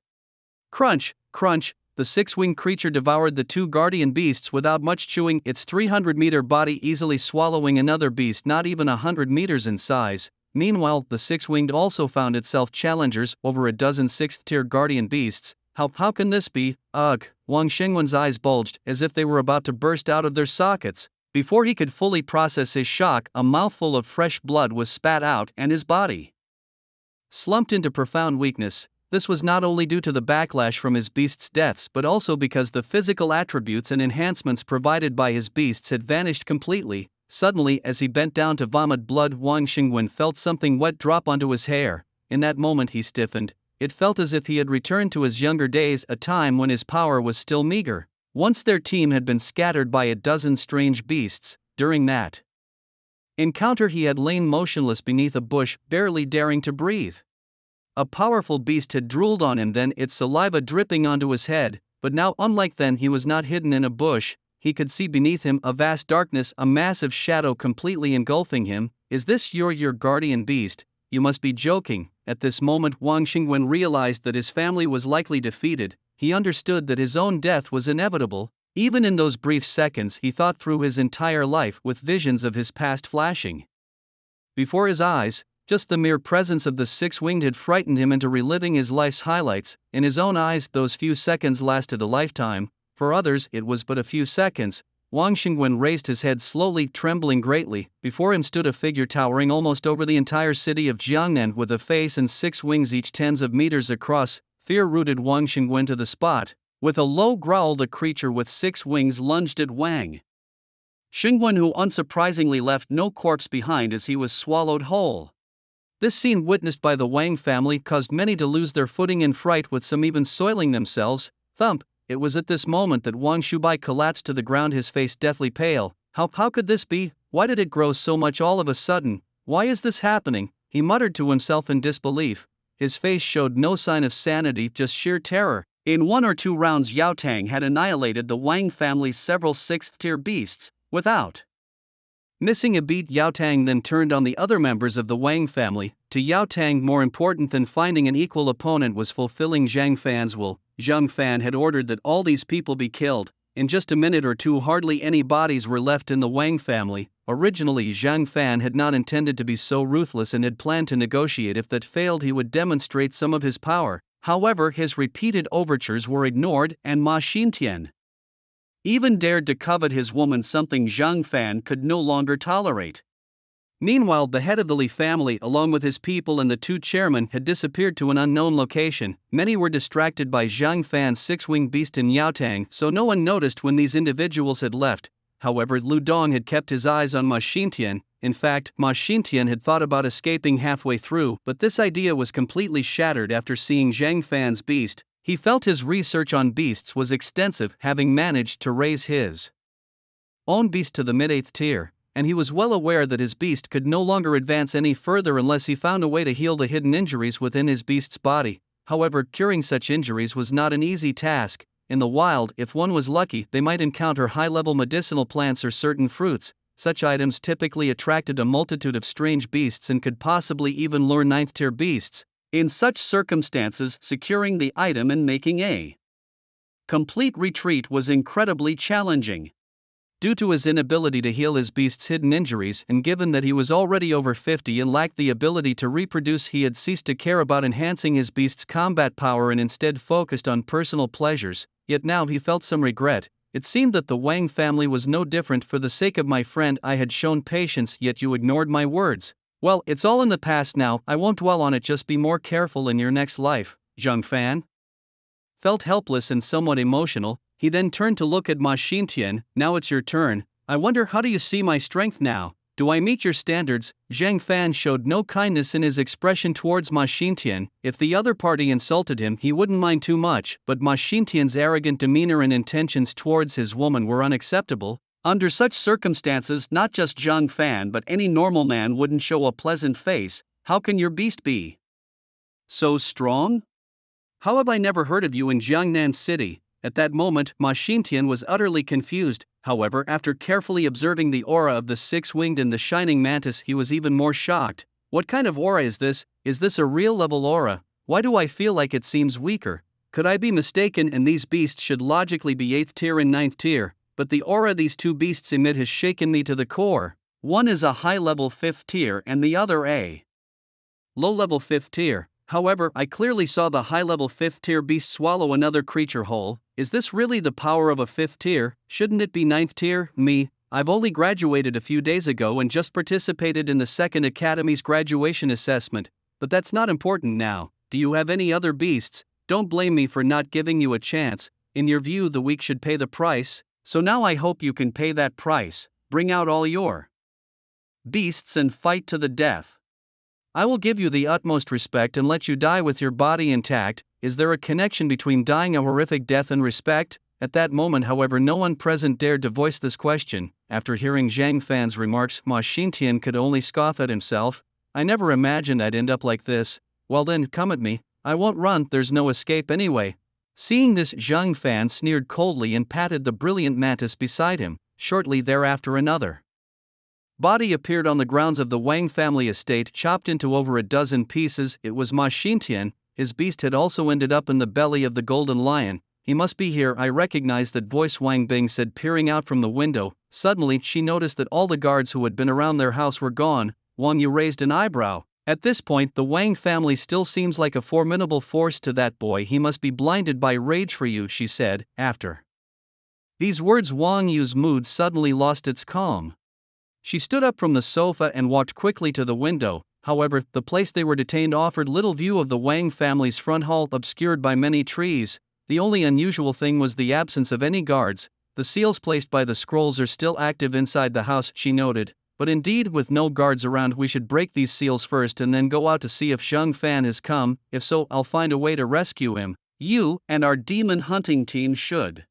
Crunch, crunch, the six-winged creature devoured the two guardian beasts without much chewing, its 300-meter body easily swallowing another beast not even 100 meters in size. Meanwhile, the six-winged also found itself challengers over a dozen sixth-tier guardian beasts. How can this be? Ugh! Wang Shengwen's eyes bulged, as if they were about to burst out of their sockets. Before he could fully process his shock, a mouthful of fresh blood was spat out and his body slumped into profound weakness. This was not only due to the backlash from his beasts' deaths but also because the physical attributes and enhancements provided by his beasts had vanished completely. Suddenly, as he bent down to vomit blood, Wang Xingwen felt something wet drop onto his hair. In that moment he stiffened. It felt as if he had returned to his younger days, a time when his power was still meager. Once their team had been scattered by a dozen strange beasts. During that encounter he had lain motionless beneath a bush, barely daring to breathe. A powerful beast had drooled on him, then, its saliva dripping onto his head. but now unlike then he was not hidden in a bush, he could see beneath him a vast darkness, a massive shadow completely engulfing him. Is this your guardian beast? You must be joking. At this moment Wang Xingwen realized that his family was likely defeated. He understood that his own death was inevitable. Even in those brief seconds he thought through his entire life with visions of his past flashing before his eyes. Just the mere presence of the six-winged had frightened him into reliving his life's highlights. In his own eyes those few seconds lasted a lifetime, for others it was but a few seconds. Wang Xingwen raised his head slowly, trembling greatly. Before him stood a figure towering almost over the entire city of Jiangnan, with a face and six wings each tens of meters across. Fear rooted Wang Xingwen to the spot. With a low growl the creature with six wings lunged at Wang Xingwen, who unsurprisingly left no corpse behind as he was swallowed whole. This scene witnessed by the Wang family caused many to lose their footing in fright, with some even soiling themselves. Thump! It was at this moment that Wang Shubai collapsed to the ground, his face deathly pale. How could this be? Why did it grow so much all of a sudden? Why is this happening? He muttered to himself in disbelief. His face showed no sign of sanity, just sheer terror. In 1 or 2 rounds Yao Tang had annihilated the Wang family's several 6th-tier beasts, without missing a beat. Yao Tang then turned on the other members of the Wang family. To Yao Tang, more important than finding an equal opponent was fulfilling Zhang Fan's will. Zhang Fan had ordered that all these people be killed. In just a minute or two hardly any bodies were left in the Wang family. Originally Zhang Fan had not intended to be so ruthless and had planned to negotiate. If that failed he would demonstrate some of his power. However, his repeated overtures were ignored, and Ma Xintian even dared to covet his woman, something Zhang Fan could no longer tolerate. Meanwhile, the head of the Li family, along with his people and the 2 chairmen, had disappeared to an unknown location. Many were distracted by Zhang Fan's six-winged beast in Yaotang, so no one noticed when these individuals had left. However, Lu Dong had kept his eyes on Ma Xintian. In fact, Ma Xintian had thought about escaping halfway through, but this idea was completely shattered after seeing Zhang Fan's beast. He felt his research on beasts was extensive, having managed to raise his own beast to the mid-8th tier, and he was well aware that his beast could no longer advance any further unless he found a way to heal the hidden injuries within his beast's body. However, curing such injuries was not an easy task. In the wild, if one was lucky, they might encounter high-level medicinal plants or certain fruits. Such items typically attracted a multitude of strange beasts and could possibly even lure 9th-tier beasts. In such circumstances, securing the item and making a complete retreat was incredibly challenging. Due to his inability to heal his beast's hidden injuries, and given that he was already over 50 and lacked the ability to reproduce, he had ceased to care about enhancing his beast's combat power and instead focused on personal pleasures. Yet now he felt some regret. It seemed that the Wang family was no different. For the sake of my friend I had shown patience, yet you ignored my words. Well, it's all in the past now, I won't dwell on it, just be more careful in your next life. Zhang Fan felt helpless and somewhat emotional. He then turned to look at Ma Xintian. Now it's your turn. I wonder, how do you see my strength now? Do I meet your standards? Zhang Fan showed no kindness in his expression towards Ma Xintian. If the other party insulted him he wouldn't mind too much, but Ma Xintian's arrogant demeanor and intentions towards his woman were unacceptable. Under such circumstances, not just Zhang Fan but any normal man wouldn't show a pleasant face. How can your beast be so strong? How have I never heard of you in Jiangnan City? At that moment, Ma Xintian was utterly confused. However, after carefully observing the aura of the six-winged and the shining mantis, he was even more shocked. What kind of aura is this? Is this a real level aura? Why do I feel like it seems weaker? Could I be mistaken and these beasts should logically be 8th tier and 9th tier? But the aura these 2 beasts emit has shaken me to the core. One is a high-level 5th tier and the other a low-level 5th tier. However, I clearly saw the high-level 5th tier beast swallow another creature whole. Is this really the power of a 5th tier? Shouldn't it be 9th tier? Me, I've only graduated a few days ago and just participated in the 2nd Academy's graduation assessment. But that's not important now. Do you have any other beasts? Don't blame me for not giving you a chance. In your view, the weak should pay the price. So now I hope you can pay that price. Bring out all your beasts and fight to the death. I will give you the utmost respect and let you die with your body intact. Is there a connection between dying a horrific death and respect? At that moment, however, no one present dared to voice this question. After hearing Zhang Fan's remarks, Ma Xintian could only scoff at himself. I never imagined I'd end up like this. Well then, come at me. I won't run, there's no escape anyway. Seeing this, Zhang Fan sneered coldly and patted the brilliant mantis beside him. Shortly thereafter, another body appeared on the grounds of the Wang family estate, chopped into over a dozen pieces. It was Ma Xintian. His beast had also ended up in the belly of the golden lion. He must be here, I recognized that voice, Wang Bing said, peering out from the window. Suddenly, she noticed that all the guards who had been around their house were gone. Wang Yu raised an eyebrow. At this point, the Wang family still seems like a formidable force to that boy. He must be blinded by rage for you, she said. After these words, Wang Yu's mood suddenly lost its calm. She stood up from the sofa and walked quickly to the window. However, the place they were detained offered little view of the Wang family's front hall, obscured by many trees. The only unusual thing was the absence of any guards. The seals placed by the scrolls are still active inside the house, she noted. But indeed, with no guards around, we should break these seals first and then go out to see if Zhang Fan has come. If so, I'll find a way to rescue him. You and our demon hunting team should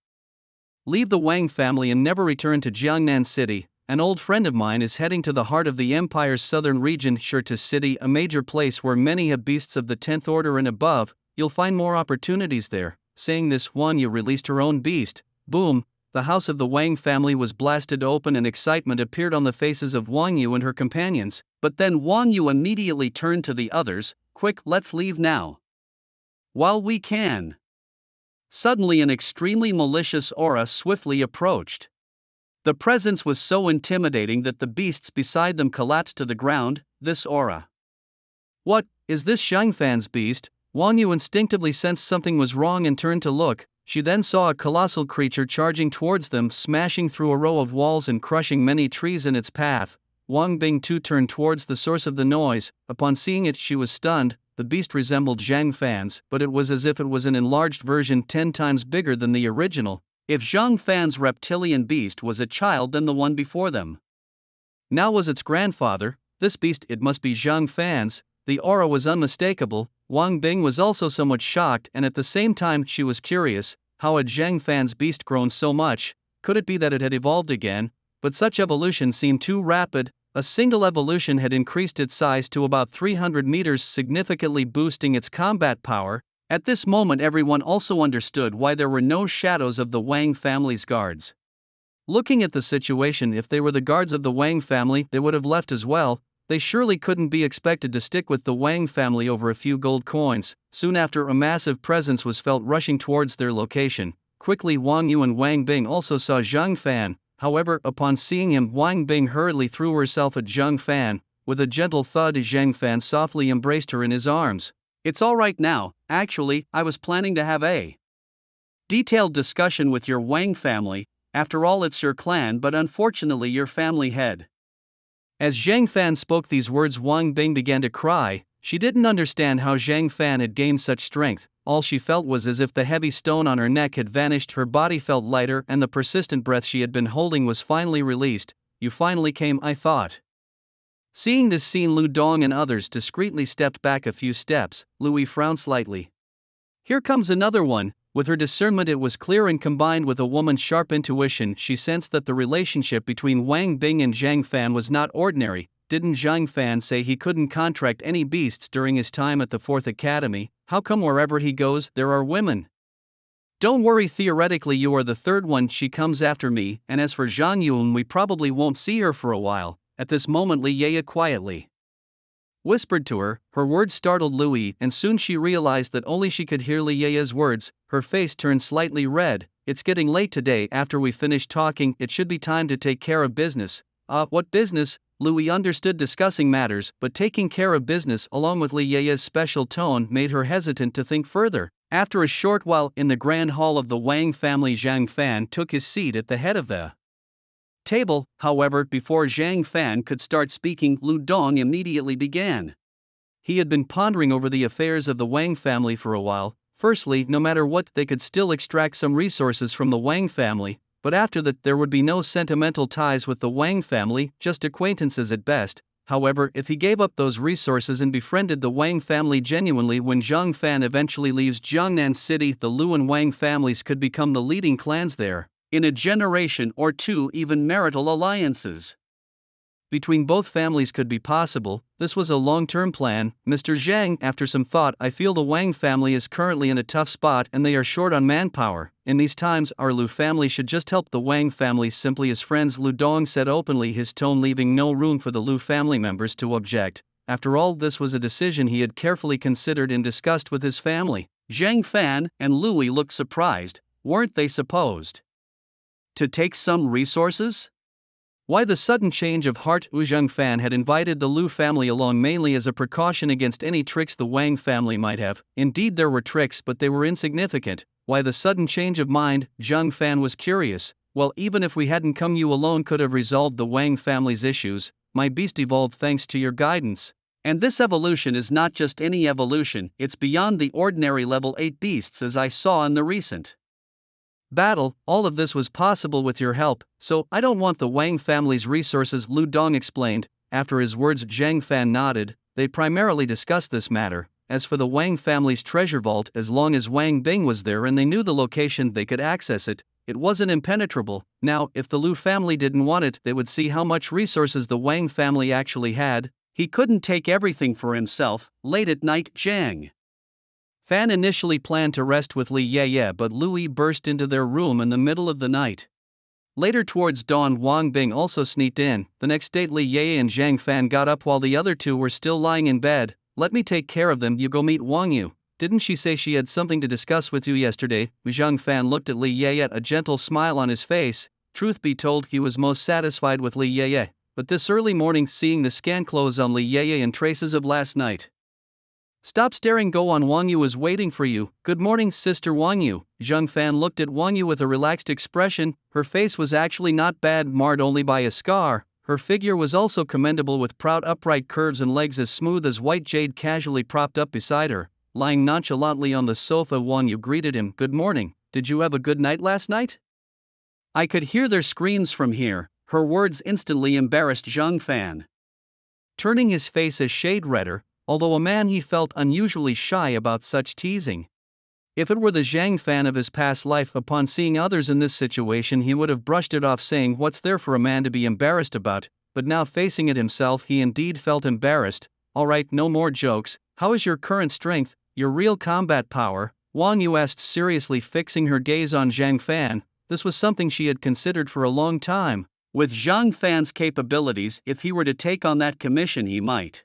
leave the Wang family and never return to Jiangnan City. An old friend of mine is heading to the heart of the empire's southern region, Shirta City, a major place where many have beasts of the 10th order and above. You'll find more opportunities there. Saying this, Wang Yu released her own beast. Boom! The house of the Wang family was blasted open and excitement appeared on the faces of Wang Yu and her companions. But then Wang Yu immediately turned to the others. Quick, let's leave now, while we can. Suddenly, an extremely malicious aura swiftly approached. The presence was so intimidating that the beasts beside them collapsed to the ground. This aura. What, is this Zhang Fan's beast? Wang Yu instinctively sensed something was wrong and turned to look. She then saw a colossal creature charging towards them, smashing through a row of walls and crushing many trees in its path. Wang Bing too turned towards the source of the noise. Upon seeing it, she was stunned. The beast resembled Zhang Fan's, but it was as if it was an enlarged version 10 times bigger than the original. If Zhang Fan's reptilian beast was a child, then the one before them now was its grandfather. This beast, it must be Zhang Fan's. The aura was unmistakable. Wang Bing was also somewhat shocked, and at the same time she was curious. How had Zhang Fan's beast grown so much? Could it be that it had evolved again? But such evolution seemed too rapid. A single evolution had increased its size to about 300 meters, significantly boosting its combat power. At this moment, everyone also understood why there were no shadows of the Wang family's guards. Looking at the situation, if they were the guards of the Wang family, they would have left as well. They surely couldn't be expected to stick with the Wang family over a few gold coins. Soon after, a massive presence was felt rushing towards their location. Quickly, Wang Yu and Wang Bing also saw Zhang Fan. However, upon seeing him, Wang Bing hurriedly threw herself at Zhang Fan. With a gentle thud, Zhang Fan softly embraced her in his arms. It's all right now. Actually, I was planning to have a detailed discussion with your Wang family. After all, it's your clan, but unfortunately your family head. As Zhang Fan spoke these words, Wang Bing began to cry. She didn't understand how Zhang Fan had gained such strength. All she felt was as if the heavy stone on her neck had vanished. Her body felt lighter, and the persistent breath she had been holding was finally released. You finally came, I thought. Seeing this scene, Lu Dong and others discreetly stepped back a few steps. Louis frowned slightly. Here comes another one. With her discernment, it was clear, and combined with a woman's sharp intuition, she sensed that the relationship between Wang Bing and Zhang Fan was not ordinary. Didn't Zhang Fan say he couldn't contract any beasts during his time at the 4th Academy? How come wherever he goes, there are women? Don't worry, theoretically you are the third one. She comes after me, and as for Zhang Yun, we probably won't see her for a while. At this moment, Li Yaya quietly whispered to her. Her words startled Louis, and soon she realized that only she could hear Li Yaya's words. Her face turned slightly red. It's getting late today. After we finish talking, it should be time to take care of business. What business? Louis understood discussing matters, but taking care of business along with Li Yaya's special tone made her hesitant to think further. After a short while, in the grand hall of the Wang family, Zhang Fan took his seat at the head of the table. However, before Zhang Fan could start speaking, Lu Dong immediately began. He had been pondering over the affairs of the Wang family for a while. Firstly, no matter what, they could still extract some resources from the Wang family, but after that, there would be no sentimental ties with the Wang family, just acquaintances at best. However, if he gave up those resources and befriended the Wang family genuinely, when Zhang Fan eventually leaves Jiangnan City, the Lu and Wang families could become the leading clans there. In a generation or two, even marital alliances between both families could be possible. This was a long-term plan, Mr. Zhang. After some thought, I feel the Wang family is currently in a tough spot and they are short on manpower. In these times, our Lu family should just help the Wang family simply as friends, Lu Dong said openly, his tone leaving no room for the Lu family members to object. After all, this was a decision he had carefully considered and discussed with his family. Zhang Fan and Louis looked surprised. Weren't they supposed to take some resources? Why the sudden change of heart? Zhang Fan had invited the Lu family along mainly as a precaution against any tricks the Wang family might have. Indeed, there were tricks, but they were insignificant. Why the sudden change of mind? Zhang Fan was curious. Well, even if we hadn't come, you alone could have resolved the Wang family's issues. My beast evolved thanks to your guidance. And this evolution is not just any evolution, it's beyond the ordinary level 8 beasts as I saw in the recent battle. All of this was possible with your help, so I don't want the Wang family's resources, Lu Dong explained. After his words, Zhang Fan nodded. They primarily discussed this matter. As for the Wang family's treasure vault, as long as Wang Bing was there and they knew the location, they could access it. It wasn't impenetrable. Now, if the Lu family didn't want it, they would see how much resources the Wang family actually had. He couldn't take everything for himself. Late at night, Zhang Fan initially planned to rest with Li Ye, but Louis burst into their room in the middle of the night. Later towards dawn, Wang Bing also sneaked in. The next day, Li Ye and Zhang Fan got up while the other two were still lying in bed. Let me take care of them, you go meet Wang Yu. Didn't she say she had something to discuss with you yesterday? Zhang Fan looked at Li Ye, a gentle smile on his face. Truth be told, he was most satisfied with Li Ye. But this early morning, seeing the scan clothes on Li Ye and traces of last night. Stop staring, go on, Wang Yu is waiting for you. Good morning, Sister Wang Yu. Zhang Fan looked at Wang Yu with a relaxed expression. Her face was actually not bad, marred only by a scar. Her figure was also commendable, with proud upright curves and legs as smooth as white jade casually propped up beside her. Lying nonchalantly on the sofa, Wang Yu greeted him. Good morning. Did you have a good night last night? I could hear their screams from here. Her words instantly embarrassed Zhang Fan, turning his face a shade redder. Although a man, he felt unusually shy about such teasing. If it were the Zhang Fan of his past life, upon seeing others in this situation he would have brushed it off, saying what's there for a man to be embarrassed about, but now facing it himself he indeed felt embarrassed. Alright, no more jokes. How is your current strength, your real combat power? Wang Yu asked seriously, fixing her gaze on Zhang Fan. This was something she had considered for a long time. With Zhang Fan's capabilities, if he were to take on that commission, he might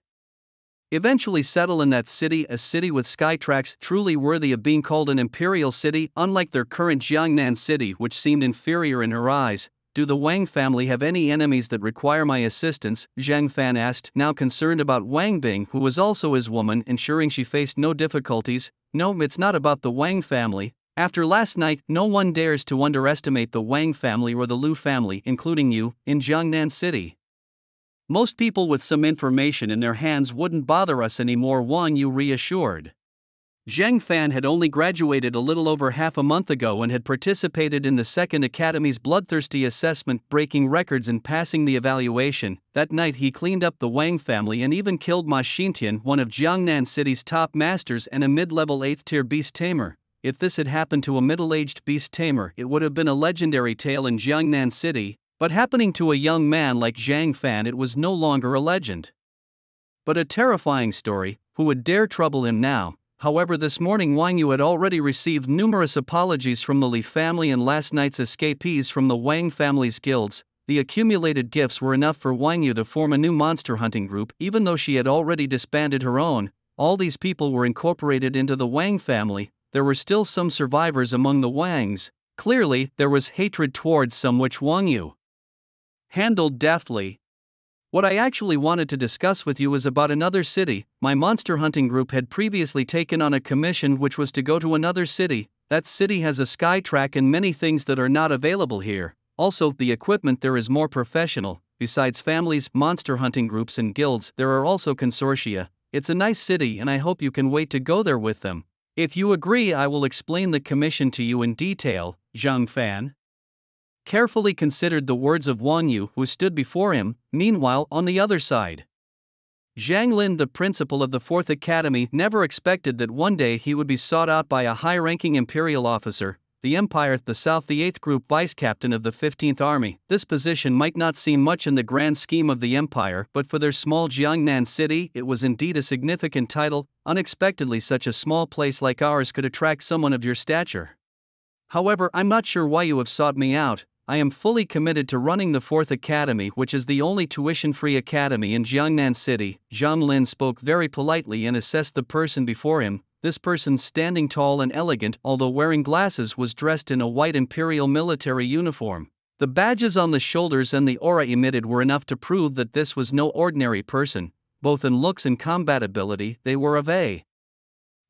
eventually settle in that city, a city with sky tracks truly worthy of being called an imperial city, unlike their current Jiangnan city, which seemed inferior in her eyes. Do the Wang family have any enemies that require my assistance? Zhang Fan asked, now concerned about Wang Bing, who was also his woman, ensuring she faced no difficulties. No, it's not about the Wang family. After last night, no one dares to underestimate the Wang family or the Lu family, including you, in Jiangnan city. Most people with some information in their hands wouldn't bother us anymore, Wang Yu reassured. Zhang Fan had only graduated a little over half a month ago and had participated in the Second Academy's bloodthirsty assessment, breaking records and passing the evaluation. That night he cleaned up the Wang family and even killed Ma Xintian, one of Jiangnan City's top masters and a mid-level 8th-tier beast tamer. If this had happened to a middle-aged beast tamer, it would have been a legendary tale in Jiangnan City. But happening to a young man like Zhang Fan, it was no longer a legend, but a terrifying story. Who would dare trouble him now? However, this morning Wang Yu had already received numerous apologies from the Li family and last night's escapees from the Wang family's guilds. The accumulated gifts were enough for Wang Yu to form a new monster hunting group, even though she had already disbanded her own. All these people were incorporated into the Wang family. There were still some survivors among the Wangs. Clearly, there was hatred towards some, which Wang Yu handled deftly. What I actually wanted to discuss with you is about another city. My monster hunting group had previously taken on a commission which was to go to another city. That city has a sky track and many things that are not available here. Also, the equipment there is more professional. Besides families, monster hunting groups and guilds, there are also consortia. It's a nice city and I hope you can wait to go there with them. If you agree, I will explain the commission to you in detail. Zhang Fan carefully considered the words of Wang Yu, who stood before him. Meanwhile, on the other side, Zhang Lin, the principal of the 4th Academy, never expected that one day he would be sought out by a high-ranking imperial officer. the Empire, the South, the 8th Group Vice Captain of the 15th Army. This position might not seem much in the grand scheme of the Empire, but for their small Jiangnan city, it was indeed a significant title. Unexpectedly, such a small place like ours could attract someone of your stature. However, I'm not sure why you have sought me out. I am fully committed to running the 4th Academy, which is the only tuition-free academy in Jiangnan City. Zhang Lin spoke very politely and assessed the person before him. This person, standing tall and elegant, although wearing glasses, was dressed in a white imperial military uniform. The badges on the shoulders and the aura emitted were enough to prove that this was no ordinary person. Both in looks and combat ability, they were of a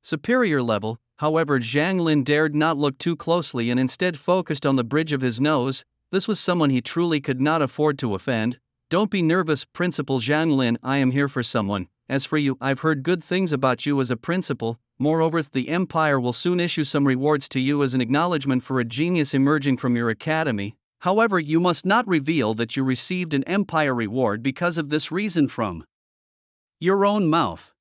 superior level. However, Zhang Lin dared not look too closely and instead focused on the bridge of his nose. This was someone he truly could not afford to offend. Don't be nervous, Principal Zhang Lin, I am here for someone. As for you, I've heard good things about you as a principal. Moreover, the Empire will soon issue some rewards to you as an acknowledgement for a genius emerging from your academy. However, you must not reveal that you received an Empire reward because of this reason from your own mouth.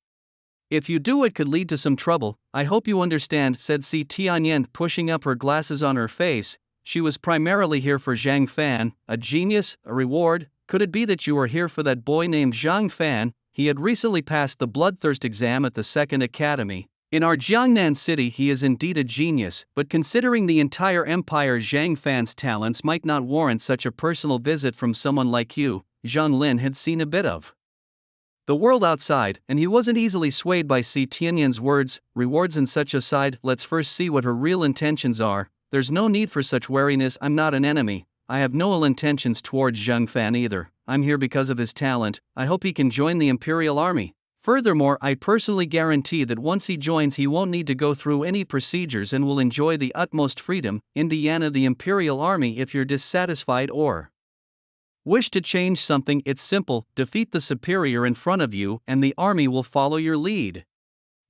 If you do, it could lead to some trouble. I hope you understand, said Si Tianyan, pushing up her glasses on her face. She was primarily here for Zhang Fan. A genius, a reward? Could it be that you are here for that boy named Zhang Fan? He had recently passed the bloodthirst exam at the 2nd Academy. In our Jiangnan city, he is indeed a genius, but considering the entire empire, Zhang Fan's talents might not warrant such a personal visit from someone like you. Zhang Lin had seen a bit of the world outside, and he wasn't easily swayed by Si Tianyan's words. Rewards and such aside, let's first see what her real intentions are. There's no need for such wariness. I'm not an enemy. I have no ill intentions towards Zhang Fan either. I'm here because of his talent. I hope he can join the Imperial Army. Furthermore, I personally guarantee that once he joins, he won't need to go through any procedures and will enjoy the utmost freedom. Indiana, the Imperial Army. If you're dissatisfied or wish to change something, it's simple: defeat the superior in front of you, and the army will follow your lead.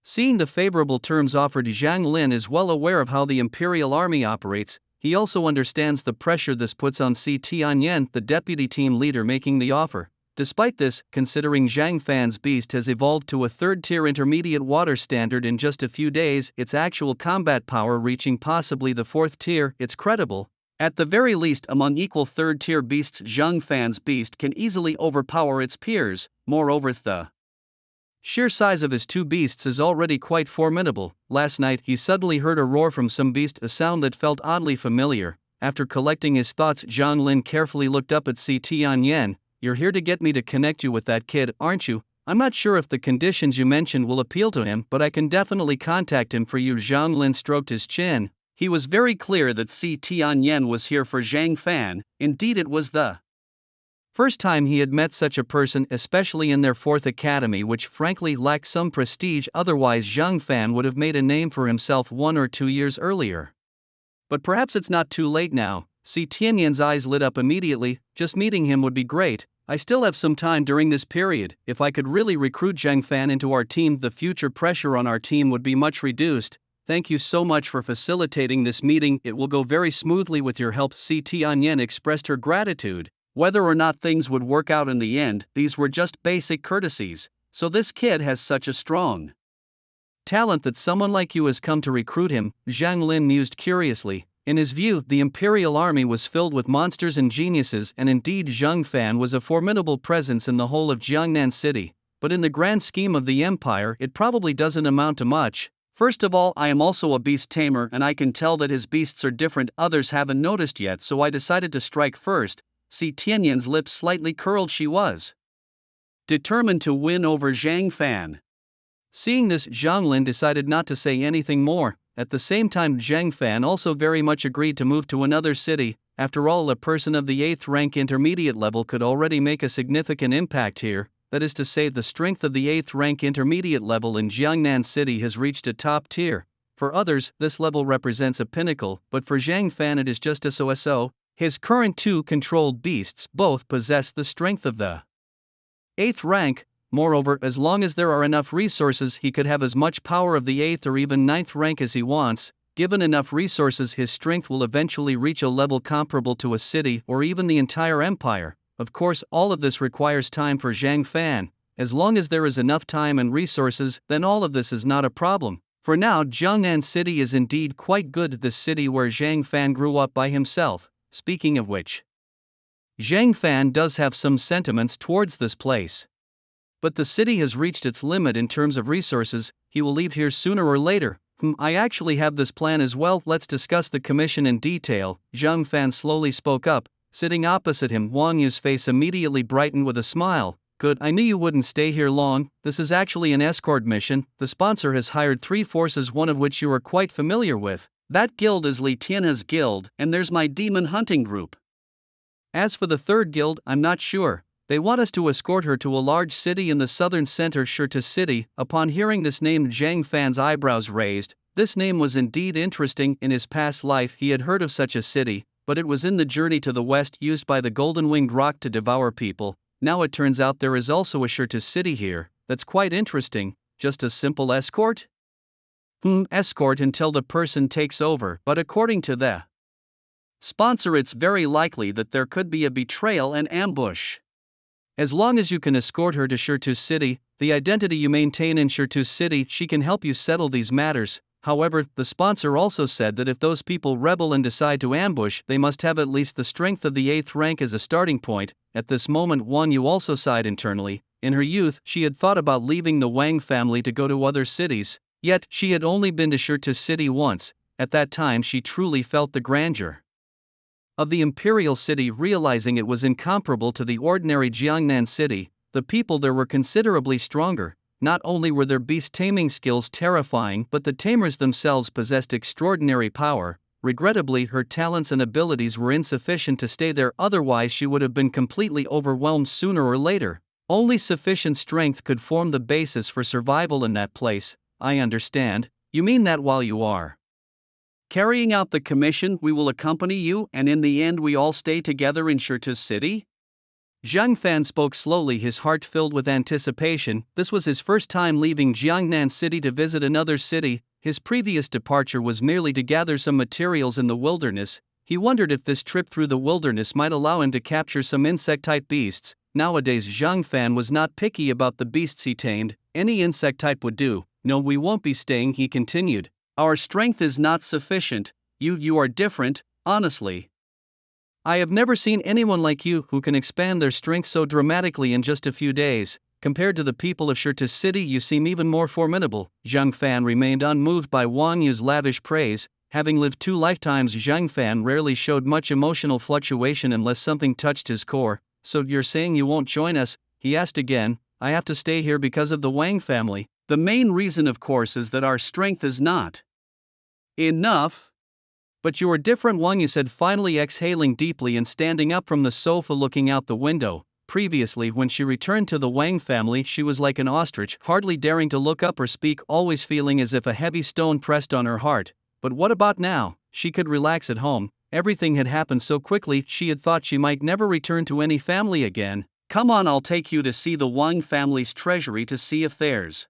Seeing the favorable terms offered, Zhang Lin is well aware of how the Imperial Army operates. He also understands the pressure this puts on Si Tianyan, the deputy team leader making the offer. Despite this, considering Zhang Fan's beast has evolved to a 3rd-tier intermediate water standard in just a few days, its actual combat power reaching possibly the 4th tier, it's credible. At the very least, among equal 3rd-tier beasts, Zhang Fan's beast can easily overpower its peers. Moreover, the sheer size of his 2 beasts is already quite formidable. Last night, he suddenly heard a roar from some beast, a sound that felt oddly familiar. After collecting his thoughts, Zhang Lin carefully looked up at Si Tianyan. You're here to get me to connect you with that kid, aren't you? I'm not sure if the conditions you mentioned will appeal to him, but I can definitely contact him for you. Zhang Lin stroked his chin. He was very clear that Si Tianyan was here for Zhang Fan. Indeed, it was the first time he had met such a person, especially in their 4th Academy, which frankly lacked some prestige. Otherwise, Zhang Fan would have made a name for himself 1 or 2 years earlier. But perhaps it's not too late now. Si Tianyan's eyes lit up immediately. Just meeting him would be great. I still have some time during this period. If I could really recruit Zhang Fan into our team, the future pressure on our team would be much reduced. Thank you so much for facilitating this meeting. It will go very smoothly with your help. Si Tianyan expressed her gratitude. Whether or not things would work out in the end, these were just basic courtesies. So this kid has such a strong talent that someone like you has come to recruit him, Zhang Lin mused curiously. In his view, the Imperial Army was filled with monsters and geniuses, and indeed Zhang Fan was a formidable presence in the whole of Jiangnan City. But in the grand scheme of the Empire, it probably doesn't amount to much. First of all, I am also a beast tamer, and I can tell that his beasts are different. Others haven't noticed yet, so I decided to strike first. Si Tianyan's lips slightly curled. She was determined to win over Zhang Fan. Seeing this, Zhang Lin decided not to say anything more. At the same time, Zhang Fan also very much agreed to move to another city. After all, a person of the 8th rank intermediate level could already make a significant impact here. That is to say, the strength of the 8th rank intermediate level in Jiangnan City has reached a top tier. For others, this level represents a pinnacle, but for Zhang Fan it is just a so-so. His current 2 controlled beasts both possess the strength of the 8th rank. Moreover, as long as there are enough resources, he could have as much power of the 8th or even 9th rank as he wants. Given enough resources, his strength will eventually reach a level comparable to a city or even the entire empire. Of course, all of this requires time for Zhang Fan. As long as there is enough time and resources, then all of this is not a problem. For now, Jiangnan City is indeed quite good, the city where Zhang Fan grew up by himself. Speaking of which, Zhang Fan does have some sentiments towards this place. But the city has reached its limit in terms of resources, he will leave here sooner or later. I actually have this plan as well, let's discuss the commission in detail. Zhang Fan slowly spoke up. Sitting opposite him, Wang Yu's face immediately brightened with a smile. Good, I knew you wouldn't stay here long. This is actually an escort mission. The sponsor has hired 3 forces, one of which you are quite familiar with. That guild is Li Tianhe's guild, and there's my demon hunting group. As for the third guild, I'm not sure. They want us to escort her to a large city in the southern center, Shirta City. Upon hearing this name, Zhang Fan's eyebrows raised. This name was indeed interesting. In his past life he had heard of such a city, but it was in the journey to the west used by the golden-winged roc to devour people. Now it turns out there is also a Shirta city here. That's quite interesting. Just a simple escort? Escort until the person takes over, but according to the sponsor it's very likely that there could be a betrayal and ambush. As long as you can escort her to Shirtu City, the identity you maintain in Shirtu City, she can help you settle these matters. However, the sponsor also said that if those people rebel and decide to ambush, they must have at least the strength of the 8th rank as a starting point. At this moment, Wang Yu also sighed internally. In her youth, she had thought about leaving the Wang family to go to other cities, yet she had only been to Shirtu City once. At that time she truly felt the grandeur of the imperial city, realizing it was incomparable to the ordinary Jiangnan city. The people there were considerably stronger. Not only were their beast taming skills terrifying, but the tamers themselves possessed extraordinary power. Regrettably, her talents and abilities were insufficient to stay there, otherwise she would have been completely overwhelmed sooner or later. Only sufficient strength could form the basis for survival in that place. I understand. You mean that while you are carrying out the commission, we will accompany you, and in the end we all stay together in Shirta City? Zhang Fan spoke slowly, his heart filled with anticipation. This was his first time leaving Jiangnan City to visit another city. His previous departure was merely to gather some materials in the wilderness. He wondered if this trip through the wilderness might allow him to capture some insect-type beasts. Nowadays Zhang Fan was not picky about the beasts he tamed, any insect type would do. No, we won't be staying, he continued. Our strength is not sufficient. You are different, honestly. I have never seen anyone like you who can expand their strength so dramatically in just a few days. Compared to the people of Shirta City, you seem even more formidable. Zhang Fan remained unmoved by Wang Yu's lavish praise. Having lived 2 lifetimes, Zhang Fan rarely showed much emotional fluctuation unless something touched his core. So you're saying you won't join us? He asked again. I have to stay here because of the Wang family. The main reason, of course, is that our strength is not enough. But you are different, Wang Yu said, finally exhaling deeply and standing up from the sofa, looking out the window. Previously, when she returned to the Wang family, she was like an ostrich, hardly daring to look up or speak, always feeling as if a heavy stone pressed on her heart. But what about now? She could relax at home. Everything had happened so quickly, she had thought she might never return to any family again. Come on, I'll take you to see the Wang family's treasury to see if there's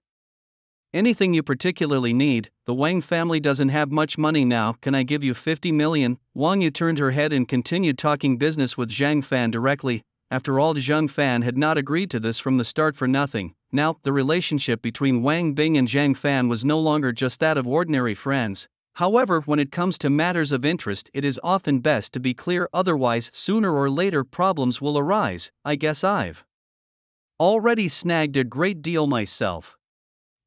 anything you particularly need. The Wang family doesn't have much money now. Can I give you 50 million? Wang Yu turned her head and continued talking business with Zhang Fan directly. After all, Zhang Fan had not agreed to this from the start for nothing. Now, the relationship between Wang Bing and Zhang Fan was no longer just that of ordinary friends. However, when it comes to matters of interest, it is often best to be clear, otherwise, sooner or later problems will arise. I guess I've already snagged a great deal myself.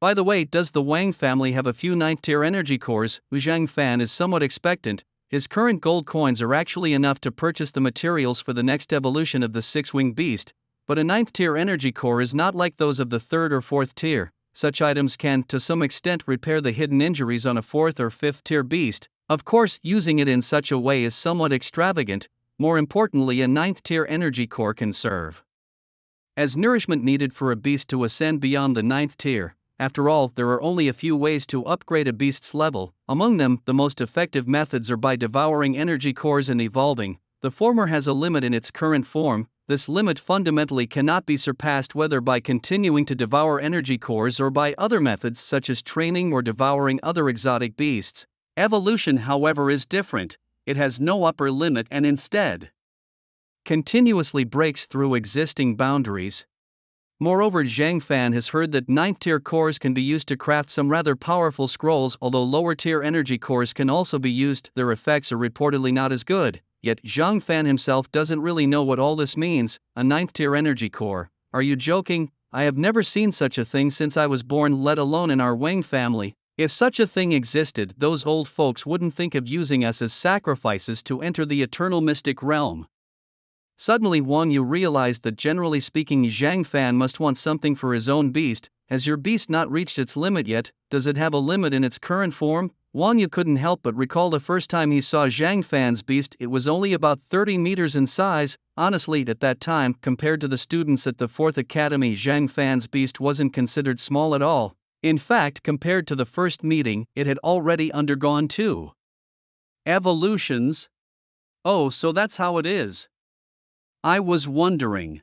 By the way, does the Wang family have a few 9th-tier energy cores? Zhang Fan is somewhat expectant. His current gold coins are actually enough to purchase the materials for the next evolution of the 6-winged beast, but a 9th-tier energy core is not like those of the 3rd or 4th tier. Such items can, to some extent, repair the hidden injuries on a 4th or 5th tier beast. Of course, using it in such a way is somewhat extravagant. More importantly, a 9th-tier energy core can serve as nourishment needed for a beast to ascend beyond the 9th tier. After all, there are only a few ways to upgrade a beast's level. Among them, the most effective methods are by devouring energy cores and evolving. The former has a limit in its current form. This limit fundamentally cannot be surpassed whether by continuing to devour energy cores or by other methods such as training or devouring other exotic beasts. Evolution, however, is different. It has no upper limit and instead continuously breaks through existing boundaries. Moreover, Zhang Fan has heard that 9th tier cores can be used to craft some rather powerful scrolls, although lower tier energy cores can also be used. Their effects are reportedly not as good, yet Zhang Fan himself doesn't really know what all this means. A 9th tier energy core? Are you joking? I have never seen such a thing since I was born, let alone in our Wang family. If such a thing existed, those old folks wouldn't think of using us as sacrifices to enter the eternal mystic realm. Suddenly Wang Yu realized that generally speaking Zhang Fan must want something for his own beast. Has your beast not reached its limit yet? Does it have a limit in its current form? Wang Yu couldn't help but recall the first time he saw Zhang Fan's beast. It was only about 30 meters in size. Honestly, at that time, compared to the students at the 4th Academy, Zhang Fan's beast wasn't considered small at all. In fact, compared to the first meeting, it had already undergone 2 evolutions. Oh, so that's how it is. I was wondering.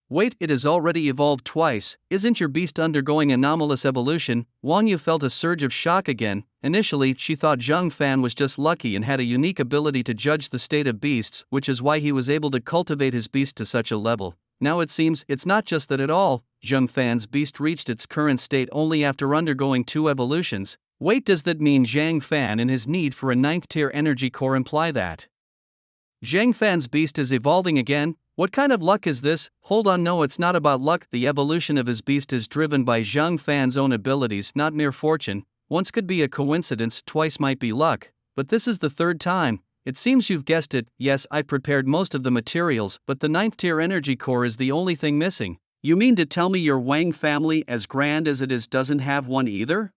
Wait, it has already evolved twice. Isn't your beast undergoing anomalous evolution? Wang Yu felt a surge of shock again. Initially, she thought Zhang Fan was just lucky and had a unique ability to judge the state of beasts, which is why he was able to cultivate his beast to such a level. Now it seems it's not just that at all. Zhang Fan's beast reached its current state only after undergoing 2 evolutions. Wait, does that mean Zhang Fan and his need for a 9th tier energy core imply that Zhang Fan's beast is evolving again? What kind of luck is this? Hold on, no, it's not about luck. The evolution of his beast is driven by Zhang Fan's own abilities, not mere fortune. Once could be a coincidence, twice might be luck, but this is the 3rd time. It seems you've guessed it. Yes, I prepared most of the materials, but the 9th tier energy core is the only thing missing. You mean to tell me your Wang family, as grand as it is, doesn't have one either?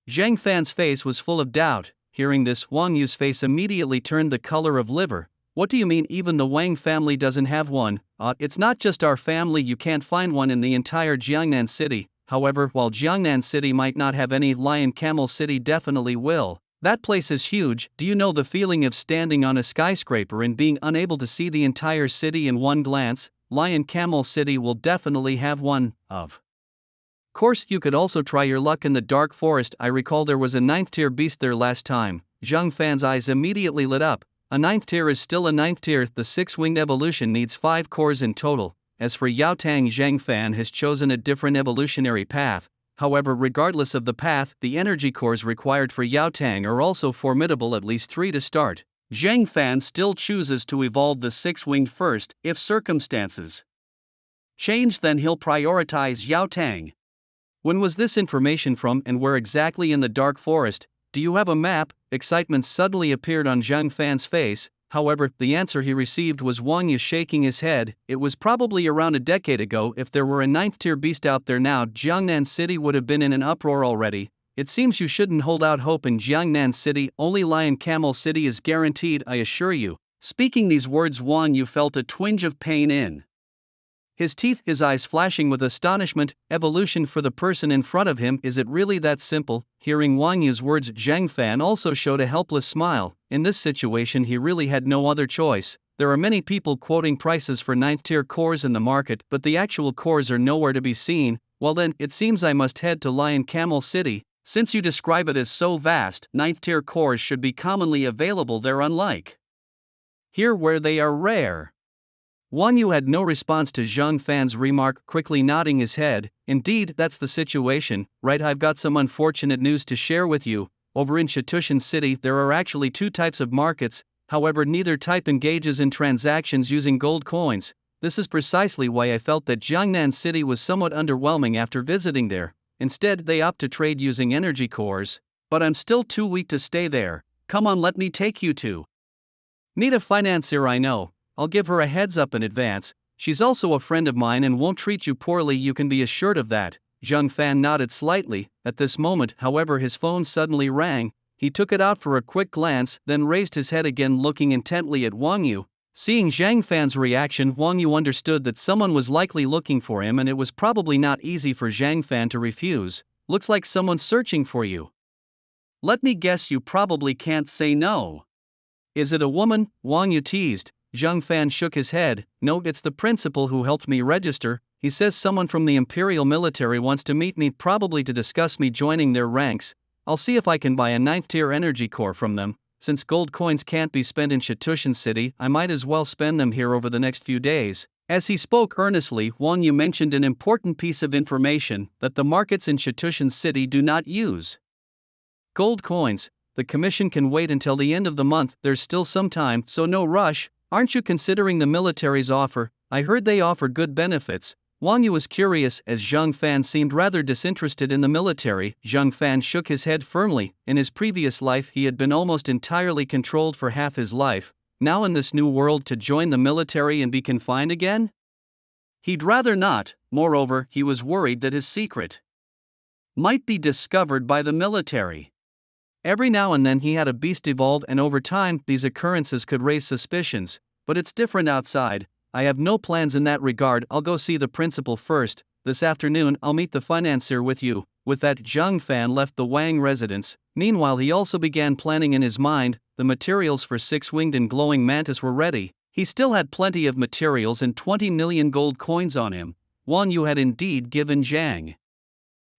Zhang Fan's face was full of doubt. Hearing this, Wang Yu's face immediately turned the color of liver. What do you mean even the Wang family doesn't have one? It's not just our family, you can't find one in the entire Jiangnan city. However, while Jiangnan city might not have any, Lion Camel City definitely will. That place is huge. Do you know the feeling of standing on a skyscraper and being unable to see the entire city in one glance? Lion Camel City will definitely have one. Of course, you could also try your luck in the dark forest. I recall there was a 9th tier beast there last time. Zhang Fan's eyes immediately lit up. A 9th tier is still a 9th tier. The 6-winged evolution needs 5 cores in total. As for Yao Tang, Zhang Fan has chosen a different evolutionary path. However, regardless of the path, the energy cores required for Yao Tang are also formidable, at least 3 to start. Zhang Fan still chooses to evolve the 6-winged first. If circumstances change, then he'll prioritize Yao Tang. When was this information from, and where exactly in the dark forest? Do you have a map? Excitement suddenly appeared on Zhang Fan's face. However, the answer he received was Wang Yu shaking his head. It was probably around a decade ago. If there were a 9th tier beast out there now, Jiangnan City would have been in an uproar already. It seems you shouldn't hold out hope in Jiangnan City. Only Lion Camel City is guaranteed, I assure you. Speaking these words, Wang Yu felt a twinge of pain in his teeth, his eyes flashing with astonishment. Evolution for the person in front of him, is it really that simple? Hearing Wang Yu's words, Zhang Fan also showed a helpless smile. In this situation he really had no other choice. There are many people quoting prices for 9th tier cores in the market, but the actual cores are nowhere to be seen. Well then, it seems I must head to Lion Camel City. Since you describe it as so vast, 9th tier cores should be commonly available there, unlike here where they are rare. Wang Yu had no response to Zhang Fan's remark, quickly nodding his head. Indeed, that's the situation, right? I've got some unfortunate news to share with you. Over in Shitushan City, there are actually 2 types of markets. However, neither type engages in transactions using gold coins. This is precisely why I felt that Jiangnan City was somewhat underwhelming after visiting there. Instead, they opt to trade using energy cores. But I'm still too weak to stay there. Come on, let me take you to need a financier I know. I'll give her a heads up in advance. She's also a friend of mine and won't treat you poorly, you can be assured of that. Zhang Fan nodded slightly. At this moment, however, his phone suddenly rang. He took it out for a quick glance, then raised his head again, looking intently at Wang Yu. Seeing Zhang Fan's reaction, Wang Yu understood that someone was likely looking for him, and it was probably not easy for Zhang Fan to refuse. Looks like someone's searching for you. Let me guess, you probably can't say no. Is it a woman? Wang Yu teased. Zhang Fan shook his head. No, it's the principal who helped me register. He says someone from the Imperial Military wants to meet me, probably to discuss me joining their ranks. I'll see if I can buy a 9th tier energy core from them. Since gold coins can't be spent in Shitushan City, I might as well spend them here over the next few days. As he spoke earnestly, Wang Yu mentioned an important piece of information that the markets in Shitushan City do not use. Gold coins. The commission can wait until the end of the month, there's still some time, so no rush. Aren't you considering the military's offer? I heard they offer good benefits. Wang Yu was curious as Zhang Fan seemed rather disinterested in the military. Zhang Fan shook his head firmly. In his previous life he had been almost entirely controlled for half his life. Now in this new world to join the military and be confined again? He'd rather not. Moreover, he was worried that his secret might be discovered by the military. Every now and then he had a beast evolve, and over time these occurrences could raise suspicions, but it's different outside. I have no plans in that regard. I'll go see the principal first. This afternoon I'll meet the financier with you. With that, Zhang Fan left the Wang residence. Meanwhile he also began planning in his mind. The materials for six-winged and glowing mantis were ready. He still had plenty of materials and 20 million gold coins on him. Wang Yu had indeed given Zhang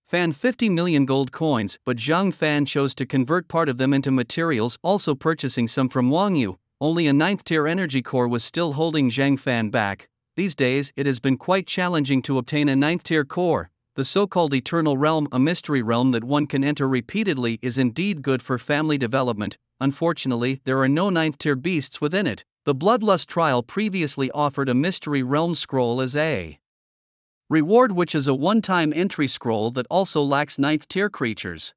Fan 50 million gold coins, but Zhang Fan chose to convert part of them into materials, also purchasing some from Wang Yu. Only a 9th tier energy core was still holding Zhang Fan back. These days it has been quite challenging to obtain a 9th tier core. The so-called Eternal Realm, a mystery realm that one can enter repeatedly, is indeed good for family development. Unfortunately, there are no 9th tier beasts within it. The Bloodlust trial previously offered a mystery realm scroll as a reward, which is a one-time entry scroll that also lacks 9th tier creatures.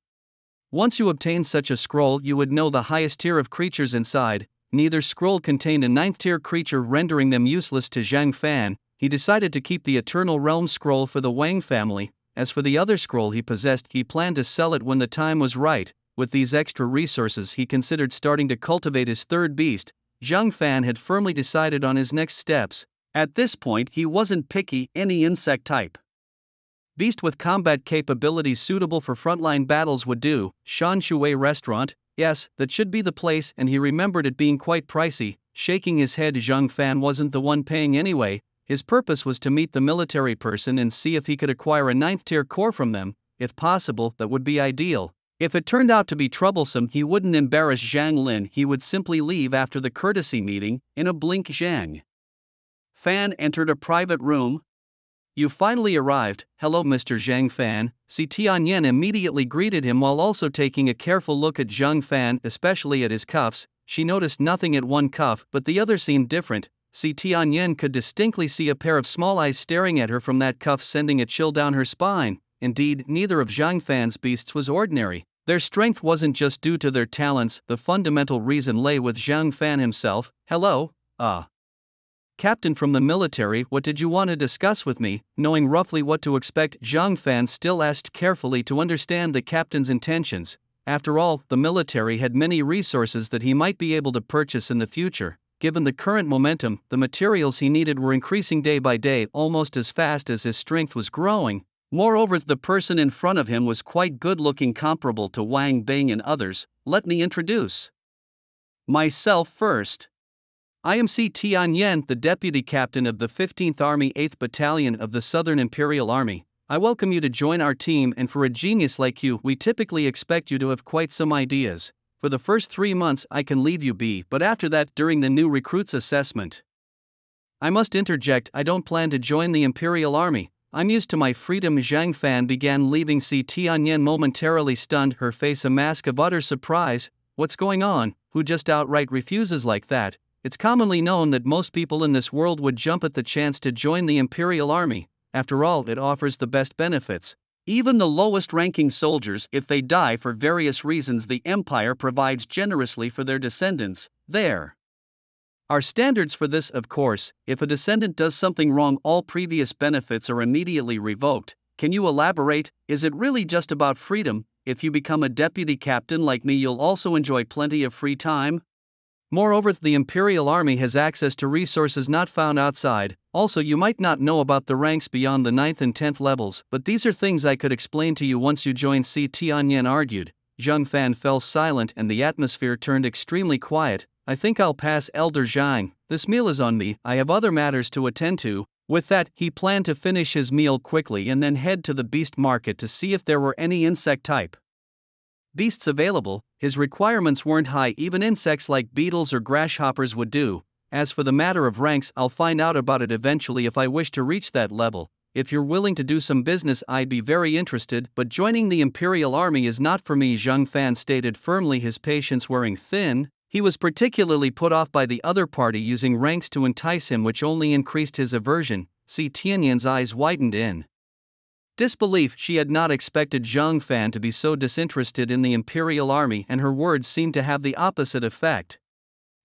Once you obtain such a scroll you would know the highest tier of creatures inside. Neither scroll contained a 9th tier creature, rendering them useless to Zhang Fan. He decided to keep the Eternal Realm scroll for the Wang family. As for the other scroll he possessed, he planned to sell it when the time was right. With these extra resources he considered starting to cultivate his third beast. Zhang Fan had firmly decided on his next steps. At this point he wasn't picky, any insect type beast with combat capabilities suitable for frontline battles would do. Shan Shui restaurant, yes, that should be the place, and he remembered it being quite pricey. Shaking his head, Zhang Fan wasn't the one paying anyway. His purpose was to meet the military person and see if he could acquire a 9th tier core from them. If possible, that would be ideal. If it turned out to be troublesome, he wouldn't embarrass Zhang Lin, he would simply leave after the courtesy meeting. In a blink Zhang Fan entered a private room. You finally arrived. Hello Mr. Zhang Fan. Si Tianyan immediately greeted him while also taking a careful look at Zhang Fan, especially at his cuffs. She noticed nothing at one cuff, but the other seemed different. Si Tianyan could distinctly see a pair of small eyes staring at her from that cuff, sending a chill down her spine. Indeed, neither of Zhang Fan's beasts was ordinary. Their strength wasn't just due to their talents, the fundamental reason lay with Zhang Fan himself. Hello, Captain from the military, what did you want to discuss with me? Knowing roughly what to expect, Zhang Fan still asked carefully to understand the captain's intentions. After all, the military had many resources that he might be able to purchase in the future. Given the current momentum, the materials he needed were increasing day by day, almost as fast as his strength was growing. Moreover, the person in front of him was quite good-looking, comparable to Wang Bing and others. Let me introduce myself first. I am Si Tianyan, the Deputy Captain of the 15th Army 8th Battalion of the Southern Imperial Army. I welcome you to join our team, and for a genius like you, we typically expect you to have quite some ideas. For the first 3 months I can leave you be, but after that, during the new recruits assessment, I must interject, I don't plan to join the Imperial Army. I'm used to my freedom. Zhang Fan began leaving. Si Tianyan momentarily stunned, her face a mask of utter surprise. What's going on? Who just outright refuses like that? It's commonly known that most people in this world would jump at the chance to join the Imperial Army. After all, it offers the best benefits. Even the lowest-ranking soldiers, if they die for various reasons, the Empire provides generously for their descendants. There are standards for this, of course. If a descendant does something wrong, all previous benefits are immediately revoked. Can you elaborate? Is it really just about freedom? If you become a deputy captain like me, you'll also enjoy plenty of free time. Moreover, the Imperial Army has access to resources not found outside. Also, you might not know about the ranks beyond the 9th and 10th levels, but these are things I could explain to you once you join. Si Tianyan argued. Zhang Fan fell silent and the atmosphere turned extremely quiet. I think I'll pass, Elder Zhang. This meal is on me, I have other matters to attend to. With that, he planned to finish his meal quickly and then head to the beast market to see if there were any insect type beasts available. His requirements weren't high, even insects like beetles or grasshoppers would do. As for the matter of ranks, I'll find out about it eventually if I wish to reach that level. If you're willing to do some business, I'd be very interested, but joining the Imperial Army is not for me, Zhang Fan stated firmly, his patience wearing thin. He was particularly put off by the other party using ranks to entice him, which only increased his aversion. Si Tianyan's eyes widened in disbelief. She had not expected Zhang Fan to be so disinterested in the Imperial Army, and her words seemed to have the opposite effect.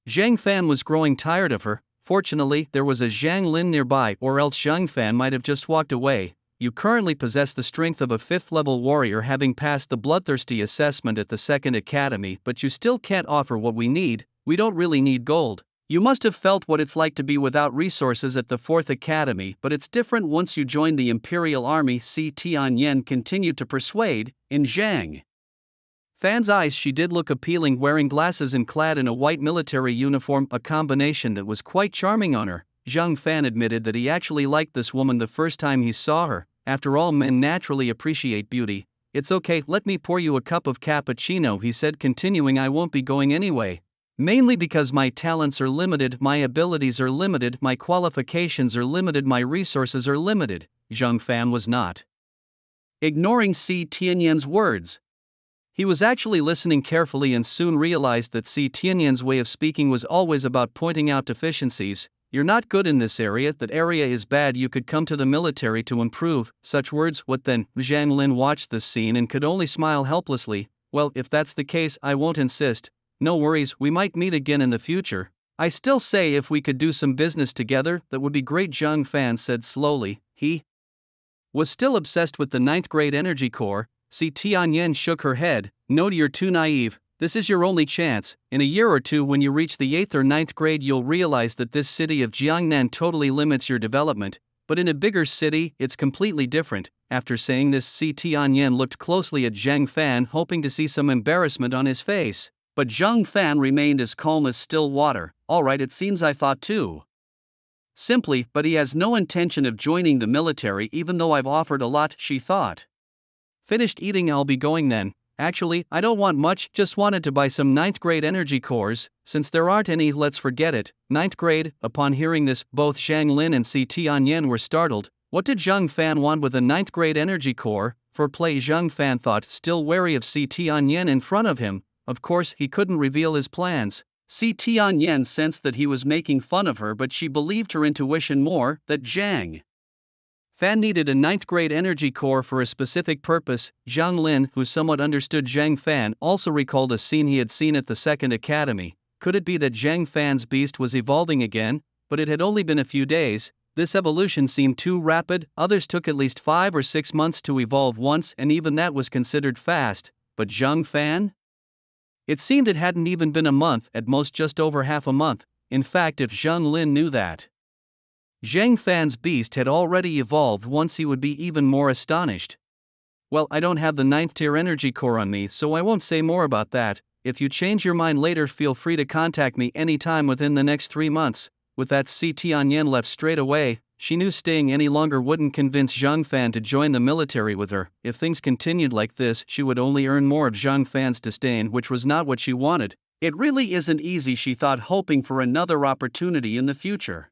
Zhang Fan was growing tired of her. Fortunately, there was a Zhang Lin nearby, or else Zhang Fan might have just walked away. You currently possess the strength of a 5th-level warrior, having passed the bloodthirsty assessment at the 2nd Academy, but you still can't offer what we need. We don't really need gold. You must have felt what it's like to be without resources at the 4th Academy, but it's different once you join the Imperial Army. Si Tianyan continued to persuade. In Zhang Fan's eyes, she did look appealing, wearing glasses and clad in a white military uniform, a combination that was quite charming on her. Zhang Fan admitted that he actually liked this woman the first time he saw her. After all, men naturally appreciate beauty. It's okay, let me pour you a cup of cappuccino, he said, continuing, I won't be going anyway. Mainly because my talents are limited, my abilities are limited, my qualifications are limited, my resources are limited. Zhang Fan was not ignoring Si Tianyan's words. He was actually listening carefully and soon realized that Si Tianyan's way of speaking was always about pointing out deficiencies. You're not good in this area, that area is bad, you could come to the military to improve. Such words. What then? Zhang Lin watched this scene and could only smile helplessly. Well, if that's the case, I won't insist. No worries, we might meet again in the future. I still say if we could do some business together, that would be great, Zhang Fan said slowly. He was still obsessed with the 9th grade energy core. Si Tianyan shook her head. No, you're too naive. This is your only chance. In a year or two, when you reach the 8th or 9th grade, you'll realize that this city of Jiangnan totally limits your development. But in a bigger city, it's completely different. After saying this, Si Tianyan looked closely at Zhang Fan, hoping to see some embarrassment on his face. But Zhang Fan remained as calm as still water. All right, it seems I thought too simply, but he has no intention of joining the military even though I've offered a lot, she thought. Finished eating, I'll be going then. Actually, I don't want much, just wanted to buy some 9th grade energy cores. Since there aren't any, let's forget it. 9th grade? Upon hearing this, both Zhang Lin and Si Tianyan were startled. What did Zhang Fan want with a 9th grade energy core? For play, Zhang Fan thought, still wary of Si Tianyan in front of him. Of course, he couldn't reveal his plans. Si Tianyan sensed that he was making fun of her, but she believed her intuition more, that Zhang Fan needed a 9th grade energy core for a specific purpose. Zhang Lin, who somewhat understood Zhang Fan, also recalled a scene he had seen at the 2nd Academy. Could it be that Zhang Fan's beast was evolving again? But it had only been a few days. This evolution seemed too rapid. Others took at least 5 or 6 months to evolve once, and even that was considered fast. But Zhang Fan? It seemed it hadn't even been a month, at most just over half a month. In fact, if Zhang Lin knew that Zhang Fan's beast had already evolved once, he would be even more astonished. Well, I don't have the 9th tier energy core on me, so I won't say more about that. If you change your mind later, feel free to contact me anytime within the next 3 months. With that, Si Tianyan left straight away. She knew staying any longer wouldn't convince Zhang Fan to join the military with her. If things continued like this, she would only earn more of Zhang Fan's disdain, which was not what she wanted. It really isn't easy, she thought, hoping for another opportunity in the future.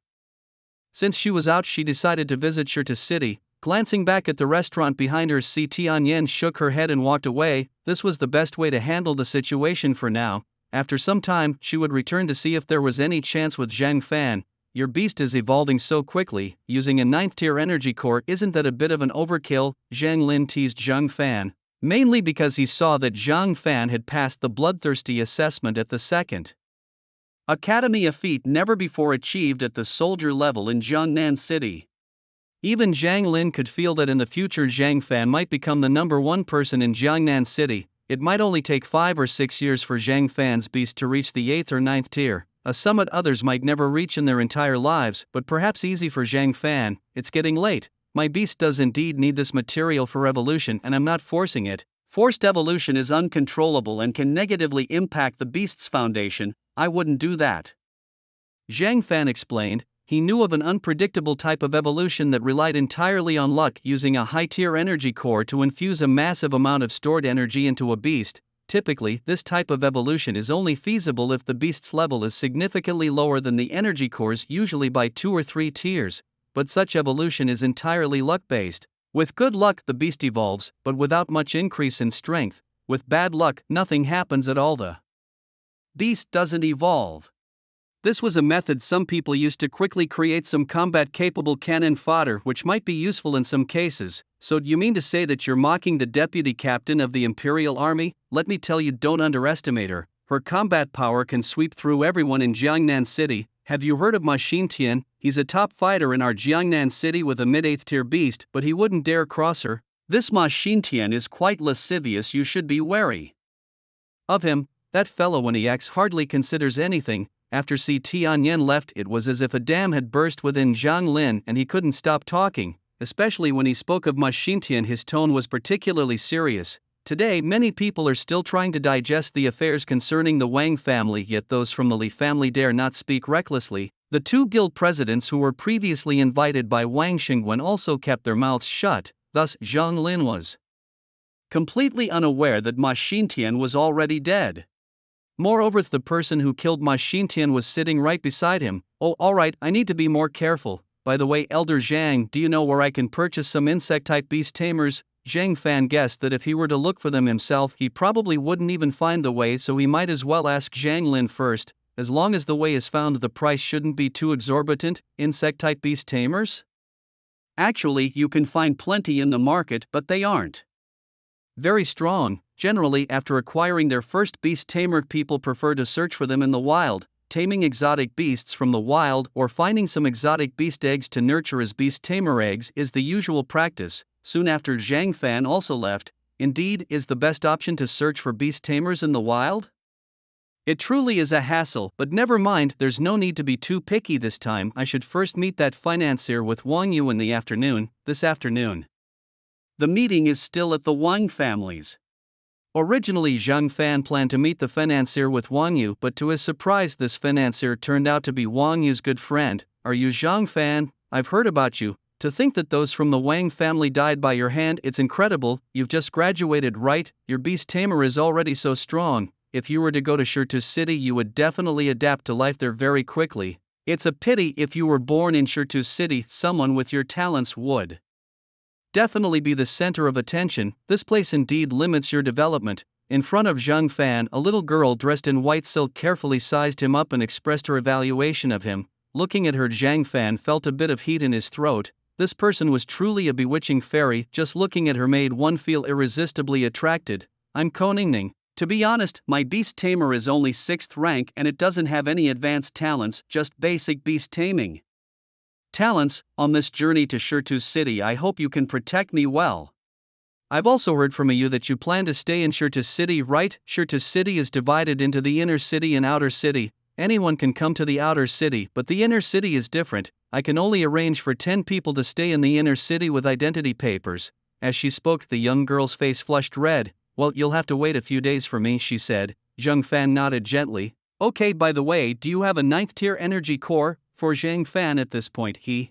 Since she was out, she decided to visit Shirta City. Glancing back at the restaurant behind her, Si Tianyan shook her head and walked away. This was the best way to handle the situation for now. After some time, she would return to see if there was any chance with Zhang Fan. Your beast is evolving so quickly, using a 9th tier energy core, isn't that a bit of an overkill? Zhang Lin teased Zhang Fan, mainly because he saw that Zhang Fan had passed the bloodthirsty assessment at the 2nd Academy, a feat never before achieved at the soldier level in Jiangnan City. Even Zhang Lin could feel that in the future Zhang Fan might become the #1 person in Jiangnan City. It might only take 5 or 6 years for Zhang Fan's beast to reach the 8th or 9th tier, a summit others might never reach in their entire lives, but perhaps easy for Zhang Fan. It's getting late. My beast does indeed need this material for evolution, and I'm not forcing it. Forced evolution is uncontrollable and can negatively impact the beast's foundation. I wouldn't do that. Zhang Fan explained. He knew of an unpredictable type of evolution that relied entirely on luck, using a high-tier energy core to infuse a massive amount of stored energy into a beast. Typically, this type of evolution is only feasible if the beast's level is significantly lower than the energy cores, usually by 2 or 3 tiers, but such evolution is entirely luck-based. With good luck the beast evolves, but without much increase in strength. With bad luck, nothing happens at all. The beast doesn't evolve. This was a method some people used to quickly create some combat-capable cannon fodder which might be useful in some cases. So you mean to say that you're mocking the deputy captain of the Imperial Army? Let me tell you, don't underestimate her. Her combat power can sweep through everyone in Jiangnan City. Have you heard of Ma Xintian? He's a top fighter in our Jiangnan City with a mid-8th tier beast, but he wouldn't dare cross her. This Ma Xintian is quite lascivious, you should be wary of him. That fellow, when he acts, hardly considers anything. After Si Tianyan left, it was as if a dam had burst within Zhang Lin and he couldn't stop talking, especially when he spoke of Ma Xintian. His tone was particularly serious. Today many people are still trying to digest the affairs concerning the Wang family, yet those from the Li family dare not speak recklessly. The two guild presidents who were previously invited by Wang Xingwen also kept their mouths shut, thus Zhang Lin was completely unaware that Ma Xintian was already dead. Moreover, the person who killed Ma Xintian was sitting right beside him. Oh, alright, I need to be more careful. By the way, Elder Zhang, do you know where I can purchase some insect-type beast tamers? Zhang Fan guessed that if he were to look for them himself, he probably wouldn't even find the way, so he might as well ask Zhang Lin first. As long as the way is found, the price shouldn't be too exorbitant. Insect-type beast tamers? Actually, you can find plenty in the market, but they aren't very strong. Generally, after acquiring their first beast tamer, people prefer to search for them in the wild, taming exotic beasts from the wild or finding some exotic beast eggs to nurture as beast tamer eggs is the usual practice. Soon after, Zhang Fan also left. Indeed, is the best option to search for beast tamers in the wild? It truly is a hassle, but never mind, there's no need to be too picky this time. I should first meet that financier with Wang Yu in the afternoon, this afternoon. The meeting is still at the Wang family's. Originally, Zhang Fan planned to meet the financier with Wang Yu, but to his surprise, this financier turned out to be Wang Yu's good friend. Are you Zhang Fan? I've heard about you. To think that those from the Wang family died by your hand, it's incredible. You've just graduated, right? Your beast tamer is already so strong. If you were to go to Shirtu City, you would definitely adapt to life there very quickly. It's a pity if you were born in Shirtu City, someone with your talents would definitely be the center of attention. This place indeed limits your development. In front of Zhang Fan, a little girl dressed in white silk carefully sized him up and expressed her evaluation of him. Looking at her, Zhang Fan felt a bit of heat in his throat. This person was truly a bewitching fairy. Just looking at her made one feel irresistibly attracted. I'm Koningning. To be honest, my beast tamer is only 6th rank and it doesn't have any advanced talents, just basic beast taming talents. On this journey to Shirtu City, I hope you can protect me well. I've also heard from you that you plan to stay in Shirtu City, right? Shirtu City is divided into the inner city and outer city. Anyone can come to the outer city, but the inner city is different. I can only arrange for 10 people to stay in the inner city with identity papers. As she spoke, the young girl's face flushed red. Well, you'll have to wait a few days for me, she said. Zhang Fan nodded gently. Okay, by the way, do you have a 9th tier energy core? For Zhang Fan at this point, he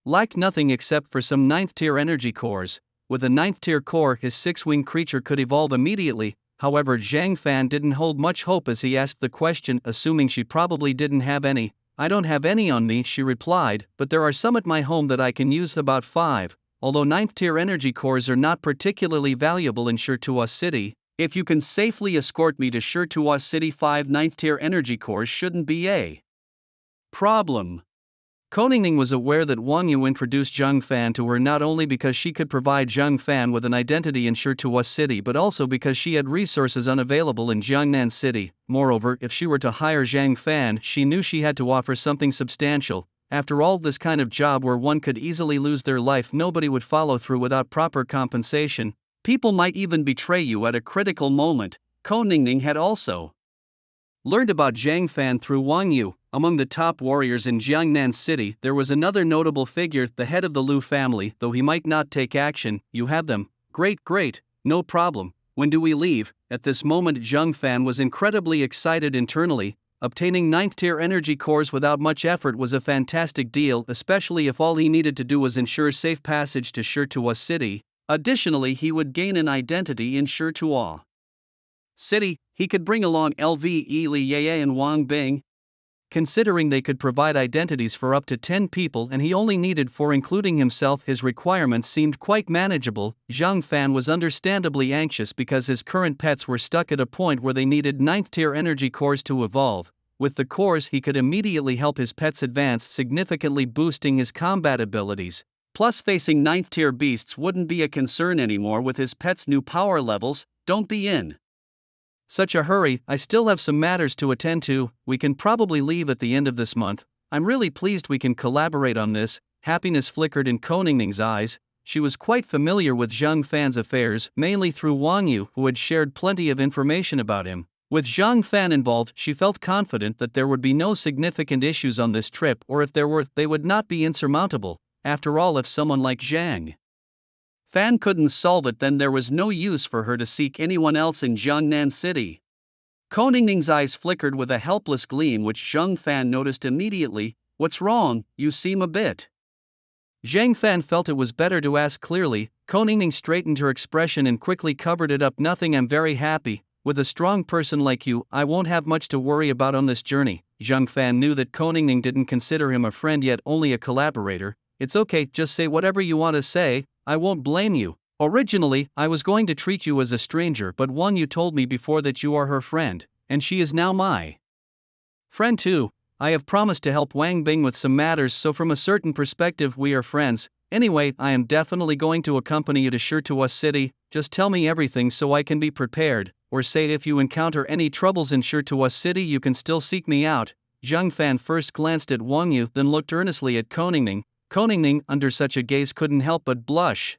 lacked nothing except for some 9th tier energy cores. With a 9th tier core, his 6-winged creature could evolve immediately. However, Zhang Fan didn't hold much hope as he asked the question, assuming she probably didn't have any. I don't have any on me, she replied, but there are some at my home that I can use, about 5. Although 9th tier energy cores are not particularly valuable in Shirtua City, if you can safely escort me to Shirtua City, 5 9th tier energy cores shouldn't be a problem. Koningning was aware that Wang Yu introduced Zhang Fan to her not only because she could provide Zhang Fan with an identity in Shirtua City but also because she had resources unavailable in Jiangnan City. Moreover, if she were to hire Zhang Fan, she knew she had to offer something substantial. After all, this kind of job where one could easily lose their life, nobody would follow through without proper compensation. People might even betray you at a critical moment. Koningning had also learned about Zhang Fan through Wang Yu. Among the top warriors in Jiangnan City, there was another notable figure, the head of the Lu family. Though he might not take action, you have them. Great, no problem. When do we leave? At this moment, Zhang Fan was incredibly excited internally. Obtaining 9th tier energy cores without much effort was a fantastic deal, especially if all he needed to do was ensure safe passage to Shirtua City. Additionally, he would gain an identity in Shirtua city, he could bring along LVE Li Yeye and Wang Bing. Considering they could provide identities for up to 10 people and he only needed 4 including himself, his requirements seemed quite manageable. Zhang Fan was understandably anxious because his current pets were stuck at a point where they needed 9th tier energy cores to evolve. With the cores he could immediately help his pets advance, significantly boosting his combat abilities. Plus facing 9th tier beasts wouldn't be a concern anymore with his pets' new power levels. Don't be in such a hurry, I still have some matters to attend to. We can probably leave at the end of this month. I'm really pleased we can collaborate on this. Happiness flickered in Koningning's eyes. She was quite familiar with Zhang Fan's affairs, mainly through Wang Yu, who had shared plenty of information about him. With Zhang Fan involved, she felt confident that there would be no significant issues on this trip, or if there were, they would not be insurmountable. After all, if someone like Zhang Fan couldn't solve it, then there was no use for her to seek anyone else in Jiangnan City. Koningning's eyes flickered with a helpless gleam which Zhang Fan noticed immediately. What's wrong? You seem a bit. Zhang Fan felt it was better to ask clearly. Koningning straightened her expression and quickly covered it up. Nothing, I'm very happy. With a strong person like you, I won't have much to worry about on this journey. Zhang Fan knew that Koningning didn't consider him a friend yet, only a collaborator. It's okay, just say whatever you want to say, I won't blame you. Originally, I was going to treat you as a stranger, but Wang Yu told me before that you are her friend, and she is now my friend too. I have promised to help Wang Bing with some matters, so from a certain perspective we are friends. Anyway, I am definitely going to accompany you to Shirtuos City. Just tell me everything so I can be prepared, or say if you encounter any troubles in Shirtuos City you can still seek me out. Zhang Fan first glanced at Wang Yu, then looked earnestly at Koningning. Koningning, under such a gaze, couldn't help but blush.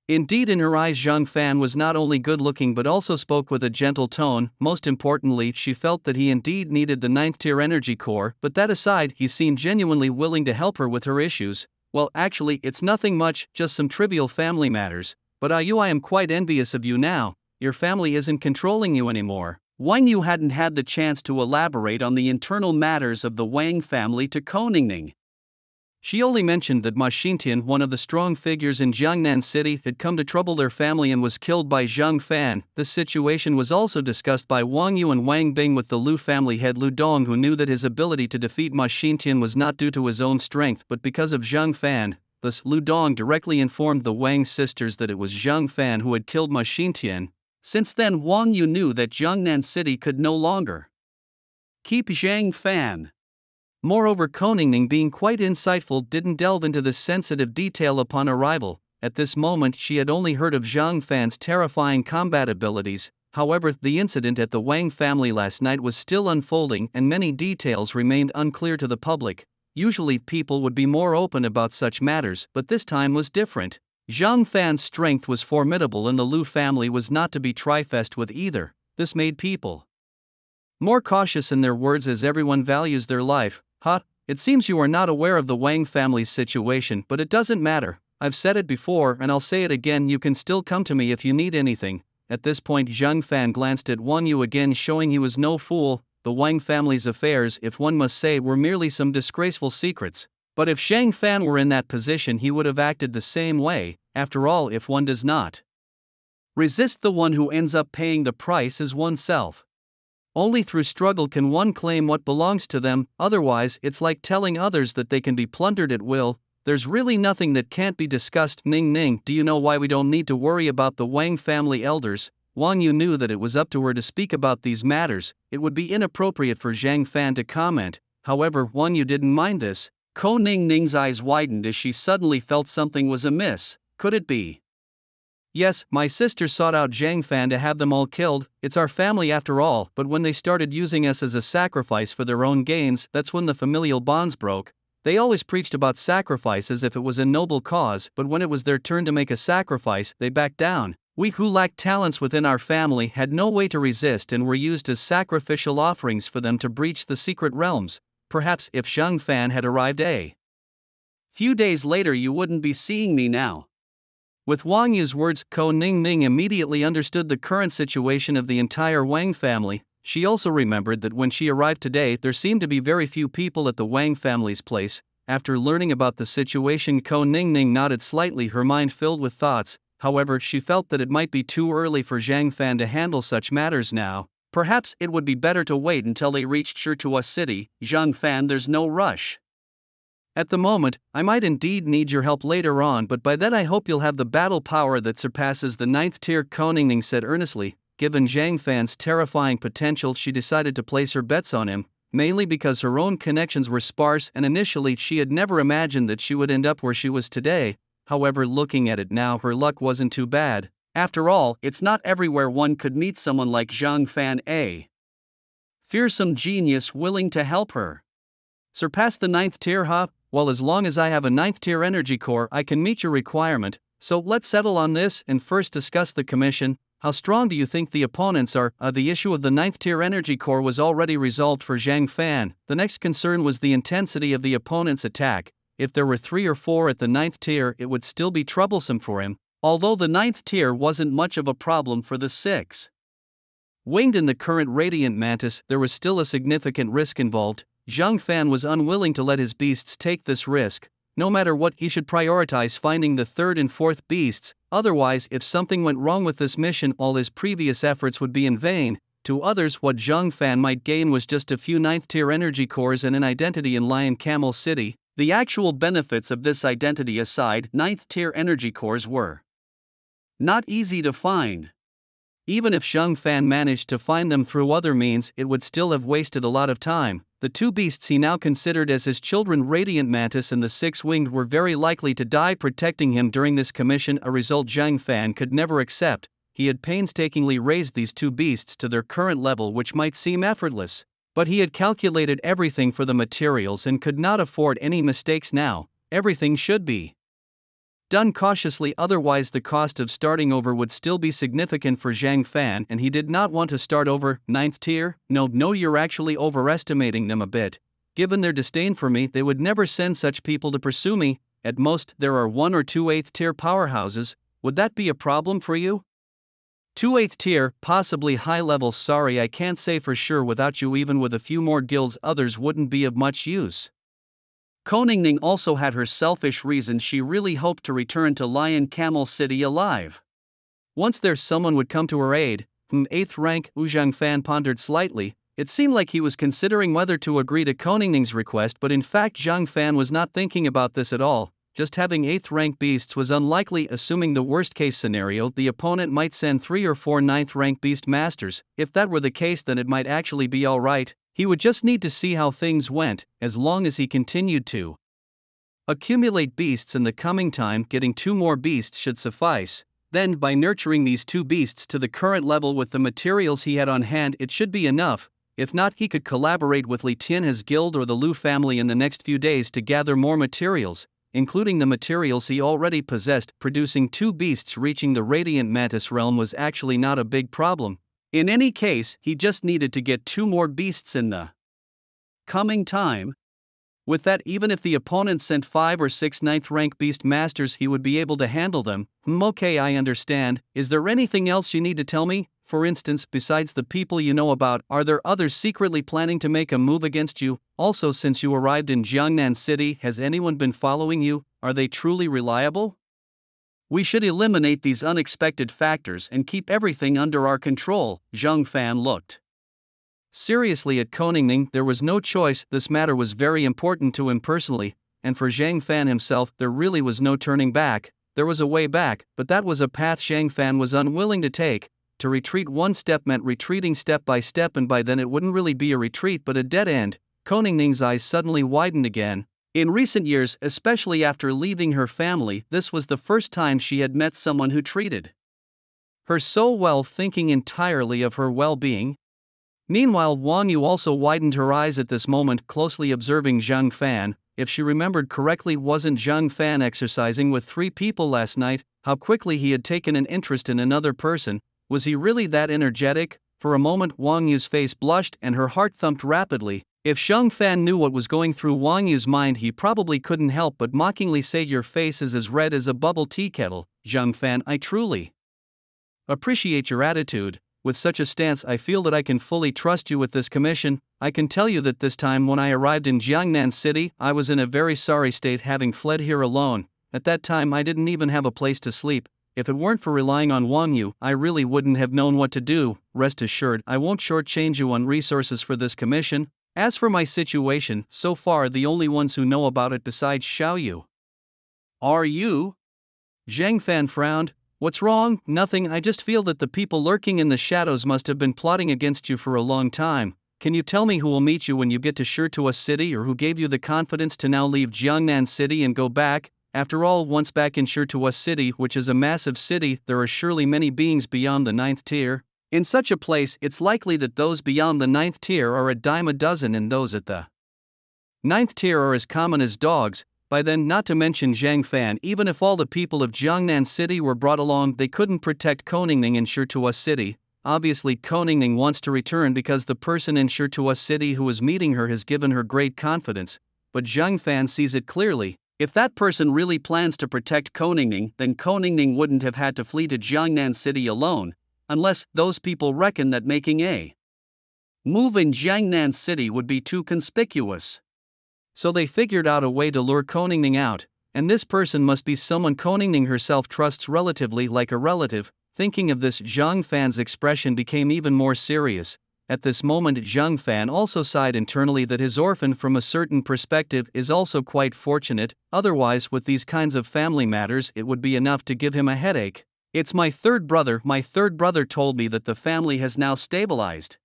Indeed, in her eyes Zhang Fan was not only good-looking but also spoke with a gentle tone. Most importantly, she felt that he indeed needed the 9th tier energy core, but that aside, he seemed genuinely willing to help her with her issues. Well, actually, it's nothing much, just some trivial family matters. But I am quite envious of you now. Your family isn't controlling you anymore. Wang Yu hadn't had the chance to elaborate on the internal matters of the Wang family to Koningning. She only mentioned that Ma Xintian, one of the strong figures in Jiangnan City, had come to trouble their family and was killed by Zhang Fan. This situation was also discussed by Wang Yu and Wang Bing with the Lu family head Lu Dong, who knew that his ability to defeat Ma Xintian was not due to his own strength but because of Zhang Fan. Thus, Lu Dong directly informed the Wang sisters that it was Zhang Fan who had killed Ma Xintian. Since then, Wang Yu knew that Jiangnan City could no longer keep Zhang Fan. Moreover, Koningning, being quite insightful, didn't delve into this sensitive detail upon arrival. At this moment she had only heard of Zhang Fan's terrifying combat abilities. However, the incident at the Wang family last night was still unfolding and many details remained unclear to the public. Usually people would be more open about such matters, but this time was different. Zhang Fan's strength was formidable and the Lu family was not to be trifeced with either. This made people more cautious in their words as everyone values their life. It seems you are not aware of the Wang family's situation, but it doesn't matter. I've said it before and I'll say it again, you can still come to me if you need anything. At this point Zhang Fan glanced at Wang Yu again, showing he was no fool. The Wang family's affairs, if one must say, were merely some disgraceful secrets. But if Zhang Fan were in that position he would have acted the same way. After all, if one does not resist, the one who ends up paying the price is oneself. Only through struggle can one claim what belongs to them, otherwise it's like telling others that they can be plundered at will. There's really nothing that can't be discussed. Ning Ning, do you know why we don't need to worry about the Wang family elders? Wang Yu knew that it was up to her to speak about these matters. It would be inappropriate for Zhang Fan to comment. However, Wang Yu didn't mind this. Ko Ning Ning's eyes widened as she suddenly felt something was amiss. Could it be? Yes, my sister sought out Zhang Fan to have them all killed. It's our family after all, but when they started using us as a sacrifice for their own gains, that's when the familial bonds broke. They always preached about sacrifice as if it was a noble cause, but when it was their turn to make a sacrifice, they backed down. We who lacked talents within our family had no way to resist and were used as sacrificial offerings for them to breach the secret realms. Perhaps if Zhang Fan had arrived a few days later you wouldn't be seeing me now. With Wang Yu's words, Ko Ning Ning immediately understood the current situation of the entire Wang family. She also remembered that when she arrived today there seemed to be very few people at the Wang family's place. After learning about the situation, Ko Ning Ning nodded slightly, her mind filled with thoughts. However, she felt that it might be too early for Zhang Fan to handle such matters now. Perhaps it would be better to wait until they reached Shirtua City. Zhang Fan, there's no rush. At the moment, I might indeed need your help later on, but by then I hope you'll have the battle power that surpasses the 9th tier, Koningning said earnestly. Given Zhang Fan's terrifying potential, she decided to place her bets on him, mainly because her own connections were sparse and initially she had never imagined that she would end up where she was today. However, looking at it now, her luck wasn't too bad. After all, it's not everywhere one could meet someone like Zhang Fan, a fearsome genius willing to help her. Surpass the 9th tier, huh? Well, as long as I have a 9th tier energy core, I can meet your requirement, so let's settle on this and first discuss the commission. How strong do you think the opponents are? The issue of the 9th tier energy core was already resolved for Zhang Fan. The next concern was the intensity of the opponent's attack. If there were 3 or 4 at the 9th tier, it would still be troublesome for him, although the 9th tier wasn't much of a problem for the 6. Winged in the current Radiant Mantis, there was still a significant risk involved. Zhang Fan was unwilling to let his beasts take this risk. No matter what, he should prioritize finding the 3rd and 4th beasts, otherwise if something went wrong with this mission all his previous efforts would be in vain. To others, what Zhang Fan might gain was just a few 9th tier energy cores and an identity in Lion Camel City. The actual benefits of this identity aside, 9th tier energy cores were not easy to find. Even if Zhang Fan managed to find them through other means, it would still have wasted a lot of time. The 2 beasts he now considered as his children, Radiant Mantis and the 6-winged, were very likely to die protecting him during this commission, a result Zhang Fan could never accept. He had painstakingly raised these 2 beasts to their current level, which might seem effortless, but he had calculated everything for the materials and could not afford any mistakes now. Everything should be done cautiously, otherwise the cost of starting over would still be significant for Zhang Fan, and he did not want to start over. 9th tier? No, you're actually overestimating them a bit. Given their disdain for me, they would never send such people to pursue me. At most, there are 1 or 2 8th tier powerhouses. Would that be a problem for you? 2 8th tier, possibly high level. Sorry, I can't say for sure. Without you, even with a few more guilds, others wouldn't be of much use. Koningning also had her selfish reasons. She really hoped to return to Lion Camel City alive. Once there, someone would come to her aid. 8th rank? Zhang Fan pondered slightly. It seemed like he was considering whether to agree to Koningning's request, but in fact Zhang Fan was not thinking about this at all. Just having 8th rank beasts was unlikely. Assuming the worst case scenario, the opponent might send 3 or 4 9th rank beast masters. If that were the case, then it might actually be alright. He would just need to see how things went. As long as he continued to accumulate beasts in the coming time, getting 2 more beasts should suffice. Then, by nurturing these 2 beasts to the current level with the materials he had on hand, it should be enough. If not, he could collaborate with Li Tianhe's guild or the Lu family in the next few days to gather more materials, including the materials he already possessed. Producing 2 beasts reaching the Radiant Mantis realm was actually not a big problem. In any case, he just needed to get 2 more beasts in the coming time. With that, even if the opponent sent 5 or 6 9th rank beast masters, he would be able to handle them. Okay, I understand. Is there anything else you need to tell me? For instance, besides the people you know about, are there others secretly planning to make a move against you? Also, since you arrived in Jiangnan City, has anyone been following you? Are they truly reliable? We should eliminate these unexpected factors and keep everything under our control. Zhang Fan looked seriously at Koningning. There was no choice. This matter was very important to him personally, and for Zhang Fan himself, there really was no turning back. There was a way back, but that was a path Zhang Fan was unwilling to take. To retreat one step meant retreating step by step, and by then it wouldn't really be a retreat but a dead end. Koningning's eyes suddenly widened again. In recent years, especially after leaving her family, this was the first time she had met someone who treated her so well, thinking entirely of her well-being. Meanwhile, Wang Yu also widened her eyes at this moment, closely observing Zhang Fan. If she remembered correctly, wasn't Zhang Fan exercising with 3 people last night? How quickly he had taken an interest in another person. Was he really that energetic? For a moment Wang Yu's face blushed and her heart thumped rapidly. If Zhang Fan knew what was going through Wang Yu's mind, he probably couldn't help but mockingly say, "Your face is as red as a bubble tea kettle." Zhang Fan, I truly appreciate your attitude. With such a stance, I feel that I can fully trust you with this commission. I can tell you that this time when I arrived in Jiangnan City, I was in a very sorry state, having fled here alone. At that time I didn't even have a place to sleep. if it weren't for relying on Wang Yu, I really wouldn't have known what to do. Rest assured, I won't shortchange you on resources for this commission. As for my situation, so far the only ones who know about it besides Xiao Yu are you. Zhang Fan frowned. What's wrong? Nothing, I just feel that the people lurking in the shadows must have been plotting against you for a long time. Can you tell me who will meet you when you get to Shirtua City, or who gave you the confidence to now leave Jiangnan City and go back? After all, once back in Shirtua City, which is a massive city, there are surely many beings beyond the 9th tier. In such a place, it's likely that those beyond the 9th tier are a dime a dozen, and those at the 9th tier are as common as dogs. By then, not to mention Zhang Fan, even if all the people of Jiangnan City were brought along, they couldn't protect Koningning in Shirtua City. Obviously, Koningning wants to return because the person in Shirtua City who is meeting her has given her great confidence, but Zhang Fan sees it clearly. If that person really plans to protect Koningning, then Koningning wouldn't have had to flee to Jiangnan City alone, unless those people reckon that making a move in Jiangnan City would be too conspicuous. So they figured out a way to lure Koningning out, and this person must be someone Koningning herself trusts relatively, like a relative. Thinking of this, Zhang Fan's expression became even more serious. At this moment, Zhang Fan also sighed internally that his orphan, from a certain perspective, is also quite fortunate. Otherwise, with these kinds of family matters, it would be enough to give him a headache. It's my third brother. My third brother told me that the family has now stabilized.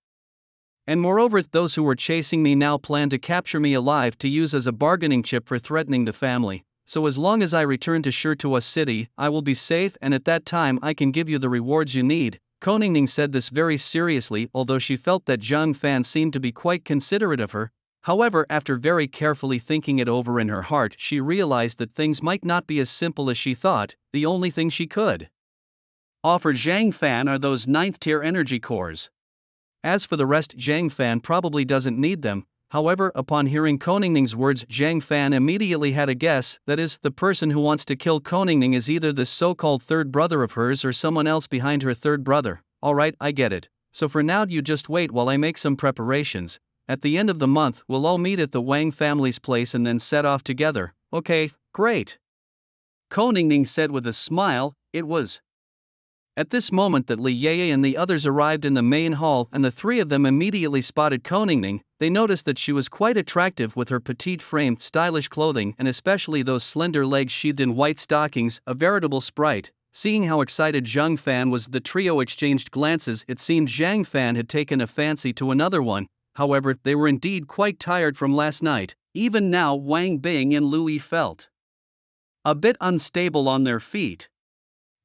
And moreover, those who were chasing me now plan to capture me alive to use as a bargaining chip for threatening the family. So as long as I return to Shirtua City, I will be safe, and at that time I can give you the rewards you need. Koningning said this very seriously, although she felt that Zhang Fan seemed to be quite considerate of her. However, after very carefully thinking it over in her heart, she realized that things might not be as simple as she thought. The only thing she could offer Zhang Fan are those 9th tier energy cores. As for the rest, Zhang Fan probably doesn't need them. However, upon hearing Koningning's words, Zhang Fan immediately had a guess. That is, the person who wants to kill Koningning is either this so-called third brother of hers or someone else behind her third brother. Alright, I get it. So for now you just wait while I make some preparations. At the end of the month, we'll all meet at the Wang family's place and then set off together. Okay, great. Koningning said with a smile. It was at this moment that Li Yeye and the others arrived in the main hall, and the three of them immediately spotted Koningning. They noticed that she was quite attractive with her petite frame, stylish clothing, and especially those slender legs sheathed in white stockings, a veritable sprite. Seeing how excited Zhang Fan was, the trio exchanged glances. It seemed Zhang Fan had taken a fancy to another one. However, they were indeed quite tired from last night. Even now, Wang Bing and Louis felt a bit unstable on their feet.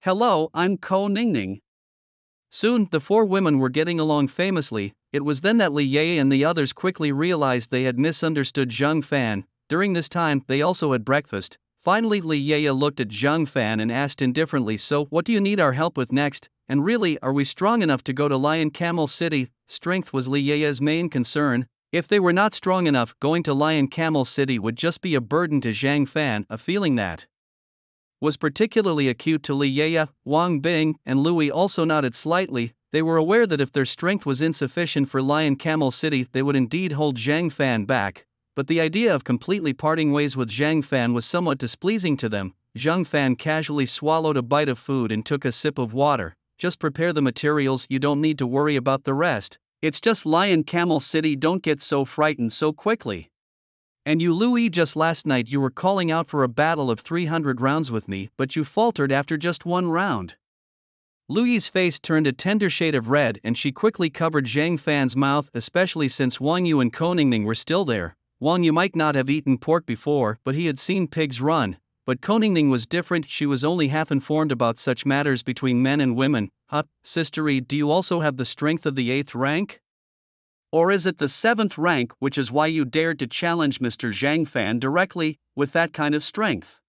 Hello, I'm Koningning. Soon, the four women were getting along famously. It was then that Li Ye and the others quickly realized they had misunderstood Zhang Fan. During this time, they also had breakfast. Finally, Li Ye looked at Zhang Fan and asked indifferently, so, what do you need our help with next? And really, are we strong enough to go to Lion Camel City? Strength was Li Ye's main concern. If they were not strong enough, going to Lion Camel City would just be a burden to Zhang Fan, a feeling that was particularly acute to Li Ye. Wang Bing and Louis also nodded slightly. They were aware that if their strength was insufficient for Lion Camel City, they would indeed hold Zhang Fan back. But the idea of completely parting ways with Zhang Fan was somewhat displeasing to them. Zhang Fan casually swallowed a bite of food and took a sip of water. Just prepare the materials, you don't need to worry about the rest. It's just Lion Camel City, don't get so frightened so quickly. And you, Louis, just last night you were calling out for a battle of 300 rounds with me, but you faltered after just one round. Louis's face turned a tender shade of red, and she quickly covered Zhang Fan's mouth, especially since Wang Yu and Koningning were still there. Wang Yu might not have eaten pork before, but he had seen pigs run. But Koningning was different. She was only half informed about such matters between men and women. Huh, sistery, do you also have the strength of the 8th rank? Or is it the 7th rank, which is why you dared to challenge Mr. Zhang Fan directly, with that kind of strength?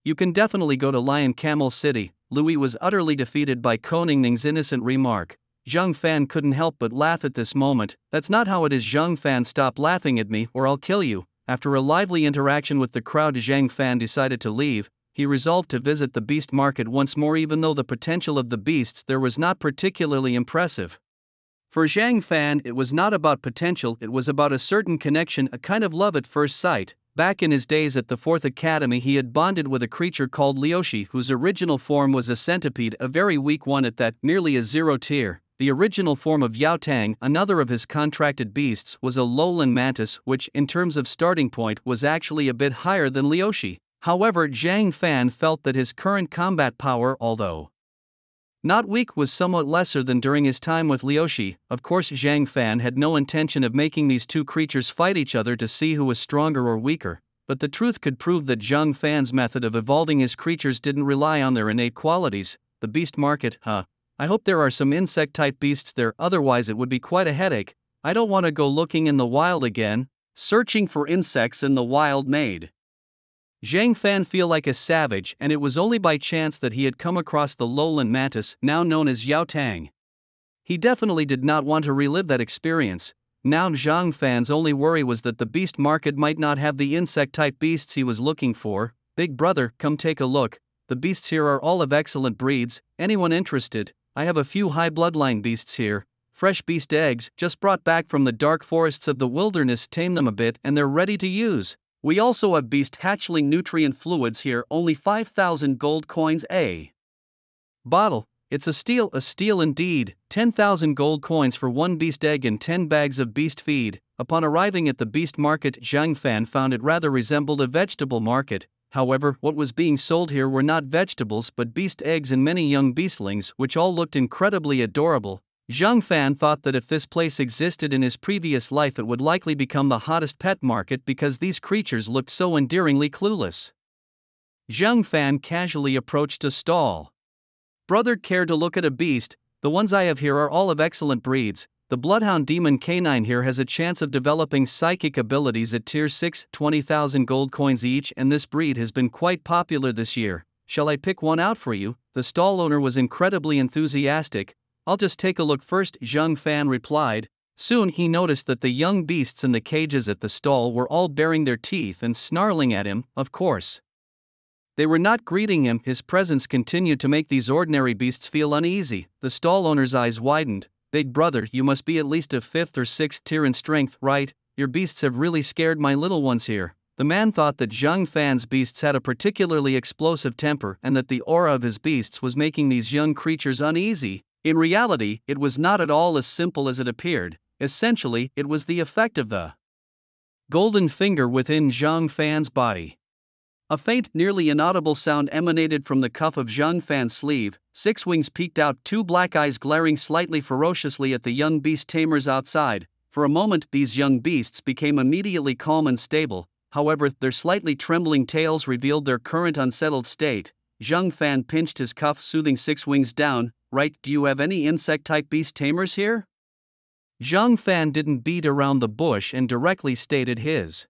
You can definitely go to Lion Camel City. Louis was utterly defeated by Koningning's innocent remark. Zhang Fan couldn't help but laugh at this moment. That's not how it is. Zhang Fan, stop laughing at me or I'll kill you. After a lively interaction with the crowd, Zhang Fan decided to leave. He resolved to visit the beast market once more, even though the potential of the beasts there was not particularly impressive. For Zhang Fan, it was not about potential, it was about a certain connection, a kind of love at first sight. Back in his days at the 4th Academy he had bonded with a creature called Leoshi whose original form was a centipede, a very weak one at that, nearly a 0 tier. The original form of Yao Tang, another of his contracted beasts, was a lowland mantis which, in terms of starting point, was actually a bit higher than Leoshi. However, Zhang Fan felt that his current combat power, although not weak, was somewhat lesser than during his time with Leoshi. Of course, Zhang Fan had no intention of making these two creatures fight each other to see who was stronger or weaker, but the truth could prove that Zhang Fan's method of evolving his creatures didn't rely on their innate qualities. The beast market, huh? I hope there are some insect-type beasts there, otherwise it would be quite a headache. I don't want to go looking in the wild again. Searching for insects in the wild made Zhang Fan feel like a savage, and it was only by chance that he had come across the lowland mantis, now known as Yao Tang. He definitely did not want to relive that experience. Now Zhang Fan's only worry was that the beast market might not have the insect-type beasts he was looking for. Big brother, come take a look. The beasts here are all of excellent breeds. Anyone interested? I have a few high bloodline beasts here. Fresh beast eggs, just brought back from the dark forests of the wilderness. Tame them a bit and they're ready to use. We also have beast hatchling nutrient fluids here, only 5,000 gold coins a bottle. It's a steal indeed. 10,000 gold coins for one beast egg and 10 bags of beast feed. Upon arriving at the beast market, Zhang Fan found it rather resembled a vegetable market. However, what was being sold here were not vegetables but beast eggs and many young beastlings, which all looked incredibly adorable. Zhang Fan thought that if this place existed in his previous life it would likely become the hottest pet market because these creatures looked so endearingly clueless. Zhang Fan casually approached a stall. Brother, care to look at a beast? The ones I have here are all of excellent breeds. The bloodhound demon canine here has a chance of developing psychic abilities at tier 6, 20,000 gold coins each, and this breed has been quite popular this year. Shall I pick one out for you? The stall owner was incredibly enthusiastic. I'll just take a look first, Zhang Fan replied. Soon he noticed that the young beasts in the cages at the stall were all baring their teeth and snarling at him. Of course, they were not greeting him. His presence continued to make these ordinary beasts feel uneasy. The stall owner's eyes widened. Big brother, you must be at least a 5th or 6th tier in strength, right? Your beasts have really scared my little ones here. The man thought that Zhang Fan's beasts had a particularly explosive temper and that the aura of his beasts was making these young creatures uneasy. In reality, it was not at all as simple as it appeared. Essentially, it was the effect of the golden finger within Zhang Fan's body. A faint, nearly inaudible sound emanated from the cuff of Zhang Fan's sleeve. 6 wings peeked out, 2 black eyes glaring slightly ferociously at the young beast tamers outside. For a moment, these young beasts became immediately calm and stable. However, their slightly trembling tails revealed their current unsettled state. Zhang Fan pinched his cuff, soothing 6 wings down. Right, do you have any insect-type beast tamers here? Zhang Fan didn't beat around the bush and directly stated his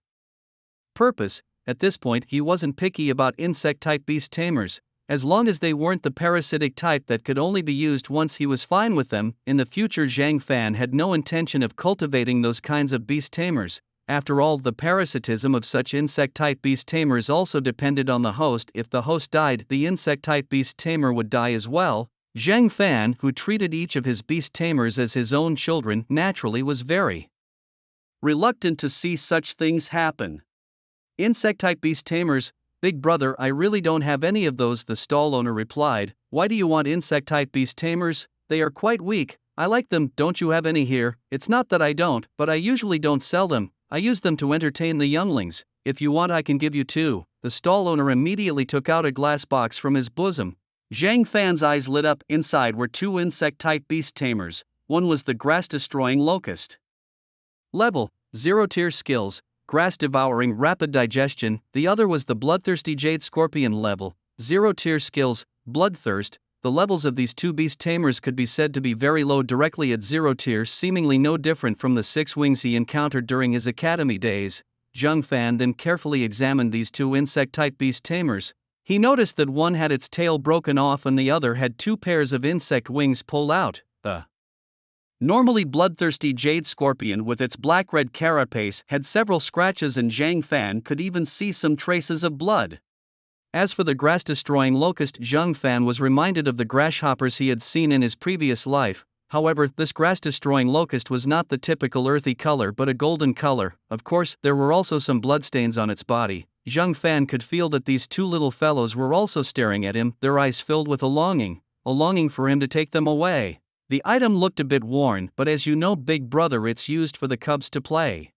purpose. At this point, he wasn't picky about insect-type beast tamers. As long as they weren't the parasitic type that could only be used once, he was fine with them. In the future, Zhang Fan had no intention of cultivating those kinds of beast tamers. After all, the parasitism of such insect-type beast tamers also depended on the host. If the host died, the insect-type beast tamer would die as well. Zhang Fan, who treated each of his beast tamers as his own children, naturally was very reluctant to see such things happen. Insect-type beast tamers? Big brother, I really don't have any of those, the stall owner replied. Why do you want insect-type beast tamers? They are quite weak. I like them. Don't you have any here? It's not that I don't, but I usually don't sell them. I use them to entertain the younglings. If you want, I can give you 2. The stall owner immediately took out a glass box from his bosom. Zhang Fan's eyes lit up. Inside were 2 insect-type beast tamers. One was the grass-destroying locust. Level 0 tier skills, grass-devouring, rapid digestion. The other was the bloodthirsty jade scorpion. Level 0 tier skills, bloodthirst. The levels of these 2 beast tamers could be said to be very low, directly at 0 tier, seemingly no different from the 6 wings he encountered during his academy days. Zhang Fan then carefully examined these 2 insect-type beast tamers. He noticed that one had its tail broken off and the other had 2 pairs of insect wings pulled out. The normally bloodthirsty jade scorpion with its black-red carapace had several scratches, and Zhang Fan could even see some traces of blood. As for the grass-destroying locust, Zhang Fan was reminded of the grasshoppers he had seen in his previous life. However, this grass-destroying locust was not the typical earthy color but a golden color. Of course, there were also some bloodstains on its body. Zhang Fan could feel that these two little fellows were also staring at him, their eyes filled with a longing for him to take them away. The item looked a bit worn, but as you know, big brother, it's used for the cubs to play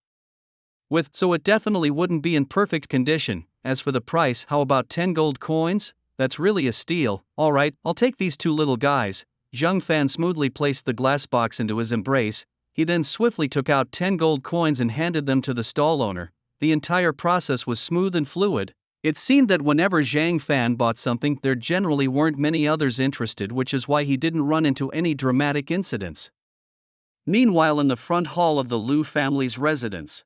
with, so it definitely wouldn't be in perfect condition. As for the price, how about 10 gold coins? That's really a steal. Alright, I'll take these two little guys. Zhang Fan smoothly placed the glass box into his embrace. He then swiftly took out 10 gold coins and handed them to the stall owner. The entire process was smooth and fluid. It seemed that whenever Zhang Fan bought something, there generally weren't many others interested, which is why he didn't run into any dramatic incidents. Meanwhile, in the front hall of the Lu family's residence,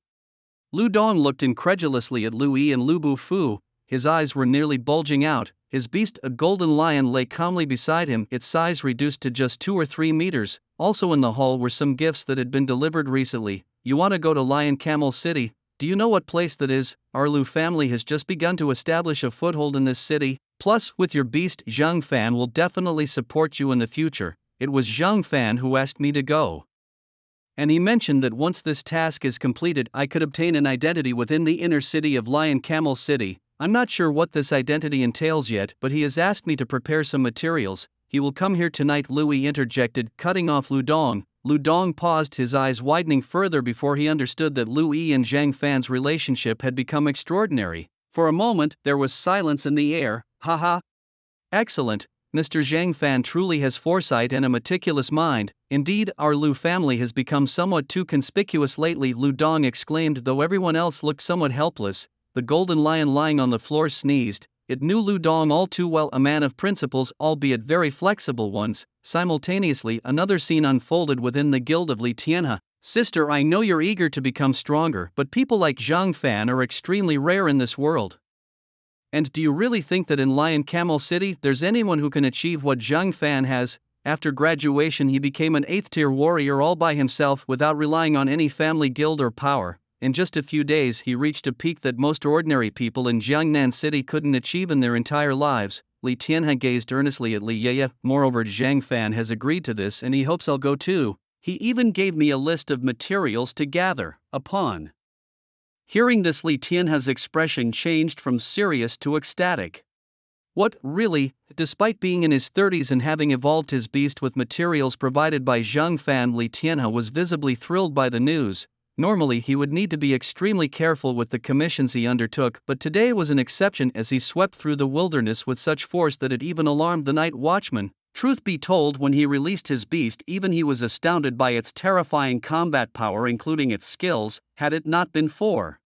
Lu Dong looked incredulously at Lu Yi and Lu Bufu. His eyes were nearly bulging out. His beast, a golden lion, lay calmly beside him, its size reduced to just 2 or 3 meters. Also in the hall were some gifts that had been delivered recently. You want to go to Lion Camel City? Do you know what place that is? Our Lu family has just begun to establish a foothold in this city. Plus, with your beast, Zhang Fan will definitely support you in the future. It was Zhang Fan who asked me to go. And he mentioned that once this task is completed, I could obtain an identity within the inner city of Lion Camel City. I'm not sure what this identity entails yet, but he has asked me to prepare some materials. He will come here tonight, Louis interjected, cutting off Lu Dong. Lu Dong paused, his eyes widening further before he understood that Lu Yi and Zhang Fan's relationship had become extraordinary. For a moment, there was silence in the air. Haha. Excellent. Mr. Zhang Fan truly has foresight and a meticulous mind. Indeed, our Lu family has become somewhat too conspicuous lately, Lu Dong exclaimed, though everyone else looked somewhat helpless. The golden lion lying on the floor sneezed. It knew Lu Dong all too well, a man of principles, albeit very flexible ones. Simultaneously, another scene unfolded within the guild of Li Tianhe. Sister, I know you're eager to become stronger, but people like Zhang Fan are extremely rare in this world. And do you really think that in Lion Camel City there's anyone who can achieve what Zhang Fan has? After graduation he became an 8th-tier warrior all by himself without relying on any family guild or power. In just a few days he reached a peak that most ordinary people in Jiangnan City couldn't achieve in their entire lives. Li Tianhe gazed earnestly at Li Yeye. Moreover, Zhang Fan has agreed to this and he hopes I'll go too. He even gave me a list of materials to gather. Upon hearing this, Li Tianhe's expression changed from serious to ecstatic. What, really? Despite being in his 30s and having evolved his beast with materials provided by Zhang Fan, Li Tianhe was visibly thrilled by the news. Normally he would need to be extremely careful with the commissions he undertook, but today was an exception as he swept through the wilderness with such force that it even alarmed the night watchman. Truth be told, when he released his beast, even he was astounded by its terrifying combat power, including its skills. Had it not been for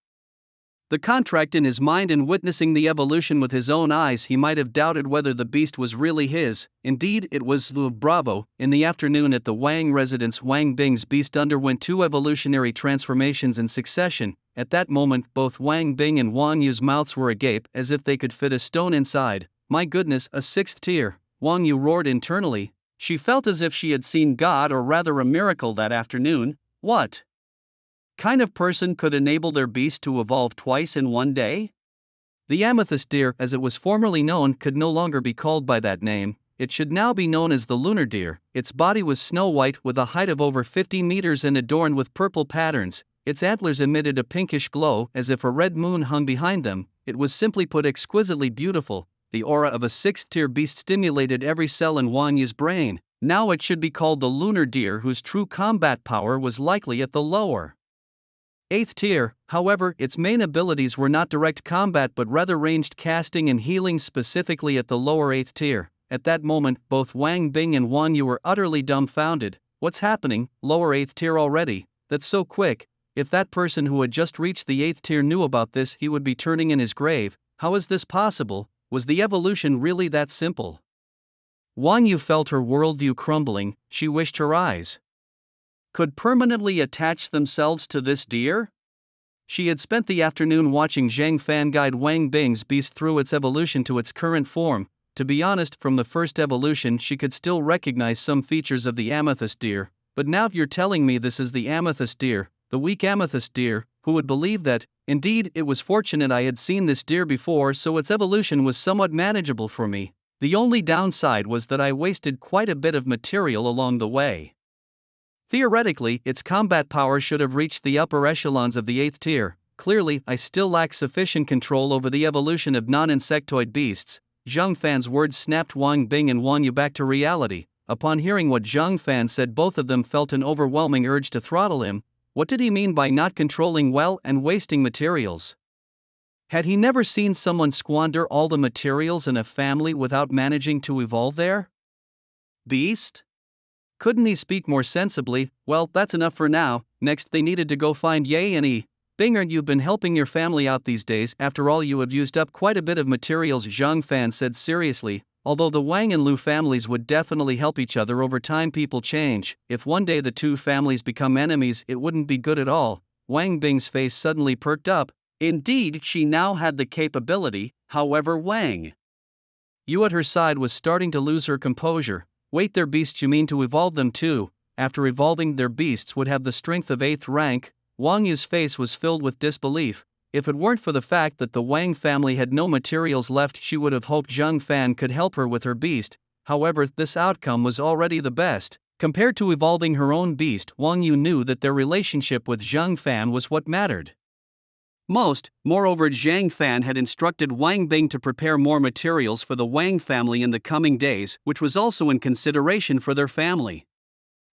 the contract in his mind and witnessing the evolution with his own eyes, he might have doubted whether the beast was really his. Indeed, it was. Bravo. In the afternoon at the Wang residence, Wang Bing's beast underwent 2 evolutionary transformations in succession. At that moment, both Wang Bing and Wang Yu's mouths were agape, as if they could fit a stone inside. My goodness, a 6th tier! Wang Yu roared internally. She felt as if she had seen God, or rather a miracle, that afternoon. What kind of person could enable their beast to evolve twice in one day? The amethyst deer, as it was formerly known, could no longer be called by that name. It should now be known as the lunar deer. Its body was snow white with a height of over 50 meters and adorned with purple patterns. Its antlers emitted a pinkish glow as if a red moon hung behind them. It was simply put exquisitely beautiful. The aura of a 6th-tier beast stimulated every cell in Wang Yu's brain. Now it should be called the lunar deer, whose true combat power was likely at the lower 8th tier. However, its main abilities were not direct combat but rather ranged casting and healing, specifically at the lower 8th tier. At that moment, both Wang Bing and Wang Yu were utterly dumbfounded. What's happening? Lower 8th tier already? That's so quick. If that person who had just reached the 8th tier knew about this, he would be turning in his grave. How is this possible? Was the evolution really that simple? Wang Yu felt her worldview crumbling. She wished her eyes could permanently attach themselves to this deer? She had spent the afternoon watching Zhang Fan guide Wang Bing's beast through its evolution to its current form. To be honest, from the first evolution she could still recognize some features of the amethyst deer, but now you're telling me this is the amethyst deer, the weak amethyst deer. Who would believe that? Indeed, it was fortunate I had seen this deer before, so its evolution was somewhat manageable for me. The only downside was that I wasted quite a bit of material along the way. Theoretically, its combat power should have reached the upper echelons of the 8th tier. Clearly, I still lack sufficient control over the evolution of non-insectoid beasts. Zhang Fan's words snapped Wang Bing and Wan Yu back to reality. Upon hearing what Zhang Fan said, both of them felt an overwhelming urge to throttle him. What did he mean by not controlling well and wasting materials? Had he never seen someone squander all the materials in a family without managing to evolve their beast? Couldn't he speak more sensibly? Well, that's enough for now. Next, they needed to go find Ye and E. Binger, you've been helping your family out these days. After all, you have used up quite a bit of materials, Zhang Fan said seriously. Although the Wang and Lu families would definitely help each other over time, people change. If one day the two families become enemies, it wouldn't be good at all. Wang Bing's face suddenly perked up. Indeed, she now had the capability. However, Wang Yu at her side was starting to lose her composure. Wait, their beasts, you mean to evolve them too? After evolving, their beasts would have the strength of 8th rank? Wang Yu's face was filled with disbelief. If it weren't for the fact that the Wang family had no materials left, she would have hoped Zhang Fan could help her with her beast. However, this outcome was already the best. Compared to evolving her own beast, Wang Yu knew that their relationship with Zhang Fan was what mattered most. Moreover, Zhang Fan had instructed Wang Bing to prepare more materials for the Wang family in the coming days, which was also in consideration for their family.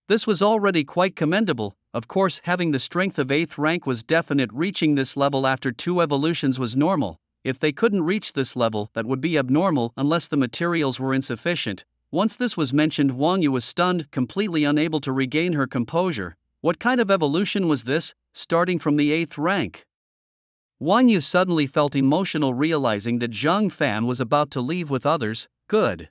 This was already quite commendable. Of course, having the strength of 8th rank was definite. Reaching this level after 2 evolutions was normal. If they couldn't reach this level, that would be abnormal unless the materials were insufficient. Once this was mentioned, Wang Yu was stunned, completely unable to regain her composure. What kind of evolution was this, starting from the 8th rank? Wang Yu suddenly felt emotional, realizing that Zhang Fan was about to leave with others. Good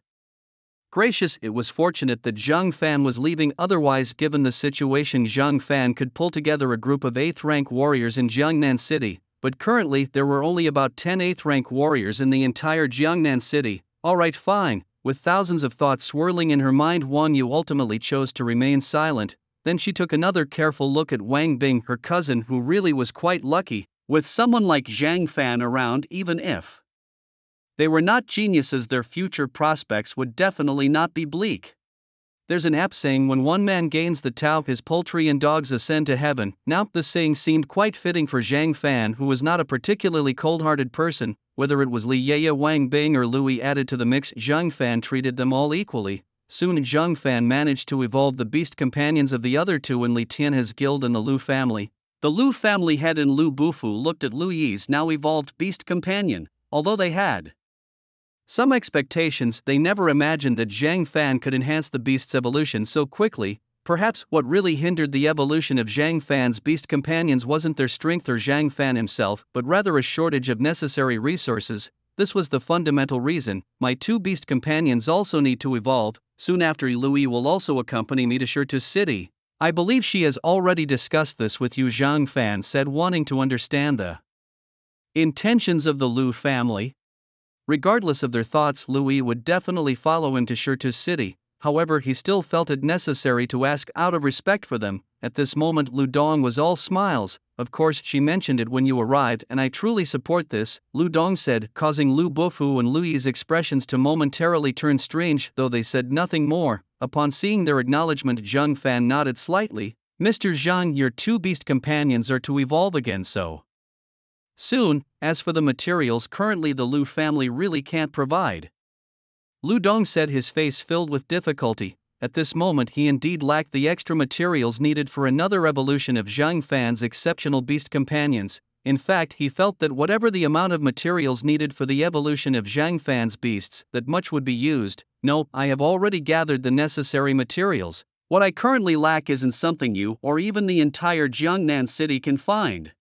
gracious, it was fortunate that Zhang Fan was leaving, otherwise given the situation Zhang Fan could pull together a group of 8th rank warriors in Jiangnan City, but currently there were only about 10 8th rank warriors in the entire Jiangnan City. Alright, fine. With thousands of thoughts swirling in her mind, Wang Yu ultimately chose to remain silent. Then she took another careful look at Wang Bing, her cousin, who really was quite lucky with someone like Zhang Fan around. Even if they were not geniuses, their future prospects would definitely not be bleak. There's an apt saying, when one man gains the Tao, his poultry and dogs ascend to heaven. Now, this saying seemed quite fitting for Zhang Fan, who was not a particularly cold-hearted person. Whether it was Li Yeye, Wang Bing or Louis added to the mix, Zhang Fan treated them all equally. Soon Zhang Fan managed to evolve the beast companions of the other two in Li Tianhe's guild and the Lu family. The Lu family head and Lu Bufu looked at Lu Yi's now evolved beast companion. Although they had some expectations, they never imagined that Zhang Fan could enhance the beast's evolution so quickly. Perhaps what really hindered the evolution of Zhang Fan's beast companions wasn't their strength or Zhang Fan himself, but rather a shortage of necessary resources. This was the fundamental reason. My 2 beast companions also need to evolve. Soon after, Louis will also accompany me to Shirtu City. I believe she has already discussed this with you, Zhang Fan said, wanting to understand the intentions of the Lu family. Regardless of their thoughts, Louis would definitely follow him to Shirtu City. However, he still felt it necessary to ask out of respect for them. At this moment, Lu Dong was all smiles. Of course, she mentioned it when you arrived, and I truly support this, Lu Dong said, causing Lu Bufu and Louis's expressions to momentarily turn strange, though they said nothing more. Upon seeing their acknowledgement, Zhang Fan nodded slightly. Mr. Zhang, your 2 beast companions are to evolve again so soon. As for the materials, currently the Lu family really can't provide. Lu Dong said, his face filled with difficulty. At this moment he indeed lacked the extra materials needed for another evolution of Zhang Fan's exceptional beast companions. In fact, he felt that whatever the amount of materials needed for the evolution of Zhang Fan's beasts, that much would be used. No, I have already gathered the necessary materials. What I currently lack isn't something you or even the entire Jiangnan city can find.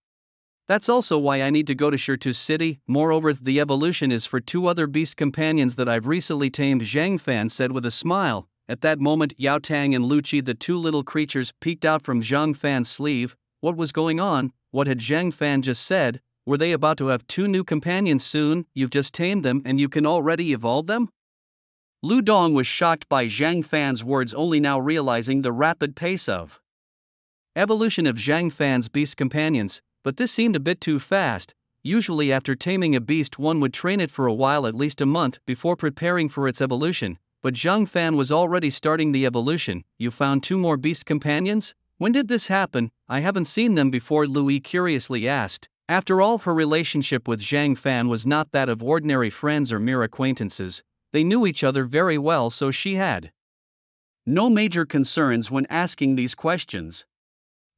That's also why I need to go to Shirtu City. Moreover, the evolution is for 2 other beast companions that I've recently tamed, Zhang Fan said with a smile. At that moment, Yao Tang and Lu Qi, the 2 little creatures, peeked out from Zhang Fan's sleeve. What was going on? What had Zhang Fan just said? Were they about to have 2 new companions soon? You've just tamed them and you can already evolve them? Lu Dong was shocked by Zhang Fan's words, only now realizing the rapid pace of evolution of Zhang Fan's beast companions. But this seemed a bit too fast. Usually after taming a beast one would train it for a while, at least a month, before preparing for its evolution. but Zhang Fan was already starting the evolution. You found 2 more beast companions? When did this happen? I haven't seen them before, Louis curiously asked. After all, her relationship with Zhang Fan was not that of ordinary friends or mere acquaintances. They knew each other very well, so she had no major concerns when asking these questions.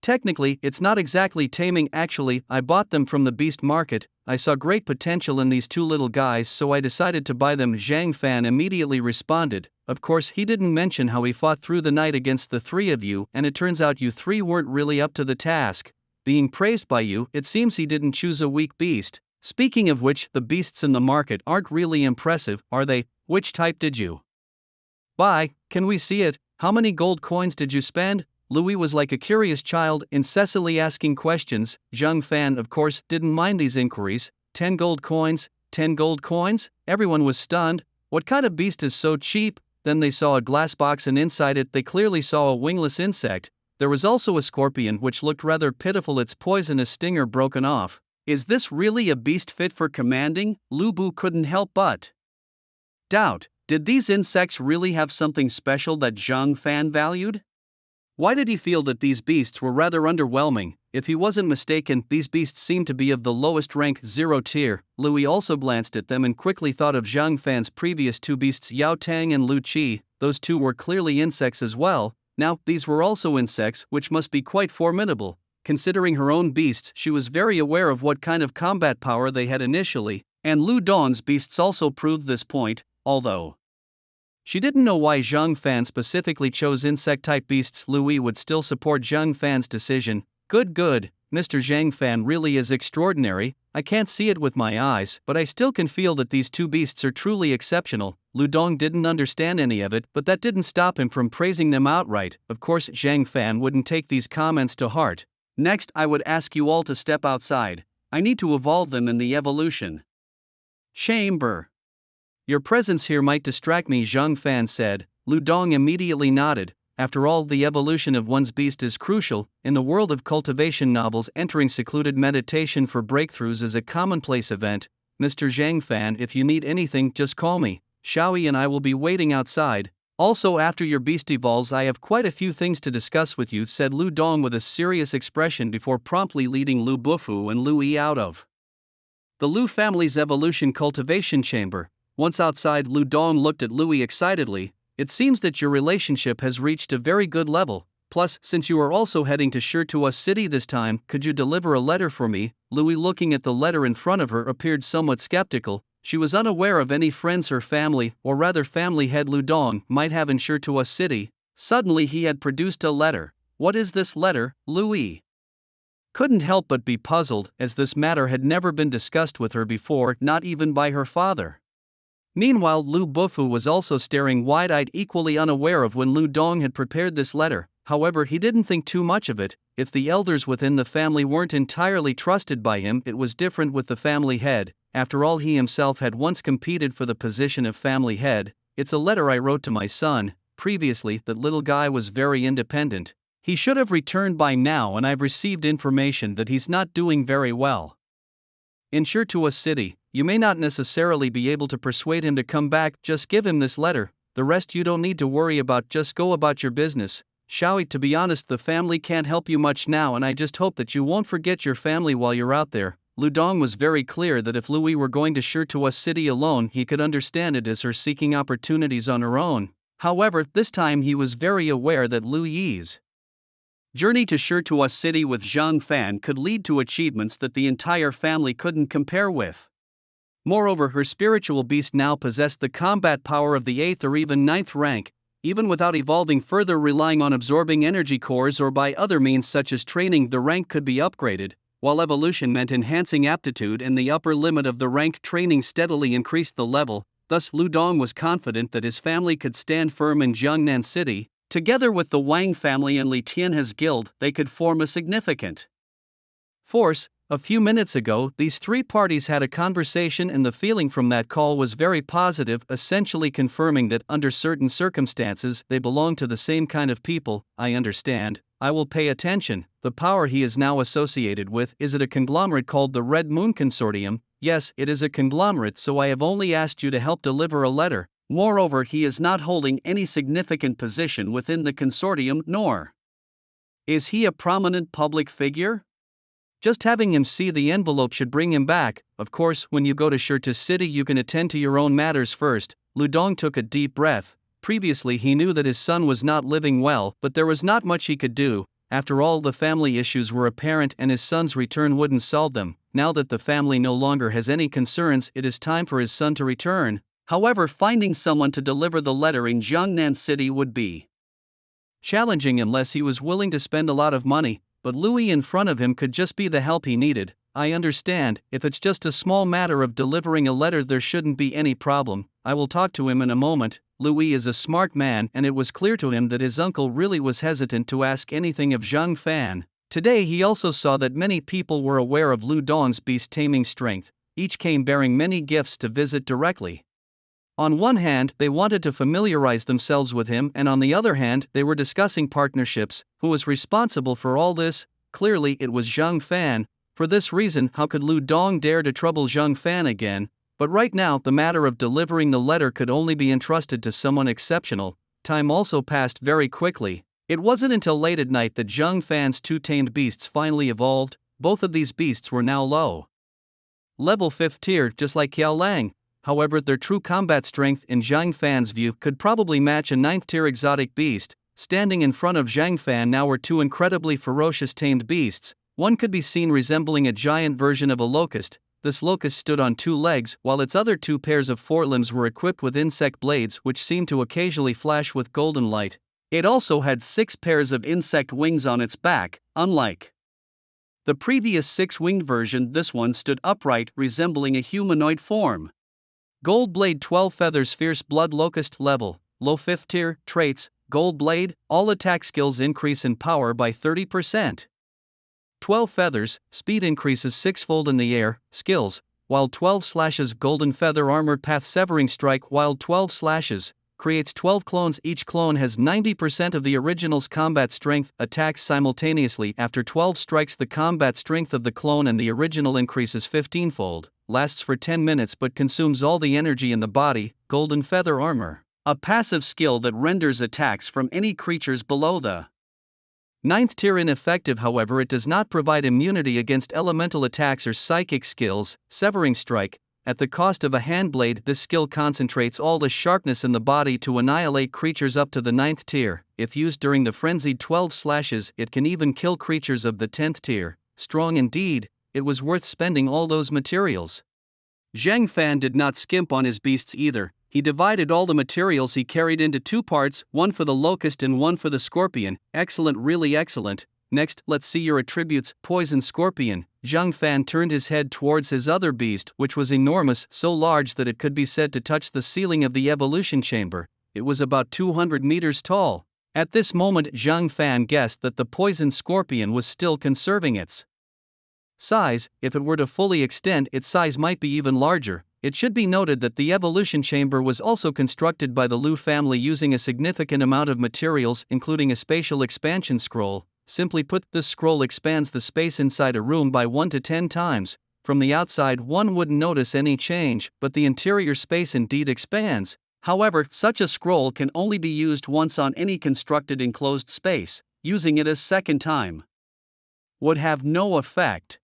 Technically, it's not exactly taming. Actually, I bought them from the beast market. I saw great potential in these 2 little guys, so I decided to buy them, Zhang Fan immediately responded. Of course, he didn't mention how he fought through the night against the 3 of you, and it turns out you 3 weren't really up to the task. Being praised by you, it seems he didn't choose a weak beast. Speaking of which, the beasts in the market aren't really impressive, are they? Which type did you buy? Can we see it? How many gold coins did you spend? Louis was like a curious child, incessantly asking questions. Zhang Fan, of course, didn't mind these inquiries. 10 gold coins? 10 gold coins? Everyone was stunned. What kind of beast is so cheap? Then they saw a glass box, and inside it they clearly saw a wingless insect. There was also a scorpion which looked rather pitiful, its poisonous stinger broken off. Is this really a beast fit for commanding? Lu Bu couldn't help but doubt. Did these insects really have something special that Zhang Fan valued? Why did he feel that these beasts were rather underwhelming? If he wasn't mistaken, these beasts seemed to be of the lowest rank, 0 tier. Louis also glanced at them and quickly thought of Zhang Fan's previous 2 beasts, Yao Tang and Lu Qi. Those 2 were clearly insects as well. Now, these were also insects, which must be quite formidable. Considering her own beasts, she was very aware of what kind of combat power they had initially, and Lu Dong's beasts also proved this point, although she didn't know why Zhang Fan specifically chose insect-type beasts. Louis would still support Zhang Fan's decision. Good, Mr. Zhang Fan really is extraordinary. I can't see it with my eyes, but I still can feel that these 2 beasts are truly exceptional. Lu Dong didn't understand any of it, but that didn't stop him from praising them outright. Of course, Zhang Fan wouldn't take these comments to heart. Next, I would ask you all to step outside. I need to evolve them in the evolution chamber. Your presence here might distract me, Zhang Fan said. Lu Dong immediately nodded. After all, the evolution of one's beast is crucial. In the world of cultivation novels, entering secluded meditation for breakthroughs is a commonplace event. Mr. Zhang Fan, if you need anything, just call me. Xiaoyi and I will be waiting outside. Also, after your beast evolves, I have quite a few things to discuss with you, said Lu Dong with a serious expression before promptly leading Lu Bufu and Lu Yi out of the Lu family's evolution cultivation chamber. Once outside, Lu Dong looked at Louis excitedly. It seems that your relationship has reached a very good level. Plus, since you are also heading to Shirtua City this time, could you deliver a letter for me? Louis, looking at the letter in front of her, appeared somewhat skeptical. She was unaware of any friends her family, or rather family head Lu Dong, might have in Shirtua City. Suddenly he had produced a letter. What is this letter? Louis couldn't help but be puzzled, as this matter had never been discussed with her before, not even by her father. Meanwhile, Lu Bufu was also staring wide-eyed, equally unaware of when Lu Dong had prepared this letter. However, he didn't think too much of it. If the elders within the family weren't entirely trusted by him, it was different with the family head. After all, he himself had once competed for the position of family head. It's a letter I wrote to my son. Previously, that little guy was very independent. He should have returned by now, and I've received information that he's not doing very well in Shirtua City. You may not necessarily be able to persuade him to come back, just give him this letter. The rest you don't need to worry about, just go about your business. Xiaoyi, to be honest, the family can't help you much now, and I just hope that you won't forget your family while you're out there. Lu Dong was very clear that if Louis were going to Shirtua City alone, he could understand it as her seeking opportunities on her own. However, this time he was very aware that Lu Yi's journey to Shirtua City with Zhang Fan could lead to achievements that the entire family couldn't compare with. Moreover, her spiritual beast now possessed the combat power of the 8th or even 9th rank, even without evolving further, relying on absorbing energy cores or by other means such as training. The rank could be upgraded, while evolution meant enhancing aptitude, and the upper limit of the rank training steadily increased the level. Thus, Lu Dong was confident that his family could stand firm in Jiangnan City. Together with the Wang family and Li Tianhe's guild, they could form a significant force. A few minutes ago, these 3 parties had a conversation, and the feeling from that call was very positive, essentially confirming that, under certain circumstances, they belong to the same kind of people. I understand. I will pay attention. The power he is now associated with, is it a conglomerate called the Red Moon Consortium? Yes, it is a conglomerate, so I have only asked you to help deliver a letter. Moreover, he is not holding any significant position within the consortium, nor is he a prominent public figure. Just having him see the envelope should bring him back. Of course, when you go to Shirta City, you can attend to your own matters first. Ludong took a deep breath. Previously, he knew that his son was not living well, but there was not much he could do. After all, the family issues were apparent and his son's return wouldn't solve them. Now that the family no longer has any concerns, it is time for his son to return. However, finding someone to deliver the letter in Jiangnan City would be challenging unless he was willing to spend a lot of money. But Louis in front of him could just be the help he needed. I understand, if it's just a small matter of delivering a letter, there shouldn't be any problem. I will talk to him in a moment. Louis is a smart man, and it was clear to him that his uncle really was hesitant to ask anything of Zhang Fan. Today he also saw that many people were aware of Lu Dong's beast-taming strength. Each came bearing many gifts to visit directly. On one hand, they wanted to familiarize themselves with him, and on the other hand, they were discussing partnerships. Who was responsible for all this? Clearly it was Zhang Fan. For this reason, how could Lu Dong dare to trouble Zhang Fan again? But right now, the matter of delivering the letter could only be entrusted to someone exceptional. Time also passed very quickly. It wasn't until late at night that Zhang Fan's two tamed beasts finally evolved. Both of these beasts were now low level 5th tier, just like Qiao Lang. However, their true combat strength in Zhang Fan's view could probably match a 9th tier exotic beast. Standing in front of Zhang Fan now were two incredibly ferocious tamed beasts. One could be seen resembling a giant version of a locust. This locust stood on two legs, while its other two pairs of forelimbs were equipped with insect blades which seemed to occasionally flash with golden light. It also had 6 pairs of insect wings on its back. Unlike the previous 6-winged version, this one stood upright, resembling a humanoid form. Gold Blade 12 Feathers Fierce Blood Locust Level, Low 5th Tier, Traits, Gold Blade, all attack skills increase in power by 30%. 12 Feathers, Speed increases 6-fold in the air, Skills, Wild 12 Slashes Golden Feather Armored Path Severing Strike Wild 12 Slashes, creates 12 clones. Each clone has 90% of the original's combat strength. Attacks simultaneously. After 12 strikes, the combat strength of the clone and the original increases 15-fold. Lasts for 10 minutes but consumes all the energy in the body. Golden Feather Armor, a passive skill that renders attacks from any creatures below the 9th tier ineffective. However, it does not provide immunity against elemental attacks or psychic skills. Severing Strike, at the cost of a handblade, this skill concentrates all the sharpness in the body to annihilate creatures up to the 9th tier. If used during the frenzied 12 slashes, it can even kill creatures of the 10th tier. Strong indeed. It was worth spending all those materials. Zhang Fan did not skimp on his beasts either. He divided all the materials he carried into 2 parts, one for the locust and one for the scorpion. Excellent, really excellent. Next, let's see your attributes. Poison Scorpion. Zhang Fan turned his head towards his other beast, which was enormous, so large that it could be said to touch the ceiling of the evolution chamber. It was about 200 meters tall. At this moment, Zhang Fan guessed that the Poison Scorpion was still conserving its size. If it were to fully extend, its size might be even larger. It should be noted that the evolution chamber was also constructed by the Lu family using a significant amount of materials, including a spatial expansion scroll. Simply put, this scroll expands the space inside a room by 1 to 10 times. From the outside, one wouldn't notice any change, but the interior space indeed expands. However, such a scroll can only be used once on any constructed enclosed space. Using it a second time would have no effect.